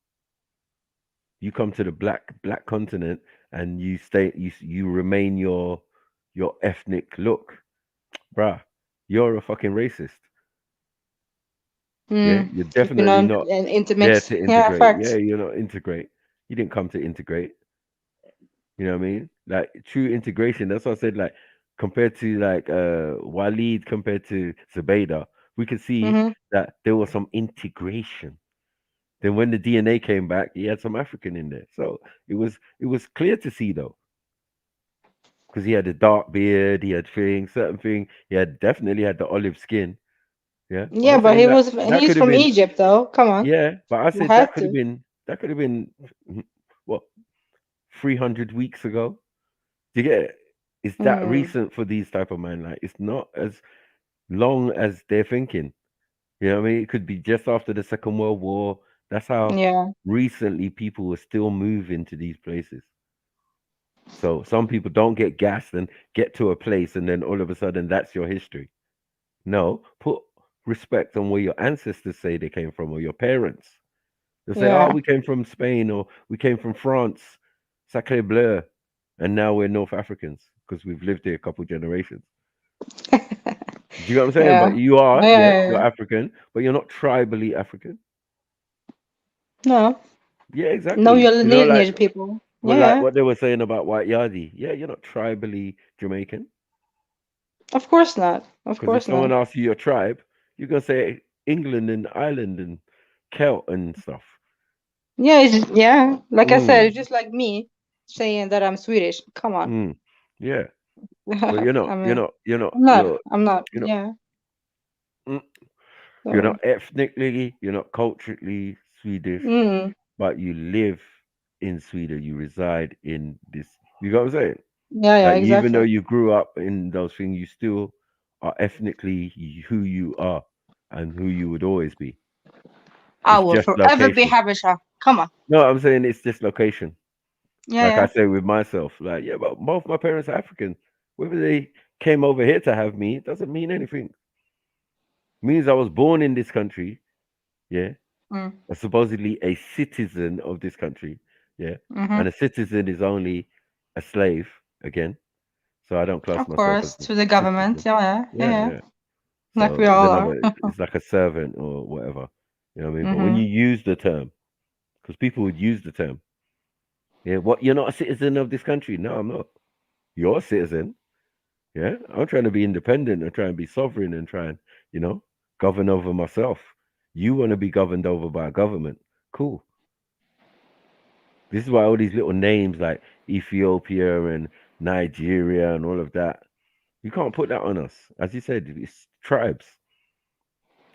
Speaker 1: You come to the black continent and you stay, you remain your ethnic look, bruh. You're a fucking racist. Yeah, you're
Speaker 8: If you
Speaker 1: definitely
Speaker 8: know
Speaker 1: not there
Speaker 8: intermix.
Speaker 1: to
Speaker 8: Yeah,
Speaker 1: integrate. Yeah,
Speaker 8: facts.
Speaker 1: you're not integrate. You didn't come to integrate. You know what I mean? Like true integration. That's what I said. Like compared to like Waleed compared to Zubaydah, we could see that there was some integration. Then when the DNA came back, he had some African in there. So it was clear to see though, because he had a dark beard, he had certain thing. He had definitely had the olive skin. Yeah, but
Speaker 8: Yeah,
Speaker 1: I'm
Speaker 8: but
Speaker 1: saying that that
Speaker 8: he's
Speaker 1: could have
Speaker 8: from
Speaker 1: been.
Speaker 8: Egypt, though. Come on.
Speaker 1: Yeah, but I
Speaker 8: You
Speaker 1: said that
Speaker 8: had
Speaker 1: could have
Speaker 8: to.
Speaker 1: been what 300 weeks ago. Do you get it? It's that recent for these type of man. Like it's not as long as they're thinking. You know what I mean? It could be just after the Second World War. That's how
Speaker 8: Yeah.
Speaker 1: recently people were still moving to these places. So some people don't get gassed and get to a place and then all of a sudden that's your history. No, put respect on where your ancestors say they came from or your parents. They'll say, "Oh,
Speaker 8: Yeah.
Speaker 1: we came from Spain or we came from France." Sacre bleu. And now we're North Africans because we've lived here a couple generations. Do you know what I'm saying?
Speaker 8: Yeah.
Speaker 1: But you are,
Speaker 8: Yeah,
Speaker 1: yeah,
Speaker 8: yeah,
Speaker 1: you're
Speaker 8: yeah.
Speaker 1: African, but you're not tribally African.
Speaker 8: No.
Speaker 1: Yeah,
Speaker 8: Know
Speaker 1: exactly.
Speaker 8: your
Speaker 1: You know, like,
Speaker 8: lineage, people.
Speaker 1: well,
Speaker 8: Yeah,
Speaker 1: like
Speaker 8: yeah.
Speaker 1: what they were saying about White Yardie. Yeah, you're not tribally Jamaican.
Speaker 8: Of course not. Of
Speaker 1: Because if
Speaker 8: course
Speaker 1: someone
Speaker 8: not.
Speaker 1: asks you your tribe, you're gonna say England and Ireland and Celt and stuff.
Speaker 8: Yeah, yeah. Like I said, it's
Speaker 1: Mm,
Speaker 8: just like me saying that I'm Swedish. Come on.
Speaker 1: mm, yeah, but you're not.
Speaker 8: I
Speaker 1: You're
Speaker 8: mean,
Speaker 1: not. You're not.
Speaker 8: I'm not.
Speaker 1: You're.
Speaker 8: I'm not.
Speaker 1: You're not.
Speaker 8: Yeah.
Speaker 1: Mm, you're
Speaker 8: So,
Speaker 1: not ethnically. You're not culturally Swedish,
Speaker 8: mm,
Speaker 1: but you live in Sweden. You reside in this. You know what I'm saying?
Speaker 8: yeah, yeah,
Speaker 1: Like even though
Speaker 8: exactly.
Speaker 1: you grew up in those things, you still are ethnically who you are and who you would always be.
Speaker 8: I
Speaker 1: It's
Speaker 8: will
Speaker 1: just
Speaker 8: forever be
Speaker 1: location.
Speaker 8: Habesha. Come on.
Speaker 1: No, I'm saying it's just location.
Speaker 8: Yeah,
Speaker 1: Like I
Speaker 8: yeah.
Speaker 1: say with myself, like yeah, but both my parents are African. Whether they came over here to have me doesn't mean anything. Means I was born in this country, yeah,
Speaker 8: Mm,
Speaker 1: supposedly a citizen of this country, yeah,
Speaker 8: mm-hmm.
Speaker 1: and a citizen is only a slave again. So I don't class
Speaker 8: Of
Speaker 1: myself
Speaker 8: course,
Speaker 1: as a
Speaker 8: to the government.
Speaker 1: citizen.
Speaker 8: Yeah, yeah, yeah,
Speaker 1: Yeah,
Speaker 8: yeah.
Speaker 1: yeah.
Speaker 8: Like
Speaker 1: So
Speaker 8: we all
Speaker 1: then
Speaker 8: are.
Speaker 1: it's like a servant or whatever. You know what I mean? But when
Speaker 8: Mm-hmm.
Speaker 1: you use the term, because people would use the term, yeah, what you're not a citizen of this country? No, I'm not. You're a citizen. Yeah, I'm trying to be independent and try and be sovereign and try and govern over myself. You want to be governed over by a government? Cool. This is why all these little names like Ethiopia and Nigeria and all of that, you can't put that on us. As you said, it's tribes.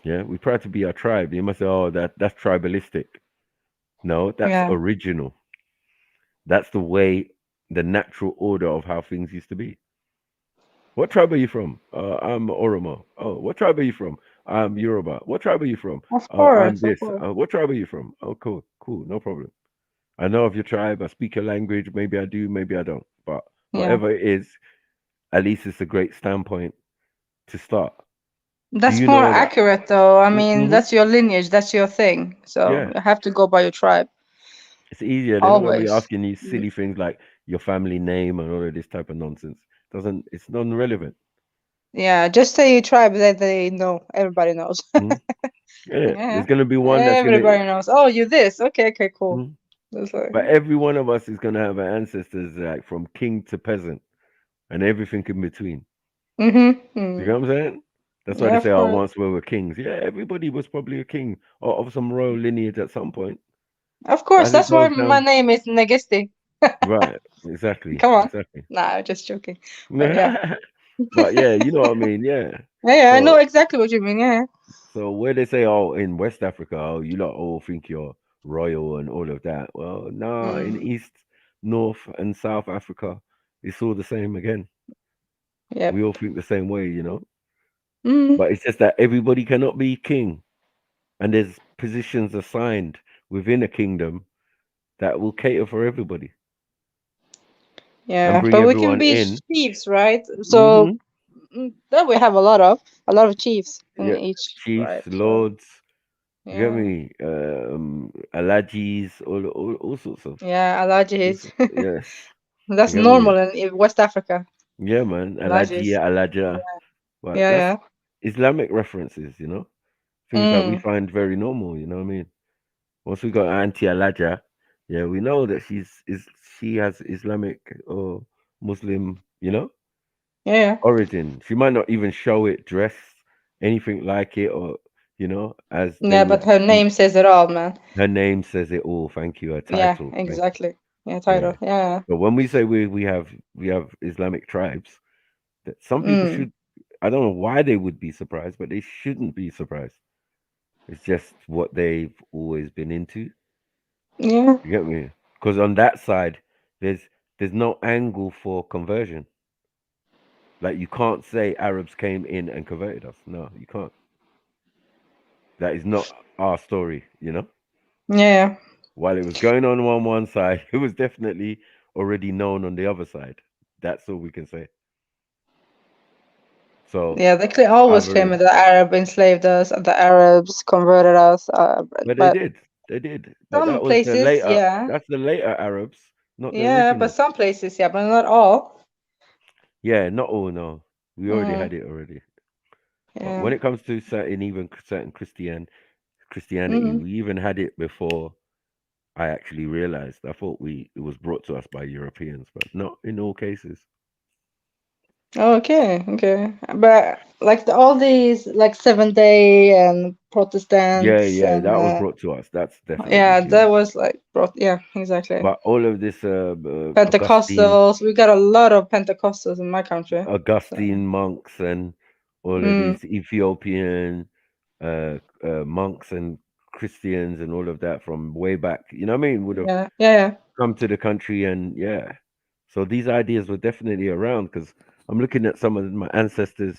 Speaker 1: Yeah, we try to be our tribe. You must say, oh, that's tribalistic. No, that's
Speaker 8: Yeah.
Speaker 1: original. That's the way, the natural order of how things used to be. What tribe are you from? I'm Oromo. Oh, what tribe are you from? I'm Yoruba. What tribe are you from?
Speaker 8: Of
Speaker 1: Oh, I'm
Speaker 8: course, of
Speaker 1: this.
Speaker 8: course.
Speaker 1: What tribe are you from? Oh, cool, cool, no problem. I know of your tribe. I speak your language. Maybe I do, maybe I don't. But
Speaker 8: Yeah.
Speaker 1: whatever it is, at least it's a great standpoint to start. Do
Speaker 8: That's
Speaker 1: you
Speaker 8: more
Speaker 1: know that?
Speaker 8: accurate, though. I mean,
Speaker 1: Hmm.
Speaker 8: that's your lineage. That's your thing. So
Speaker 1: Yeah,
Speaker 8: you have to go by your tribe
Speaker 1: it's easier. They're not going to be
Speaker 8: always.
Speaker 1: asking these silly things like your family name and all of this type of nonsense. Doesn't It's non-relevant.
Speaker 8: Yeah, just say your tribe that they know. Everybody knows.
Speaker 1: Mhm. Yeah,
Speaker 8: Yeah.
Speaker 1: there's going to be one that's going to.
Speaker 8: Everybody knows. Oh, you this. Okay, okay, cool. That's like,
Speaker 1: But every one of us is going to have our ancestors like from king to peasant and everything in between. You
Speaker 8: mm-hmm.
Speaker 1: know what I'm saying? That's why
Speaker 8: Yeah,
Speaker 1: they
Speaker 8: of
Speaker 1: say, oh,
Speaker 8: course.
Speaker 1: once we were kings. Yeah, everybody was probably a king or of some royal lineage at some point.
Speaker 8: Of
Speaker 1: But
Speaker 8: course,
Speaker 1: as it
Speaker 8: that's why
Speaker 1: goes
Speaker 8: my
Speaker 1: down,
Speaker 8: name is Negesti.
Speaker 1: right, exactly,
Speaker 8: Come on.
Speaker 1: exactly.
Speaker 8: Nah, I'm just joking. But yeah.
Speaker 1: But yeah, you know what I mean? Yeah.
Speaker 8: Yeah, yeah, I know
Speaker 1: So,
Speaker 8: exactly what you mean. Yeah.
Speaker 1: so where they say, oh, in West Africa, oh, you lot all think you're royal and all of that. Well, nah, in
Speaker 8: Mm,
Speaker 1: East, North, and South Africa, it's all the same again.
Speaker 8: yep.
Speaker 1: We all think the same way.
Speaker 8: Mm,
Speaker 1: But it's just that everybody cannot be king, and there's positions assigned within a kingdom that will cater for everybody and
Speaker 8: yeah,
Speaker 1: bring
Speaker 8: but we can
Speaker 1: everyone
Speaker 8: be
Speaker 1: in.
Speaker 8: chiefs, right? So
Speaker 1: Hmm.
Speaker 8: that we have a lot of chiefs in
Speaker 1: Yeah,
Speaker 8: each
Speaker 1: chiefs,
Speaker 8: tribe. So
Speaker 1: lords. You get
Speaker 8: yeah,
Speaker 1: me? Alajis, all sorts of.
Speaker 8: yeah, Alajis.
Speaker 1: Yeah, you
Speaker 8: That's
Speaker 1: get me?
Speaker 8: normal in West Africa.
Speaker 1: Yeah, man.
Speaker 8: Alajis.
Speaker 1: Alajia, Alaja. But
Speaker 8: Yeah,
Speaker 1: that's
Speaker 8: yeah.
Speaker 1: Islamic references. Things that we
Speaker 8: Mm,
Speaker 1: find very normal. You know what I mean? Once we got Auntie Alaja, yeah, we know that she has Islamic or Muslim,
Speaker 8: yeah, yeah.
Speaker 1: origin. She might not even show it dressed anything like it, or as they
Speaker 8: Yeah, but
Speaker 1: would.
Speaker 8: her name says it all, man.
Speaker 1: Her name says it all. Thank you. Her
Speaker 8: Yeah,
Speaker 1: title. Thank you.
Speaker 8: exactly. Yeah,
Speaker 1: Yeah.
Speaker 8: title. Yeah.
Speaker 1: But when we say we have Islamic tribes, that some people
Speaker 8: Mm,
Speaker 1: should. I don't know why they would be surprised, but they shouldn't be surprised. It's just what they've always been into.
Speaker 8: yeah.
Speaker 1: You get me? Because on that side, there's no angle for conversion. Like you can't say Arabs came in and converted us. No, you can't. That is not our story.
Speaker 8: Yeah.
Speaker 1: While it was going on one side, it was definitely already known on the other side. That's all we can say. So
Speaker 8: Yeah, they
Speaker 1: I've
Speaker 8: always claim
Speaker 1: already,
Speaker 8: that the Arab enslaved us, the Arabs converted us,
Speaker 1: but they
Speaker 8: but
Speaker 1: did, they did. But
Speaker 8: some
Speaker 1: that was the
Speaker 8: places,
Speaker 1: later.
Speaker 8: yeah.
Speaker 1: That's the later Arabs. not the
Speaker 8: Yeah, but
Speaker 1: original.
Speaker 8: some places, yeah, but not all.
Speaker 1: Yeah, not all. No, we already
Speaker 8: Mm,
Speaker 1: had it already. But
Speaker 8: yeah.
Speaker 1: when it comes to certain Christianity,
Speaker 8: Mm.
Speaker 1: we even had it before I actually realized. I thought it was brought to us by Europeans, but not in all cases.
Speaker 8: Okay, okay. But like all these like Seventh Day and
Speaker 1: Yeah,
Speaker 8: Protestants
Speaker 1: yeah,
Speaker 8: and
Speaker 1: that was brought to us. That's definitely
Speaker 8: yeah,
Speaker 1: Jewish.
Speaker 8: that was like brought. Yeah, exactly.
Speaker 1: But all of this Augustine
Speaker 8: Pentecostals. We got a lot of Pentecostals in my country. So.
Speaker 1: monks and all of
Speaker 8: Mm,
Speaker 1: these Ethiopian monks and Christians and all of that from way back, you know what I mean, would have
Speaker 8: yeah, yeah,
Speaker 1: come to the country. And yeah, so these ideas were definitely around because I'm looking at some of my ancestors'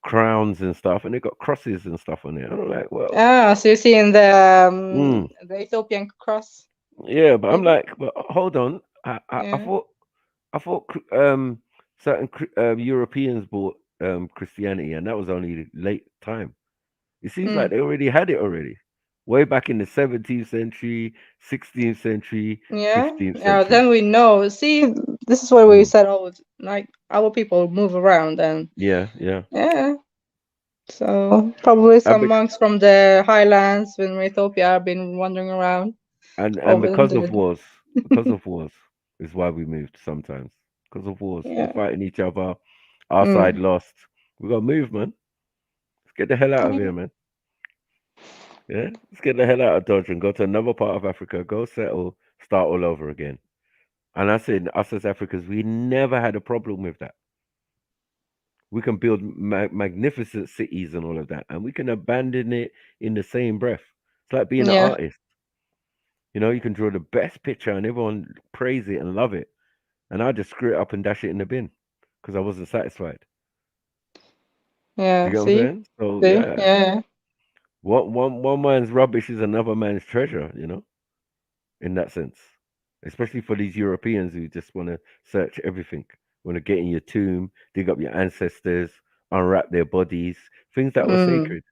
Speaker 1: crowns and stuff, and they got crosses and stuff on it. I'm like, well,
Speaker 8: yeah. Ah, so you're seeing
Speaker 1: mm,
Speaker 8: the Ethiopian cross,
Speaker 1: yeah, but I'm
Speaker 8: maybe?
Speaker 1: like, but hold on,
Speaker 8: Yeah.
Speaker 1: I thought certain Europeans bought Christianity, and that was only late time. It seems like
Speaker 8: Mm.
Speaker 1: they already had it already, way back in the 17th century, 16th century,
Speaker 8: Yeah.
Speaker 1: 15th
Speaker 8: Yeah.
Speaker 1: century.
Speaker 8: Then we know. See, this is why we
Speaker 1: Mm.
Speaker 8: said, oh, like our people move around and
Speaker 1: Yeah, yeah.
Speaker 8: yeah. So probably
Speaker 1: And,
Speaker 8: some monks from the highlands in Ethiopia have been wandering around
Speaker 1: and
Speaker 8: over
Speaker 1: because of
Speaker 8: the.
Speaker 1: wars, is why we moved sometimes. Because of wars, we're
Speaker 8: Yeah.
Speaker 1: fighting each other. Our side
Speaker 8: Mm.
Speaker 1: lost. We got to move, man. Let's get the hell out of
Speaker 8: Yeah.
Speaker 1: here, man. Yeah, let's get the hell out of Dodge and go to another part of Africa. Go settle, start all over again. And I said, us as Africans, we never had a problem with that. We can build magnificent cities and all of that, and we can abandon it in the same breath. It's like being an
Speaker 8: Yeah.
Speaker 1: artist. You know, you can draw the best picture and everyone praise it and love it, and I just screw it up and dash it in the bin because I wasn't satisfied. Do
Speaker 8: Yeah.
Speaker 1: you get what I'm
Speaker 8: See.
Speaker 1: saying? So
Speaker 8: See.
Speaker 1: yeah,
Speaker 8: Yeah.
Speaker 1: one man's rubbish is another man's treasure. You know, in that sense, especially for these Europeans who just want to search everything, want to get in your tomb, dig up your ancestors, unwrap their bodies, things that were
Speaker 8: Mm.
Speaker 1: sacred.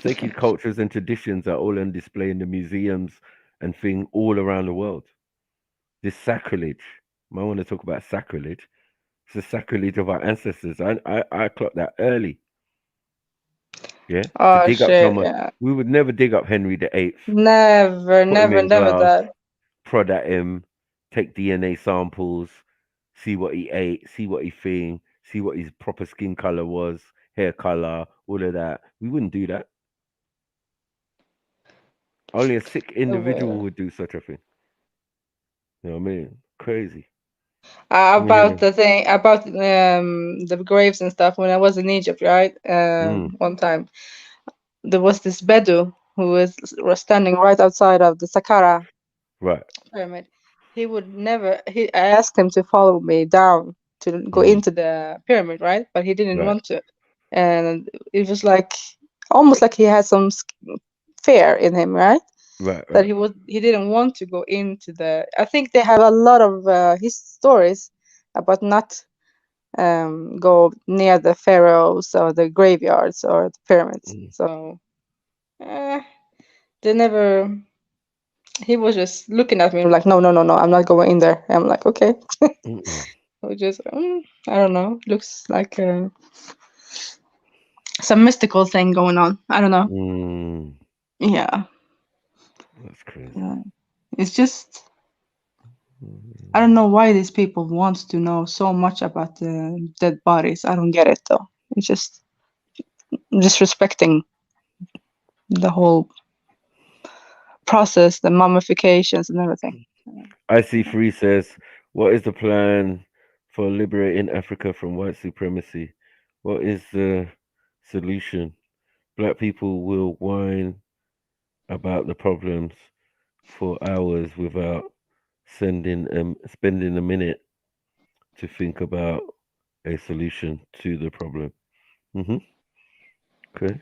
Speaker 1: Sacred cultures and traditions are all on display in the museums and thing all around the world. This sacrilege, I want to talk about sacrilege. It's the sacrilege of our ancestors. I clocked that early. Yeah, to
Speaker 8: Oh
Speaker 1: dig up
Speaker 8: shit.
Speaker 1: someone.
Speaker 8: Yeah.
Speaker 1: We would never dig up Henry the Eighth,
Speaker 8: Never,
Speaker 1: put him
Speaker 8: never,
Speaker 1: in
Speaker 8: never
Speaker 1: glass,
Speaker 8: that.
Speaker 1: prod at him, take DNA samples, see what he ate, see what he think, see what his proper skin color was, hair color, all of that. We wouldn't do that. Only a sick individual
Speaker 8: Never.
Speaker 1: would do such a thing. You know what I mean? Crazy.
Speaker 8: About
Speaker 1: Yeah.
Speaker 8: the thing about the graves and stuff when I was in Egypt, right?
Speaker 1: Mm,
Speaker 8: One time there was this Bedou who was standing right outside of the Saqqara
Speaker 1: right.
Speaker 8: pyramid. He would never. I asked him to follow me down to go
Speaker 1: Mm,
Speaker 8: into the pyramid, right? But he didn't
Speaker 1: right.
Speaker 8: want to, and it was like almost like he had some fear in him, right?
Speaker 1: Right.
Speaker 8: That
Speaker 1: Right.
Speaker 8: he didn't want to go into the. I think they have a lot of his stories about not go near the pharaohs or the graveyards or the pyramids.
Speaker 1: Mm,
Speaker 8: So they never. He was just looking at me like, no, no, no, no, I'm not going in there. I'm like, okay.
Speaker 1: mm-mm.
Speaker 8: We just, I don't know. Looks like some mystical thing going on. I don't know.
Speaker 1: Mm,
Speaker 8: Yeah,
Speaker 1: that's crazy.
Speaker 8: yeah. It's just I don't
Speaker 1: Mm.
Speaker 8: know why these people want to know so much about the dead bodies. I don't get it though. It's just disrespecting the whole process, the mummifications and everything.
Speaker 1: IC3 says, what is the plan for liberating Africa from white supremacy? What is the solution? Black people will whine about the problems for hours without spending a minute to think about a solution to the problem. Hmm. Okay.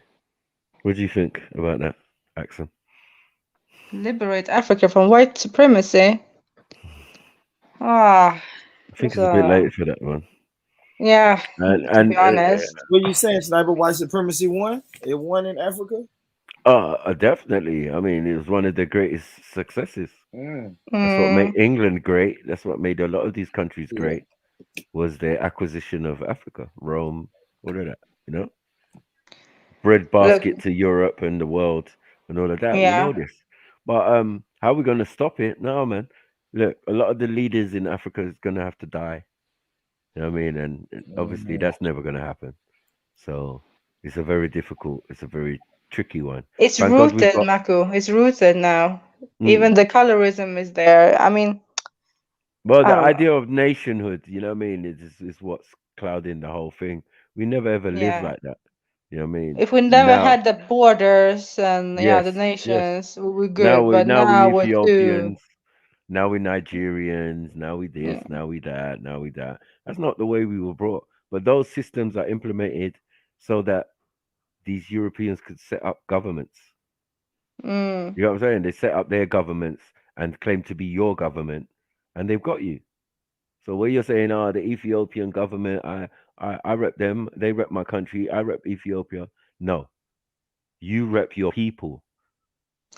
Speaker 1: What do you think about that, Axel?
Speaker 8: Liberate Africa from white supremacy. Ah,
Speaker 1: I think
Speaker 8: was
Speaker 1: it's a bit late for that one.
Speaker 8: yeah,
Speaker 1: And
Speaker 8: to be
Speaker 1: and
Speaker 8: honest.
Speaker 6: What are you saying, Sniper? White supremacy won? It won in Africa?
Speaker 1: Definitely. I mean, it was one of the greatest successes.
Speaker 6: Mm.
Speaker 1: That's what made
Speaker 8: Mm,
Speaker 1: England great. That's what made a lot of these countries
Speaker 6: Yeah.
Speaker 1: great. Was their acquisition of Africa, Rome, all of that. You know,
Speaker 8: look,
Speaker 1: breadbasket to Europe and the world and all of that. We know
Speaker 8: yeah,
Speaker 1: this, but how are we going to stop it? No, man. Look, a lot of the leaders in Africa is going to have to die. You know what I mean? And obviously,
Speaker 6: Mm.
Speaker 1: that's never going to happen. So it's a very difficult. It's a very tricky one.
Speaker 8: it's
Speaker 1: Thank God we've
Speaker 8: rooted,
Speaker 1: got.
Speaker 8: Mako. It's rooted now.
Speaker 1: Mm,
Speaker 8: Even the colorism is there. I mean,
Speaker 1: well,
Speaker 8: I
Speaker 1: the
Speaker 8: don't know.
Speaker 1: idea of nationhood, you know what I mean, is what's clouding the whole thing. We never ever lived
Speaker 8: Yeah.
Speaker 1: like that. You know what I mean?
Speaker 8: If we never
Speaker 1: Now,
Speaker 8: had the borders and yeah,
Speaker 1: yes,
Speaker 8: the
Speaker 1: yes.
Speaker 8: nations, we're good. But
Speaker 1: Now we
Speaker 8: now we're too.
Speaker 1: Ethiopians. Now we Nigerians. Now we this.
Speaker 8: Yeah.
Speaker 1: Now we that. Now we that. That's not the way we were brought. But those systems are implemented so that these Europeans could set up governments.
Speaker 8: Mm,
Speaker 1: You know what I'm saying? They set up their governments and claim to be your government, and they've got you. So where you're saying, the Ethiopian government, I rep them, they rep my country, I rep Ethiopia. No, you rep your people,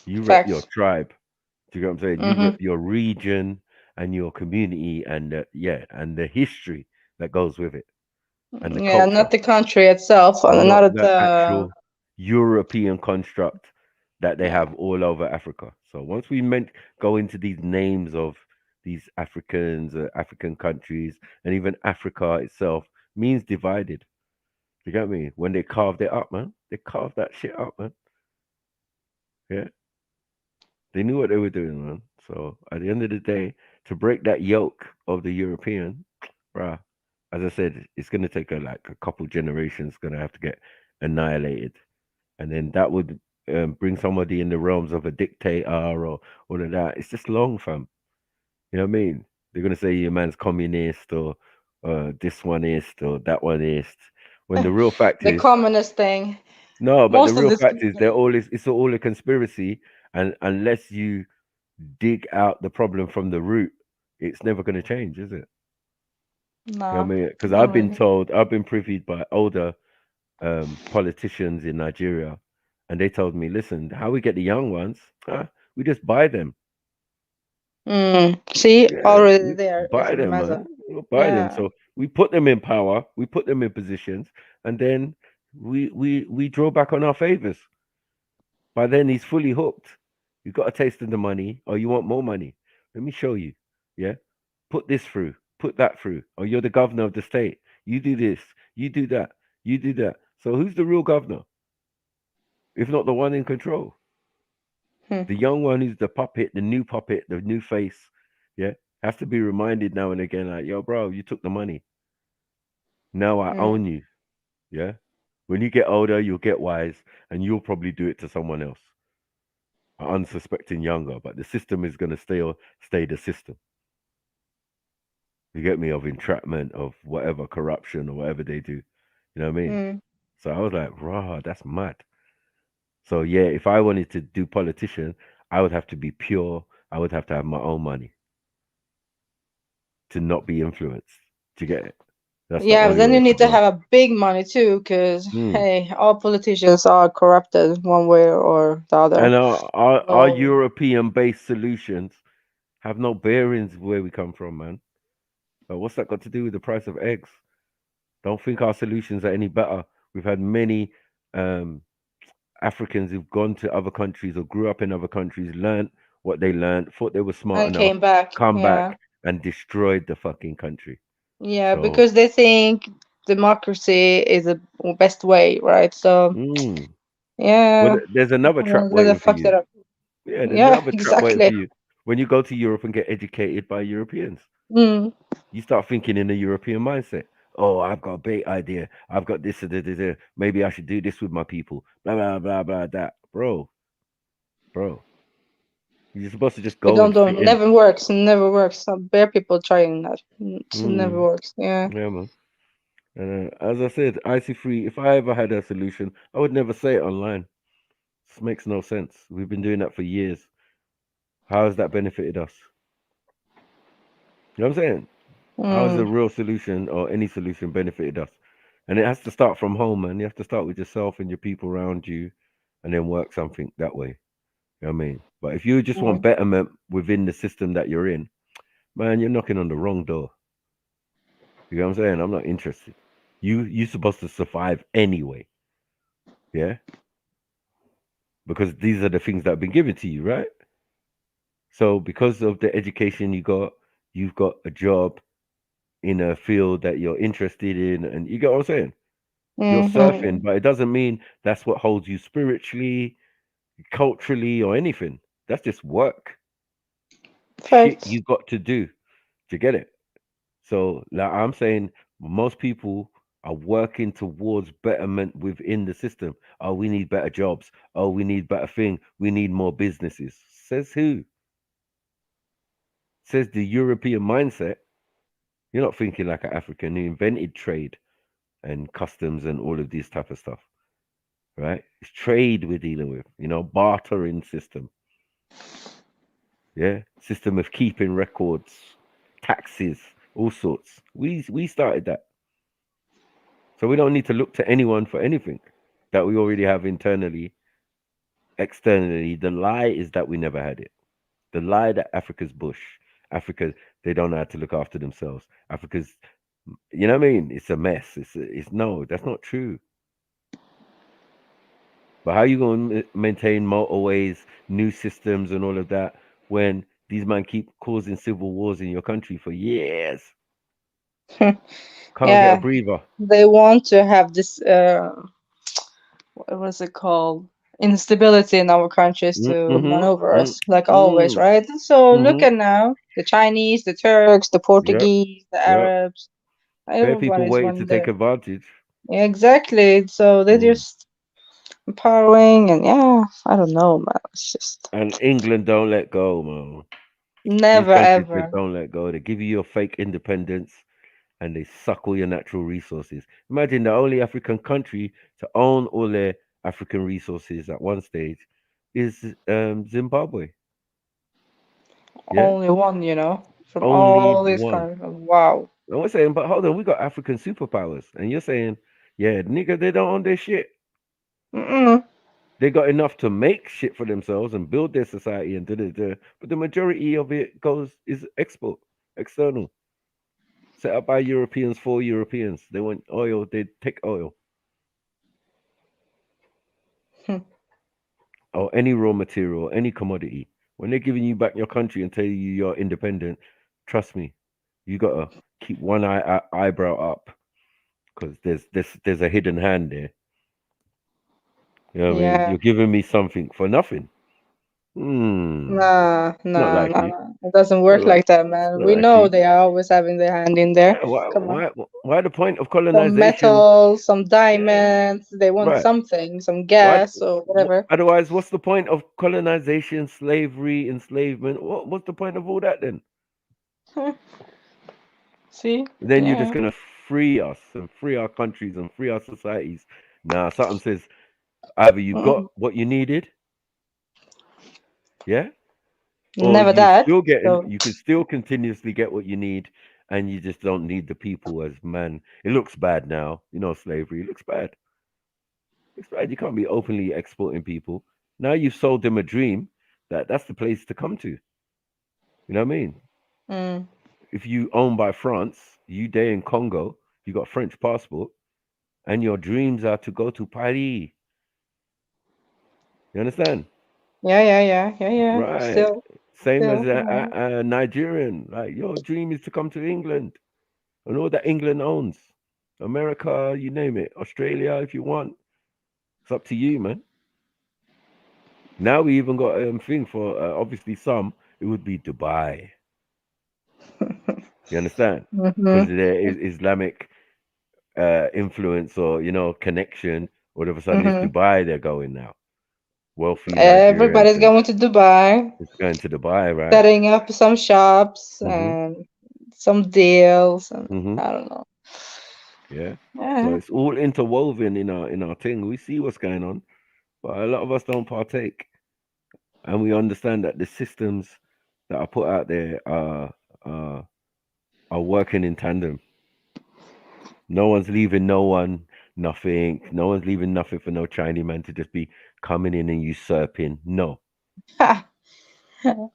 Speaker 1: you rep your
Speaker 8: facts.
Speaker 1: tribe. Do you get what I'm saying? You
Speaker 8: Mm-hmm.
Speaker 1: rep your region and your community and and the history that goes with it and the
Speaker 8: Yeah,
Speaker 1: culture.
Speaker 8: not the country itself,
Speaker 1: Not
Speaker 8: not
Speaker 1: the
Speaker 8: the.
Speaker 1: actual European construct that they
Speaker 8: Yeah.
Speaker 1: have all over Africa. So once we meant go into these names of these Africans, African countries, and even Africa itself means divided. You get me? When they carved it up, man, they carved that shit up, man. Yeah, they knew what they were doing, man. So at the end of the day, to break that yoke of the European, bruh, as I said, it's gonna take like a couple generations. Gonna have to get annihilated, and then that would bring somebody in the realms of a dictator or all of that. It's just long, fam. You know what I mean? They're gonna say your man's communist or this one is or that one is. When the real fact
Speaker 8: The
Speaker 1: is
Speaker 8: communist thing.
Speaker 1: no, but the
Speaker 8: Most of
Speaker 1: real
Speaker 8: this
Speaker 1: fact is
Speaker 8: people.
Speaker 1: it's all a conspiracy, and unless you dig out the problem from the root, it's never gonna change, is it? You know
Speaker 8: No,
Speaker 1: what I mean? Because
Speaker 8: not
Speaker 1: I've been
Speaker 8: really.
Speaker 1: told, I've been privy by older politicians in Nigeria, and they told me, listen, how we get the young ones, we just buy them.
Speaker 8: See,
Speaker 1: Yeah,
Speaker 8: already
Speaker 1: we
Speaker 8: there is
Speaker 1: buy
Speaker 8: a
Speaker 1: them,
Speaker 8: mother.
Speaker 1: man. We'll buy them.
Speaker 8: Yeah.
Speaker 1: So we put them in power, we put them in positions, and then we draw back on our favors. By then he's fully hooked. You got a taste of the money, or you want more money. Let me show you. Yeah, put this through, put that through. Or you're the governor of the state. You do this, you do that, you do that. So who's the real governor? If not the one in control?
Speaker 8: Hmm.
Speaker 1: The young one who's the puppet, the new face, yeah, has to be reminded now and again, like, yo, bro, you took the money. Now I
Speaker 8: Hmm.
Speaker 1: own you. Yeah. When you get older, you'll get wise and you'll probably do it to someone else, unsuspecting younger, but the system is gonna stay the system. You get me, of entrapment, of whatever corruption or whatever they do. You know what I mean?
Speaker 8: Hmm.
Speaker 1: So I was like, rah, that's mad. So yeah, if I wanted to do politician, I would have to be pure. I would have to have my own money to not be influenced. Do you get it? That's the
Speaker 8: Yeah, but
Speaker 1: only
Speaker 8: then
Speaker 1: way
Speaker 8: you
Speaker 1: it
Speaker 8: need
Speaker 1: could
Speaker 8: to
Speaker 1: work.
Speaker 8: have a big money too, because
Speaker 1: Mm.
Speaker 8: hey, all politicians are corrupted one way or the other.
Speaker 1: And our
Speaker 8: So,
Speaker 1: European-based solutions have no bearings where we come from, man. But what's that got to do with the price of eggs? Don't think our solutions are any better. We've had many um, Africans who've gone to other countries or grew up in other countries, learned what they learned, thought they were smart
Speaker 8: and
Speaker 1: enough,
Speaker 8: came back.
Speaker 1: come
Speaker 8: Yeah.
Speaker 1: back and destroyed the fucking country.
Speaker 8: Yeah,
Speaker 1: So,
Speaker 8: because they think democracy is the best way, right? So,
Speaker 1: mm, well,
Speaker 8: yeah,
Speaker 1: there's another trap
Speaker 8: they
Speaker 1: waiting for
Speaker 8: fucked
Speaker 1: you.
Speaker 8: it up.
Speaker 1: Yeah, there's
Speaker 8: Yeah,
Speaker 1: another trap waiting for
Speaker 8: exactly.
Speaker 1: you. When you go to Europe and get educated by Europeans,
Speaker 8: Mm.
Speaker 1: you start thinking in a European mindset. Oh, I've got a great idea. I've got this, da, da, da. Maybe I should do this with my people. Blah blah blah blah. That, bro. You're supposed to just
Speaker 8: It
Speaker 1: go and fit in.
Speaker 8: never works, never works. Some bare people trying that. It never
Speaker 1: Mm,
Speaker 8: works. Yeah.
Speaker 1: yeah, man. And as I said, IC3. If I ever had a solution, I would never say it online. This makes no sense. We've been doing that for years. How has that benefited us? You know what I'm saying? How has a
Speaker 8: Mm.
Speaker 1: real solution or any solution benefited us? And it has to start from home, man. You have to start with yourself and your people around you, and then work something that way. You know what I mean? But if you just want betterment within the system that you're in, man, you're knocking on the wrong door. You know what I'm saying? I'm not interested. You're supposed to survive anyway. Yeah? Because these are the things that have been given to you, right? So because of the education you've got a job in a field that you're interested in, and you get what I'm saying? You're surfing, but it doesn't mean that's what holds you spiritually, culturally, or anything. That's just work. Shit
Speaker 8: Facts.
Speaker 1: you got to do to get it. So, like I'm saying, most people are working towards betterment within the system. Oh, we need better jobs. Oh, we need better thing. We need more businesses. Says who? Says the European mindset. You're not thinking like an African who invented trade and customs and all of this type of stuff, right? It's trade we're dealing with, bartering system. Yeah, system of keeping records, taxes, all sorts. We started that. So we don't need to look to anyone for anything that we already have internally, externally. The lie is that we never had it. The lie that Africa's bush, Africa, they don't know how to look after themselves. Africa's, you know what I mean? It's a mess. It's no, that's not true. But how you going to maintain motorways, new systems, and all of that when these men keep causing civil wars in your country for years? Can't get a
Speaker 8: Yeah,
Speaker 1: breather.
Speaker 8: they want to have this what was it called? Instability in our countries to maneuver us, like always, right? So look at now the Chinese, the Turks, the
Speaker 1: Yep.
Speaker 8: Portuguese, the
Speaker 1: Yep.
Speaker 8: Arabs.
Speaker 1: They're people
Speaker 8: Everybody's
Speaker 1: waiting to
Speaker 8: one
Speaker 1: take
Speaker 8: there.
Speaker 1: advantage.
Speaker 8: Yeah, exactly. So they're just empowering, and yeah, I don't know, man. It's just
Speaker 1: And England don't let go, man. These
Speaker 8: never
Speaker 1: countries just
Speaker 8: ever.
Speaker 1: don't let go. They give you your fake independence and they suck all your natural resources. Imagine the only African country to own all their African resources at one stage is Zimbabwe. Yeah,
Speaker 8: Only one, from
Speaker 1: only
Speaker 8: all these
Speaker 1: one.
Speaker 8: countries. Wow.
Speaker 1: And we're saying, but hold on, we got African superpowers, and you're saying, yeah, nigga, they don't own their shit.
Speaker 8: Mm-mm.
Speaker 1: They got enough to make shit for themselves and build their society and da. But the majority of it is export, external, set up by Europeans for Europeans. They want oil, they take oil or any raw material, any commodity. When they're giving you back your country and tell you you're independent, trust me, you gotta keep one eyebrow up because there's a hidden hand there. You know what I mean?
Speaker 8: Yeah.
Speaker 1: You're giving me something for nothing.
Speaker 8: Nah,
Speaker 1: Not
Speaker 8: nah, nah,
Speaker 1: likely.
Speaker 8: nah. It doesn't
Speaker 1: Not
Speaker 8: work
Speaker 1: like
Speaker 8: like that, man.
Speaker 1: not
Speaker 8: We know
Speaker 1: likely.
Speaker 8: they are always having their hand in there.
Speaker 1: Yeah, why
Speaker 8: Come on.
Speaker 1: why why the point of
Speaker 8: Some
Speaker 1: colonization?
Speaker 8: metal, some
Speaker 1: Yeah,
Speaker 8: diamonds. They want
Speaker 1: right.
Speaker 8: something, some
Speaker 1: Why
Speaker 8: gas or whatever.
Speaker 1: otherwise what's the point of colonization, slavery, enslavement? What's the point of all that then?
Speaker 8: See?
Speaker 1: Then you're just
Speaker 8: Yeah.
Speaker 1: gonna free us and free our countries and free our societies. Now something says either you got
Speaker 8: Mm-mm.
Speaker 1: what you needed, yeah, or
Speaker 8: Never that. So,
Speaker 1: you can still continuously get what you need and you just don't need the people as man. It looks bad now, slavery. It looks bad. It's bad. You can't be openly exporting people. Now you've sold them a dream that's the place to come to. You know what I mean?
Speaker 8: mm,
Speaker 1: If you own by France, you there in Congo, you got French passport, and your dreams are to go to Paris. You understand?
Speaker 8: yeah.
Speaker 1: Right.
Speaker 8: Still,
Speaker 1: Same as
Speaker 8: still. Yeah.
Speaker 1: a Nigerian. Like your dream is to come to England and all that England owns. America, you name it. Australia, if you want. It's up to you, man. Now we even got thing for obviously some. It would be Dubai. You understand? Because
Speaker 8: Mm-hmm.
Speaker 1: there is Islamic influence or connection. All of a sudden, it's
Speaker 8: Mm-hmm.
Speaker 1: Dubai. They're going now. Wealthy Nigerians
Speaker 8: Everybody's
Speaker 1: and
Speaker 8: going to Dubai,
Speaker 1: it's going to Dubai, right?
Speaker 8: setting up some shops
Speaker 1: Mm-hmm.
Speaker 8: and some deals, and
Speaker 1: Mm-hmm.
Speaker 8: I don't know.
Speaker 1: Yeah. So
Speaker 8: Yeah.
Speaker 1: it's all interwoven in our thing. We see what's going on, but a lot of us don't partake, and we understand that the systems that are put out there are working in tandem. No one's leaving no one. nothing. No one's leaving nothing for no Chinese man to just be coming in and usurping. No,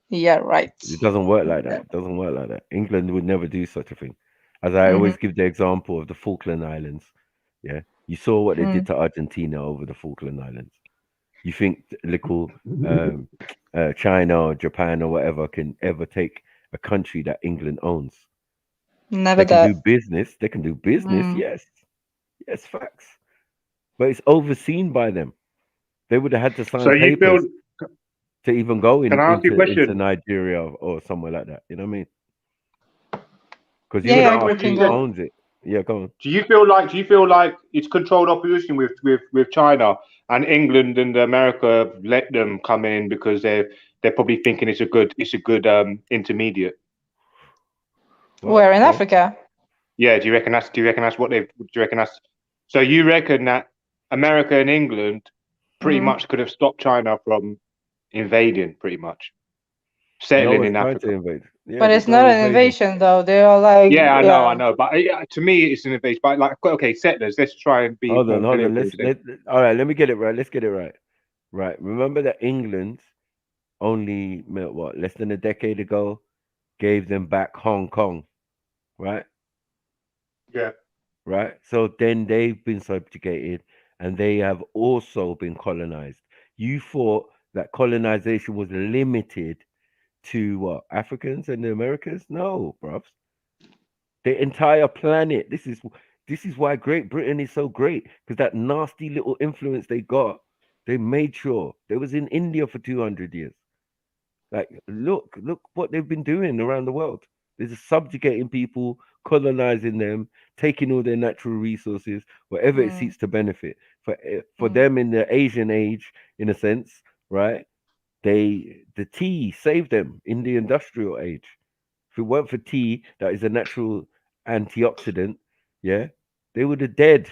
Speaker 8: Yeah, right.
Speaker 1: it doesn't work like that. It doesn't work like that. England would never do such a thing. As I
Speaker 8: Mm-hmm.
Speaker 1: always give the example of the Falkland Islands. Yeah, you saw what they did to Argentina over the Falkland Islands. You think little China or Japan or whatever can ever take a country that England owns?
Speaker 8: Never
Speaker 1: They can
Speaker 8: that.
Speaker 1: do business. They can do business.
Speaker 8: Mm.
Speaker 1: Yes, yes, facts. But it's overseen by them. They would have had to
Speaker 4: So
Speaker 1: sign
Speaker 4: you feel?
Speaker 1: papers to even go
Speaker 4: Can I ask you a
Speaker 1: into
Speaker 4: question?
Speaker 1: Nigeria or somewhere like that. You know what I mean? Because you
Speaker 8: Yeah,
Speaker 1: would
Speaker 8: yeah,
Speaker 1: have
Speaker 8: I
Speaker 1: asked
Speaker 8: got
Speaker 1: who
Speaker 8: you.
Speaker 1: owns it. Yeah, go on.
Speaker 4: Do you feel like it's controlled opposition with China and England and America have let them come in because they're probably thinking it's a good intermediate.
Speaker 1: What?
Speaker 8: Where in
Speaker 1: Say?
Speaker 8: Africa?
Speaker 4: Yeah, do you reckon that's what they do you reckon that's so you reckon that America and England pretty
Speaker 8: Mm.
Speaker 4: much could have stopped China from invading pretty much
Speaker 1: No
Speaker 4: settling
Speaker 1: one's
Speaker 4: in
Speaker 1: trying to
Speaker 4: Africa.
Speaker 1: invade. Yeah,
Speaker 8: But
Speaker 1: there's
Speaker 8: it's
Speaker 1: no
Speaker 8: not an
Speaker 1: invasion.
Speaker 8: invasion though. They are like,
Speaker 4: Yeah, I
Speaker 8: yeah.
Speaker 4: know, but to me it's an invasion. But like, okay, settlers. Let's try and be
Speaker 1: Hold on,
Speaker 4: more
Speaker 1: hold on.
Speaker 4: political.
Speaker 1: All right, let me get it right. Let's get it right. Right. Remember that England only what less than a decade ago gave them back Hong Kong, right?
Speaker 4: Yeah.
Speaker 1: Right. So then they've been subjugated and they have also been colonized. You thought that colonization was limited to what, Africans and the Americas? No, bruv. The entire planet. This is why Great Britain is so great, because that nasty little influence they got, they made sure they was in India for 200 years. Like, look what they've been doing around the world. They're just subjugating people, colonizing them, taking all their natural resources, whatever it
Speaker 8: Mm.
Speaker 1: seeks to benefit. For them in the Asian age, in a sense, right? The tea saved them in the industrial age. If it weren't for tea, that is a natural antioxidant, yeah, they would have dead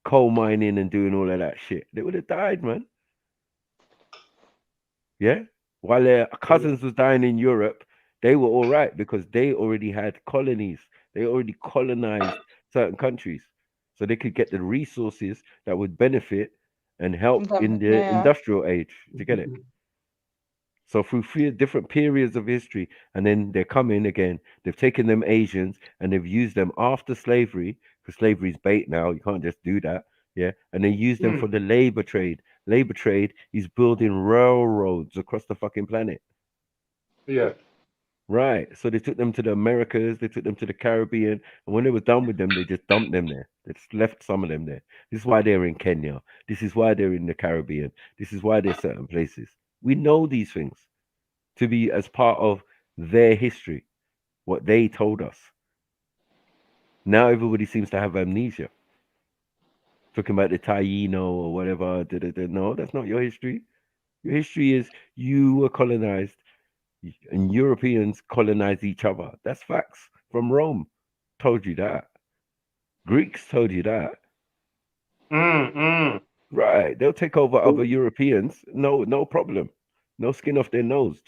Speaker 1: coal mining and doing all of that shit. They would have died, man. Yeah. While their cousins was dying in Europe, they were all right because they already had colonies. They already colonized certain countries. So they could get the resources that would benefit and help in the
Speaker 8: Yeah.
Speaker 1: industrial age. Do you get it? So through different periods of history, and then they're coming again. They've taken them Asians and they've used them after slavery, because slavery's bait now. You can't just do that. Yeah. And they use them for the labor trade. Labor trade is building railroads across the fucking planet.
Speaker 4: Yeah.
Speaker 1: Right. So they took them to the Americas, they took them to the Caribbean, and when they were done with them, they just dumped them there. They just left some of them there. This is why they're in Kenya. This is why they're in the Caribbean. This is why they're certain places. We know these things to be as part of their history, what they told us. Now everybody seems to have amnesia. Talking about the Taino or whatever. No, that's not your history. Your history is you were colonized and Europeans colonized each other. That's facts from Rome. Told you that. Greeks told you that. Right. They'll take over other Europeans. No problem. No skin off their nose.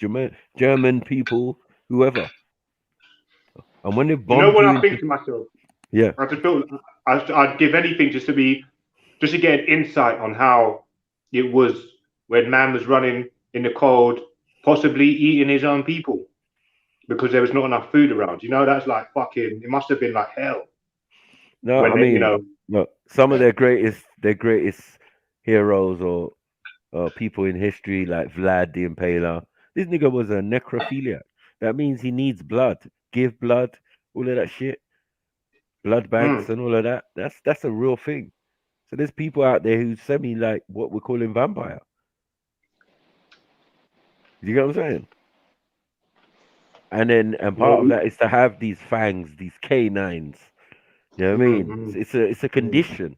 Speaker 1: German people, whoever. And when they
Speaker 4: You know
Speaker 1: bombed
Speaker 4: what
Speaker 1: you
Speaker 4: I
Speaker 1: into,
Speaker 4: think to myself?
Speaker 1: yeah.
Speaker 4: I just feel I'd give anything just to get an insight on how it was when man was running in the cold, possibly eating his own people because there was not enough food around. You know, that's like fucking. It must have been like hell
Speaker 1: No,
Speaker 4: when
Speaker 1: I
Speaker 4: they, you
Speaker 1: mean,
Speaker 4: know.
Speaker 1: look, some of their greatest heroes or people in history like Vlad the Impaler. This nigga was a necrophiliac. That means he needs blood. Give blood, all of that shit. Blood banks and all of that. That's a real thing. So there's people out there who semi like what we're calling vampire. You get what I'm saying? And part of that is to have these fangs, these canines. You know what I mean? It's a condition.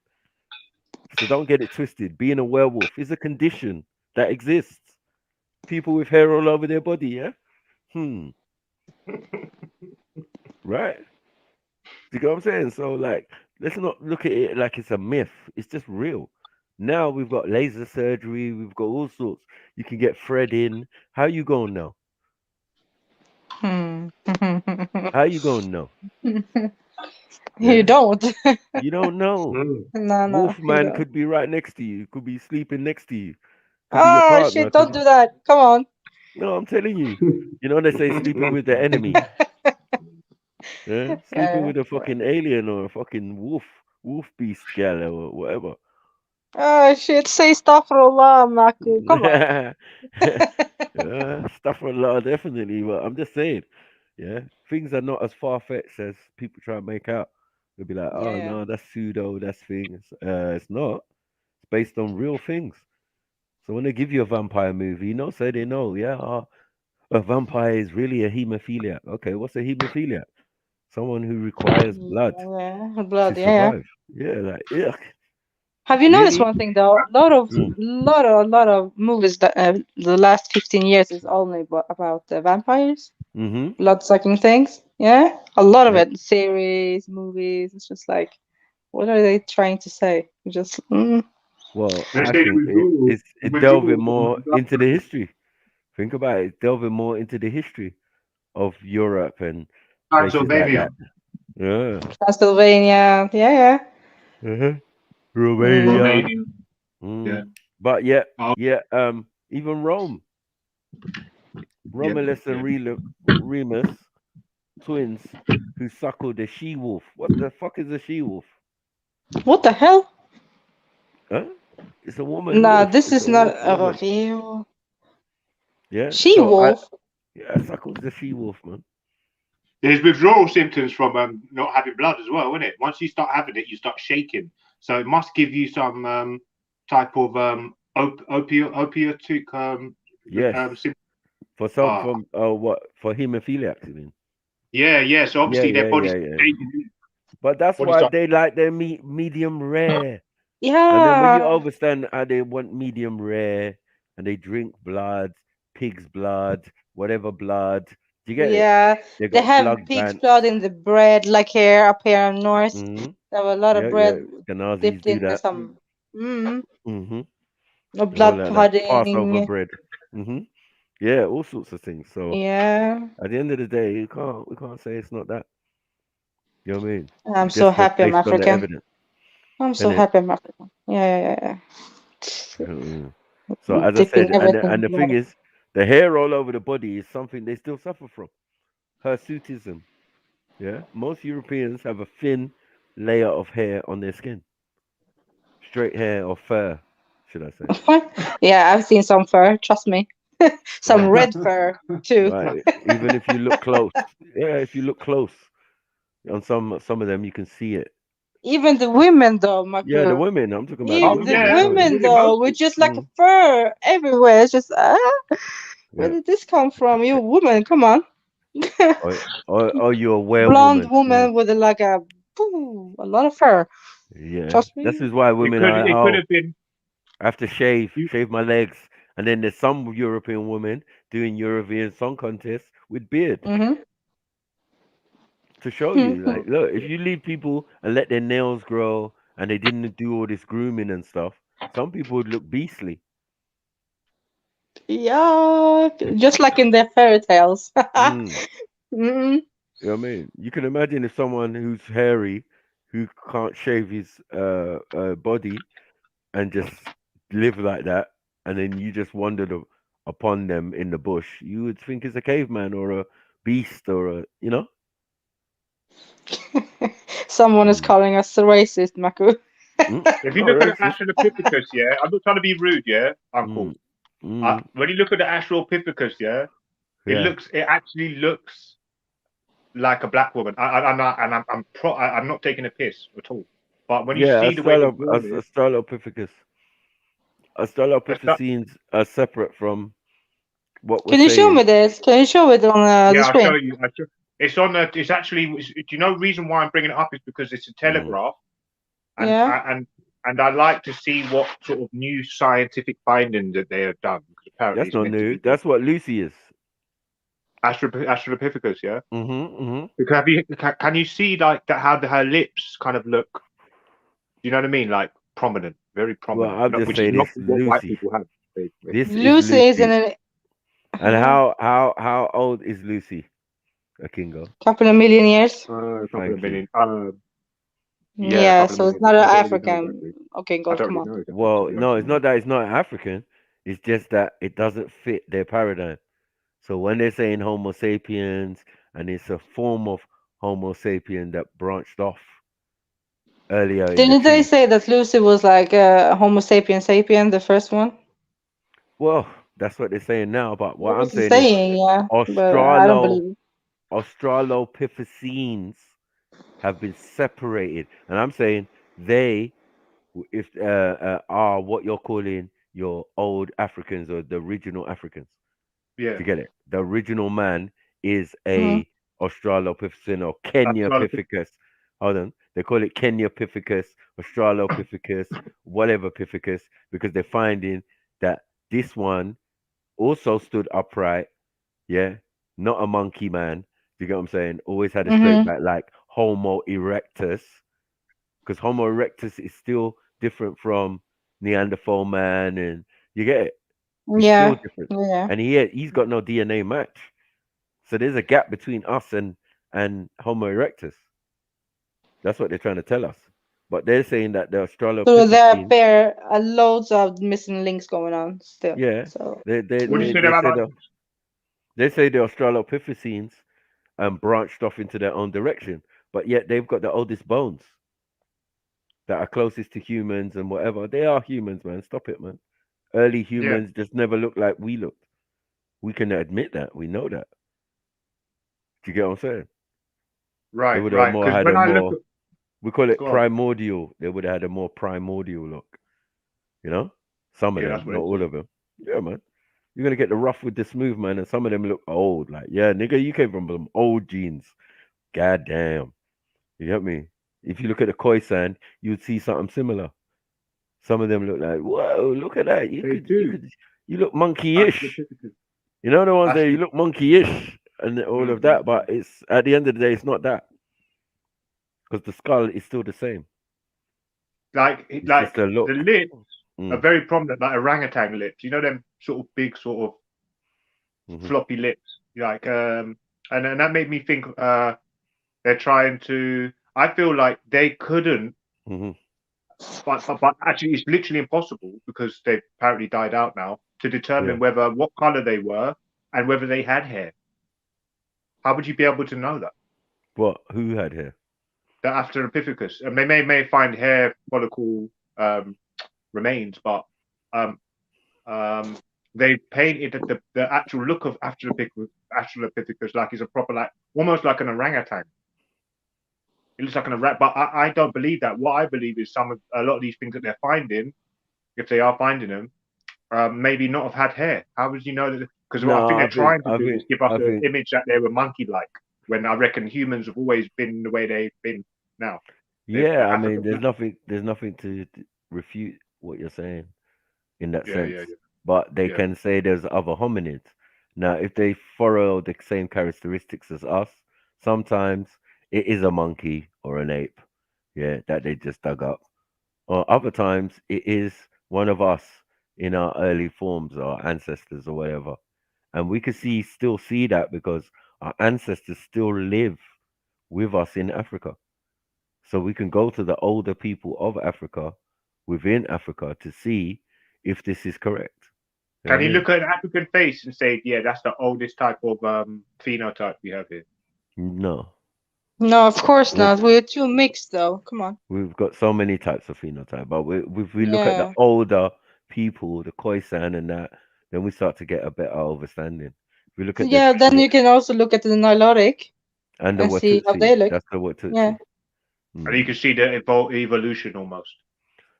Speaker 1: So don't get it twisted. Being a werewolf is a condition that exists. People with hair all over their body, yeah? Right? Do you get what I'm saying? So like, let's not look at it like it's a myth. It's just real. Now we've got laser surgery, we've got all sorts. You can get thread in. How you going now?
Speaker 8: Hmm.
Speaker 1: How you going now?
Speaker 8: You don't.
Speaker 1: You don't know.
Speaker 8: No, you
Speaker 1: Wolfman
Speaker 8: don't.
Speaker 1: could be right next to you. Could be sleeping next to you. Could be your
Speaker 8: Oh
Speaker 1: partner.
Speaker 8: shit! Don't do that. Come on.
Speaker 1: No, I'm telling you. You know they say sleeping with the enemy. Yeah, sleeping
Speaker 8: Yeah.
Speaker 1: with a fucking alien or a fucking wolf beast gal or whatever.
Speaker 8: Oh shit! Say astaghfirullah, Maku. Come on.
Speaker 1: Stuff for a lot, definitely. But I'm just saying, yeah, things are not as far fetched as people try to make out. They'll be like, oh
Speaker 8: Yeah.
Speaker 1: no, that's pseudo, that's things. It's not. It's based on real things. So when they give you a vampire movie, say they know, yeah, a vampire is really a hemophiliac. Okay, what's a hemophiliac? Someone who requires blood
Speaker 8: Yeah,
Speaker 1: to
Speaker 8: blood. Yeah.
Speaker 1: survive. Yeah, like, ugh.
Speaker 8: Have you noticed
Speaker 1: Really?
Speaker 8: one thing though? A lot of movies that the last 15 years is only about vampires,
Speaker 1: Mm-hmm.
Speaker 8: blood sucking things. Yeah, a lot of
Speaker 1: Yep.
Speaker 8: it, series, movies. It's just like, what are they trying to say? Just
Speaker 1: Well,
Speaker 4: They
Speaker 1: I
Speaker 4: say
Speaker 1: think it's delving more into the history. Think about it. It's delving more into the history of Europe and places like
Speaker 4: Transylvania.
Speaker 1: that. Yeah.
Speaker 8: Transylvania. Yeah,
Speaker 1: Uh-huh.
Speaker 8: yeah. Mm.
Speaker 1: Romania.
Speaker 4: Romania. Yeah.
Speaker 1: But yeah,
Speaker 4: Oh,
Speaker 1: even Rome.
Speaker 4: yeah.
Speaker 1: Romulus and Remus, twins who suckled a she wolf. What the fuck is a she wolf?
Speaker 8: What the hell?
Speaker 1: Huh? It's a woman
Speaker 8: Nah,
Speaker 1: wolf.
Speaker 8: this
Speaker 1: It's
Speaker 8: is
Speaker 1: a
Speaker 8: not
Speaker 1: wolf
Speaker 8: a
Speaker 1: woman.
Speaker 8: real
Speaker 1: Yeah.
Speaker 8: she
Speaker 1: So
Speaker 8: wolf.
Speaker 1: I suckled the she wolf, man.
Speaker 4: There's withdrawal symptoms from not having blood as well, isn't it? Once you start having it, you start shaking. So it must give you some type of opiotic
Speaker 1: Yes.
Speaker 4: symptoms.
Speaker 1: For some from what for hemophiliacs, you mean?
Speaker 4: Yeah. So obviously their bodies
Speaker 1: Yeah.
Speaker 4: shaking.
Speaker 1: But that's
Speaker 4: Body
Speaker 1: why
Speaker 4: start.
Speaker 1: they like their meat medium rare. And then when you
Speaker 8: Yeah.
Speaker 1: understand how they want medium rare and they drink blood, pig's blood, whatever blood, do you get it?
Speaker 8: Yeah,
Speaker 1: They
Speaker 8: they
Speaker 1: got
Speaker 8: have
Speaker 1: blood
Speaker 8: pig's
Speaker 1: banks.
Speaker 8: blood in the bread, like here up here in north.
Speaker 1: Mm-hmm.
Speaker 8: They have a lot of
Speaker 1: Yeah.
Speaker 8: bread
Speaker 1: The Nazis
Speaker 8: dipped
Speaker 1: do
Speaker 8: in
Speaker 1: that.
Speaker 8: some
Speaker 1: Mm-hmm.
Speaker 8: a
Speaker 1: The whole
Speaker 8: blood
Speaker 1: lot of that Passover
Speaker 8: pudding.
Speaker 1: bread. Mm-hmm. Yeah, all sorts of things. So
Speaker 8: Yeah,
Speaker 1: at the end of the day, we can't say it's not that. You know what I mean?
Speaker 8: I'm
Speaker 1: It's
Speaker 8: so
Speaker 1: just
Speaker 8: happy I'm
Speaker 1: based on the
Speaker 8: African.
Speaker 1: evidence,
Speaker 8: I'm so
Speaker 1: isn't it?
Speaker 8: happy I'm African. Yeah.
Speaker 1: So as I
Speaker 8: Dipping
Speaker 1: said, and
Speaker 8: everything in
Speaker 1: the thing
Speaker 8: blood.
Speaker 1: is, the hair all over the body is something they still suffer from. Hirsutism. Yeah, most Europeans have a thin layer of hair on their skin, straight hair or fur, should I say?
Speaker 8: Yeah, I've seen some fur, trust me. Some
Speaker 1: Right,
Speaker 8: red fur too.
Speaker 1: right. Even if you look close, if you look close on some of them, you can see it.
Speaker 8: Even the women though,
Speaker 1: Yeah, the
Speaker 8: Maku.
Speaker 1: women. I'm talking about the
Speaker 8: Even
Speaker 4: Oh
Speaker 8: the
Speaker 1: women.
Speaker 4: yeah,
Speaker 1: So,
Speaker 8: women
Speaker 4: women
Speaker 8: though, with
Speaker 4: mostly.
Speaker 8: just like a fur everywhere. It's just where
Speaker 1: yeah.
Speaker 8: did this come from? You woman, come on.
Speaker 1: Or you're a
Speaker 8: Blonde
Speaker 1: werewoman.
Speaker 8: woman with a lot of fur.
Speaker 1: Yeah,
Speaker 8: Trust
Speaker 1: this
Speaker 8: me.
Speaker 1: is why women are
Speaker 4: It could have been.
Speaker 1: I have to shave my legs, and then there's some European women doing Eurovision Song Contest with beard to show you, like, look, if you leave people and let their nails grow and they didn't do all this grooming and stuff, some people would look beastly.
Speaker 8: Yeah, just like in the fairy tales.
Speaker 1: Mm.
Speaker 8: Mm.
Speaker 1: You know what I mean? You can imagine if someone who's hairy, who can't shave his body and just live like that, and then you just wandered upon them in the bush, you would think it's a caveman or a beast or a, you know?
Speaker 8: Someone is calling us racist, Maku.
Speaker 4: If you
Speaker 1: Not
Speaker 4: look at the
Speaker 1: racist.
Speaker 4: Australopithecus, yeah, I'm not trying to be rude, yeah, Uncle.
Speaker 1: Mm.
Speaker 4: When you look at the Australopithecus, yeah,
Speaker 1: Yeah.
Speaker 4: it actually looks like a black woman. I'm not taking a piss at all. But when you
Speaker 1: Yeah,
Speaker 4: see the way they've drawn it,
Speaker 1: Australopithecus. Australopithecines are separate from what we're
Speaker 8: Can you show
Speaker 1: saying.
Speaker 8: me this? Can you show it on the
Speaker 4: yeah, I'll show
Speaker 8: screen?
Speaker 4: you. It's on the. It's actually. Do you know the reason why I'm bringing it up is because it's a telegraph, and
Speaker 8: Yeah.
Speaker 4: and I like to see what sort of new scientific findings that they have done. Because apparently
Speaker 1: That's
Speaker 4: it's
Speaker 1: not
Speaker 4: meant to
Speaker 1: new.
Speaker 4: be
Speaker 1: That's what Lucy is.
Speaker 4: Australopithecus, yeah.
Speaker 1: Mm-hmm.
Speaker 4: Because can you see like that how her lips kind of look? Do you know what I mean? Like prominent, very
Speaker 1: Well,
Speaker 4: prominent,
Speaker 1: I'll just
Speaker 4: which is
Speaker 1: say
Speaker 4: not
Speaker 1: this:
Speaker 4: what white
Speaker 1: Lucy.
Speaker 4: people have. Basically.
Speaker 1: This is
Speaker 8: Lucy is in
Speaker 1: Lucy.
Speaker 8: an
Speaker 1: And how old is Lucy? Akingo?
Speaker 8: Couple of million years.
Speaker 4: A couple
Speaker 1: Thank
Speaker 4: of million.
Speaker 1: you.
Speaker 4: Yeah, a
Speaker 8: Yeah,
Speaker 4: couple of
Speaker 8: so it's
Speaker 4: million.
Speaker 8: not
Speaker 4: I
Speaker 8: an
Speaker 4: don't really know
Speaker 8: African.
Speaker 4: exactly.
Speaker 8: Okay,
Speaker 4: I
Speaker 8: God,
Speaker 4: don't
Speaker 8: come
Speaker 4: really
Speaker 8: on.
Speaker 4: know exactly.
Speaker 1: Well,
Speaker 4: To be
Speaker 1: no,
Speaker 4: honest
Speaker 1: it's
Speaker 4: with you.
Speaker 1: not that it's not African. It's just that it doesn't fit their paradigm. So when they're saying Homo sapiens, and it's a form of Homo sapien that branched off earlier in the
Speaker 8: Didn't they
Speaker 1: tree.
Speaker 8: say that Lucy was like Homo sapien sapien, the first one?
Speaker 1: Well, that's what they're saying now. But what
Speaker 8: That
Speaker 1: I'm
Speaker 8: was the
Speaker 1: saying is
Speaker 8: saying, yeah, but I don't
Speaker 1: Australo
Speaker 8: believe it.
Speaker 1: Australopithecines have been separated, and I'm saying they, if are what you're calling your old Africans or the original Africans.
Speaker 4: Yeah.
Speaker 1: To get it, the original man is
Speaker 8: Mhm.
Speaker 1: a Australopithecine or
Speaker 4: Australopithecus.
Speaker 1: Kenyapithecus. Hold on, they call it Kenyapithecus, Australopithecus, whatever Pithecus, because they're finding that this one also stood upright. Yeah, not a monkey man. Do you get what I'm saying? Always had a straight
Speaker 8: Mhm.
Speaker 1: back like Homo erectus, because Homo erectus is still different from Neanderthal man, and you get it. He's still
Speaker 8: Yeah.
Speaker 1: different,
Speaker 8: Yeah.
Speaker 1: and he's got no DNA match. So there's a gap between us and Homo erectus. That's what they're trying to tell us. But they're saying that the
Speaker 8: So there
Speaker 1: Australopithecines,
Speaker 8: are loads of missing links going on still.
Speaker 1: yeah,
Speaker 8: So
Speaker 1: they they
Speaker 4: What do
Speaker 1: they
Speaker 4: you say
Speaker 1: they
Speaker 4: about
Speaker 1: say
Speaker 4: that?
Speaker 1: the Australopithecines branched off into their own direction, but yet they've got the oldest bones that are closest to humans and whatever. They are humans, man. Stop it, man. Early
Speaker 4: Yeah.
Speaker 1: humans just never looked like we looked. We can admit that. We know that. Do you get what I'm saying? They
Speaker 4: Right.
Speaker 1: would have
Speaker 4: Right.
Speaker 1: more
Speaker 4: Because
Speaker 1: had
Speaker 4: when
Speaker 1: a
Speaker 4: I look
Speaker 1: more,
Speaker 4: at,
Speaker 1: we call it
Speaker 4: go on.
Speaker 1: primordial. They would have had a more primordial look. You know, some of
Speaker 4: Yeah,
Speaker 1: them,
Speaker 4: that's what
Speaker 1: not
Speaker 4: it
Speaker 1: all
Speaker 4: says.
Speaker 1: of them. Yeah, man. You're gonna get the rough with the smooth, man, and some of them look old. Like, yeah, nigga, you came from them old genes. God damn. You get me? If you look at the Khoisan, you'd see something similar. Some of them look like, whoa, look at that.
Speaker 4: They do.
Speaker 1: You look monkey-ish.
Speaker 4: Australopithecus.
Speaker 1: You know the ones that you
Speaker 4: Astro-
Speaker 1: look monkey-ish and all of that, but it's at the end of the day, it's not that because the skull is still the same. It's just
Speaker 4: like
Speaker 1: a
Speaker 4: the
Speaker 1: look.
Speaker 4: lips are
Speaker 1: Mm,
Speaker 4: very prominent, like orangutan lips. You know them sort of big, sort of
Speaker 1: hmm
Speaker 4: floppy lips. Like and that made me think they're trying to. I feel like they couldn't,
Speaker 1: hmm
Speaker 4: but actually it's literally impossible because they've apparently died out now to
Speaker 1: Yeah.
Speaker 4: determine whether what color they were and whether they had hair. How would you be able to know that?
Speaker 1: What? Who had hair?
Speaker 4: The Australopithecus, and they may find hair follicle um, remains, but um, they painted the actual look of Australopithecus like it's a proper, like almost like an orangutan. It looks like an orangutan, but I don't believe that. What I believe is a lot of these things that they're finding, if they are finding them, maybe not have had hair. How would you know that? Because what I think
Speaker 1: No,
Speaker 4: they're trying to do is give us
Speaker 1: I
Speaker 4: the
Speaker 1: think,
Speaker 4: image that they were monkey-like, when I reckon humans have always been the way they've been now. The
Speaker 1: yeah. I mean,
Speaker 4: African black.
Speaker 1: there's nothing to refute what you're saying in that
Speaker 4: Yeah,
Speaker 1: sense.
Speaker 4: yeah, yeah,
Speaker 1: But they
Speaker 4: yeah.
Speaker 1: can say there's other hominids. Now, if they follow the same characteristics as us, sometimes it is a monkey or an ape, yeah, that they just dug up. Or other times it is one of us in our early forms, our ancestors or whatever. And we could still see that because our ancestors still live with us in Africa. So we can go to the older people of Africa within Africa to see if this is correct. You know
Speaker 4: Can
Speaker 1: what
Speaker 4: you
Speaker 1: I mean?
Speaker 4: look at an African face and say, yeah, that's the oldest type of phenotype we have here?
Speaker 1: No.
Speaker 8: no, of course
Speaker 1: Well,
Speaker 8: not. We're too mixed, though. Come on.
Speaker 1: we've got so many types of phenotype, but if we look at the
Speaker 8: Yeah.
Speaker 1: older people, the Khoisan and that, then we start to get a better understanding. If we look at
Speaker 8: Yeah. Then you can also look at the Nilotic
Speaker 1: and the
Speaker 8: and see how
Speaker 1: Watutsi,
Speaker 8: they look.
Speaker 1: that's the
Speaker 8: Yeah.
Speaker 1: Watutsi.
Speaker 4: And you can see the evolution almost.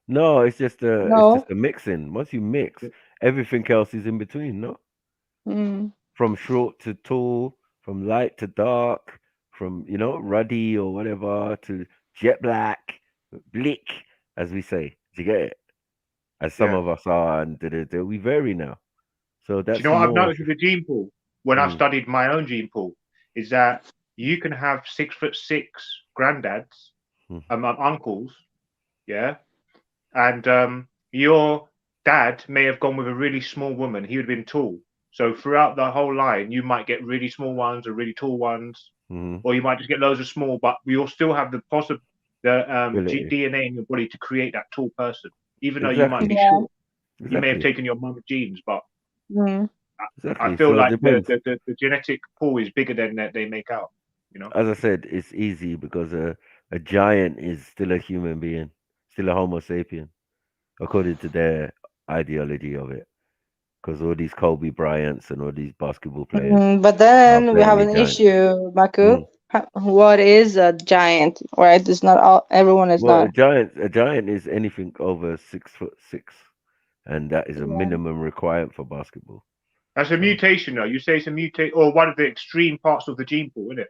Speaker 1: No, it's
Speaker 8: No.
Speaker 1: just a mixing. Once you mix, everything else is in between. No,
Speaker 8: Mm.
Speaker 1: from short to tall, from light to dark, from ruddy or whatever to jet black, bleak, as we say. Do you get it? As some
Speaker 4: Yeah.
Speaker 1: of us are, and we vary now. So
Speaker 4: Do you
Speaker 1: that's
Speaker 4: know what I've
Speaker 1: more.
Speaker 4: noticed with the gene pool when I've
Speaker 1: Mm,
Speaker 4: studied my own gene pool is that you can have 6'6" granddads,
Speaker 1: mm,
Speaker 4: uncles, yeah, and your dad may have gone with a really small woman. He would have been tall, So throughout the whole line, you might get really small ones or really tall ones, or you might just get loads of small. But you'll still have the DNA in your body to create that tall person, even though you might be short. You may have taken your mum's genes, but I feel
Speaker 1: So it
Speaker 4: like
Speaker 1: depends.
Speaker 4: the genetic pool is bigger than that they make out.
Speaker 1: As I said, it's easy because a giant is still a human being, still a Homo sapien, according to their ideology of it. Because all these Kobe Bryants and all these basketball players
Speaker 8: But
Speaker 1: are
Speaker 8: then we have
Speaker 1: plainly
Speaker 8: an
Speaker 1: giants.
Speaker 8: issue, Maku. What is a giant? Right? It's not all. Everyone is
Speaker 1: Well,
Speaker 8: not.
Speaker 1: a giant is anything over 6'6", and that is a minimum requirement for basketball.
Speaker 4: That's a mutation, though. You say it's a mutate, or one of the extreme parts of the gene pool, isn't it?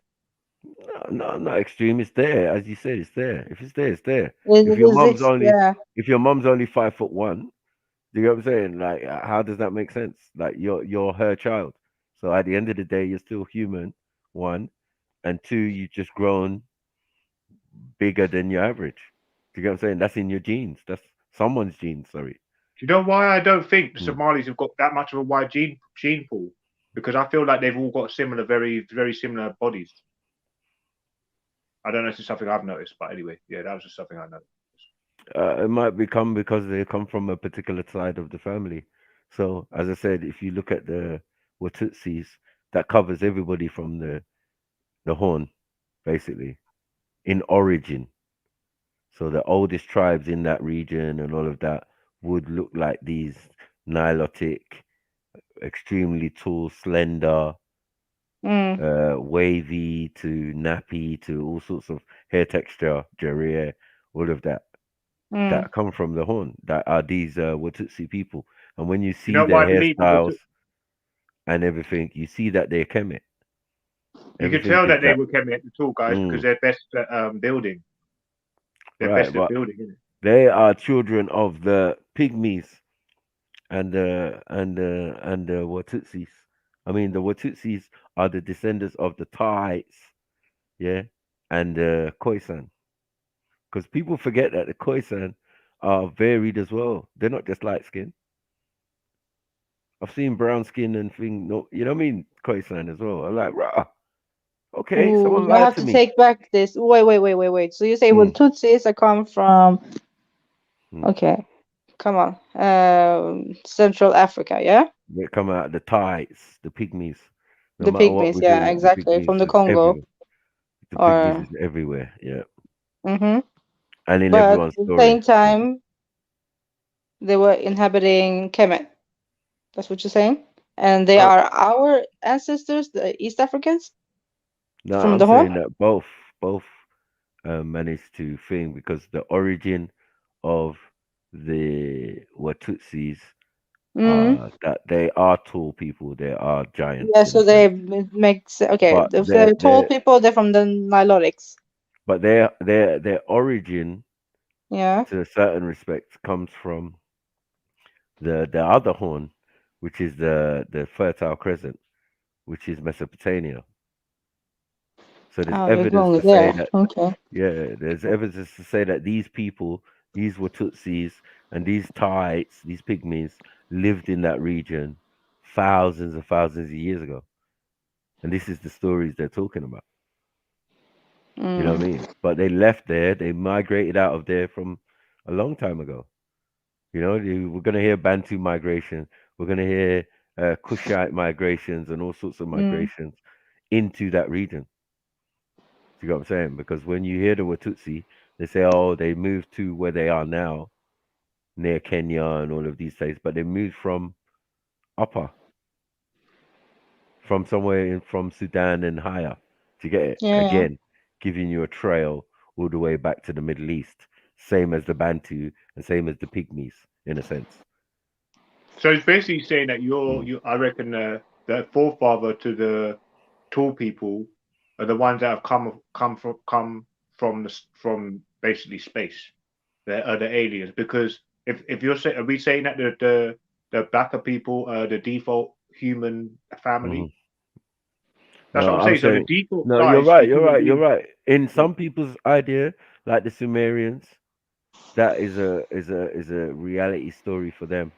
Speaker 1: No, not extreme. It's there, as you said. It's there. If it's there, it's there.
Speaker 8: It
Speaker 1: If your mom's
Speaker 8: exists,
Speaker 1: only,
Speaker 8: yeah.
Speaker 1: if your mom's only 5'1", do you know what I'm saying? Like, how does that make sense? Like, you're her child. So at the end of the day, you're still human. One, and two, you've just grown bigger than your average. Do you get what I'm saying? That's in your genes. That's someone's genes. Sorry.
Speaker 4: Do you know why I don't think the Somalis have got that much of a wide gene pool? Because I feel like they've all got similar, very, very similar bodies. I don't know if it's something I've noticed, but anyway, yeah, that was just something I noticed.
Speaker 1: It might become because they come from a particular side of the family. So, as I said, if you look at the Watutsis, that covers everybody from the Horn, basically, in origin. So the oldest tribes in that region and all of that would look like these Nilotic, extremely tall, slender, wavy to nappy to all sorts of hair texture, Jarir, all of that. That come from the Horn. That are these Watutsi people. And when you see
Speaker 4: You know why
Speaker 1: their
Speaker 4: I believe
Speaker 1: hairstyles and everything, you see that they're Kemet.
Speaker 4: you could
Speaker 1: Everything
Speaker 4: tell
Speaker 1: is
Speaker 4: that they were Kemet at the tall guys because they're best at building. They're
Speaker 1: right,
Speaker 4: best at
Speaker 1: but
Speaker 4: building, isn't it?
Speaker 1: they are children of the pygmies and the Watutsis. I mean, the Watutsis are the descendants of the Thais, yeah, and the Khoisan. Because people forget that the Khoisan are varied as well. They're not just light skin. I've seen brown skin and thing. No, you know what I mean? Khoisan as well. I'm like, rah. Okay,
Speaker 8: Ooh,
Speaker 1: someone
Speaker 8: you
Speaker 1: lied
Speaker 8: have
Speaker 1: to
Speaker 8: to
Speaker 1: me.
Speaker 8: take back this. Wait. So you say with Tutsis, I come from. Okay, come on. Central Africa, yeah?
Speaker 1: They come out the Thais, the pygmies. No
Speaker 8: The
Speaker 1: matter what
Speaker 8: pygmies,
Speaker 1: we're
Speaker 8: yeah,
Speaker 1: doing, the
Speaker 8: exactly. From
Speaker 1: pygmies
Speaker 8: the
Speaker 1: is
Speaker 8: Congo.
Speaker 1: everywhere. The pygmies
Speaker 8: Or.
Speaker 1: is everywhere. Yeah,
Speaker 8: Mm-hmm.
Speaker 1: and in
Speaker 8: But
Speaker 1: everyone's
Speaker 8: at the
Speaker 1: story.
Speaker 8: same time, they were inhabiting Kemet. That's what you're saying? And they are our ancestors, the East Africans?
Speaker 1: No,
Speaker 8: From
Speaker 1: I'm
Speaker 8: the
Speaker 1: saying
Speaker 8: Horn?
Speaker 1: that both managed to thing because the origin of the Watutsis are that they are tall people. They are giants
Speaker 8: Yeah,
Speaker 1: in a
Speaker 8: so they
Speaker 1: sense.
Speaker 8: makes okay.
Speaker 1: But
Speaker 8: If they're tall people, they're from the Nilotics.
Speaker 1: but their origin,
Speaker 8: Yeah.
Speaker 1: to a certain respect, comes from the other horn, which is the Fertile Crescent, which is Mesopotamia. So there's
Speaker 8: Oh, you're
Speaker 1: evidence
Speaker 8: going
Speaker 1: to say
Speaker 8: there.
Speaker 1: that
Speaker 8: Okay.
Speaker 1: there's evidence to say that these people, these Watutsis and these Thaites, these pygmies, lived in that region thousands and thousands of years ago. And this is the stories they're talking about. You know what I mean? But they left there, they migrated out of there from a long time ago. You know, we're going to hear Bantu migration. We're going to hear Kushite migrations and all sorts of migrations into that region. Do you know what I'm saying? Because when you hear the Watutsi, they say, oh, they moved to where they are now, near Kenya and all of these places, but they moved from upper, from somewhere from Sudan and higher. To get it?
Speaker 8: Yeah.
Speaker 1: Again, giving you a trail all the way back to the Middle East, same as the Bantu and same as the Pygmies, in a sense.
Speaker 4: So it's basically saying that I reckon the forefather to the tall people are the ones that have come from basically space. Are the aliens, because if you're saying, are we saying that the blacker people are the default human family? That's
Speaker 1: No,
Speaker 4: what I'm
Speaker 1: I'm
Speaker 4: saying. So the
Speaker 1: saying
Speaker 4: default
Speaker 1: no. You're
Speaker 4: size
Speaker 1: right.
Speaker 4: is
Speaker 1: You're
Speaker 4: human
Speaker 1: right. You're
Speaker 4: beings.
Speaker 1: right. In some people's idea, like the Sumerians, that is a reality story for them.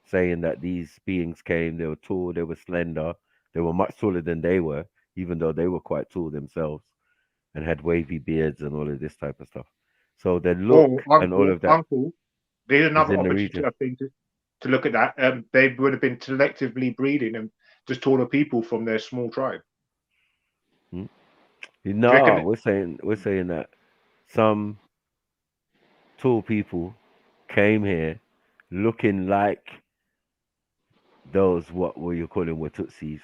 Speaker 1: saying that these beings came, they were tall, they were slender, they were much taller than they were, even though they were quite tall themselves, and had wavy beards and all of this type of stuff. So the
Speaker 4: Or
Speaker 1: look and all of that
Speaker 4: there's
Speaker 1: is
Speaker 4: another
Speaker 1: in the
Speaker 4: opportunity
Speaker 1: region.
Speaker 4: I think to look at that. They would have been selectively breeding and just taller people from their small tribe.
Speaker 1: Hmm?
Speaker 4: Do you
Speaker 1: No,
Speaker 4: reckon?
Speaker 1: we're saying that some tall people came here looking like those what were you calling Watutsis,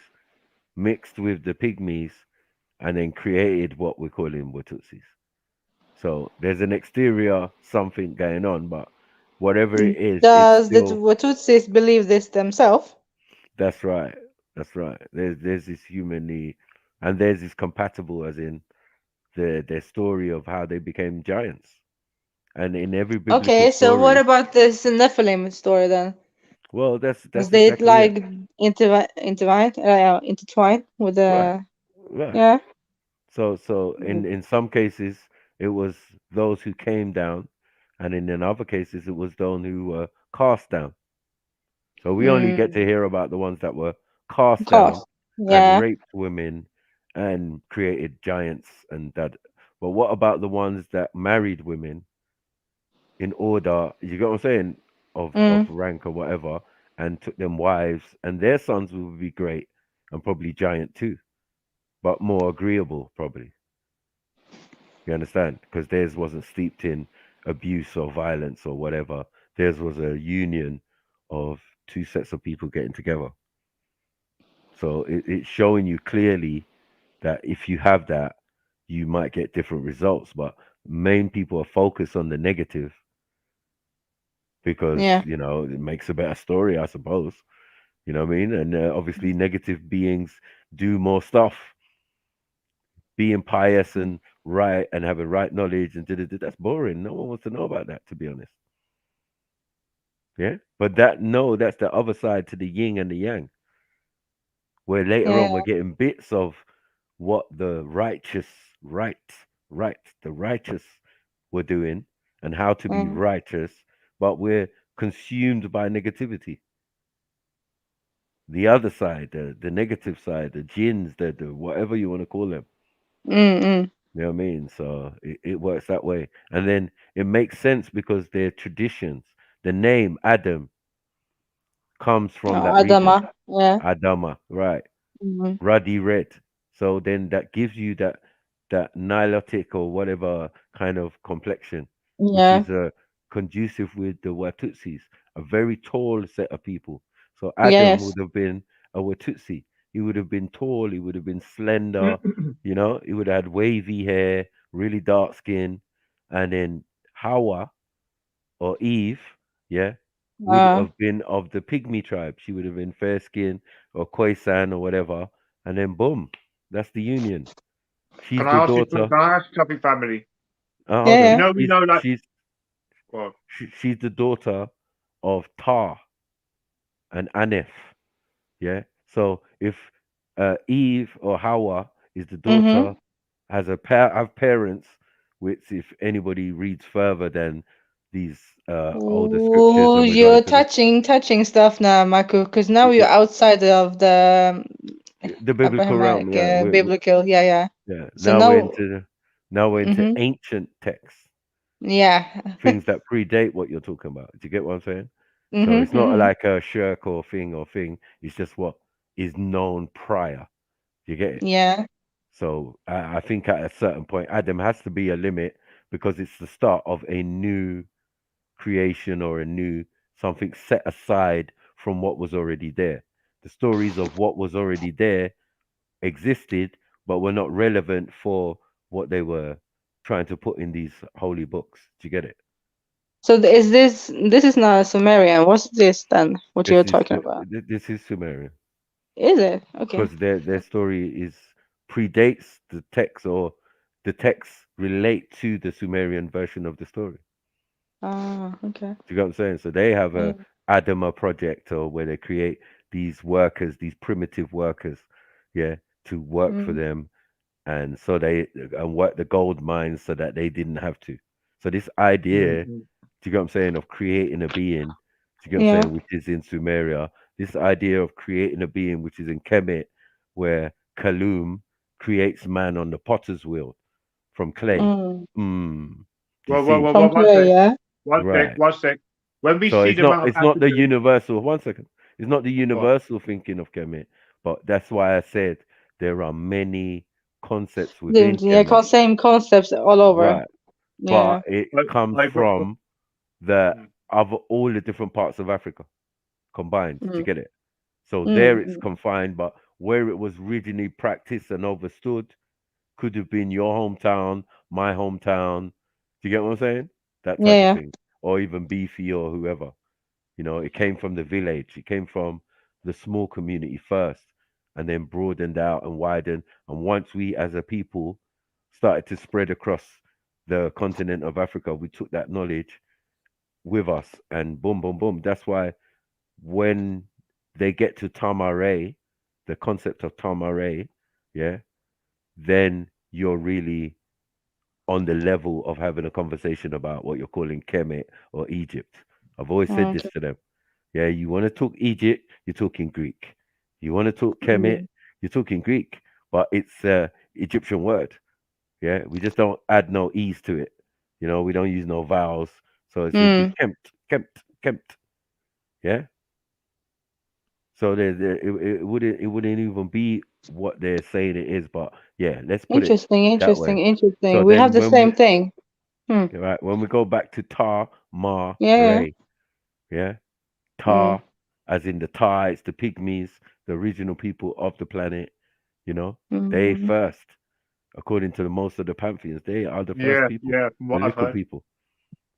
Speaker 1: mixed with the pygmies, and then created what we're calling Watutsis. So there's an exterior something going on, but whatever it is, it's
Speaker 8: Does the
Speaker 1: still
Speaker 8: Watutsis believe this themselves?
Speaker 1: that's right. That's right. There's this humanly, and there's this compatible, as in their story of how they became giants. And in every biblical
Speaker 8: Okay, so what
Speaker 1: story,
Speaker 8: about this Nephilim story then?
Speaker 1: well,
Speaker 8: Was
Speaker 1: that's
Speaker 8: they
Speaker 1: exactly it.
Speaker 8: like intertwined with
Speaker 1: Right.
Speaker 8: the
Speaker 1: Right.
Speaker 8: yeah?
Speaker 1: So in some cases it was those who came down, and in other cases it was those who were cast down. So we only get to
Speaker 8: Mm,
Speaker 1: hear about the ones that were cast down
Speaker 8: cost.
Speaker 1: and
Speaker 8: Yeah.
Speaker 1: raped women and created giants and that. But what about the ones that married women in order, you get what I'm saying, of
Speaker 8: Mm.
Speaker 1: rank or whatever, and took them wives, and their sons would be great and probably giant too, but more agreeable probably. You understand? Because theirs wasn't steeped in abuse or violence or whatever. Theirs was a union of two sets of people getting together. So it's showing you clearly that if you have that, you might get different results. But main people are focused on the negative because,
Speaker 8: Yeah.
Speaker 1: it makes a better story, I suppose. You know what I mean? And obviously, negative beings do more stuff. Being pious and right and having right knowledge and that's boring. No one wants to know about that, to be honest. Yeah. But that's the other side to the yin and the yang, where later
Speaker 8: Yeah.
Speaker 1: on we're getting bits of what the righteous, right, right, the righteous were doing and how to be
Speaker 8: Mm.
Speaker 1: righteous, but we're consumed by negativity. The other side, the negative side, the jinns, the whatever you want to call them.
Speaker 8: Mm.
Speaker 1: You know what I mean? So it works that way. And then it makes sense because they're traditions. The name Adam comes from that region.
Speaker 8: Adama. Yeah.
Speaker 1: Adama, right.
Speaker 8: Mm.
Speaker 1: Ruddy red. So then that gives you that nilotic or whatever kind of complexion, which
Speaker 8: Yeah.
Speaker 1: is conducive with the Watutsis, a very tall set of people. So Adam
Speaker 8: Yes.
Speaker 1: would have been a Watutsi. He would have been tall. He would have been slender. He would have had wavy hair, really dark skin, and then Hawa or Eve, yeah, would
Speaker 8: Uh,
Speaker 1: have been of the pygmy tribe. She would have been fair skin or Khoisan or whatever, and then boom, that's the union. She's
Speaker 4: Can
Speaker 1: the
Speaker 4: I ask you? Can
Speaker 1: daughter.
Speaker 4: I ask Chubby Family?
Speaker 1: Hold
Speaker 8: yeah.
Speaker 1: on.
Speaker 4: You know, we
Speaker 1: She's
Speaker 4: know like.
Speaker 1: she's
Speaker 4: Well,
Speaker 1: she's the daughter of Ta and Aneth. Yeah. So if Eve or Hawa is the
Speaker 8: Mm-hmm.
Speaker 1: daughter, has a pair have parents, which if anybody reads further than these older scriptures,
Speaker 8: Ooh,
Speaker 1: and we're going
Speaker 8: you're
Speaker 1: to the
Speaker 8: touching stuff now, Marco, because now
Speaker 1: it,
Speaker 8: you're outside of the
Speaker 1: the biblical realm,
Speaker 8: Abrahamic,
Speaker 1: yeah.
Speaker 8: biblical. Yeah, yeah.
Speaker 1: Yeah,
Speaker 8: So now,
Speaker 1: now we're into
Speaker 8: mm-hmm.
Speaker 1: ancient texts,
Speaker 8: Yeah.
Speaker 1: things that predate what you're talking about. Do you get what I'm saying? So
Speaker 8: Mm-hmm.
Speaker 1: it's not
Speaker 8: Mm-hmm.
Speaker 1: like a shirk or thing. It's just what is known prior. Do you get it?
Speaker 8: Yeah.
Speaker 1: So I think at a certain point, Adam has to be a limit because it's the start of a new creation or a new something set aside from what was already there. The stories of what was already there existed, but were not relevant for what they were trying to put in these holy books. Do you get it?
Speaker 8: So is this is not a Sumerian? What's this then? What you're talking about?
Speaker 1: This is Sumerian
Speaker 8: Is it? Okay.
Speaker 1: because their story is predates the text, or the texts relate to the Sumerian version of the story.
Speaker 8: Ah, okay.
Speaker 1: Do you get what I'm saying? So they have a
Speaker 8: Mm.
Speaker 1: Adama project, or where they create these workers, these primitive workers, yeah, to work for
Speaker 8: Mm.
Speaker 1: them, and so they and work the gold mines so that they didn't have to. So this idea,
Speaker 4: mm,
Speaker 1: do you get what I'm saying, of creating a being you get what I'm saying? Which is in Sumeria. This idea of creating a being, which is in Kemet, where Kaloum creates man on the potter's wheel from clay. Do you see?
Speaker 4: One sec.
Speaker 8: Yeah.
Speaker 4: One sec. When we
Speaker 1: So
Speaker 4: see the amount of
Speaker 1: it's not the
Speaker 4: African,
Speaker 1: universal. 1 second. It's not the
Speaker 4: go on.
Speaker 1: universal thinking of Kemet, but that's why I said there are many concepts within
Speaker 8: Yeah,
Speaker 1: Kemet.
Speaker 8: same concepts all over.
Speaker 1: Right.
Speaker 8: Yeah.
Speaker 1: But it comes from all the different parts of Africa combined. Do you get it? So there it's confined, but where it was originally practiced and understood could have been your hometown, my hometown. Do you get what I'm saying? That type of
Speaker 8: Yeah.
Speaker 1: thing. Or even Beefy or whoever. It came from the village. It came from the small community first and then broadened out and widened. And once we as a people started to spread across the continent of Africa, we took that knowledge with us and boom, boom, boom. That's why when they get to Tamare, the concept of Tamare, yeah, then you're really on the level of having a conversation about what you're calling Kemet or Egypt. I've always said this to them. Yeah, you want to talk Egypt, you're talking Greek. You want to talk Kemet, you're talking Greek, but it's Egyptian word. Yeah, we just don't add no e's to it. We don't use no vowels, so it would be Kempt. Yeah. So it wouldn't even be what they're saying it is, but yeah, let's put it that way. So
Speaker 8: We have
Speaker 1: then
Speaker 8: the same thing.
Speaker 1: right, when we go back to Ta, Ma,
Speaker 8: Yeah.
Speaker 1: Ray, yeah, Ta, as in the Ta, it's the pygmies, the original people of the planet. They first, according to most of the pantheons, they are the first people,
Speaker 4: from
Speaker 1: the
Speaker 4: what I've
Speaker 1: little
Speaker 4: heard.
Speaker 1: people.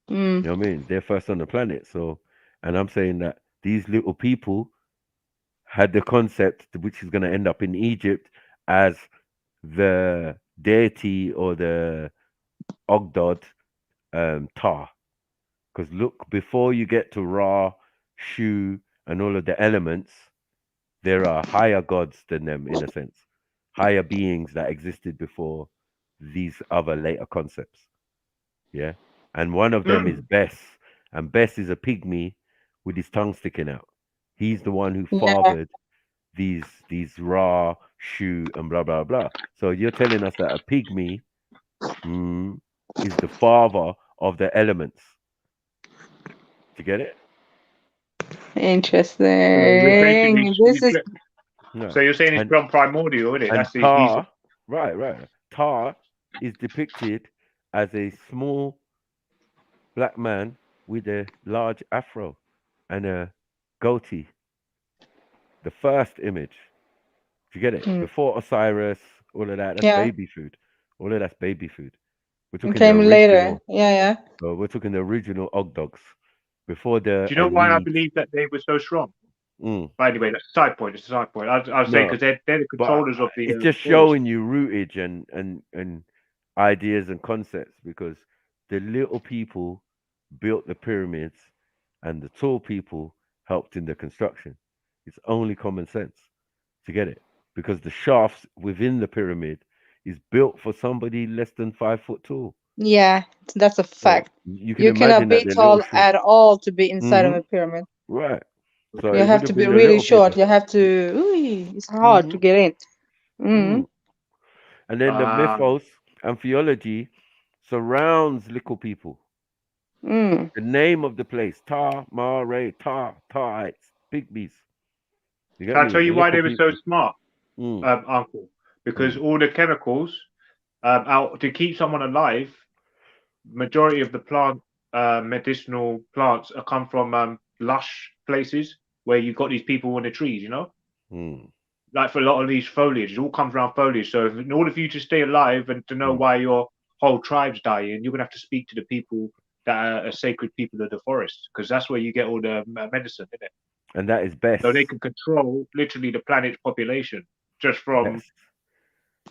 Speaker 1: You know what I mean? They're first on the planet. So, and I'm saying that these little people had the concept, which is going to end up in Egypt, as the deity or the Ogdod Ta. Because look, before you get to Ra, Shu, and all of the elements, there are higher gods than them in a sense, higher beings that existed before these other later concepts. Yeah. And one of them is Bess. And Bess is a pygmy with his tongue sticking out. He's the one who
Speaker 8: Yeah.
Speaker 1: fathered these Ra, Shu, and blah blah blah. So you're telling us that a pygmy is the father of the elements. Do you get it?
Speaker 8: Interesting. This is
Speaker 1: No.
Speaker 4: So you're saying it's from primordial, isn't it?
Speaker 1: And
Speaker 4: That's he's
Speaker 1: right. Tar is depicted as a small black man with a large afro and a goatee. The first image. Do you get it? Before Osiris, all of that, that's baby food. All of that's baby food. We're talking the
Speaker 8: came later.
Speaker 1: original.
Speaker 8: Yeah.
Speaker 1: So we're talking the original Ogdogs. Before the
Speaker 4: Do you know why I believe that they were so strong? But anyway, that's a side point. It's a side point. I was saying because they're the controllers of the.
Speaker 1: It's just showing you rootage and ideas and concepts, because the little people built the pyramids and the tall people helped in the construction. It's only common sense to get it, because the shafts within the pyramid is built for somebody less than 5 foot tall.
Speaker 8: Yeah, that's a fact.
Speaker 1: You can
Speaker 8: You cannot
Speaker 1: imagine that
Speaker 8: be
Speaker 1: the little
Speaker 8: tall
Speaker 1: shrimp.
Speaker 8: at all to be inside of a pyramid.
Speaker 1: Right. So
Speaker 8: You
Speaker 1: it
Speaker 8: have
Speaker 1: would
Speaker 8: to
Speaker 1: have
Speaker 8: be
Speaker 1: been the
Speaker 8: really
Speaker 1: little
Speaker 8: short.
Speaker 1: people.
Speaker 8: You have to. Ooh, it's hard to get in.
Speaker 1: And then the mythos and theology surrounds little people. The name of the place, Ta, Ma, Ray, Taites, Pygmies. You get
Speaker 4: Can I
Speaker 1: me?
Speaker 4: tell
Speaker 1: The
Speaker 4: you why
Speaker 1: little
Speaker 4: they were so
Speaker 1: people.
Speaker 4: smart, Uncle? Because all the chemicals out to keep someone alive, majority of the plant medicinal plants come from lush places where you've got these people in the trees. Like for a lot of these foliage, it all comes around foliage. So in order for you to stay alive and to know why your whole tribe's dying, you're gonna have to speak to the people that are sacred people of the forest, because that's where you get all the medicine, isn't it?
Speaker 1: And that is best.
Speaker 4: So they can control literally the planet's population just from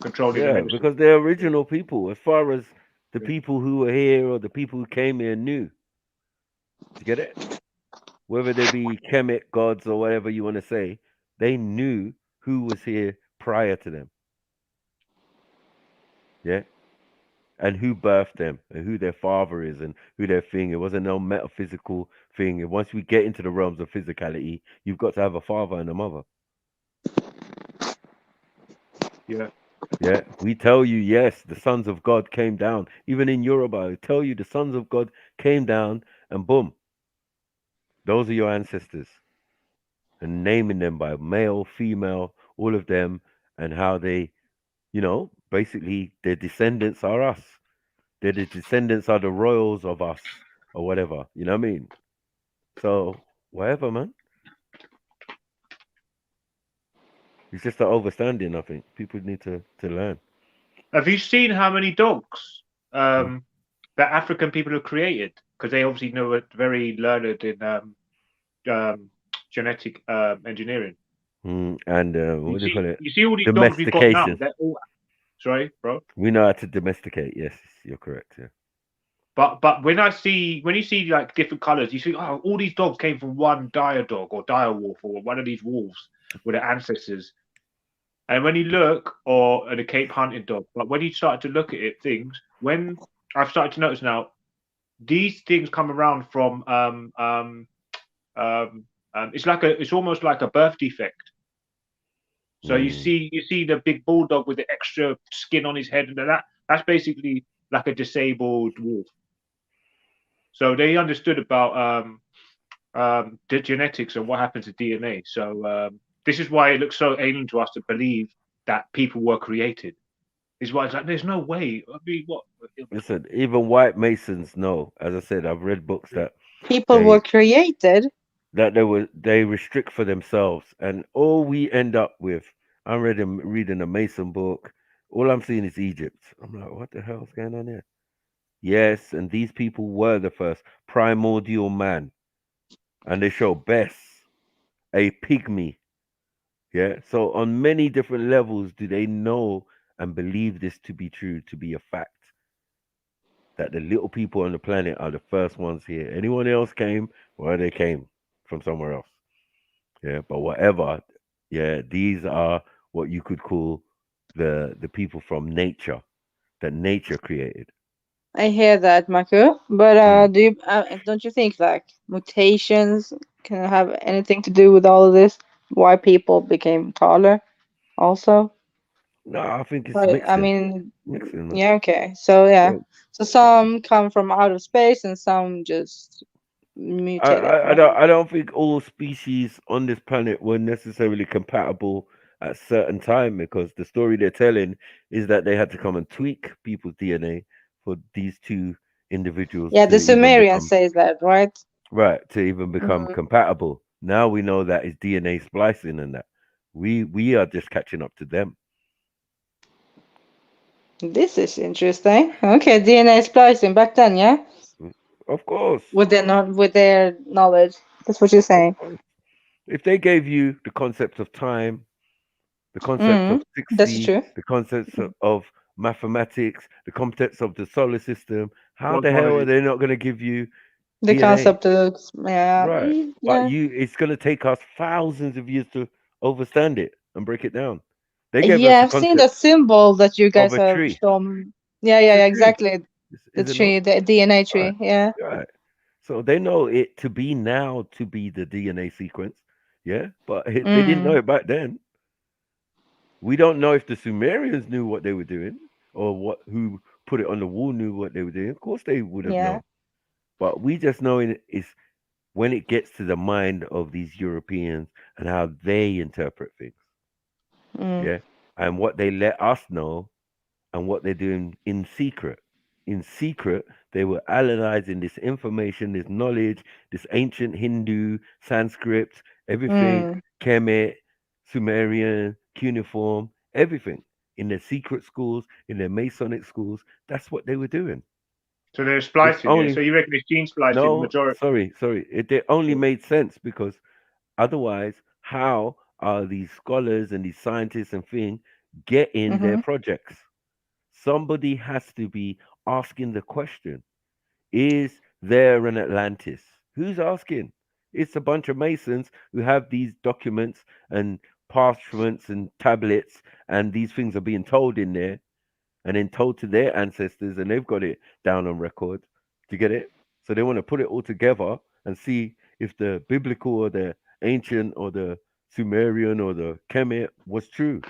Speaker 4: controlling the medicine.
Speaker 1: Because they're original people, as far as the people who were here or the people who came here knew. Do you get it? Whether they be Kemet gods or whatever you want to say, they knew who was here prior to them. Yeah. and who birthed them and who their father is and who their thing. It wasn't no metaphysical thing. And once we get into the realms of physicality, you've got to have a father and a mother.
Speaker 4: Yeah.
Speaker 1: Yeah, we tell you, yes, the sons of God came down. Even in Yoruba, we tell you the sons of God came down, and boom, those are your ancestors. And naming them by male, female, all of them, and how they, basically their descendants are us. They're the descendants are the royals of us, or whatever. You know what I mean? So, whatever, man. It's just an overstanding, I think. People need to learn.
Speaker 4: Have you seen how many dogs that African people have created? Because they obviously know it very learned in genetic engineering.
Speaker 1: And what do you call it?
Speaker 4: You see all these dogs we've got now.
Speaker 1: Domestication.
Speaker 4: They're all sorry, bro.
Speaker 1: We know how to domesticate. Yes, you're correct. Yeah.
Speaker 4: But when you see like different colors, you see all these dogs came from one dire dog or dire wolf or one of these wolves with their ancestors. And when you look, or a Cape hunting dog, but when you start to look at things, when I've started to notice now, these things come around from it's almost like a birth defect. So you see the big bulldog with the extra skin on his head, and that's basically like a disabled wolf. So they understood about the genetics and what happens to DNA. So this is why it looks so alien to us to believe that people were created. Is why it's like there's no way. I mean, what?
Speaker 1: Listen, even white Masons know. As I said, I've read books that
Speaker 8: People were created.
Speaker 1: they restrict for themselves, and all we end up with. I'm reading a Mason book. All I'm seeing is Egypt. I'm like, what the hell's going on here? Yes, and these people were the first primordial man, and they show Bess, a pygmy. Yeah. So on many different levels, do they know and believe this to be true, to be a fact? That the little people on the planet are the first ones here. Anyone else came, well, they came from somewhere else. Yeah, but whatever. Yeah, these are what you could call the people from nature that nature created.
Speaker 8: I hear that, Marco. But don't you think like mutations can have anything to do with all of this? Why people became taller, also?
Speaker 1: No, I think it's
Speaker 8: Right. I
Speaker 1: mixing.
Speaker 8: mean,
Speaker 1: Mixing, man.
Speaker 8: yeah, okay. So yeah.
Speaker 1: So,
Speaker 8: So some come from out of space and some just mutated, right?
Speaker 1: I don't think all species on this planet were necessarily compatible at certain time, because the story they're telling is that they had to come and tweak people's DNA for these two individuals
Speaker 8: Yeah,
Speaker 1: to
Speaker 8: the
Speaker 1: even
Speaker 8: Sumerian
Speaker 1: become
Speaker 8: says that, right?
Speaker 1: right, compatible. Now we know that it's DNA splicing and that. We are just catching up to them.
Speaker 8: This is interesting. Okay, DNA splicing back then, yeah?
Speaker 1: Of course.
Speaker 8: With their knowledge. That's what you're saying.
Speaker 1: If they gave you the concept of time, the concepts of
Speaker 8: That's
Speaker 1: 60,
Speaker 8: true.
Speaker 1: the concepts of mathematics, the concepts of the solar system, how the hell are
Speaker 4: Cosmology.
Speaker 1: they not going to give you
Speaker 8: The
Speaker 1: DNA?
Speaker 8: concept of yeah,
Speaker 1: Right. But
Speaker 8: yeah.
Speaker 1: it's going to take us thousands of years to understand it and break it down. They gave us
Speaker 8: Yeah,
Speaker 1: the
Speaker 8: I've seen the
Speaker 1: concept
Speaker 8: symbol that you
Speaker 1: of
Speaker 8: guys
Speaker 1: a
Speaker 8: have
Speaker 1: tree.
Speaker 8: shown. Yeah,
Speaker 1: It's a tree,
Speaker 8: exactly. The
Speaker 1: is it not?
Speaker 8: tree, the DNA
Speaker 1: Right.
Speaker 8: tree. Yeah.
Speaker 1: Right. So they know it to be now to be the DNA sequence. Yeah. But they didn't know
Speaker 8: Mm,
Speaker 1: it back then. We don't know if the Sumerians knew what they were doing, or who put it on the wall knew what they were doing. Of course they would have
Speaker 8: yeah.
Speaker 1: known. But we just know it is when it gets to the mind of these Europeans and how they interpret things.
Speaker 8: Mm,
Speaker 1: Yeah. And what they let us know and what they're doing in secret. In secret, they were analyzing this information, this knowledge, this ancient Hindu, Sanskrit, everything,
Speaker 8: mm.
Speaker 1: Kemet, Sumerian, cuneiform, everything. In their secret schools, in their Masonic schools, that's what they were doing.
Speaker 4: So they're
Speaker 1: It's
Speaker 4: splicing, yeah. So
Speaker 1: only
Speaker 4: you reckon it's gene splicing
Speaker 1: no,
Speaker 4: majority?
Speaker 1: sorry. It only made sense because otherwise, how are these scholars and these scientists and things getting their
Speaker 8: Mm-hmm.
Speaker 1: projects? Somebody has to be asking the question: is there an Atlantis? Who's asking? It's a bunch of Masons who have these documents and parchments and tablets, and these things are being told in there. and then told to their ancestors, and they've got it down on record. Do you get it? So they want to put it all together and see if the biblical or the ancient or the Sumerian or the Kemet was true.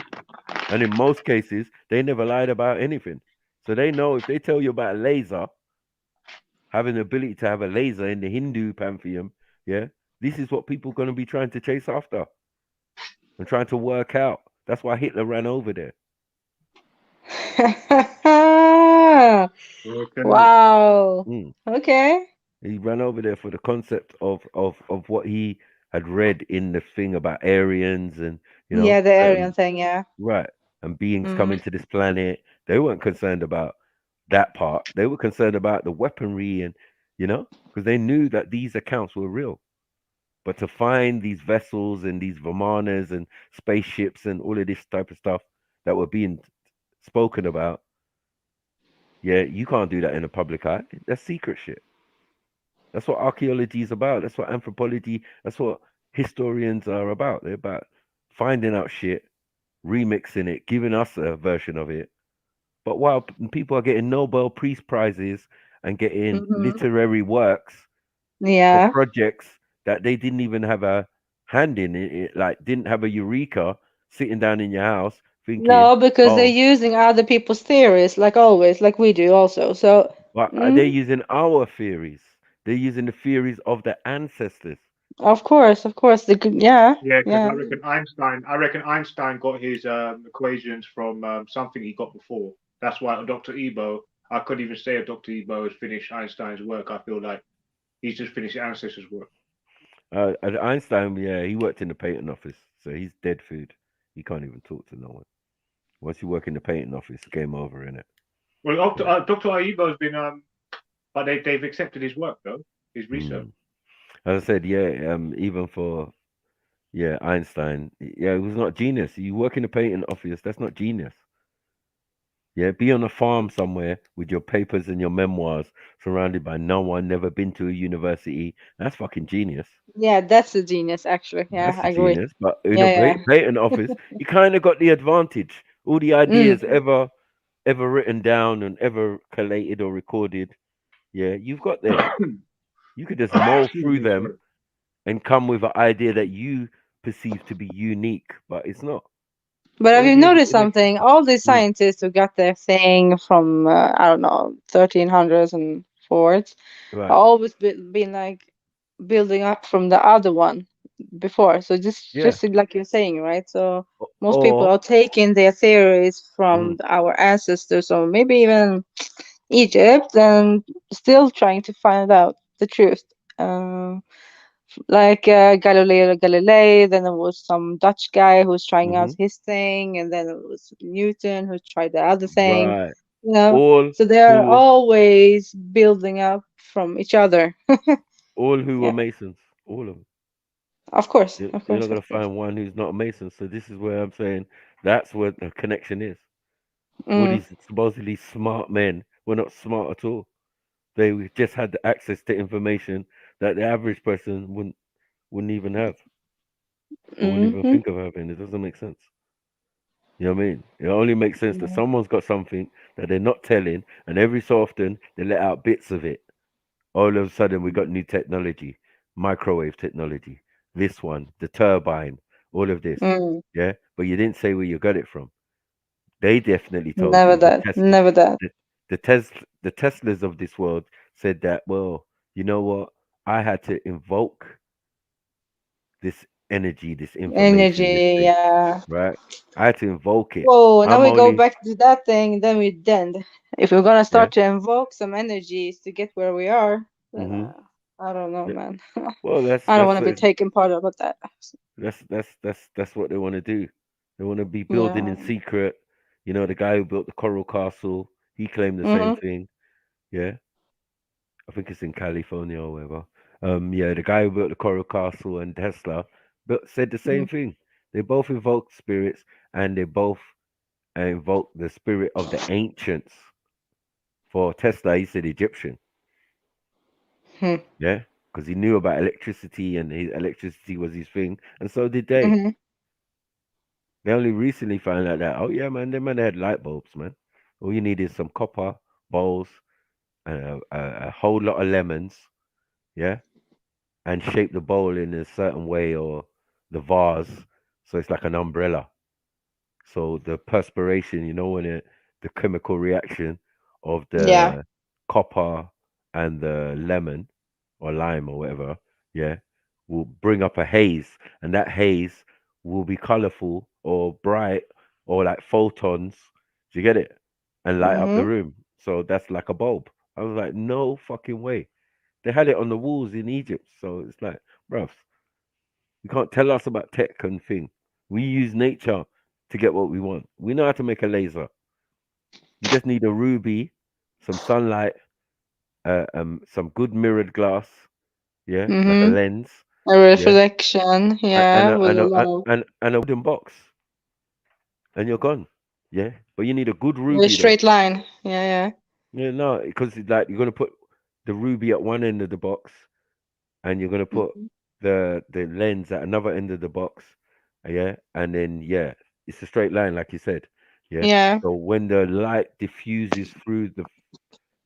Speaker 1: And in most cases, they never lied about anything. So they know if they tell you about a laser, having the ability to have a laser in the Hindu pantheon, yeah, this is what people are going to be trying to chase after and trying to work out. That's why Hitler ran over there.
Speaker 8: Wow. Okay.
Speaker 1: He ran over there for the concept of what he had read in the thing about Aryans and
Speaker 8: Yeah, the Aryan thing, yeah.
Speaker 1: right, and beings
Speaker 8: Mm.
Speaker 1: coming to this planet. They weren't concerned about that part. They were concerned about the weaponry and because they knew that these accounts were real. But to find these vessels and these Vimanas and spaceships and all of this type of stuff that were being spoken about, yeah, you can't do that in the public eye. That's secret shit. That's what archaeology is about. That's what anthropology, that's what historians are about. They're about finding out shit, remixing it, giving us a version of it. But while people are getting Nobel Peace Prizes and getting literary works for
Speaker 8: Yeah.
Speaker 1: projects that they didn't even have a hand in it, like didn't have a eureka sitting down in your house thinking,
Speaker 8: No, because they're
Speaker 1: oh,
Speaker 8: using other people's theories, like always, like we do also. So,
Speaker 1: well, they're using our theories. They're using the theories of the ancestors.
Speaker 8: of course, They could, yeah,
Speaker 4: Yeah, because
Speaker 8: yeah.
Speaker 4: I reckon Einstein got his equations from something he got before. That's why Dr. Ebo, I couldn't even say if Dr. Ebo has finished Einstein's work. I feel like he's just finished the ancestors' work.
Speaker 1: Einstein, yeah, he worked in the patent office, so he's dead food. He can't even talk to no one. Once you work in the patent office, game over, innit?
Speaker 4: Well, Dr. Ebo's been, but they've accepted his work though, his research.
Speaker 1: As I said, yeah, even for Einstein, yeah, it was not genius. You work in a patent office, that's not genius. Yeah, be on a farm somewhere with your papers and your memoirs, surrounded by no one, never been to a university. That's fucking genius.
Speaker 8: Yeah, that's a genius, actually. Yeah,
Speaker 1: That's
Speaker 8: I
Speaker 1: a
Speaker 8: agree.
Speaker 1: genius. But in a
Speaker 8: Yeah,
Speaker 1: patent office, you kind of got the advantage. All the ideas ever written down and ever collated or recorded, yeah, you've got them. You could just mull through them and come with an idea that you perceive to be unique, but it's not.
Speaker 8: But have you
Speaker 1: Already
Speaker 8: noticed something? All these scientists who got their thing from I don't know 1300s and forwards,
Speaker 1: Right.
Speaker 8: always been like building up from the other one before. So just like you're saying, right? So most people are taking their theories from our ancestors, or maybe even Egypt, and still trying to find out the truth. Like Galileo Galilei, then there was some Dutch guy who was trying out his thing, and then it was Newton who tried the other thing,
Speaker 1: Right.
Speaker 8: you know.
Speaker 1: All
Speaker 8: So they're
Speaker 1: who
Speaker 8: always building up from each other.
Speaker 1: were
Speaker 8: Yeah,
Speaker 1: Masons. All of them.
Speaker 8: of course,
Speaker 1: You're
Speaker 8: of
Speaker 1: not
Speaker 8: course,
Speaker 1: gonna
Speaker 8: of course.
Speaker 1: find one who's not a Mason. So this is where I'm saying that's what the connection is. All
Speaker 8: Mm,
Speaker 1: these supposedly smart men were not smart at all. They just had the access to information that the average person wouldn't even have, or wouldn't even
Speaker 8: hmm
Speaker 1: think of having. It doesn't make sense. You know what I mean? It only makes sense that someone's got something that they're not telling, and every so often they let out bits of it. All of a sudden, we got new technology, microwave technology, this one, the turbine, all of this.
Speaker 8: Mm,
Speaker 1: Yeah, but you didn't say where you got it from. They definitely told
Speaker 8: never
Speaker 1: you.
Speaker 8: that, never that.
Speaker 1: The Teslas of this world said that. Well, you know what? I had to invoke this energy, this information, this
Speaker 8: Energy,
Speaker 1: thing,
Speaker 8: yeah.
Speaker 1: right? I had to invoke it.
Speaker 8: Whoa, now
Speaker 1: I'm
Speaker 8: we go
Speaker 1: only.
Speaker 8: back to that thing, then we then. If we're gonna
Speaker 1: Yeah.
Speaker 8: start to invoke some energies to get where we are, then
Speaker 1: Mm-hmm.
Speaker 8: I don't know,
Speaker 1: Yeah.
Speaker 8: man.
Speaker 1: Well,
Speaker 8: I don't want to be taken part of that.
Speaker 1: that's what they want to do. They want to be building
Speaker 8: Yeah.
Speaker 1: in secret. You know, the guy who built the Coral Castle, he claimed the same
Speaker 8: Mm-hmm.
Speaker 1: thing. Yeah, I think it's in California or wherever. Yeah, the guy who built the Coral Castle and Tesla said the same thing. They both invoked spirits, and they both invoked the spirit of the ancients. For Tesla, he said Egyptian.
Speaker 8: Hmm.
Speaker 1: Yeah, because he knew about electricity, and his electricity was his thing, and so did they.
Speaker 8: Mm-hmm.
Speaker 1: They only recently found out that, oh yeah, man, they had light bulbs, man. All you need is some copper bowls and a whole lot of lemons, yeah, and shape the bowl in a certain way or the vase so it's like an umbrella. So the perspiration, when the chemical reaction of
Speaker 8: Yeah.
Speaker 1: the copper and the lemon or lime or whatever, yeah, will bring up a haze, and that haze will be colorful or bright or like photons. Do you get it? And light up the
Speaker 8: Mm-hmm.
Speaker 1: room. So that's like a bulb. I was like, no fucking way. They had it on the walls in Egypt. So it's like, bruv, you can't tell us about tech and thing. We use nature to get what we want. We know how to make a laser. You just need a ruby, some sunlight, some good mirrored glass, yeah, like a
Speaker 8: Mm-hmm.
Speaker 1: lens,
Speaker 8: A
Speaker 1: yeah,
Speaker 8: reflection,
Speaker 1: and
Speaker 8: yeah,
Speaker 1: a
Speaker 8: with
Speaker 1: and
Speaker 8: a
Speaker 1: a
Speaker 8: lot of
Speaker 1: and a wooden box, and you're gone. Yeah, but you need a good
Speaker 8: a
Speaker 1: ruby though.
Speaker 8: straight line. Yeah,
Speaker 1: Yeah, no, because like you're gonna put the ruby at one end of the box, and you're gonna
Speaker 8: yeah.
Speaker 1: put the lens at another end of the box, yeah, and then yeah, it's a straight line like you said, yeah.
Speaker 8: Yeah.
Speaker 1: So when the light diffuses through the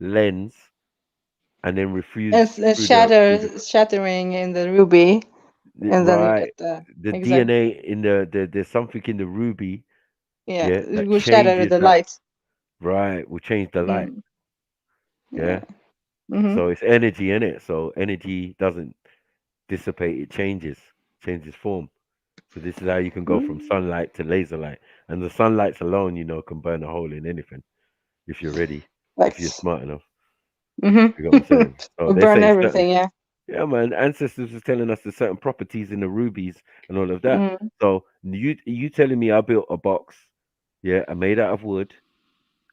Speaker 1: lens and then refuses
Speaker 8: It's
Speaker 1: through the
Speaker 8: shattering in the ruby, and then you
Speaker 1: right,
Speaker 8: get the
Speaker 1: the
Speaker 8: exact.
Speaker 1: DNA in there's something in the ruby,
Speaker 8: Yeah,
Speaker 1: yeah,
Speaker 8: it
Speaker 1: that
Speaker 8: will shatter
Speaker 1: changes
Speaker 8: the
Speaker 1: that,
Speaker 8: light.
Speaker 1: right, will change the light,
Speaker 8: Mm.
Speaker 1: yeah.
Speaker 8: Yeah. Mm-hmm.
Speaker 1: So it's energy in it. So energy doesn't dissipate; it changes form. So this is how you can go from sunlight to laser light, and the sunlights alone, can burn a hole in anything if you're ready, if you're
Speaker 8: Facts.
Speaker 1: smart enough. You got what I'm
Speaker 8: Mm-hmm.
Speaker 1: saying? So
Speaker 8: We
Speaker 1: they
Speaker 8: burn
Speaker 1: say certain,
Speaker 8: everything. Yeah.
Speaker 1: yeah, man. Ancestors was telling us there's certain properties in the rubies and all of that.
Speaker 8: Mm.
Speaker 1: So you telling me I built a box, yeah, I made out of wood.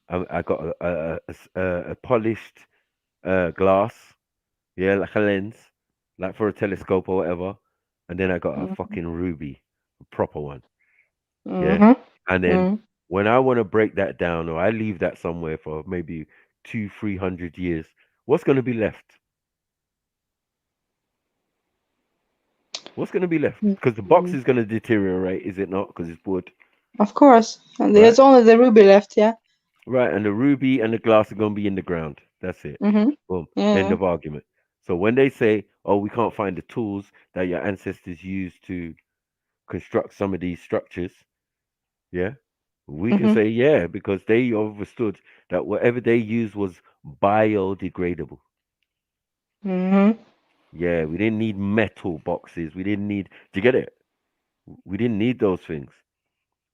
Speaker 1: I got a polished glass, yeah, like a lens, like for a telescope or whatever, and then I got a
Speaker 8: Mm-hmm.
Speaker 1: fucking ruby, a proper one. Yeah.
Speaker 8: Mm-hmm.
Speaker 1: And then
Speaker 8: Mm.
Speaker 1: when I want to break that down or I leave that somewhere for maybe 200-300 years, what's going to be left? What's going to be left? Because the box
Speaker 8: Mm.
Speaker 1: is going to deteriorate, is it not? Because it's wood,
Speaker 8: Of course. And
Speaker 1: right?
Speaker 8: there's only the ruby left. Yeah.
Speaker 1: Right. And the ruby and the glass are going to be in the ground. That's it.
Speaker 8: Mm-hmm.
Speaker 1: Boom. End
Speaker 8: Yeah.
Speaker 1: of argument. So when they say, oh, we can't find the tools that your ancestors used to construct some of these structures, yeah, we can
Speaker 8: Mm-hmm.
Speaker 1: say, yeah, because they understood that whatever they used was biodegradable.
Speaker 8: Mm-hmm.
Speaker 1: Yeah, we didn't need metal boxes. We didn't need, do you get it? We didn't need those things.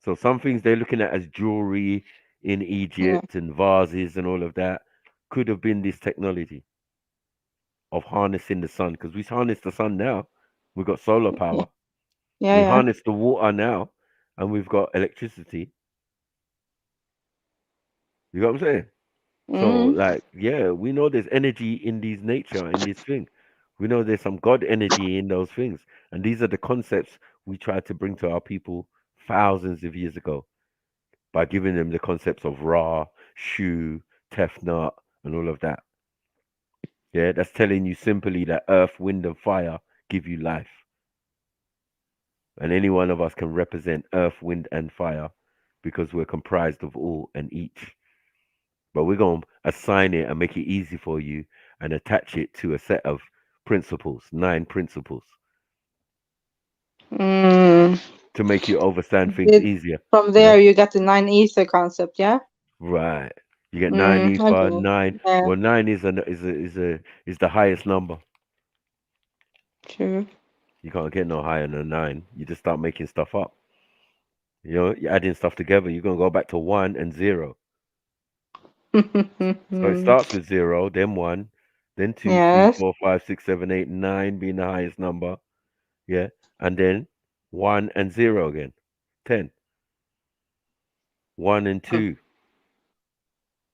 Speaker 1: So some things they're looking at as jewelry in
Speaker 8: Yeah.
Speaker 1: Egypt and vases and all of that could have been this technology of harnessing the sun because we harness the sun now. We've got solar
Speaker 8: Yeah.
Speaker 1: power.
Speaker 8: Yeah.
Speaker 1: We
Speaker 8: Yeah.
Speaker 1: harness the water now and we've got electricity. You got what I'm saying? So,
Speaker 8: Mm-hmm.
Speaker 1: like, yeah, we know there's energy in these nature, in this thing. We know there's some God energy in those things. And these are the concepts we tried to bring to our people thousands of years ago by giving them the concepts of Ra, Shu, Tefnut, and all of that. Yeah, that's telling you simply that earth, wind, and fire give you life. And any one of us can represent earth, wind, and fire because we're comprised of all and each. But we're going to assign it and make it easy for you and attach it to a set of principles, 9 principles,
Speaker 8: Mm.
Speaker 1: to make you understand things
Speaker 8: Did
Speaker 1: easier.
Speaker 8: from
Speaker 1: Yeah.
Speaker 8: there you got the nine ether concept. Yeah.
Speaker 1: Right. You get 9
Speaker 8: Mm. I
Speaker 1: ether,
Speaker 8: get it.
Speaker 1: 9.
Speaker 8: Yeah.
Speaker 1: Well, 9 is the highest number.
Speaker 8: True.
Speaker 1: You can't get no higher than 9. You just start making stuff up. You're adding stuff together. You're gonna go back to 1 and 0. So it starts with 0, then 1, then 2, 3,
Speaker 8: Yes.
Speaker 1: 4, 5, 6, 7, 8, 9 being the highest number. Yeah. And then 1 and 0 again. 10. 1 and 2.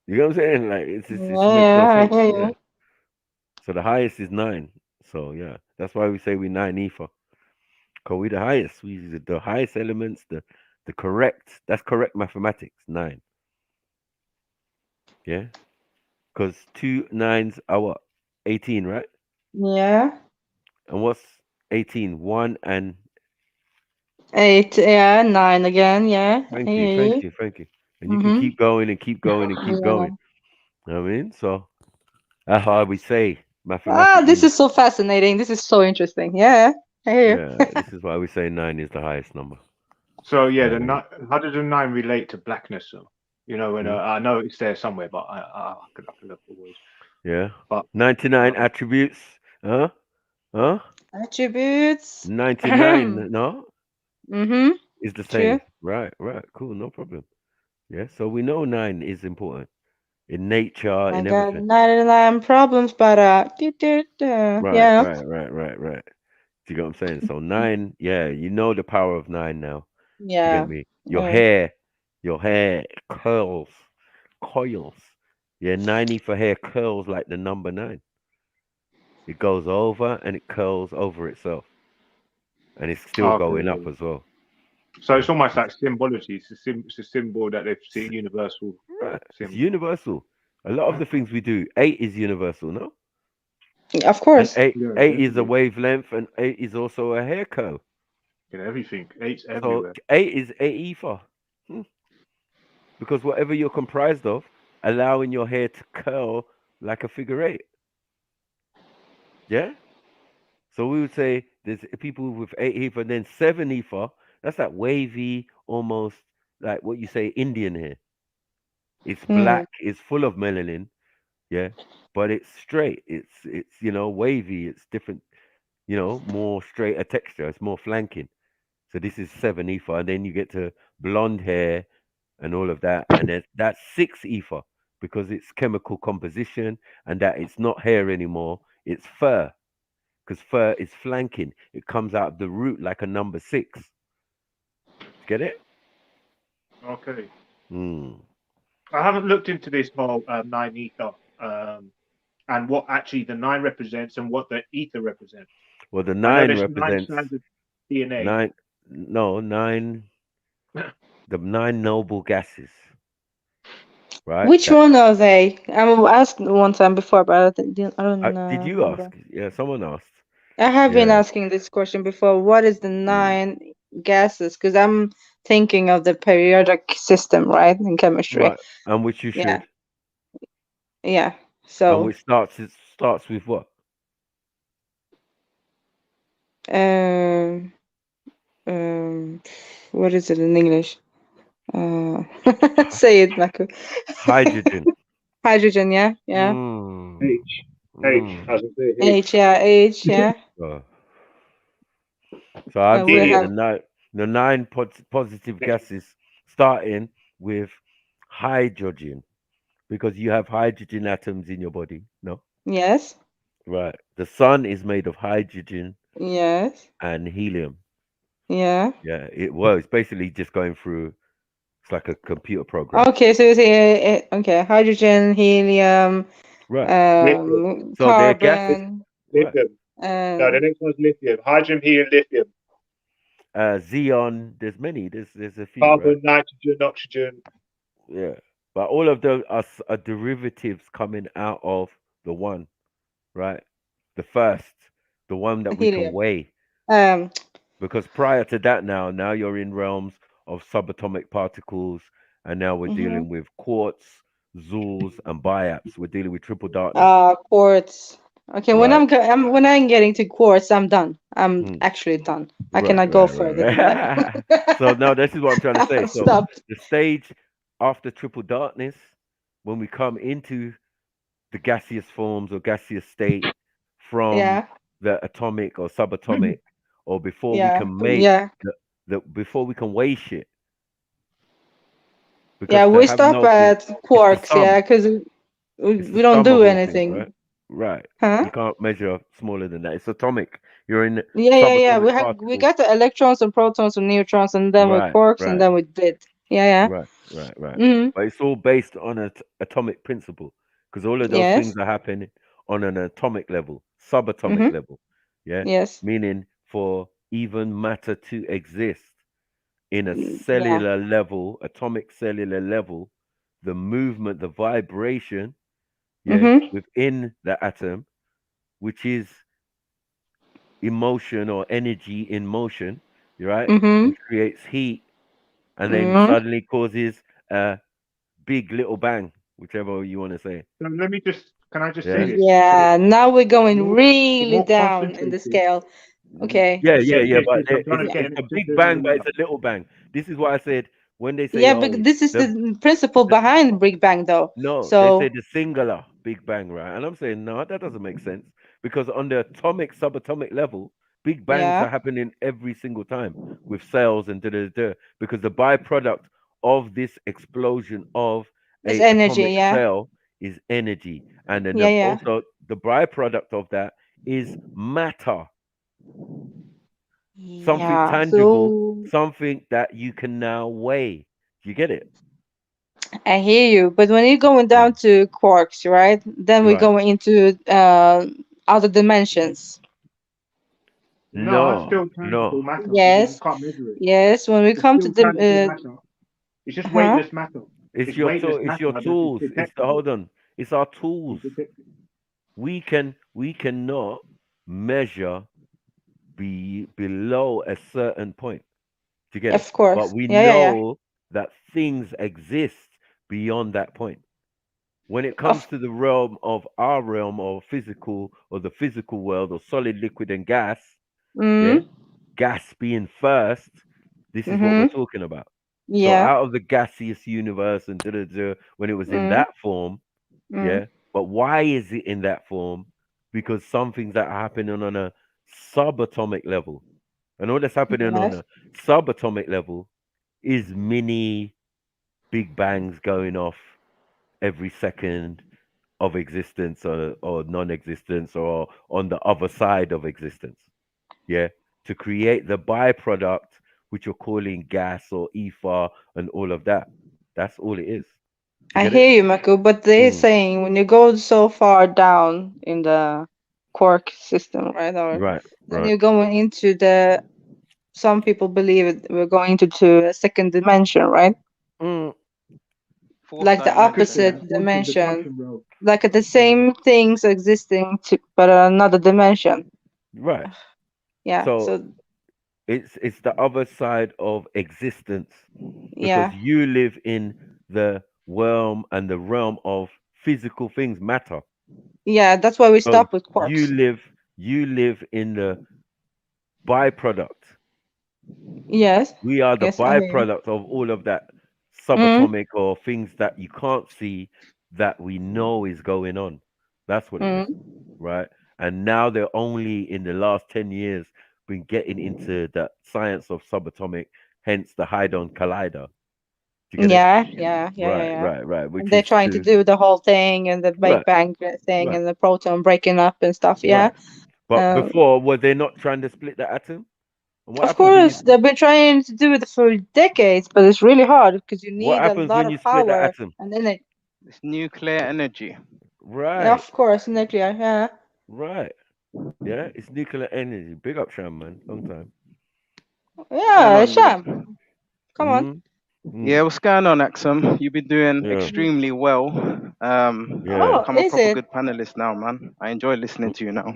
Speaker 1: You know what I'm saying? Like it
Speaker 8: Yeah.
Speaker 1: makes no
Speaker 8: Yeah. I
Speaker 1: sense.
Speaker 8: hear
Speaker 1: Yeah.
Speaker 8: you.
Speaker 1: So the highest is 9. So yeah, that's why we say we 9 ether. Cause we the highest. We the highest elements. The correct. That's correct mathematics. 9. Yeah. Cause 2 nines are what? 18, right?
Speaker 8: Yeah.
Speaker 1: And what's 18? 1 and
Speaker 8: 8. Yeah. 9 again. Yeah. I
Speaker 1: thank you,
Speaker 8: hear
Speaker 1: thank
Speaker 8: you.
Speaker 1: you, thank you. and you can keep going and keep going and keep going. You know what I mean? So that's how we say mathematically.
Speaker 8: This is so fascinating. This is so interesting. Yeah, I hear
Speaker 1: Yeah, this is why we say 9 is the highest number.
Speaker 4: So yeah, how does the 9 relate to blackness? So, you know, when I know it's there somewhere, but I could look for words.
Speaker 1: Yeah,
Speaker 4: But
Speaker 1: 99 attributes. Huh?
Speaker 8: Attributes.
Speaker 1: 99. No,
Speaker 8: Mm-hmm.
Speaker 1: is the
Speaker 8: True.
Speaker 1: same. Right. Cool. No problem. Yeah. So we know 9 is important in nature,
Speaker 8: I
Speaker 1: in
Speaker 8: got
Speaker 1: everything.
Speaker 8: 99 problems, but
Speaker 1: Right.
Speaker 8: yeah.
Speaker 1: Do you get what I'm saying? So 9. Yeah, you know the power of 9 now. Do you get
Speaker 8: Yeah.
Speaker 1: me? Your hair curls, coils. Yeah, 90 for hair curls like the number 9. It goes over and it curls over itself, and it's still going up
Speaker 4: okay,
Speaker 1: as well.
Speaker 4: so
Speaker 1: Yeah,
Speaker 4: it's almost like symbology. It's a symbol that they've seen universal
Speaker 1: right. It's
Speaker 4: symbol.
Speaker 1: universal. A lot of the things we do, 8 is universal, no?
Speaker 8: Of
Speaker 1: And
Speaker 8: course.
Speaker 1: eight,
Speaker 4: Yeah,
Speaker 1: eight is a
Speaker 4: definitely.
Speaker 1: wavelength, and 8 is also a hair curl.
Speaker 4: You know, everything. Eight's
Speaker 1: So
Speaker 4: everywhere.
Speaker 1: 8 is 8 ether, because whatever you're comprised of, allowing your hair to curl like a figure 8. Yeah. So we would say there's people with 8 ether, and then 7 ether. That's that wavy, almost like what you say Indian hair. It's
Speaker 8: Hmm.
Speaker 1: black. It's full of melanin. Yeah, but it's straight. It's wavy. It's different. More straighter texture. It's more flanking. So this is 7 ether, and then you get to blonde hair and all of that, and then that's 6 ether because it's chemical composition, and that it's not hair anymore. It's fur, because fur is flanking. It comes out of the root like a number 6. Get it?
Speaker 4: Okay.
Speaker 1: Mm.
Speaker 4: I haven't looked into this whole 9 ether and what actually the 9 represents and what the ether represents.
Speaker 1: Well, the
Speaker 4: I know
Speaker 1: 9
Speaker 4: there's 9
Speaker 1: represents
Speaker 4: strands of DNA.
Speaker 1: 9. No, 9. The 9 noble gases, right?
Speaker 8: Which one are they? I asked one time before, but I don't
Speaker 1: Did you ask?
Speaker 8: remember.
Speaker 1: Yeah, someone asked.
Speaker 8: I have been
Speaker 1: Yeah.
Speaker 8: asking this question before. What is the 9 gases? Because I'm thinking of the periodic system, right, in chemistry.
Speaker 1: Right. And which you
Speaker 8: Yeah,
Speaker 1: should.
Speaker 8: yeah.
Speaker 1: And
Speaker 8: So,
Speaker 1: which starts with what?
Speaker 8: um, um, what is it in English? Uh, say it, Naku.
Speaker 1: Hydrogen.
Speaker 8: Hydrogen, yeah, yeah.
Speaker 1: Mm.
Speaker 4: H.
Speaker 1: Mm.
Speaker 4: As I say,
Speaker 8: H, yeah, H, yeah.
Speaker 1: So, so I'll
Speaker 8: We
Speaker 1: say
Speaker 8: have,
Speaker 1: the nine positive gases starting with hydrogen, because you have hydrogen atoms in your body. No?
Speaker 8: yes,
Speaker 1: Right. The sun is made of hydrogen
Speaker 8: yes,
Speaker 1: and helium.
Speaker 8: yeah.
Speaker 1: Yeah. It's basically just going through. It's like a computer program.
Speaker 8: Okay, so you say, okay, hydrogen, helium,
Speaker 1: Right.
Speaker 4: lithium.
Speaker 1: So they're gases.
Speaker 8: carbon,
Speaker 1: Right.
Speaker 4: Lithium. No, the next one's lithium. Hydrogen, helium, lithium.
Speaker 1: Xeon. There's many. There's a few, right?
Speaker 4: Carbon, nitrogen, oxygen.
Speaker 1: Yeah. But all of those are derivatives coming out of the one, right? The first, the one that we can
Speaker 8: helium.
Speaker 1: weigh.
Speaker 8: Um,
Speaker 1: Because prior to that, now you're in realms of subatomic particles, and now we're
Speaker 8: mhm.
Speaker 1: dealing with quartz, zools, and biaps. We're dealing with triple darkness,
Speaker 8: Quartz. Okay,
Speaker 1: right?
Speaker 8: when I'm getting to quartz, I'm done. I'm
Speaker 1: Mm.
Speaker 8: actually done. I
Speaker 1: Right,
Speaker 8: cannot go
Speaker 1: right,
Speaker 8: further than that.
Speaker 1: right. So now this is what I'm trying to say. So
Speaker 8: Stop.
Speaker 1: the stage after triple darkness, when we come into the gaseous forms or gaseous state from
Speaker 8: Yeah,
Speaker 1: the atomic or subatomic, or before we
Speaker 8: yeah,
Speaker 1: can make
Speaker 8: yeah,
Speaker 1: before we can weigh shit,
Speaker 8: yeah.
Speaker 1: because to
Speaker 8: We
Speaker 1: have
Speaker 8: stop
Speaker 1: nothing
Speaker 8: at
Speaker 1: is the
Speaker 8: quarks, yeah,
Speaker 1: sum.
Speaker 8: because
Speaker 1: It's the
Speaker 8: we don't
Speaker 1: sum
Speaker 8: do
Speaker 1: of all things,
Speaker 8: anything,
Speaker 1: right? Right.
Speaker 8: huh?
Speaker 1: You can't measure smaller than that. It's atomic. You're in
Speaker 8: Yeah, yeah, yeah.
Speaker 1: subatomic
Speaker 8: We
Speaker 1: particles.
Speaker 8: got the electrons and protons and neutrons, and then with
Speaker 1: Right,
Speaker 8: quarks, and
Speaker 1: right.
Speaker 8: then with bit. Yeah,
Speaker 1: Right.
Speaker 8: yeah. Mm-hmm.
Speaker 1: But it's all based on an atomic principle, because all of those
Speaker 8: Yes.
Speaker 1: things are happening on an atomic level, subatomic
Speaker 8: Mm-hmm.
Speaker 1: level. Yeah.
Speaker 8: Yes.
Speaker 1: Meaning for even matter to exist in a
Speaker 8: Yeah.
Speaker 1: cellular level, atomic cellular level, the movement, the vibration, yeah,
Speaker 8: Mm-hmm.
Speaker 1: within the atom, which is emotion or energy in motion, right?
Speaker 8: Mm-hmm.
Speaker 1: Which creates heat and then
Speaker 8: Mm-hmm.
Speaker 1: suddenly causes a big little bang, whichever you want to say.
Speaker 4: So let me just, can I just
Speaker 1: Yeah.
Speaker 4: say this?
Speaker 8: Yeah, now we're going
Speaker 4: More, the
Speaker 8: really
Speaker 4: more
Speaker 8: down in the
Speaker 4: concentrated.
Speaker 8: scale. Okay.
Speaker 1: Yeah,
Speaker 4: So
Speaker 1: yeah,
Speaker 4: yes,
Speaker 1: but
Speaker 4: yes, I'm trying to
Speaker 1: it's
Speaker 4: get
Speaker 1: a
Speaker 4: it. Just
Speaker 1: big
Speaker 4: to
Speaker 1: bang, but it's a little bang. This is why I said when they say,
Speaker 8: Yeah,
Speaker 1: "Oh,
Speaker 8: but this is
Speaker 1: the
Speaker 8: the principle behind Big Bang, though.
Speaker 1: no," they say
Speaker 8: So
Speaker 1: the singular big bang, right? And I'm saying no, that doesn't make sense because on the atomic, subatomic level, big bangs
Speaker 8: yeah,
Speaker 1: are happening every single time with cells and da da da. Because the byproduct of this explosion of
Speaker 8: it's
Speaker 1: a
Speaker 8: energy.
Speaker 1: atomic
Speaker 8: Yeah,
Speaker 1: cell is energy, and then
Speaker 8: yeah, yeah,
Speaker 1: also the byproduct of that is matter, something
Speaker 8: yeah.
Speaker 1: tangible,
Speaker 8: So
Speaker 1: something that you can now weigh. Do you get it?
Speaker 8: I hear you, but when you're going down to quarks, right? Then we're
Speaker 1: Right.
Speaker 8: going into other dimensions.
Speaker 4: no, it's
Speaker 1: No,
Speaker 4: still tangible
Speaker 1: no.
Speaker 4: matter. You just
Speaker 8: Yes,
Speaker 4: can't measure it.
Speaker 8: yes. When we
Speaker 4: It's
Speaker 8: come to
Speaker 4: still tangible matter. It's just
Speaker 8: huh?
Speaker 4: weightless matter.
Speaker 1: It's
Speaker 4: It's
Speaker 1: your
Speaker 4: weightless
Speaker 1: tool. It's your
Speaker 4: matter that is
Speaker 1: tools. It's the
Speaker 4: detectable.
Speaker 1: hold on. It's our tools. We cannot measure below a certain point to get it.
Speaker 8: Of
Speaker 1: But
Speaker 8: course.
Speaker 1: we
Speaker 8: Yeah, yeah, yeah.
Speaker 1: know that things exist beyond that point. When it comes
Speaker 8: Of
Speaker 1: to the realm of our realm or physical or the physical world or solid, liquid, and gas, yeah,
Speaker 8: mm,
Speaker 1: gas being first, this is what we're
Speaker 8: mm-hmm.
Speaker 1: talking about. So
Speaker 8: Yeah.
Speaker 1: out of the gaseous universe and da da da, when it was in
Speaker 8: Mm,
Speaker 1: that form,
Speaker 8: mm.
Speaker 1: yeah. But why is it in that form? Because some things that are happening on a subatomic level, and all that's happening on
Speaker 8: Yes.
Speaker 1: a subatomic level is mini big bangs going off every second of existence or non-existence or on the other side of existence. Yeah. To create the byproduct, which you're calling gas or ether and all of that. That's all it is. Do you
Speaker 8: I
Speaker 1: get it?
Speaker 8: hear you, Mako, but they're
Speaker 1: Mm.
Speaker 8: saying when you go so far down in the quark system, right? Or
Speaker 1: Right,
Speaker 8: then
Speaker 1: right.
Speaker 8: you're going into the some people believe we're going into a second dimension, right?
Speaker 1: Mm.
Speaker 7: Fourth
Speaker 8: Like the
Speaker 4: You could say
Speaker 7: dimension.
Speaker 8: opposite
Speaker 4: the
Speaker 8: dimension.
Speaker 4: quantum realm.
Speaker 8: Like the same things existing to but another dimension.
Speaker 1: Right.
Speaker 8: Yeah.
Speaker 1: So
Speaker 8: So
Speaker 1: it's the other side of existence because
Speaker 8: yeah.
Speaker 1: you live in the realm of physical things, matter.
Speaker 8: Yeah, that's why we
Speaker 1: So
Speaker 8: stop with quarks.
Speaker 1: you live in the byproduct.
Speaker 8: Yes.
Speaker 1: We are the
Speaker 8: Yes, I hear you.
Speaker 1: byproduct of all of that
Speaker 8: Mm,
Speaker 1: subatomic or things that you can't see that we know is going on. That's what it is,
Speaker 8: mm.
Speaker 1: right? And now they're only in the last 10 years been getting into the science of subatomic, hence the Hadron Collider. Do you get it?
Speaker 8: Yeah, yeah, yeah, yeah,
Speaker 1: Right,
Speaker 8: yeah.
Speaker 1: right, right.
Speaker 8: And
Speaker 1: Which
Speaker 8: they're
Speaker 1: is
Speaker 8: trying to
Speaker 1: to
Speaker 8: do the whole thing and the Big
Speaker 1: right,
Speaker 8: Bang thing
Speaker 1: right,
Speaker 8: and the proton breaking up and stuff. Yeah.
Speaker 1: right. But
Speaker 8: Um,
Speaker 1: before, were they not trying to split the atom? And what
Speaker 8: of
Speaker 1: happens when you
Speaker 8: course, they've been trying to do it for decades, but it's really hard because you
Speaker 1: what
Speaker 8: need a
Speaker 1: happens
Speaker 8: lot
Speaker 1: when
Speaker 8: of
Speaker 1: you split the
Speaker 8: power
Speaker 1: atom?
Speaker 8: and then it,
Speaker 7: It's nuclear energy.
Speaker 8: yeah,
Speaker 1: Right,
Speaker 8: of course, nuclear. Yeah.
Speaker 1: right. Yeah, it's nuclear energy. Big up, Sham, man. Long time.
Speaker 7: What's going
Speaker 8: Yeah,
Speaker 7: on, Lee?
Speaker 8: Sham, come on.
Speaker 1: Mm,
Speaker 7: Yeah,
Speaker 1: mm,
Speaker 7: what's going on, Axum? You've been doing
Speaker 1: yeah,
Speaker 7: extremely well.
Speaker 1: yeah,
Speaker 8: Oh,
Speaker 7: Become a
Speaker 8: is
Speaker 7: proper
Speaker 8: it?
Speaker 7: good panelist now, man. I enjoy listening to you now.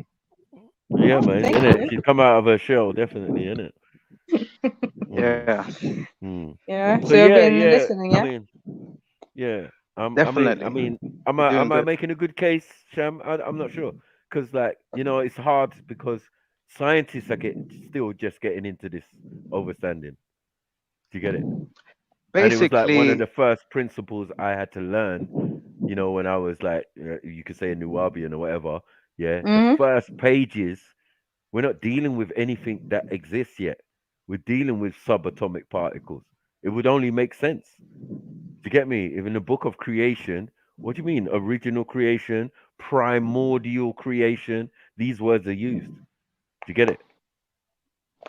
Speaker 1: yeah,
Speaker 8: Oh,
Speaker 1: man.
Speaker 8: thank
Speaker 1: Innit?
Speaker 8: you.
Speaker 1: She's come out of her shell, definitely, innit? Mm,
Speaker 7: Yeah,
Speaker 1: mm.
Speaker 8: Yeah,
Speaker 1: So
Speaker 8: so I've
Speaker 1: yeah,
Speaker 8: been
Speaker 1: yeah.
Speaker 8: listening.
Speaker 1: I
Speaker 8: Yeah.
Speaker 1: mean, yeah. I
Speaker 7: definitely.
Speaker 1: mean,
Speaker 7: You're doing
Speaker 1: am I
Speaker 7: good.
Speaker 1: making a good case, Sham? I'm not sure, because like it's hard because scientists are still just getting into this overstanding. Do you get it? And it was like one of
Speaker 7: Basically,
Speaker 1: the first principles I had to learn. When I was like, you could say a Nubian or whatever. Yeah, the
Speaker 8: Mm-hmm.
Speaker 1: first pages, we're not dealing with anything that exists yet. We're dealing with subatomic particles. It would only make sense. Do you get me? If in the book of creation, what do you mean? Original creation, primordial creation. These words are used. Do you get it?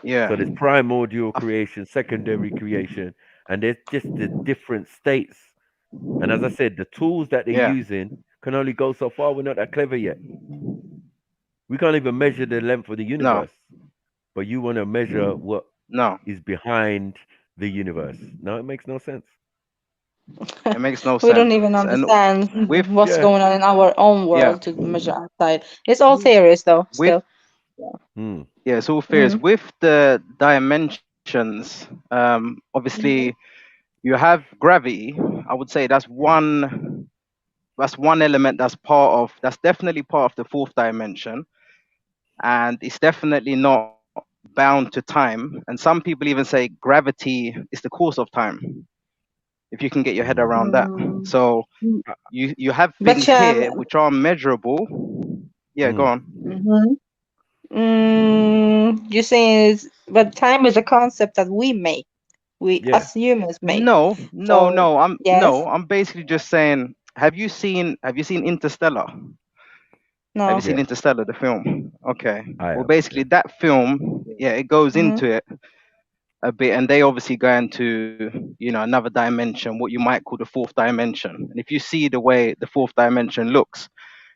Speaker 7: yeah.
Speaker 1: So there's primordial creation, secondary creation, and there's just the different states. And as I said, the tools that they're
Speaker 7: Yeah.
Speaker 1: using can only go so far. We're not that clever yet. We can't even measure the length of the
Speaker 7: No,
Speaker 1: universe. But you want to measure what
Speaker 7: no.
Speaker 1: is behind the universe. No, it makes no sense.
Speaker 7: It makes no
Speaker 8: We don't
Speaker 7: sense.
Speaker 8: even
Speaker 7: And
Speaker 8: understand
Speaker 7: with
Speaker 8: what's
Speaker 1: Yeah.
Speaker 8: going on in our own
Speaker 7: yeah,
Speaker 8: world to measure outside. It's all theories, though.
Speaker 7: with
Speaker 8: Still.
Speaker 1: Hmm.
Speaker 7: yeah, it's all fears.
Speaker 8: Mm.
Speaker 7: With the dimensions, obviously you have gravity. I would say that's one element that's definitely part of the fourth dimension, and it's definitely not bound to time. And some people even say gravity is the course of time, if you can get your head around that. So you have
Speaker 8: But
Speaker 7: things here which are measurable. Yeah, go on.
Speaker 8: you're saying is, but time is a concept that we make, we as humans make.
Speaker 7: No,
Speaker 8: So yes,
Speaker 7: I'm basically just saying, have you seen Interstellar? Have you
Speaker 8: no.
Speaker 7: seen Interstellar, the film? Okay.
Speaker 1: I
Speaker 7: Well,
Speaker 1: have.
Speaker 7: basically that film, it goes into it a bit, and they obviously go into, another dimension, what you might call the fourth dimension. And if you see the way the fourth dimension looks,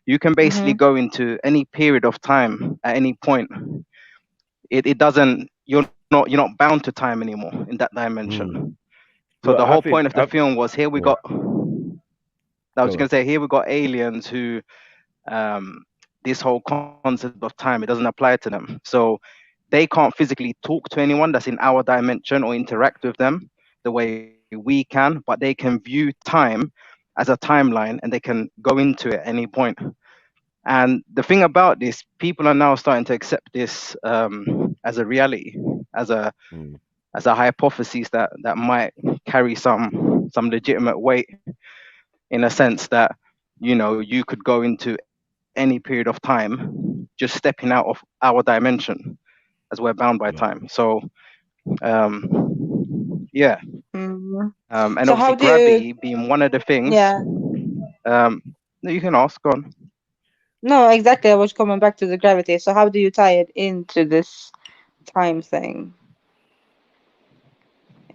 Speaker 7: you can basically go into any period of time at any point. It doesn't, you're not bound to time anymore in that dimension. So
Speaker 1: Well,
Speaker 7: the
Speaker 1: I
Speaker 7: whole
Speaker 1: think
Speaker 7: point of the film was, here we got, I was
Speaker 1: Go
Speaker 7: going to say, here we got aliens who, this whole concept of time, it doesn't apply to them. So they can't physically talk to anyone that's in our dimension or interact with them the way we can, but they can view time as a timeline, and they can go into it at any point. And the thing about this, people are now starting to accept this as a reality, as a hypothesis that might carry some legitimate weight, in a sense that, you could go into any period of time just stepping out of our dimension, as we're bound by time. So yeah. And
Speaker 8: So
Speaker 7: obviously
Speaker 8: how do you?
Speaker 7: gravity being one of the things.
Speaker 8: Yeah.
Speaker 7: No, you can ask. Go on.
Speaker 8: No, exactly. I was coming back to the gravity. So how do you tie it into this time thing?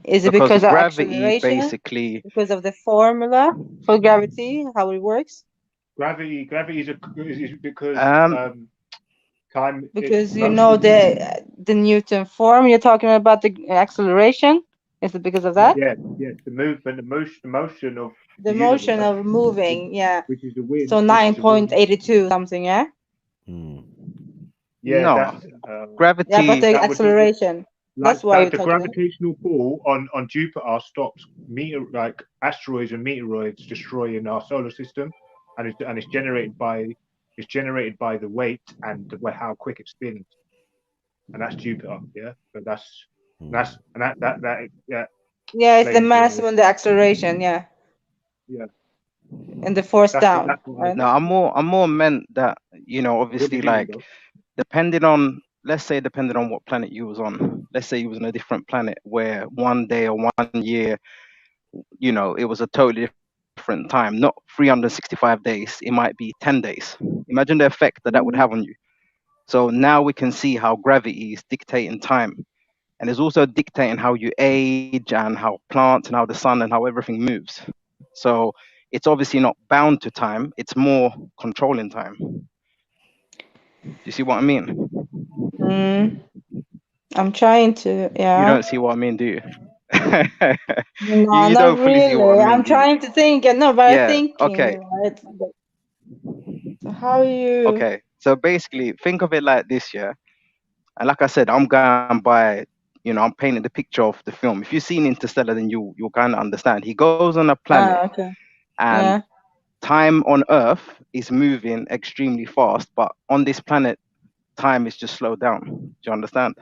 Speaker 8: Is it
Speaker 7: Because
Speaker 8: because of
Speaker 7: gravity
Speaker 8: acceleration?
Speaker 7: basically.
Speaker 8: Because of the formula for gravity, how it works?
Speaker 4: Gravity is because time
Speaker 8: Because you know
Speaker 4: motion.
Speaker 8: the Newton form. You're talking about the acceleration. Is it because of that?
Speaker 4: Yes, the movement, the motion of
Speaker 8: The
Speaker 4: the
Speaker 8: motion
Speaker 4: universe,
Speaker 8: of moving, yeah.
Speaker 4: which is the wind,
Speaker 8: So
Speaker 4: which is the wind.
Speaker 8: 9.82 something, yeah.
Speaker 4: Yeah,
Speaker 7: No,
Speaker 4: that's
Speaker 7: gravity.
Speaker 8: Yeah, but the
Speaker 4: that would be
Speaker 8: acceleration. That's why you're
Speaker 4: the
Speaker 8: talking about.
Speaker 4: gravitational pull on Jupiter stops asteroids and meteoroids destroying our solar system, and it's generated by the weight and how quick it spins, and that's Jupiter. Yeah, so that's yeah.
Speaker 8: Yeah, it's the
Speaker 4: Explains
Speaker 8: mass
Speaker 4: why.
Speaker 8: and the acceleration, yeah.
Speaker 4: Yeah.
Speaker 8: And the force
Speaker 4: That's
Speaker 8: down,
Speaker 4: why.
Speaker 8: right?
Speaker 7: No, I'm more meant that, obviously, like, depending on, let's say, depending on what planet you was on. Let's say you was on a different planet where one day or 1 year, it was a totally different time, not 365 days. It might be 10 days. Imagine the effect that would have on you. So now we can see how gravity is dictating time, and it's also dictating how you age and how plants and how the sun and how everything moves. So it's obviously not bound to time, it's more controlling time. Do you see what I mean?
Speaker 8: I'm trying to,
Speaker 7: You
Speaker 8: yeah.
Speaker 7: don't see what I mean, do you?
Speaker 8: No,
Speaker 7: You
Speaker 8: not
Speaker 7: don't fully see what I
Speaker 8: really.
Speaker 7: mean,
Speaker 8: I'm
Speaker 7: do you?
Speaker 8: trying to think, no, but I'm
Speaker 7: Yeah, okay.
Speaker 8: thinking, right? So how you?
Speaker 7: Okay, so basically think of it like this, yeah. And like I said, I'm going by, I'm painting the picture of the film. If you've seen Interstellar, then you'll kind of understand. He goes on a planet,
Speaker 8: Okay.
Speaker 7: and
Speaker 8: Yeah.
Speaker 7: time on Earth is moving extremely fast, but on this planet, time is just slowed down. Do you understand?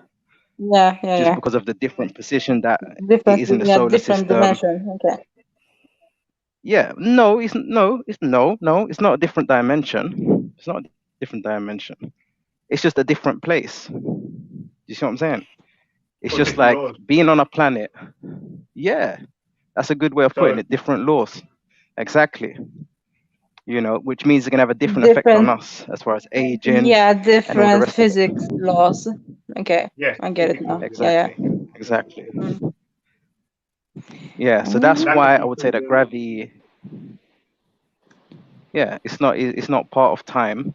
Speaker 8: Yeah, yeah,
Speaker 7: Just
Speaker 8: yeah.
Speaker 7: because of the different position that it
Speaker 8: Different,
Speaker 7: is in the
Speaker 8: yeah,
Speaker 7: solar
Speaker 8: different
Speaker 7: system.
Speaker 8: dimension. Okay.
Speaker 7: Yeah, no, it's not a different dimension. It's not a different dimension. It's just a different place. You see what I'm saying? It's
Speaker 4: Or
Speaker 7: just
Speaker 4: different
Speaker 7: like
Speaker 4: laws.
Speaker 7: being on a planet. Yeah, that's a good way of putting
Speaker 4: So
Speaker 7: it. Different laws. Exactly. Which means it can have a different effect on
Speaker 8: Different,
Speaker 7: us as far as aging
Speaker 8: yeah,
Speaker 7: and all the
Speaker 8: different
Speaker 7: rest of it.
Speaker 8: physics laws. Okay,
Speaker 4: yes,
Speaker 8: I get it
Speaker 4: physics
Speaker 8: now.
Speaker 4: laws.
Speaker 8: Yeah, yeah.
Speaker 7: Exactly.
Speaker 8: Mm.
Speaker 7: Yeah, so that's
Speaker 4: That
Speaker 7: why
Speaker 4: could
Speaker 7: I
Speaker 4: be
Speaker 7: would say
Speaker 4: true.
Speaker 7: that gravity, yeah, it's not part of time.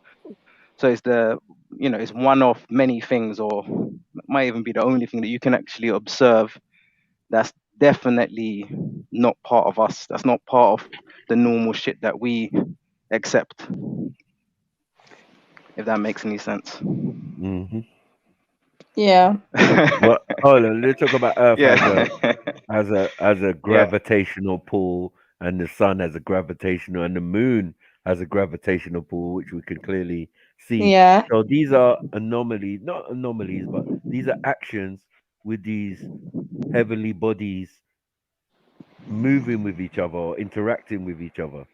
Speaker 7: So it's one of many things, or might even be the only thing that you can actually observe that's definitely not part of us. That's not part of the normal shit that we accept. If that makes any sense.
Speaker 8: Yeah.
Speaker 1: Well, hold on. Let's talk about Earth
Speaker 7: Yeah.
Speaker 1: as well. as a gravitational pull, and the sun has a gravitational, and the moon has a gravitational pull, which we can clearly see.
Speaker 8: Yeah.
Speaker 1: So these are anomalies, not anomalies, but these are actions with these heavenly bodies moving with each other or interacting with each other,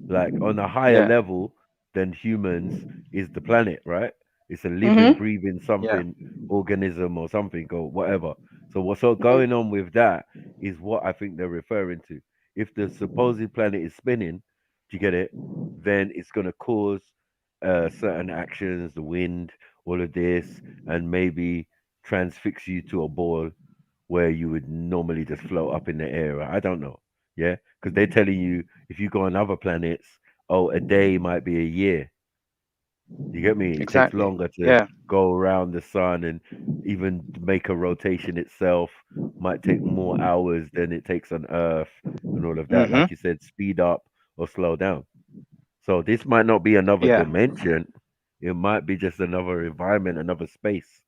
Speaker 1: like on a higher
Speaker 7: Yeah.
Speaker 1: level than humans is the planet, right? It's a living,
Speaker 8: Mm-hmm.
Speaker 1: breathing
Speaker 7: Yeah.
Speaker 1: something, organism or something or whatever. So what's all going on with that is what I think they're referring to. If the supposed planet is spinning, do you get it? Then it's going to cause certain actions, the wind, all of this, and maybe transfix you to a ball where you would normally just float up in the air. I don't know. Yeah, because they're telling you if you go on other planets, oh, a day might be a year. You get me? It takes
Speaker 7: Exactly.
Speaker 1: longer to
Speaker 7: Yeah.
Speaker 1: go around the sun, and even to make a rotation itself might take more hours than it takes on Earth, and all of that.
Speaker 7: Mm-hmm.
Speaker 1: Like you said, speed up or slow down. So this might not be another
Speaker 7: Yeah.
Speaker 1: dimension. It might be just another environment, another space.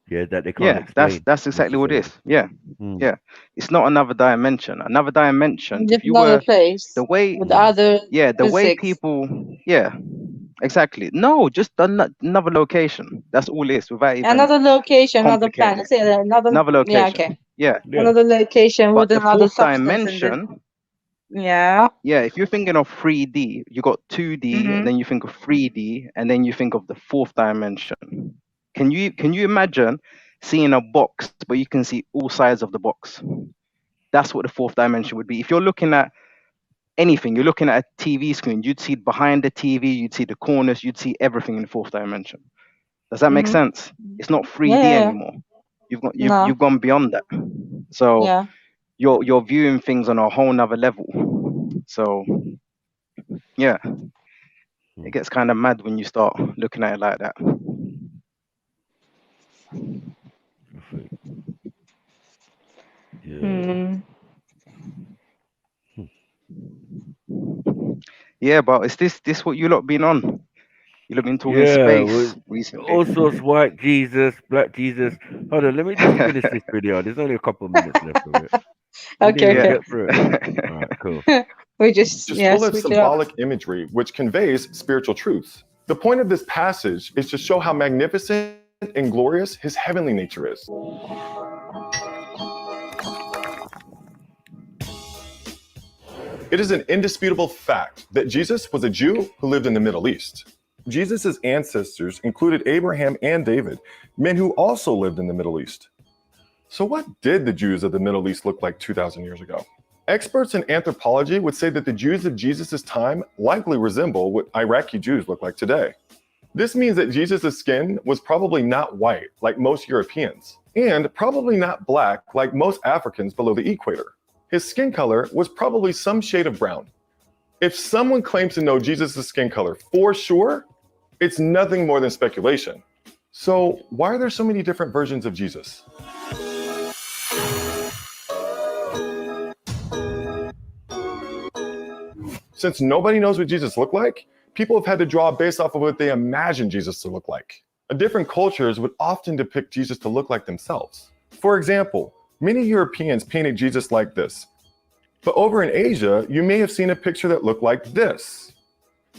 Speaker 1: Yeah, that they can't
Speaker 7: Yeah. That's
Speaker 1: explain
Speaker 7: exactly what it
Speaker 1: necessarily.
Speaker 7: is. Yeah.
Speaker 1: Mm.
Speaker 7: Yeah. It's not another dimension. Another dimension. If
Speaker 8: Just
Speaker 7: you
Speaker 8: another
Speaker 7: were
Speaker 8: place
Speaker 7: the way,
Speaker 8: with other
Speaker 7: yeah, the way
Speaker 8: physics.
Speaker 7: people, yeah, exactly. No, just another location. That's all it is, without even
Speaker 8: Another location, another
Speaker 7: complicating
Speaker 8: planet.
Speaker 7: it.
Speaker 8: Say another.
Speaker 7: Another
Speaker 8: Yeah. Okay.
Speaker 7: location. Yeah.
Speaker 1: Yeah.
Speaker 8: Another location
Speaker 7: But
Speaker 8: with
Speaker 7: the
Speaker 8: another
Speaker 7: fourth
Speaker 8: substance in this.
Speaker 7: dimension,
Speaker 8: Yeah.
Speaker 7: yeah, if you're thinking of 3D, you got 2D, and
Speaker 8: Mm-hmm.
Speaker 7: then you think of 3D, and then you think of the fourth dimension. Can you imagine seeing a box, but you can see all sides of the box? That's what the fourth dimension would be. If you're looking at anything, you're looking at a TV screen, you'd see behind the TV, you'd see the corners, you'd see everything in the fourth dimension. Does that make
Speaker 8: Mm-hmm.
Speaker 7: sense? It's not 3D
Speaker 8: Yeah.
Speaker 7: anymore. You've
Speaker 8: No.
Speaker 7: you've gone beyond that. So
Speaker 8: Yeah.
Speaker 7: you're viewing things on a whole nother level. So yeah, it gets kind of mad when you start looking at it like that.
Speaker 1: Yeah.
Speaker 8: Hmm.
Speaker 7: Yeah, but is this what you lot been on? You lot been talking
Speaker 1: Yeah,
Speaker 7: space
Speaker 1: with
Speaker 7: recently.
Speaker 1: all sorts, white Jesus, black Jesus. Hold on, let me just finish this video. There's only a couple of minutes left of it. We didn't
Speaker 8: Okay.
Speaker 1: even
Speaker 7: Yeah.
Speaker 1: get through it. All right, cool.
Speaker 8: We just
Speaker 19: Just full of
Speaker 8: switch it up.
Speaker 19: symbolic imagery which conveys spiritual truths. The point of this passage is to show how magnificent and glorious his heavenly nature is. It is an indisputable fact that Jesus was a Jew who lived in the Middle East. Jesus' ancestors included Abraham and David, men who also lived in the Middle East. So what did the Jews of the Middle East look like 2,000 years ago? Experts in anthropology would say that the Jews of Jesus' time likely resemble what Iraqi Jews look like today. This means that Jesus' skin was probably not white like most Europeans, and probably not black like most Africans below the equator. His skin color was probably some shade of brown. If someone claims to know Jesus' skin color for sure, it's nothing more than speculation. So why are there so many different versions of Jesus? Since nobody knows what Jesus looked like, people have had to draw based off of what they imagine Jesus to look like. Different cultures would often depict Jesus to look like themselves. For example, many Europeans painted Jesus like this. But over in Asia, you may have seen a picture that looked like this.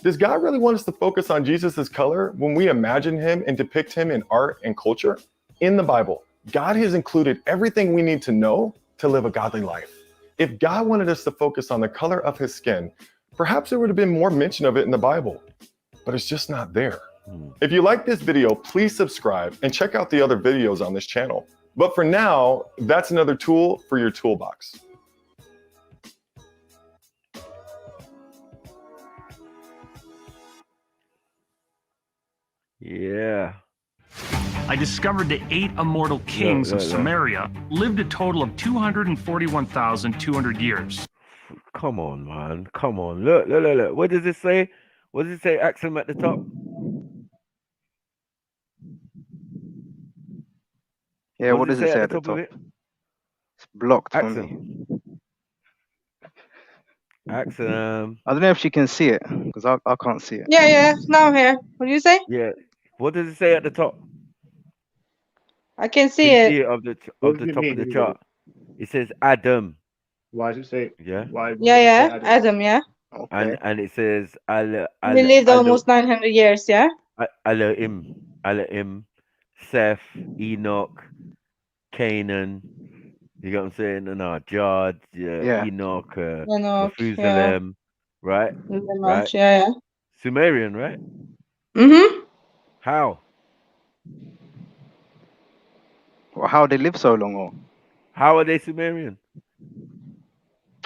Speaker 19: Does God really want us to focus on Jesus' color when we imagine him and depict him in art and culture? In the Bible, God has included everything we need to know to live a godly life. If God wanted us to focus on the color of his skin, perhaps there would have been more mention of it in the Bible, but it's just not there. If you like this video, please subscribe and check out the other videos on this channel. But for now, that's another tool for your toolbox.
Speaker 1: Yeah.
Speaker 17: I discovered the 8 immortal kings of Samaria lived a total of 241,200 years.
Speaker 1: Come on, man. Come on. Look. What does it say? What does it say? Axum at the top.
Speaker 7: Yeah, what does it say
Speaker 1: at
Speaker 7: at
Speaker 1: the
Speaker 7: the
Speaker 1: top of
Speaker 7: top?
Speaker 1: it?
Speaker 7: It's blocked for
Speaker 1: Axum.
Speaker 7: me.
Speaker 1: Axum.
Speaker 7: I don't know if she can see it, because I can't see it.
Speaker 8: Yeah. Now I'm here. What do you say?
Speaker 1: Yeah. What does it say at the top?
Speaker 8: I can see
Speaker 1: Can you
Speaker 8: it.
Speaker 1: see it of the top of the chart? It says Adam.
Speaker 4: Why does it say?
Speaker 1: Yeah.
Speaker 4: Why
Speaker 8: Yeah,
Speaker 4: does it say
Speaker 8: yeah,
Speaker 4: Adam?
Speaker 8: Adam, yeah.
Speaker 1: And it says
Speaker 8: He lived almost 900 years, yeah.
Speaker 1: Elohim, Seth, Enoch, Canaan. You get what I'm saying? And Jad,
Speaker 7: Yeah.
Speaker 1: Enoch,
Speaker 8: Enoch, yeah.
Speaker 1: Methuselah, right? Right.
Speaker 8: Lamech, yeah, yeah.
Speaker 1: Sumerian, right?
Speaker 8: Mm-hmm.
Speaker 1: How?
Speaker 7: Well, how they live so long, or?
Speaker 1: How are they Sumerian?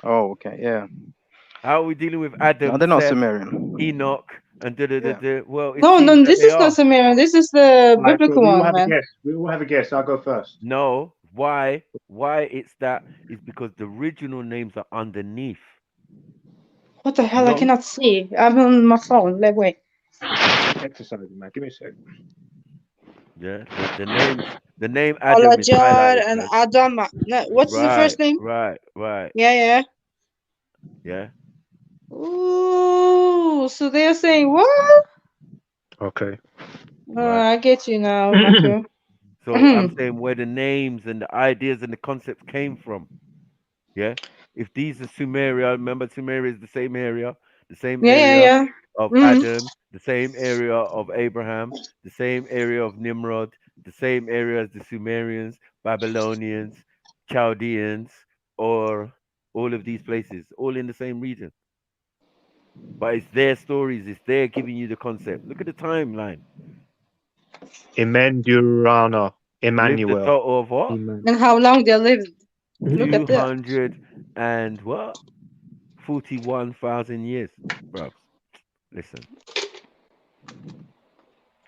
Speaker 7: Oh, okay, yeah.
Speaker 1: How are we dealing with
Speaker 7: No,
Speaker 1: Adam,
Speaker 7: they're not
Speaker 1: Seth,
Speaker 7: Sumerian.
Speaker 1: Enoch, and da da da
Speaker 7: Yeah.
Speaker 1: da? Well, it
Speaker 8: No,
Speaker 1: seems
Speaker 8: no,
Speaker 1: that
Speaker 8: this
Speaker 1: they
Speaker 8: is not
Speaker 1: are.
Speaker 8: Sumerian. This is the
Speaker 4: Right, so
Speaker 8: biblical
Speaker 4: we all
Speaker 8: one,
Speaker 4: have a
Speaker 8: man.
Speaker 4: guess. We all have a guess. I'll go first.
Speaker 1: No. Why? Why it's that is because the original names are underneath.
Speaker 8: What the hell? I
Speaker 1: Not
Speaker 8: cannot see. I'm on my phone. Like, wait.
Speaker 4: Exercising, man. Give me a sec.
Speaker 1: yeah. The name Adam is
Speaker 8: Alajar
Speaker 1: highlighted
Speaker 8: and
Speaker 1: first.
Speaker 8: Adam. No, what's the
Speaker 1: Right,
Speaker 8: first name?
Speaker 1: right.
Speaker 8: Yeah, yeah.
Speaker 1: Yeah.
Speaker 8: Ooh, so they're saying what?
Speaker 4: Okay.
Speaker 1: Right.
Speaker 8: I get you now, Marco.
Speaker 1: So I'm saying where the names and the ideas and the concepts came from. Yeah. If these are Sumeria, remember Sumeria is the same area, the same
Speaker 8: Yeah, yeah,
Speaker 1: area
Speaker 8: yeah.
Speaker 1: of
Speaker 8: Mm.
Speaker 1: Adam, the same area of Abraham, the same area of Nimrod, the same area as the Sumerians, Babylonians, Chaldeans, or all of these places, all in the same region. But it's their stories, it's their giving you the concept. Look at the timeline.
Speaker 4: Emendurana.
Speaker 1: Lived a
Speaker 4: Emmanuel.
Speaker 1: total of what?
Speaker 8: And how long they lived. Look at that.
Speaker 1: 200 and what? 41,000 years, bro. Listen.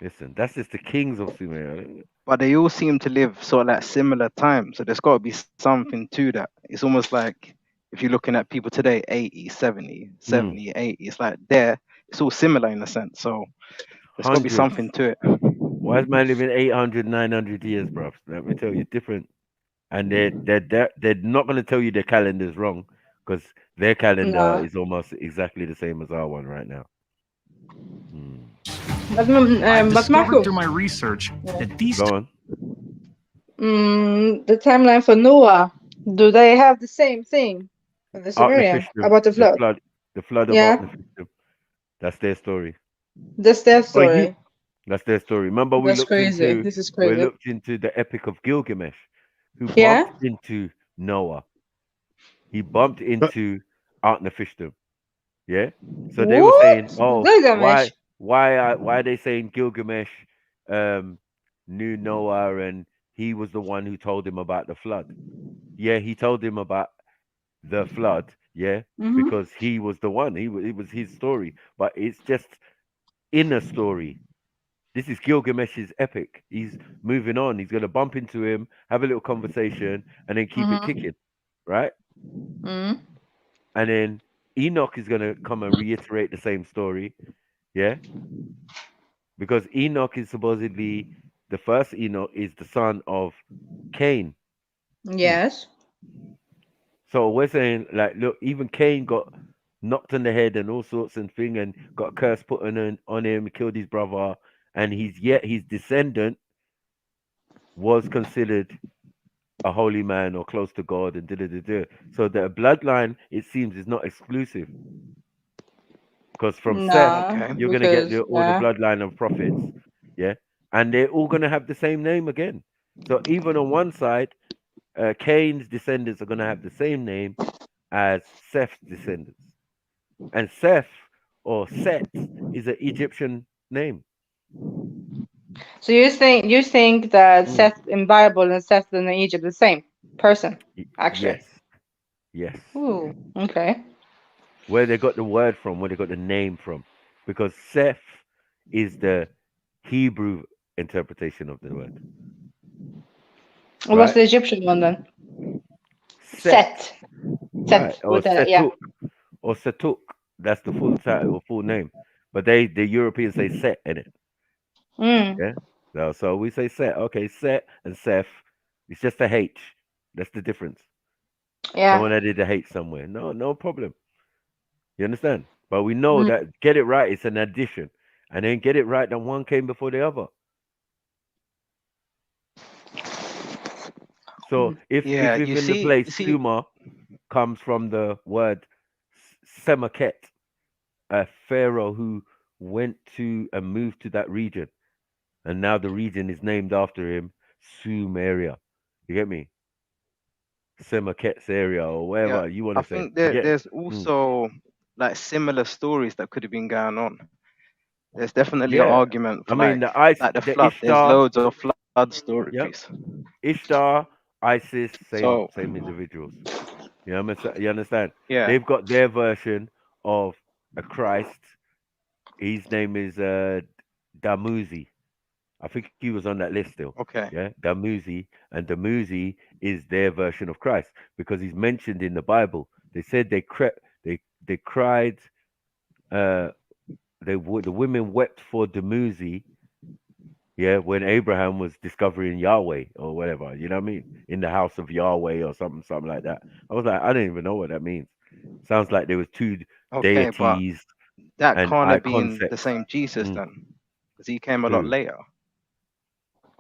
Speaker 1: Listen, that's just the kings of Sumeria.
Speaker 7: But they all seem to live sort of like similar time. So there's got to be something to that. It's almost like if you're looking at people today, 80, 70, 70, 80, it's like it's all similar in a sense. So there's got to be
Speaker 1: Hundreds.
Speaker 7: something to it.
Speaker 1: Why is man living 800, 900 years, bro? Let me tell you, different. And they're not going to tell you their calendar's wrong because their calendar
Speaker 8: Nah.
Speaker 1: is almost exactly the same as our one right now.
Speaker 8: But,
Speaker 17: I've
Speaker 8: but
Speaker 17: discovered
Speaker 8: Marco,
Speaker 17: through my research that these
Speaker 1: Go on.
Speaker 8: the timeline for Noah, do they have the same thing with the
Speaker 1: Ark
Speaker 8: Sumerian
Speaker 1: Nefishtim,
Speaker 8: about the flood?
Speaker 1: the flood of Ark
Speaker 8: Yeah,
Speaker 1: Nefishtim. That's their story.
Speaker 8: that's their
Speaker 4: Oh, you.
Speaker 8: story.
Speaker 1: That's their story. Remember,
Speaker 8: That's crazy. This is
Speaker 1: we
Speaker 8: crazy.
Speaker 1: looked into the Epic of Gilgamesh, who
Speaker 8: Yeah.
Speaker 1: bumped into Noah. He bumped into Ark Nefishtim. Yeah. So they were saying,
Speaker 8: What?
Speaker 1: "Oh,
Speaker 8: Gilgamesh.
Speaker 1: why are they saying Gilgamesh knew Noah and he was the one who told him about the flood?" Yeah, he told him about the flood. Yeah, because he was the one. It was his story, but it's just inner story. This is Gilgamesh's epic. He's moving on. He's gonna bump into him, have a little conversation, and then keep it kicking, right?
Speaker 8: Mm.
Speaker 1: And then Enoch is gonna come and reiterate the same story, yeah, because Enoch is supposedly the first Enoch is the son of Cain.
Speaker 8: Yes.
Speaker 1: So we're saying like, look, even Cain got knocked on the head and all sorts of thing, and got a curse put on him, killed his brother, and yet his descendant was considered a holy man or close to God, and da. So the bloodline, it seems, is not exclusive, because from Seth
Speaker 8: Nah,
Speaker 1: you're gonna get
Speaker 8: because
Speaker 1: all the bloodline of prophets, yeah, and they're all gonna have the same name again. So even on one side, Cain's descendants are gonna have the same name as Seth's descendants, and Seth or Set is an Egyptian name.
Speaker 8: So you think that Seth in Bible and Seth in Egypt the same person, actually?
Speaker 1: Yes.
Speaker 8: Ooh, okay.
Speaker 1: Where they got the word from, where they got the name from, because Seth is the Hebrew interpretation of the word.
Speaker 8: What's
Speaker 1: Right?
Speaker 8: the Egyptian one then?
Speaker 1: Set. Right.
Speaker 8: Set.
Speaker 1: Or
Speaker 8: With a, yeah.
Speaker 1: Setuk. Or Setuk. That's the full title or full name. But the Europeans say Set in it.
Speaker 8: Mm.
Speaker 1: Yeah. So we say Set. Okay, Set and Seth. It's just a H. That's the difference.
Speaker 8: Yeah.
Speaker 1: Someone added a H somewhere. No problem. You understand? But we know that get it right, it's an addition. And then get it right that one came before the other. So if
Speaker 7: Yeah, you
Speaker 1: even the
Speaker 7: see,
Speaker 1: place Sumer comes from the word Semaket, a pharaoh who went to and moved to that region, and now the region is named after him, Sumeria. You get me? Semaket's area or
Speaker 7: yeah,
Speaker 1: whatever you want
Speaker 7: I
Speaker 1: to say.
Speaker 7: think
Speaker 1: You get it?
Speaker 7: there's also like similar stories that could have been going on. There's definitely an
Speaker 1: Yeah.
Speaker 7: argument
Speaker 1: I
Speaker 7: for
Speaker 1: mean
Speaker 7: like the
Speaker 1: the
Speaker 7: flood. There's
Speaker 1: Ishtar,
Speaker 7: loads of flood stories.
Speaker 1: yep. Ishtar, ISIS,
Speaker 7: So
Speaker 1: same individuals. You understand?
Speaker 7: yeah,
Speaker 1: They've got their version of a Christ. His name is Damuzi. I think he was on that list still.
Speaker 7: okay,
Speaker 1: Yeah, Damuzi, and Damuzi is their version of Christ because he's mentioned in the Bible. They said they cried. Uh, the women wept for Damuzi. Yeah, when Abraham was discovering Yahweh or whatever, you know what I mean, in the house of Yahweh or something like that. I was like, I don't even know what that means. Sounds like there was two
Speaker 7: okay, but
Speaker 1: deities
Speaker 7: that
Speaker 1: and
Speaker 7: can't
Speaker 1: I
Speaker 7: have been the
Speaker 1: concepts.
Speaker 7: same Jesus
Speaker 1: Mm,
Speaker 7: then, because he came a lot
Speaker 1: who?
Speaker 7: later.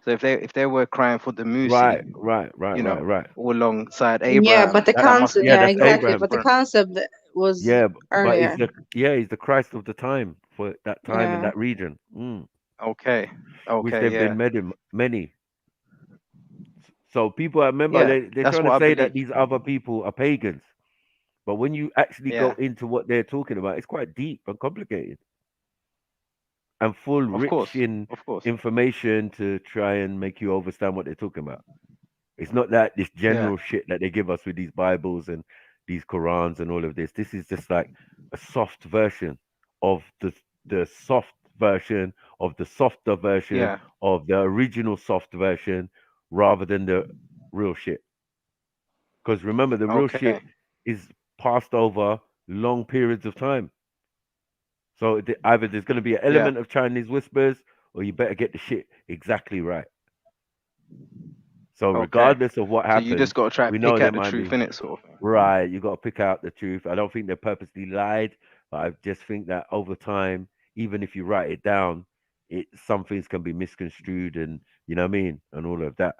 Speaker 7: So if they were crying for the Musi,
Speaker 1: Right, right.
Speaker 7: all alongside
Speaker 8: Yeah, but
Speaker 7: Abraham,
Speaker 8: the
Speaker 7: that must
Speaker 8: concept,
Speaker 7: be
Speaker 8: yeah,
Speaker 1: That's
Speaker 8: exactly.
Speaker 1: Abraham.
Speaker 8: But the
Speaker 7: different.
Speaker 8: concept was
Speaker 1: Yeah, but
Speaker 8: earlier.
Speaker 1: he's the Christ of the time for that time in
Speaker 8: Yeah.
Speaker 1: that region.
Speaker 7: Okay,
Speaker 1: Which
Speaker 7: okay,
Speaker 1: there've
Speaker 7: yeah,
Speaker 1: been many. So people, I remember
Speaker 7: yeah.
Speaker 1: they're
Speaker 7: That's
Speaker 1: trying to
Speaker 7: what I
Speaker 1: say that
Speaker 7: believe.
Speaker 1: these other people are pagans, but when you actually go
Speaker 7: Yeah,
Speaker 1: into what they're talking about, it's quite deep and complicated and full,
Speaker 7: of
Speaker 1: rich
Speaker 7: course,
Speaker 1: in
Speaker 7: of course.
Speaker 1: information to try and make you understand what they're talking about. It's not that this
Speaker 7: Yeah,
Speaker 1: general shit that they give us with these Bibles and these Qurans and all of this. This is just like a soft version of the soft version of the softer version
Speaker 7: yeah.
Speaker 1: of the original soft version rather than the real shit. Because remember, the real
Speaker 7: Okay,
Speaker 1: shit is passed over long periods of time. So either there's going to be an
Speaker 7: yeah,
Speaker 1: element of Chinese whispers, or you better get the shit exactly right. So
Speaker 7: okay.
Speaker 1: regardless of what
Speaker 7: So you just
Speaker 1: happened,
Speaker 7: got to try
Speaker 1: we know
Speaker 7: pick
Speaker 1: there
Speaker 7: out the
Speaker 1: might
Speaker 7: truth
Speaker 1: be
Speaker 7: in it, sort of thing.
Speaker 1: right. You got to pick out the truth. I don't think they purposely lied, but I just think that over time, even if you write it down, some things can be misconstrued, and you know what I mean, and all of that.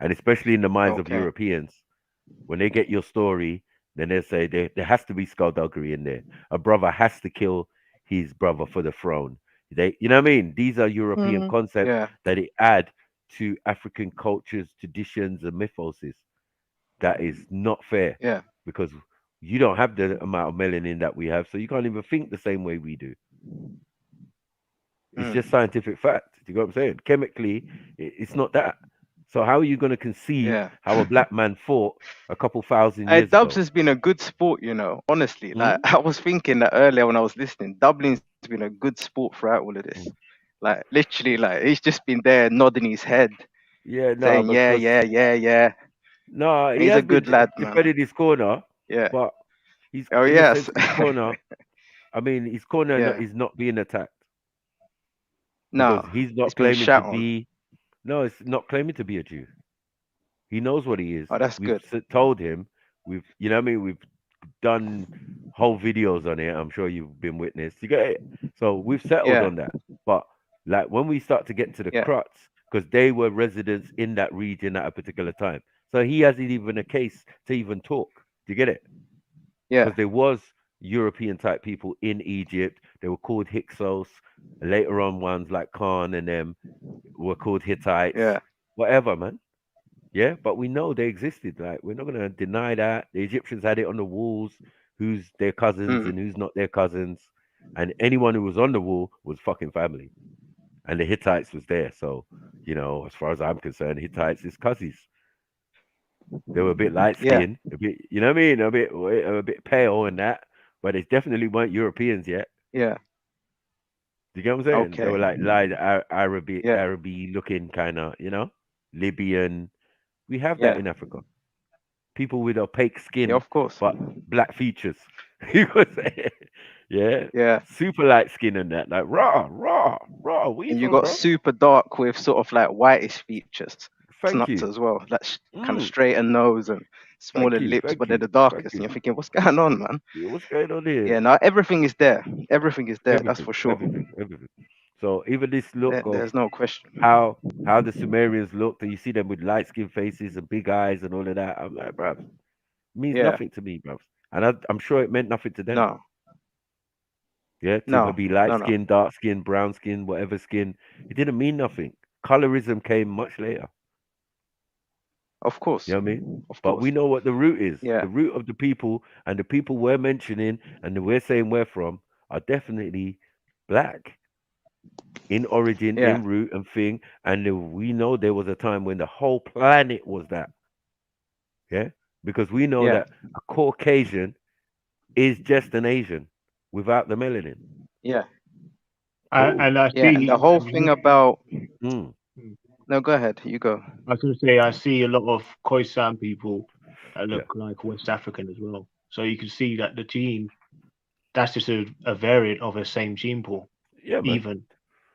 Speaker 1: And especially in the minds of
Speaker 7: Okay,
Speaker 1: Europeans, when they get your story, then they say there has to be skullduggery in there. A brother has to kill his brother for the throne. You know what I mean? These are European
Speaker 8: Mm.
Speaker 1: concepts
Speaker 7: yeah,
Speaker 1: that it add to African cultures, traditions, and mythoses. That is not fair
Speaker 7: yeah.
Speaker 1: because you don't have the amount of melanin that we have, so you can't even think the same way we do. It's
Speaker 7: Mm,
Speaker 1: just scientific fact. Do you know what I'm saying? Chemically, it's not that. So how are you going to conceive
Speaker 7: yeah.
Speaker 1: how a black man fought a couple thousand
Speaker 7: Hey,
Speaker 1: years
Speaker 7: Dubs
Speaker 1: ago?
Speaker 7: has been a good sport, honestly. Like
Speaker 1: Mm?
Speaker 7: I was thinking that earlier when I was listening, Dublin's been a good sport throughout all of this.
Speaker 1: Mm.
Speaker 7: Like literally, like he's just been there nodding his head,
Speaker 1: Yeah, no,
Speaker 7: saying yeah,
Speaker 1: because
Speaker 7: yeah, yeah, yeah.
Speaker 1: no,
Speaker 7: And
Speaker 1: he
Speaker 7: he's a
Speaker 1: has been
Speaker 7: good lad, man.
Speaker 1: defending his corner,
Speaker 7: Yeah.
Speaker 1: but he's
Speaker 7: Oh
Speaker 1: in the
Speaker 7: yes.
Speaker 1: sense his corner. I mean, his corner
Speaker 7: Yeah.
Speaker 1: is not being attacked because
Speaker 7: No,
Speaker 1: he's
Speaker 7: he's
Speaker 1: not
Speaker 7: been
Speaker 1: claiming to
Speaker 7: shat on.
Speaker 1: be. No, it's not claiming to be a Jew. He knows what he is.
Speaker 7: Oh, that's
Speaker 1: We've
Speaker 7: good.
Speaker 1: told him. You know what I mean? We've done whole videos on it. I'm sure you've been witness. You get it? So we've settled
Speaker 7: Yeah.
Speaker 1: on that. But like when we start to get to the
Speaker 7: Yeah.
Speaker 1: crux, because they were residents in that region at a particular time. So he hasn't even a case to even talk. Do you get it?
Speaker 7: Yeah.
Speaker 1: Because there was European type people in Egypt. They were called Hyksos. Later on, ones like Khan and them were called Hittites.
Speaker 7: Yeah.
Speaker 1: Whatever, man. Yeah, but we know they existed. Like we're not gonna deny that. The Egyptians had it on the walls, who's their cousins
Speaker 7: Mm.
Speaker 1: and who's not their cousins. And anyone who was on the wall was fucking family. And the Hittites was there. So, as far as I'm concerned, Hittites is cousins. They were a bit light
Speaker 7: Yeah.
Speaker 1: skinned, a bit, you know what I mean? A bit pale and that, but they definitely weren't Europeans yet.
Speaker 7: Yeah.
Speaker 1: Do you get what I'm saying? They
Speaker 7: Okay.
Speaker 1: were like light Arabic,
Speaker 7: Yeah.
Speaker 1: Araby looking kind of, Libyan. We have that
Speaker 7: Yeah.
Speaker 1: in Africa. People with opaque
Speaker 7: Yeah.
Speaker 1: skin
Speaker 7: Of course.
Speaker 1: but black features. You could say, yeah,
Speaker 7: Yeah.
Speaker 1: super light skin and that, like raw, raw, raw. Where you
Speaker 7: And you
Speaker 1: from,
Speaker 7: got
Speaker 1: bro?
Speaker 7: super dark with sort of like whitish features. It's
Speaker 1: Thank
Speaker 7: nuts
Speaker 1: you.
Speaker 7: as well. Like kind of
Speaker 1: Mm,
Speaker 7: straighter nose and
Speaker 1: thank
Speaker 7: smaller
Speaker 1: you,
Speaker 7: lips,
Speaker 1: thank
Speaker 7: but they're
Speaker 1: you,
Speaker 7: the
Speaker 1: thank
Speaker 7: darkest. And
Speaker 1: you.
Speaker 7: you're thinking, what's going on, man?
Speaker 1: Yeah, what's going on here?
Speaker 7: Yeah. No, everything is there. Everything is there. That's
Speaker 1: Everything,
Speaker 7: for sure.
Speaker 1: everything, everything. So even this look of
Speaker 7: There's no question.
Speaker 1: how the Sumerians looked, and you see them with light skinned faces and big eyes and all of that. I'm like, bruv, means
Speaker 7: Yeah.
Speaker 1: nothing to me, bruv. And I'm sure it meant nothing to them.
Speaker 7: No.
Speaker 1: Yeah, to
Speaker 7: No.
Speaker 1: be light
Speaker 7: No. No.
Speaker 1: skin, dark skin, brown skin, whatever skin, it didn't mean nothing. Colorism came much later.
Speaker 7: Of course.
Speaker 1: You know what I mean?
Speaker 7: Of
Speaker 1: But we
Speaker 7: course.
Speaker 1: know what the root is.
Speaker 7: Yeah.
Speaker 1: The root of the people and the people we're mentioning and we're saying we're from are definitely black in origin,
Speaker 7: Yeah.
Speaker 1: in root and thing. And we know there was a time when the whole planet was that. Yeah? Because we know
Speaker 7: Yeah.
Speaker 1: that a Caucasian is just an Asian without the melanin.
Speaker 7: Yeah.
Speaker 1: Cool.
Speaker 4: And I
Speaker 7: Yeah. And the
Speaker 4: see.
Speaker 7: whole thing about.
Speaker 1: Mm.
Speaker 7: No, go ahead. You go.
Speaker 4: I was going to say I see a lot of Khoisan people that
Speaker 1: Yeah.
Speaker 4: look like West African as well. So you can see that the gene, that's just a variant of the same gene pool.
Speaker 1: Yeah, man.
Speaker 4: Even,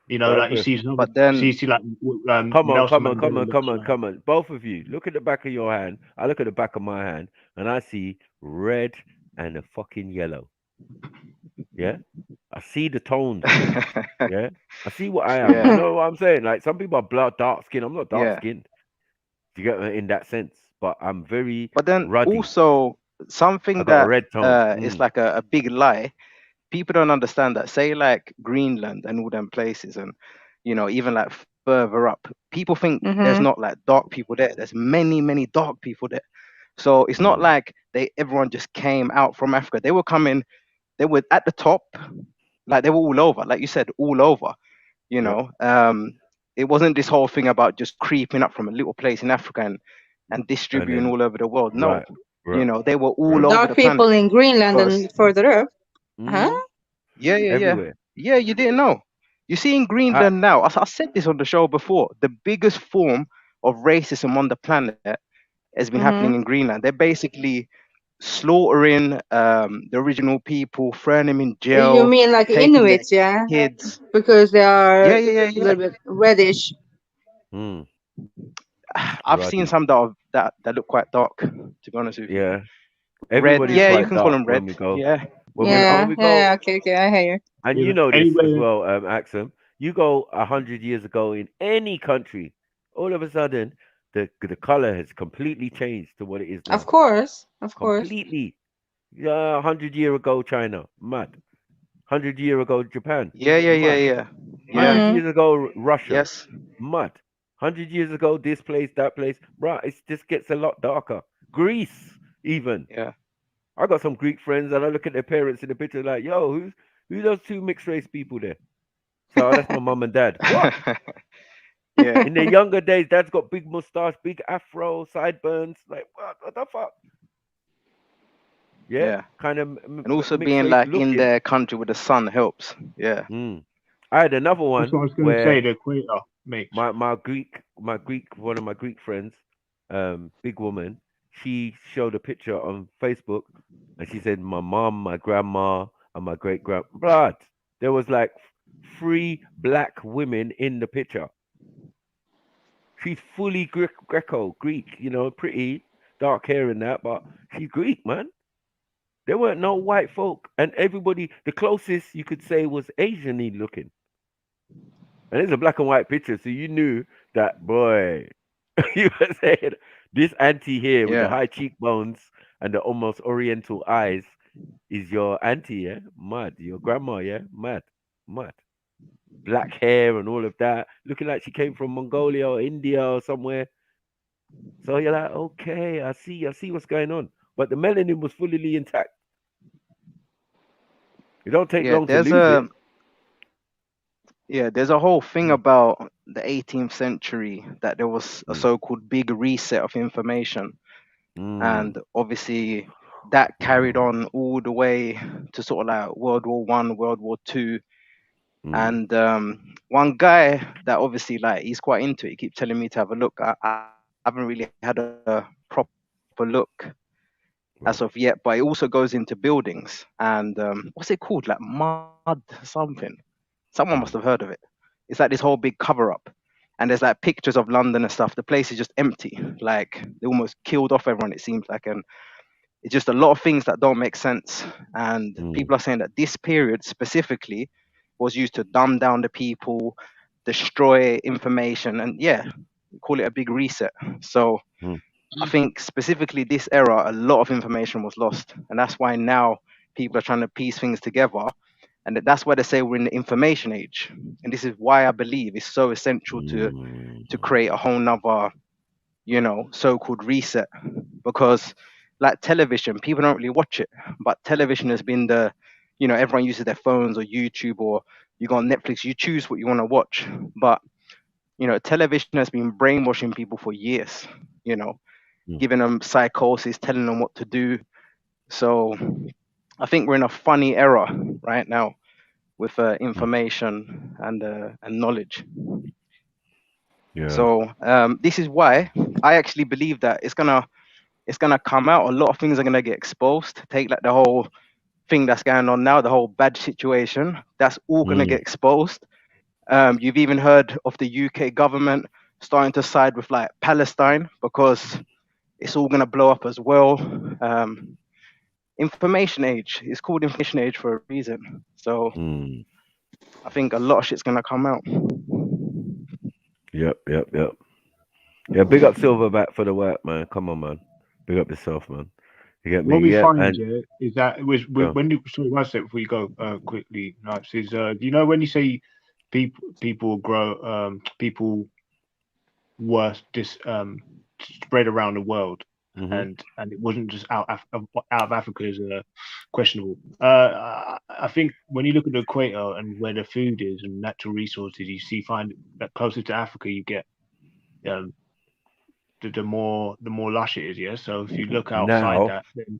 Speaker 4: you know, like you see some,
Speaker 7: But then,
Speaker 4: see like
Speaker 1: Come on,
Speaker 4: Nelson
Speaker 1: come on, come
Speaker 4: Mandela
Speaker 1: on,
Speaker 4: looks
Speaker 1: come on,
Speaker 4: like.
Speaker 1: come on. Both of you, look at the back of your hand. I look at the back of my hand, and I see red and a fucking yellow. Yeah, I see the tones. Yeah, I see what I am. You
Speaker 7: yeah.
Speaker 1: know what I'm saying? Like some people are blood dark skin. I'm not dark
Speaker 7: Yeah.
Speaker 1: skinned. Do you get me in that sense? But I'm very
Speaker 7: But then
Speaker 1: ruddy.
Speaker 7: also
Speaker 1: I
Speaker 7: something
Speaker 1: got a
Speaker 7: that
Speaker 1: red tone.
Speaker 7: is like a big lie. People don't understand that. Say like Greenland and all them places, and even like further up, people think there's
Speaker 8: Mm-hmm.
Speaker 7: not like dark people there. There's many dark people there. So it's not like everyone just came out from Africa. They were coming. They were at the top, like they were all over. Like you said, all over. You
Speaker 1: Yeah.
Speaker 7: know, it wasn't this whole thing about just creeping up from a little place in Africa and
Speaker 1: And
Speaker 7: distributing
Speaker 1: then
Speaker 7: all over the world. No,
Speaker 1: right, right,
Speaker 7: they were all
Speaker 1: right.
Speaker 7: over
Speaker 8: Dark
Speaker 7: the planet.
Speaker 8: people in Greenland
Speaker 7: Because
Speaker 8: and further up. Huh?
Speaker 7: yeah.
Speaker 1: Everywhere.
Speaker 7: Yeah, you didn't know. You see in
Speaker 1: I,
Speaker 7: Greenland now, I said this on the show before, the biggest form of racism on the planet has been
Speaker 8: Mm-hmm.
Speaker 7: happening in Greenland. They're basically slaughtering the original people, throwing them in
Speaker 8: You
Speaker 7: jail,
Speaker 8: mean like
Speaker 7: taking their
Speaker 8: Inuits, yeah?
Speaker 7: kids.
Speaker 8: Because they are a
Speaker 7: Yeah.
Speaker 8: little bit reddish.
Speaker 1: mm,
Speaker 7: I've seen
Speaker 1: ruddy.
Speaker 7: some that look quite dark, to be honest with you.
Speaker 1: Yeah.
Speaker 7: Red,
Speaker 1: Everybody's
Speaker 7: yeah, you
Speaker 1: quite
Speaker 7: can call
Speaker 1: dark
Speaker 7: them
Speaker 1: when
Speaker 7: red.
Speaker 1: we go.
Speaker 7: Yeah,
Speaker 1: When
Speaker 8: Yeah,
Speaker 1: we
Speaker 8: yeah,
Speaker 1: go,
Speaker 8: okay, I hear you.
Speaker 1: and
Speaker 4: You
Speaker 1: you
Speaker 4: know,
Speaker 1: know this as
Speaker 4: anyway,
Speaker 1: well, Axum. You go 100 years ago in any country, all of a sudden the color has completely changed to what it is
Speaker 8: Of
Speaker 1: now.
Speaker 8: course, of course.
Speaker 1: Completely. Yeah, 100 year ago China, mad. 100 year ago Japan, mad.
Speaker 7: yeah.
Speaker 8: Mm-hmm.
Speaker 1: Years ago Russia,
Speaker 7: Yes,
Speaker 1: mad. 100 years ago this place, that place, bruh. It just gets a lot darker. Greece, even.
Speaker 7: yeah.
Speaker 1: I got some Greek friends, and I look at their parents in the picture like, yo, who's those two mixed race people there? So that's my mum and dad. What?
Speaker 7: Yeah,
Speaker 1: In their younger days, dad's got big mustache, big afro, sideburns. Like, what the fuck? Yeah,
Speaker 7: yeah.
Speaker 1: kind of
Speaker 7: And also
Speaker 1: mixed
Speaker 7: being
Speaker 1: race
Speaker 7: like in
Speaker 1: looking.
Speaker 7: their country with the sun helps. Yeah.
Speaker 1: Mm. I had another
Speaker 4: that's
Speaker 1: one
Speaker 4: what I was going to say.
Speaker 1: where
Speaker 4: The equator makes.
Speaker 1: one of my Greek friends, big woman, she showed a picture on Facebook, and she said my mom, my grandma, and my great grand blood. There was like three black women in the picture. She's fully Greco, Greek, pretty dark hair and that, but she's Greek, man. There weren't no white folk, and everybody, the closest you could say was Asian-y looking. And it's a black and white picture, so you knew that, boy. You were saying this auntie here with the
Speaker 7: Yeah.
Speaker 1: high cheekbones and the almost oriental eyes is your auntie, yeah? Mad. Your grandma, yeah? Mad. Mad. Black hair and all of that, looking like she came from Mongolia or India or somewhere. So you're like, okay, I see what's going on. But the melanin was fully intact. It don't take
Speaker 7: Yeah,
Speaker 1: long to lose it.
Speaker 7: there's a whole thing about the 18th century that there was a so-called big reset of information, and obviously that carried on all the way to sort of like World War One, World War Two, and one guy that obviously like he's quite into it. He keeps telling me to have a look. I haven't really had a proper look as of yet, but it also goes into buildings and what's it called, like mud something. Someone must have heard of it. It's like this whole big cover up, and there's like pictures of London and stuff. The place is just empty, like they almost killed off everyone, it seems like, and it's just a lot of things that don't make sense. And people are saying that this period specifically was used to dumb down the people, destroy information, and call it a big reset. So I think specifically this era, a lot of information was lost, and that's why now people are trying to piece things together, and that's why they say we're in the information age. And this is why I believe it's so essential to create a whole nother, so-called reset, because like television, people don't really watch it, but television has been the, everyone uses their phones or YouTube, or you go on Netflix, you choose what you want to watch, but television has been brainwashing people for years, giving them psychosis, telling them what to do. So I think we're in a funny era right now with information and knowledge.
Speaker 1: Yeah.
Speaker 7: So this is why I actually believe that it's gonna come out. A lot of things are gonna get exposed. Take like the whole thing that's going on now, the whole bad situation. That's all gonna get exposed. You've even heard of the UK government starting to side with like Palestine because it's all gonna blow up as well. Information age. It's called information age for a reason. So I think a lot of shit's gonna come out.
Speaker 1: Yep. Yeah, big up Silverback for the work, man. Come on, man. Big up yourself, man. You get me?
Speaker 4: What we
Speaker 1: Yeah,
Speaker 4: find,
Speaker 1: and
Speaker 4: is that when you sorry, one sec before you go quickly, Knives, is when you say people grow people were spread around the world, and it wasn't just out of Africa is questionable. I think when you look at the equator and where the food is and natural resources, you find that closer to Africa you get, the more lush it is. Yeah. So if you look outside that, then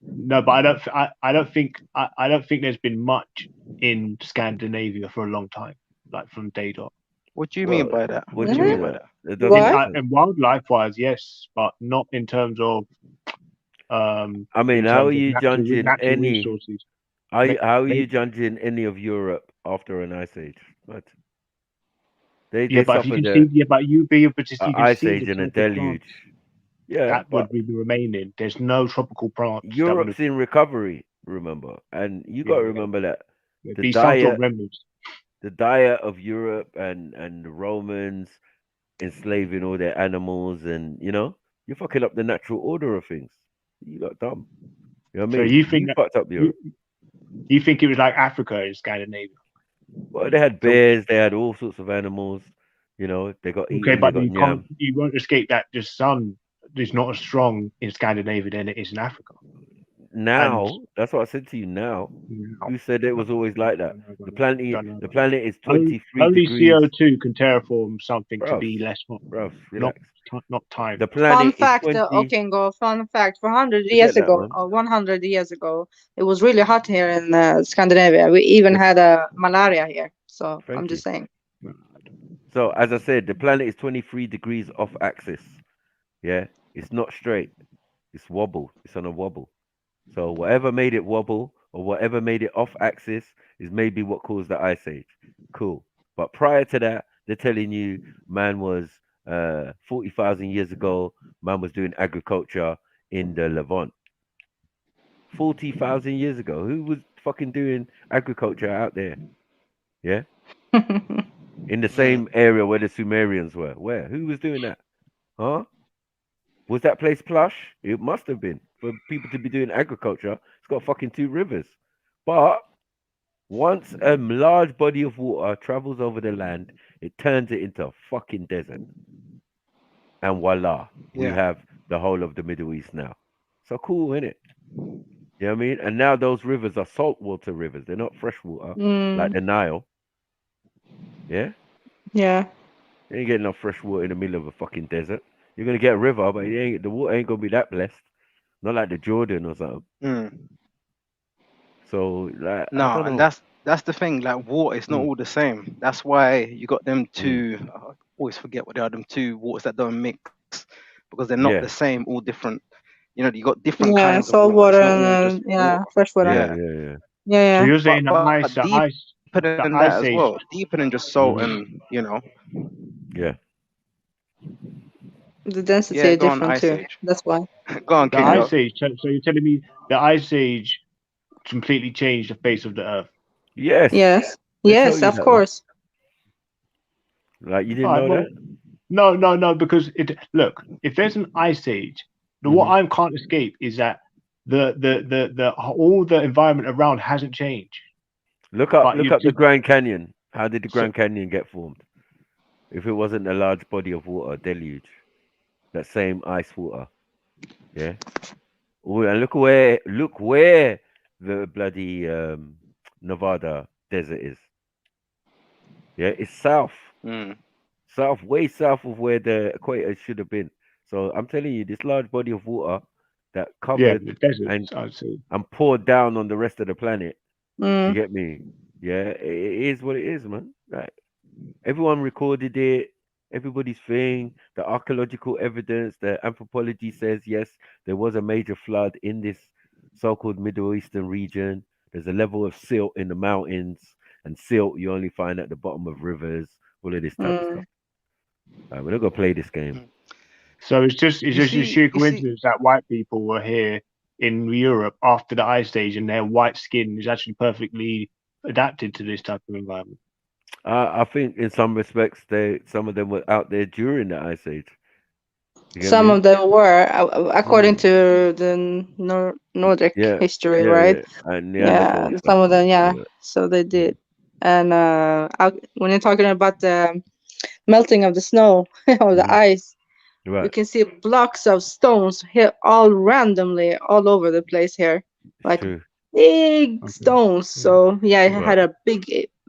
Speaker 4: no, but I don't think there's been much in Scandinavia for a long time, like from day dot.
Speaker 7: What do you mean by that?
Speaker 1: What do you mean by that?
Speaker 4: And wildlife wise, yes, but not in terms of
Speaker 1: I mean, how are you
Speaker 4: natural
Speaker 1: any
Speaker 4: resources?
Speaker 1: how are you judging any of Europe after an ice age? What? They
Speaker 4: but if you
Speaker 1: suffered
Speaker 4: can see, but you be able to see, you can
Speaker 1: ice
Speaker 4: see
Speaker 1: age
Speaker 4: the
Speaker 1: and a
Speaker 4: type of
Speaker 1: deluge.
Speaker 4: plants
Speaker 1: Yeah,
Speaker 4: that would be remaining. There's no tropical plants.
Speaker 1: Europe's in recovery, remember, and you got to remember that
Speaker 4: the diet,
Speaker 1: the diet of Europe and the Romans enslaving all their animals, and you're fucking up the natural order of things. You got dumb. You know what I mean?
Speaker 4: So you think
Speaker 1: fucked up Europe.
Speaker 4: You think it was like Africa and Scandinavia?
Speaker 1: Well, they had bears, they had all sorts of animals. They got eaten.
Speaker 4: Okay, but
Speaker 1: they got
Speaker 4: you won't escape that the sun is not as strong in Scandinavia than it is in Africa.
Speaker 1: Now, that's what I said to you. Now, who said it was always like that? The planet is 23
Speaker 4: only
Speaker 1: degrees.
Speaker 4: CO2 can terraform something to be less hot. Not time.
Speaker 1: The planet
Speaker 8: Fun fact,
Speaker 1: is 20...
Speaker 8: Okingo, fun fact, 400 years ago, or 100 years ago, it was really hot here in Scandinavia. We even had malaria here. So I'm just saying.
Speaker 1: So, as I said, the planet is 23 degrees off axis. Yeah, it's not straight. It's wobble. It's on a wobble. So whatever made it wobble or whatever made it off axis is maybe what caused the ice age. Cool. But prior to that, they're telling you man was 40,000 years ago, man was doing agriculture in the Levant. 40,000 years ago. Who was fucking doing agriculture out there? Yeah? In the same area where the Sumerians were. Where? Who was doing that? Huh? Was that place plush? It must have been for people to be doing agriculture. It's got fucking 2 rivers. But once a large body of water travels over the land, it turns it into a fucking desert. And voila, we have the whole of the Middle East now. So cool, innit? You know what I mean? And now those rivers are saltwater rivers. They're not freshwater like the Nile. Yeah?
Speaker 8: Yeah.
Speaker 1: You ain't getting no fresh water in the middle of a fucking desert. You're gonna get a river, but the water ain't gonna be that blessed. Not like the Jordan or something. So like,
Speaker 7: no, and that's the thing. Like water, it's not all the same. That's why you got them two. I always forget what they are. Them two waters that don't mix because they're not the same. All different. You got different kinds of
Speaker 8: salt
Speaker 7: water.
Speaker 8: water
Speaker 7: It's not all just water.
Speaker 8: fresh water. Yeah.
Speaker 4: So you're saying
Speaker 7: deeper than that as well. Deeper than just salt and
Speaker 1: Yeah.
Speaker 8: The density is different too.
Speaker 7: Age.
Speaker 8: That's why.
Speaker 7: Go on,
Speaker 4: the Ice Age. So you're telling me the Ice Age completely changed the face of the Earth?
Speaker 1: Yes.
Speaker 8: Yes. Yes, of course.
Speaker 1: Like you
Speaker 4: All
Speaker 1: didn't
Speaker 4: right,
Speaker 1: know
Speaker 4: well,
Speaker 1: that?
Speaker 4: no, because look, if there's an ice age, what I can't escape is that the all the environment around hasn't changed.
Speaker 1: Look up
Speaker 4: But
Speaker 1: look
Speaker 4: you've
Speaker 1: up the
Speaker 4: just
Speaker 1: Grand Canyon. How did the
Speaker 4: so,
Speaker 1: Grand Canyon get formed? If it wasn't a large body of water deluge, that same ice water, yeah. Oh, and look where the bloody Nevada desert is. Yeah, it's south, way south of where the equator should have been. So I'm telling you, this large body of water that
Speaker 4: yeah,
Speaker 1: covered
Speaker 4: the desert.
Speaker 1: and
Speaker 4: I'd say.
Speaker 1: and poured down on the rest of the planet. Do you
Speaker 8: Mm.
Speaker 1: get me? Yeah, it is what it is, man. Like everyone recorded it. Everybody's thing, the archaeological evidence, the anthropology says yes, there was a major flood in this so-called Middle Eastern region. There's a level of silt in the mountains, and silt you only find at the bottom of rivers. All of this type of stuff. We're not gonna play this game.
Speaker 4: So it's just a sheer
Speaker 7: You see,
Speaker 4: coincidence that white people were here in Europe after the ice age, and their white skin is actually perfectly adapted to this type of environment.
Speaker 1: I think in some respects, some of them were out there during the ice age. You get
Speaker 8: Some
Speaker 1: me?
Speaker 8: of them were, according
Speaker 1: Mm.
Speaker 8: to the Nordic
Speaker 1: Yeah,
Speaker 8: history,
Speaker 1: yeah,
Speaker 8: right?
Speaker 1: yeah. And
Speaker 8: Yeah,
Speaker 1: Neanderthal stuff.
Speaker 8: some of them, yeah.
Speaker 1: Yeah.
Speaker 8: So they did. And when you're talking about the melting of the snow or the ice, you
Speaker 1: Right.
Speaker 8: can see blocks of stones here all randomly all over the place here,
Speaker 1: It's
Speaker 8: like
Speaker 1: true.
Speaker 8: big stones. So yeah, it
Speaker 1: Right.
Speaker 8: had a big,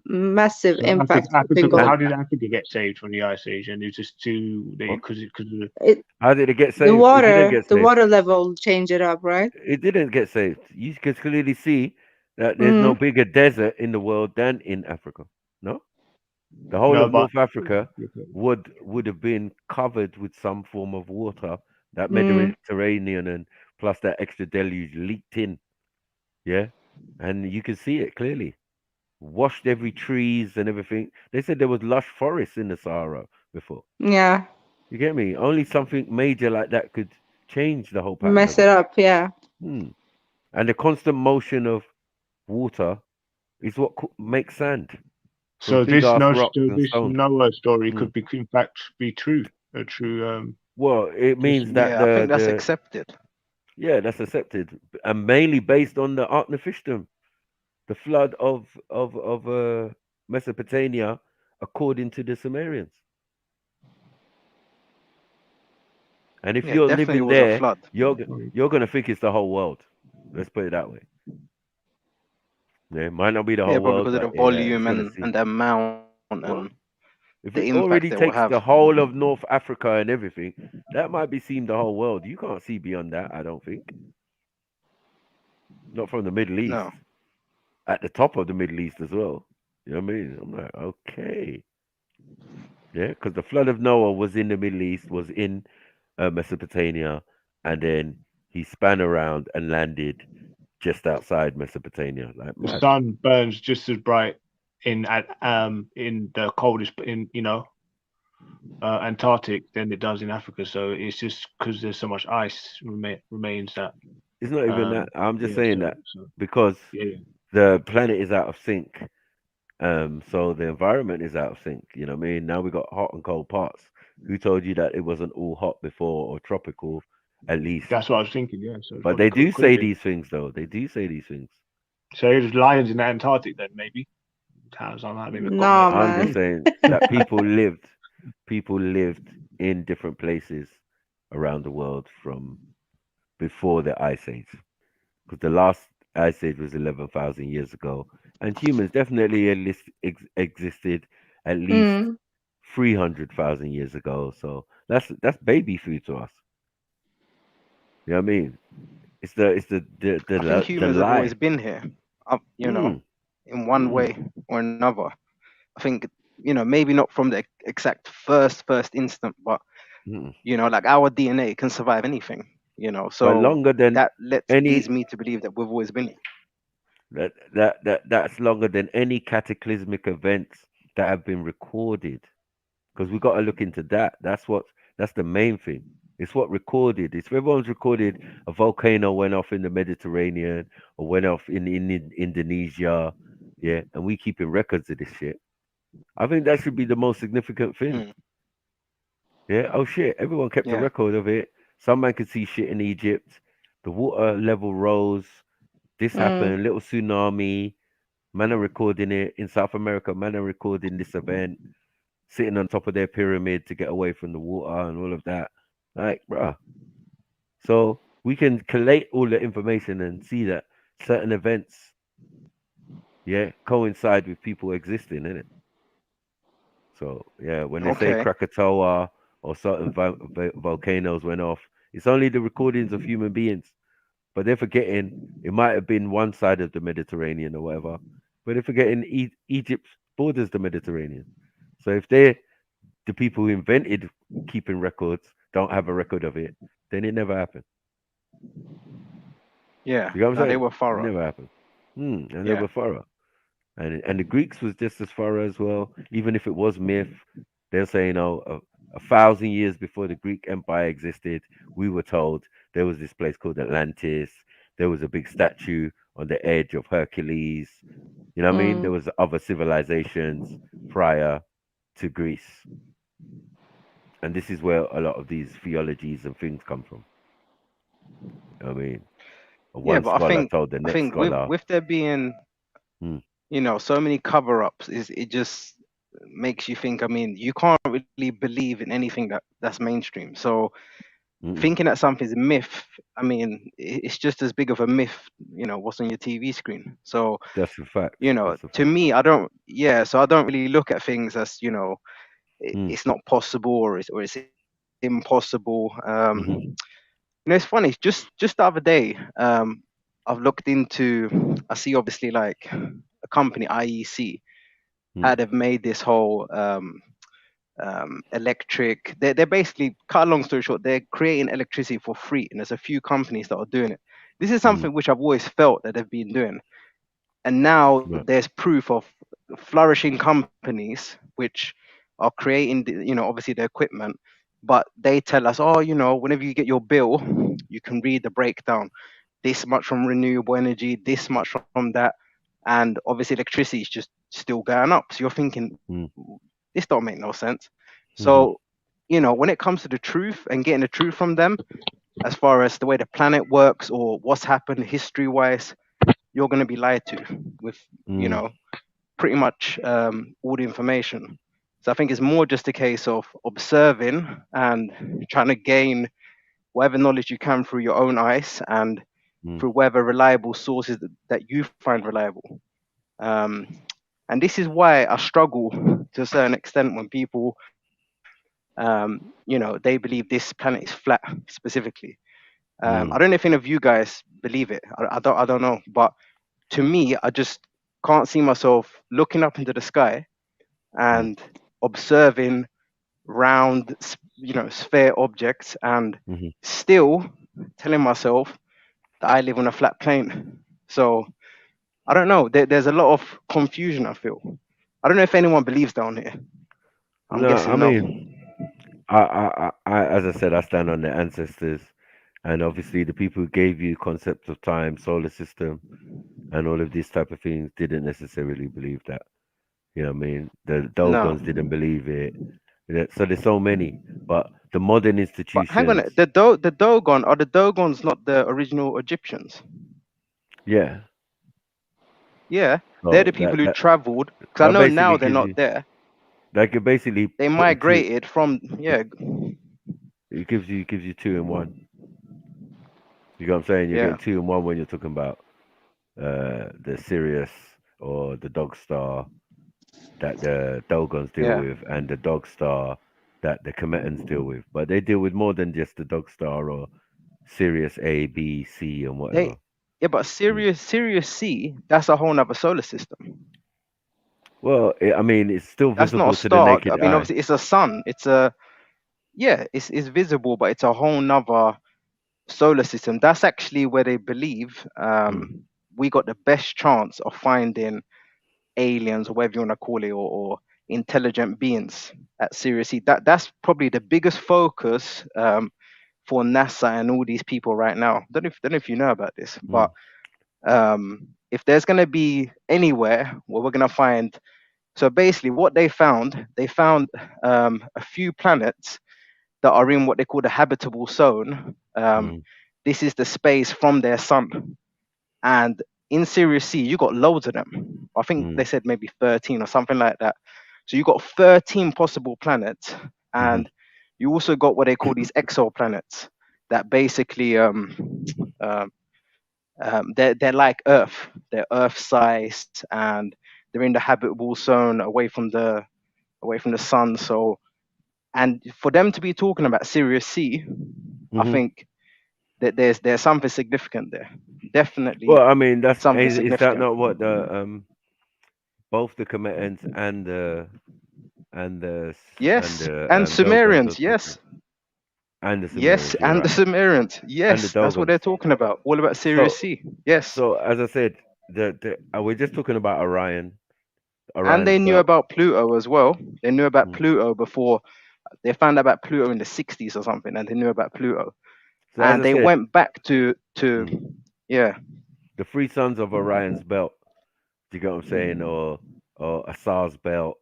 Speaker 8: massive
Speaker 4: So
Speaker 8: impact for
Speaker 4: Africa,
Speaker 8: Bingo.
Speaker 4: how did Africa get saved from the ice age? And it's just because of the
Speaker 1: How did it get
Speaker 8: The
Speaker 1: saved? It didn't get
Speaker 8: the
Speaker 1: saved.
Speaker 8: water level changed it up, right?
Speaker 1: It didn't get saved. You can clearly see that there's no
Speaker 8: Mm.
Speaker 1: bigger desert in the world than in Africa. No, the whole
Speaker 4: no,
Speaker 1: of
Speaker 4: but
Speaker 1: North Africa would have been covered with some form of water. That
Speaker 8: Mm.
Speaker 1: Mediterranean and plus that extra deluge leaked in. Yeah, and you can see it clearly. Washed every trees and everything. They said there was lush forests in the Sahara before.
Speaker 8: Yeah,
Speaker 1: You get me? Only something major like that could change the whole pattern
Speaker 8: mess
Speaker 1: of
Speaker 8: it
Speaker 1: it.
Speaker 8: up. Yeah.
Speaker 1: And the constant motion of water is what makes sand from
Speaker 4: so
Speaker 1: big ass rocks and
Speaker 4: this
Speaker 1: stones.
Speaker 4: Noah story
Speaker 1: Mm.
Speaker 4: could be in fact be true, a true
Speaker 1: Well, it means that
Speaker 7: yeah, I think that's accepted.
Speaker 1: that's accepted, and mainly based on the Artnefichtum, the flood of Mesopotamia, according to the Sumerians. And if
Speaker 7: Yeah,
Speaker 1: you're
Speaker 7: definitely
Speaker 1: living
Speaker 7: was a
Speaker 1: there,
Speaker 7: flood.
Speaker 1: you're gonna think it's the whole world. Let's put it that way. Yeah, it might not be the
Speaker 7: Yeah,
Speaker 1: whole
Speaker 7: probably
Speaker 1: world,
Speaker 7: because of
Speaker 1: but
Speaker 7: the
Speaker 1: yeah, it's
Speaker 7: volume
Speaker 1: gonna seem.
Speaker 7: and the amount
Speaker 1: Well,
Speaker 7: and
Speaker 1: if
Speaker 7: the
Speaker 1: it
Speaker 7: impact
Speaker 1: already
Speaker 7: it will
Speaker 1: takes
Speaker 7: have.
Speaker 1: the whole of North Africa and everything, that might be seem the whole world. You can't see beyond that, I don't think. Not from the Middle East.
Speaker 7: No.
Speaker 1: At the top of the Middle East as well. You know what I mean? I'm like, okay. Yeah, because the flood of Noah was in the Middle East, was in Mesopotamia, and then he span around and landed just outside Mesopotamia. Like
Speaker 4: the
Speaker 1: mad.
Speaker 4: sun burns just as bright in the coldest Antarctic than it does in Africa. So it's just because there's so much ice remains that
Speaker 1: It's not even that. I'm just
Speaker 4: yeah.
Speaker 1: saying
Speaker 4: So
Speaker 1: that because
Speaker 4: yeah.
Speaker 1: the planet is out of sync. So the environment is out of sync. You know what I mean? Now we got hot and cold parts. Who told you that it wasn't all hot before or tropical, at least?
Speaker 4: That's what I was thinking. Yeah. So it
Speaker 1: But
Speaker 4: probably
Speaker 1: they do
Speaker 4: could have
Speaker 1: say
Speaker 4: been.
Speaker 1: these things, though. They do say these things.
Speaker 4: So there's lions in the Antarctic then maybe. Somehow maybe got
Speaker 8: No,
Speaker 1: I'm just
Speaker 8: man.
Speaker 1: saying that people lived in different places around the world from before the ice age. Because the last ice age was 11,000 years ago, and humans definitely existed at least
Speaker 8: Mm.
Speaker 1: 300,000 years ago. So that's baby food to us. You know what I mean? It's
Speaker 7: I think
Speaker 1: the
Speaker 7: humans have always
Speaker 1: lie.
Speaker 7: been here, you know,
Speaker 1: Mm,
Speaker 7: in one
Speaker 1: mm,
Speaker 7: way or another. I think, maybe not from the exact first instant, but
Speaker 1: mm.
Speaker 7: like our DNA can survive anything,
Speaker 1: But
Speaker 7: so
Speaker 1: longer than
Speaker 7: that leads
Speaker 1: any
Speaker 7: me to believe that we've always been here.
Speaker 1: that's longer than any cataclysmic events that have been recorded. Because we got to look into that. That's the main thing. It's what recorded. It's everyone's recorded a volcano went off in the Mediterranean or went off in Indonesia. yeah, and we keeping records of this shit. I think that should be the most significant thing. Yeah. Oh shit, everyone kept a
Speaker 7: Yeah.
Speaker 1: record of it. Some man could see shit in Egypt. The water level rose. This happened. Little tsunami. Man are recording it in South America. Man are recording this event, sitting on top of their pyramid to get away from the water and all of that. Like, bruh. So we can collate all the information and see that certain events, yeah, coincide with people existing, innit? So yeah, when they say
Speaker 7: Okay.
Speaker 1: Krakatoa or certain volcanoes went off, it's only the recordings of human beings. But they're forgetting it might have been one side of the Mediterranean or whatever. But they're forgetting Egypt borders the Mediterranean. So if they're the people who invented keeping records don't have a record of it, then it never happened.
Speaker 7: Yeah.
Speaker 1: You know what
Speaker 7: No,
Speaker 1: I'm
Speaker 7: they
Speaker 1: saying?
Speaker 7: were
Speaker 1: It
Speaker 7: thorough.
Speaker 1: never happened. And they
Speaker 7: Yeah.
Speaker 1: were thorough. And the Greeks was just as thorough as well. Even if it was myth, they're saying, oh, 1,000 years before the Greek Empire existed, we were told there was this place called Atlantis. There was a big statue on the edge of Hercules. You know what I mean? There was other civilizations prior to Greece. And this is where a lot of these theologies and things come from. I mean,
Speaker 7: Yeah,
Speaker 1: one
Speaker 7: but I
Speaker 1: scholar
Speaker 7: think
Speaker 1: told the
Speaker 7: I
Speaker 1: next
Speaker 7: think with
Speaker 1: scholar,
Speaker 7: with there being
Speaker 1: hmm,
Speaker 7: so many cover-ups, is it just makes you think. I mean, you can't really believe in anything that's mainstream. So
Speaker 1: mm-mm,
Speaker 7: thinking that something's a myth, I mean, it's just as big of a myth, what's on your TV screen. So,
Speaker 1: that's a fact. That's a
Speaker 7: to
Speaker 1: fact.
Speaker 7: me, I don't, yeah, so I don't really look at things as,
Speaker 1: Mm,
Speaker 7: it's not possible or it's impossible.
Speaker 1: mm-hmm,
Speaker 7: It's funny, just the other day, I've looked into, I see obviously like a company, IEC, how
Speaker 1: mm,
Speaker 7: they've made this whole electric. They're basically, cut a long story short, they're creating electricity for free, and there's a few companies that are doing it. This is
Speaker 1: mm,
Speaker 7: something which I've always felt that they've been doing, and now
Speaker 1: right,
Speaker 7: there's proof of flourishing companies which are creating, obviously the equipment, but they tell us, oh, whenever you get your bill, you can read the breakdown. This much from renewable energy, this much from that, and obviously electricity is just still going up. So you're thinking,
Speaker 1: mm,
Speaker 7: this don't make no sense.
Speaker 1: mm-hmm,
Speaker 7: So, when it comes to the truth and getting the truth from them, as far as the way the planet works or what's happened history wise, you're going to be lied to with,
Speaker 1: mm,
Speaker 7: pretty much all the information. So I think it's more just a case of observing and trying to gain whatever knowledge you can through your own eyes and
Speaker 1: mm,
Speaker 7: through whatever reliable sources that you find reliable. Um, and this is why I struggle to a certain extent when people, they believe this planet is flat specifically. I
Speaker 1: mm,
Speaker 7: don't know if any of you guys believe it. I don't know, but to me, I just can't see myself looking up into the sky
Speaker 1: mm,
Speaker 7: and observing round, sphere objects and
Speaker 1: mm-hmm.
Speaker 7: still telling myself that I live on a flat plane. So I don't know. There's a lot of confusion, I feel. I don't know if anyone believes down here. I'm
Speaker 1: No, I
Speaker 7: guessing no.
Speaker 1: mean, as I said, I stand on the ancestors, and obviously the people who gave you concepts of time, solar system, and all of these type of things didn't necessarily believe that. You know what I mean? The
Speaker 7: No.
Speaker 1: Dogons didn't believe it. So there's so many, but the modern
Speaker 7: But hang on,
Speaker 1: institutions,
Speaker 7: the Dogon, are the Dogons not the original Egyptians?
Speaker 1: yeah.
Speaker 7: Yeah, they're
Speaker 1: So
Speaker 7: the people who
Speaker 1: that
Speaker 7: traveled. Because I
Speaker 1: that
Speaker 7: know
Speaker 1: basically
Speaker 7: now they're
Speaker 1: gives
Speaker 7: not
Speaker 1: you
Speaker 7: there.
Speaker 1: that could basically
Speaker 7: They
Speaker 1: put in two.
Speaker 7: migrated from, yeah,
Speaker 1: It gives you two in one. You know what I'm saying? You're
Speaker 7: yeah.
Speaker 1: getting two in one when you're talking about the Sirius or the Dog Star that the Dogons deal
Speaker 7: Yeah.
Speaker 1: with, and the Dog Star that the Cometans deal with. But they deal with more than just the Dog Star or Sirius A, B, C, and
Speaker 7: They
Speaker 1: whatever.
Speaker 7: Yeah, but
Speaker 1: Mm.
Speaker 7: Sirius C, that's a whole nother solar system.
Speaker 1: Well, I mean, it's still
Speaker 7: That's not a
Speaker 1: visible to the
Speaker 7: star. I
Speaker 1: naked
Speaker 7: mean,
Speaker 1: eye.
Speaker 7: obviously it's a sun. It's visible, but it's a whole nother solar system. That's actually where they believe
Speaker 1: Mm,
Speaker 7: we got the best chance of finding aliens or whatever you want to call it, or intelligent beings at Sirius C. That's probably the biggest focus for NASA and all these people right now. Don't know if you know about this,
Speaker 1: mm,
Speaker 7: but if there's going to be anywhere where we're going to find, so basically what they found a few planets that are in what they call the habitable zone. This is the space from their sun, and in Sirius C you got loads of them. I think they said maybe 13 or something like that. So you got 13 possible planets, and you also got what they call these exoplanets that basically they're like Earth. They're Earth-sized, and they're in the habitable zone away from the sun. So, and for them to be talking about Sirius C, I think that there's something significant there. Definitely.
Speaker 1: Well, I mean, that's
Speaker 7: something
Speaker 1: is that
Speaker 7: significant.
Speaker 1: not what the both the Cometans and the
Speaker 7: Yes, and Sumerians, yes.
Speaker 1: And the Sumerians,
Speaker 7: Yes, and the Sumerians. Yes, that's what they're talking about. All about Sirius C. Yes.
Speaker 1: So as I said, we're just talking about Orion.
Speaker 7: And they knew about Pluto as well. They knew about Pluto before. They found out about Pluto in the 60s or something, and they knew about Pluto.
Speaker 1: So
Speaker 7: and they went back to yeah.
Speaker 1: The three sons of Orion's belt. Do you get what I'm saying? Or Asar's belt,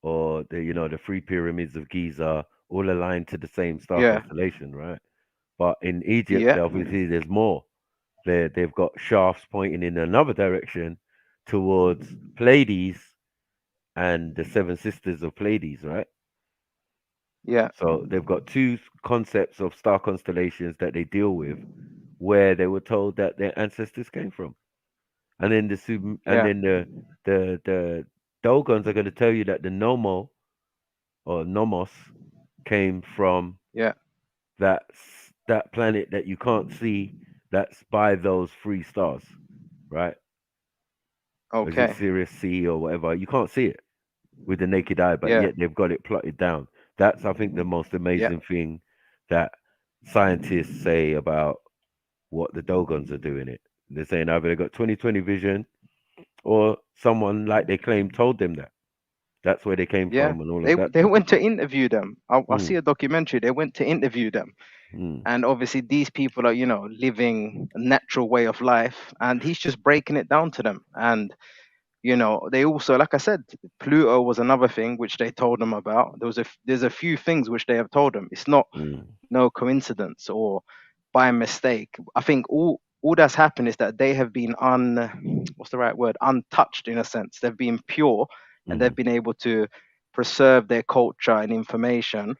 Speaker 1: or the three pyramids of Giza, all aligned to the same star constellation, right? But in Egypt, obviously, there's more. They've got shafts pointing in another direction towards Pleiades and the seven sisters of Pleiades, right?
Speaker 7: Yeah.
Speaker 1: So they've got two concepts of star constellations that they deal with, where they were told that their ancestors came from, and then the Dogons are going to tell you that the Nomos came from that planet that you can't see, that's by those three stars, right?
Speaker 7: Okay.
Speaker 1: Is it Sirius C or whatever? You can't see it with the naked eye, but yet they've got it plotted down. That's, I think, the most amazing thing that scientists say about what the Dogons are doing it. They're saying either they got 20/20 vision, or someone, like they claim, told them that. That's where they came from, and all of that.
Speaker 7: They went to interview them. I see a documentary. They went to interview them. And obviously these people are, living a natural way of life, and he's just breaking it down to them. And they also, like I said, Pluto was another thing which they told them about. There's a few things which they have told them. It's not no coincidence or by mistake. I think all that's happened is that they have been what's the right word? Untouched, in a sense. They've been pure, and they've been able to preserve their culture and information,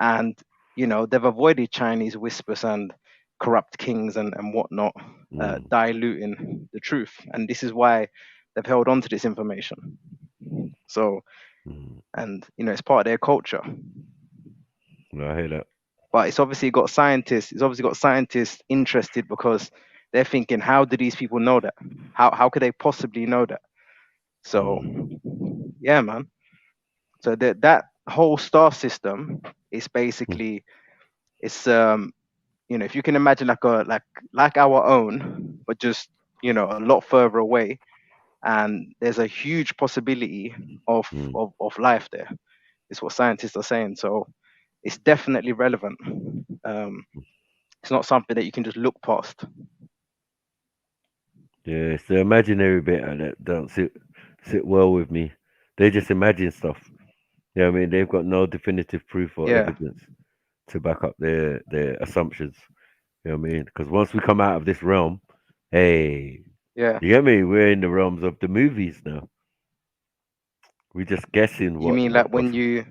Speaker 7: and they've avoided Chinese whispers and corrupt kings and whatnot, diluting the truth. And this is why they've held on to this information. So, and it's part of their culture.
Speaker 1: I hear that.
Speaker 7: But it's obviously got scientists. It's obviously got scientists interested, because they're thinking, how do these people know that? How could they possibly know that? So, yeah, man. So that whole star system is basically, it's if you can imagine like our own, but just a lot further away, and there's a huge possibility of life there. Is what scientists are saying. So it's definitely relevant. It's not something that you can just look past.
Speaker 1: Yeah, it's the imaginary bit that don't sit well with me. They just imagine stuff. Yeah, I mean, they've got no definitive proof or evidence to back up their assumptions. You know what I mean? Because once we come out of this realm, hey, you get me? We're in the realms of the movies now. We're just guessing.
Speaker 7: You mean like when you?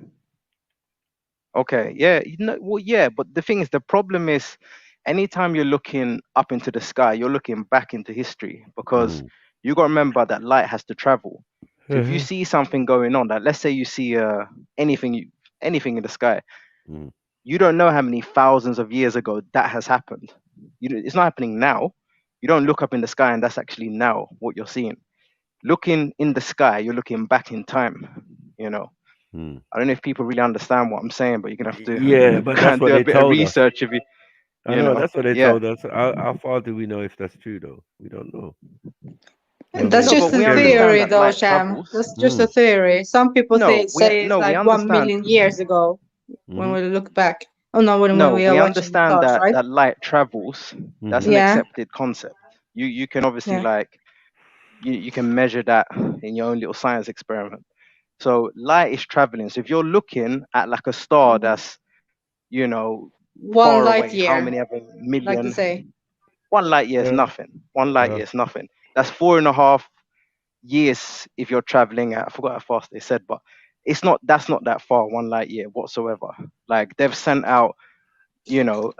Speaker 7: Okay, yeah, well, yeah, but the thing is, the problem is, anytime you're looking up into the sky, you're looking back into history, because you got to remember that light has to travel. So if you see something going on, like let's say you see anything in the sky, you don't know how many thousands of years ago that has happened. It's not happening now. You don't look up in the sky and that's actually now what you're seeing. Looking in the sky, you're looking back in time. I don't know if people really understand what I'm saying, but you're gonna have to
Speaker 1: but that's what
Speaker 7: do
Speaker 1: they
Speaker 7: a bit of
Speaker 1: told us.
Speaker 7: research if you.
Speaker 1: I know that's what they told us. How far do we know if that's true, though? We don't know.
Speaker 8: That's just a theory, though, Sham. That's just a theory. Some people say it's like 1 million years ago when we look back. Oh no, when we are
Speaker 7: we
Speaker 8: watching
Speaker 7: understand
Speaker 8: stars,
Speaker 7: that
Speaker 8: right?
Speaker 7: that light travels. That's an accepted concept. You can obviously you can measure that in your own little science experiment. So light is traveling. So if you're looking at like a star that's, you know,
Speaker 8: 1
Speaker 7: far
Speaker 8: light
Speaker 7: away, how
Speaker 8: year,
Speaker 7: many ever
Speaker 8: like to
Speaker 7: million?
Speaker 8: say.
Speaker 7: 1 light year is nothing. 1 light year is nothing. That's 4.5 years if you're traveling at, I forgot how fast they said, but it's not, that's not that far, 1 light year whatsoever. Like they've sent out, you know,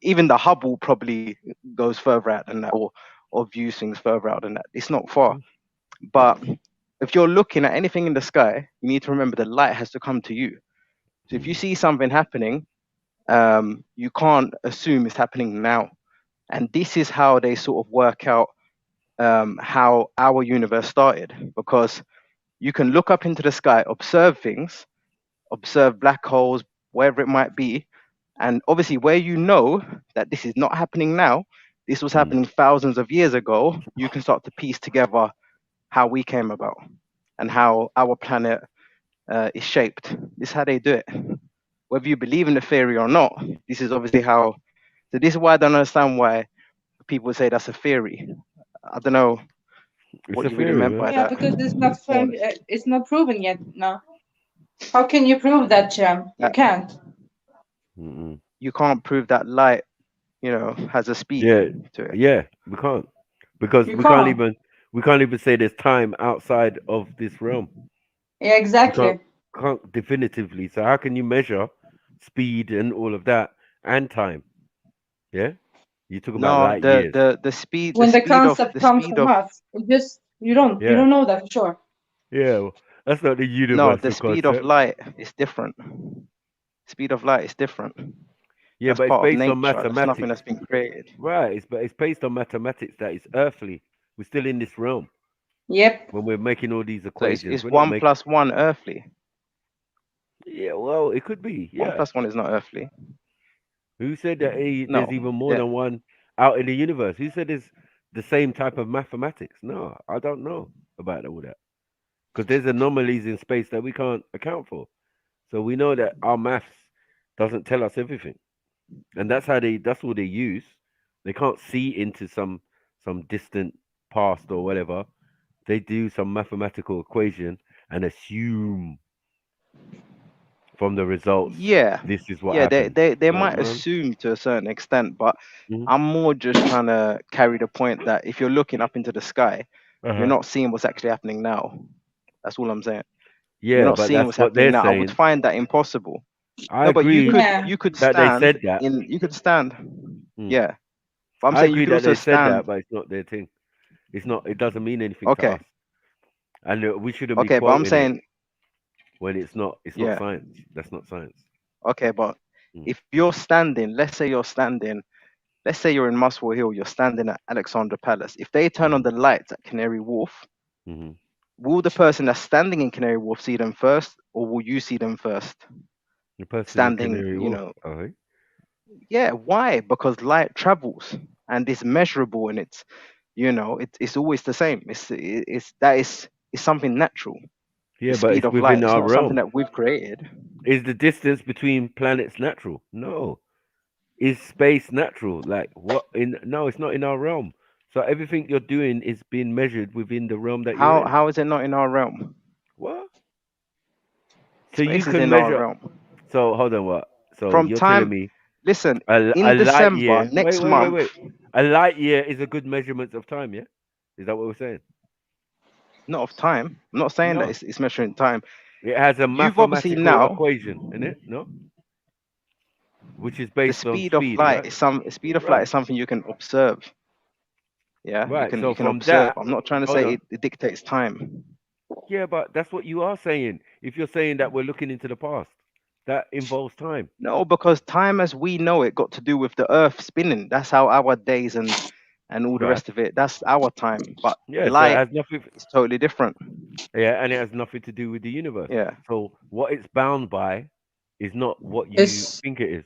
Speaker 7: even the Hubble probably goes further out than that, or views things further out than that. It's not far. But if you're looking at anything in the sky, you need to remember the light has to come to you. So if you see something happening, you can't assume it's happening now. And this is how they sort of work out how our universe started, because you can look up into the sky, observe things, observe black holes, wherever it might be, and obviously where you know that this is not happening now, this was happening thousands of years ago, you can start to piece together how we came about and how our planet is shaped. This is how they do it. Whether you believe in the theory or not, this is obviously how. So this is why I don't understand why people say that's a theory. I don't know
Speaker 1: It's
Speaker 7: what
Speaker 1: a
Speaker 7: you really
Speaker 1: theory,
Speaker 7: meant
Speaker 1: man.
Speaker 7: by
Speaker 8: Yeah,
Speaker 7: that.
Speaker 8: because it's not proven yet. No. How can you prove that, Jam? You can't.
Speaker 7: You can't prove that light, you know, has a speed
Speaker 1: Yeah,
Speaker 7: to it.
Speaker 1: yeah, we can't because
Speaker 8: You
Speaker 1: we can't
Speaker 8: can't.
Speaker 1: even say there's time outside of this realm.
Speaker 8: Yeah,
Speaker 1: We can't
Speaker 8: exactly.
Speaker 1: can't definitively. So how can you measure speed and all of that and time? Yeah, you talk about
Speaker 7: No,
Speaker 1: light years.
Speaker 7: the speed
Speaker 8: When the concept comes from us, it just you
Speaker 1: Yeah,
Speaker 8: don't know that for sure.
Speaker 1: yeah. Well, that's not the
Speaker 7: no, the
Speaker 1: universal
Speaker 7: speed of
Speaker 1: concept.
Speaker 7: light is different. Speed of light is different.
Speaker 1: Yeah,
Speaker 7: That's
Speaker 1: but it's
Speaker 7: part of
Speaker 1: based on
Speaker 7: nature. That's nothing
Speaker 1: mathematics,
Speaker 7: that's been created.
Speaker 1: right? It's based on mathematics that is earthly. We're still in this realm
Speaker 8: Yep.
Speaker 1: when we're making all these
Speaker 7: So
Speaker 1: equations.
Speaker 7: it's
Speaker 1: We're not
Speaker 7: one
Speaker 1: making.
Speaker 7: plus one earthly.
Speaker 1: Yeah, well, it could be.
Speaker 7: One
Speaker 1: Yeah.
Speaker 7: plus one is not earthly.
Speaker 1: Who said that there's
Speaker 7: No.
Speaker 1: even more
Speaker 7: Yeah.
Speaker 1: than one out in the universe? Who said there's the same type of mathematics? No, I don't know about all that. Because there's anomalies in space that we can't account for. So we know that our maths doesn't tell us everything. And that's all they use. They can't see into some distant past or whatever. They do some mathematical equation and assume from the results
Speaker 7: Yeah.
Speaker 1: this is what
Speaker 7: Yeah, they
Speaker 1: happened.
Speaker 7: they, they
Speaker 1: Like,
Speaker 7: might
Speaker 1: man.
Speaker 7: assume to a certain extent, but
Speaker 1: Mhm.
Speaker 7: I'm more just trying to carry the point that if you're looking up into the sky, you're
Speaker 1: Uh-huh.
Speaker 7: not seeing what's actually happening now. That's all I'm saying. You're
Speaker 1: Yeah,
Speaker 7: not
Speaker 1: but
Speaker 7: seeing
Speaker 1: that's
Speaker 7: what's
Speaker 1: what
Speaker 7: happening
Speaker 1: they're
Speaker 7: now. I would
Speaker 1: saying.
Speaker 7: find that impossible.
Speaker 1: I
Speaker 7: No, but you
Speaker 1: agree
Speaker 7: could
Speaker 8: Yeah.
Speaker 7: you could
Speaker 1: that they
Speaker 7: stand
Speaker 1: said that.
Speaker 7: in you could stand.
Speaker 1: Mm.
Speaker 7: Yeah. But I'm
Speaker 1: I
Speaker 7: saying you
Speaker 1: agree
Speaker 7: could
Speaker 1: that
Speaker 7: also
Speaker 1: they said
Speaker 7: stand.
Speaker 1: that, but it's not their thing. It's not. It doesn't mean anything to
Speaker 7: Okay.
Speaker 1: us, and we shouldn't be
Speaker 7: Okay, but I'm
Speaker 1: quoting it
Speaker 7: saying
Speaker 1: when it's not. It's not
Speaker 7: yeah.
Speaker 1: science. That's not science.
Speaker 7: Okay, but
Speaker 1: Mm.
Speaker 7: if you're standing, let's say you're in Muswell Hill, you're standing at Alexandra Palace. If they turn on the lights at Canary Wharf,
Speaker 1: Mm-hmm.
Speaker 7: will the person that's standing in Canary Wharf see them first, or will you see them first?
Speaker 1: The person in
Speaker 7: Standing,
Speaker 1: Canary
Speaker 7: you
Speaker 1: Wharf.
Speaker 7: know.
Speaker 1: Oh,
Speaker 7: Yeah, why? Because light travels and it's measurable and it's, you know, it's always the same. It's something natural. The
Speaker 1: yeah, but
Speaker 7: speed
Speaker 1: it's
Speaker 7: of light.
Speaker 1: within
Speaker 7: It's
Speaker 1: our
Speaker 7: not something
Speaker 1: realm.
Speaker 7: that we've created.
Speaker 1: Is the distance between planets natural? No. Is space natural? Like what? In no, it's not in our realm. So everything you're doing is being measured within the realm that you're in.
Speaker 7: How is it not in our realm?
Speaker 1: What? So you
Speaker 7: Space is
Speaker 1: can
Speaker 7: in our
Speaker 1: measure.
Speaker 7: realm.
Speaker 1: So hold on, what? So
Speaker 7: From
Speaker 1: you're telling
Speaker 7: time,
Speaker 1: me
Speaker 7: listen,
Speaker 1: a
Speaker 7: in
Speaker 1: light
Speaker 7: December
Speaker 1: year. Wait,
Speaker 7: next
Speaker 1: wait, wait,
Speaker 7: month.
Speaker 1: wait. A light year is a good measurement of time, yeah? Is that what we're saying?
Speaker 7: Not of time. I'm not saying that
Speaker 1: No.
Speaker 7: it's measuring time.
Speaker 1: It has a
Speaker 7: You've obviously
Speaker 1: mathematical
Speaker 7: now
Speaker 1: equation in it, no? Which is
Speaker 7: the
Speaker 1: based on
Speaker 7: speed of
Speaker 1: speed,
Speaker 7: light
Speaker 1: right?
Speaker 7: is speed of light
Speaker 1: Right.
Speaker 7: is something you can observe. Yeah,
Speaker 1: Right.
Speaker 7: you
Speaker 1: So
Speaker 7: can
Speaker 1: from
Speaker 7: observe.
Speaker 1: that,
Speaker 7: I'm not trying to
Speaker 1: hold
Speaker 7: say
Speaker 1: on.
Speaker 7: it dictates time.
Speaker 1: Yeah, but that's what you are saying. If you're saying that we're looking into the past, that involves time.
Speaker 7: No, because time as we know it got to do with the earth spinning. That's how our days and all the
Speaker 1: Right.
Speaker 7: rest of it. That's our time. But
Speaker 1: Yeah, so it
Speaker 7: light
Speaker 1: has nothing.
Speaker 7: is totally different.
Speaker 1: Yeah, and it has nothing to do with the universe.
Speaker 7: Yeah.
Speaker 1: So what it's bound by is not what you
Speaker 8: It's
Speaker 1: think it is.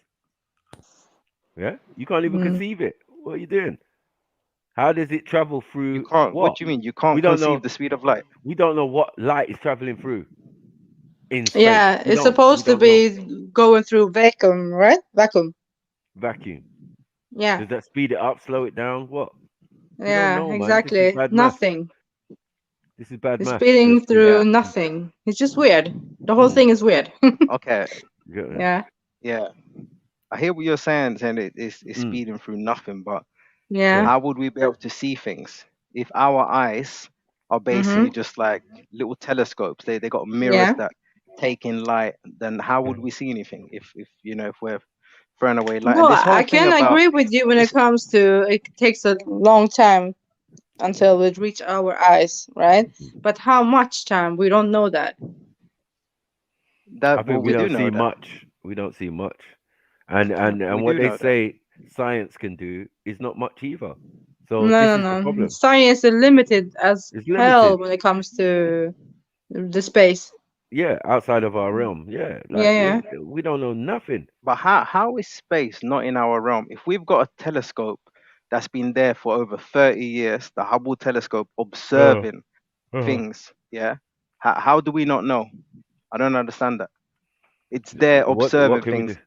Speaker 1: Yeah, you can't even
Speaker 8: mm,
Speaker 1: conceive it. What are you doing? How does it travel
Speaker 7: You
Speaker 1: through
Speaker 7: can't. What
Speaker 1: what?
Speaker 7: do you mean? You
Speaker 1: We
Speaker 7: can't
Speaker 1: don't
Speaker 7: conceive
Speaker 1: know.
Speaker 7: the speed of light.
Speaker 1: We don't know what light is traveling through in space.
Speaker 8: yeah.
Speaker 1: We
Speaker 8: It's
Speaker 1: don't. We
Speaker 8: supposed to
Speaker 1: don't know.
Speaker 8: be going through vacuum, right? Vacuum.
Speaker 1: Vacuum.
Speaker 8: Yeah.
Speaker 1: Does that speed it up, slow it down? What? We don't
Speaker 8: Yeah.
Speaker 1: know, man. This is
Speaker 8: Exactly.
Speaker 1: bad maths.
Speaker 8: Nothing.
Speaker 1: This is bad
Speaker 8: He's
Speaker 1: maths.
Speaker 8: speeding through nothing. It's just weird. The whole thing is weird.
Speaker 7: Okay.
Speaker 8: Yeah.
Speaker 7: Yeah. I hear what you're saying it's
Speaker 1: Mm.
Speaker 7: speeding through nothing, but
Speaker 8: Yeah.
Speaker 7: how would we be able to see things if our eyes are basically just like little telescopes? They got mirrors
Speaker 8: Yeah.
Speaker 7: that take in light. Then how would we see anything if if we're throwing away light? And
Speaker 8: Well,
Speaker 7: this whole
Speaker 8: I
Speaker 7: thing
Speaker 8: can
Speaker 7: about
Speaker 8: agree with you when it comes to it takes a long time until we reach our eyes, right? But how much time? We don't know that.
Speaker 1: I think we
Speaker 7: we do
Speaker 1: don't
Speaker 7: know
Speaker 1: see
Speaker 7: that.
Speaker 1: much. We don't see much. And
Speaker 7: We
Speaker 1: what
Speaker 7: do
Speaker 1: they
Speaker 7: know that.
Speaker 1: say science can do is not much either. So this
Speaker 8: No,
Speaker 1: is the
Speaker 8: no, no.
Speaker 1: problem.
Speaker 8: Science is limited as
Speaker 1: It's
Speaker 8: hell
Speaker 1: limited.
Speaker 8: when it comes to the space.
Speaker 1: Yeah, outside of our realm. Yeah,
Speaker 8: Yeah,
Speaker 1: like
Speaker 8: yeah.
Speaker 1: we don't know nothing.
Speaker 7: But how is space not in our realm? If we've got a telescope that's been there for over 30 years, the Hubble telescope observing things, yeah? How do we not know? I don't understand that. It's there
Speaker 1: What
Speaker 7: observing
Speaker 1: can we do?
Speaker 7: things.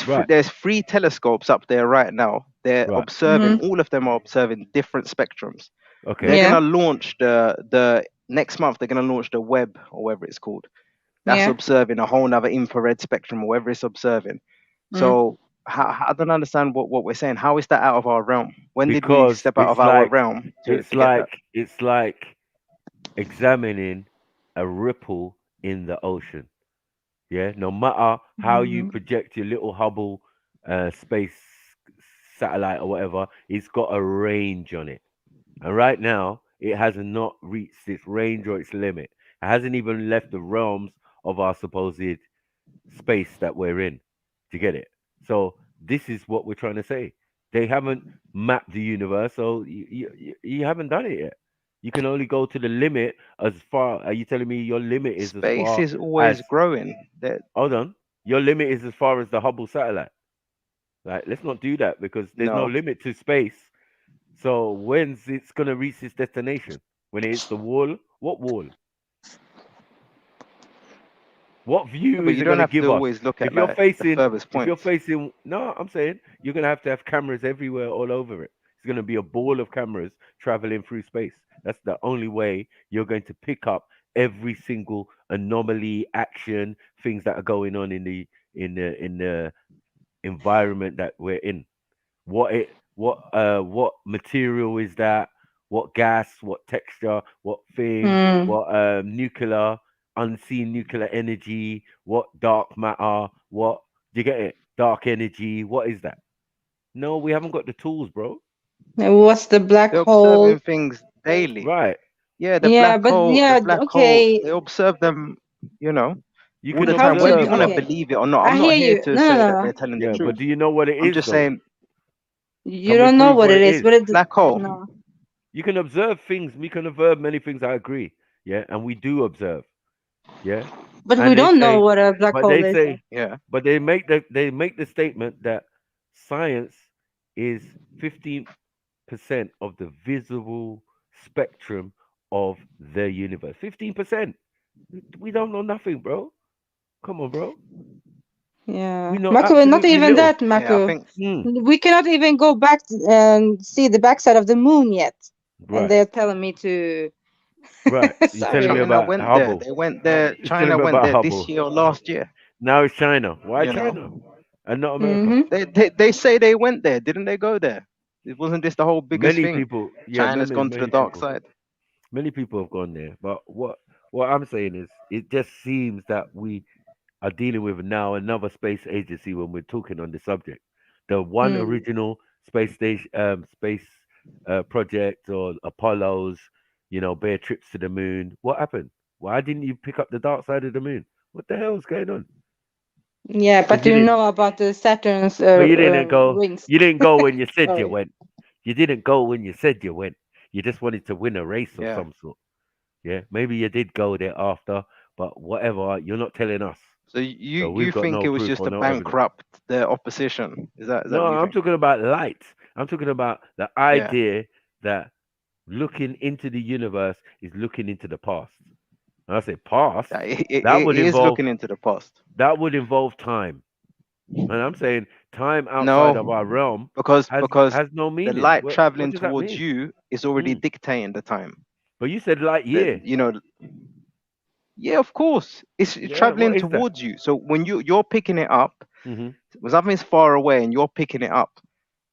Speaker 1: Right.
Speaker 7: There's 3 telescopes up there right now. They're
Speaker 1: Right.
Speaker 7: observing, all of them are observing different spectrums.
Speaker 1: Okay.
Speaker 7: They're
Speaker 8: Yeah.
Speaker 7: gonna launch the next month, they're gonna launch the Webb or whatever it's called. That's
Speaker 8: Yeah.
Speaker 7: observing a whole nother infrared spectrum or whatever it's observing. So I don't understand what we're saying. How is that out of our realm? When did we
Speaker 1: Because
Speaker 7: step out of our realm to get that?
Speaker 1: it's like examining a ripple in the ocean. Yeah, no matter how you project your little Hubble space satellite or whatever, it's got a range on it. And right now, it has not reached its range or its limit. It hasn't even left the realms of our supposed space that we're in. Do you get it? So this is what we're trying to say. They haven't mapped the universe, so you haven't done it yet. You can only go to the limit as far. Are you telling me your limit is as
Speaker 7: Space
Speaker 1: far
Speaker 7: is
Speaker 1: as?
Speaker 7: always growing. That
Speaker 1: Hold on. Your limit is as far as the Hubble satellite. Like, let's not do that because there's no
Speaker 7: no.
Speaker 1: limit to space. So when's it's gonna reach its destination? When it hits the wall? What wall? What
Speaker 7: Yeah,
Speaker 1: view
Speaker 7: but
Speaker 1: is
Speaker 7: you
Speaker 1: it
Speaker 7: don't
Speaker 1: gonna
Speaker 7: have to
Speaker 1: give us?
Speaker 7: always look
Speaker 1: If
Speaker 7: at
Speaker 1: you're
Speaker 7: like the
Speaker 1: facing,
Speaker 7: furthest
Speaker 1: if you're
Speaker 7: points.
Speaker 1: facing, no, I'm saying you're gonna have cameras everywhere, all over it. It's gonna be a ball of cameras traveling through space. That's the only way you're going to pick up every single anomaly, action, things that are going on in the environment that we're in. What material is that? What gas? What texture? What thing? What nuclear? Unseen nuclear energy? What dark matter? What do you get it? Dark energy? What is that? No, we haven't got the tools, bro.
Speaker 8: What's the black
Speaker 7: They're
Speaker 8: hole?
Speaker 7: observing things daily.
Speaker 1: Right.
Speaker 7: Yeah,
Speaker 8: Yeah, but
Speaker 7: the
Speaker 8: yeah,
Speaker 7: black hole,
Speaker 8: okay.
Speaker 7: they observe them, you know,
Speaker 1: You
Speaker 7: all
Speaker 1: can
Speaker 7: the time,
Speaker 8: How
Speaker 7: whether
Speaker 8: could
Speaker 7: you
Speaker 1: observe.
Speaker 7: want to
Speaker 8: okay?
Speaker 7: believe it or not.
Speaker 8: I
Speaker 7: I'm not
Speaker 8: hear
Speaker 7: here
Speaker 8: you.
Speaker 7: to
Speaker 8: No, no,
Speaker 7: say that
Speaker 8: no.
Speaker 7: they're telling the
Speaker 1: Yeah, but
Speaker 7: truth.
Speaker 1: do you know what it
Speaker 7: I'm
Speaker 1: is
Speaker 7: just
Speaker 1: though?
Speaker 7: saying
Speaker 8: You
Speaker 1: Can we
Speaker 8: don't know
Speaker 1: prove
Speaker 8: what
Speaker 1: what
Speaker 8: it
Speaker 1: it
Speaker 8: is.
Speaker 1: is?
Speaker 8: What is
Speaker 7: black hole.
Speaker 8: no?
Speaker 1: You can observe things. We can observe many things. I agree. Yeah, and we do observe. Yeah,
Speaker 8: But we
Speaker 1: and they
Speaker 8: don't know
Speaker 1: say,
Speaker 8: what a black
Speaker 1: but
Speaker 8: hole
Speaker 1: they
Speaker 8: is.
Speaker 1: say,
Speaker 7: Yeah.
Speaker 1: but they make the statement that science is 15% of the visible spectrum of the universe. 15%. We don't know nothing, bro. Come on, bro.
Speaker 8: Yeah,
Speaker 1: We know
Speaker 8: Mako, not
Speaker 1: absolutely
Speaker 8: even
Speaker 1: little.
Speaker 8: that,
Speaker 7: Yeah, I
Speaker 8: Mako.
Speaker 7: think
Speaker 8: We cannot even go back and see the backside of the moon yet, and
Speaker 1: Right,
Speaker 8: they're telling me to.
Speaker 1: right. You're telling me
Speaker 8: Sorry.
Speaker 7: China
Speaker 1: about
Speaker 7: went there.
Speaker 1: Hubble.
Speaker 7: They went there.
Speaker 1: You're telling
Speaker 7: China
Speaker 1: me
Speaker 7: went
Speaker 1: about
Speaker 7: there this
Speaker 1: Hubble.
Speaker 7: year or last year.
Speaker 1: Now it's China. Why
Speaker 7: You
Speaker 1: China
Speaker 7: know,
Speaker 1: and not America?
Speaker 7: they say they went there, didn't they? Go there. It wasn't this the whole biggest
Speaker 1: Many
Speaker 7: thing.
Speaker 1: people, yeah,
Speaker 7: China's gone to the
Speaker 1: many
Speaker 7: dark
Speaker 1: people.
Speaker 7: side.
Speaker 1: Many people have gone there, but what I'm saying is, it just seems that we are dealing with now another space agency when we're talking on the subject. The one
Speaker 8: Mm.
Speaker 1: original space station, space project or Apollo's, bare trips to the moon. What happened? Why didn't you pick up the dark side of the moon? What the hell is going on?
Speaker 8: Yeah, but
Speaker 1: Because you
Speaker 8: you
Speaker 1: didn't.
Speaker 8: know about the Saturn's
Speaker 1: But you didn't go.
Speaker 8: rings.
Speaker 1: You didn't go when you said you
Speaker 8: Sorry.
Speaker 1: went. You didn't go when you said you went. You just wanted to win a race of
Speaker 7: Yeah.
Speaker 1: some sort. Yeah, maybe you did go there after, but whatever, you're not telling us.
Speaker 7: So
Speaker 1: So
Speaker 7: you
Speaker 1: we've got
Speaker 7: think
Speaker 1: no
Speaker 7: it was
Speaker 1: proof
Speaker 7: just
Speaker 1: or
Speaker 7: to
Speaker 1: no evidence.
Speaker 7: bankrupt the opposition? Is that
Speaker 1: No,
Speaker 7: what you
Speaker 1: I'm
Speaker 7: think?
Speaker 1: talking about light. I'm talking about the
Speaker 7: Yeah.
Speaker 1: idea that looking into the universe is looking into the past. And I say past,
Speaker 7: Yeah,
Speaker 1: that
Speaker 7: it
Speaker 1: would
Speaker 7: is
Speaker 1: involve
Speaker 7: looking into the past.
Speaker 1: time. And I'm saying time outside of
Speaker 7: No,
Speaker 1: our realm
Speaker 7: because
Speaker 1: has no
Speaker 7: the
Speaker 1: meaning.
Speaker 7: light
Speaker 1: What
Speaker 7: traveling
Speaker 1: does that
Speaker 7: towards
Speaker 1: mean?
Speaker 7: you is already
Speaker 1: Mm.
Speaker 7: dictating the time.
Speaker 1: But you said light year.
Speaker 7: You know, yeah, of course, it's
Speaker 1: Yeah,
Speaker 7: traveling
Speaker 1: what is that?
Speaker 7: towards you. So when you're picking it up,
Speaker 1: Mm-hmm.
Speaker 7: when something's far away and you're picking it up,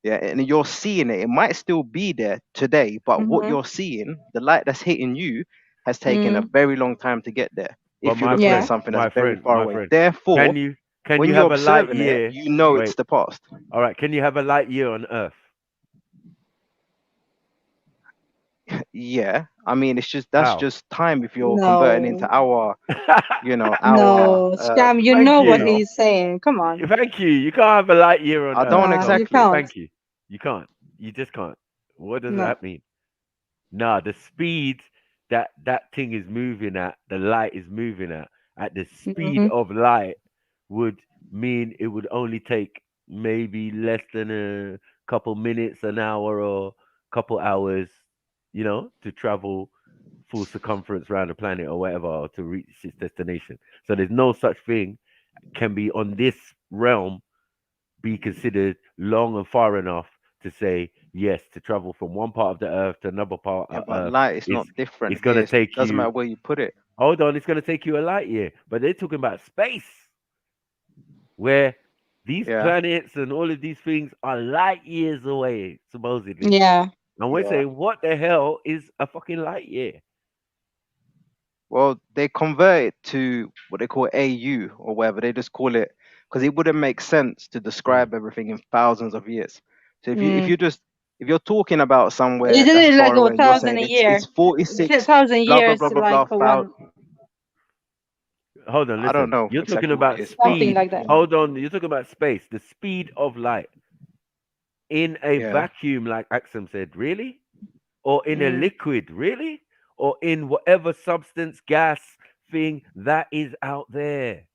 Speaker 7: yeah, and you're seeing it, it might still be there today, but what you're seeing, the light that's hitting you, has taken a very long time to get there.
Speaker 1: But
Speaker 7: If you're
Speaker 1: my
Speaker 7: looking at
Speaker 1: friend,
Speaker 7: something that's
Speaker 1: my
Speaker 7: very
Speaker 1: friend,
Speaker 7: far
Speaker 1: my
Speaker 7: away,
Speaker 1: friend,
Speaker 7: therefore,
Speaker 1: can
Speaker 7: when
Speaker 1: you
Speaker 7: you're
Speaker 1: have a light
Speaker 7: observing it,
Speaker 1: year?
Speaker 7: you know
Speaker 1: Wait,
Speaker 7: it's the past.
Speaker 1: all right. Can you have a light year on Earth?
Speaker 7: Yeah, I mean, it's just that's
Speaker 1: How?
Speaker 7: just time if you're converting into
Speaker 8: No,
Speaker 7: our, you know, our,
Speaker 8: no, Scam. You
Speaker 1: Thank
Speaker 8: know what
Speaker 7: you
Speaker 1: you.
Speaker 7: know,
Speaker 8: he's saying. Come on.
Speaker 1: Thank you. You can't have a light year on
Speaker 7: I
Speaker 1: Earth.
Speaker 7: don't
Speaker 1: No,
Speaker 8: You
Speaker 7: exactly.
Speaker 8: can't.
Speaker 1: thank you. You can't. You just can't. What does
Speaker 8: No.
Speaker 1: that mean? Nah, the speed that thing is moving at, the light is moving at the speed
Speaker 8: Mm-hmm.
Speaker 1: of light would mean it would only take maybe less than a couple minutes, an hour, or couple hours, to travel full circumference around the planet or whatever, or to reach its destination. So there's no such thing can be on this realm be considered long and far enough to say yes to travel from one part of the earth to another part
Speaker 7: Yeah,
Speaker 1: of
Speaker 7: but
Speaker 1: earth.
Speaker 7: light is
Speaker 1: it's
Speaker 7: not different.
Speaker 1: it's going to take
Speaker 7: Doesn't matter
Speaker 1: you,
Speaker 7: where you put it.
Speaker 1: hold on, it's going to take you a light year, but they're talking about space where these
Speaker 7: Yeah.
Speaker 1: planets and all of these things are light years away supposedly,
Speaker 8: Yeah.
Speaker 1: and we're
Speaker 7: Yeah.
Speaker 1: saying what the hell is a fucking light year?
Speaker 7: Well, they convert it to what they call AU or whatever. They just call it because it wouldn't make sense to describe everything in thousands of years. So
Speaker 8: Mm.
Speaker 7: if you're talking about somewhere
Speaker 8: Isn't
Speaker 7: that's
Speaker 8: it like
Speaker 7: far
Speaker 8: a
Speaker 7: away and you're
Speaker 8: 1,000
Speaker 7: saying
Speaker 8: a
Speaker 7: it's
Speaker 8: year?
Speaker 7: it's 46
Speaker 8: 1,000
Speaker 7: blah blah
Speaker 8: years,
Speaker 7: blah blah
Speaker 8: like
Speaker 7: blah
Speaker 8: for
Speaker 7: thou
Speaker 8: one,
Speaker 1: Hold on,
Speaker 7: I don't
Speaker 1: listen,
Speaker 7: know
Speaker 1: you're talking
Speaker 7: exactly what it
Speaker 1: about
Speaker 7: is.
Speaker 8: something
Speaker 1: speed.
Speaker 8: like that.
Speaker 1: Hold on, you're talking about space, the speed of light in a
Speaker 7: Yeah.
Speaker 1: vacuum, like Axum said, really? Or in a
Speaker 8: Mm.
Speaker 1: liquid, really? Or in whatever substance, gas thing that is out there?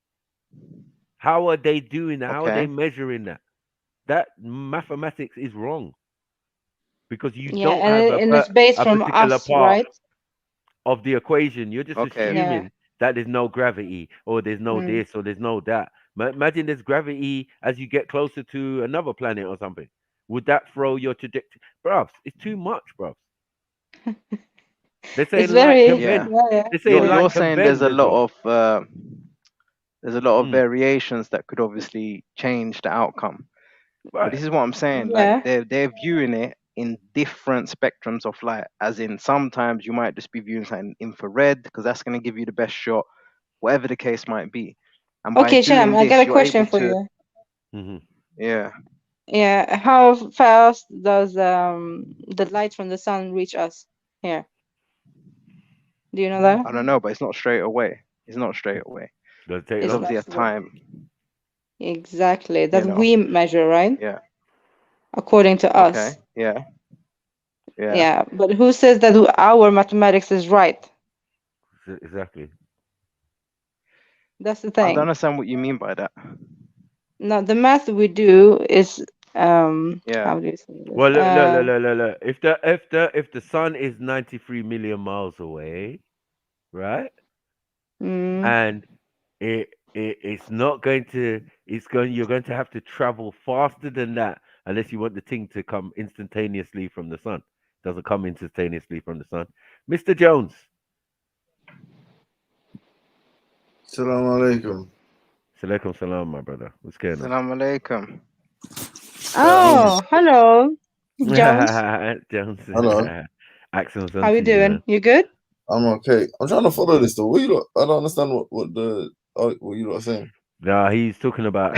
Speaker 1: How are they doing that? How are they
Speaker 7: Okay.
Speaker 1: measuring that? That mathematics is wrong because you
Speaker 8: Yeah,
Speaker 1: don't have
Speaker 8: and it's based
Speaker 1: a
Speaker 8: from
Speaker 1: particular
Speaker 8: us,
Speaker 1: part
Speaker 8: right?
Speaker 1: of the equation. You're just
Speaker 7: Okay.
Speaker 8: Yeah.
Speaker 1: assuming that there's no gravity or there's no
Speaker 8: Mm.
Speaker 1: this or there's no that. Imagine there's gravity as you get closer to another planet or something. Would that throw your trajectory? Bruv, it's too much, bruv. They're
Speaker 8: It's
Speaker 1: saying light
Speaker 8: very,
Speaker 1: can
Speaker 7: Yeah.
Speaker 1: bend.
Speaker 8: yeah.
Speaker 1: They're saying
Speaker 7: You're
Speaker 1: light can
Speaker 7: saying there's
Speaker 1: bend
Speaker 7: a
Speaker 1: as well.
Speaker 7: lot of
Speaker 1: Mm,
Speaker 7: variations that could obviously change the outcome. But
Speaker 1: right.
Speaker 7: this is what I'm saying. Like
Speaker 8: Yeah.
Speaker 7: they're viewing it in different spectrums of light. As in, sometimes you might just be viewing something infrared because that's going to give you the best shot, whatever the case might be. And by
Speaker 8: Okay, Sham,
Speaker 7: doing
Speaker 8: I got
Speaker 7: this,
Speaker 8: a
Speaker 7: you're able
Speaker 8: question for
Speaker 7: to,
Speaker 8: you.
Speaker 1: Hmm.
Speaker 7: yeah.
Speaker 8: Yeah, how fast does the light from the sun reach us here? Do you know that?
Speaker 7: I don't know, but it's not straight away. It's not straight away.
Speaker 1: Does it take
Speaker 7: There's
Speaker 8: It's
Speaker 1: long?
Speaker 8: not
Speaker 7: obviously a
Speaker 8: straight.
Speaker 7: time,
Speaker 8: Exactly.
Speaker 7: you
Speaker 8: That
Speaker 7: know.
Speaker 8: we measure, right?
Speaker 7: Yeah.
Speaker 8: According to
Speaker 7: Okay.
Speaker 8: us.
Speaker 7: Yeah. Yeah.
Speaker 8: Yeah, but who says that our mathematics is right?
Speaker 1: Exactly.
Speaker 8: That's the
Speaker 7: I don't
Speaker 8: thing.
Speaker 7: understand what you mean by that.
Speaker 8: Now, the math we do is
Speaker 7: Yeah.
Speaker 8: how do you say this?
Speaker 1: Well, look. If the sun is 93 million miles away, right?
Speaker 8: Mm,
Speaker 1: And it's not going to you're going to have to travel faster than that unless you want the thing to come instantaneously from the sun. It doesn't come instantaneously from the sun. Mr. Jones.
Speaker 20: Assalamu alaikum.
Speaker 1: Salaikum salam, my brother. What's going on?
Speaker 7: Assalamu alaikum.
Speaker 8: oh, hello, Jones.
Speaker 1: Jones.
Speaker 20: Hello.
Speaker 1: Accents
Speaker 8: How you
Speaker 1: onto you,
Speaker 8: doing?
Speaker 1: man.
Speaker 8: You good?
Speaker 20: I'm okay. I'm trying to follow this though. What you lot, I don't understand what you lot are saying.
Speaker 1: Nah, he's talking about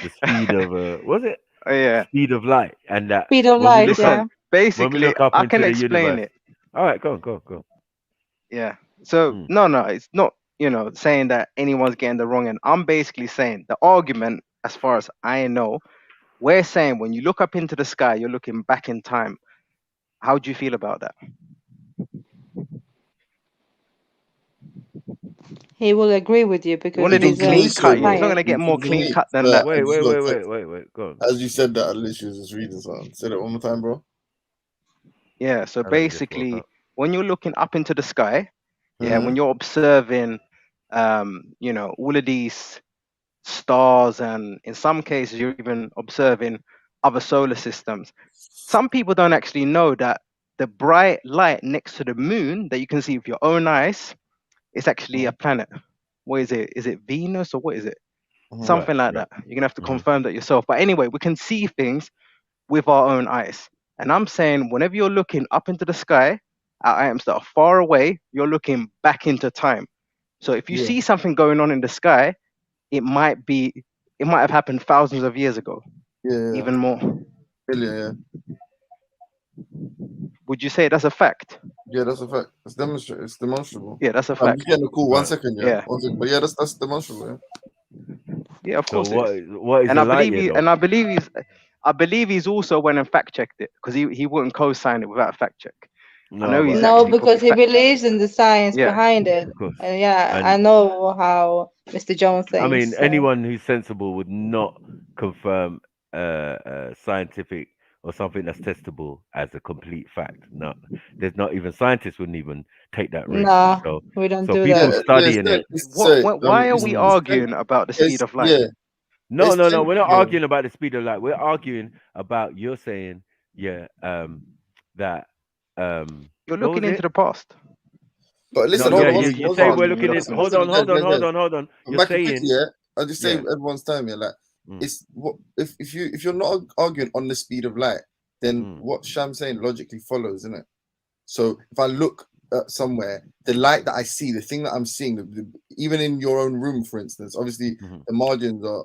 Speaker 1: the speed of was it?
Speaker 7: Oh, yeah.
Speaker 1: Speed of light, and that
Speaker 8: Speed of
Speaker 1: when we
Speaker 8: light,
Speaker 1: look
Speaker 8: yeah.
Speaker 1: up
Speaker 7: Listen, basically,
Speaker 1: up
Speaker 7: I
Speaker 1: into
Speaker 7: can
Speaker 1: the
Speaker 7: explain
Speaker 1: universe.
Speaker 7: it.
Speaker 1: All right, go on.
Speaker 7: Yeah. So
Speaker 1: Mm.
Speaker 7: no, it's not, saying that anyone's getting the wrong end. I'm basically saying the argument, as far as I know, we're saying when you look up into the sky, you're looking back in time. How do you feel about that?
Speaker 8: He will agree with you
Speaker 7: You
Speaker 8: because
Speaker 7: want it in
Speaker 8: he's
Speaker 20: For
Speaker 8: a
Speaker 20: me,
Speaker 7: clean cut.
Speaker 20: so
Speaker 7: It's not
Speaker 20: bro.
Speaker 7: gonna
Speaker 8: science.
Speaker 7: get more
Speaker 20: For
Speaker 7: clean
Speaker 20: me,
Speaker 7: cut than that.
Speaker 1: Wait.
Speaker 20: I just got to text.
Speaker 1: Go on.
Speaker 20: As you said that, I literally was just reading something. Say that one more time, bro.
Speaker 7: Yeah. So
Speaker 1: I don't just woke
Speaker 7: basically,
Speaker 1: up.
Speaker 7: when you're looking up into the sky, yeah,
Speaker 20: Mm-hmm.
Speaker 7: when you're observing, all of these stars, and in some cases you're even observing other solar systems. Some people don't actually know that the bright light next to the moon that you can see with your own eyes, it's actually a planet. What is it? Is it Venus or what is it? Something like that. You're gonna have to confirm that yourself. But anyway, we can see things with our own eyes. And I'm saying, whenever you're looking up into the sky at items that are far away, you're looking back into time. So if you see something going on in the sky, it might have happened thousands of years ago. Even more. Would you say that's a fact?
Speaker 20: Yeah, that's a fact. It's demonstrable. It's demonstrable.
Speaker 7: Yeah, that's a
Speaker 20: I'm
Speaker 7: fact.
Speaker 20: just getting a call. 1 second, yeah.
Speaker 7: Yeah.
Speaker 20: 1 second. But yeah, that's demonstrable. Yeah.
Speaker 7: Yeah, of course.
Speaker 1: So
Speaker 7: it is.
Speaker 1: what is
Speaker 7: And
Speaker 1: a
Speaker 7: I
Speaker 1: light
Speaker 7: believe
Speaker 1: year,
Speaker 7: he,
Speaker 1: though?
Speaker 7: and I believe he's also went and fact checked it because he wouldn't co-sign it without a fact check. I know he's
Speaker 8: No,
Speaker 7: actually
Speaker 8: because he
Speaker 7: probably
Speaker 8: believes in the science
Speaker 7: Yeah.
Speaker 8: behind it.
Speaker 1: Of course.
Speaker 8: And yeah, I
Speaker 1: And
Speaker 8: know how Mr. Jones thinks.
Speaker 1: I mean,
Speaker 8: so.
Speaker 1: anyone who's sensible would not confirm scientific or something that's testable as a complete fact. No, there's not even scientists wouldn't even take that risk.
Speaker 8: No,
Speaker 1: So,
Speaker 8: we don't
Speaker 1: so
Speaker 8: do
Speaker 1: people
Speaker 8: that.
Speaker 1: studying it.
Speaker 7: Why are we arguing about the speed of light?
Speaker 1: No, we're not arguing about the speed of light. We're arguing about you're saying, that
Speaker 7: You're
Speaker 1: what
Speaker 7: looking
Speaker 1: was
Speaker 7: into
Speaker 1: it?
Speaker 7: the past.
Speaker 20: But listen,
Speaker 1: No,
Speaker 20: hold
Speaker 1: yeah,
Speaker 20: on.
Speaker 1: you say we're looking in. Hold on.
Speaker 20: Come
Speaker 1: You're
Speaker 20: back quickly,
Speaker 1: saying,
Speaker 20: yeah. I just save everyone's time here. Like, it's what if you're not arguing on the speed of light, then what Sham's saying logically follows, isn't it? So if I look at somewhere, the light that I see, the thing that I'm seeing, even in your own room, for instance, obviously the margins are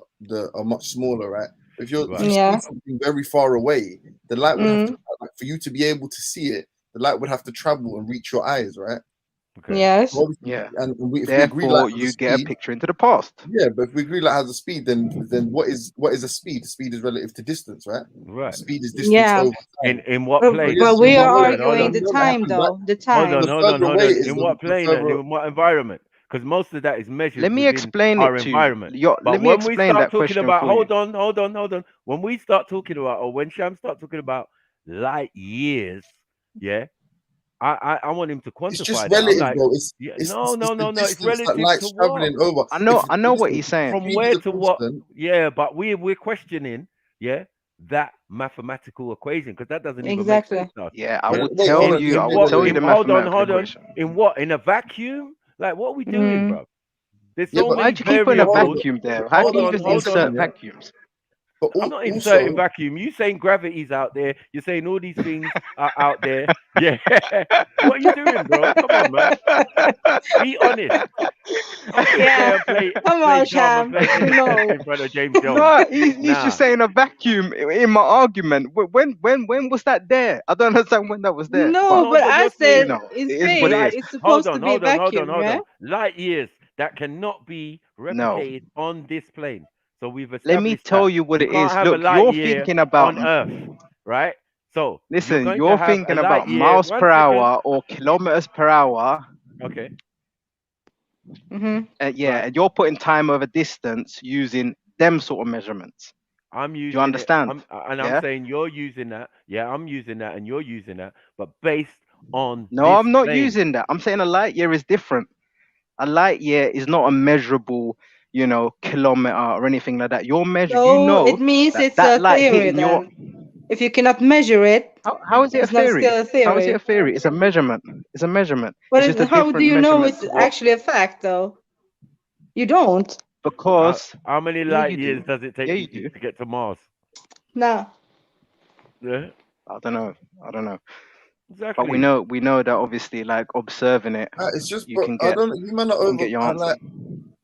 Speaker 20: much smaller, right? If you see something very far away, the light would have to, like, for you to be able to see it, the light would have to travel and reach your eyes, right?
Speaker 8: Yes.
Speaker 7: Yeah.
Speaker 20: And if we agree
Speaker 7: Therefore,
Speaker 20: light has
Speaker 7: you
Speaker 20: a
Speaker 7: get a
Speaker 20: speed,
Speaker 7: picture into the past.
Speaker 20: yeah, but if we agree light has a speed, then what is a speed? Speed is relative to distance, right?
Speaker 1: Right.
Speaker 20: Speed is distance
Speaker 8: Yeah.
Speaker 20: over time.
Speaker 1: in what
Speaker 8: But,
Speaker 1: plane?
Speaker 8: but we
Speaker 20: In
Speaker 8: are
Speaker 20: what way?
Speaker 8: arguing the
Speaker 20: It
Speaker 8: time,
Speaker 20: happens,
Speaker 8: though.
Speaker 20: right?
Speaker 8: The time.
Speaker 20: The further away it is,
Speaker 1: In
Speaker 20: the
Speaker 1: what plane and
Speaker 20: further.
Speaker 1: in what environment? Because most of that is measured
Speaker 7: Let me
Speaker 1: within
Speaker 7: explain
Speaker 1: our
Speaker 7: it to you.
Speaker 1: environment.
Speaker 7: Let
Speaker 1: But
Speaker 7: me
Speaker 1: when we
Speaker 7: explain
Speaker 1: start
Speaker 7: that
Speaker 1: talking
Speaker 7: question
Speaker 1: about,
Speaker 7: for you.
Speaker 1: hold on. When we start talking about, or when Sham start talking about light years, yeah, I want him to quantify
Speaker 20: It's just
Speaker 1: that. I'm
Speaker 20: relative,
Speaker 1: like,
Speaker 20: bro.
Speaker 1: yeah,
Speaker 20: It's
Speaker 1: no.
Speaker 20: the
Speaker 1: It's
Speaker 20: distance that
Speaker 1: relative to
Speaker 20: light's
Speaker 1: what?
Speaker 20: traveling over.
Speaker 7: I know what he's saying.
Speaker 1: From
Speaker 20: Speed
Speaker 1: where
Speaker 20: is a
Speaker 1: to what?
Speaker 20: constant.
Speaker 1: Yeah, but we're questioning, yeah, that mathematical equation because that doesn't even make
Speaker 8: Exactly.
Speaker 1: sense to us.
Speaker 7: Yeah, I
Speaker 20: Wait,
Speaker 7: will
Speaker 20: wait,
Speaker 7: tell
Speaker 20: hold on.
Speaker 7: you. I
Speaker 20: Wait,
Speaker 7: will tell you
Speaker 20: wait.
Speaker 7: the
Speaker 1: Hold
Speaker 7: mathematical
Speaker 1: on.
Speaker 7: equation.
Speaker 1: In what? In a vacuum? Like, what are we doing, bro? There's
Speaker 20: Yeah,
Speaker 1: so
Speaker 20: but
Speaker 1: many
Speaker 7: Why'd you keep putting a
Speaker 1: variables.
Speaker 7: vacuum there? How
Speaker 1: Hold
Speaker 7: can you
Speaker 1: on,
Speaker 7: just
Speaker 1: hold on.
Speaker 7: insert vacuums?
Speaker 20: But
Speaker 1: I'm not
Speaker 20: also,
Speaker 1: inserting vacuum. You saying gravity's out there. You're saying all these things are out there. Yeah. What are you doing, bro? Come on, man. Be honest. I'm not
Speaker 8: Yeah.
Speaker 1: play
Speaker 8: Come on,
Speaker 1: dumb and
Speaker 8: Sham.
Speaker 1: play
Speaker 8: You
Speaker 1: innocent
Speaker 8: know.
Speaker 1: in front of James Jones.
Speaker 7: No, he's
Speaker 1: Nah.
Speaker 7: just saying a vacuum in my argument. When was that there? I don't understand when that was there.
Speaker 8: No, but I
Speaker 1: you're
Speaker 8: said
Speaker 1: saying
Speaker 8: it's
Speaker 7: it is
Speaker 8: fake.
Speaker 7: what it is.
Speaker 8: It's supposed to be vacuum,
Speaker 1: hold
Speaker 8: yeah?
Speaker 1: on. Light years that cannot be
Speaker 7: No.
Speaker 1: replicated on this plane. So we've
Speaker 7: Let me
Speaker 1: established
Speaker 7: tell
Speaker 1: that
Speaker 7: you what
Speaker 1: you
Speaker 7: it
Speaker 1: can't
Speaker 7: is.
Speaker 1: have a
Speaker 7: Look,
Speaker 1: light
Speaker 7: you're
Speaker 1: year
Speaker 7: thinking about.
Speaker 1: on Earth, right? So you're
Speaker 7: Listen,
Speaker 1: going
Speaker 7: you're
Speaker 1: to have a
Speaker 7: thinking
Speaker 1: light
Speaker 7: about
Speaker 1: year.
Speaker 7: miles
Speaker 1: 1
Speaker 7: per
Speaker 1: second.
Speaker 7: hour or kilometers per hour.
Speaker 1: Okay.
Speaker 7: Yeah,
Speaker 1: Right.
Speaker 7: and you're putting time over distance using them sort of measurements.
Speaker 1: I'm using
Speaker 7: you understand?
Speaker 1: it, I'm
Speaker 7: Yeah?
Speaker 1: saying you're using that. Yeah, I'm using that, and you're using that, but based on
Speaker 7: No,
Speaker 1: this
Speaker 7: I'm not
Speaker 1: plane.
Speaker 7: using that. I'm saying a light year is different. A light year is not a measurable, kilometer or anything like that. You're measuring.
Speaker 8: So it means it's a
Speaker 7: light
Speaker 8: theory
Speaker 7: hitting your.
Speaker 8: then. If you cannot measure it,
Speaker 7: How is it a
Speaker 8: it's not
Speaker 7: theory?
Speaker 8: still a theory.
Speaker 7: How is it a theory? It's a measurement. It's a measurement.
Speaker 8: But
Speaker 7: It's just a
Speaker 8: how do
Speaker 7: different
Speaker 8: you know
Speaker 7: measurement
Speaker 8: it's
Speaker 7: to what.
Speaker 8: actually a fact, though? You don't.
Speaker 7: Because.
Speaker 1: How many
Speaker 7: Yeah,
Speaker 1: light
Speaker 7: you
Speaker 1: years
Speaker 7: do.
Speaker 1: does it take
Speaker 7: Yeah,
Speaker 1: you
Speaker 7: you do.
Speaker 1: to get to Mars?
Speaker 8: No.
Speaker 1: Yeah.
Speaker 7: I don't know.
Speaker 1: Exactly.
Speaker 7: But we know that obviously, like observing it,
Speaker 20: it's just,
Speaker 7: you
Speaker 20: bro,
Speaker 7: can
Speaker 20: I
Speaker 7: get.
Speaker 20: don't. You might not
Speaker 7: You can
Speaker 20: over.
Speaker 7: get your answer.
Speaker 20: Like,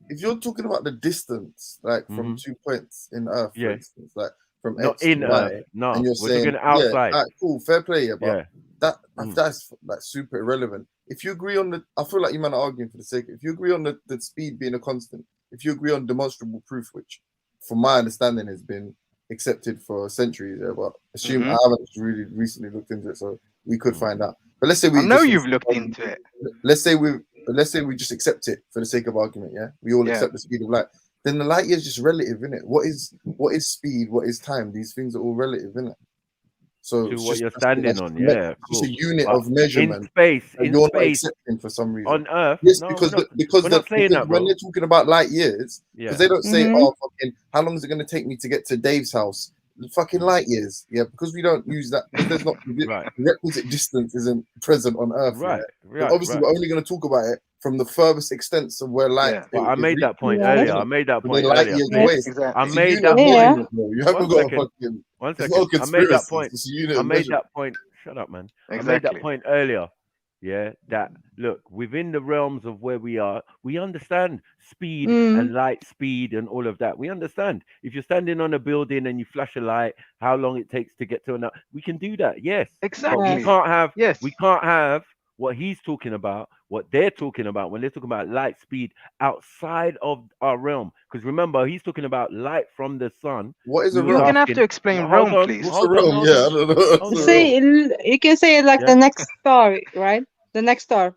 Speaker 20: if you're talking about the distance, like from 2 points in Earth, for instance, like from
Speaker 1: Not
Speaker 20: X
Speaker 1: in
Speaker 20: to
Speaker 1: Earth.
Speaker 20: Y,
Speaker 1: No,
Speaker 20: and you're
Speaker 1: we're
Speaker 20: saying,
Speaker 1: talking outside.
Speaker 20: yeah, cool, fair play, yeah, but
Speaker 1: Yeah.
Speaker 20: that's like super irrelevant. If you agree on I feel like you might not arguing for the sake. If you agree on the speed being a constant, if you agree on demonstrable proof, which, from my understanding, has been accepted for centuries, yeah, but assume I haven't really recently looked into it, so we could find out. But let's say we.
Speaker 7: I know you've looked into it.
Speaker 20: Let's say we just accept it for the sake of argument, yeah? We all accept the speed of light. Then the light year is just relative, isn't it? What is speed? What is time? These things are all relative, isn't it? So
Speaker 1: To what you're standing on, yeah,
Speaker 20: just
Speaker 1: cool.
Speaker 20: a unit
Speaker 1: But
Speaker 20: of measurement.
Speaker 1: in space,
Speaker 20: that you're not accepting for some reason.
Speaker 1: on Earth.
Speaker 20: Yes,
Speaker 1: No,
Speaker 20: because
Speaker 1: we're not saying that,
Speaker 20: when
Speaker 1: bro.
Speaker 20: they're talking about light years, because
Speaker 1: Yeah.
Speaker 20: they don't say, oh, fucking, how long is it going to take me to get to Dave's house fucking light years. Yeah, because we don't use that, because there's not
Speaker 1: Right.
Speaker 20: the requisite distance isn't present on Earth.
Speaker 1: Right,
Speaker 20: Yeah?
Speaker 1: right,
Speaker 20: Obviously,
Speaker 1: right.
Speaker 20: we're only going to talk about it from the furthest extents of where light.
Speaker 1: But I made that point
Speaker 8: Yeah.
Speaker 1: earlier. I made that
Speaker 20: But
Speaker 1: point
Speaker 20: they're light
Speaker 1: earlier.
Speaker 20: years away. It's
Speaker 1: I
Speaker 20: a
Speaker 1: made
Speaker 20: unit
Speaker 1: that
Speaker 8: Yeah.
Speaker 20: measurement, bro. You haven't
Speaker 1: One
Speaker 20: got
Speaker 1: second.
Speaker 20: a fucking.
Speaker 1: One
Speaker 20: It's not a
Speaker 1: second. I made that
Speaker 20: conspiracy.
Speaker 1: point.
Speaker 20: It's a unit
Speaker 1: I
Speaker 20: of
Speaker 1: made
Speaker 20: measurement.
Speaker 1: that point. Shut up, man. I made
Speaker 7: Exactly.
Speaker 1: that point earlier. Yeah, that look within the realms of where we are, we understand speed and light speed and all of that. We understand. If you're standing on a building and you flash a light, how long it takes to get to another, we can do that. Yes, but
Speaker 7: Exactly.
Speaker 1: we can't have.
Speaker 7: Yes.
Speaker 1: We can't have what he's talking about, what they're talking about when they're talking about light speed outside of our realm. Because remember, he's talking about light from the sun.
Speaker 20: What is a
Speaker 1: We was
Speaker 7: You're
Speaker 20: realm?
Speaker 7: gonna have to
Speaker 1: asking.
Speaker 7: explain
Speaker 1: Hold
Speaker 7: realm,
Speaker 1: on.
Speaker 7: please.
Speaker 20: What's a
Speaker 1: Hold on.
Speaker 20: realm?
Speaker 1: Hold
Speaker 20: Yeah, I
Speaker 1: on.
Speaker 20: don't know. What's
Speaker 1: Hold
Speaker 20: a
Speaker 1: on.
Speaker 8: Say you can say it like
Speaker 1: Yeah.
Speaker 8: the next star, right? The next star.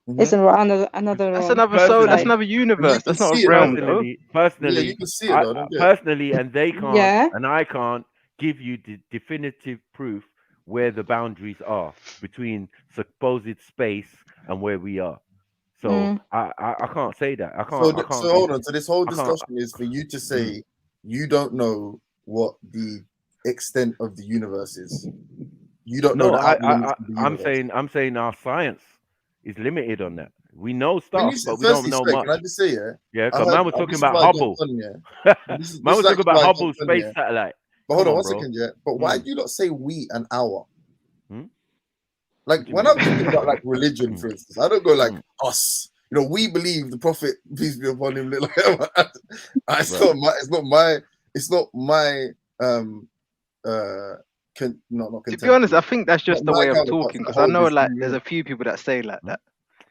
Speaker 8: It's another
Speaker 7: That's
Speaker 8: realm.
Speaker 7: another soul. That's
Speaker 1: Personally,
Speaker 7: another
Speaker 20: And you
Speaker 7: universe.
Speaker 20: can
Speaker 7: That's not
Speaker 20: see
Speaker 7: a
Speaker 20: it
Speaker 7: realm,
Speaker 20: though.
Speaker 7: though.
Speaker 20: Yeah,
Speaker 1: personally,
Speaker 20: you can see it though. I don't get it.
Speaker 1: personally, and they can't,
Speaker 8: Yeah.
Speaker 1: and I can't give you the definitive proof where the boundaries are between supposed space and where we are. So I can't say that. I
Speaker 20: So,
Speaker 1: can't. I can't
Speaker 20: so
Speaker 1: give.
Speaker 20: hold on. So this whole
Speaker 1: I can't.
Speaker 20: discussion is for you to say you don't know what the extent of the universe is. You don't
Speaker 1: No,
Speaker 20: know
Speaker 1: no.
Speaker 20: how limited the
Speaker 1: I'm
Speaker 20: universe is.
Speaker 1: saying our science is limited on that. We know
Speaker 20: When you
Speaker 1: stuff,
Speaker 20: say,
Speaker 1: but we don't
Speaker 20: firstly,
Speaker 1: know
Speaker 20: straight,
Speaker 1: much.
Speaker 20: can I just say, yeah?
Speaker 1: Yeah,
Speaker 20: I
Speaker 1: because
Speaker 20: heard
Speaker 1: man was talking
Speaker 20: this is
Speaker 1: about
Speaker 20: why I jumped
Speaker 1: Hubble.
Speaker 20: on, yeah.
Speaker 1: Man
Speaker 20: This
Speaker 1: was
Speaker 20: is
Speaker 1: talking
Speaker 20: actually
Speaker 1: about
Speaker 20: why I
Speaker 1: Hubble
Speaker 20: jumped on,
Speaker 1: space
Speaker 20: yeah.
Speaker 1: satellite.
Speaker 20: But hold
Speaker 1: Come
Speaker 20: on
Speaker 1: on,
Speaker 20: one
Speaker 1: bro.
Speaker 20: second, yeah. But why do you not say we and our?
Speaker 1: Hmm?
Speaker 20: Like
Speaker 1: What do you
Speaker 20: when
Speaker 1: mean?
Speaker 20: I'm talking about like religion, for instance, I don't go like us. You know, we believe the prophet, peace be upon him. Like, it's
Speaker 1: Right.
Speaker 20: not my. It's not my. It's not my. Not
Speaker 7: To be honest,
Speaker 20: contemporary.
Speaker 7: I think that's just
Speaker 20: Not
Speaker 7: the
Speaker 20: my
Speaker 7: way of
Speaker 20: counterparts
Speaker 7: talking.
Speaker 20: that
Speaker 7: Because I
Speaker 20: hold
Speaker 7: know,
Speaker 20: this
Speaker 7: like,
Speaker 20: new
Speaker 7: there's
Speaker 20: realm.
Speaker 7: a few people that say like that.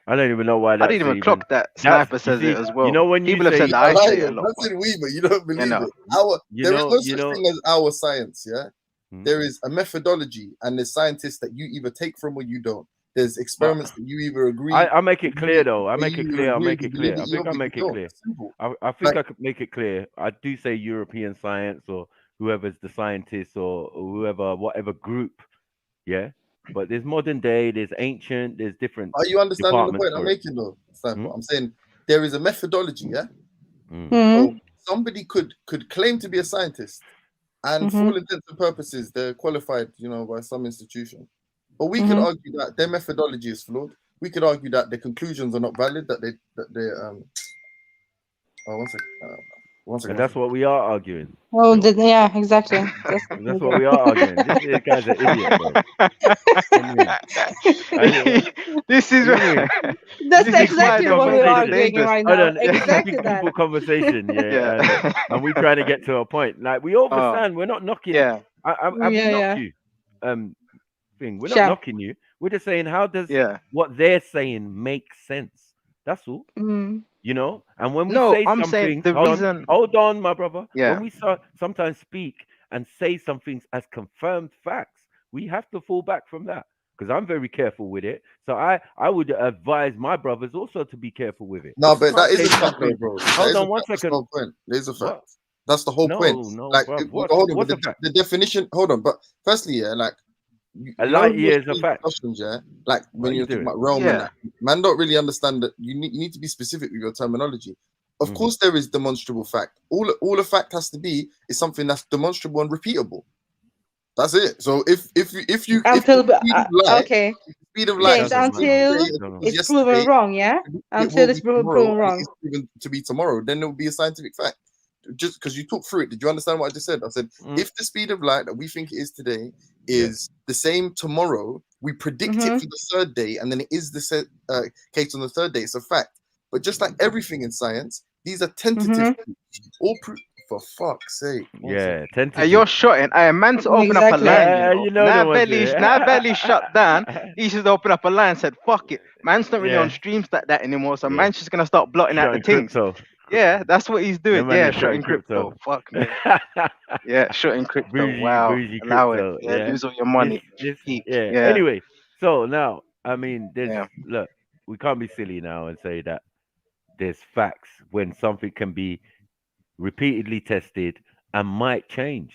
Speaker 1: I don't even know why
Speaker 7: I
Speaker 1: that's
Speaker 7: didn't even
Speaker 1: even.
Speaker 7: clock that.
Speaker 1: That's
Speaker 7: Sniper
Speaker 1: you
Speaker 7: says
Speaker 1: see.
Speaker 7: it as well.
Speaker 1: You know when you
Speaker 7: People have
Speaker 1: say
Speaker 7: said that I say it a lot.
Speaker 20: That's in we, but you don't believe
Speaker 7: know.
Speaker 20: it. Our
Speaker 1: you
Speaker 20: there is
Speaker 1: know
Speaker 20: no
Speaker 1: you
Speaker 20: such
Speaker 1: know.
Speaker 20: thing as our science. Yeah,
Speaker 1: Hmm?
Speaker 20: there is a methodology, and there's scientists that you either take from or you don't. There's
Speaker 1: But
Speaker 20: experiments that you either agree.
Speaker 1: I make it clear though. I
Speaker 20: Where
Speaker 1: make
Speaker 20: you
Speaker 1: it
Speaker 20: either
Speaker 1: clear. I
Speaker 20: agree
Speaker 1: make
Speaker 20: with
Speaker 1: it
Speaker 20: you believe
Speaker 1: clear.
Speaker 20: it,
Speaker 1: I
Speaker 20: you
Speaker 1: think
Speaker 20: don't,
Speaker 1: I
Speaker 20: but you
Speaker 1: make it
Speaker 20: don't.
Speaker 1: clear.
Speaker 20: It's simple.
Speaker 1: I think
Speaker 20: Like
Speaker 1: I could make it clear. I do say European science or whoever's the scientist or whoever, whatever group. Yeah. But there's modern day, there's ancient, there's different
Speaker 20: are you understanding the
Speaker 1: departments
Speaker 20: point I'm
Speaker 1: for it.
Speaker 20: making though, Sniper?
Speaker 1: Hmm?
Speaker 20: I'm saying there is a methodology, yeah?
Speaker 8: Mm-hmm.
Speaker 20: So somebody could claim to be a scientist, and for all intents and purposes, they're qualified, you know, by some institution. But we could argue that their methodology is flawed. We could argue that their conclusions are not valid, that they oh, one second.
Speaker 1: And that's what we are arguing.
Speaker 8: Oh,
Speaker 1: Phil.
Speaker 8: yeah, exactly. That's
Speaker 1: That's what we are arguing. This guy's an idiot, bro. I mean,
Speaker 7: This is
Speaker 1: what do you mean?
Speaker 8: That's
Speaker 1: This is
Speaker 8: exactly
Speaker 1: people
Speaker 8: what we're
Speaker 1: conversation.
Speaker 8: arguing right
Speaker 1: Hold
Speaker 8: now.
Speaker 1: on, this is
Speaker 8: Exactly that.
Speaker 1: people conversation, yeah,
Speaker 7: Yeah.
Speaker 1: and we trying to get to a point. Like we understand, we're not knocking.
Speaker 7: Yeah.
Speaker 1: Have we
Speaker 8: Yeah,
Speaker 1: knocked
Speaker 8: yeah.
Speaker 1: you? Thing. We're not
Speaker 8: Sure.
Speaker 1: knocking you. We're just saying how does
Speaker 7: Yeah.
Speaker 1: what they're saying make sense? That's all.
Speaker 8: Mm.
Speaker 1: You know, and when we
Speaker 7: No,
Speaker 1: say
Speaker 7: I'm
Speaker 1: some
Speaker 7: saying
Speaker 1: things,
Speaker 7: the reason.
Speaker 1: hold on, my brother.
Speaker 7: Yeah.
Speaker 1: When we sometimes speak and say some things as confirmed facts, we have to fall back from that because I'm very careful with it. So I would advise my brothers also to be careful with it.
Speaker 20: no,
Speaker 1: You
Speaker 20: but that
Speaker 1: can't
Speaker 20: is
Speaker 1: say
Speaker 20: a fact though,
Speaker 1: something.
Speaker 20: bro. That
Speaker 1: Hold
Speaker 20: is a
Speaker 1: on one
Speaker 20: fact. That's the
Speaker 1: second.
Speaker 20: whole point. There's a fact.
Speaker 1: What?
Speaker 20: That's the whole point.
Speaker 1: No,
Speaker 20: Like
Speaker 1: bruv.
Speaker 20: hold on, but
Speaker 1: What's a fact?
Speaker 20: the definition, hold on, but firstly, yeah, like
Speaker 1: A
Speaker 20: you know,
Speaker 1: light
Speaker 20: in
Speaker 1: year
Speaker 20: most
Speaker 1: is a
Speaker 20: of these
Speaker 1: fact.
Speaker 20: discussions, yeah, like
Speaker 1: What
Speaker 20: when
Speaker 1: are you
Speaker 20: you're talking
Speaker 1: doing?
Speaker 20: about realm and
Speaker 7: Yeah.
Speaker 20: that, man don't really understand that you need to be specific with your terminology. Of course, there is demonstrable fact. All a fact has to be is something that's demonstrable and repeatable. That's it. So if the speed
Speaker 8: okay.
Speaker 20: of
Speaker 8: Yeah,
Speaker 20: light
Speaker 8: it's
Speaker 20: is
Speaker 8: until it's
Speaker 20: yesterday,
Speaker 8: proven wrong, yeah?
Speaker 20: it
Speaker 8: Until
Speaker 20: will
Speaker 8: it's
Speaker 20: be
Speaker 8: proven
Speaker 20: tomorrow, and
Speaker 8: wrong.
Speaker 20: it is proven to be tomorrow, then it will be a scientific fact. Just because you talk through it, did you understand what I just said? I said if the speed of light that we think it is today is the same tomorrow, we predict it for the third day, and then it is the case on the third day. It's a fact. But just like everything in science, these are tentative. All for fuck's sake.
Speaker 1: Yeah, tentative.
Speaker 7: You're shotting. A man to open up a
Speaker 8: Exactly.
Speaker 7: line,
Speaker 1: You know
Speaker 7: now
Speaker 1: the ones there.
Speaker 7: Belly shut down. He should open up a line and said, "Fuck it." Man's not really
Speaker 1: Yeah.
Speaker 7: on streams like that anymore, so
Speaker 1: Yeah.
Speaker 7: man's just gonna start blotting out the
Speaker 1: Shotting
Speaker 7: things.
Speaker 1: crypto.
Speaker 7: Yeah, that's what he's doing.
Speaker 1: man
Speaker 7: Yeah,
Speaker 1: is shotting
Speaker 7: shotting crypto. Fuck me. Yeah, shotting crypto.
Speaker 1: bougie
Speaker 7: Allow
Speaker 1: crypto.
Speaker 7: it. Yeah,
Speaker 1: Yeah.
Speaker 7: lose all your money.
Speaker 1: Yeah.
Speaker 7: Yeah.
Speaker 1: Anyway, so now I mean,
Speaker 7: Yeah.
Speaker 1: look, we can't be silly now and say that there's facts when something can be repeatedly tested and might change.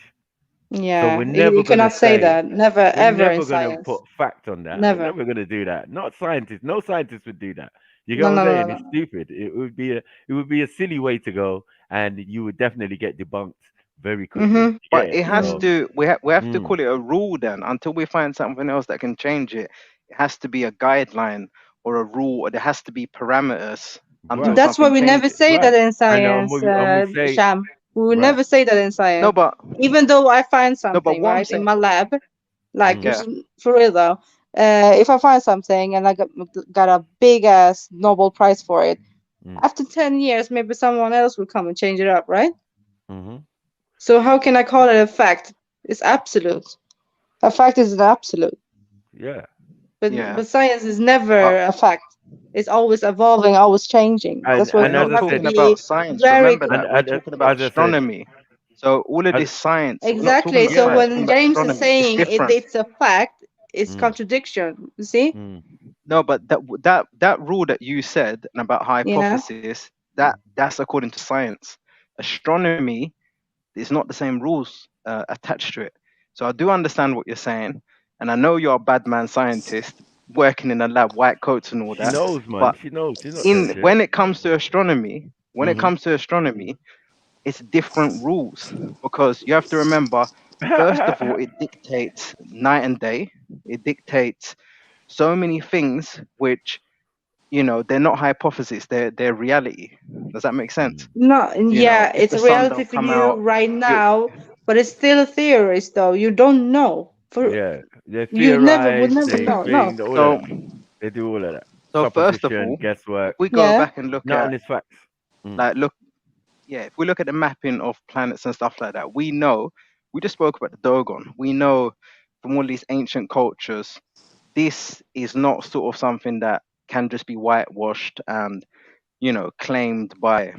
Speaker 8: Yeah,
Speaker 1: So we're never
Speaker 8: you
Speaker 1: gonna
Speaker 8: cannot say
Speaker 1: say
Speaker 8: that. Never,
Speaker 1: we're
Speaker 8: ever in
Speaker 1: never gonna
Speaker 8: science.
Speaker 1: put fact on that.
Speaker 8: Never.
Speaker 1: We're never gonna do that. Not scientists. No scientist would do that. You get
Speaker 8: No,
Speaker 1: what I'm
Speaker 8: no,
Speaker 1: saying?
Speaker 8: no,
Speaker 1: It's
Speaker 8: no.
Speaker 1: stupid. It would be a silly way to go, and you would definitely get debunked very quickly.
Speaker 7: But
Speaker 1: Yeah.
Speaker 7: it has
Speaker 1: So,
Speaker 7: to. We have to call it a rule then. Until we find something else that can change it, it has to be a guideline or a rule, or there has to be parameters until
Speaker 1: right,
Speaker 8: That's why
Speaker 7: something
Speaker 8: we never
Speaker 7: changes.
Speaker 8: say
Speaker 1: right.
Speaker 8: that in
Speaker 1: And
Speaker 8: science,
Speaker 1: we say
Speaker 8: Sham. We will
Speaker 1: right.
Speaker 8: never say that in
Speaker 7: No,
Speaker 8: science.
Speaker 7: but
Speaker 8: Even though I find
Speaker 7: no, but
Speaker 8: something,
Speaker 7: what I'm
Speaker 8: right, in
Speaker 7: saying,
Speaker 8: my lab, like
Speaker 1: Mm,
Speaker 7: yeah.
Speaker 8: for real though, if I find something and I got a big ass Nobel Prize for it,
Speaker 1: mm,
Speaker 8: after 10 years, maybe someone else will come and change it up, right?
Speaker 1: mm-hmm.
Speaker 8: So how can I call it a fact? It's absolute. A fact is an absolute.
Speaker 1: Yeah.
Speaker 7: Yeah.
Speaker 8: But science is never
Speaker 7: But
Speaker 8: a fact. It's always evolving, always changing. That's why
Speaker 7: we're
Speaker 1: And as
Speaker 8: we
Speaker 7: not
Speaker 1: I
Speaker 8: have to
Speaker 1: said,
Speaker 7: talking about
Speaker 8: be
Speaker 7: science.
Speaker 8: very
Speaker 7: Remember that. We're
Speaker 1: and
Speaker 7: talking about
Speaker 1: as I said,
Speaker 7: astronomy. So all of
Speaker 1: as,
Speaker 7: this science, we're not talking
Speaker 8: exactly.
Speaker 7: about
Speaker 8: So
Speaker 1: yeah.
Speaker 7: science, we're talking
Speaker 8: when
Speaker 7: about
Speaker 8: James is
Speaker 7: astronomy. It's
Speaker 8: saying
Speaker 7: different.
Speaker 8: it's a fact, it's
Speaker 1: Mm,
Speaker 8: contradiction. You see?
Speaker 1: mm,
Speaker 7: No, but that rule that you said and about
Speaker 8: Yeah.
Speaker 7: hypothesis, that's according to science. Astronomy is not the same rules attached to it. So I do understand what you're saying, and I know you're a bad man scientist working in a lab, white coats and all
Speaker 1: she
Speaker 7: that.
Speaker 1: knows, man.
Speaker 7: But
Speaker 1: She knows. She's not telling
Speaker 7: in
Speaker 1: shit.
Speaker 7: when it comes to astronomy,
Speaker 1: Mm-hmm.
Speaker 7: it's different rules because you have to remember. First of all, it dictates night and day. It dictates so many things which they're not hypotheses, they're reality. Does that make sense?
Speaker 8: No, yeah,
Speaker 7: If
Speaker 8: it's
Speaker 7: the
Speaker 8: a
Speaker 7: sun
Speaker 8: reality
Speaker 7: don't
Speaker 8: for
Speaker 7: come
Speaker 8: you
Speaker 7: out,
Speaker 8: right
Speaker 7: you
Speaker 8: now, but it's still theories though. You don't know. For
Speaker 1: Yeah. They
Speaker 8: you never would
Speaker 1: theorize,
Speaker 8: never
Speaker 1: they
Speaker 8: know. No.
Speaker 1: think, all of
Speaker 7: so
Speaker 1: that. They do all of that.
Speaker 7: so first of
Speaker 1: Supposition,
Speaker 7: all, if
Speaker 1: guesswork.
Speaker 7: we go
Speaker 8: Yeah.
Speaker 7: back and look
Speaker 1: Nothing
Speaker 7: at
Speaker 1: is facts. Mm,
Speaker 7: like look yeah, if we look at the mapping of planets and stuff like that, we just spoke about the Dogon. We know from all these ancient cultures, this is not sort of something that can just be whitewashed and claimed by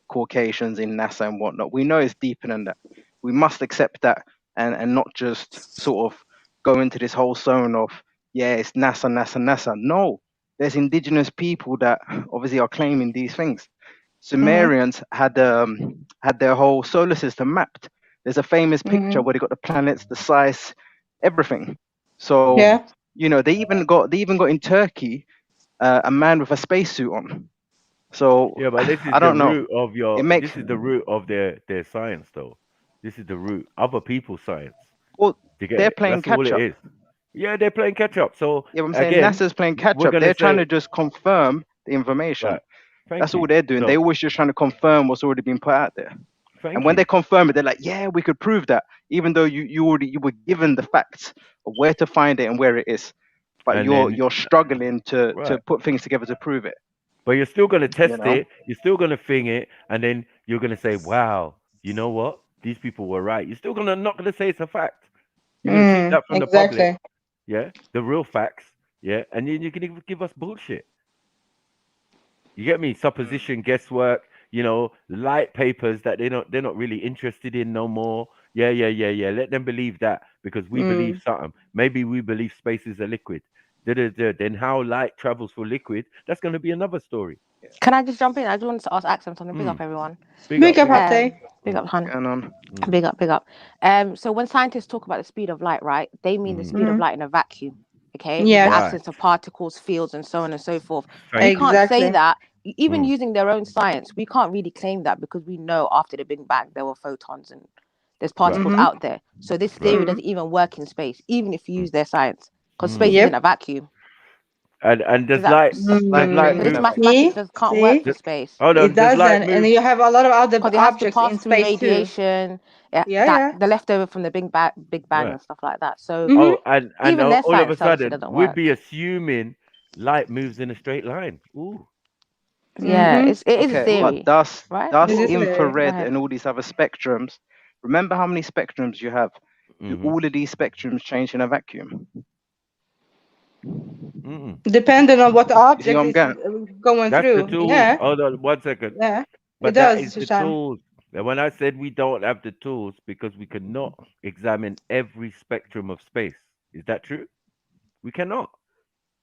Speaker 7: Caucasians in NASA and whatnot. We know it's deeper than that. We must accept that and not just sort of go into this whole zone of, yeah, it's NASA, NASA, NASA. No, there's indigenous people that obviously are claiming these things.
Speaker 8: Mm-hmm.
Speaker 7: Sumerians had their whole solar system mapped. There's a famous picture
Speaker 8: Mm-hmm.
Speaker 7: where they got the planets, the size, everything. So
Speaker 8: Yeah.
Speaker 7: they even got in Turkey a man with a spacesuit on. So
Speaker 1: yeah, but this is
Speaker 7: I
Speaker 1: the
Speaker 7: don't know.
Speaker 1: root of
Speaker 7: It
Speaker 1: your.
Speaker 7: makes
Speaker 1: This is the root of their science, though. This is the root. Other people's science.
Speaker 7: well,
Speaker 1: Do you get
Speaker 7: they're
Speaker 1: it?
Speaker 7: playing
Speaker 1: That's all
Speaker 7: catch
Speaker 1: it
Speaker 7: up.
Speaker 1: is. Yeah, they're playing catch up. So
Speaker 7: Yeah, but I'm saying
Speaker 1: again,
Speaker 7: NASA's playing catch
Speaker 1: we're
Speaker 7: up.
Speaker 1: gonna
Speaker 7: They're trying
Speaker 1: say
Speaker 7: to just confirm the information.
Speaker 1: right. Thank
Speaker 7: That's all
Speaker 1: you.
Speaker 7: they're doing. They
Speaker 1: So
Speaker 7: always just trying to confirm what's already been put out there. And
Speaker 1: thank
Speaker 7: when
Speaker 1: you.
Speaker 7: they confirm it, they're like, "Yeah, we could prove that," even though you were given the facts of where to find it and where it is, but
Speaker 1: And
Speaker 7: you're
Speaker 1: then
Speaker 7: you're struggling to
Speaker 1: right.
Speaker 7: put things together to prove it.
Speaker 1: But you're still gonna
Speaker 7: You
Speaker 1: test
Speaker 7: know.
Speaker 1: it. You're still gonna thing it, and then you're gonna say, "Wow, you know what? These people were right." You're still gonna not gonna say it's a fact. You're gonna keep that from the public.
Speaker 8: Exactly.
Speaker 1: Yeah, the real facts. Yeah, and then you're gonna give us bullshit. You get me? Supposition, guesswork. Light papers that they're not really interested in no more. Yeah, yeah, yeah, yeah. Let them believe that because we believe
Speaker 8: Mm.
Speaker 1: something. Maybe we believe space is a liquid. Da-da-da. Then how light travels for liquid? That's going to be another story.
Speaker 21: Can I just jump in? I just wanted to ask Axel something. Big
Speaker 1: Mm.
Speaker 21: up, everyone.
Speaker 1: Big
Speaker 8: Big
Speaker 1: up,
Speaker 8: up,
Speaker 1: big up.
Speaker 8: Hate.
Speaker 21: Big
Speaker 1: Mm.
Speaker 21: up, hun.
Speaker 7: Going on.
Speaker 1: Mm.
Speaker 21: Big up, big up. So when scientists talk about the speed of light, right, they mean the
Speaker 1: Mm.
Speaker 21: speed of
Speaker 8: Mm.
Speaker 21: light in a vacuum. Okay, the
Speaker 8: Yes.
Speaker 1: Right.
Speaker 21: absence of particles, fields, and so on and so forth. We
Speaker 1: Thank you.
Speaker 21: can't say
Speaker 8: Exactly.
Speaker 21: that. Even
Speaker 1: Mm.
Speaker 21: using their own science, we can't really claim that because we know after the Big Bang there were photons and there's
Speaker 1: Right.
Speaker 21: particles
Speaker 8: Mm-hmm.
Speaker 21: out there. So this
Speaker 1: Right.
Speaker 21: theory
Speaker 8: Mm.
Speaker 21: doesn't even work in space, even if you
Speaker 1: Mm.
Speaker 21: use their science, because space
Speaker 1: Mm.
Speaker 21: isn't a
Speaker 8: Yep.
Speaker 21: vacuum.
Speaker 1: And
Speaker 21: Does
Speaker 1: does
Speaker 21: that?
Speaker 1: light
Speaker 7: That's
Speaker 1: does
Speaker 7: light
Speaker 1: light
Speaker 21: So
Speaker 7: thinking
Speaker 21: this
Speaker 1: move?
Speaker 7: that way.
Speaker 21: mathematics
Speaker 8: See?
Speaker 21: just can't work
Speaker 8: See?
Speaker 21: for
Speaker 1: Does,
Speaker 21: space
Speaker 1: hold
Speaker 8: It
Speaker 1: on. Does light
Speaker 8: doesn't. And
Speaker 1: move?
Speaker 8: you have a lot of other
Speaker 21: because it has to
Speaker 8: objects
Speaker 21: pass
Speaker 8: in
Speaker 21: through
Speaker 8: space too.
Speaker 21: radiation,
Speaker 8: Yeah,
Speaker 21: that
Speaker 8: yeah.
Speaker 21: the leftover from the Big Bang
Speaker 1: Right.
Speaker 21: and stuff like that. So
Speaker 8: Mm-hmm.
Speaker 1: Oh, and
Speaker 21: even their
Speaker 1: all of a
Speaker 21: science tells us it
Speaker 1: sudden
Speaker 21: doesn't
Speaker 1: we'd
Speaker 21: work.
Speaker 1: be assuming light moves in a straight line. Ooh.
Speaker 21: Yeah,
Speaker 8: Mm-hmm.
Speaker 21: it is a
Speaker 7: Okay, but
Speaker 21: theory,
Speaker 7: dust,
Speaker 21: right?
Speaker 8: It
Speaker 7: dust,
Speaker 8: is
Speaker 1: Ooh.
Speaker 8: very.
Speaker 21: Go
Speaker 7: infrared,
Speaker 21: ahead.
Speaker 7: and all these other spectrums. Remember how many spectrums you have? Do
Speaker 1: Mm-hmm.
Speaker 7: all of these spectrums change in a vacuum?
Speaker 1: Mm-mm.
Speaker 8: Depending on what the
Speaker 7: You see
Speaker 8: object
Speaker 7: what I'm
Speaker 8: is
Speaker 7: getting?
Speaker 8: going
Speaker 1: That's the
Speaker 8: through.
Speaker 1: tools.
Speaker 8: Yeah,
Speaker 1: Hold on 1 second.
Speaker 8: yeah. It
Speaker 1: But that
Speaker 8: does,
Speaker 1: is the
Speaker 8: Sham.
Speaker 1: tools. And when I said we don't have the tools because we cannot examine every spectrum of space, is that true? We cannot.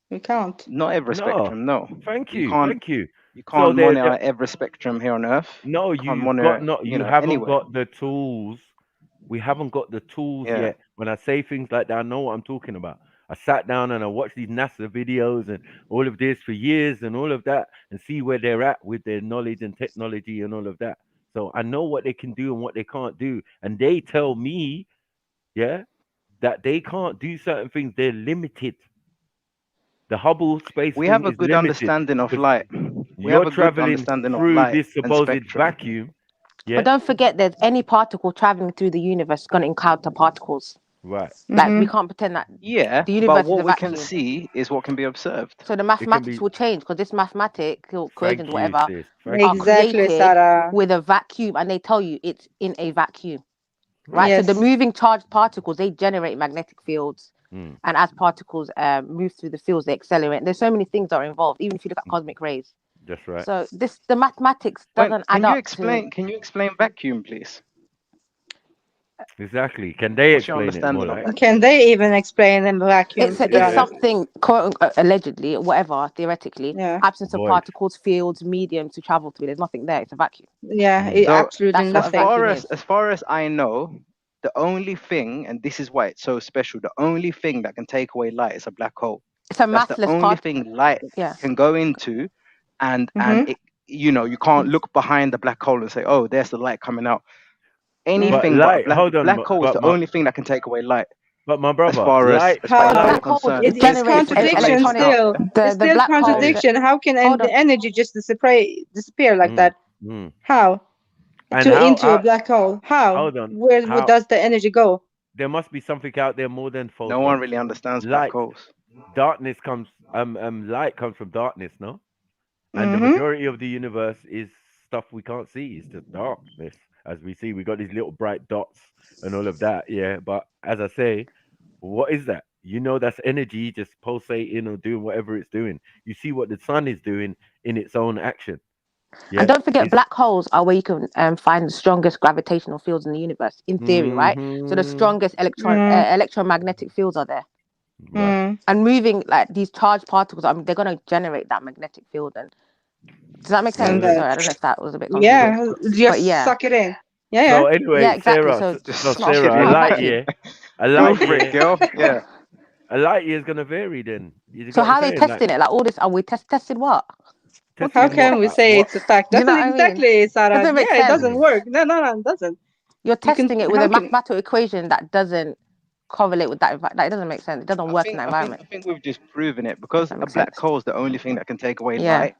Speaker 8: We can't.
Speaker 7: Not every
Speaker 1: No.
Speaker 7: spectrum, no.
Speaker 1: Thank
Speaker 7: You
Speaker 1: you.
Speaker 7: can't
Speaker 1: Thank you.
Speaker 7: you
Speaker 1: So
Speaker 7: can't
Speaker 1: there,
Speaker 7: monitor every spectrum here on Earth.
Speaker 1: no,
Speaker 7: You can't
Speaker 1: you've got
Speaker 7: monitor,
Speaker 1: not. You haven't
Speaker 7: anywhere.
Speaker 1: got the tools. We haven't got the tools
Speaker 7: Yeah.
Speaker 1: yet. When I say things like that, I know what I'm talking about. I sat down and I watched these NASA videos and all of this for years and all of that and see where they're at with their knowledge and technology and all of that. So I know what they can do and what they can't do. And they tell me, yeah, that they can't do certain things. They're limited. The Hubble space
Speaker 7: We
Speaker 1: thing
Speaker 7: have a
Speaker 1: is
Speaker 7: good
Speaker 1: limited
Speaker 7: understanding of
Speaker 1: because
Speaker 7: light. We have
Speaker 1: you're
Speaker 7: a good
Speaker 1: traveling
Speaker 7: understanding of
Speaker 1: through
Speaker 7: light
Speaker 1: this
Speaker 7: and
Speaker 1: supposed
Speaker 7: spectrum.
Speaker 1: vacuum. Yeah.
Speaker 21: But don't forget, there's any particle traveling through the universe is going to encounter particles.
Speaker 1: Right.
Speaker 21: Like we can't pretend that
Speaker 7: Yeah,
Speaker 21: the
Speaker 7: but
Speaker 21: universe is
Speaker 7: what
Speaker 21: a
Speaker 7: we can
Speaker 21: vacuum.
Speaker 7: see is what can be observed.
Speaker 21: So the
Speaker 1: It can
Speaker 21: mathematics
Speaker 1: be.
Speaker 21: will change because this mathematical equations,
Speaker 1: Thank you,
Speaker 21: whatever,
Speaker 1: sis. Thank
Speaker 21: are
Speaker 1: you.
Speaker 8: Exactly,
Speaker 21: created
Speaker 8: Sarah.
Speaker 21: with a vacuum, and they tell you it's in a vacuum, right?
Speaker 1: Right.
Speaker 21: So the
Speaker 8: Yes.
Speaker 21: moving charged particles, they generate magnetic fields,
Speaker 1: Mm.
Speaker 21: and as particles move through the fields, they accelerate. There's so many things that are involved, even if you look at cosmic rays.
Speaker 1: That's right.
Speaker 21: So the mathematics doesn't add
Speaker 7: Can you
Speaker 21: up to.
Speaker 7: explain? Can you explain vacuum, please?
Speaker 1: Exactly. Can they
Speaker 7: What's your
Speaker 1: explain it more
Speaker 7: understanding of
Speaker 1: like?
Speaker 7: that?
Speaker 8: Can they even explain in the vacuum, to be
Speaker 21: It's
Speaker 1: Yeah.
Speaker 8: honest?
Speaker 21: something quote unquote, allegedly, whatever, theoretically,
Speaker 8: Yeah.
Speaker 21: absence of
Speaker 1: Void.
Speaker 21: particles, fields, medium to travel through. There's nothing there. It's a vacuum.
Speaker 8: Yeah,
Speaker 1: Mm.
Speaker 7: So
Speaker 8: absolutely
Speaker 21: That's what a
Speaker 8: nothing.
Speaker 21: vacuum is.
Speaker 7: as far as I know, the only thing, and this is why it's so special, the only thing that can take away light is a black hole.
Speaker 21: It's a
Speaker 7: That's the
Speaker 21: massless
Speaker 7: only
Speaker 21: part.
Speaker 7: thing light
Speaker 21: Yeah.
Speaker 7: can go into, and
Speaker 8: Mm-hmm.
Speaker 7: it, you can't look behind the black hole and say, oh, there's the light coming out.
Speaker 1: But
Speaker 7: Anything but a
Speaker 1: light. Hold on.
Speaker 7: black hole is the only thing that can take away light,
Speaker 1: my
Speaker 7: as
Speaker 1: brother,
Speaker 7: far
Speaker 1: light.
Speaker 7: as
Speaker 8: How?
Speaker 21: A
Speaker 7: I'm
Speaker 1: Light.
Speaker 21: black hole
Speaker 7: concerned.
Speaker 21: it
Speaker 8: It's
Speaker 21: generates
Speaker 7: Put this place
Speaker 8: contradiction
Speaker 21: electronic.
Speaker 7: up.
Speaker 8: still.
Speaker 21: The
Speaker 8: It's still
Speaker 21: black hole.
Speaker 8: contradiction. How can
Speaker 21: Hold
Speaker 8: the
Speaker 21: on.
Speaker 8: energy just disappear like
Speaker 1: Mm.
Speaker 8: that?
Speaker 1: Mm.
Speaker 8: How?
Speaker 1: And how?
Speaker 8: Into a black hole? How?
Speaker 1: Hold on.
Speaker 8: Where
Speaker 1: How?
Speaker 8: does the energy go?
Speaker 1: There must be something out there more than
Speaker 7: No one
Speaker 1: photons.
Speaker 7: really understands black
Speaker 1: Light.
Speaker 7: holes.
Speaker 1: Darkness comes. Light comes from darkness. No. And the
Speaker 8: Mm-hmm.
Speaker 1: majority of the universe is stuff we can't see. It's just darkness. As we see, we got these little bright dots and all of that. Yeah. But as I say, what is that? That's energy just pulsating or doing whatever it's doing. You see what the sun is doing in its own action. Yeah.
Speaker 21: And don't forget,
Speaker 1: It's
Speaker 21: black holes are where you can find the strongest gravitational fields in the universe, in theory, right? So the strongest electromagnetic fields are there.
Speaker 1: right.
Speaker 21: And moving like these charged particles, I mean, they're going to generate that magnetic field. And does that make sense?
Speaker 8: And
Speaker 21: Sorry, I don't know if that was a bit confusing.
Speaker 8: yeah,
Speaker 21: But
Speaker 8: just
Speaker 21: yeah,
Speaker 8: suck it in. Yeah,
Speaker 1: So
Speaker 8: yeah.
Speaker 1: anyway,
Speaker 21: yeah, exactly.
Speaker 1: Sarah,
Speaker 21: So
Speaker 1: so
Speaker 21: it's
Speaker 7: Just
Speaker 21: not
Speaker 7: suck it
Speaker 1: Sarah,
Speaker 21: not
Speaker 1: a
Speaker 21: a
Speaker 7: in.
Speaker 1: light
Speaker 21: vacuum.
Speaker 1: year, a
Speaker 7: Go
Speaker 1: light
Speaker 7: for it,
Speaker 1: year,
Speaker 7: girl. Yeah.
Speaker 1: a light year is gonna vary. Then you
Speaker 21: So
Speaker 1: got what
Speaker 21: how
Speaker 1: I'm
Speaker 21: are they
Speaker 1: saying? Like
Speaker 21: testing it? Like all this, are we testing what?
Speaker 8: How
Speaker 1: testing
Speaker 8: can we say
Speaker 1: what?
Speaker 8: it's a fact?
Speaker 21: Do you know
Speaker 8: Doesn't
Speaker 21: what I mean?
Speaker 8: exactly, Sarah.
Speaker 21: Doesn't make
Speaker 8: Yeah, it
Speaker 21: sense.
Speaker 8: doesn't work. No, it doesn't.
Speaker 21: You're
Speaker 8: You can.
Speaker 21: testing it with
Speaker 8: How
Speaker 21: a
Speaker 8: can?
Speaker 21: mathematical equation that doesn't correlate with that. Like, it doesn't make sense. It doesn't work in that environment.
Speaker 7: I think we've just proven it because
Speaker 21: That
Speaker 7: a
Speaker 21: makes
Speaker 7: black
Speaker 21: sense.
Speaker 7: hole is the only thing that can take away
Speaker 21: Yeah.
Speaker 7: light.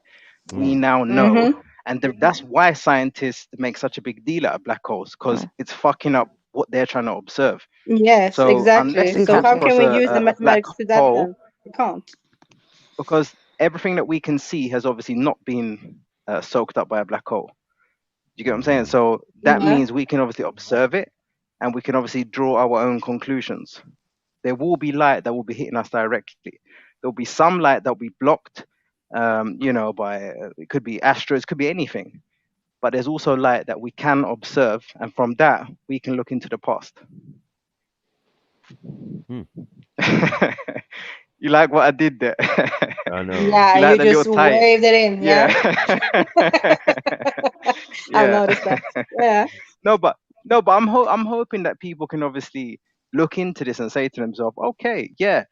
Speaker 7: We now know, and that's why scientists make such a big deal out of black holes because it's fucking up what they're trying to observe.
Speaker 8: Yes,
Speaker 7: So
Speaker 8: exactly.
Speaker 7: unless it
Speaker 8: So
Speaker 7: comes
Speaker 8: how can
Speaker 7: across
Speaker 8: we use the
Speaker 7: a black
Speaker 8: mathematics to that
Speaker 7: hole,
Speaker 8: then? We can't.
Speaker 7: because everything that we can see has obviously not been soaked up by a black hole. You get what I'm saying? So that
Speaker 8: Yeah.
Speaker 7: means we can obviously observe it, and we can obviously draw our own conclusions. There will be light that will be hitting us directly. There'll be some light that will be blocked, by it could be asteroids, could be anything. But there's also light that we can observe, and from that we can look into the past. You like what I did there?
Speaker 1: I know.
Speaker 8: Yeah,
Speaker 7: You like
Speaker 8: you
Speaker 7: the
Speaker 8: just
Speaker 7: little tie?
Speaker 8: waved it in. Yeah. I've
Speaker 7: Yeah.
Speaker 8: noticed that. Yeah.
Speaker 7: No, but I'm hoping that people can obviously look into this and say to themselves, okay, yeah,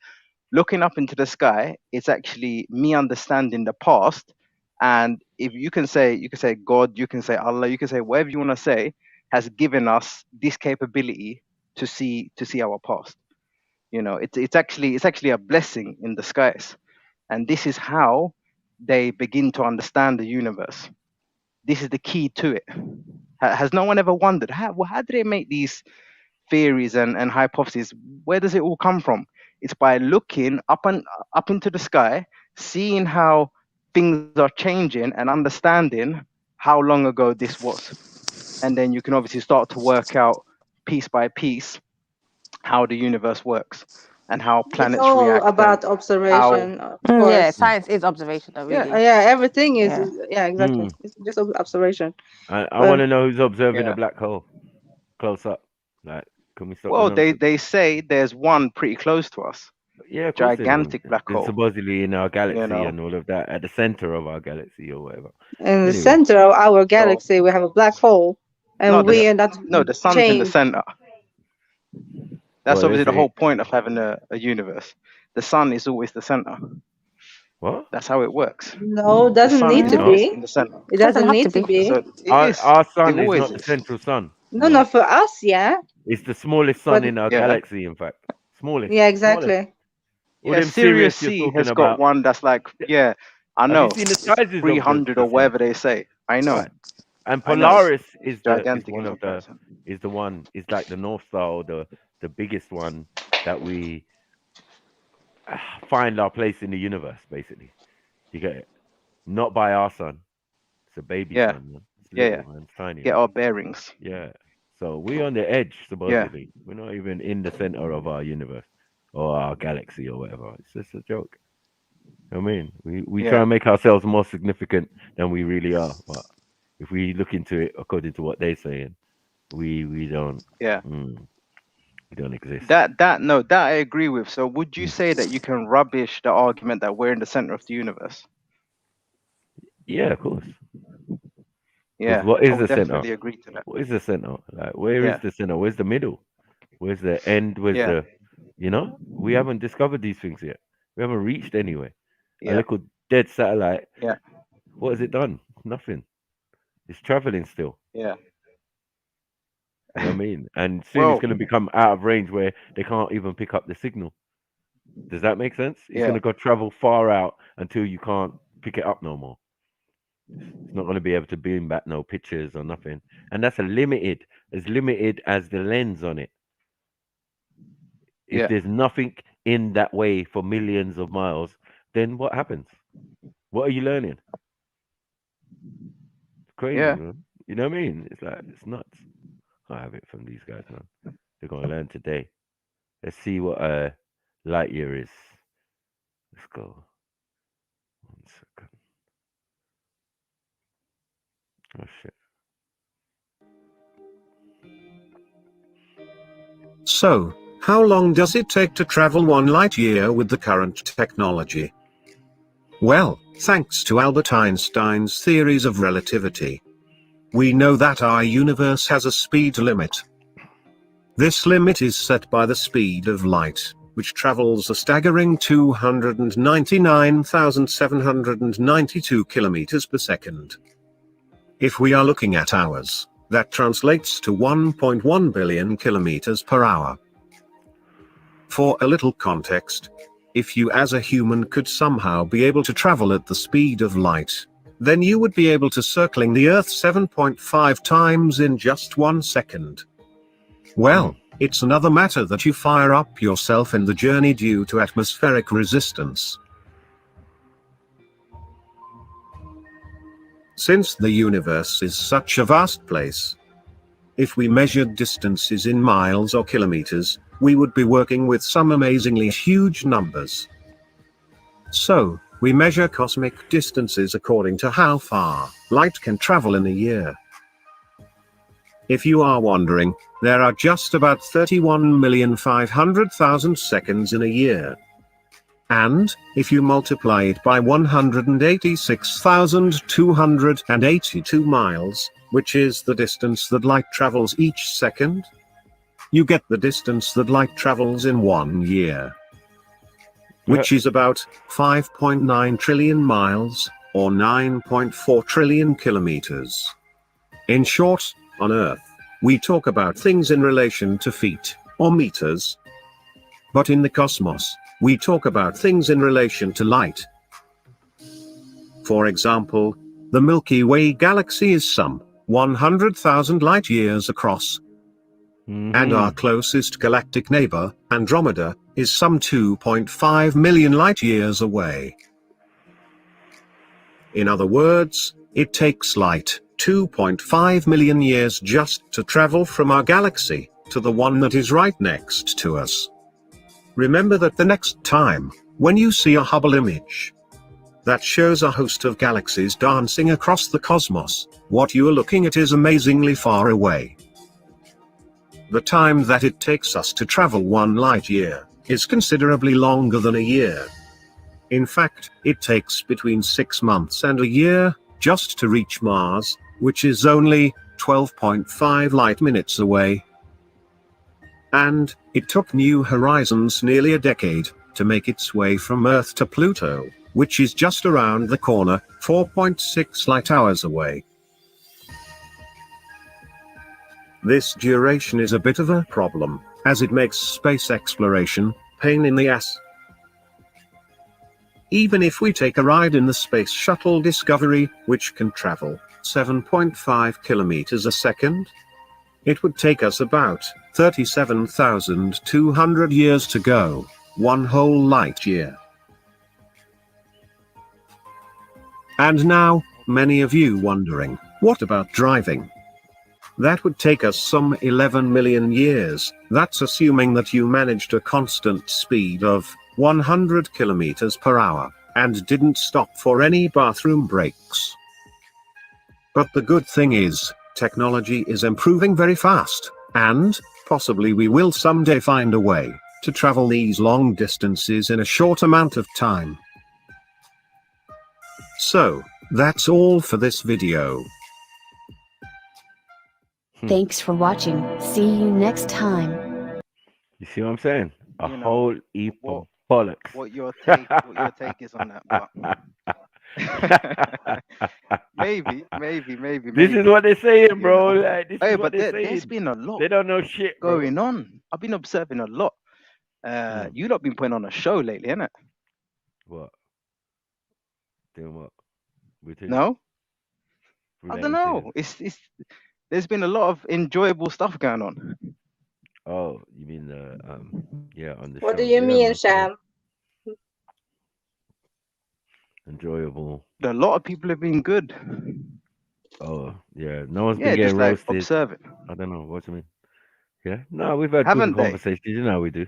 Speaker 7: looking up into the sky, it's actually me understanding the past. And if you can say God, you can say Allah, you can say whatever you want to say, has given us this capability to see our past. It's actually a blessing in disguise. And this is how they begin to understand the universe. This is the key to it. Has no one ever wondered how do they make these theories and hypotheses? Where does it all come from? It's by looking up into the sky, seeing how things are changing, and understanding how long ago this was. And then you can obviously start to work out piece by piece how the universe works and how
Speaker 8: It's
Speaker 7: planets
Speaker 8: all
Speaker 7: react and
Speaker 8: about
Speaker 7: how
Speaker 8: observation, of
Speaker 21: Yeah,
Speaker 8: course.
Speaker 21: science is observation, though, really.
Speaker 8: Yeah, everything is.
Speaker 21: Yeah.
Speaker 8: Yeah, exactly. It's just observation.
Speaker 1: I
Speaker 8: Well,
Speaker 1: want to know who's observing
Speaker 7: Yeah.
Speaker 1: a black hole close up. Like, can we stop?
Speaker 7: Well,
Speaker 1: the nonsense?
Speaker 7: they say there's one pretty close to us.
Speaker 1: Yeah, of course they do.
Speaker 7: Gigantic black
Speaker 1: It's
Speaker 7: hole.
Speaker 1: supposedly in our galaxy
Speaker 7: know.
Speaker 1: and all of that, at the center of our galaxy or whatever.
Speaker 8: in the
Speaker 1: Anyway,
Speaker 8: center of our galaxy, we have a black hole, and we are not
Speaker 7: the sun's in the
Speaker 8: changed.
Speaker 7: center. That's
Speaker 1: Well,
Speaker 7: obviously
Speaker 1: they
Speaker 7: the
Speaker 1: say-
Speaker 7: whole point of having a universe. The sun is always the center.
Speaker 1: What?
Speaker 7: That's how it works.
Speaker 8: No,
Speaker 7: The
Speaker 8: doesn't
Speaker 7: sun
Speaker 8: need to
Speaker 7: is
Speaker 8: be.
Speaker 7: in the center.
Speaker 8: It doesn't need to be.
Speaker 7: So it is.
Speaker 1: Our
Speaker 7: It
Speaker 1: sun is
Speaker 7: always
Speaker 1: not the
Speaker 7: is.
Speaker 1: central sun.
Speaker 8: No, no, for us, yeah.
Speaker 1: It's the smallest sun
Speaker 8: But
Speaker 1: in our
Speaker 7: Yeah.
Speaker 1: galaxy, in fact. Smallest.
Speaker 8: yeah,
Speaker 1: Smallest.
Speaker 8: exactly.
Speaker 1: All
Speaker 7: Yeah,
Speaker 1: them
Speaker 7: Sirius
Speaker 1: Sirius you're
Speaker 7: C
Speaker 1: talking
Speaker 7: has got
Speaker 1: about.
Speaker 7: one that's like, yeah, I
Speaker 1: Have you
Speaker 7: know.
Speaker 1: seen the
Speaker 7: It's
Speaker 1: sizes of
Speaker 7: 300
Speaker 1: the
Speaker 7: or whatever
Speaker 1: sun?
Speaker 7: they say. I know.
Speaker 1: Right. And
Speaker 7: I know.
Speaker 1: Polaris
Speaker 7: It's
Speaker 1: is
Speaker 7: gigantic
Speaker 1: one
Speaker 7: in
Speaker 1: of the
Speaker 7: comparison.
Speaker 1: is like the North Star, or the biggest one that we find our place in the universe, basically. You get it? Not by our sun. It's a baby
Speaker 7: Yeah.
Speaker 1: sun, man. It's
Speaker 7: Yeah,
Speaker 1: little,
Speaker 7: yeah.
Speaker 1: man. It's tiny,
Speaker 7: Get
Speaker 1: man.
Speaker 7: our bearings.
Speaker 1: Yeah. So we're on the edge,
Speaker 7: Yeah.
Speaker 1: supposedly. We're not even in the center of our universe or our galaxy or whatever. It's just a joke. I mean, we try
Speaker 7: Yeah.
Speaker 1: and make ourselves more significant than we really are. But if we look into it according to what they're saying, we don't.
Speaker 7: Yeah.
Speaker 1: We don't exist.
Speaker 7: That I agree with. So would you say that you can rubbish the argument that we're in the center of the universe?
Speaker 1: Yeah, of course.
Speaker 7: Yeah.
Speaker 1: What
Speaker 7: I
Speaker 1: is
Speaker 7: would
Speaker 1: the center?
Speaker 7: definitely agree to that.
Speaker 1: What is the center? Like, where is
Speaker 7: Yeah.
Speaker 1: the center? Where's the middle? Where's the end? Where's
Speaker 7: Yeah.
Speaker 1: the, we haven't discovered these things yet. We haven't reached anywhere. A
Speaker 7: Yeah.
Speaker 1: little dead satellite.
Speaker 7: Yeah.
Speaker 1: What has it done? Nothing. It's traveling still.
Speaker 7: Yeah.
Speaker 1: You know what I mean? And soon it's going to become out of range where they can't even pick up the signal. Does that make sense? It's
Speaker 7: Yeah.
Speaker 1: going to go travel far out until you can't pick it up no more. It's not going to be able to beam back no pictures or nothing. And that's as limited as the lens on it. If
Speaker 7: Yeah.
Speaker 1: there's nothing in that way for millions of miles, then what happens? What are you learning? It's crazy,
Speaker 7: Yeah.
Speaker 1: man. You know what I mean? It's like, it's nuts. I have it from these guys, man. They're going to learn today. Let's see what light year is. Let's go. 1 second. Oh, shit.
Speaker 3: So, how long does it take to travel 1 light year with the current technology? Well, thanks to Albert Einstein's theories of relativity, we know that our universe has a speed limit. This limit is set by the speed of light, which travels a staggering 299,792 kilometers per second. If we are looking at hours, that translates to 1.1 billion kilometers per hour. For a little context, if you as a human could somehow be able to travel at the speed of light, then you would be able to circling the Earth 7.5 times in just 1 second. Well, it's another matter that you fire up yourself in the journey due to atmospheric resistance. Since the universe is such a vast place, if we measured distances in miles or kilometers, we would be working with some amazingly huge numbers. So, we measure cosmic distances according to how far light can travel in a year. If you are wondering, there are just about 31,500,000 seconds in a year. And, if you multiply it by 186,282 miles, which is the distance that light travels each second, you get the distance that light travels in 1 year, which is about 5.9 trillion miles, or 9.4 trillion kilometers. In short, on Earth, we talk about things in relation to feet, or meters. But in the cosmos, we talk about things in relation to light. For example, the Milky Way galaxy is some 100,000 light years across. And our closest galactic neighbor, Andromeda, is some 2.5 million light years away. In other words, it takes light 2.5 million years just to travel from our galaxy to the one that is right next to us. Remember that the next time, when you see a Hubble image that shows a host of galaxies dancing across the cosmos, what you are looking at is amazingly far away. The time that it takes us to travel 1 light year is considerably longer than a year. In fact, it takes between 6 months and a year just to reach Mars, which is only 12.5 light minutes away. And it took New Horizons nearly a decade to make its way from Earth to Pluto, which is just around the corner, 4.6 light hours away. This duration is a bit of a problem, as it makes space exploration pain in the ass. Even if we take a ride in the Space Shuttle Discovery, which can travel 7.5 kilometers a second, it would take us about 37,200 years to go, one whole light year. And now, many of you wondering, what about driving? That would take us some 11 million years. That's assuming that you managed a constant speed of 100 kilometers per hour, and didn't stop for any bathroom breaks. But the good thing is, technology is improving very fast, and possibly we will someday find a way to travel these long distances in a short amount of time. So, that's all for this video.
Speaker 13: Thanks for watching. See you next time.
Speaker 1: You see what I'm saying? A
Speaker 7: You know,
Speaker 1: whole heap of bollocks.
Speaker 7: What your take is on that, but maybe.
Speaker 1: This is what they're saying, bro. Like, this is what they're saying.
Speaker 7: There's been a lot.
Speaker 1: They don't know shit, bro.
Speaker 7: going on. I've been observing a lot. You lot been putting on a show lately, innit?
Speaker 1: What? Doing what? With who?
Speaker 7: No, I
Speaker 1: Relating
Speaker 7: don't
Speaker 1: to
Speaker 7: know.
Speaker 1: who?
Speaker 7: It's there's been a lot of enjoyable stuff going on.
Speaker 1: Oh, you mean yeah, on the
Speaker 8: What
Speaker 1: show.
Speaker 8: do you
Speaker 1: Yeah,
Speaker 8: mean,
Speaker 1: man.
Speaker 8: Sham?
Speaker 1: Enjoyable.
Speaker 7: A lot of people have been good.
Speaker 1: Oh, yeah. No one's been
Speaker 7: Yeah,
Speaker 1: getting
Speaker 7: just like
Speaker 1: roasted.
Speaker 7: observing.
Speaker 1: I don't know what you mean. Yeah. No, we've had
Speaker 7: Haven't
Speaker 1: good
Speaker 7: they?
Speaker 1: conversations. You know how we do.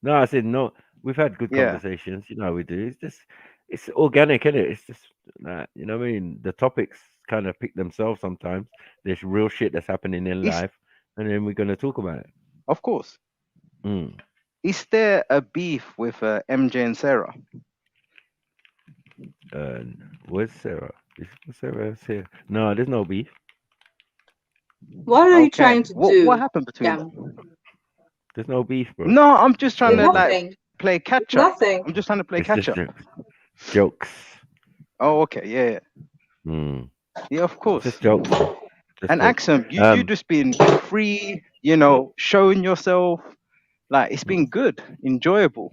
Speaker 1: No, I said no. We've had good
Speaker 7: Yeah.
Speaker 1: conversations. You know how we do. It's just, it's organic, isn't it? It's just, you know what I mean? The topics kind of pick themselves sometimes. There's real shit that's happening in
Speaker 7: It's-
Speaker 1: life, and then we're gonna talk about it.
Speaker 7: Of course.
Speaker 1: Mm.
Speaker 7: Is there a beef with MJ and Sarah?
Speaker 1: Where's Sarah? Is Sarah's here? No, there's no beef.
Speaker 8: What are you trying to do?
Speaker 7: What happened between
Speaker 8: Sham?
Speaker 7: them?
Speaker 1: There's no beef, bro.
Speaker 7: No, I'm just trying to
Speaker 8: Nothing.
Speaker 7: play catch up.
Speaker 8: Nothing.
Speaker 7: I'm just trying to play
Speaker 1: It's
Speaker 7: catch
Speaker 1: just
Speaker 7: up.
Speaker 1: jokes.
Speaker 7: Oh, okay, yeah.
Speaker 1: Mm.
Speaker 7: Yeah, of course.
Speaker 1: Just jokes. Just
Speaker 7: And
Speaker 1: jokes.
Speaker 7: Axum, you just been free, you know, showing yourself. Like it's been good, enjoyable.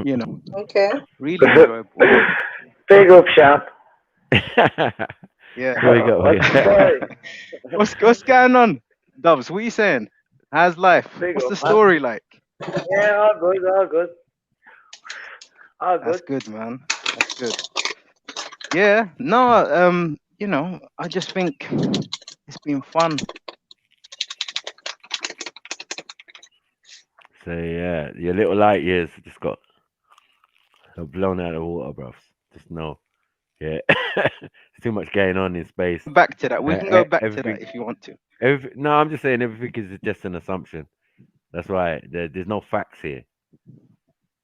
Speaker 7: You know.
Speaker 8: Okay.
Speaker 7: Really enjoyable.
Speaker 12: Big up, Sham.
Speaker 7: Yeah.
Speaker 1: There we go.
Speaker 12: What's the story?
Speaker 7: What's going on, Dubs? What are you saying? How's life?
Speaker 12: Big
Speaker 7: What's
Speaker 12: up,
Speaker 7: the
Speaker 12: man.
Speaker 7: story like?
Speaker 12: Yeah, all good, all good. All good.
Speaker 7: That's good, man. That's good. Yeah. No. You know, I just think it's been fun.
Speaker 1: So yeah, your little light years just got blown out of the water, bruv. Just know. Yeah. There's too much going on in space.
Speaker 7: Back to that. We can go back to that if you want to.
Speaker 1: No, I'm just saying everything is just an assumption. That's why there's no facts here.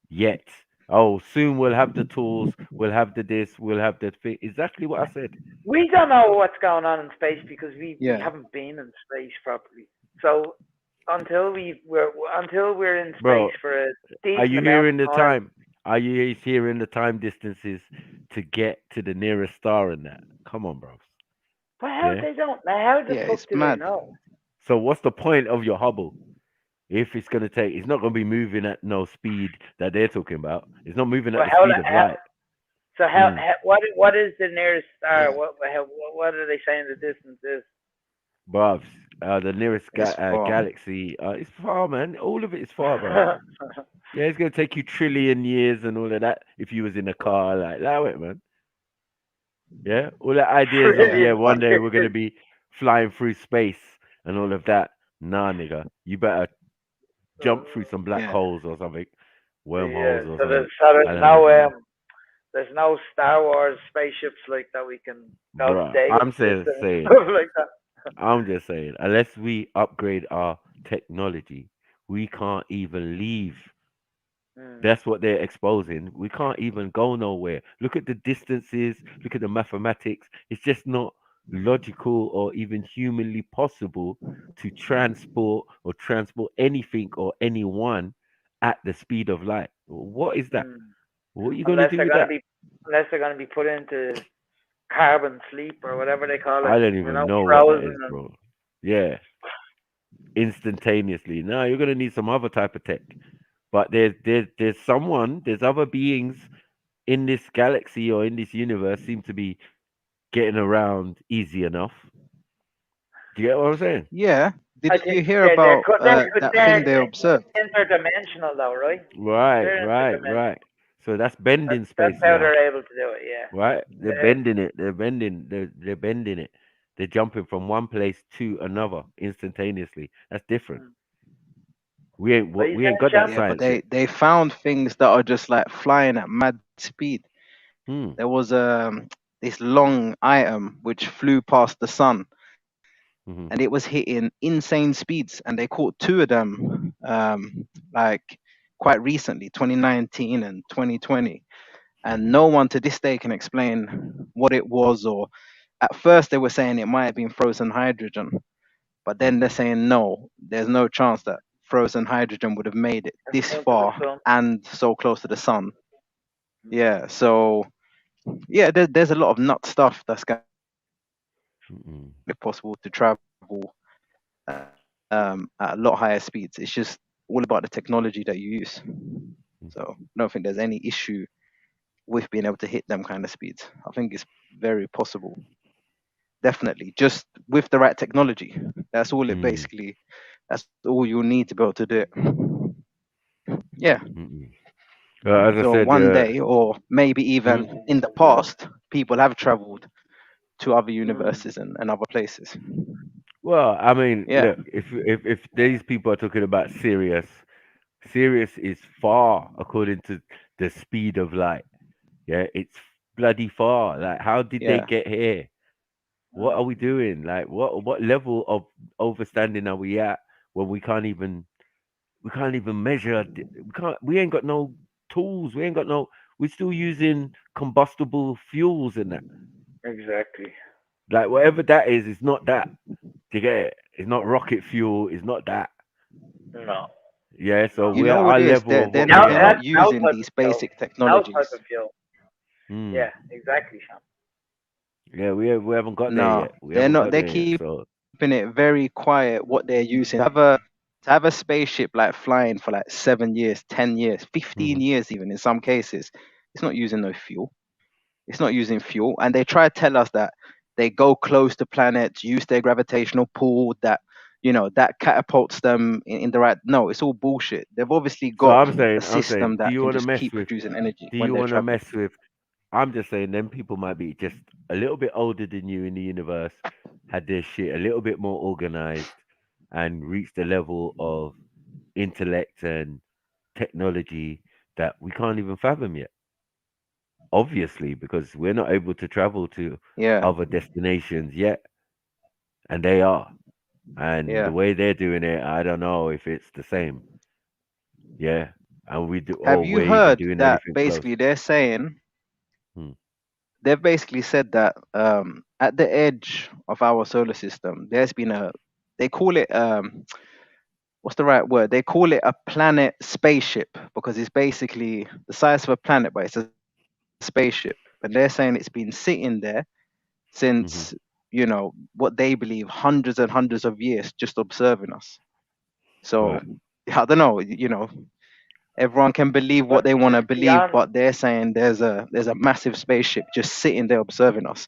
Speaker 1: Yet. Oh, soon we'll have the tools, we'll have the this, we'll have the thing. Exactly what I said.
Speaker 12: We don't know what's going on in space because we
Speaker 1: Yeah.
Speaker 12: been in space properly. So until we're in space
Speaker 1: Bro,
Speaker 12: for a decent
Speaker 1: are you
Speaker 12: amount
Speaker 1: hearing
Speaker 12: of
Speaker 1: the time? Are you hearing the time distances to get to the nearest star in that? Come on, bro.
Speaker 12: But how
Speaker 1: Yeah.
Speaker 12: they don't? How the
Speaker 7: Yeah,
Speaker 12: fuck
Speaker 7: it's
Speaker 12: do
Speaker 7: mad.
Speaker 12: they know?
Speaker 1: So what's the point of your Hubble? If it's gonna take, it's not gonna be moving at no speed that they're talking about. It's not moving at
Speaker 12: Well,
Speaker 1: the speed of light.
Speaker 12: So
Speaker 1: Mm.
Speaker 12: what is the nearest star? What are they saying the distance is?
Speaker 1: Bruv, the nearest
Speaker 12: It's far.
Speaker 1: galaxy, it's far, man. All of it is far, bro. Yeah, it's gonna take you trillion years and all of that. If you was in a car, like, allow it, man. Yeah, all the ideas of one day we're gonna be flying through space and all of that. Nah, nigga, you better jump through some black holes or something, wormholes or
Speaker 12: So
Speaker 1: something.
Speaker 12: there's no Star Wars spaceships like that we can go
Speaker 1: Bruh,
Speaker 12: to Dagon
Speaker 1: I'm saying,
Speaker 12: system and stuff like that.
Speaker 1: I'm just saying, unless we upgrade our technology, we can't even leave. That's what they're exposing. We can't even go nowhere. Look at the distances, look at the mathematics. It's just not logical or even humanly possible to transport anything or anyone at the speed of light. What is that? What are you going to
Speaker 12: Unless
Speaker 1: do
Speaker 12: they're
Speaker 1: with
Speaker 12: going to
Speaker 1: that?
Speaker 12: be unless they're going to be put into carbon sleep or whatever they call it.
Speaker 1: I don't even know what that is, bro. Yeah, instantaneously. No, you're gonna need some other type of tech. But there's other beings in this galaxy or in this universe seem to be getting around easy enough. Do you get what I'm saying?
Speaker 7: Yeah.
Speaker 12: I
Speaker 7: Did
Speaker 12: think
Speaker 7: you hear about that thing they observed?
Speaker 12: interdimensional though, right?
Speaker 1: Right,
Speaker 12: They're
Speaker 1: right,
Speaker 12: interdimensional.
Speaker 1: right. So that's bending space
Speaker 12: That's how
Speaker 1: now.
Speaker 12: they're able to do it. Yeah.
Speaker 1: Right? They're
Speaker 12: Uh,
Speaker 1: bending it. They're bending. They're bending it. They're jumping from one place to another instantaneously. That's different. We ain't got that
Speaker 7: Yeah, but
Speaker 1: science yet.
Speaker 7: they found things that are just like flying at mad speed.
Speaker 1: Hmm.
Speaker 7: There was this long item which flew past the sun,
Speaker 1: Mm-hmm.
Speaker 7: and it was hitting insane speeds. And they caught two of them, like quite recently, 2019 and 2020. And no one to this day can explain what it was. Or at first they were saying it might have been frozen hydrogen, but then they're saying no, there's no chance that frozen hydrogen would have made it this far and so close to the sun. Yeah, so yeah, there's a lot of nut stuff that's going to be possible to travel at a lot higher speeds. It's just all about the technology that you use. So I don't think there's any issue with being able to hit them kind of speeds. I think it's very possible. Definitely, just with the right technology. That's all it basically. That's all you need to be able to do it. Yeah.
Speaker 1: As I
Speaker 7: So
Speaker 1: said,
Speaker 7: one day, or maybe even in the past, people have traveled to other universes and other places.
Speaker 1: well, I mean,
Speaker 7: Yeah.
Speaker 1: look, if these people are talking about Sirius is far according to the speed of light. Yeah, it's bloody far. Like, how did they
Speaker 7: Yeah.
Speaker 1: get here? What are we doing? Like, what level of overstanding are we at where we can't even measure? We ain't got no tools. We ain't got no. We're still using combustible fuels and that.
Speaker 12: Exactly.
Speaker 1: Like, whatever that is, it's not that. Do you get it? It's not rocket fuel. It's not that.
Speaker 12: No.
Speaker 1: Yeah. So
Speaker 7: You know what
Speaker 1: our
Speaker 7: it is?
Speaker 1: level of
Speaker 7: They're
Speaker 1: what we're doing.
Speaker 7: not using these basic
Speaker 12: Now
Speaker 7: technologies.
Speaker 12: type of fuel. Yeah, exactly, Sean.
Speaker 1: Yeah, we haven't got there
Speaker 7: No,
Speaker 1: yet. We
Speaker 7: they're
Speaker 1: haven't
Speaker 7: not.
Speaker 1: got
Speaker 7: They're
Speaker 1: there yet.
Speaker 7: keeping
Speaker 1: So
Speaker 7: it very quiet. What they're using to have a spaceship like flying for like 7 years, 10 years, 15 years, even in some cases, it's not using no fuel. It's not using fuel, and they try to tell us that they go close to planets, use their gravitational pull, that that catapults them in the right. No, it's all bullshit. They've obviously
Speaker 1: So
Speaker 7: got
Speaker 1: I'm
Speaker 7: a
Speaker 1: saying,
Speaker 7: system
Speaker 1: do
Speaker 7: that
Speaker 1: you
Speaker 7: can
Speaker 1: want to
Speaker 7: just
Speaker 1: mess
Speaker 7: keep
Speaker 1: with?
Speaker 7: producing energy
Speaker 1: Do
Speaker 7: when
Speaker 1: you
Speaker 7: they're
Speaker 1: want to
Speaker 7: traveling.
Speaker 1: mess with? I'm just saying, them people might be just a little bit older than you in the universe, had their shit a little bit more organized, and reached a level of intellect and technology that we can't even fathom yet. Obviously, because we're not able to travel to
Speaker 7: Yeah.
Speaker 1: other destinations yet, and they are. And the
Speaker 7: Yeah.
Speaker 1: way they're doing it, I don't know if it's the same. Yeah, and we do,
Speaker 7: Have
Speaker 1: or
Speaker 7: you
Speaker 1: we're even
Speaker 7: heard
Speaker 1: doing
Speaker 7: that
Speaker 1: anything close.
Speaker 7: basically they're saying
Speaker 1: Hmm.
Speaker 7: they've basically said that at the edge of our solar system, there's been they call it what's the right word? They call it a planet spaceship because it's basically the size of a planet, but it's a spaceship. And they're saying it's been sitting there since what they believe hundreds and hundreds of years, just observing us. So
Speaker 1: Right.
Speaker 7: I don't know, everyone can believe what they want to believe,
Speaker 12: beyond-
Speaker 7: but they're saying there's a massive spaceship just sitting there observing us,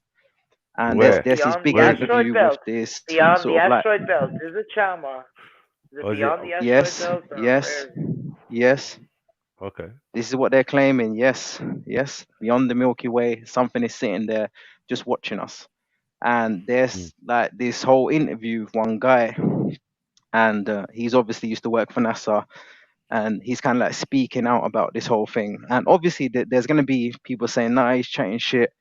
Speaker 7: and
Speaker 1: Where?
Speaker 7: there's this
Speaker 12: Beyond
Speaker 7: big
Speaker 12: the
Speaker 1: Where is it?
Speaker 12: asteroid
Speaker 7: interview with
Speaker 12: belt.
Speaker 7: this
Speaker 12: Beyond the
Speaker 7: sort of like,
Speaker 12: asteroid belt. Is it Chalmar? Is it
Speaker 1: Or is it?
Speaker 12: beyond the asteroid
Speaker 7: yes,
Speaker 12: belt or
Speaker 7: yes,
Speaker 12: where is it?
Speaker 7: yes,
Speaker 1: Okay.
Speaker 7: this is what they're claiming. Yes, yes, beyond the Milky Way, something is sitting there just watching us. And there's like this whole interview with one guy, and he's obviously used to work for NASA, and he's kind of like speaking out about this whole thing. And obviously, there's going to be people saying, "Nah, he's chatting shit,"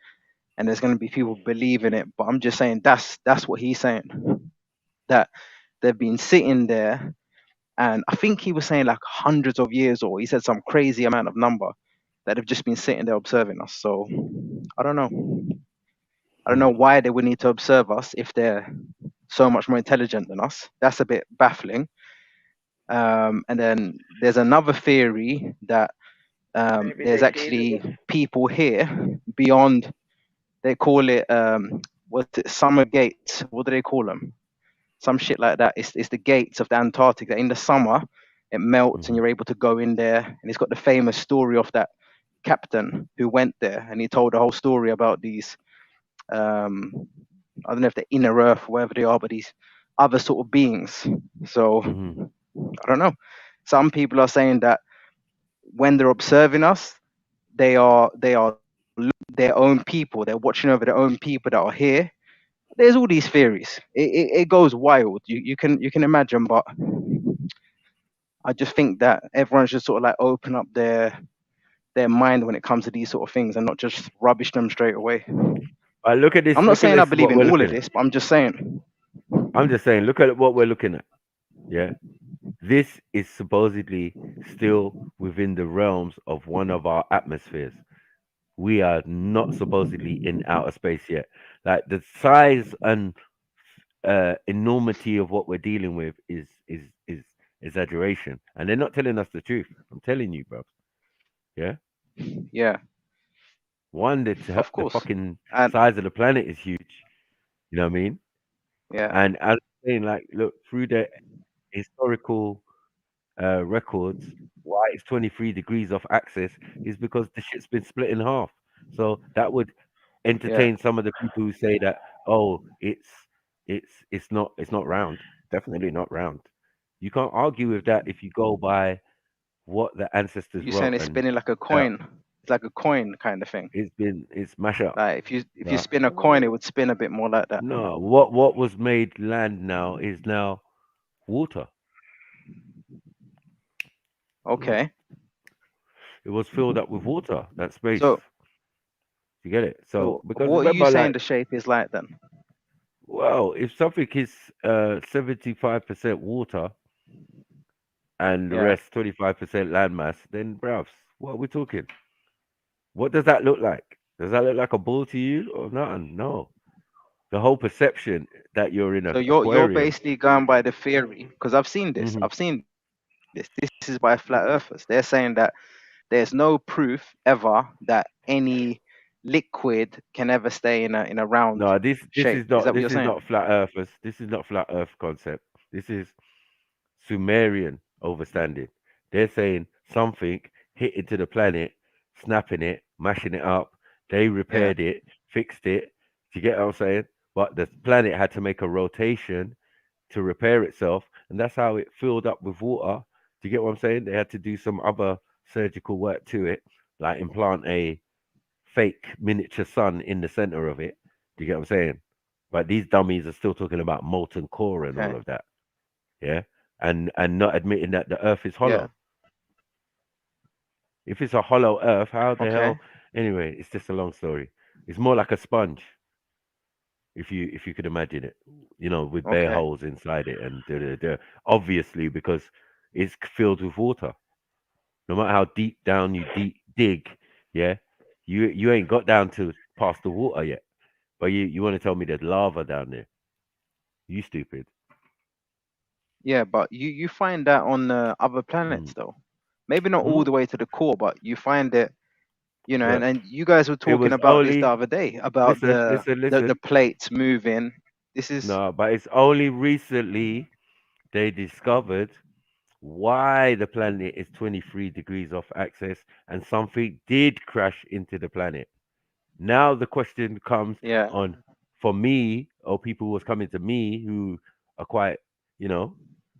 Speaker 7: and there's going to be people believing it. But I'm just saying that's what he's saying, that they've been sitting there, and I think he was saying like hundreds of years, or he said some crazy amount of number that have just been sitting there observing us. So I don't know. I don't know why they would need to observe us if they're so much more intelligent than us. That's a bit baffling. And then there's another theory that
Speaker 12: Maybe
Speaker 7: there's
Speaker 12: they seeded
Speaker 7: actually
Speaker 12: us.
Speaker 7: people here beyond. They call it what's it? Summer gates. What do they call them? Some shit like that. It's the gates of the Antarctic. That in the summer it melts and you're able to go in there. And it's got the famous story of that captain who went there, and he told the whole story about these. I don't know if they're inner Earth, wherever they are, but these other sort of beings. So I don't know. Some people are saying that when they're observing us, they are their own people. They're watching over their own people that are here. There's all these theories. It goes wild. You can imagine, but I just think that everyone should sort of like open up their mind when it comes to these sort of things and not just rubbish them straight away.
Speaker 1: Look at this.
Speaker 7: I'm not
Speaker 1: Look at
Speaker 7: saying I
Speaker 1: this.
Speaker 7: believe
Speaker 1: What
Speaker 7: in
Speaker 1: we're
Speaker 7: all of
Speaker 1: looking at.
Speaker 7: this, but I'm just saying.
Speaker 1: I'm just saying. Look at what we're looking at. Yeah, this is supposedly still within the realms of one of our atmospheres. We are not supposedly in outer space yet. Like the size and enormity of what we're dealing with is exaggeration, and they're not telling us the truth. I'm telling you, bro. Yeah.
Speaker 7: Yeah.
Speaker 1: One, the
Speaker 7: Of
Speaker 1: the
Speaker 7: course.
Speaker 1: fucking
Speaker 7: And
Speaker 1: size of the planet is huge. You know what I mean?
Speaker 7: yeah.
Speaker 1: And as I'm saying, like, look through the historical records, why it's 23 degrees off axis is because the shit's been split in half. So that would entertain some of the people who say that, oh, it's not round. Definitely not round. You can't argue with that if you go by what the ancestors
Speaker 7: You're saying
Speaker 1: wrote.
Speaker 7: it's
Speaker 1: And
Speaker 7: spinning like a coin. It's like a coin kind of thing.
Speaker 1: it's mash up.
Speaker 7: Like if you spin a coin, it would spin a bit more like that.
Speaker 1: No, what was made land now is now water.
Speaker 7: Okay.
Speaker 1: It was filled up with water, that space.
Speaker 7: So
Speaker 1: You get it? So because
Speaker 7: what are you
Speaker 1: remember,
Speaker 7: saying
Speaker 1: like,
Speaker 7: the shape is like then?
Speaker 1: well, if something is 75% water and the
Speaker 7: Yeah.
Speaker 1: rest 25% landmass, then bruvs, what are we talking? What does that look like? Does that look like a ball to you or nothing? No. The whole perception that you're in
Speaker 7: So
Speaker 1: an
Speaker 7: you're
Speaker 1: aquarium.
Speaker 7: basically going by the theory, because I've seen this. I've seen this. This is by flat earthers. They're saying that there's no proof ever that any liquid can ever stay in a round
Speaker 1: No, this
Speaker 7: shape.
Speaker 1: is
Speaker 7: Is
Speaker 1: not
Speaker 7: that what you're saying?
Speaker 1: flat earthers. This is not flat earth concept. This is Sumerian overstanding. They're saying something hit into the planet, snapping it, mashing it up. They
Speaker 7: Yeah.
Speaker 1: repaired it, fixed it. Do you get what I'm saying? But the planet had to make a rotation to repair itself, and that's how it filled up with water. Do you get what I'm saying? They had to do some other surgical work to it, like implant a fake miniature sun in the center of it. Do you get what I'm saying? But these dummies are still talking about molten core and all
Speaker 7: Okay.
Speaker 1: of that. Yeah. And not admitting that the earth is
Speaker 7: Yeah.
Speaker 1: hollow. If it's a hollow earth, how the
Speaker 7: Okay.
Speaker 1: hell? Anyway, it's just a long story. It's more like a sponge, if you could imagine it, with bare
Speaker 7: Okay.
Speaker 1: holes inside it, and obviously because it's filled with water. No matter how deep down you dig, yeah, you ain't got down to past the water yet. But you want to tell me there's lava down there? You stupid.
Speaker 7: Yeah, but you find that on other planets though. Maybe not all
Speaker 1: Hmm?
Speaker 7: the way to the core, but you find it,
Speaker 1: Look,
Speaker 7: and you guys were
Speaker 1: it
Speaker 7: talking
Speaker 1: was
Speaker 7: about this the
Speaker 1: only
Speaker 7: other day about
Speaker 1: listen,
Speaker 7: the
Speaker 1: listen.
Speaker 7: plates moving. This is
Speaker 1: No, but it's only recently they discovered why the planet is 23 degrees off axis and something did crash into the planet. Now the question comes
Speaker 7: yeah,
Speaker 1: on for me, or people who was coming to me who are quite, you know,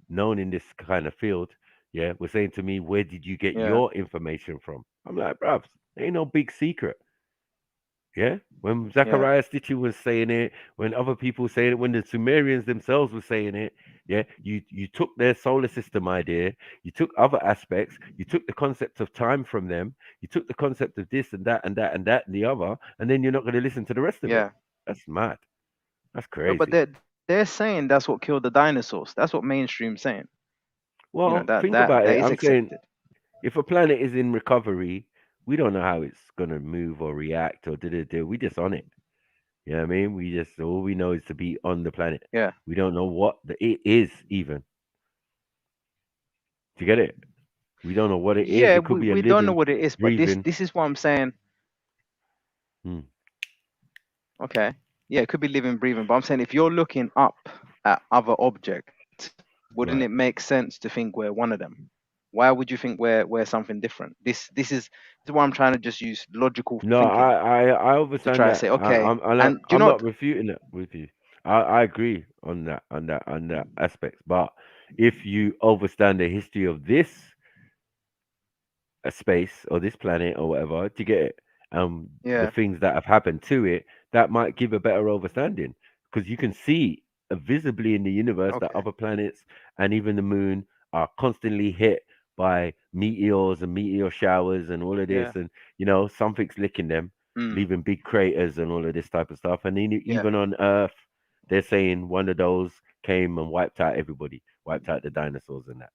Speaker 1: known in this kind of field, yeah, were saying to me, where did you get
Speaker 7: yeah,
Speaker 1: your information from? I'm like, bruv, ain't no big secret. Yeah. When
Speaker 7: yeah,
Speaker 1: Zachariah Stitchy was saying it, when other people were saying it, when the Sumerians themselves were saying it, yeah, you took their solar system idea, you took other aspects, you took the concept of time from them, you took the concept of this and that and that and that and the other, and then you're not going to listen to the rest of it.
Speaker 7: yeah.
Speaker 1: That's mad. That's
Speaker 7: No, but
Speaker 1: crazy.
Speaker 7: they're saying that's what killed the dinosaurs. That's what mainstream's saying.
Speaker 1: Well,
Speaker 7: That
Speaker 1: think about it.
Speaker 7: is
Speaker 1: I'm saying
Speaker 7: accepted.
Speaker 1: if a planet is in recovery, we don't know how it's going to move or react or do. We just on it. You know what I mean? We just all we know is to be on the planet.
Speaker 7: Yeah.
Speaker 1: We don't know what it is even. Do you get it? We don't know what it is.
Speaker 7: Yeah,
Speaker 1: It could be a
Speaker 7: we don't know
Speaker 1: living,
Speaker 7: what it is, but this
Speaker 1: breathing.
Speaker 7: this is what I'm saying. Okay. Yeah, it could be living, breathing. But I'm saying if you're looking up at other objects, wouldn't it make sense to think we're one of them? Why would you think we're something different? This is why I'm trying to just use logical
Speaker 1: No,
Speaker 7: thinking
Speaker 1: I
Speaker 7: to
Speaker 1: understand
Speaker 7: try to
Speaker 1: that.
Speaker 7: say, okay, and do you
Speaker 1: I'm
Speaker 7: know
Speaker 1: not
Speaker 7: what?
Speaker 1: refuting it with you. I agree on that aspect. But if you understand the history of this space or this planet or whatever, to get it, the
Speaker 7: Yeah.
Speaker 1: things that have happened to it, that might give a better understanding because you can see visibly in the universe that
Speaker 7: Okay.
Speaker 1: other planets and even the moon are constantly hit by meteors and meteor showers and all of
Speaker 7: Yeah.
Speaker 1: this, and something's licking them,
Speaker 7: Mm.
Speaker 1: leaving big craters and all of this type of stuff. And then
Speaker 7: Yeah.
Speaker 1: even on Earth, they're saying one of those came and wiped out everybody, wiped out the dinosaurs and that.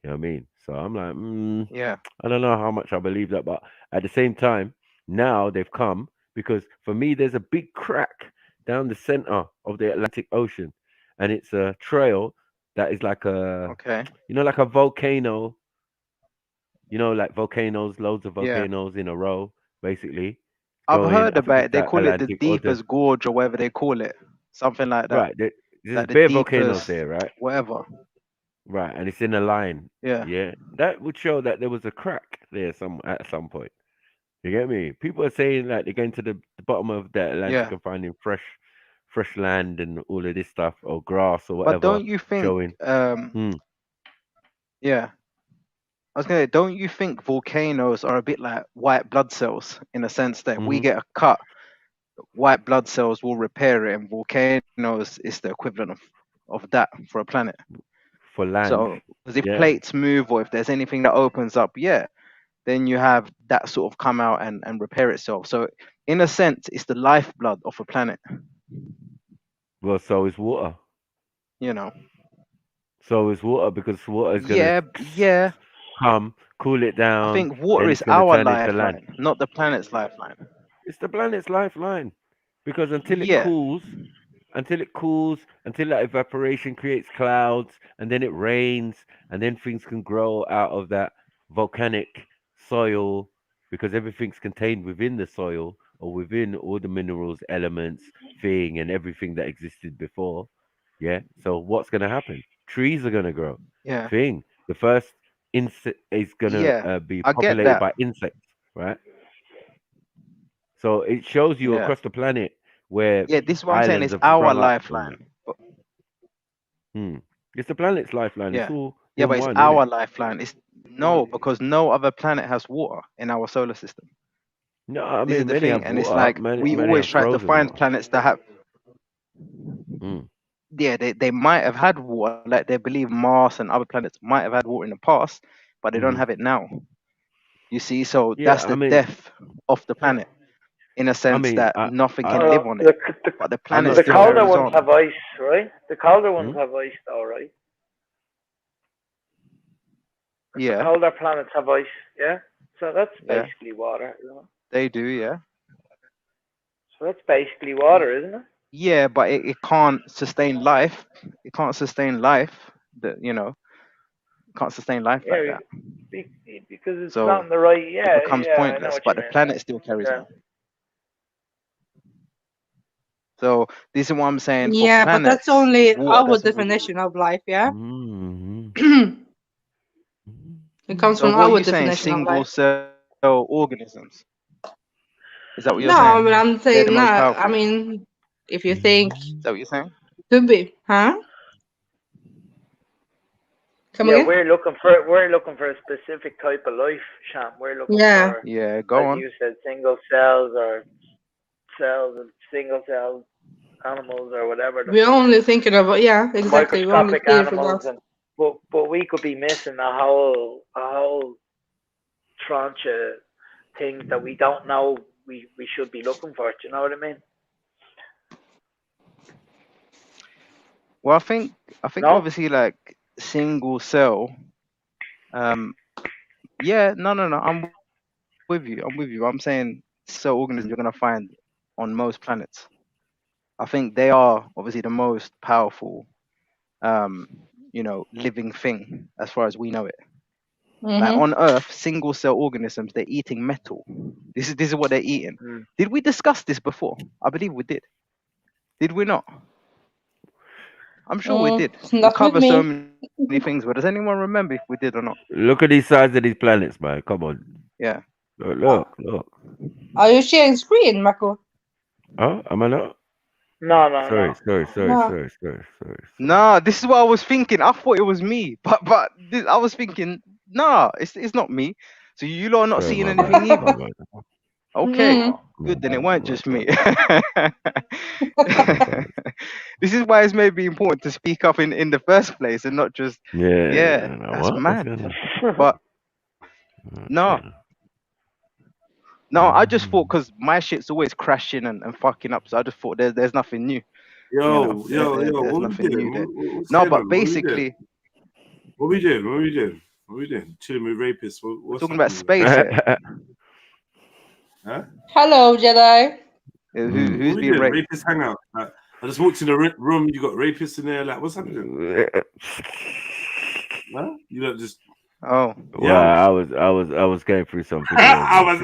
Speaker 1: You know what I mean? So I'm like,
Speaker 7: Yeah.
Speaker 1: I don't know how much I believe that, but at the same time, now they've come because for me, there's a big crack down the center of the Atlantic Ocean, and it's a trail that is like
Speaker 7: Okay.
Speaker 1: like a volcano. Like volcanoes, loads of
Speaker 7: Yeah.
Speaker 1: volcanoes in a row, basically
Speaker 7: I've
Speaker 1: going.
Speaker 7: heard
Speaker 1: I think
Speaker 7: about
Speaker 1: it's
Speaker 7: it. They
Speaker 1: the
Speaker 7: call it the
Speaker 1: Atlantic or the
Speaker 7: deepest gorge or whatever they call it. Something like that.
Speaker 1: right. There's
Speaker 7: Like the
Speaker 1: bare volcanoes
Speaker 7: deepest
Speaker 1: there, right?
Speaker 7: whatever.
Speaker 1: Right, and it's in a line.
Speaker 7: Yeah.
Speaker 1: Yeah, that would show that there was a crack there at some point. You get me? People are saying like they're going to the bottom of the Atlantic
Speaker 7: Yeah.
Speaker 1: and finding fresh land and all of this stuff or grass or
Speaker 7: But
Speaker 1: whatever
Speaker 7: don't you think
Speaker 1: showing.
Speaker 7: yeah. I was gonna say, don't you think volcanoes are a bit like white blood cells in a sense that we get a cut, white blood cells will repair it, and volcanoes is the equivalent of that for a planet.
Speaker 1: For land.
Speaker 7: So, because if
Speaker 1: Yeah.
Speaker 7: plates move or if there's anything that opens up, yeah, then you have that sort of come out and repair itself. So, in a sense, it's the lifeblood of a planet.
Speaker 1: Well, so is water.
Speaker 7: You know.
Speaker 1: So is water because water is gonna
Speaker 7: Yeah.
Speaker 1: come, cool it
Speaker 7: I
Speaker 1: down,
Speaker 7: think water
Speaker 1: then
Speaker 7: is
Speaker 1: it's gonna
Speaker 7: our
Speaker 1: turn into land.
Speaker 7: lifeline, not the planet's lifeline.
Speaker 1: It's the planet's lifeline because
Speaker 7: Yeah.
Speaker 1: until that evaporation creates clouds and then it rains and then things can grow out of that volcanic soil because everything's contained within the soil or within all the minerals, elements, thing and everything that existed before. Yeah. So what's going to happen? Trees are going to grow.
Speaker 7: Yeah.
Speaker 1: The first insect is going
Speaker 7: Yeah.
Speaker 1: to be
Speaker 7: I get
Speaker 1: populated
Speaker 7: that.
Speaker 1: by insects, right? So it shows you
Speaker 7: Yeah.
Speaker 1: across the planet where
Speaker 7: Yeah, this is what I'm saying.
Speaker 1: islands
Speaker 7: It's
Speaker 1: have
Speaker 7: our
Speaker 1: sprung up and that.
Speaker 7: lifeline.
Speaker 1: It's the planet's lifeline. It's
Speaker 7: Yeah.
Speaker 1: all
Speaker 7: Yeah,
Speaker 1: in
Speaker 7: but it's
Speaker 1: one, isn't
Speaker 7: our
Speaker 1: it?
Speaker 7: lifeline. It's no, because no other planet has water in our solar system.
Speaker 1: No, I
Speaker 7: This is
Speaker 1: mean
Speaker 7: the
Speaker 1: many
Speaker 7: thing,
Speaker 1: have
Speaker 7: and it's
Speaker 1: water,
Speaker 7: like
Speaker 1: many
Speaker 7: we
Speaker 1: many
Speaker 7: always
Speaker 1: have
Speaker 7: try to
Speaker 1: frozen
Speaker 7: find
Speaker 1: water.
Speaker 7: planets that have.
Speaker 1: Mm.
Speaker 7: Yeah, they might have had water, like they believe Mars and other planets might have had water in the past, but they don't
Speaker 1: Hmm.
Speaker 7: have it now. You see, so
Speaker 1: Yeah,
Speaker 7: that's
Speaker 1: I
Speaker 7: the
Speaker 1: mean,
Speaker 7: death of the planet, in a sense that nothing
Speaker 1: I
Speaker 7: can live on it, but the
Speaker 1: I'm
Speaker 7: planet
Speaker 1: not
Speaker 12: the
Speaker 7: still
Speaker 1: sure.
Speaker 12: colder
Speaker 7: carries
Speaker 12: ones
Speaker 7: on.
Speaker 12: have ice, right? The colder ones
Speaker 1: Hmm?
Speaker 12: have ice, though, right? The
Speaker 7: Yeah,
Speaker 12: colder planets have ice, yeah. So that's
Speaker 7: yeah,
Speaker 12: basically water, isn't it?
Speaker 7: they do. Yeah,
Speaker 12: So that's basically water, isn't it?
Speaker 7: yeah, but it can't sustain life. It can't sustain life. Can't sustain life like
Speaker 12: Yeah,
Speaker 7: that.
Speaker 12: because it's not
Speaker 7: So
Speaker 12: in the right.
Speaker 7: it
Speaker 12: Yeah,
Speaker 7: becomes
Speaker 12: yeah, I know
Speaker 7: pointless.
Speaker 12: what you
Speaker 7: But the
Speaker 12: mean.
Speaker 7: planet still carries
Speaker 12: Yeah.
Speaker 7: on. So this is what I'm saying. For
Speaker 8: Yeah, but that's
Speaker 7: planets,
Speaker 8: only
Speaker 7: water
Speaker 8: our
Speaker 7: doesn't really.
Speaker 8: definition of life, yeah?
Speaker 1: Hmm.
Speaker 8: It comes
Speaker 7: So
Speaker 8: from
Speaker 7: what are
Speaker 8: our
Speaker 7: you saying?
Speaker 8: definition of
Speaker 7: Single
Speaker 8: life.
Speaker 7: cell organisms? Is that what you're
Speaker 8: No,
Speaker 7: saying?
Speaker 8: but I'm
Speaker 7: They're the
Speaker 8: saying
Speaker 7: most
Speaker 8: that. I
Speaker 7: powerful. Is
Speaker 8: mean, if you think,
Speaker 7: that what you're saying?
Speaker 8: could be, huh? Come
Speaker 12: Yeah,
Speaker 8: again?
Speaker 12: we're looking for a specific type of life, Sham. We're looking
Speaker 8: Yeah.
Speaker 12: for,
Speaker 7: Yeah, go
Speaker 12: as
Speaker 7: on.
Speaker 12: you said, single cells or single cell animals or whatever.
Speaker 8: We're only thinking about, yeah, exactly. We're only
Speaker 12: Microscopic
Speaker 8: seeing from
Speaker 12: animals,
Speaker 8: us.
Speaker 12: but we could be missing a whole tranche of things that we don't know we should be looking for. Do you know what I mean?
Speaker 7: Well, I think
Speaker 12: No?
Speaker 7: obviously like single cell. Yeah, no. I'm with you. I'm saying cell organisms you're gonna find on most planets. I think they are obviously the most powerful, living thing as far as we know it. Like on Earth, single cell organisms, they're eating metal. This is what they're eating. Did we discuss this before? I believe we did. Did we not? I'm sure we did. We
Speaker 8: Not with
Speaker 7: cover so
Speaker 8: me.
Speaker 7: many things, but does anyone remember if we did or not?
Speaker 1: Look at these sides of these planets, man. Come on.
Speaker 7: Yeah.
Speaker 1: Look.
Speaker 8: Are you sharing screen, Marco?
Speaker 1: Oh, am I not?
Speaker 12: No.
Speaker 1: Sorry.
Speaker 8: No.
Speaker 7: Nah, this is what I was thinking. I thought it was me, but I was thinking, nah, it's not me. So you lot are not
Speaker 1: Sorry,
Speaker 7: seeing
Speaker 1: my
Speaker 7: anything
Speaker 1: bad.
Speaker 7: either.
Speaker 1: My bad.
Speaker 7: Okay, good. Then it weren't just me. This is why it's maybe important to speak up in the first place and not just
Speaker 1: Yeah.
Speaker 7: that's
Speaker 1: What's
Speaker 7: mad.
Speaker 1: going on?
Speaker 7: But no, I just thought because my shit's always crashing and fucking up, so I just thought there's nothing new.
Speaker 10: Yo,
Speaker 7: There's
Speaker 10: what we
Speaker 7: nothing new
Speaker 10: doing?
Speaker 7: there.
Speaker 10: What's
Speaker 7: No,
Speaker 10: going
Speaker 7: but
Speaker 10: on?
Speaker 7: basically,
Speaker 10: What we doing? Chilling with rapists.
Speaker 7: we're
Speaker 10: What's
Speaker 7: talking about
Speaker 10: happening?
Speaker 7: space here.
Speaker 10: Huh?
Speaker 8: Hello, Jedi.
Speaker 7: Who's
Speaker 10: What we
Speaker 7: being
Speaker 10: doing?
Speaker 7: raped?
Speaker 10: Rapist hangout. I just walked in the room. You got rapists in there. Like, what's happening? Huh? You don't just.
Speaker 7: Oh.
Speaker 1: Well, I was going through some videos.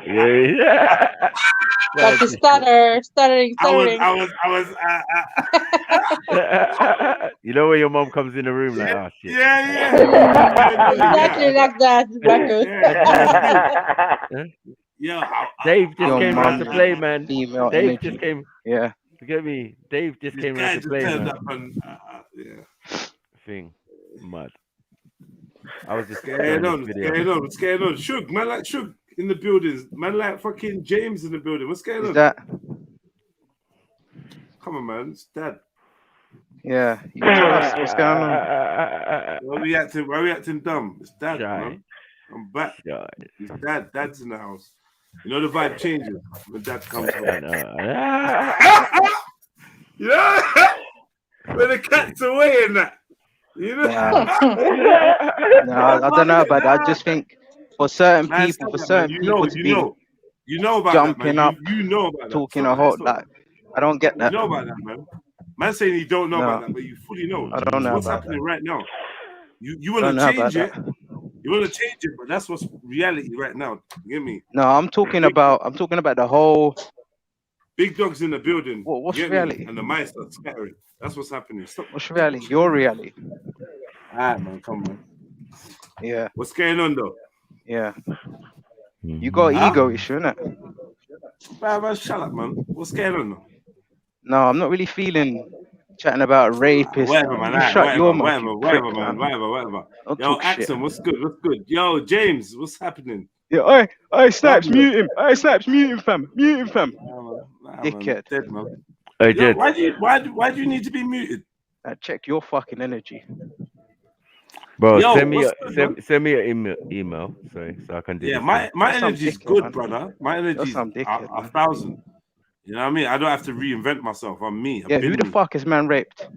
Speaker 1: Yeah.
Speaker 8: Got to stuttering.
Speaker 1: You know when your mom comes in the room like, oh shit.
Speaker 8: Exactly like that, Marco.
Speaker 1: Dave just
Speaker 7: Your
Speaker 1: came round to
Speaker 7: mum,
Speaker 1: play, man.
Speaker 7: female
Speaker 1: Dave
Speaker 7: energy.
Speaker 1: just came.
Speaker 7: Yeah.
Speaker 1: Forget me. Dave just came round to play, man. Thing, mad. I was just showing this video.
Speaker 10: What's going on? Shug, man, like Shug in the buildings. Man, like fucking James in the building. What's going on?
Speaker 7: Is that?
Speaker 10: Come on, man. It's Dad.
Speaker 7: Yeah. You tell us what's going on.
Speaker 10: Why are we acting dumb? It's Dad, man. I'm back. It's Dad. Dad's in the house. You know the vibe changes when Dad comes home. Yeah. When the cat's away and that. You know?
Speaker 7: No, I don't know about that. I just think for certain people, to be
Speaker 10: you know about
Speaker 7: jumping
Speaker 10: that,
Speaker 7: up,
Speaker 10: you know about that.
Speaker 7: talking a whole like, I don't get that.
Speaker 10: You know about that, man. Man saying you don't know about that, but you fully know.
Speaker 7: I don't know
Speaker 10: what's
Speaker 7: about
Speaker 10: happening
Speaker 7: that.
Speaker 10: right now. You want to change it. You want to change it, but that's what's reality right now. You get me?
Speaker 7: No, I'm talking about the whole.
Speaker 10: Big dogs in the building.
Speaker 7: What's
Speaker 10: get
Speaker 7: reality?
Speaker 10: Me? And the mice are scattering. That's what's happening. Stop.
Speaker 7: What's reality? Your reality.
Speaker 10: Alright, man. Come on.
Speaker 7: Yeah.
Speaker 10: What's going on, though?
Speaker 7: Yeah. You got an ego issue, innit?
Speaker 10: Man, shut up, man. What's going on, though?
Speaker 7: No, I'm not really feeling chatting about rapists.
Speaker 10: Whatever, man.
Speaker 7: Shut your mouth,
Speaker 10: Whatever,
Speaker 7: man.
Speaker 10: Whatever.
Speaker 7: Don't
Speaker 10: Yo,
Speaker 7: talk shit.
Speaker 10: Axon, what's good? Yo, James, what's happening?
Speaker 7: Yeah, I Snaps, mute him. Snaps, mute him, fam. Dickhead.
Speaker 10: Dead, man.
Speaker 1: Hey,
Speaker 10: Yo, why do you need to be muted?
Speaker 7: Check your fucking energy.
Speaker 1: Bro,
Speaker 10: Yo,
Speaker 1: send me an email, sorry, so I can do.
Speaker 10: Yeah,
Speaker 1: this
Speaker 10: my energy is good, brother. My energy is a 1,000. You know what I mean? I don't have to reinvent myself. I'm me.
Speaker 7: Who the fuck is man raped?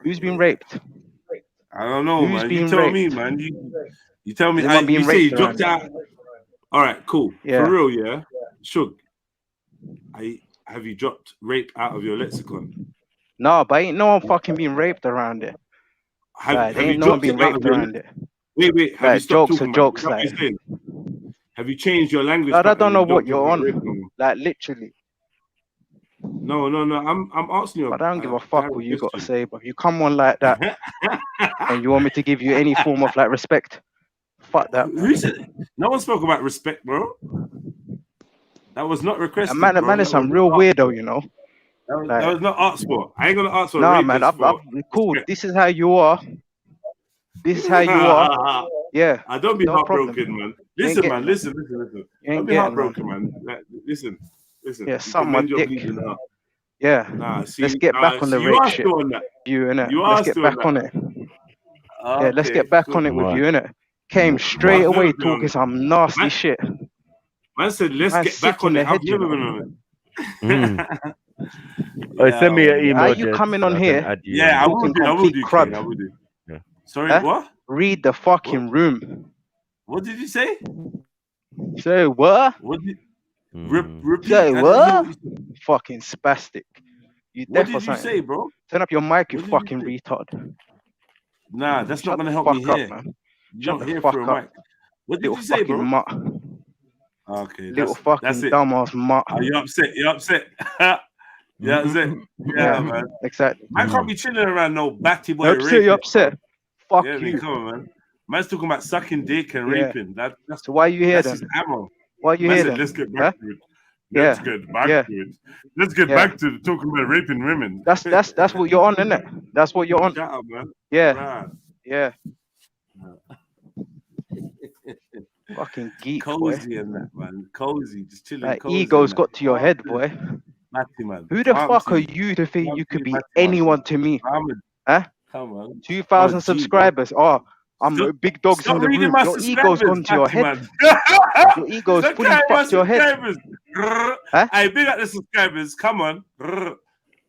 Speaker 7: Who's been raped?
Speaker 10: I don't know,
Speaker 7: Who's
Speaker 10: man.
Speaker 7: been
Speaker 10: You tell
Speaker 7: raped?
Speaker 10: me, man. You tell me.
Speaker 7: Anyone being
Speaker 10: You say you
Speaker 7: raped
Speaker 10: dropped
Speaker 7: around
Speaker 10: out. All right, cool.
Speaker 7: Yeah.
Speaker 10: For real, yeah. Shug, have you dropped rape out of your lexicon?
Speaker 7: No, but ain't no one fucking being raped around it.
Speaker 10: Have
Speaker 7: ain't
Speaker 10: you
Speaker 7: no one
Speaker 10: dropped
Speaker 7: being
Speaker 10: it out of
Speaker 7: raped
Speaker 10: your
Speaker 7: around it.
Speaker 10: Wait. Have you stopped
Speaker 7: Jokes
Speaker 10: talking
Speaker 7: are
Speaker 10: about
Speaker 7: jokes,
Speaker 10: it?
Speaker 7: like.
Speaker 10: Have you changed your language?
Speaker 7: I don't
Speaker 10: pattern
Speaker 7: know
Speaker 10: and
Speaker 7: what
Speaker 10: don't
Speaker 7: you're
Speaker 10: talk about rape
Speaker 7: on.
Speaker 10: no more?
Speaker 7: Like literally.
Speaker 10: No. I'm asking you.
Speaker 7: I don't give a fuck what you got to say, but if you come on like that and you want me to give you any form of like respect, fuck that.
Speaker 10: Who said? No one spoke about respect, bro. That was not requested.
Speaker 7: Man is some real weirdo, you know.
Speaker 10: That was not asked for. I ain't gonna ask for.
Speaker 7: Nah, man, I've cool. This is how you are. This is how you are. Yeah.
Speaker 10: I don't be
Speaker 7: no
Speaker 10: heartbroken,
Speaker 7: problem.
Speaker 10: man. Listen, man. Listen. Don't be heartbroken, man. Like, listen.
Speaker 7: Yeah, suck my dick.
Speaker 10: Heart.
Speaker 7: Yeah.
Speaker 10: Nah, see,
Speaker 7: let's get back on the rape shit. You innit? Let's get back on it. Yeah, let's get back on it with you, innit? Came straight away talking some nasty shit.
Speaker 10: Man said, let's get back on it. I've never been on
Speaker 1: it. Send me an email.
Speaker 7: Are you coming on here?
Speaker 10: Yeah, I will do. I will do.
Speaker 1: Yeah.
Speaker 10: Sorry, what?
Speaker 7: Read the fucking room.
Speaker 10: What did you say?
Speaker 7: Say what?
Speaker 10: What did repeat?
Speaker 7: Say what? Fucking spastic.
Speaker 10: What did you say, bro?
Speaker 7: Turn up your mic, you fucking retard.
Speaker 10: Nah, that's not gonna help me here.
Speaker 7: Shut
Speaker 2: don't
Speaker 7: the
Speaker 2: hear
Speaker 7: fuck
Speaker 2: through a
Speaker 7: up.
Speaker 2: mic. What did
Speaker 7: Little
Speaker 2: you say,
Speaker 7: fucking
Speaker 2: bro?
Speaker 7: mutt.
Speaker 2: Okay,
Speaker 7: Little
Speaker 2: that's
Speaker 7: fucking
Speaker 2: it.
Speaker 7: dumbass mutt.
Speaker 2: Are you upset? You upset? Yeah, that's it. Yeah, man.
Speaker 7: Exactly.
Speaker 2: Man can't be chilling around no batty boy
Speaker 7: You're upset. You're
Speaker 2: rapist, bro.
Speaker 7: upset. Fuck
Speaker 2: Yeah, I mean,
Speaker 7: you.
Speaker 2: come on, man. Man's talking about sucking dick and
Speaker 7: Yeah.
Speaker 2: raping. That's
Speaker 7: So why are you here
Speaker 2: that's his
Speaker 7: then?
Speaker 2: ammo.
Speaker 7: Why are you
Speaker 2: Man
Speaker 7: here
Speaker 2: said,
Speaker 7: then?
Speaker 2: let's get back
Speaker 7: Huh?
Speaker 2: to it.
Speaker 7: Yeah.
Speaker 2: Let's get back
Speaker 7: Yeah.
Speaker 2: to it. Let's get
Speaker 7: Yeah.
Speaker 2: back to talking about raping women.
Speaker 7: That's what you're on, isn't it? That's what you're on.
Speaker 2: Shut up, man.
Speaker 7: Yeah.
Speaker 2: Right.
Speaker 7: Yeah. Fucking geek,
Speaker 2: Cozy
Speaker 7: boy.
Speaker 2: and that, man. Cozy, just chilling.
Speaker 7: That
Speaker 2: Cozy
Speaker 7: ego's
Speaker 2: and
Speaker 7: got
Speaker 2: that.
Speaker 7: to your head, boy.
Speaker 2: Matty, man.
Speaker 7: Who the
Speaker 2: Calm
Speaker 7: fuck
Speaker 2: to
Speaker 7: are
Speaker 2: you.
Speaker 7: you to think
Speaker 2: Calm
Speaker 7: you
Speaker 2: to
Speaker 7: could
Speaker 2: you,
Speaker 7: be
Speaker 2: Matty, man.
Speaker 7: anyone to me? Huh?
Speaker 2: Come on.
Speaker 7: 2,000
Speaker 2: Oh, G.
Speaker 7: subscribers. Oh, I'm
Speaker 2: Stop,
Speaker 7: big dogs
Speaker 2: stop
Speaker 7: in the
Speaker 2: reading
Speaker 7: room.
Speaker 2: my
Speaker 7: Your ego's
Speaker 2: subscribers,
Speaker 7: gone to your
Speaker 2: Matty,
Speaker 7: head.
Speaker 2: man.
Speaker 7: Your ego's
Speaker 2: Stop
Speaker 7: fully
Speaker 2: carrying my
Speaker 7: fucked your head.
Speaker 2: subscribers.
Speaker 7: Huh?
Speaker 2: Hey, big up the subscribers. Come on.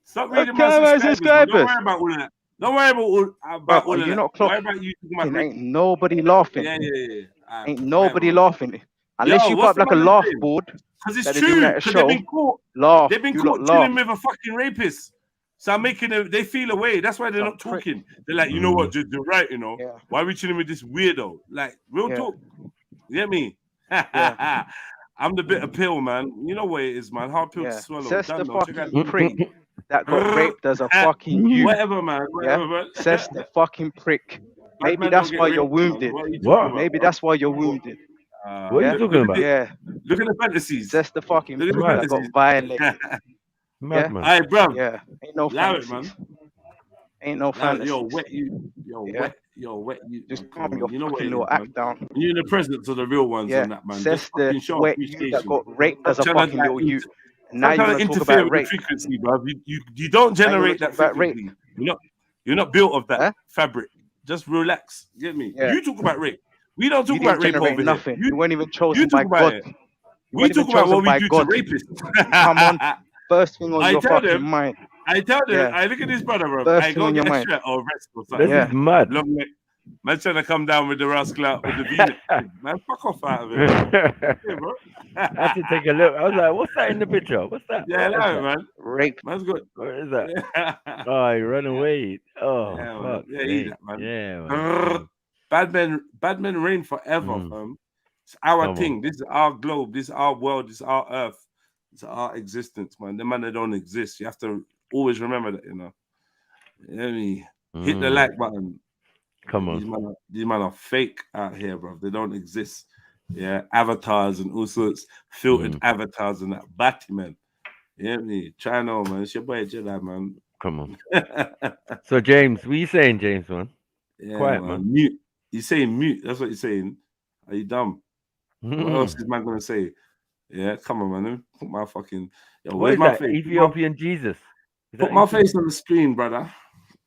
Speaker 2: Stop reading my
Speaker 7: Okay, my
Speaker 2: subscribers, bro. Don't
Speaker 7: subscribers.
Speaker 2: worry about all of that. Don't worry about all
Speaker 7: Bruv,
Speaker 2: of
Speaker 7: are you
Speaker 2: that.
Speaker 7: not
Speaker 2: Worry
Speaker 7: clocking?
Speaker 2: about you talking about
Speaker 7: Ain't nobody laughing.
Speaker 2: Yeah.
Speaker 7: Ain't nobody
Speaker 2: Whatever.
Speaker 7: laughing. Unless
Speaker 2: Yo,
Speaker 7: you put
Speaker 2: what's
Speaker 7: up
Speaker 2: the
Speaker 7: like a
Speaker 2: man
Speaker 7: laugh
Speaker 2: saying?
Speaker 7: board
Speaker 2: Because it's
Speaker 7: that they're doing
Speaker 2: true.
Speaker 7: at a
Speaker 2: Because they've
Speaker 7: show.
Speaker 2: been caught.
Speaker 7: Laugh.
Speaker 2: They've been
Speaker 7: You
Speaker 2: caught
Speaker 7: lot
Speaker 2: chilling
Speaker 7: laugh.
Speaker 2: with a fucking rapist. So I'm making them, they feel away. That's why they're not talking. They're like, you know what, you're right, you know.
Speaker 7: Yeah.
Speaker 2: Why are we chilling with this weirdo? Like, real talk. You get me? I'm the bitter pill, man. You know what it is, man. Hard pill to
Speaker 7: Yeah.
Speaker 2: swallow.
Speaker 7: Says the
Speaker 2: Done, no. Check out
Speaker 7: fucking prick that got raped as a fucking youth.
Speaker 2: whatever, man. Whatever,
Speaker 7: Yeah.
Speaker 2: man.
Speaker 7: Says the fucking prick. Maybe
Speaker 2: man
Speaker 7: that's
Speaker 2: don't get
Speaker 7: why you're
Speaker 2: raped, man.
Speaker 7: wounded.
Speaker 2: What are you talking about,
Speaker 7: Maybe
Speaker 2: bro?
Speaker 7: that's why you're wounded.
Speaker 1: What are you talking about?
Speaker 7: Yeah.
Speaker 2: Look at the fantasies.
Speaker 7: Says the fucking
Speaker 2: Look at
Speaker 7: prick
Speaker 2: the
Speaker 7: that got
Speaker 2: fantasies.
Speaker 7: violated.
Speaker 1: Madman.
Speaker 7: Yeah.
Speaker 2: Hey, bro.
Speaker 7: Yeah. Ain't no
Speaker 2: Allow it,
Speaker 7: fantasies.
Speaker 2: man.
Speaker 7: Ain't no fantasies.
Speaker 2: Yo, wet you.
Speaker 7: Yeah.
Speaker 2: Wet you.
Speaker 7: Just
Speaker 2: Come
Speaker 7: calm
Speaker 2: on,
Speaker 7: your
Speaker 2: you know what
Speaker 7: fucking
Speaker 2: it is,
Speaker 7: little
Speaker 2: man.
Speaker 7: act down.
Speaker 2: When you're in the presence of the real ones
Speaker 7: Yeah.
Speaker 2: on that, man.
Speaker 7: Says
Speaker 2: Just
Speaker 7: the
Speaker 2: fucking show
Speaker 7: wet you that
Speaker 2: appreciation.
Speaker 7: got raped
Speaker 2: Stop
Speaker 7: as a
Speaker 2: trying to,
Speaker 7: fucking little youth. And now
Speaker 2: Stop
Speaker 7: you're
Speaker 2: trying
Speaker 7: gonna
Speaker 2: to
Speaker 7: talk
Speaker 2: interfere
Speaker 7: about
Speaker 2: with
Speaker 7: rape.
Speaker 2: the frequency, bro. You don't
Speaker 7: Now you're gonna
Speaker 2: generate
Speaker 7: talk
Speaker 2: that
Speaker 7: about rape.
Speaker 2: frequency. You're not built of that fabric. Just relax. Get me?
Speaker 7: Yeah.
Speaker 2: You talk about rape. We don't
Speaker 7: You
Speaker 2: talk about
Speaker 7: didn't
Speaker 2: rape
Speaker 7: generate
Speaker 2: over
Speaker 7: nothing.
Speaker 2: here.
Speaker 7: You weren't even
Speaker 2: You
Speaker 7: chosen
Speaker 2: talk
Speaker 7: by
Speaker 2: about
Speaker 7: God.
Speaker 2: it.
Speaker 7: You
Speaker 2: We
Speaker 7: weren't even
Speaker 2: talk about
Speaker 7: chosen
Speaker 2: what we
Speaker 7: by
Speaker 2: do
Speaker 7: God.
Speaker 2: to rapists.
Speaker 7: You come on. First thing on
Speaker 2: I
Speaker 7: your
Speaker 2: tell
Speaker 7: fucking
Speaker 2: them.
Speaker 7: mind.
Speaker 2: I tell them.
Speaker 7: Yeah.
Speaker 2: I look at this brother, bro.
Speaker 7: First
Speaker 2: I
Speaker 7: thing
Speaker 2: go
Speaker 7: on your
Speaker 2: get a
Speaker 7: mind.
Speaker 2: shirt or a vest or something.
Speaker 1: This is mad.
Speaker 2: Long neck. Man trying to come down with the rascal out with the V-neck. Man, fuck off out of it, man. Yeah, bro.
Speaker 1: I had to take a look. I was like, what's that in the picture? What's that?
Speaker 2: Yeah,
Speaker 1: What is that?
Speaker 2: man.
Speaker 7: Rape.
Speaker 2: Man's good.
Speaker 1: What is that?
Speaker 2: Yeah.
Speaker 1: Oh, he ran away. Oh,
Speaker 2: Yeah, man.
Speaker 1: fuck.
Speaker 2: Yeah, eat that, man.
Speaker 1: Yeah, man.
Speaker 2: Bad men reign forever, fam. It's our
Speaker 1: Come
Speaker 2: thing.
Speaker 1: on.
Speaker 2: This is our globe. This is our world. This is our earth. It's our existence, man. The man that don't exist. You have to always remember that, you know. Let me hit the like button.
Speaker 1: Come on.
Speaker 2: These men are fake out here, bro. They don't exist. Yeah, avatars and all sorts, filtered avatars and that. Batty, man. You hear me? Try now, man. It's your boy Jedi, man.
Speaker 1: Come on. So, James, what are you saying, James, man?
Speaker 2: Yeah,
Speaker 1: Quiet, man.
Speaker 2: Mute. He's saying mute. That's what he's saying. Are you dumb? What else is man gonna say? Yeah, come on, man. Let me put my fucking. Yo,
Speaker 1: What
Speaker 2: where's
Speaker 1: is
Speaker 2: my
Speaker 1: that?
Speaker 2: face?
Speaker 1: Ethiopian Jesus. Is
Speaker 2: Put
Speaker 1: that
Speaker 2: my
Speaker 1: Ethiopian?
Speaker 2: face on the screen, brother.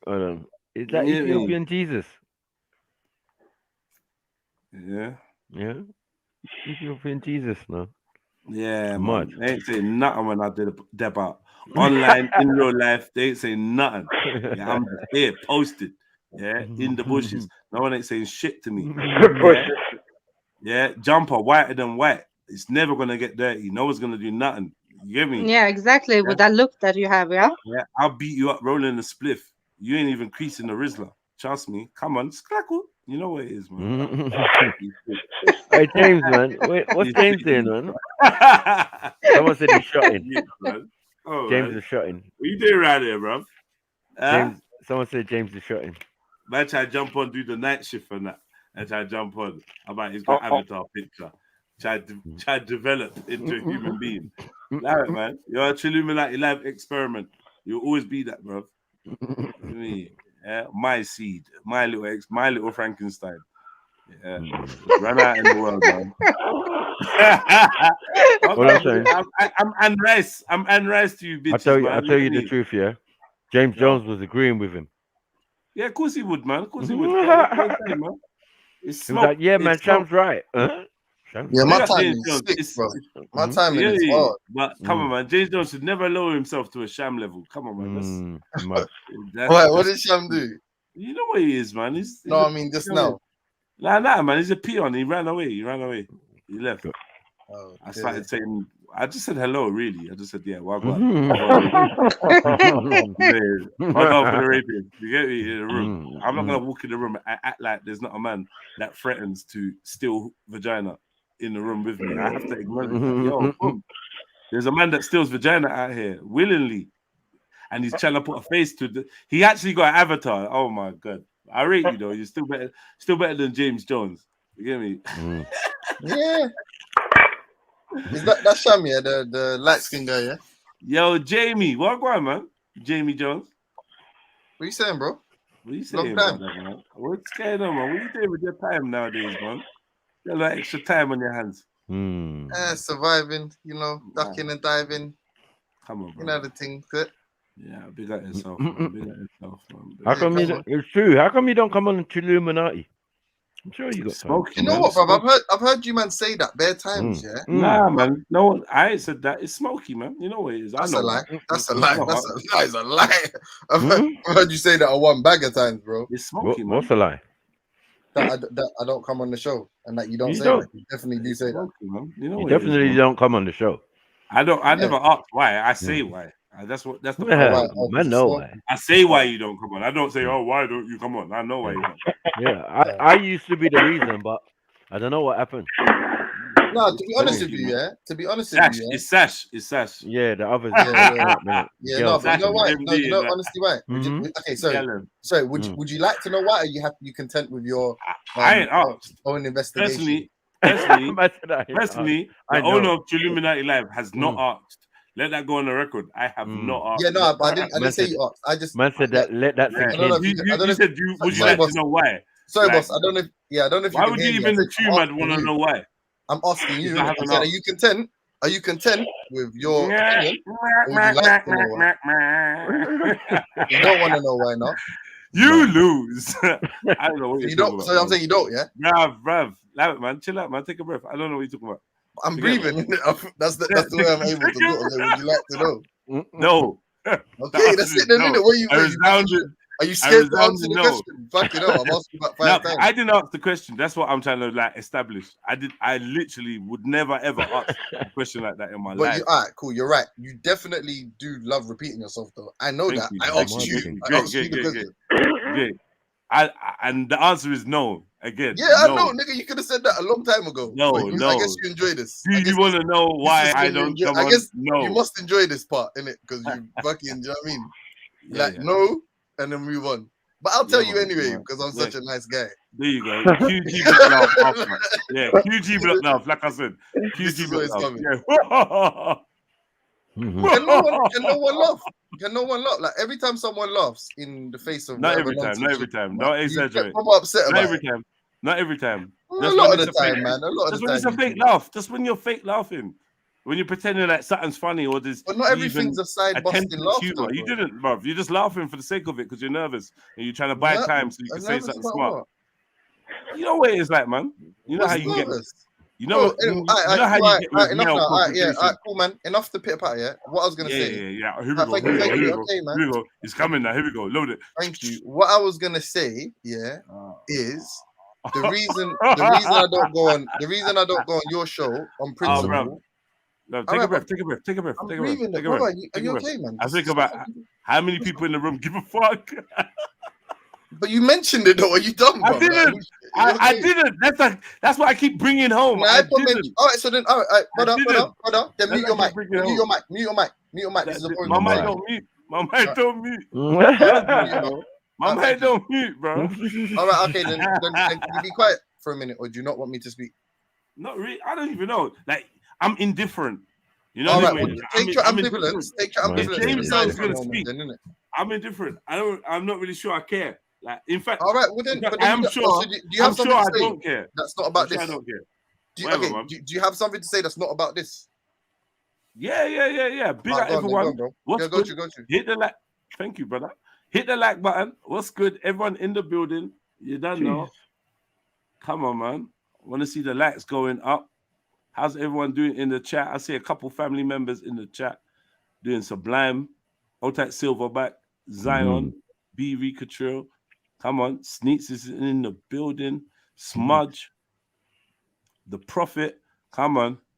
Speaker 1: Hold on. Is that
Speaker 2: You hear me?
Speaker 1: Ethiopian Jesus?
Speaker 2: Yeah.
Speaker 1: Yeah. Ethiopian Jesus, no.
Speaker 2: Yeah,
Speaker 1: Mad.
Speaker 2: man. They ain't saying nothing when I did a deb out. Online, in real life, they ain't saying nothing. Yeah, I'm here, posted. Yeah, in the bushes. No one ain't saying shit to me. Yeah, jumper, whiter than white. It's never gonna get dirty. No one's gonna do nothing. You get me?
Speaker 8: Yeah, exactly. With that look that you have, yeah.
Speaker 2: Yeah, I'll beat you up rolling a spliff. You ain't even creasing the Rizzler. Trust me. Come on, scrackle. You know what it is, man.
Speaker 1: Hey, James, man. Wait, what's James doing, man? Someone said he's shotting.
Speaker 2: Oh,
Speaker 1: James
Speaker 2: man.
Speaker 1: is shotting.
Speaker 2: What you doing around here, bro?
Speaker 1: James. Someone said James is shotting.
Speaker 2: Man, try to jump on, do the night shift and that. And try to jump on. About he's got avatar picture. Try to develop into a human being. Allow it, man. You're a Chilluminati live experiment. You'll always be that, bro. Me, yeah, my seed, my little Frankenstein. Yeah, run out in the world, man. I'm Anne Rice. I'm Anne Rice to you, bitches.
Speaker 1: I'll tell you the truth, yeah. James Jones was agreeing with him.
Speaker 2: Yeah, of course he would, man. Of course he would. It's
Speaker 1: He was like, yeah, man, Sham's right.
Speaker 20: Yeah, my timing is sick, bro. My timing is hard.
Speaker 2: But come on, man. James Jones should never lower himself to a sham level. Come on, man.
Speaker 20: Wait, what did Sham do?
Speaker 2: You know what he is, man. He's
Speaker 20: I mean just now.
Speaker 2: Nah, man. He's a peon. He ran away. He left.
Speaker 10: I started saying, I just said hello, really. I just said, yeah, well, God. I'll go for the rapist. You get me? In the room. I'm not going to walk in the room and act like there's not a man that threatens to steal vagina in the room with me. I have to acknowledge that. Yo, boom. There's a man that steals vagina out here willingly. And he's trying to put a face to the. He actually got an avatar. Oh my God. I rate you though. You're still better than James Jones. You get me?
Speaker 20: Yeah. Is that Sham, yeah? The light skin guy, yeah?
Speaker 10: Yo, Jamie, what going, man? Jamie Jones.
Speaker 20: What you saying, bro?
Speaker 10: What you saying, brother, man? What's going on, man? What you doing with your time nowadays, man? You got a lot of extra time on your hands.
Speaker 20: Surviving, ducking and diving.
Speaker 10: Come on, bro.
Speaker 20: You know the thing.
Speaker 10: Yeah, big up yourself, man. Big up yourself, man.
Speaker 1: How come it's true? How come you don't come on to Illuminati? I'm sure you got
Speaker 10: smoke.
Speaker 20: You know what, bro? I've heard you man say that bare times, yeah.
Speaker 10: Nah, man. No, I ain't said that. It's smoky, man. You know what it is.
Speaker 20: That's
Speaker 10: I know
Speaker 20: a lie.
Speaker 10: that.
Speaker 20: That's a lie. That is a lie. I've heard you say that on one bag of times, bro.
Speaker 10: It's smoky, man.
Speaker 1: What's the lie?
Speaker 20: That I don't come on the show and that you don't say that. You definitely do say that.
Speaker 10: Man. You know
Speaker 1: you definitely don't come on the show.
Speaker 10: I don't. I never ask why. I say why. That's the
Speaker 1: problem. I know why.
Speaker 10: I say why you don't come on. I don't say, oh, why don't you come on? I know why you don't.
Speaker 1: Yeah, I used to be the reason, but I don't know what happened.
Speaker 20: No, to be honest with you, yeah. To be honest with you,
Speaker 10: it's Sash.
Speaker 1: Yeah, the others.
Speaker 20: Yeah, no, but you know why? No, you know honestly why? Okay, sorry. Would you like to know why? Or you content with your own investigation?
Speaker 10: Personally, the owner of Illuminati Live has not asked. Let that go on the record. I have not asked.
Speaker 20: Yeah, no, but I didn't say you asked. I just
Speaker 1: said that. Let that sink in.
Speaker 10: You said, would you like to know why?
Speaker 20: Sorry, boss. I don't know. I don't know if.
Speaker 10: Why would you even assume I'd want to know why?
Speaker 20: I'm asking you. I said, are you content? Are you content with your opinion? Or would you like to know why? You don't want to know why, no?
Speaker 10: You lose. I don't know what you're talking about.
Speaker 20: So I'm saying you don't, yeah?
Speaker 10: Bruv. Allow it, man. Chill out, man. Take a breath. I don't know what you're talking about.
Speaker 20: I'm breathing. That's the way I'm able to do it. Would you like to know?
Speaker 10: No.
Speaker 20: Okay, that's it then, isn't it? Are you scared to answer the question? Fuck it up. I'm asking about 5 times.
Speaker 10: I didn't ask the question. That's what I'm trying to establish. I literally would never ever ask a question like that in my life.
Speaker 20: All right, cool. You're right. You definitely do love repeating yourself, though. I know that. I asked you the question.
Speaker 10: Great. And the answer is no. Again.
Speaker 20: Yeah,
Speaker 10: no.
Speaker 20: I know, nigga. You could have said that a long time ago.
Speaker 10: No.
Speaker 20: I guess you enjoy this.
Speaker 10: Do you want to know why I don't come on?
Speaker 20: I guess
Speaker 10: no.
Speaker 20: You must enjoy this part, innit? Because you fucking, you know what I mean? No, and then move on. But I'll tell you anyway, because I'm such a nice guy.
Speaker 10: There you go. QG block now. After. Yeah, QG block now. Like I said, QG block now. Yeah.
Speaker 20: Can no one laugh? Can no one laugh? Like every time someone laughs in the face of
Speaker 10: not every time. Don't exaggerate.
Speaker 20: I'm upset about
Speaker 10: Not every time.
Speaker 20: A lot of the time, man. A lot of the time.
Speaker 10: That's when it's a fake laugh. Just when you're fake laughing. When you're pretending like something's funny or there's.
Speaker 20: But not everything's a side busting laughter.
Speaker 10: You didn't, bruv. You're just laughing for the sake of it because you're nervous and you're trying to buy time so you can say something smart.
Speaker 20: What?
Speaker 10: You know what it is like, man. You know how you get. You know,
Speaker 20: how you get. Enough now. All right, cool, man. Enough to pit apart. Yeah. What I was gonna say.
Speaker 10: Yeah. Here we go.
Speaker 20: Thank you. Okay, man.
Speaker 10: Here we go. It's coming now. Here we go. Load it.
Speaker 20: Thank you. What I was gonna say, is the reason I don't go on your show on principle.
Speaker 10: No, take a breath. Are you okay, man? I think about how many people in the room give a fuck.
Speaker 20: But you mentioned it though. Are you dumb?
Speaker 10: I didn't. I didn't. That's what I keep bringing home.
Speaker 20: I didn't. All right. So then, all right. Hold on. Then mute your mic. Mute your mic. This is a point.
Speaker 10: My mic don't mute. My mic don't mute. My mic don't mute, bro.
Speaker 20: All right. Okay. Then can you be quiet for a minute, or do you not want me to speak?
Speaker 10: Not really. I don't even know. Like. I'm indifferent. You know
Speaker 20: all
Speaker 10: what
Speaker 20: right,
Speaker 10: I mean?
Speaker 20: Take your ambivalence.
Speaker 10: James is going to speak. I'm indifferent. I'm not really sure I care. Like, in fact,
Speaker 20: all right. Well, then,
Speaker 10: I'm sure.
Speaker 20: Do you have something to say?
Speaker 10: I don't care.
Speaker 20: That's not about this.
Speaker 10: I don't care.
Speaker 20: Do you have something to say that's not about this?
Speaker 10: Yeah. Big up everyone. What's good?
Speaker 20: Go to.
Speaker 10: Hit the like. Thank you, brother. Hit the like button. What's good? Everyone in the building. You don't know. Come on, man. Want to see the likes going up. How's everyone doing in the chat? I see a couple family members in the chat doing Sublime, Old-Tight Silverback, Zion, B. Ricatrill. Come on. Sneaks is in the building. Smudge. The Prophet. Come on.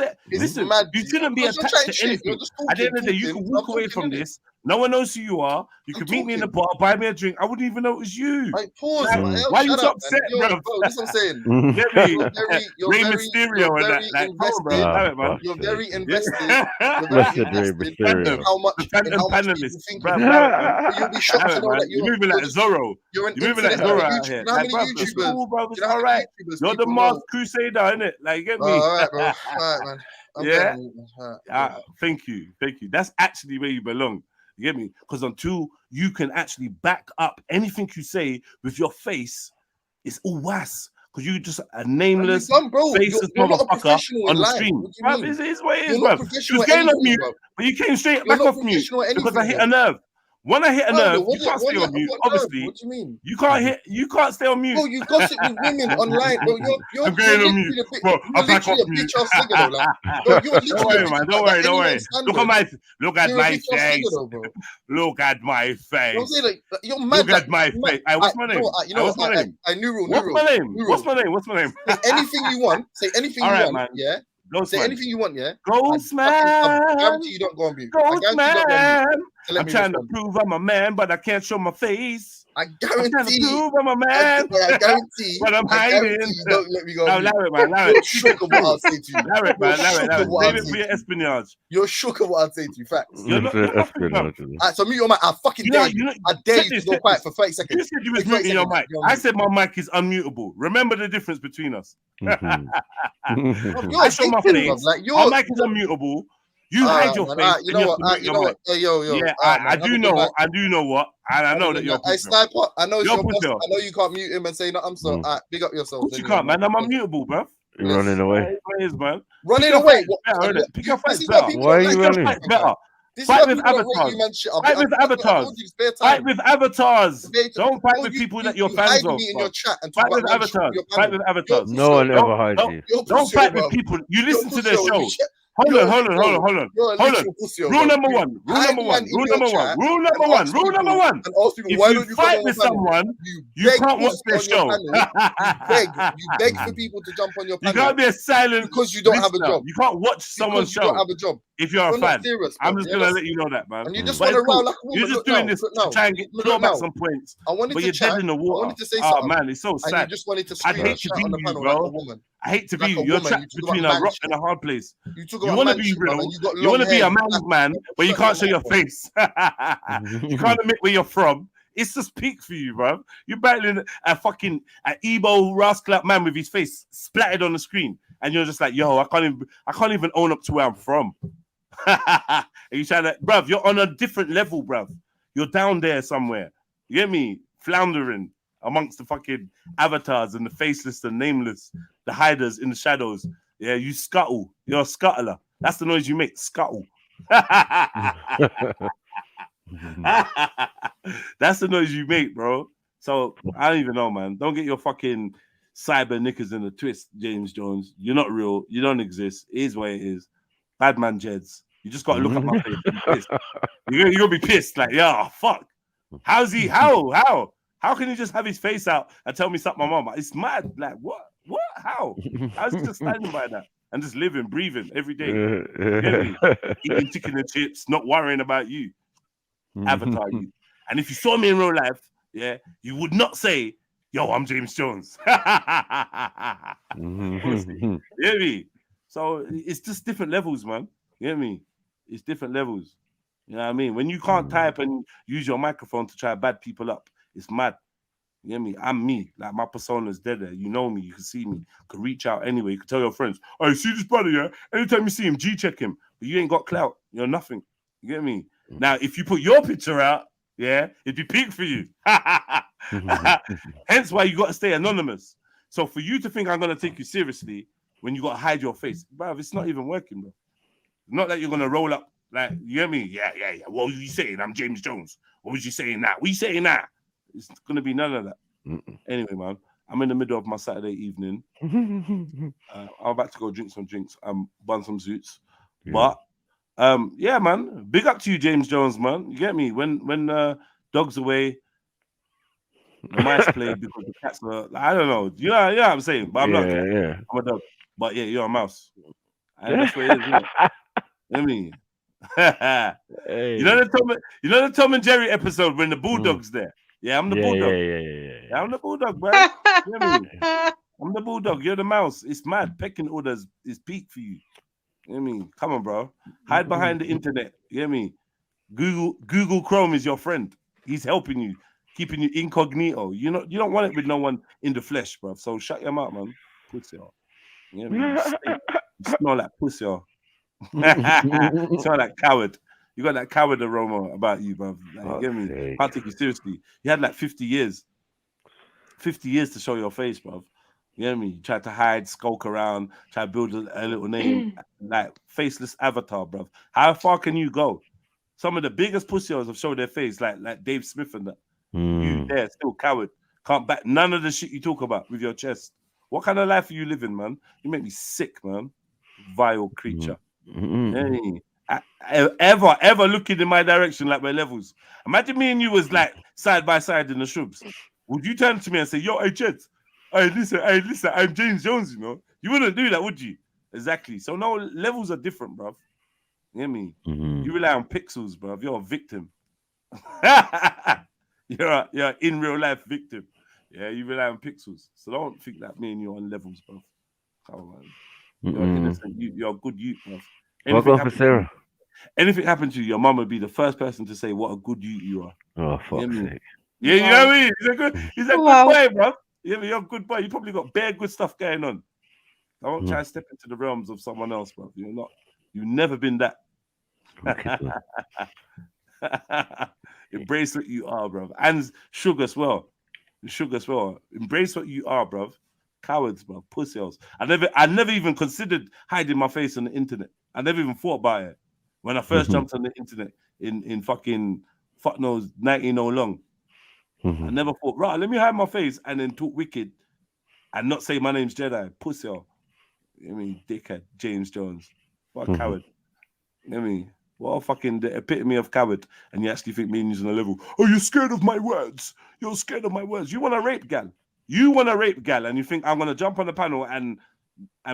Speaker 10: upset.
Speaker 20: It's
Speaker 10: Listen,
Speaker 20: mad,
Speaker 10: you shouldn't be
Speaker 20: because you're
Speaker 10: attached
Speaker 20: chatting
Speaker 10: to
Speaker 20: shit.
Speaker 10: anything.
Speaker 20: You're just
Speaker 10: At the end of the day, you
Speaker 20: talking.
Speaker 10: can walk
Speaker 20: I'm
Speaker 10: away
Speaker 20: talking,
Speaker 10: from
Speaker 20: innit?
Speaker 10: this. No one knows who you are. You
Speaker 20: I'm
Speaker 10: can meet me in the
Speaker 20: talking.
Speaker 10: bar, buy me a drink. I wouldn't even know it was you.
Speaker 20: Like, pause,
Speaker 10: Like,
Speaker 20: man.
Speaker 10: why are you
Speaker 20: Shut
Speaker 10: so
Speaker 20: up, man.
Speaker 10: upset,
Speaker 20: Yo,
Speaker 10: bro?
Speaker 20: bro, this is what I'm saying.
Speaker 10: Get me?
Speaker 20: You're
Speaker 10: Rey
Speaker 20: very
Speaker 10: Mysterio and that. Like, come on, bro. Damn it, man.
Speaker 20: You're very invested.
Speaker 10: Yeah.
Speaker 20: You're very
Speaker 1: Mr. Rey
Speaker 20: invested in
Speaker 1: Mysterio.
Speaker 20: how much
Speaker 10: The Phantom
Speaker 20: people
Speaker 10: panelist.
Speaker 20: think
Speaker 10: Bro,
Speaker 20: of
Speaker 10: damn
Speaker 20: you.
Speaker 10: it, man.
Speaker 20: But you'll be shocked
Speaker 10: Damn
Speaker 20: to
Speaker 10: it,
Speaker 20: know
Speaker 10: man.
Speaker 20: that
Speaker 10: You're moving like Zorro.
Speaker 20: you're an
Speaker 10: You're moving like
Speaker 20: influencer
Speaker 10: Zorro
Speaker 20: on
Speaker 10: out
Speaker 20: YouTube.
Speaker 10: here.
Speaker 20: You know how
Speaker 10: Like,
Speaker 20: many
Speaker 10: bro, it's
Speaker 20: YouTubers?
Speaker 10: cool, bro.
Speaker 20: You
Speaker 10: It's
Speaker 20: know how
Speaker 10: all
Speaker 20: many
Speaker 10: right.
Speaker 20: YouTubers
Speaker 10: You're the
Speaker 20: people
Speaker 10: masked
Speaker 20: know?
Speaker 10: crusader, innit? Like, get
Speaker 20: Oh,
Speaker 10: me?
Speaker 20: all right, bro. All right, man. I'm
Speaker 10: Yeah.
Speaker 20: getting. All right,
Speaker 10: Thank you. Thank you. That's actually where you belong. You get me? Because until you can actually back up anything you say with your face, it's all was. Because you just a nameless, faceless motherfucker on the stream. Bruv, it's what it is, bro. You was getting on mute, but you came straight back off mute because I hit a nerve. When I hit a nerve, you can't stay on mute. Obviously,
Speaker 20: what do you mean?
Speaker 10: You can't stay on mute.
Speaker 20: Bro, you gossip with women online, bro.
Speaker 10: I'm going on mute. Bro, I'm back off mute.
Speaker 20: Bro, you're
Speaker 10: don't worry, man. Don't worry. Look at my face. Look at my face.
Speaker 20: You're mad.
Speaker 10: Look at my face. What's my name? What's my name? What's my name?
Speaker 20: Say anything you want. Say anything you want. Man. Yeah.
Speaker 10: Ghost
Speaker 20: say
Speaker 10: man.
Speaker 20: anything you want, yeah?
Speaker 10: Ghost man.
Speaker 20: I guarantee you don't go on mute.
Speaker 10: Ghost man. I'm trying to prove I'm a man, but I can't show my face.
Speaker 20: I guarantee
Speaker 10: you. I'm a man.
Speaker 20: I guarantee.
Speaker 10: But I'm hiding.
Speaker 20: You don't let me go on mute.
Speaker 10: Larry, man.
Speaker 20: You're shook of what I'll say to you.
Speaker 10: Larry, man. Save it for your espionage.
Speaker 20: You're shook of what I'll say to you. Facts.
Speaker 10: You're not espionage.
Speaker 20: So mute your mic. I fucking dare you. I dare you to go quiet for 30 seconds.
Speaker 10: You said you was muting your mic. I said my mic is unmutable. Remember the difference between us. I show my face. My mic is unmutable. You hide your face.
Speaker 20: You know what? You know what? Hey, yo.
Speaker 10: Yeah, I do know what. And I know that you're.
Speaker 20: Hey, Sniper. I know you're boss. I know you can't mute him and say nothing. So, big up yourself.
Speaker 10: You can't, man. I'm unmutable, bro.
Speaker 1: You're running away.
Speaker 10: Man.
Speaker 20: Running away.
Speaker 10: Pick your fight better.
Speaker 1: Why are you running?
Speaker 10: Fight with avatars. Fight with avatars. Fight with avatars. Don't fight with people that you're fans of. Fight with avatars. Fight with avatars.
Speaker 1: No one ever hides you.
Speaker 10: Don't fight with people. You listen to their show. Hold on. Rule number one. If you fight with someone, you can't watch their show.
Speaker 20: You beg for people to jump on your panel.
Speaker 10: You can't be a silent
Speaker 20: because you don't have a job.
Speaker 10: You can't watch someone's show.
Speaker 20: You don't have a job.
Speaker 10: If you're a fan, I'm just gonna let you know that, man.
Speaker 20: And you just want to roll like a woman.
Speaker 10: You're just doing this to try and throw back some points. But you're dead in the water.
Speaker 20: I wanted to say something.
Speaker 10: Oh man, it's so sad.
Speaker 20: You just wanted to
Speaker 10: I hate to be you, bro. I hate to be you. You're trapped between a rock and a hard place. You want to be real. You want to be a man's man, but you can't show your face. You can't admit where you're from. It's just peak for you, bro. You're battling a fucking Igbo rascal man with his face splattered on the screen, and you're just like, yo, I can't even own up to where I'm from. And you trying to, bruv, you're on a different level, bruv. You're down there somewhere. You get me? Floundering amongst the fucking avatars and the faceless and nameless, the hiders in the shadows. Yeah, you scuttle. You're a scuttler. That's the noise you make. Scuttle. That's the noise you make, bro. So I don't even know, man. Don't get your fucking cyber knickers in a twist, James Jones. You're not real. You don't exist. It is what it is. Bad man Jeds. You just gotta look at my face. You're gonna be pissed. Like, yeah, fuck. How's he? How can he just have his face out and tell me something, my mom? It's mad. Like, what? How? How's he just standing by that and just living, breathing every day? Eating chicken and chips, not worrying about you. Avatar you. And if you saw me in real life, yeah, you would not say, yo, I'm James Jones. You hear me? So it's just different levels, man. You hear me? It's different levels. You know what I mean? When you can't type and use your microphone to try to bad people up, it's mad. You hear me? I'm me. Like, my persona's dead there. You know me. You can see me. You can reach out anyway. You can tell your friends, oh, you see this brother, yeah? Anytime you see him, G-check him. But you ain't got clout. You're nothing. You get me? Now, if you put your picture out, yeah, it'd be peak for you. Hence why you got to stay anonymous. So for you to think I'm going to take you seriously when you got to hide your face, bruv, it's not even working, bro. Not that you're going to roll up, like, you get me? Yeah. What was you saying? I'm James Jones. What was you saying now? What you saying now? It's going to be none of that. Anyway, man, I'm in the middle of my Saturday evening. I'm about to go drink some drinks and bun some zoots. Yeah. But, yeah, man, big up to you, James Jones, man. You get me? When dog's away, the mice play because the cats are, I don't know. You know what I'm saying? But I'm not.
Speaker 1: Yeah.
Speaker 10: I'm a dog. But yeah, you're a mouse. And that's what it is, isn't it? I mean, hey. You know the Tom and Jerry episode when the bulldog's there. Yeah, I'm the bulldog. Yeah, I'm the bulldog, bro. You know what I mean? I'm the bulldog. You're the mouse. It's mad. Pecking orders is peak for you. You know what I mean? Come on, bro. Hide behind the internet. You know what I mean? Google Chrome is your friend. He's helping you, keeping you incognito. You don't want it with no one in the flesh, bro. So shut your mouth, man. Pussy. You know what I mean? You smell like pussy. You smell like coward. You got that coward aroma about you, bro. Like, you get me? Can't take you seriously. You had like 50 years. 50 years to show your face, bro. You know what I mean? You tried to hide, skulk around, try to build a little name, like faceless avatar, bro. How far can you go? Some of the biggest pussies have shown their face, like Dave Smith and that. You there, still coward. Can't back none of the shit you talk about with your chest. What kind of life are you living, man? You make me sick, man. Vile creature. Hey, ever looking in my direction like we're levels. Imagine me and you was like side by side in the shrubs. Would you turn to me and say, yo, hey, Jed, hey, listen, I'm James Jones, you know? You wouldn't do that, would you? Exactly. So no, levels are different, bruv. You hear me? You rely on pixels, bruv. You're a victim. you're in real life victim. Yeah, you rely on pixels. So don't think that me and you are on levels, bruv. Come on, man. You're innocent. You're a good youth, bruv. Anything happened to you, your mum would be the first person to say what a good youth you are.
Speaker 1: Oh, fuck's sake.
Speaker 10: Yeah, you know what I mean? He's a good boy, bro. Yeah, you're a good boy. You probably got bare good stuff going on. I won't try to step into the realms of someone else, bro. You've never been that. Embrace what you are, bro. And sugar as well. Embrace what you are, bro. Cowards, bro. Pussies. I never even considered hiding my face on the internet. I never even thought about it. When I first jumped on the internet in fucking fuck knows 19 long. I never thought, right, let me hide my face and then talk wicked and not say my name's Jedi. Pussy. I mean, dickhead, James Jones. What a coward. I mean, what a fucking the epitome of coward. And you actually think me and you's on a level. Oh, you're scared of my words. You're scared of my words. You want to rape gal. And you think I'm going to jump on the panel and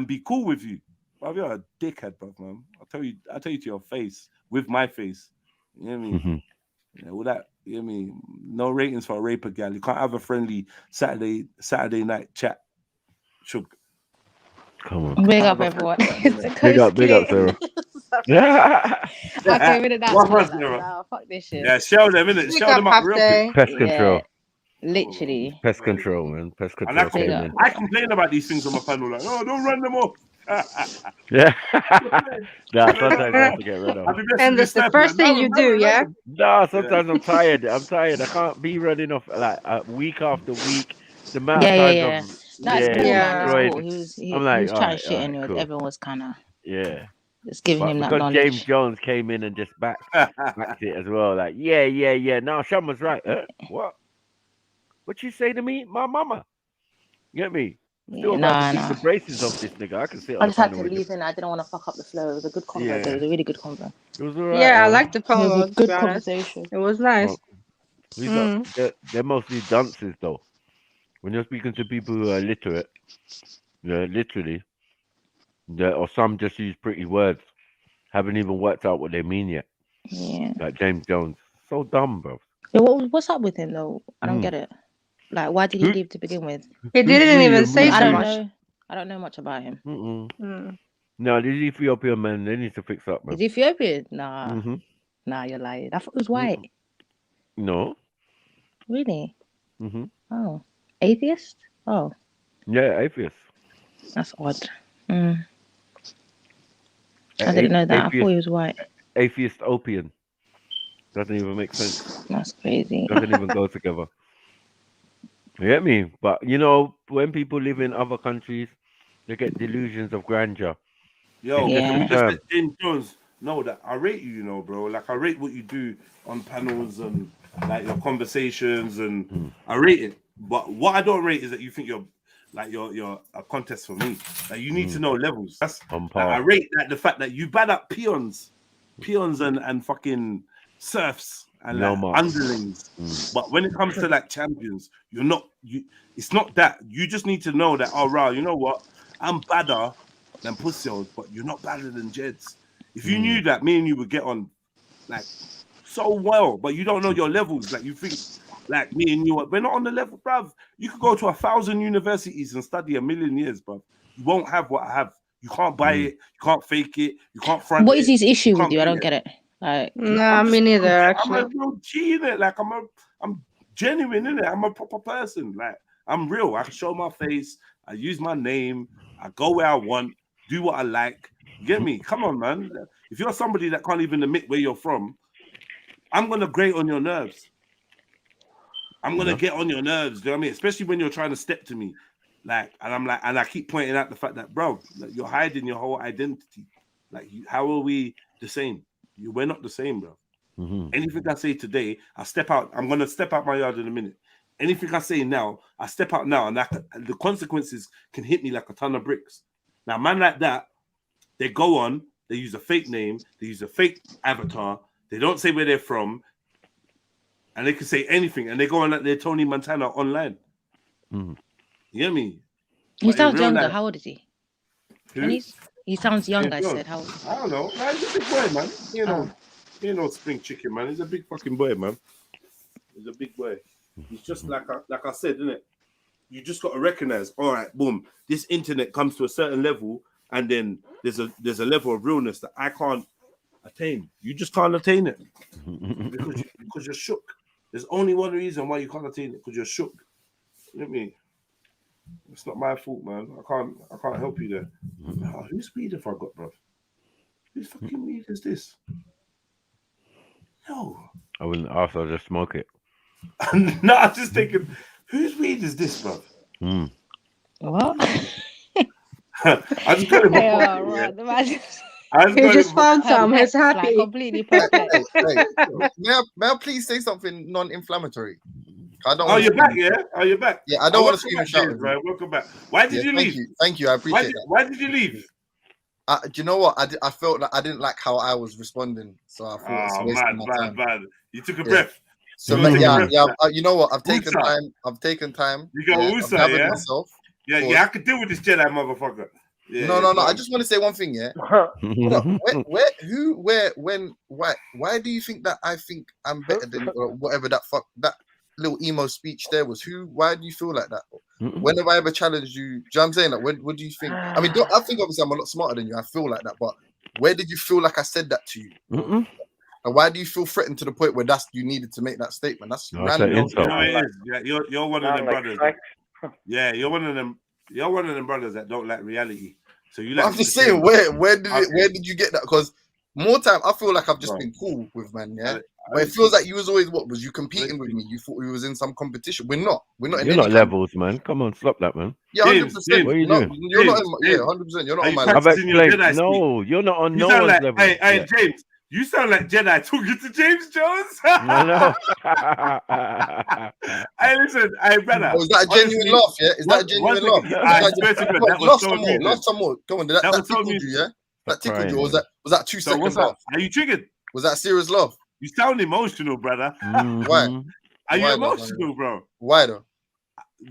Speaker 10: be cool with you. Bro, you're a dickhead, bro, man. I'll tell you to your face, with my face. You know what I mean? Yeah, all that, you know what I mean? No ratings for a raper gal. You can't have a friendly Saturday night chat. Shook.
Speaker 1: Come on.
Speaker 21: Big up, everyone.
Speaker 1: Big up, Sarah.
Speaker 21: I'll get rid of that.
Speaker 10: No,
Speaker 21: fuck this shit.
Speaker 10: Yeah, show them, innit? Show them up real quick.
Speaker 1: Pest control.
Speaker 21: Literally.
Speaker 1: Pest control, man. Pest
Speaker 10: And
Speaker 1: control.
Speaker 10: I complain about these things on my panel, like, oh, don't run them off.
Speaker 1: Yeah. Nah, sometimes I have to get rid of.
Speaker 8: And that's the first thing you do, yeah?
Speaker 1: Nah, sometimes I'm tired. I can't be running off like week after week. The amount of times
Speaker 21: That's cool, man.
Speaker 1: destroyed.
Speaker 21: He
Speaker 1: I'm like,
Speaker 21: was trying
Speaker 1: alright,
Speaker 21: to shit anyway.
Speaker 1: cool.
Speaker 21: Everyone was kind of just
Speaker 1: But
Speaker 21: giving him that
Speaker 1: because
Speaker 21: knowledge.
Speaker 1: James Jones came in and just backed it as well. Like, yeah. No, Sean was right. What? What you say to me? My mama. You get me? Still about to keep the braces off this nigga. I can sit on
Speaker 21: I just had to leave in. I didn't want to fuck up the flow. It was a good convo. It was a really good convo.
Speaker 1: It was alright.
Speaker 8: Yeah, I liked the convo.
Speaker 21: It was a good conversation.
Speaker 8: It was nice.
Speaker 1: They're mostly dunces though. When you're speaking to people who are literate, literally, or some just use pretty words, haven't even worked out what they mean yet.
Speaker 21: Yeah.
Speaker 1: Like James Jones, so dumb, bro.
Speaker 21: Yeah, what's up with him though? I don't get it. Like, why did he leave to begin with?
Speaker 8: He didn't even say so much.
Speaker 21: I don't know much about him.
Speaker 1: No, these Ethiopian men, they need to fix up, man.
Speaker 21: Is Ethiopian? Nah. Nah, you're lying. I thought it was white.
Speaker 1: No.
Speaker 21: Really? Oh. Atheist? Oh.
Speaker 1: Yeah, atheist.
Speaker 21: That's odd. I didn't know that. I thought he was white.
Speaker 1: Atheist opium. Doesn't even make sense.
Speaker 21: That's crazy.
Speaker 1: Doesn't even go together. You get me? But when people live in other countries, they get delusions of grandeur.
Speaker 10: Yo, just let James Jones know that I rate you, bro. Like I rate what you do on panels and like your conversations, and I rate it. But what I don't rate is that you think you're a contest for me. Like you need to know levels. That's I rate like the fact that you bad up peons and fucking serfs and underlings. But when it comes to like champions, it's not that. You just need to know that, oh wow, you know what? I'm badder than pussies, but you're not badder than Jeds. If you knew that, me and you would get on like so well, but you don't know your levels. Like you think like me and you, we're not on the level, bruv. You could go to 1,000 universities and study 1,000,000 years, bruv. You won't have what I have. You can't buy it. You can't fake it. You can't front it.
Speaker 21: What is his issue with you? I don't get it. Like,
Speaker 8: no, me neither. Actually,
Speaker 21: I'm
Speaker 8: a
Speaker 10: real G in it. Like I'm genuine in it. I'm a proper person. Like I'm real. I can show my face. I use my name. I go where I want. Do what I like. You get me? Come on, man. if you're somebody that can't even admit where you're from, I'm gonna grate on your nerves. I'm gonna get on your nerves. Do you know what I mean? Especially when you're trying to step to me, like, and I'm like, and I keep pointing out the fact that, bro, like, you're hiding your whole identity. Like, how are we the same? We're not the same, bro. Anything I say today, I step out. I'm gonna step out my yard in a minute. Anything I say now, I step out now, and the consequences can hit me like a ton of bricks. Now, man like that, they go on, they use a fake name, they use a fake avatar, they don't say where they're from, and they can say anything, and they go on like they're Tony Montana online. You hear me?
Speaker 21: He sounds younger. How old is he?
Speaker 10: Who?
Speaker 21: He sounds young, I
Speaker 10: James
Speaker 21: said. How old?
Speaker 10: I don't know. Nah, he's a big boy, man. He ain't no spring chicken, man. He's a big fucking boy, man. He's a big boy. He's just like I said, isn't it? You just got to recognize, all right, boom, this internet comes to a certain level, and then there's a level of realness that I can't attain. You just can't attain it because you're shook. There's only one reason why you can't attain it, because you're shook. You know what I mean? It's not my fault, man. I can't help you there. Oh, whose weed have I got, bro? Whose fucking weed is this? No.
Speaker 1: I wouldn't ask, I'll just smoke it.
Speaker 10: No, I'm just thinking, whose weed is this, bro?
Speaker 21: What?
Speaker 10: I just got it.
Speaker 8: He just found some. He's happy.
Speaker 21: Like, completely perfect.
Speaker 20: May I please say something non-inflammatory?
Speaker 10: You're back, yeah? Oh, you're back.
Speaker 20: Yeah, I don't want to scream and shout.
Speaker 10: Right, welcome back. Why did you leave?
Speaker 20: Thank you. I appreciate that.
Speaker 10: Why did you leave?
Speaker 20: Do you know what? I felt like I didn't like how I was responding, so I thought it's wasting my time.
Speaker 10: Man. You took a breath.
Speaker 20: So you know what? I've taken time.
Speaker 10: You got Usa, yeah?
Speaker 20: Myself.
Speaker 10: Yeah, I could deal with this Jedi motherfucker. Yeah,
Speaker 20: no. I just want to say one thing, yeah. Why do you think that I think I'm better than whatever that little emo speech there was? Why do you feel like that? When have I ever challenged you? Do you know what I'm saying? Like, what do you think? I mean, I think obviously I'm a lot smarter than you. I feel like that, but where did you feel like I said that to you? And why do you feel threatened to the point where you needed to make that statement? That's random.
Speaker 10: You're one of them brothers. Yeah, you're one of them. You're one of them brothers that don't like reality. So you.
Speaker 20: I'm just saying, where did you get that? Because more time, I feel like I've just been cool with man. Yeah, but it feels like you was always was you competing with me? You thought we was in some competition. We're not.
Speaker 1: You're not levels, man. Come on, stop that, man.
Speaker 20: Yeah, 100%.
Speaker 1: What are you doing?
Speaker 20: You're not. 100%. You're not on my level.
Speaker 1: I've explained. No, you're not on no one's level.
Speaker 10: Hey, James. You sound like Jedi talking to James Jones.
Speaker 1: No.
Speaker 10: Hey, listen, hey, brother.
Speaker 20: Oh, is that a genuine laugh? Yeah, is that a genuine laugh? Laugh some more. Come on, that tickled you, yeah? That tickled you, or was that 2 seconds laugh?
Speaker 10: Are you triggered?
Speaker 20: Was that a serious laugh?
Speaker 10: You sound emotional, brother.
Speaker 20: Why?
Speaker 10: Are you emotional, bro?
Speaker 20: Why though?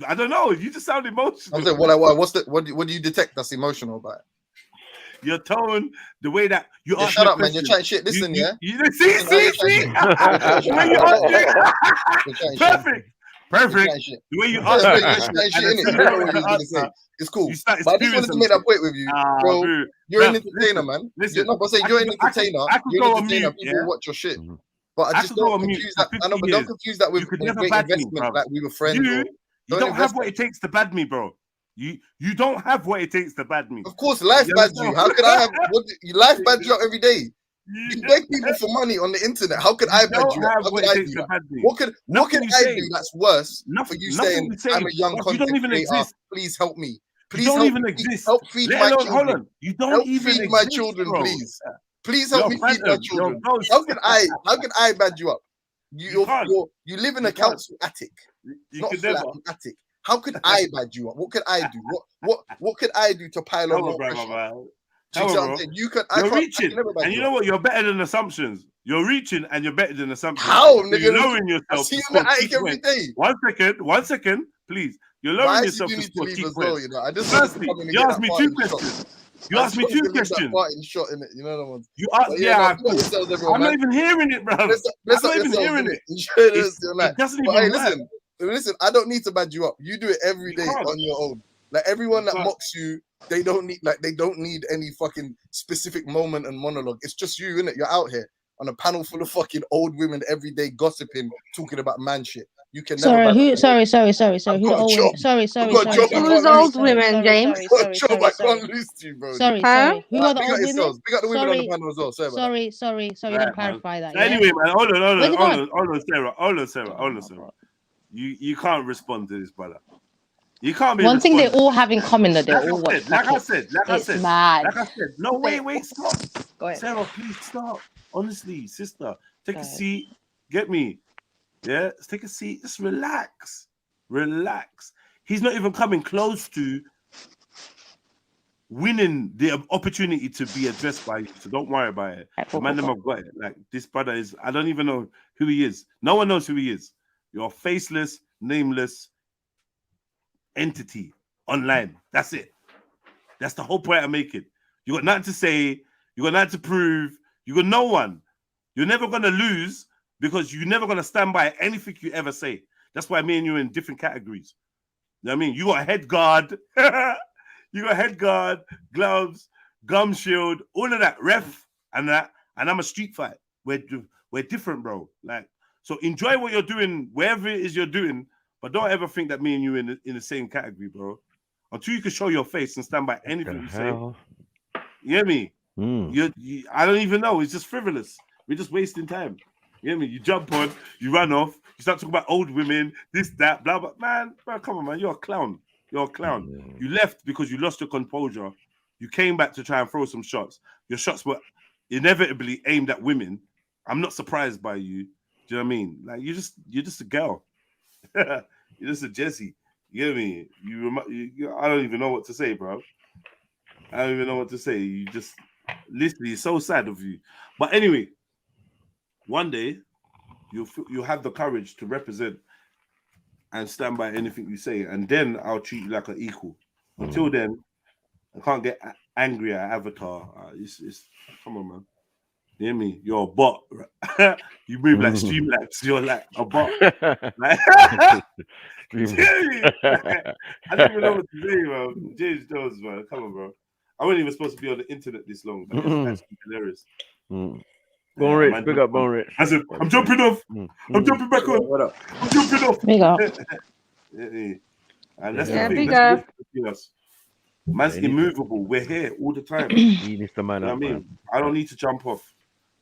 Speaker 10: I don't know. You just sound emotional.
Speaker 20: I'm saying, what do you detect that's emotional about it?
Speaker 10: Your tone, the way that you
Speaker 20: ask. Shut up, man. You're trying shit. Listen, yeah.
Speaker 10: See. Perfect. The way you answer.
Speaker 20: It's cool. But I just wanted to make that point with you, bro. You're an entertainer, man. Listen, I'm saying you're an entertainer. You're an entertainer. People watch your shit. But I just don't confuse that. I know, but don't confuse that with great investment. Like we were friends.
Speaker 10: You don't have what it takes to bad me, bro. You don't have what it takes to bad me.
Speaker 20: Of course, life bads you. How could I have life bads you out every day? You beg people for money on the internet. How could I bad you? How could I do that? What could I do that's worse for you saying I'm a young content creator? Please help me. Please help me. Help feed my children.
Speaker 10: You don't even
Speaker 20: feed my children, please. Please help me feed my children. How can I bad you up? You live in a council attic, not flat, an attic. How could I bad you up? What could I do? What could I do to pile on more pressure?
Speaker 10: You're reaching, and you know what? You're better than assumptions. You're reaching, and you're better than assumptions.
Speaker 20: How, nigga?
Speaker 10: You're lowering yourself.
Speaker 20: I see you in the attic every day.
Speaker 10: 1 second, please. You're lowering yourself to score key points. Firstly, you asked me 2 questions. You asked me 2 questions.
Speaker 20: Shot in it, you know the ones.
Speaker 10: You asked, I'm not even hearing it, bro. I'm not even hearing it. It doesn't even
Speaker 20: listen, I don't need to bad you up. You do it every day on your own. Like everyone that mocks you, they don't need any fucking specific moment and monologue. It's just you, innit? You're out here on a panel full of fucking old women every day gossiping, talking about man shit. You can
Speaker 21: Sorry,
Speaker 20: never.
Speaker 21: who? Sorry. Who
Speaker 20: I've
Speaker 21: the
Speaker 20: got a
Speaker 21: old
Speaker 20: job.
Speaker 21: women? Sorry.
Speaker 20: I've got a job. I
Speaker 8: Who's
Speaker 20: can't lose.
Speaker 8: old women, James?
Speaker 20: I've got a job. I can't lose to you, bro.
Speaker 21: Sorry. Who are the
Speaker 20: Big
Speaker 21: old
Speaker 20: up
Speaker 21: women?
Speaker 20: yourselves. Big up the women on the panel as well. Sorry about that.
Speaker 21: Sorry. Let me
Speaker 10: Right, man.
Speaker 21: clarify that.
Speaker 10: So
Speaker 21: Yeah.
Speaker 10: anyway, man, hold
Speaker 21: Where's it gone?
Speaker 10: on, Sarah. Hold on, Sarah. You can't respond to this, brother. You can't be
Speaker 21: One thing they
Speaker 10: responding.
Speaker 21: all have in common that they all watch
Speaker 10: Like I
Speaker 21: cricket.
Speaker 10: said,
Speaker 21: It's mad.
Speaker 10: no, wait, stop.
Speaker 21: Go ahead.
Speaker 10: Sarah, please stop. Honestly, sister, take
Speaker 21: Go
Speaker 10: a
Speaker 21: ahead.
Speaker 10: seat. Get me. Yeah, take a seat. Just relax. He's not even coming close to winning the opportunity to be addressed by you. So don't worry about it. The man them have got it. Like this brother is, I don't even know who he is. No one knows who he is. You're a faceless, nameless entity online. That's it. That's the whole point I make it. You got nothing to say. You got nothing to prove. You got no one. You're never gonna lose because you're never gonna stand by anything you ever say. That's why me and you are in different categories. You know what I mean? You got a head guard. You got head guard, gloves, gum shield, all of that, ref, and that. And I'm a street fight. We're different, bro. Like, so enjoy what you're doing, wherever it is you're doing, but don't ever think that me and you in the same category, bro. Until you can show your face and stand by anything you say. You hear me? I don't even know. It's just frivolous. We're just wasting time. You hear me? You jump on, you run off, you start talking about old women, this, that, blah, blah. Man, come on, man. You're a clown. You're a clown. You left because you lost your composure. You came back to try and throw some shots. Your shots were inevitably aimed at women. I'm not surprised by you. Do you know what I mean? Like you're just a girl. You're just a Jessie. You get me? I don't even know what to say, bro. I don't even know what to say. You just literally, it's so sad of you. But anyway, one day you'll have the courage to represent and stand by anything you say, and then I'll treat you like an equal. Until then, I can't get angry at Avatar. It's come on, man. You hear me? You're a bot. You move like Streamlabs. You're like a bot. Like, you hear me? I don't even know what to say, bro. James Jones, man. Come on, bro. I wasn't even supposed to be on the internet this long, but it's actually hilarious.
Speaker 1: Bone Rich, big up Bone Rich.
Speaker 10: I said, I'm jumping off. I'm jumping back on.
Speaker 1: What up?
Speaker 10: I'm jumping off.
Speaker 21: Big up.
Speaker 10: And that's
Speaker 21: Yeah,
Speaker 10: the thing.
Speaker 21: big
Speaker 10: That's
Speaker 21: up.
Speaker 10: between us. Man's immovable. We're here all the time.
Speaker 1: He needs to man
Speaker 10: You know
Speaker 1: up,
Speaker 10: what I mean?
Speaker 1: man.
Speaker 10: I don't need to jump off.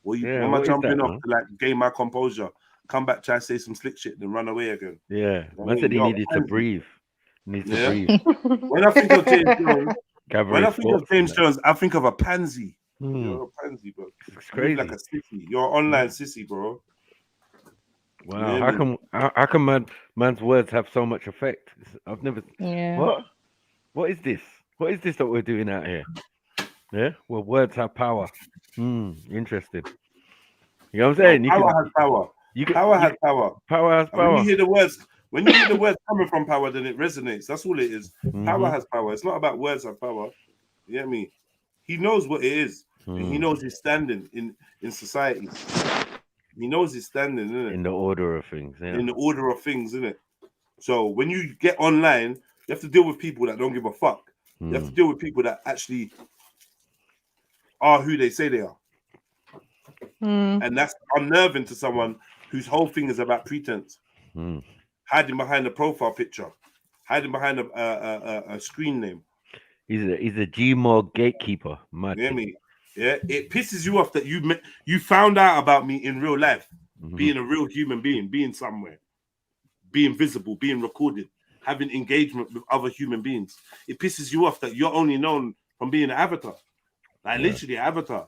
Speaker 10: What am I
Speaker 1: what is
Speaker 10: jumping
Speaker 1: that,
Speaker 10: off
Speaker 1: man?
Speaker 10: to like gain my composure? Come back, try to say some slick shit, then run away again.
Speaker 1: Yeah,
Speaker 10: You know what I
Speaker 1: man said he
Speaker 10: You're
Speaker 1: needed to
Speaker 10: pansy.
Speaker 1: breathe. Needs to
Speaker 10: Yeah.
Speaker 1: breathe.
Speaker 10: When I think of James Jones,
Speaker 1: Cabaret sports,
Speaker 10: I think of a pansy.
Speaker 1: Hmm.
Speaker 10: You're a pansy, bro.
Speaker 1: It's
Speaker 10: You move
Speaker 1: crazy.
Speaker 10: like a sissy. You're an online sissy, bro.
Speaker 1: Wow,
Speaker 10: You hear me?
Speaker 1: how come man's words have so much effect? I've never.
Speaker 21: Yeah.
Speaker 1: What is this? What is this that we're doing out here? Yeah, well, words have power. Interesting. You know what I'm saying?
Speaker 10: Power has power. Power has power.
Speaker 1: Power has
Speaker 10: And when you
Speaker 1: power.
Speaker 10: hear the words coming from power, then it resonates. That's all it is. Power has power. It's not about words have power. You get me? He knows what it is. And he knows his standing in society. He knows his standing, innit?
Speaker 1: In the order of things, yeah.
Speaker 10: In the order of things, innit? So when you get online, you have to deal with people that don't give a fuck. You have to deal with people that actually are who they say they are. And that's unnerving to someone whose whole thing is about pretense. Hiding behind a profile picture. Hiding behind a screen name.
Speaker 1: He's a Gmod gatekeeper. Mad
Speaker 10: You hear
Speaker 1: thing.
Speaker 10: me? Yeah, it pisses you off that you found out about me in real life, being a real human being, being somewhere, being visible, being recorded, having engagement with other human beings. It pisses you off that you're only known from being an avatar, like literally an avatar.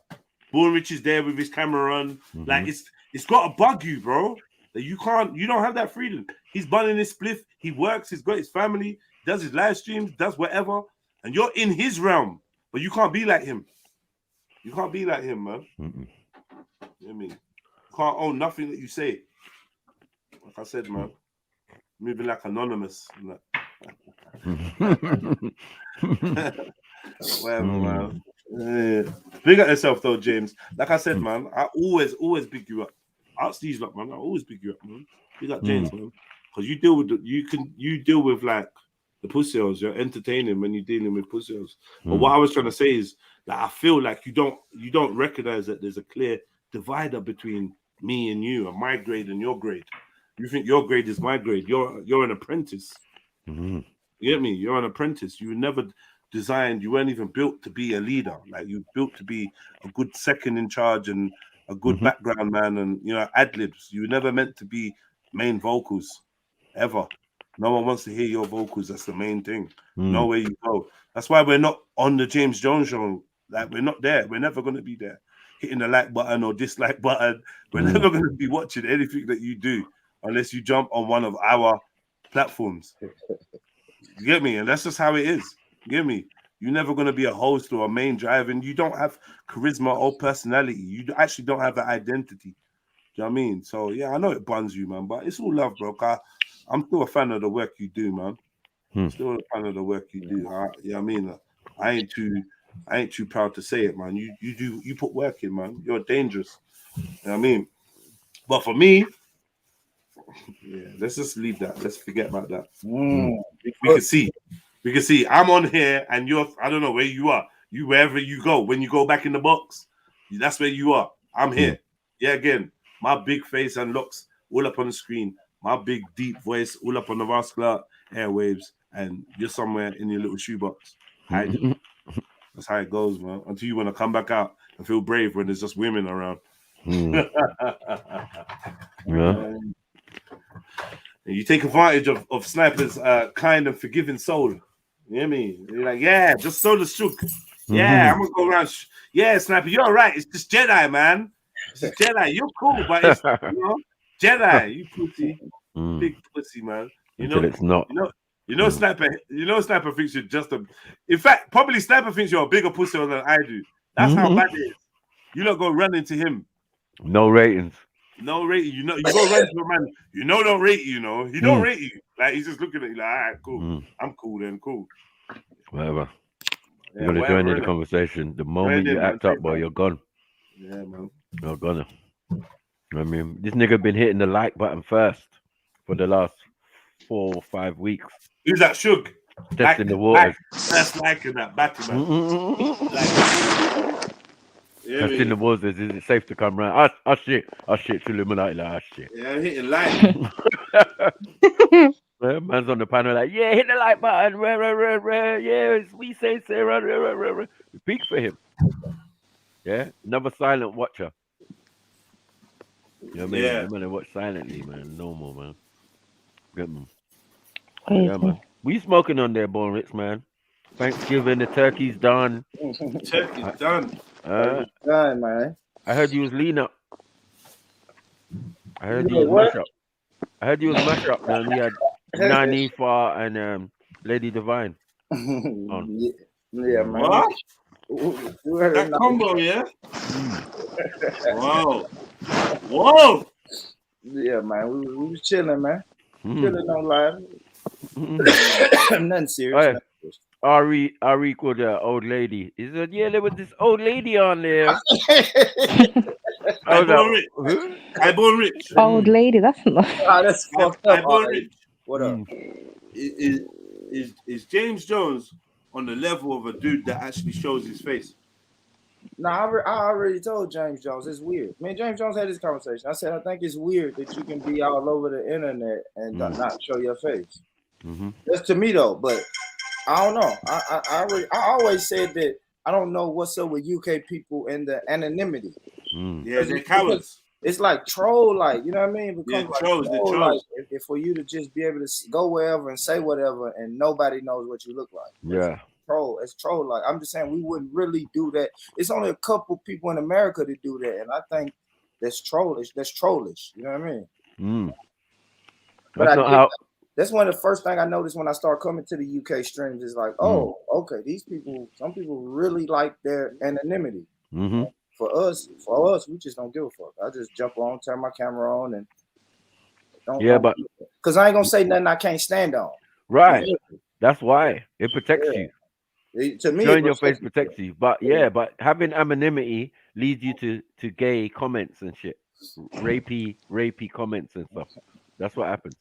Speaker 10: Born Rich is there with his camera on, like it's got to bug you, bro. That you don't have that freedom. He's bunning his spliff, he works, he's got his family, does his live streams, does whatever, and you're in his realm, but you can't be like him. You can't be like him, man. You know what I mean? You can't own nothing that you say. Like I said, man. Moving like anonymous. Whatever, man. Big at yourself though, James. Like I said, man, I always big you up. Ask these lot, man. I always big you up, man. Big up James, man. Because you deal with like the pussy-os. You're entertaining when you're dealing with pussy-os. But what I was trying to say is that I feel like you don't recognize that there's a clear divider between me and you, and my grade and your grade. You think your grade is my grade. You're an apprentice.
Speaker 1: Mm-hmm.
Speaker 10: You get me? You're an apprentice. You were never designed. You weren't even built to be a leader. Like you built to be a good second in charge and a good background man, and ad libs. You were never meant to be main vocals, ever. No one wants to hear your vocals. That's the main thing. Nowhere you go. That's why we're not on the James Jones show. Like we're not there. We're never going to be there. Hitting the like button or dislike button. We're never going to be watching anything that you do unless you jump on one of our platforms. You get me? And that's just how it is. You get me? You're never going to be a host or a main driver, and you don't have charisma or personality. You actually don't have an identity. Do you know what I mean? So, yeah, I know it buns you, man, but it's all love, bro. I'm still a fan of the work you do, man. Still a fan of the work you do. You know what I mean? I ain't too proud to say it, man. You put work in, man. You're dangerous. You know what I mean? But for me, yeah, let's just leave that. Let's forget about that. We can see. We can see. I'm on here, and you're. I don't know where you are. You wherever you go. When you go back in the box, that's where you are. I'm here. Yeah, again, my big face and looks all up on the screen. My big deep voice all up on the vascular airwaves, and you're somewhere in your little shoebox hiding. That's how it goes, man. Until you want to come back out and feel brave when there's just women around.
Speaker 1: Yeah.
Speaker 10: And you take advantage of Sniper's kind and forgiving soul. You hear me? You're like, yeah, just so the shook. Yeah, I'm gonna go around. Yeah, Sniper, you're right. It's just Jedi, man. It's just Jedi. You're cool, but it's Jedi. You pussy, big pussy, man.
Speaker 1: Until it's not.
Speaker 10: Sniper. Sniper thinks you're just a. In fact, probably Sniper thinks you're a bigger pussy than I do. That's how bad it is. You don't go run into him.
Speaker 1: No ratings.
Speaker 10: No rating. You go run to a man. Don't rate you. He don't rate you. Like he's just looking at you like, all right, cool. I'm cool then. Cool.
Speaker 1: Whatever.
Speaker 10: Yeah,
Speaker 1: You gotta join in the conversation. The moment you act up, boy, you're gone.
Speaker 10: Yeah, man.
Speaker 1: You're gone. I mean, this nigga been hitting the like button first for the last 4 or 5 weeks.
Speaker 10: Who's that? Shug.
Speaker 1: Testing the waters.
Speaker 10: That's liking that batty man.
Speaker 1: Testing the waters. Is it safe to come round? Shit to Illuminati, like shit.
Speaker 10: Yeah, I'm hitting like.
Speaker 1: Man's on the panel like, yeah, hit the like button. Yeah, we say Sarah. Speak for him. Yeah, another silent watcher. You know what I mean?
Speaker 10: Yeah.
Speaker 1: You man watch silently, man. Normal, man. Good man. Yeah, man. We smoking on there, Born Rich, man. Thanksgiving, the turkey's done.
Speaker 10: Turkey's done.
Speaker 6: Done, man.
Speaker 1: I heard you was lean up. I heard you was mash up. Man, we had Nani Far and Lady Divine on.
Speaker 6: Yeah, man.
Speaker 10: What? That combo, yeah? Whoa.
Speaker 6: Yeah, man. We was chilling, man. Chilling on live. Nothing serious.
Speaker 1: Ari called the old lady. He said, yeah, there was this old lady on there.
Speaker 10: I born rich.
Speaker 21: Old lady, that's not.
Speaker 6: That's fucked up.
Speaker 10: I born rich.
Speaker 6: What up?
Speaker 10: Is James Jones on the level of a dude that actually shows his face?
Speaker 6: No, I already told James Jones it's weird. Me and James Jones had this conversation. I said I think it's weird that you can be all over the internet and not show your face. That's to me though, but I don't know. I always said that I don't know what's up with UK people and the anonymity.
Speaker 10: Yeah, they're cowards.
Speaker 6: It's like troll, like, you know what I mean? Because
Speaker 10: Yeah, trolls.
Speaker 6: like, if for you to just be able to go wherever and say whatever and nobody knows what you look like.
Speaker 1: Yeah.
Speaker 6: It's troll. Like, I'm just saying we wouldn't really do that. It's only a couple people in America that do that, and I think that's trollish. That's trollish. You know what I mean? But that's one of the first thing I noticed when I started coming to the UK streams is like, oh, okay, some people really like their anonymity. For us, we just don't give a fuck. I just jump on, turn my camera on, and
Speaker 1: but
Speaker 6: because I ain't gonna say nothing I can't stand on.
Speaker 1: Right. That's why it protects you.
Speaker 6: To me,
Speaker 1: showing your face protects you. But but having anonymity leads you to gay comments and shit, rapey comments and stuff. That's what happens.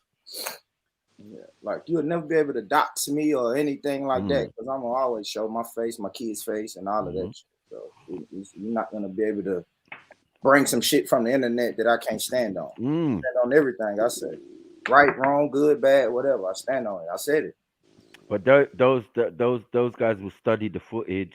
Speaker 6: Yeah, like you'll never be able to dox me or anything like that because I'm gonna always show my face, my kid's face, and all of that shit. So you're not gonna be able to bring some shit from the internet that I can't stand on.
Speaker 1: Mm.
Speaker 6: Stand on everything I say. Right, wrong, good, bad, whatever. I stand on it. I said it.
Speaker 1: But those guys will study the footage.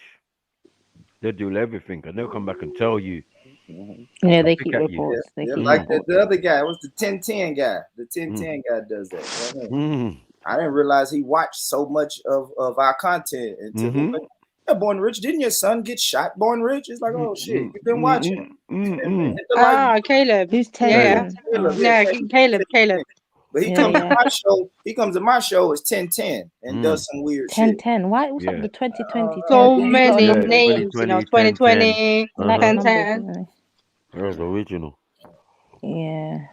Speaker 1: They'll do everything, and they'll come back and tell you.
Speaker 21: Yeah,
Speaker 1: They'll
Speaker 21: they
Speaker 1: pick
Speaker 21: keep
Speaker 1: at you.
Speaker 21: reports. They
Speaker 6: Yeah,
Speaker 21: keep
Speaker 6: like
Speaker 21: reports.
Speaker 6: the other guy. It was the 1010 guy. The 1010 guy does that. You know what I mean? I didn't realize he watched so much of our content until yeah, Born Rich. Didn't your son get shot, Born Rich? It's like, oh shit, you've been watching.
Speaker 8: Caleb.
Speaker 21: Who's
Speaker 8: Yeah.
Speaker 21: 1010?
Speaker 8: Caleb.
Speaker 6: But he comes to my show. He comes to my show. It's 1010 and does some weird shit.
Speaker 21: 1010. Why? What's up with the 2020?
Speaker 8: So
Speaker 21: 1010?
Speaker 8: many
Speaker 21: Got a number?
Speaker 8: names, 2020,
Speaker 21: Like numbers,
Speaker 8: 1010.
Speaker 21: isn't it?
Speaker 1: That was original.
Speaker 21: Yeah.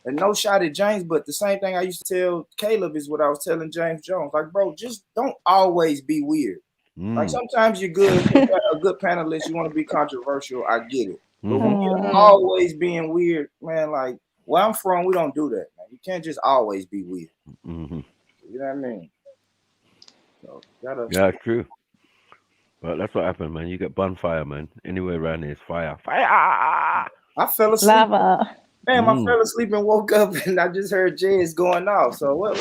Speaker 6: And no shot at James, but the same thing I used to tell Caleb is what I was telling James Jones. Like, bro, just don't always be weird. Like sometimes you're good, you're a good panelist, you want to be controversial. I get it. But when you're always being weird, man, like where I'm from, we don't do that, man. You can't just always be weird. You know what I mean? So,
Speaker 1: Yeah, it's true. Well, that's what happened, man. You get bonfire, man. Anywhere around here is fire. Fire!
Speaker 6: I fell asleep.
Speaker 21: Lava.
Speaker 6: Man, I fell asleep and woke up and I just heard Jay's going off. So what?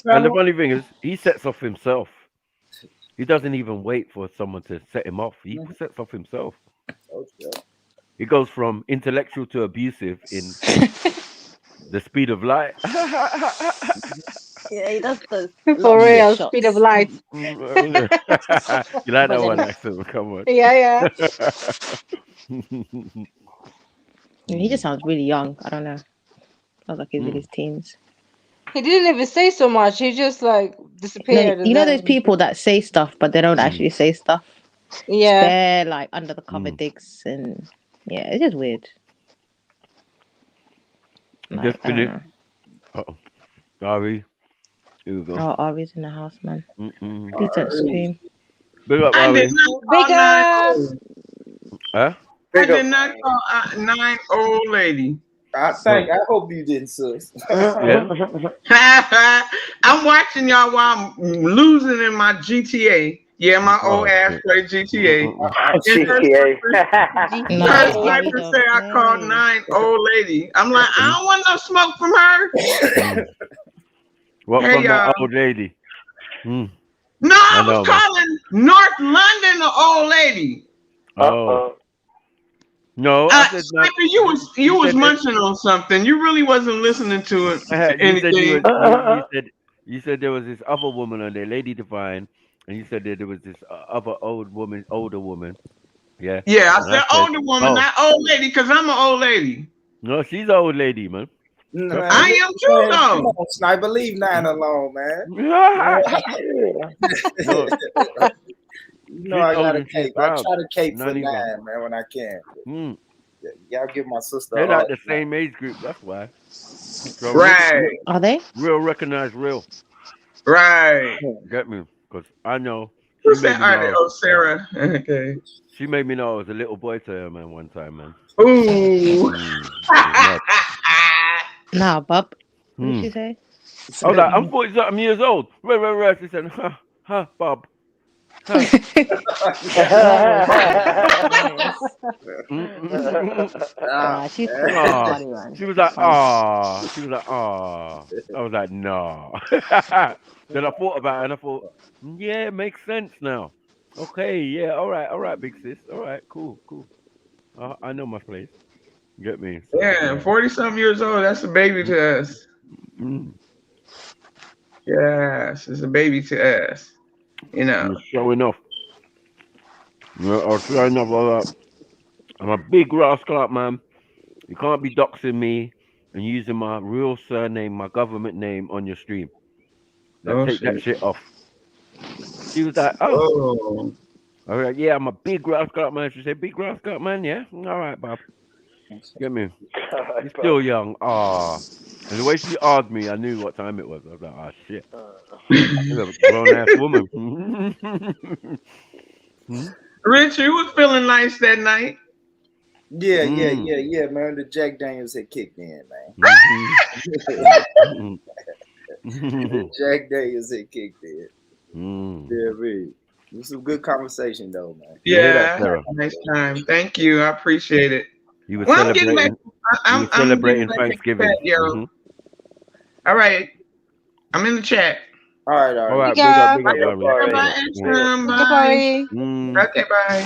Speaker 1: And the funny thing is, he sets off himself. He doesn't even wait for someone to set him off. He sets off himself. He goes from intellectual to abusive in the speed of light.
Speaker 21: Yeah, he does the
Speaker 8: For real, speed of light.
Speaker 1: You like that one, Axel? Come on.
Speaker 8: Yeah.
Speaker 21: He just sounds really young. I don't know. Sounds like he's in his teens.
Speaker 8: He didn't even say so much. He just like disappeared.
Speaker 21: No, you know those people that say stuff but they don't actually say stuff.
Speaker 8: Yeah.
Speaker 21: They're like under the cover digs and yeah, it's just weird. Like,
Speaker 1: Just finished. Uh-oh. Ari. Here we go.
Speaker 21: Oh, Ari's in the house, man. Please don't scream.
Speaker 1: Big up,
Speaker 9: I
Speaker 1: Ari.
Speaker 9: did not call 9
Speaker 1: Huh?
Speaker 9: I did not call 9 old lady.
Speaker 6: I hope you didn't, sis.
Speaker 9: I'm watching y'all while I'm losing in my GTA. Yeah, my old ass play GTA.
Speaker 12: GTA.
Speaker 9: First sniper say I called 9 old lady. I'm like, I don't want no smoke from her.
Speaker 1: What
Speaker 9: Hey,
Speaker 1: from that
Speaker 9: y'all.
Speaker 1: old lady?
Speaker 9: No, I was calling North London the old lady.
Speaker 1: Oh. No, I said no.
Speaker 9: Sniper, you was munching on something. You really wasn't listening to it. Anything.
Speaker 1: You said there was this other woman on there, Lady Divine, and you said that there was this other older woman. Yeah.
Speaker 9: Yeah, I
Speaker 1: And
Speaker 9: said older woman, not old lady, because I'm an old lady.
Speaker 1: No, she's an old lady, man.
Speaker 9: I am too, though.
Speaker 6: Sniper, leave 9 alone, man. You know I got a cape. I try to cape for 9, man, when I can. Y'all give my sister.
Speaker 1: They're like the same age group. That's why. So
Speaker 9: right?
Speaker 21: Are they?
Speaker 1: Real recognize real.
Speaker 9: Right.
Speaker 1: Get me? Because I know.
Speaker 9: Who's that? Oh, Sarah. Okay.
Speaker 1: She made me know I was a little boy to her, man. One time, man.
Speaker 9: Ooh.
Speaker 21: Nah, bub. What did she say?
Speaker 1: I was like, I'm 40-something years old. Right. She said, huh, Bob. Huh.
Speaker 21: She's funny, man.
Speaker 1: She was like, ah. She was like, ah. I was like, no. Then I thought about it and I thought, yeah, it makes sense now. Okay, yeah, all right, big sis. All right, cool. I know my place. Get me? So,
Speaker 9: yeah, 40-something years old. That's a baby to us. Yes, it's a baby to us. You know.
Speaker 1: You're showing off. Or showing off all that. I'm a big rascal, man. You can't be doxing me and using my real surname, my government name on your stream. Take that shit off. She was like, oh. I was like, yeah, I'm a big rascal, man. She said, big rascal, man, yeah? All right, Bob. Get me? You're still young. Ah. And the way she asked me, I knew what time it was. I was like, oh, shit. You're a grown-ass woman.
Speaker 9: Rich, you was feeling nice that night.
Speaker 6: Yeah, man. The Jack Daniels had kicked in, man. The Jack Daniels had kicked in. Yeah, man. It's some good conversation though, man.
Speaker 1: You hear that,
Speaker 9: Yeah, I had
Speaker 1: Sarah?
Speaker 9: a nice time. Thank you. I appreciate it.
Speaker 1: You were
Speaker 9: Well, I'm getting back.
Speaker 1: celebrating. You were
Speaker 9: I'm getting
Speaker 1: celebrating
Speaker 9: back to the
Speaker 1: Thanksgiving.
Speaker 9: chat, yo. All right, I'm in the chat.
Speaker 6: All right,
Speaker 1: All right,
Speaker 8: Big
Speaker 1: big up,
Speaker 8: up.
Speaker 1: big up,
Speaker 12: Big up,
Speaker 1: man.
Speaker 12: Corey.
Speaker 1: Big
Speaker 9: Bye,
Speaker 1: up.
Speaker 9: Ashram.
Speaker 8: Big up,
Speaker 9: Bye.
Speaker 8: Ollie.
Speaker 9: Okay, bye.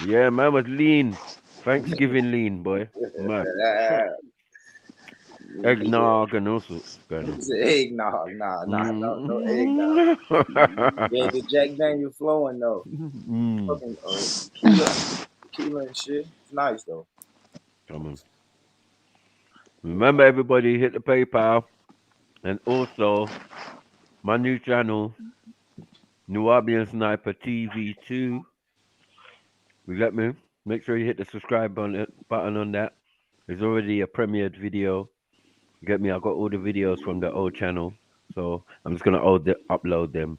Speaker 1: Yeah, man was lean. Thanksgiving lean, boy. Man. Eggnog and all sorts going on.
Speaker 6: It's eggnog, no eggnog. Yeah, the Jack Daniel flowing though. Fucking tequila and shit. It's nice though.
Speaker 1: Come on. Remember, everybody, hit the PayPal. And also, my new channel, Nubian Sniper TV2. You got me? Make sure you hit the subscribe button on that. There's already a premiered video. You get me? I got all the videos from the old channel. So I'm just going to upload them,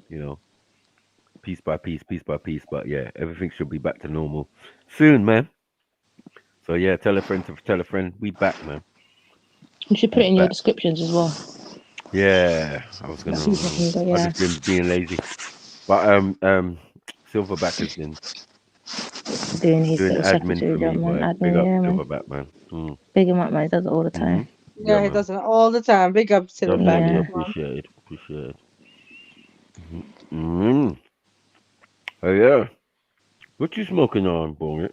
Speaker 1: you know, piece by piece, piece by piece. But yeah, everything should be back to normal soon, man. So yeah, tell a friend to tell a friend. We back, man.
Speaker 21: You should put it in your descriptions as well.
Speaker 1: Yeah, I was gonna. I just been being lazy, but Silverback has been
Speaker 21: doing his
Speaker 1: doing
Speaker 21: little
Speaker 1: admin
Speaker 21: secretary
Speaker 1: for
Speaker 21: job,
Speaker 1: me,
Speaker 21: man.
Speaker 1: boy.
Speaker 21: Admin,
Speaker 1: Big up
Speaker 21: yeah, man.
Speaker 1: Silverback, man.
Speaker 21: Big him up, man. He does it all the time.
Speaker 8: Yeah, he
Speaker 1: man.
Speaker 8: does it all the time. Big up Silverback.
Speaker 1: Definitely
Speaker 21: Yeah.
Speaker 1: appreciated. Oh yeah, what you smoking on, boy?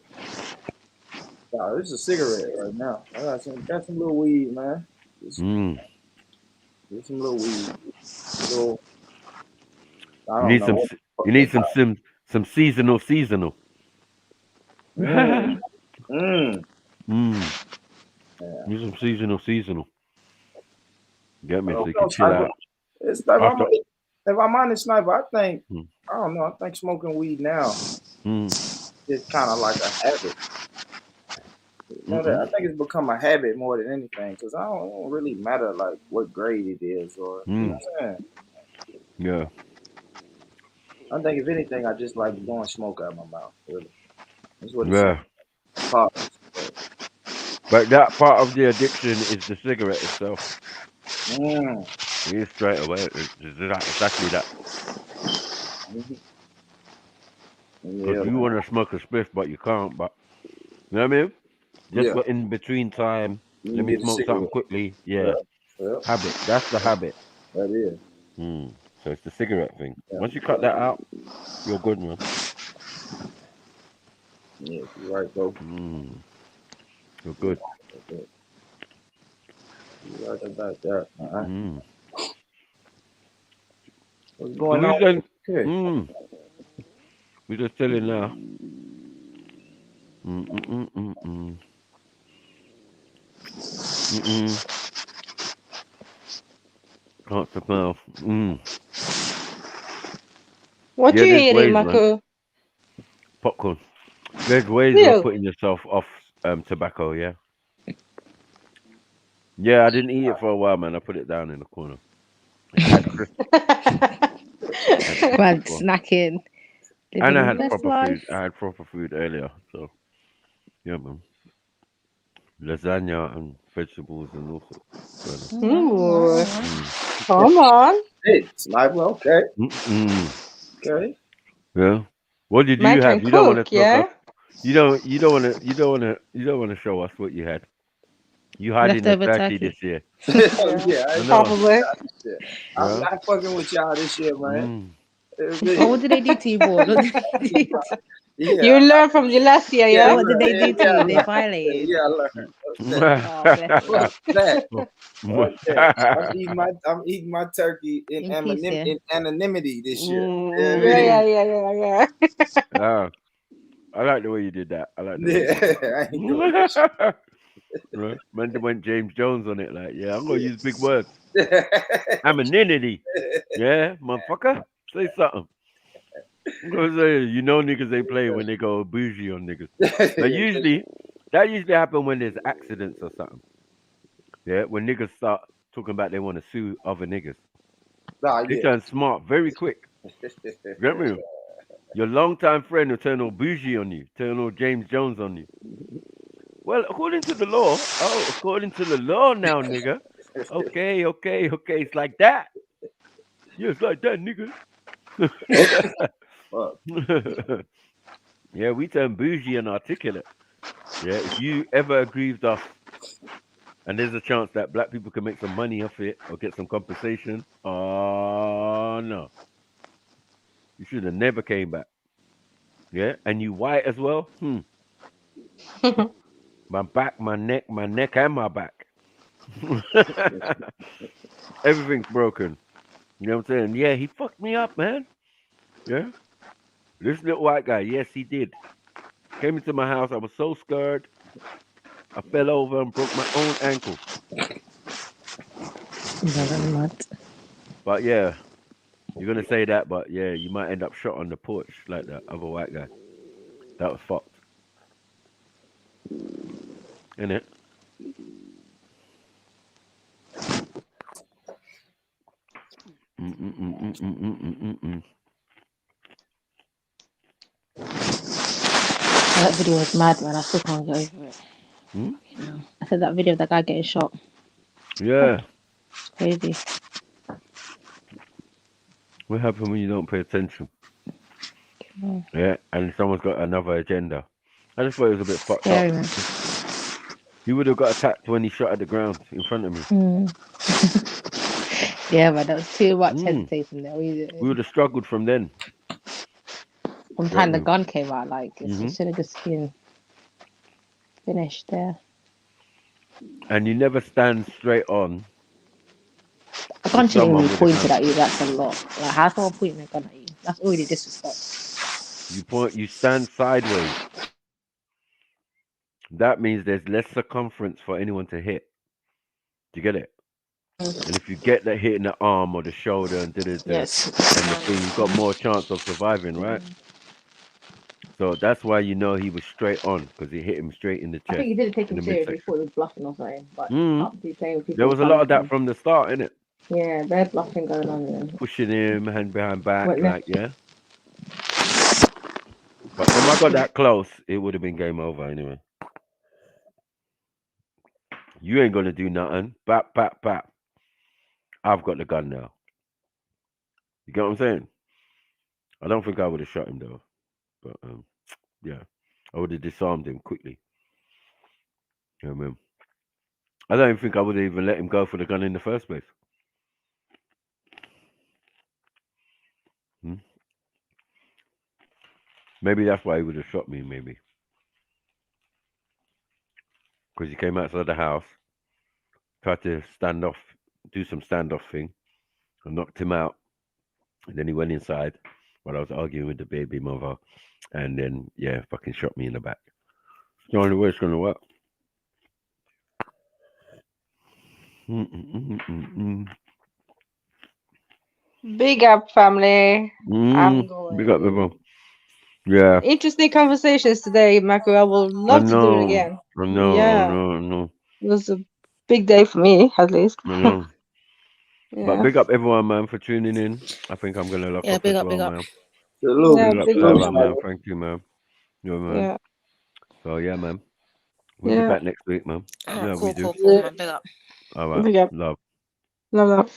Speaker 6: Nah, this is a cigarette right now. I got some little weed, man. Just some little weed. So I
Speaker 1: You
Speaker 6: don't
Speaker 1: need
Speaker 6: know.
Speaker 1: you need some seasonal.
Speaker 6: Mm.
Speaker 1: Yeah. Need some seasonal. Get me so you can
Speaker 6: No,
Speaker 1: chill out.
Speaker 6: If I'm honest, Sniper, I think I don't know. I think smoking weed now is kind of like a habit. You know that I think it's become a habit more than anything because it don't really matter like what grade it is or you know what I'm saying.
Speaker 1: Yeah.
Speaker 6: I think if anything, I just like blowing smoke out of my mouth. Really, that's what it's
Speaker 1: Yeah. But that part of the addiction is the cigarette itself. It is straight away. It's exactly that. Because you want to smoke a spliff, but you can't. But you know what I mean? Just for in between time, let me smoke something quickly. Yeah. Habit. That's the habit.
Speaker 6: That is.
Speaker 1: So it's the cigarette thing. Once you cut that out, you're good, man.
Speaker 6: Yeah, you're right, though.
Speaker 1: You're good.
Speaker 6: You're right about that. What's
Speaker 1: So
Speaker 6: going on?
Speaker 1: We're just chilling now. Can't smell.
Speaker 8: What you eating, Mako?
Speaker 1: Popcorn. There's ways of putting yourself off tobacco, yeah? Yeah, I didn't eat it for a while, man. I put it down in the corner. I had
Speaker 21: Man, snacking.
Speaker 1: And I had proper food. I had proper food earlier, so yeah, man. Lasagna and vegetables and all sorts.
Speaker 8: Ooh. Come on.
Speaker 6: Hey, Sniper, okay. Okay.
Speaker 1: Yeah. What did
Speaker 8: Man
Speaker 1: you have?
Speaker 8: can
Speaker 1: You don't want
Speaker 8: cook,
Speaker 1: to smoke
Speaker 8: yeah?
Speaker 1: us. You don't want to show us what you had. You hiding the
Speaker 21: Leftover
Speaker 1: turkey
Speaker 21: turkey.
Speaker 1: this year.
Speaker 6: Yeah,
Speaker 1: I know.
Speaker 8: Probably.
Speaker 6: I'm not fucking with y'all this year, man.
Speaker 21: What did they do to you, boy? What did they do to
Speaker 6: Yeah.
Speaker 8: You learned from your last year, yeah?
Speaker 21: What did they do to you? They violated.
Speaker 6: Yeah, I learned.
Speaker 21: Oh, bless you.
Speaker 6: Fuck that. I'm eating my turkey in anonymity this year.
Speaker 8: Yeah.
Speaker 1: I like the way you did that. I like the way you did that.
Speaker 6: I ain't doing that shit.
Speaker 1: Right? Man went James Jones on it, like, yeah, I'm gonna use big words. Anonymity. Yeah, motherfucker. Say something. I'm gonna say, you know, niggas they play when they go bougie on niggas. But that usually happen when there's accidents or something. Yeah, when niggas start talking about they want to sue other niggas. They turn smart very quick. Get me? Your longtime friend will turn all bougie on you, turn all James Jones on you. Well, according to the law, according to the law now, nigga. Okay, it's like that. Yeah, it's like that, nigga. Yeah, we turn bougie and articulate. Yeah, if you ever agree with us, and there's a chance that black people can make some money off it or get some compensation, oh no, you should have never came back. Yeah, and you white as well. My back, my neck, and my back. Everything's broken. You know what I'm saying? Yeah, he fucked me up, man. Yeah, this little white guy. Yes, he did. Came into my house. I was so scared. I fell over and broke my own ankle. But yeah, you're gonna say that, but yeah, you might end up shot on the porch like that other white guy. That was fucked. Innit?
Speaker 21: That video was mad, man. I still can't get over it. I said that video of that guy getting shot.
Speaker 1: Yeah.
Speaker 21: It's crazy.
Speaker 1: What happens when you don't pay attention?
Speaker 21: Mm.
Speaker 1: Yeah, and someone's got another agenda. I just thought it was a bit fucked
Speaker 21: Scary,
Speaker 1: up.
Speaker 21: man.
Speaker 1: He would have got attacked when he shot at the ground in front of me.
Speaker 21: Yeah, but there was too much hesitation there.
Speaker 1: We would have struggled from then.
Speaker 21: From the time the gun came out, like, it should have just been finished there.
Speaker 1: And you never stand straight on.
Speaker 21: A gun shouldn't even be pointed at you. That's a lot. Like, how someone pointing a gun at you? That's already disrespect.
Speaker 1: You stand sideways. That means there's less circumference for anyone to hit. Do you get it? And if you get that hit in the arm or the shoulder and and the thing, you've got more chance of surviving, right? So that's why you know he was straight on, because he hit him straight in the chest.
Speaker 21: I think he didn't take him seriously. He thought he was bluffing or something. But playing with people,
Speaker 1: there was a lot of that from the start, innit?
Speaker 21: Yeah, they're bluffing going on there.
Speaker 1: Pushing him, hand behind back, yeah. But if I got that close, it would have been game over anyway. You ain't gonna do nothing. Bap, bap, bap. I've got the gun now. You get what I'm saying? I don't think I would have shot him though. But yeah, I would have disarmed him quickly. You know what I mean? I don't even think I would have even let him go for the gun in the first place. Maybe that's why he would have shot me, maybe. Because he came outside the house, tried to stand off, do some standoff thing, and knocked him out. And then he went inside while I was arguing with the baby mother. And then, yeah, fucking shot me in the back. It's the only way it's going to work.
Speaker 8: Big up, family. I'm going.
Speaker 1: Big up, everyone. Yeah.
Speaker 8: Interesting conversations today, Marco. I would love to do it again.
Speaker 1: I know.
Speaker 8: It was a big day for me, at least.
Speaker 1: I know.
Speaker 8: Yeah.
Speaker 1: But big up everyone, man, for tuning in. I think I'm gonna lock up as well, man.
Speaker 8: Big up,
Speaker 1: man. Thank you, man. Yeah, man.
Speaker 8: Yeah.
Speaker 1: So yeah, man. We'll be back next week, man.
Speaker 21: Cool, man. Big up.
Speaker 1: All right.
Speaker 8: Big up.
Speaker 1: Love.
Speaker 8: Love.